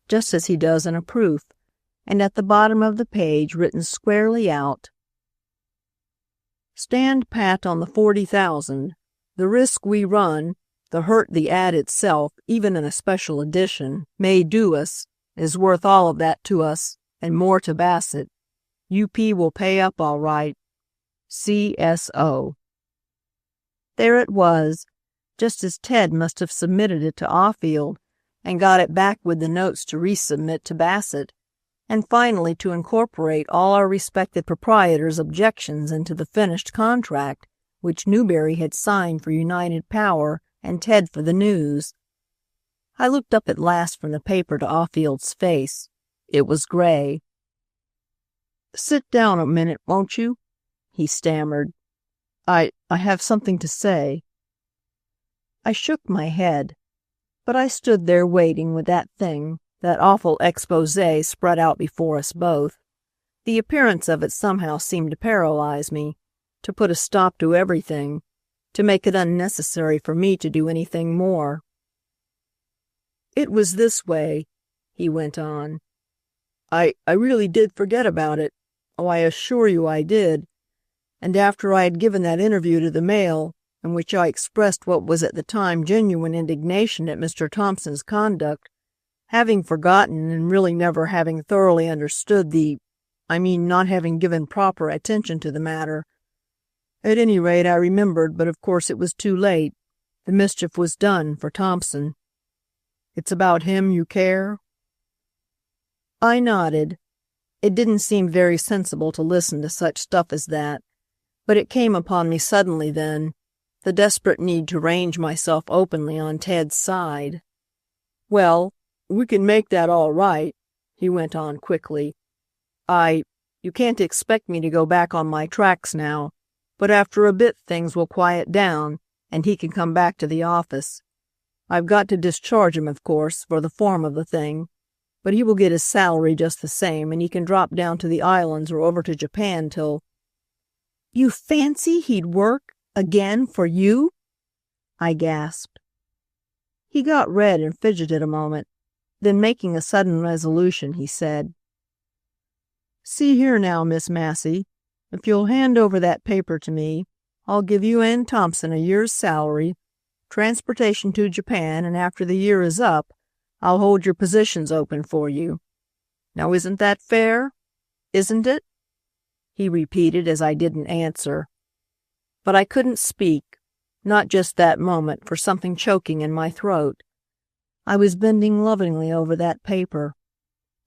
just as he does in a proof, and at the bottom of the page written squarely out, "Stand pat on the 40,000. The risk we run, the hurt the ad itself, even in a special edition, may do us, is worth all of that to us, and more to Bassett. UP will pay up all right. CSO." There it was, just as Ted must have submitted it to Oldfield, and got it back with the notes to resubmit to Bassett, and finally to incorporate all our respected proprietor's objections into the finished contract which Newberry had signed for United Power and Ted for the News. I looked up at last from the paper to Offield's face. It was gray. "Sit down a minute, won't you?" he stammered. I have something to say." I shook my head, but I stood there waiting with that awful exposé spread out before us both. The appearance of it somehow seemed to paralyze me, to put a stop to everything, to make it unnecessary for me to do anything more. "It was this way," he went on. I really did forget about it. Oh, I assure you I did. And after I had given that interview to the Mail, in which I expressed what was at the time genuine indignation at Mr. Thompson's conduct, having forgotten and really never having thoroughly understood not having given proper attention to the matter. At any rate, I remembered, but of course it was too late. The mischief was done for Thompson. It's about him you care?" I nodded. It didn't seem very sensible to listen to such stuff as that, but it came upon me suddenly then, the desperate need to range myself openly on Ted's side. "Well, we can make that all right," he went on quickly. You can't expect me to go back on my tracks now, but after a bit things will quiet down and he can come back to the office. I've got to discharge him, of course, for the form of the thing, but he will get his salary just the same, and he can drop down to the islands or over to Japan till—" "You fancy he'd work again for you?" I gasped. He got red and fidgeted a moment. Then, making a sudden resolution, he said, "See here now, Miss Massey, if you'll hand over that paper to me, I'll give you and Thompson a year's salary, transportation to Japan, and after the year is up, I'll hold your positions open for you. Now isn't that fair? Isn't it?" he repeated as I didn't answer. But I couldn't speak, not just that moment, for something choking in my throat. I was bending lovingly over that paper,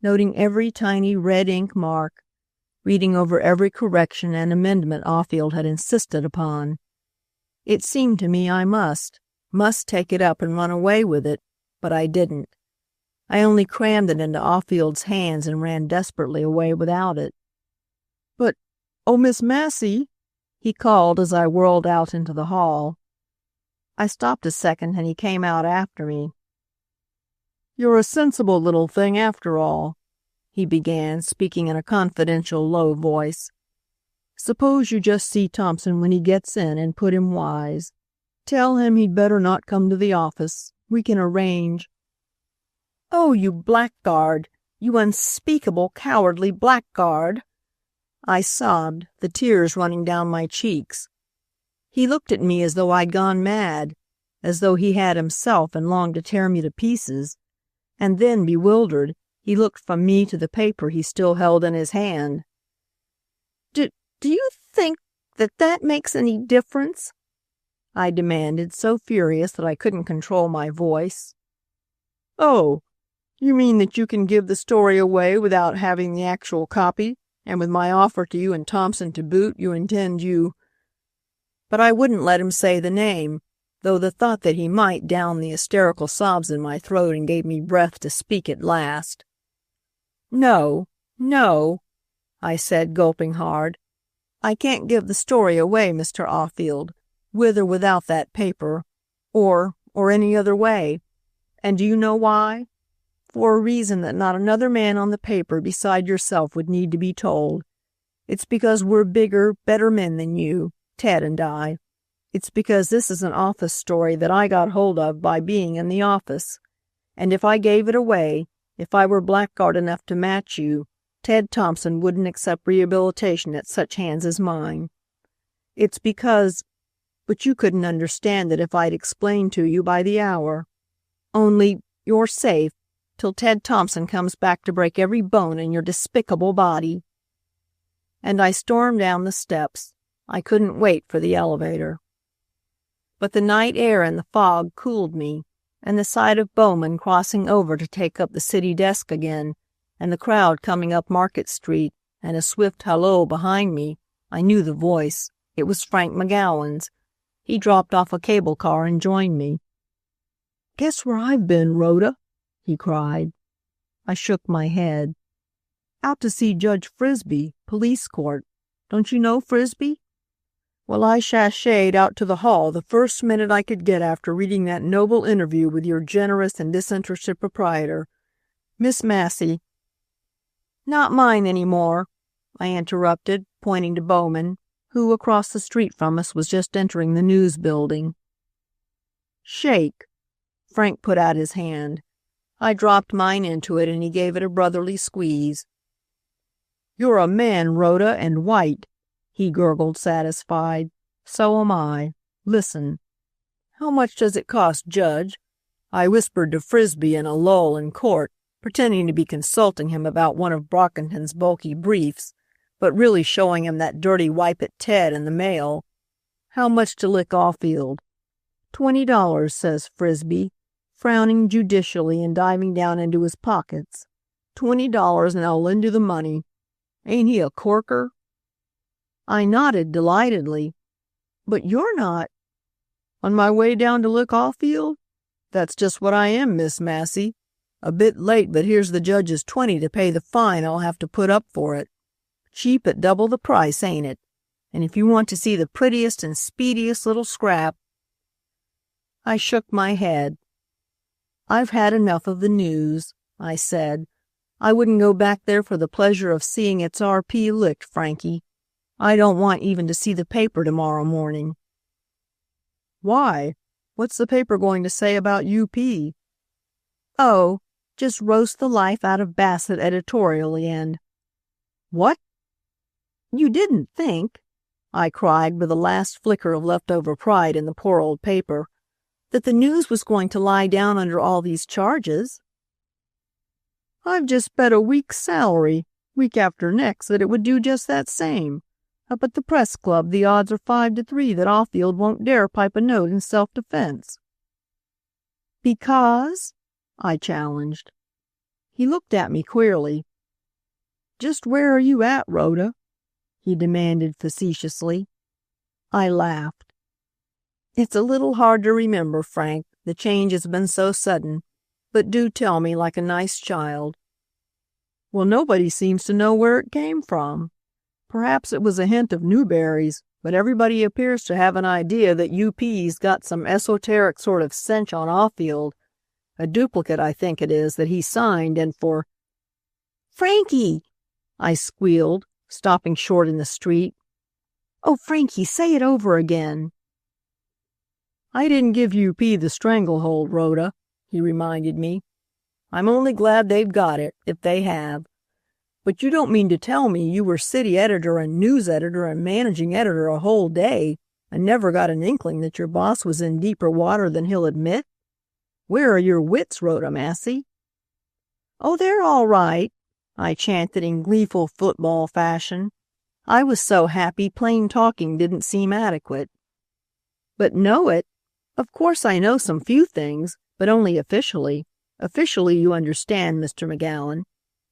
noting every tiny red ink mark, reading over every correction and amendment Offield had insisted upon. It seemed to me I must take it up and run away with it, but I didn't. I only crammed it into Offield's hands and ran desperately away without it. "But, oh, Miss Massey," he called as I whirled out into the hall. I stopped a second and he came out after me. "You're a sensible little thing after all," he began, speaking in a confidential, low voice. "Suppose you just see Thompson when he gets in and put him wise. Tell him he'd better not come to the office. We can arrange—" "Oh, you blackguard! You unspeakable, cowardly blackguard!" I sobbed, the tears running down my cheeks. He looked at me as though I'd gone mad, as though he had himself and longed to tear me to pieces. And then, bewildered, he looked from me to the paper he still held in his hand. Do you think that makes any difference?" I demanded, so furious that I couldn't control my voice. "Oh, you mean that you can give the story away without having the actual copy, and with my offer to you and Thompson to boot, you intend you—" But I wouldn't let him say the name, though the thought that he might downed the hysterical sobs in my throat and gave me breath to speak at last. No, I said, gulping hard. "I can't give the story away, Mr. Offield, with or without that paper, or any other way. And do you know why? For a reason that not another man on the paper beside yourself would need to be told. It's because we're bigger, better men than you, Ted and I. It's because this is an office story that I got hold of by being in the office. And if I gave it away, if I were blackguard enough to match you, Ted Thompson wouldn't accept rehabilitation at such hands as mine. It's because—but you couldn't understand it if I'd explained to you by the hour. Only, you're safe, till Ted Thompson comes back to break every bone in your despicable body." And I stormed down the steps. I couldn't wait for the elevator. But the night air and the fog cooled me, and the sight of Bowman crossing over to take up the city desk again and the crowd coming up Market Street, and a swift halloo behind me, I knew the voice. It was Frank McGowan's. He dropped off a cable car and joined me. "Guess where I've been, Rhoda?" he cried. I shook my head. "Out to see Judge Frisbee, police court. Don't you know Frisbee?" "Well, I sashayed out to the hall the first minute I could get after reading that noble interview with your generous and disinterested proprietor. Miss Massey—" "Not mine any more," I interrupted, pointing to Bowman, who, across the street from us, was just entering the news building. "Shake." Frank put out his hand. I dropped mine into it, and he gave it a brotherly squeeze. "You're a man, Rhoda, and white," he gurgled, satisfied. "So am I. Listen. How much does it cost, Judge?" I whispered to Frisbee in a lull in court, pretending to be consulting him about one of Brockington's bulky briefs, but really showing him that dirty wipe at Ted in the mail. "How much to lick Offield?" $20, says Frisbee, frowning judicially and diving down into his pockets. $20, and I'll lend you the money. Ain't he a corker? I nodded delightedly. "But you're not—" "On my way down to lick Offield? That's just what I am, Miss Massey. A bit late, but here's the judge's 20 to pay the fine I'll have to put up for it. Cheap at double the price, ain't it? And if you want to see the prettiest and speediest little scrap—" I shook my head. "I've had enough of the news," I said. "I wouldn't go back there for the pleasure of seeing its RP licked, Frankie. I don't want even to see the paper tomorrow morning." "Why? What's the paper going to say about UP?" "Oh, just roast the life out of Bassett editorially and—" "What?" "You didn't think," I cried with a last flicker of leftover pride in the poor old paper, "that the news was going to lie down under all these charges?" "I've just bet a week's salary, week after next, that it would do just that same. Up at the Press Club the odds are 5-3 that Offield won't dare pipe a note in self-defense." "Because?" I challenged. He looked at me queerly. "Just where are you at, Rhoda?" he demanded facetiously. I laughed. "It's a little hard to remember, Frank. The change has been so sudden. But do tell me like a nice child." "Well, nobody seems to know where it came from. Perhaps it was a hint of Newberry's, but everybody appears to have an idea that UP's got some esoteric sort of cinch on Offield. A duplicate, I think it is, that he signed and for—" "Frankie!" I squealed, stopping short in the street. "Oh, Frankie, say it over again." "I didn't give UP the stranglehold, Rhoda," he reminded me. "I'm only glad they've got it, if they have. But you don't mean to tell me you were city editor and news editor and managing editor a whole day and never got an inkling that your boss was in deeper water than he'll admit? Where are your wits, Rhoda Massey?" "Oh, they're all right," I chanted in gleeful football fashion. I was so happy plain talking didn't seem adequate. "But know it? Of course I know some few things, but only officially. Officially, you understand, Mr. McGowan.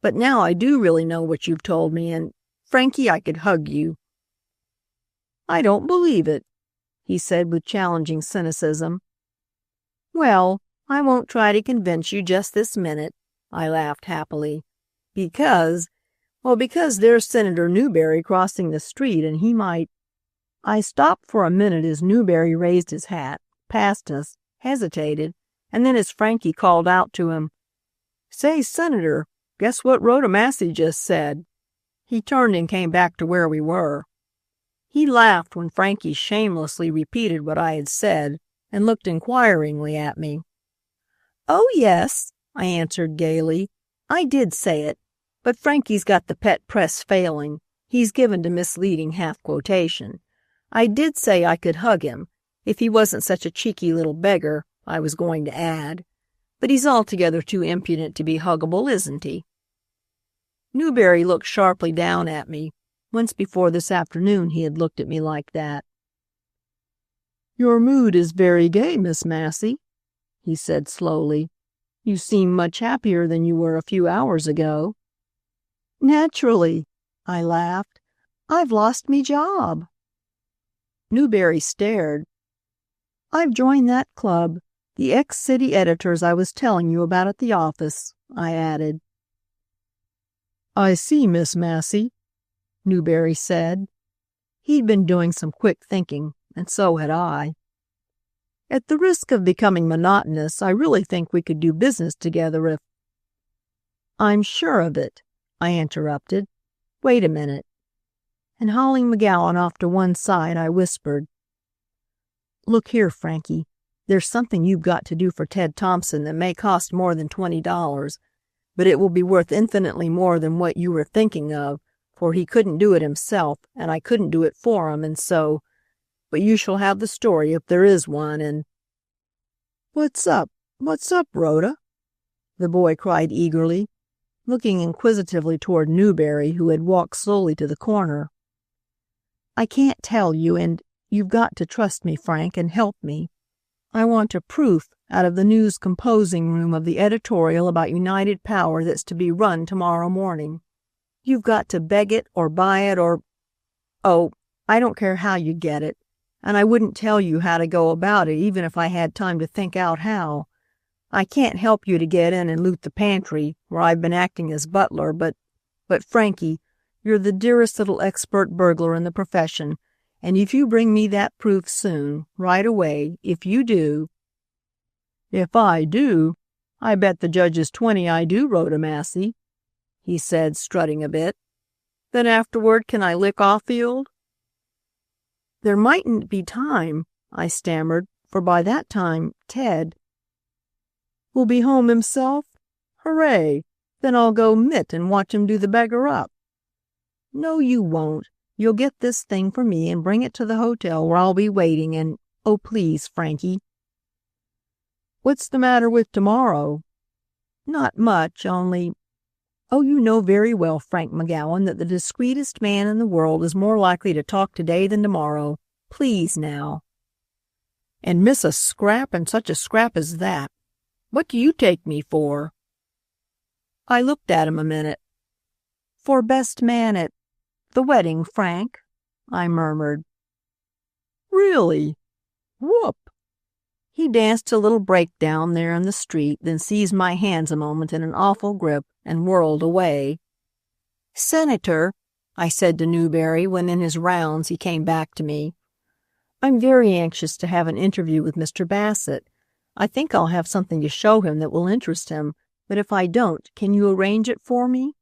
But now I do really know what you've told me, and, Frankie, I could hug you." "I don't believe it," he said with challenging cynicism. "Well, I won't try to convince you just this minute," I laughed happily. Because there's Senator Newberry crossing the street, and he might—" I stopped for a minute as Newberry raised his hat, passed us, hesitated, and then as Frankie called out to him, "Say, Senator, guess what Rhoda Massey just said?" He turned and came back to where we were. He laughed when Frankie shamelessly repeated what I had said and looked inquiringly at me. "Oh, yes," I answered gaily. "I did say it, but Frankie's got the pet press failing. He's given to misleading half-quotation. I did say I could hug him, if he wasn't such a cheeky little beggar, I was going to add. But he's altogether too impudent to be huggable, isn't he?" Newberry looked sharply down at me. Once before this afternoon he had looked at me like that. "Your mood is very gay, Miss Massey," he said slowly. "You seem much happier than you were a few hours ago." Naturally, I laughed. I've lost me job. Newberry stared. I've joined that club, the ex-city editors I was telling you about at the office, I added. I see, Miss Massey, Newberry said. He'd been doing some quick thinking, and so had I. At the risk of becoming monotonous, I really think we could do business together if— I'm sure of it, I interrupted. Wait a minute. And hauling McGowan off to one side, I whispered, Look here, Frankie, there's something you've got to do for Ted Thompson that may cost more than $20, but it will be worth infinitely more than what you were thinking of, for he couldn't do it himself, and I couldn't do it for him, and so— But you shall have the story if there is one, and— What's up? What's up, Rhoda? The boy cried eagerly, looking inquisitively toward Newberry, who had walked slowly to the corner. I can't tell you, and you've got to trust me, Frank, and help me. I want a proof out of the news composing room of the editorial about United Power that's to be run tomorrow morning. You've got to beg it or buy it or— I don't care how you get it, and I wouldn't tell you how to go about it even if I had time to think out how. I can't help you to get in and loot the pantry, where I've been acting as butler, but Frankie, you're the dearest little expert burglar in the profession, and if you bring me that proof soon, right away, if you do— If I do? I bet the judge is 20 I do, Rhoda Massey, he said, strutting a bit. Then afterward can I lick Offield? There mightn't be time, I stammered, for by that time, Ted— Will be home himself? Hooray! Then I'll go mitt and watch him do the beggar up. No, you won't. You'll get this thing for me and bring it to the hotel where I'll be waiting and— Oh, please, Frankie. What's the matter with tomorrow? Not much, only— Oh, you know very well, Frank McGowan, that the discreetest man in the world is more likely to talk today than tomorrow. Please, now. And miss a scrap, and such a scrap as that. What do you take me for? I looked at him a minute. For best man at the wedding, Frank, I murmured. Really? Whoop! He danced a little breakdown there in the street, then seized my hands a moment in an awful grip and whirled away. Senator, I said to Newberry when in his rounds he came back to me, I'm very anxious to have an interview with Mr. Bassett. I think I'll have something to show him that will interest him, but if I don't, can you arrange it for me?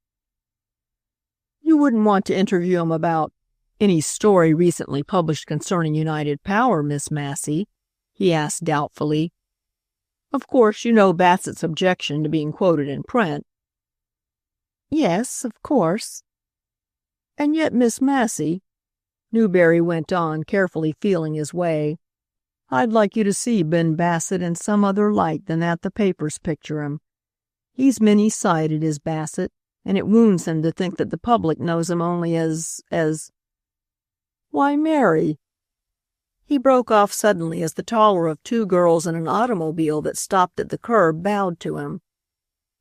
You wouldn't want to interview him about any story recently published concerning United Power, Miss Massey? He asked doubtfully. Of course, you know Bassett's objection to being quoted in print. Yes, of course. And yet, Miss Massey, Newberry went on, carefully feeling his way, I'd like you to see Ben Bassett in some other light than that the papers picture him. He's many-sided, is Bassett, and it wounds him to think that the public knows him only as— Why, Mary! He broke off suddenly as the taller of two girls in an automobile that stopped at the curb bowed to him.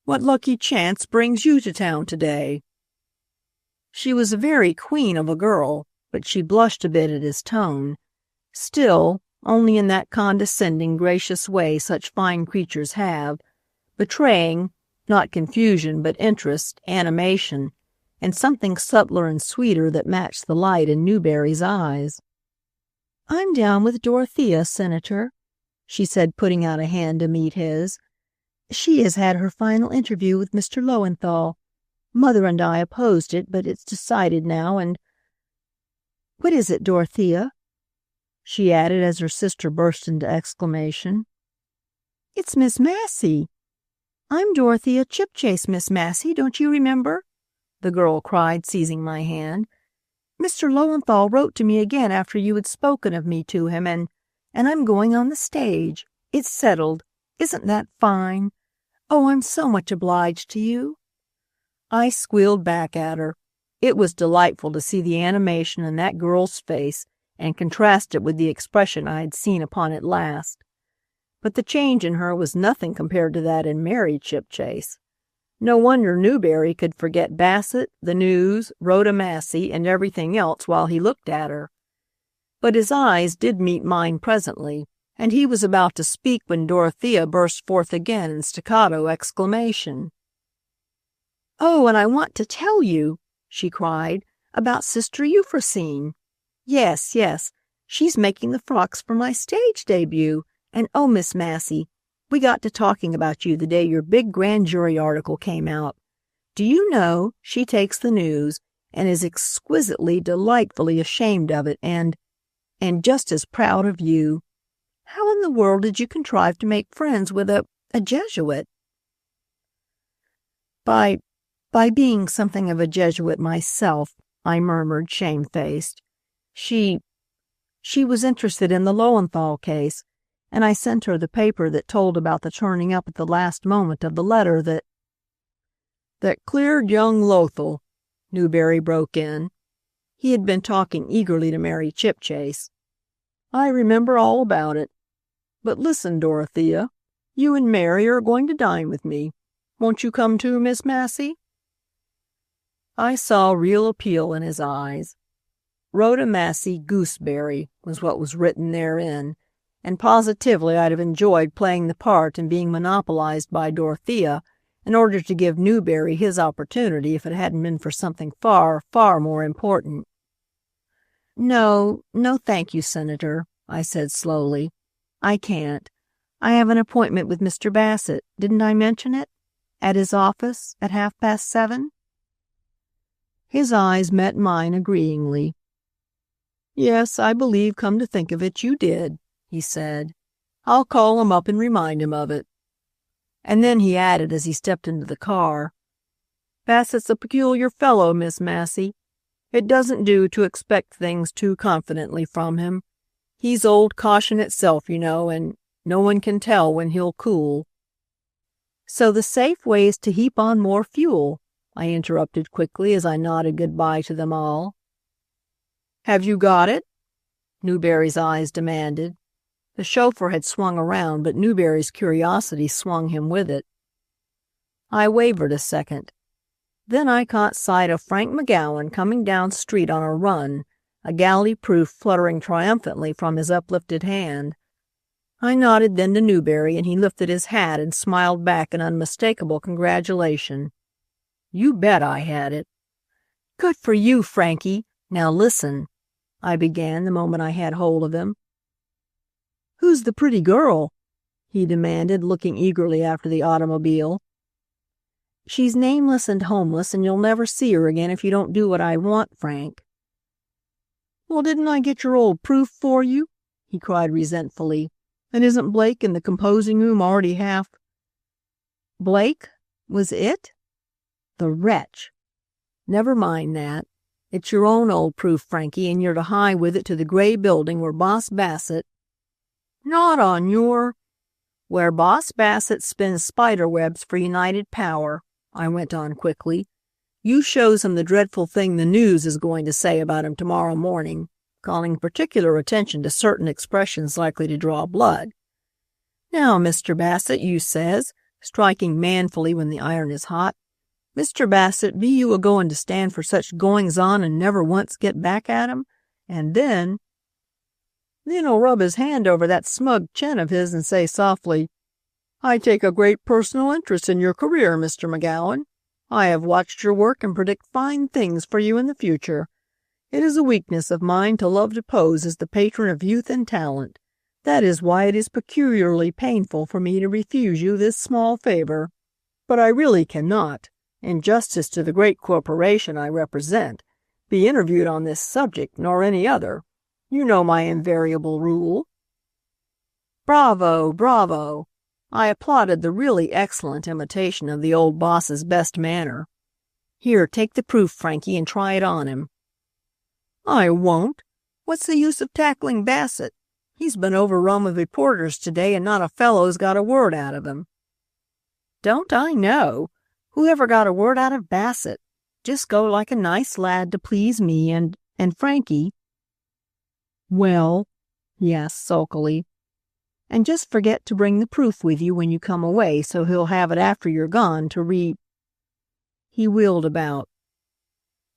What lucky chance brings you to town today? She was a very queen of a girl, but she blushed a bit at his tone. Still, only in that condescending, gracious way such fine creatures have, betraying, not confusion, but interest, animation, and something subtler and sweeter that matched the light in Newberry's eyes. I'm down with Dorothea, Senator, she said, putting out a hand to meet his. She has had her final interview with Mr. Lowenthal. Mother and I opposed it, but it's decided now, and— What is it, Dorothea? She added as her sister burst into exclamation. It's Miss Massey. I'm Dorothea Chipchase, Miss Massey, don't you remember? The girl cried, seizing my hand. Mr. Lowenthal wrote to me again after you had spoken of me to him, and I'm going on the stage. It's settled. Isn't that fine? Oh, I'm so much obliged to you. I squealed back at her. It was delightful to see the animation in that girl's face and contrast it with the expression I had seen upon it last. But the change in her was nothing compared to that in Mary Chipchase. No wonder Newberry could forget Bassett, the news, Rhoda Massey, and everything else while he looked at her. But his eyes did meet mine presently, and he was about to speak when Dorothea burst forth again in staccato exclamation. "Oh, and I want to tell you," she cried, "about Sister Euphrosyne. Yes, yes, she's making the frocks for my stage debut, and oh, Miss Massey, we got to talking about you the day your big grand jury article came out. Do you know, she takes the news and is exquisitely, delightfully ashamed of it and just as proud of you. How in the world did you contrive to make friends with a Jesuit?" By being something of a Jesuit myself," I murmured, shamefaced. She was interested in the Lowenthal case, and I sent her the paper that told about the turning up at the last moment of the letter that cleared young Lothal," Newberry broke in. He had been talking eagerly to Mary Chipchase. "I remember all about it. But listen, Dorothea, you and Mary are going to dine with me. Won't you come too, Miss Massey?" I saw real appeal in his eyes. Rhoda Massey Gooseberry was what was written therein, and positively I'd have enjoyed playing the part and being monopolized by Dorothea in order to give Newberry his opportunity if it hadn't been for something far, far more important. "No, thank you, Senator," I said slowly. "I can't. I have an appointment with Mr. Bassett. Didn't I mention it? At his office at 7:30. His eyes met mine agreeingly. "Yes, I believe, come to think of it, you did," he said. "I'll call him up and remind him of it." And then he added as he stepped into the car, "Bassett's a peculiar fellow, Miss Massey. It doesn't do to expect things too confidently from him. He's old caution itself, you know, and no one can tell when he'll cool." "So the safe way is to heap on more fuel," I interrupted quickly as I nodded good-bye to them all. "Have you got it?" Newberry's eyes demanded. The chauffeur had swung around, but Newberry's curiosity swung him with it. I wavered a second. Then I caught sight of Frank McGowan coming down street on a run, a galley-proof fluttering triumphantly from his uplifted hand. I nodded then to Newberry, and he lifted his hat and smiled back an unmistakable congratulation. You bet I had it. "Good for you, Frankie. Now listen," I began the moment I had hold of him. "Who's the pretty girl?" he demanded, looking eagerly after the automobile. "She's nameless and homeless, and you'll never see her again if you don't do what I want, Frank." "Well, didn't I get your old proof for you?" he cried resentfully. "And isn't Blake in the composing room already half—" "Blake? Was it? The wretch! Never mind that. It's your own old proof, Frankie, and you're to hie with it to the gray building where Boss Bassett—" "Not on your—" "Where Boss Bassett spins spider webs for United Power," I went on quickly. "You shows him the dreadful thing the news is going to say about him tomorrow morning, calling particular attention to certain expressions likely to draw blood. 'Now, Mr. Bassett,' you says, striking manfully when the iron is hot, 'Mr. Bassett, be you a-goin' to stand for such goings-on and never once get back at 'em?' And then he'll rub his hand over that smug chin of his and say softly, 'I take a great personal interest in your career, Mr. McGowan. I have watched your work and predict fine things for you in the future. It is a weakness of mine to love to pose as the patron of youth and talent. That is why it is peculiarly painful for me to refuse you this small favor. But I really cannot, in justice to the great corporation I represent, be interviewed on this subject nor any other. You know my invariable rule." Bravo, bravo! I applauded the really excellent imitation of the old boss's best manner. "Here, take the proof, Frankie, and try it on him." "I won't. What's the use of tackling Bassett? He's been overrun with reporters today and not a fellow's got a word out of him." "Don't I know? Whoever got a word out of Bassett? Just go like a nice lad to please me and Frankie." "Well," he asked sulkily, "and just forget to bring the proof with you when you come away so he'll have it after you're gone to He wheeled about.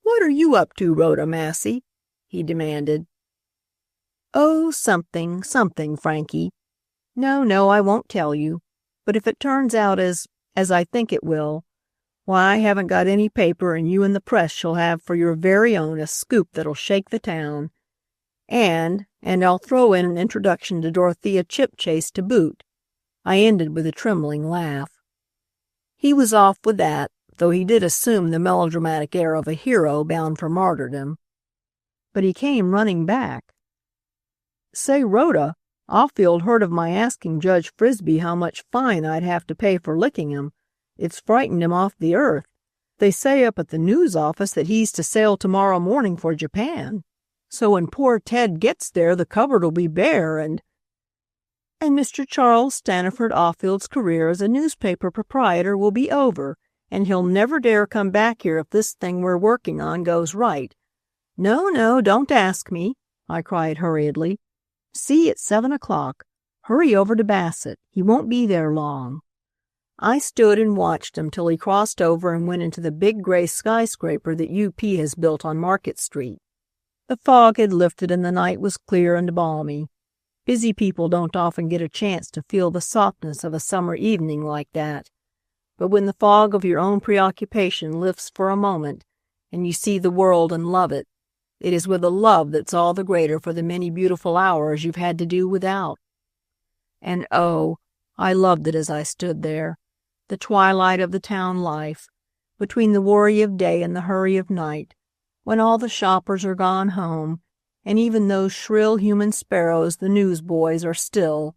"What are you up to, Rhoda Massey?" he demanded. "Oh, something, Frankie. No, I won't tell you. But if it turns out as I think it will, why, I haven't got any paper, and you and the press shall have for your very own a scoop that'll shake the town. And I'll throw in an introduction to Dorothea Chipchase to boot." I ended with a trembling laugh. He was off with that, though he did assume the melodramatic air of a hero bound for martyrdom. But he came running back. "Say, Rhoda, Alfield heard of my asking Judge Frisbee how much fine I'd have to pay for licking him. It's frightened him off the earth. They say up at the news office that he's to sail tomorrow morning for Japan. So when poor Ted gets there, the cupboard'll be bare and Mr. Charles Staniford Alfield's career as a newspaper proprietor will be over, and he'll never dare come back here if this thing we're working on goes right. No, don't ask me," I cried hurriedly. "See, it's 7 o'clock. Hurry over to Bassett. He won't be there long." I stood and watched him till he crossed over and went into the big gray skyscraper that UP has built on Market Street. The fog had lifted and the night was clear and balmy. Busy people don't often get a chance to feel the softness of a summer evening like that. But when the fog of your own preoccupation lifts for a moment, and you see the world and love it, it is with a love that's all the greater for the many beautiful hours you've had to do without. And oh, I loved it as I stood there, the twilight of the town life, between the worry of day and the hurry of night, when all the shoppers are gone home, and even those shrill human sparrows, the newsboys, are still,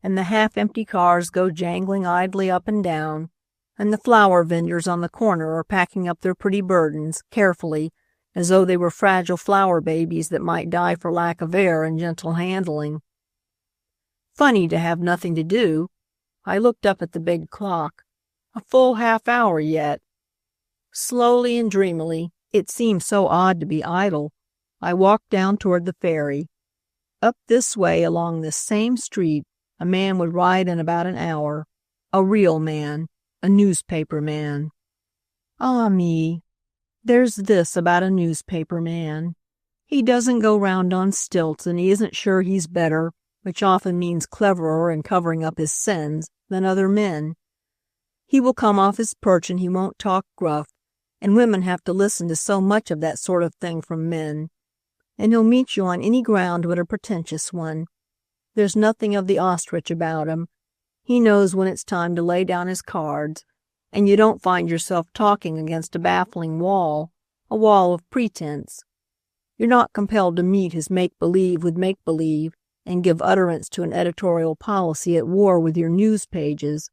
and the half-empty cars go jangling idly up and down, and the flower vendors on the corner are packing up their pretty burdens, carefully, as though they were fragile flower babies that might die for lack of air and gentle handling. Funny to have nothing to do. I looked up at the big clock. A full half-hour yet. Slowly and dreamily, it seemed so odd to be idle, I walked down toward the ferry. Up this way, along this same street, a man would ride in about an hour. A real man, a newspaper man. Ah me, there's this about a newspaper man. He doesn't go round on stilts, and he isn't sure he's better, which often means cleverer in covering up his sins, than other men. He will come off his perch and he won't talk gruff, and women have to listen to so much of that sort of thing from men. And he'll meet you on any ground but a pretentious one. There's nothing of the ostrich about him. He knows when it's time to lay down his cards, and you don't find yourself talking against a baffling wall, a wall of pretense. You're not compelled to meet his make-believe with make-believe and give utterance to an editorial policy at war with your news pages.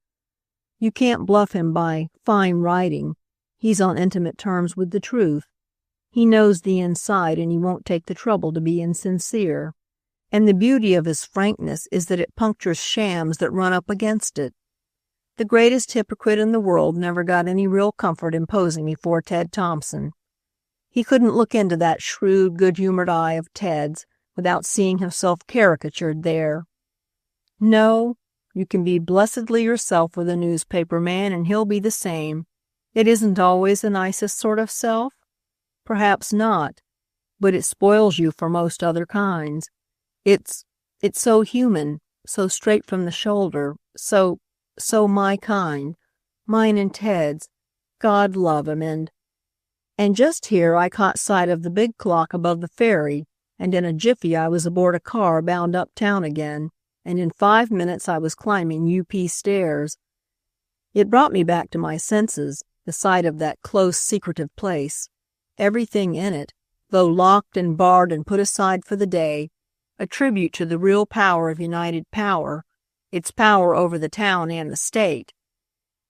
You can't bluff him by fine writing. He's on intimate terms with the truth. He knows the inside, and he won't take the trouble to be insincere. And the beauty of his frankness is that it punctures shams that run up against it. The greatest hypocrite in the world never got any real comfort in posing before Ted Thompson. He couldn't look into that shrewd, good-humored eye of Ted's without seeing himself caricatured there. No, you can be blessedly yourself with a newspaper man, and he'll be the same. It isn't always the nicest sort of self. Perhaps not, but it spoils you for most other kinds. It's so human, so straight from the shoulder, so my kind, mine and Ted's. God love him, and just here I caught sight of the big clock above the ferry, and in a jiffy I was aboard a car bound uptown again, and in 5 minutes I was climbing UP stairs. It brought me back to my senses, the sight of that close, secretive place. Everything in it, though locked and barred and put aside for the day, a tribute to the real power of united power, its power over the town and the state.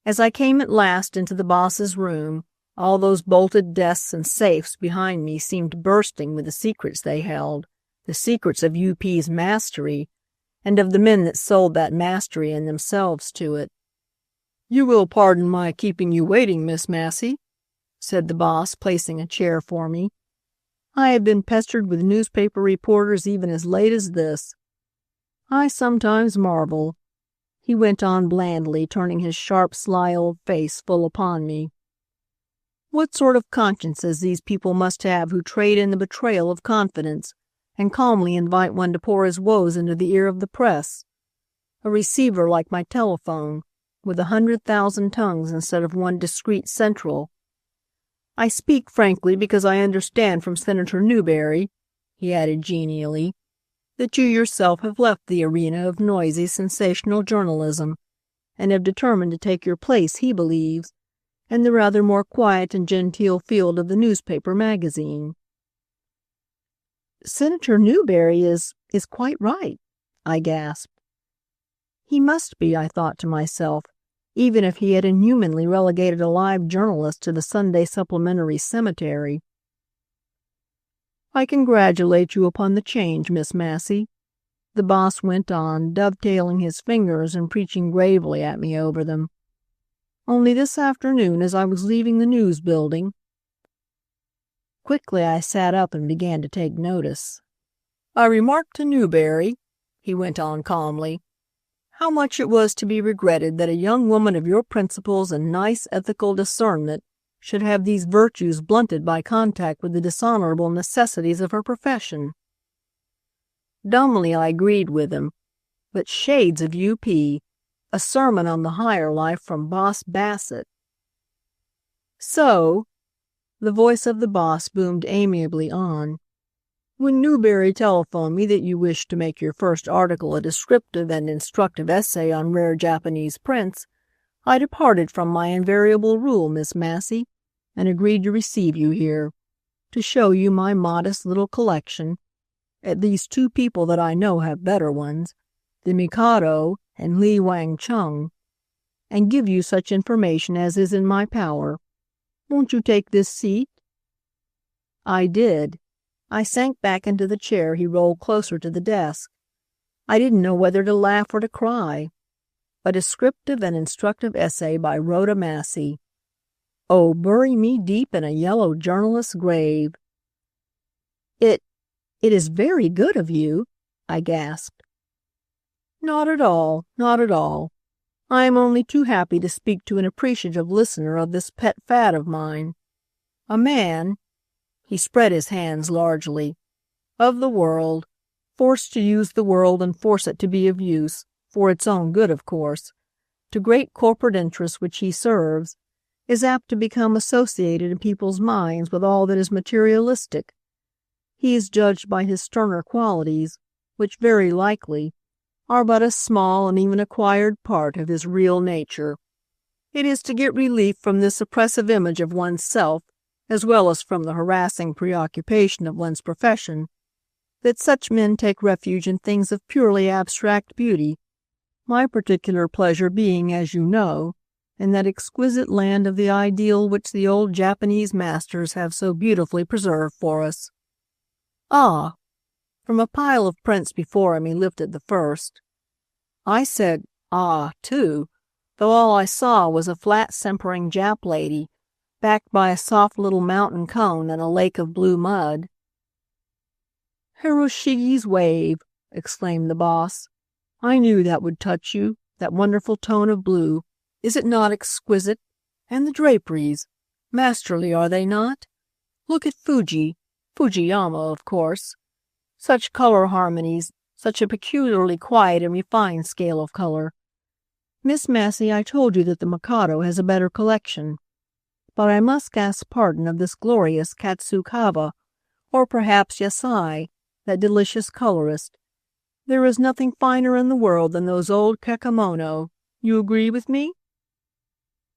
As I came at last into the boss's room, all those bolted desks and safes behind me seemed bursting with the secrets they held, the secrets of UP's mastery, and of the men that sold that mastery and themselves to it. "You will pardon my keeping you waiting, Miss Massey," said the boss, placing a chair for me. "I have been pestered with newspaper reporters even as late as this. I sometimes marvel," he went on blandly, turning his sharp, sly old face full upon me. What sort of consciences these people must have who trade in the betrayal of confidence and calmly invite one to pour his woes into the ear of the press. A receiver like my telephone, with 100,000 tongues instead of one discreet central. I speak frankly because I understand from Senator Newberry," he added genially, "that you yourself have left the arena of noisy, sensational journalism and have determined to take your place, he believes, in the rather more quiet and genteel field of the newspaper magazine." "Senator Newberry is quite right," I gasped. He must be, I thought to myself, even if he had inhumanly relegated a live journalist to the Sunday supplementary cemetery. "I congratulate you upon the change, Miss Massey," the boss went on, dovetailing his fingers and preaching gravely at me over them. "Only this afternoon, as I was leaving the news building—" Quickly I sat up and began to take notice. "I remarked to Newberry," he went on calmly, "how much it was to be regretted that a young woman of your principles and nice ethical discernment should have these virtues blunted by contact with the dishonorable necessities of her profession." Dumbly I agreed with him, but shades of UP, a sermon on the higher life from Boss Bassett. "So," the voice of the boss boomed amiably on, "when Newberry telephoned me that you wished to make your first article a descriptive and instructive essay on rare Japanese prints, I departed from my invariable rule, Miss Massey, and agreed to receive you here, to show you my modest little collection. At least 2 people that I know have better ones, the Mikado and Li Wang Chung, and give you such information as is in my power. Won't you take this seat?" I did. I sank back into the chair he rolled closer to the desk. I didn't know whether to laugh or to cry. A descriptive and instructive essay by Rhoda Massey. Oh, bury me deep in a yellow journalist's grave. It is very good of you," I gasped. "Not at all, not at all. I am only too happy to speak to an appreciative listener of this pet fad of mine. A man," he spread his hands largely, "of the world, forced to use the world and force it to be of use, for its own good, of course, to great corporate interests which he serves, is apt to become associated in people's minds with all that is materialistic. He is judged by his sterner qualities, which very likely are but a small and even acquired part of his real nature. It is to get relief from this oppressive image of one's self, as well as from the harassing preoccupation of one's profession, that such men take refuge in things of purely abstract beauty, my particular pleasure being, as you know, in that exquisite land of the ideal which the old Japanese masters have so beautifully preserved for us. Ah!" From a pile of prints before him he lifted the first. I said, "Ah!" too, though all I saw was a flat simpering Jap lady, backed by a soft little mountain cone and a lake of blue mud. "Hiroshige's Wave!" exclaimed the boss. "I knew that would touch you, that wonderful tone of blue. Is it not exquisite? And the draperies, masterly, are they not? Look at Fujiyama, of course. Such color harmonies, such a peculiarly quiet and refined scale of color. Miss Massey, I told you that the Mikado has a better collection. But I must ask pardon of this glorious Katsukawa, or perhaps Yasai, that delicious colorist. There is nothing finer in the world than those old kekemono. You agree with me?"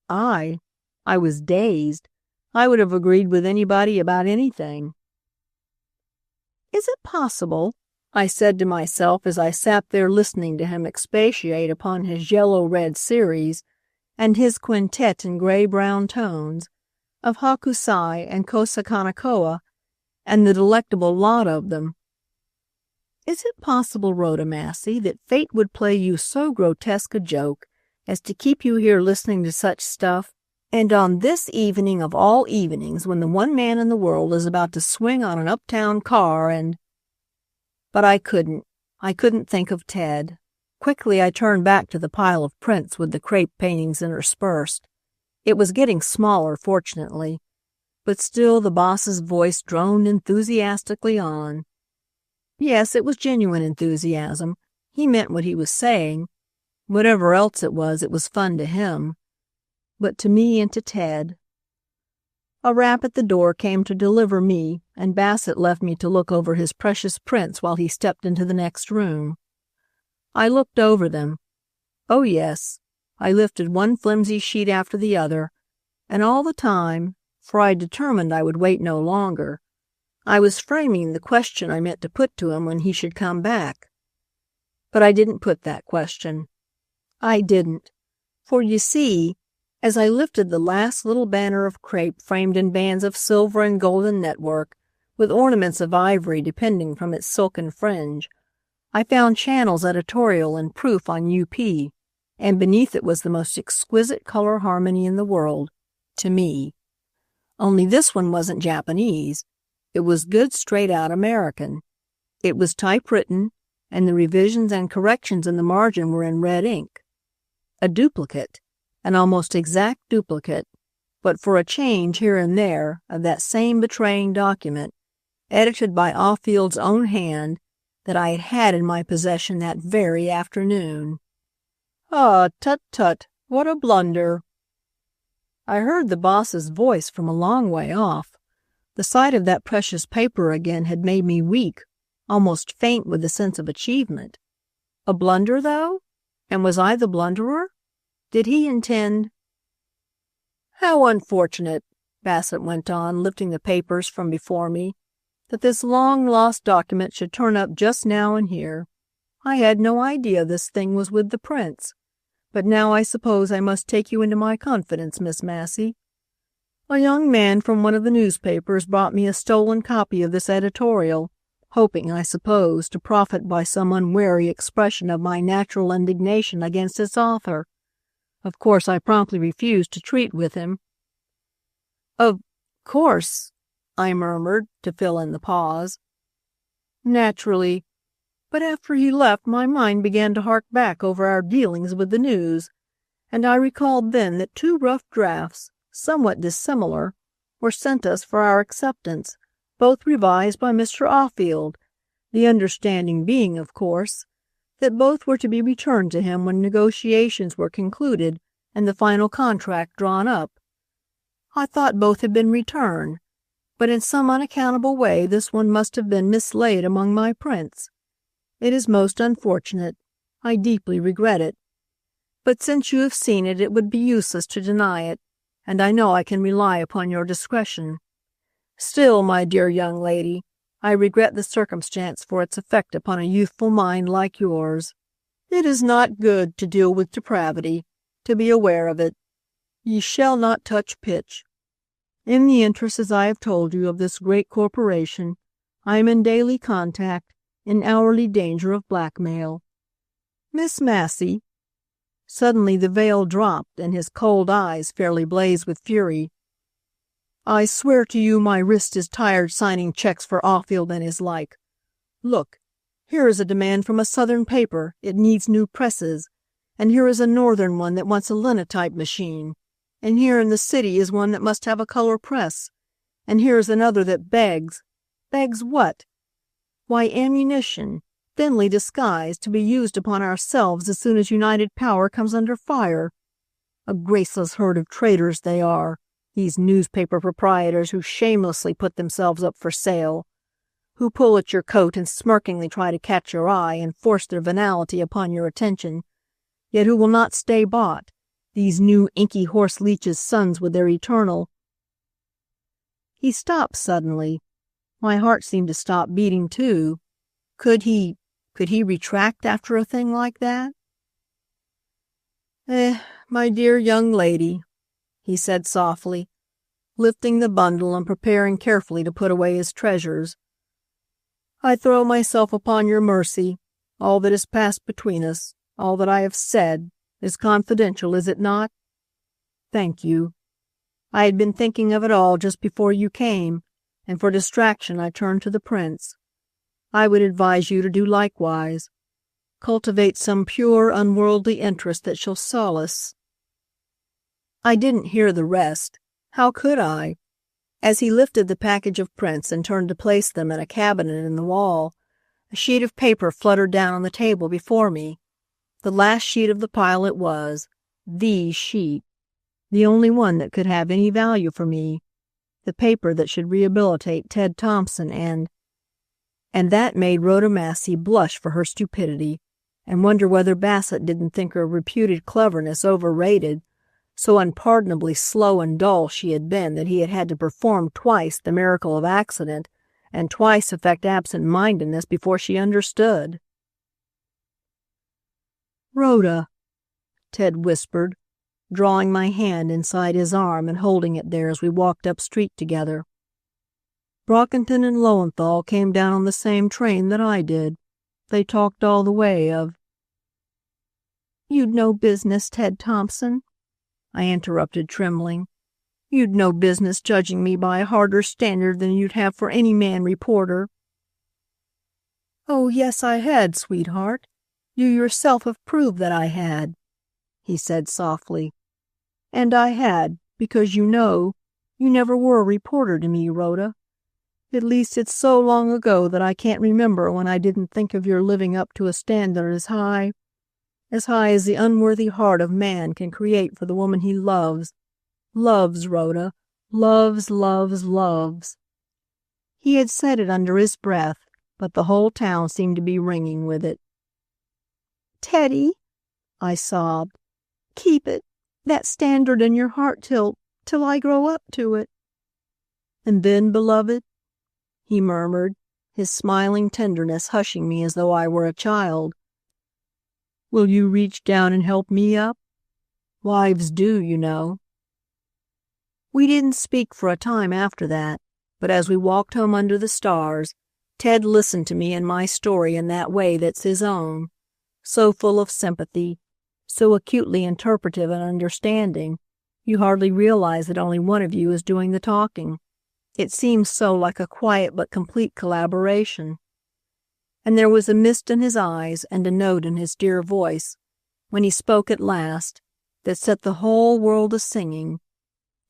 I was dazed. I would have agreed with anybody about anything. "Is it possible," I said to myself as I sat there listening to him expatiate upon his yellow-red series and his quintet in gray-brown tones of Hokusai and Kosakanakoa and the delectable lot of them, "is it possible, Rhoda Massey, that fate would play you so grotesque a joke as to keep you here listening to such stuff, and on this evening of all evenings when the one man in the world is about to swing on an uptown car and—" But I couldn't think of Ted. Quickly I turned back to the pile of prints with the crepe paintings interspersed. It was getting smaller, fortunately, But still the boss's voice droned enthusiastically on. Yes, it was genuine enthusiasm. He meant what he was saying. Whatever else it was fun to him. But to me and to Ted. A rap at the door came to deliver me, and Bassett left me to look over his precious prints while he stepped into the next room. I looked over them. Oh, yes, I lifted one flimsy sheet after the other, and all the time, for I determined I would wait no longer, I was framing the question I meant to put to him when he should come back. But I didn't put that question. I didn't, for you see, as I lifted the last little banner of crepe framed in bands of silver and golden network, with ornaments of ivory depending from its silken fringe, I found Channel's editorial in proof on UP, and beneath it was the most exquisite color harmony in the world, to me. Only this one wasn't Japanese. It was good straight-out American. It was typewritten, and the revisions and corrections in the margin were in red ink. A duplicate, an almost exact duplicate, but for a change here and there, of that same betraying document, edited by Offield's own hand, that I had had in my possession that very afternoon. Ah, tut-tut, what a blunder! I heard the boss's voice from a long way off. The sight of that precious paper again had made me weak, almost faint with the sense of achievement. A blunder, though? And was I the blunderer? Did he intend— How unfortunate, Bassett went on, lifting the papers from before me, that this long-lost document should turn up just now and here. I had no idea this thing was with the prince. But now I suppose I must take you into my confidence, Miss Massey. A young man from one of the newspapers brought me a stolen copy of this editorial, hoping, I suppose, to profit by some unwary expression of my natural indignation against its author. Of course, I promptly refused to treat with him. Of course, I murmured, to fill in the pause. Naturally. But after he left, my mind began to hark back over our dealings with the news, and I recalled then that two rough drafts, somewhat dissimilar, were sent us for our acceptance, both revised by Mr. Offield, the understanding being, of course, that both were to be returned to him when negotiations were concluded and the final contract drawn up. I thought both had been returned, but in some unaccountable way this one must have been mislaid among my prints. It is most unfortunate. I deeply regret it. But since you have seen it, it would be useless to deny it, and I know I can rely upon your discretion. Still, my dear young lady, I regret the circumstance for its effect upon a youthful mind like yours. It is not good to deal with depravity, to be aware of it. Ye shall not touch pitch. In the interest, as I have told you, of this great corporation, I am in daily contact, in hourly danger of blackmail. Miss Massey. Suddenly the veil dropped, and his cold eyes fairly blazed with fury. I swear to you my wrist is tired signing checks for Offield and his like. Look, here is a demand from a Southern paper. It needs new presses. And here is a Northern one that wants a linotype machine. And here in the city is one that must have a color press. And here is another that begs. Begs what? Why, ammunition, thinly disguised, to be used upon ourselves as soon as United Power comes under fire. A graceless herd of traitors they are, these newspaper proprietors who shamelessly put themselves up for sale, who pull at your coat and smirkingly try to catch your eye and force their venality upon your attention, yet who will not stay bought, these new inky horse leeches' sons with their eternal— He stopped suddenly. My heart seemed to stop beating too. Could he retract after a thing like that? My dear young lady, he said softly, lifting the bundle and preparing carefully to put away his treasures. I throw myself upon your mercy. All that has passed between us, all that I have said, is confidential, is it not? Thank you. I had been thinking of it all just before you came, and for distraction I turned to the prince. I would advise you to do likewise. Cultivate some pure, unworldly interest that shall solace— I didn't hear the rest. How could I? As he lifted the package of prints and turned to place them in a cabinet in the wall, a sheet of paper fluttered down on the table before me. The last sheet of the pile it was, the sheet, the only one that could have any value for me, the paper that should rehabilitate Ted Thompson and that made Rhoda Massey blush for her stupidity and wonder whether Bassett didn't think her reputed cleverness overrated, so unpardonably slow and dull she had been that he had had to perform twice the miracle of accident and twice affect absent-mindedness before she understood. "Rhoda," Ted whispered, drawing my hand inside his arm and holding it there as we walked up street together. "Brockington and Lowenthal came down on the same train that I did. They talked all the way of—" "You'd no business, Ted Thompson," I interrupted, trembling. "You'd no business judging me by a harder standard than you'd have for any man reporter." "Oh, yes, I had, sweetheart. You yourself have proved that I had," he said softly. "And I had, because you never were a reporter to me, Rhoda. At least it's so long ago that I can't remember when I didn't think of your living up to a standard as high as the unworthy heart of man can create for the woman he loves. Loves, Rhoda. Loves, loves, loves." He had said it under his breath, but the whole town seemed to be ringing with it. "Teddy," I sobbed, "keep it, that standard in your heart till I grow up to it." "And then, beloved," he murmured, his smiling tenderness hushing me as though I were a child, "will you reach down and help me up? Wives do, you know." We didn't speak for a time after that, but as we walked home under the stars, Ted listened to me and my story in that way that's his own, so full of sympathy, so acutely interpretive and understanding, you hardly realize that only one of you is doing the talking. It seems so like a quiet but complete collaboration. And there was a mist in his eyes and a note in his dear voice, when he spoke at last, that set the whole world a-singing.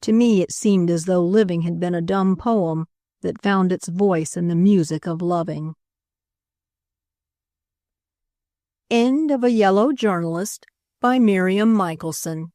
To me it seemed as though living had been a dumb poem that found its voice in the music of loving. End of A Yellow Journalist by Miriam Michelson.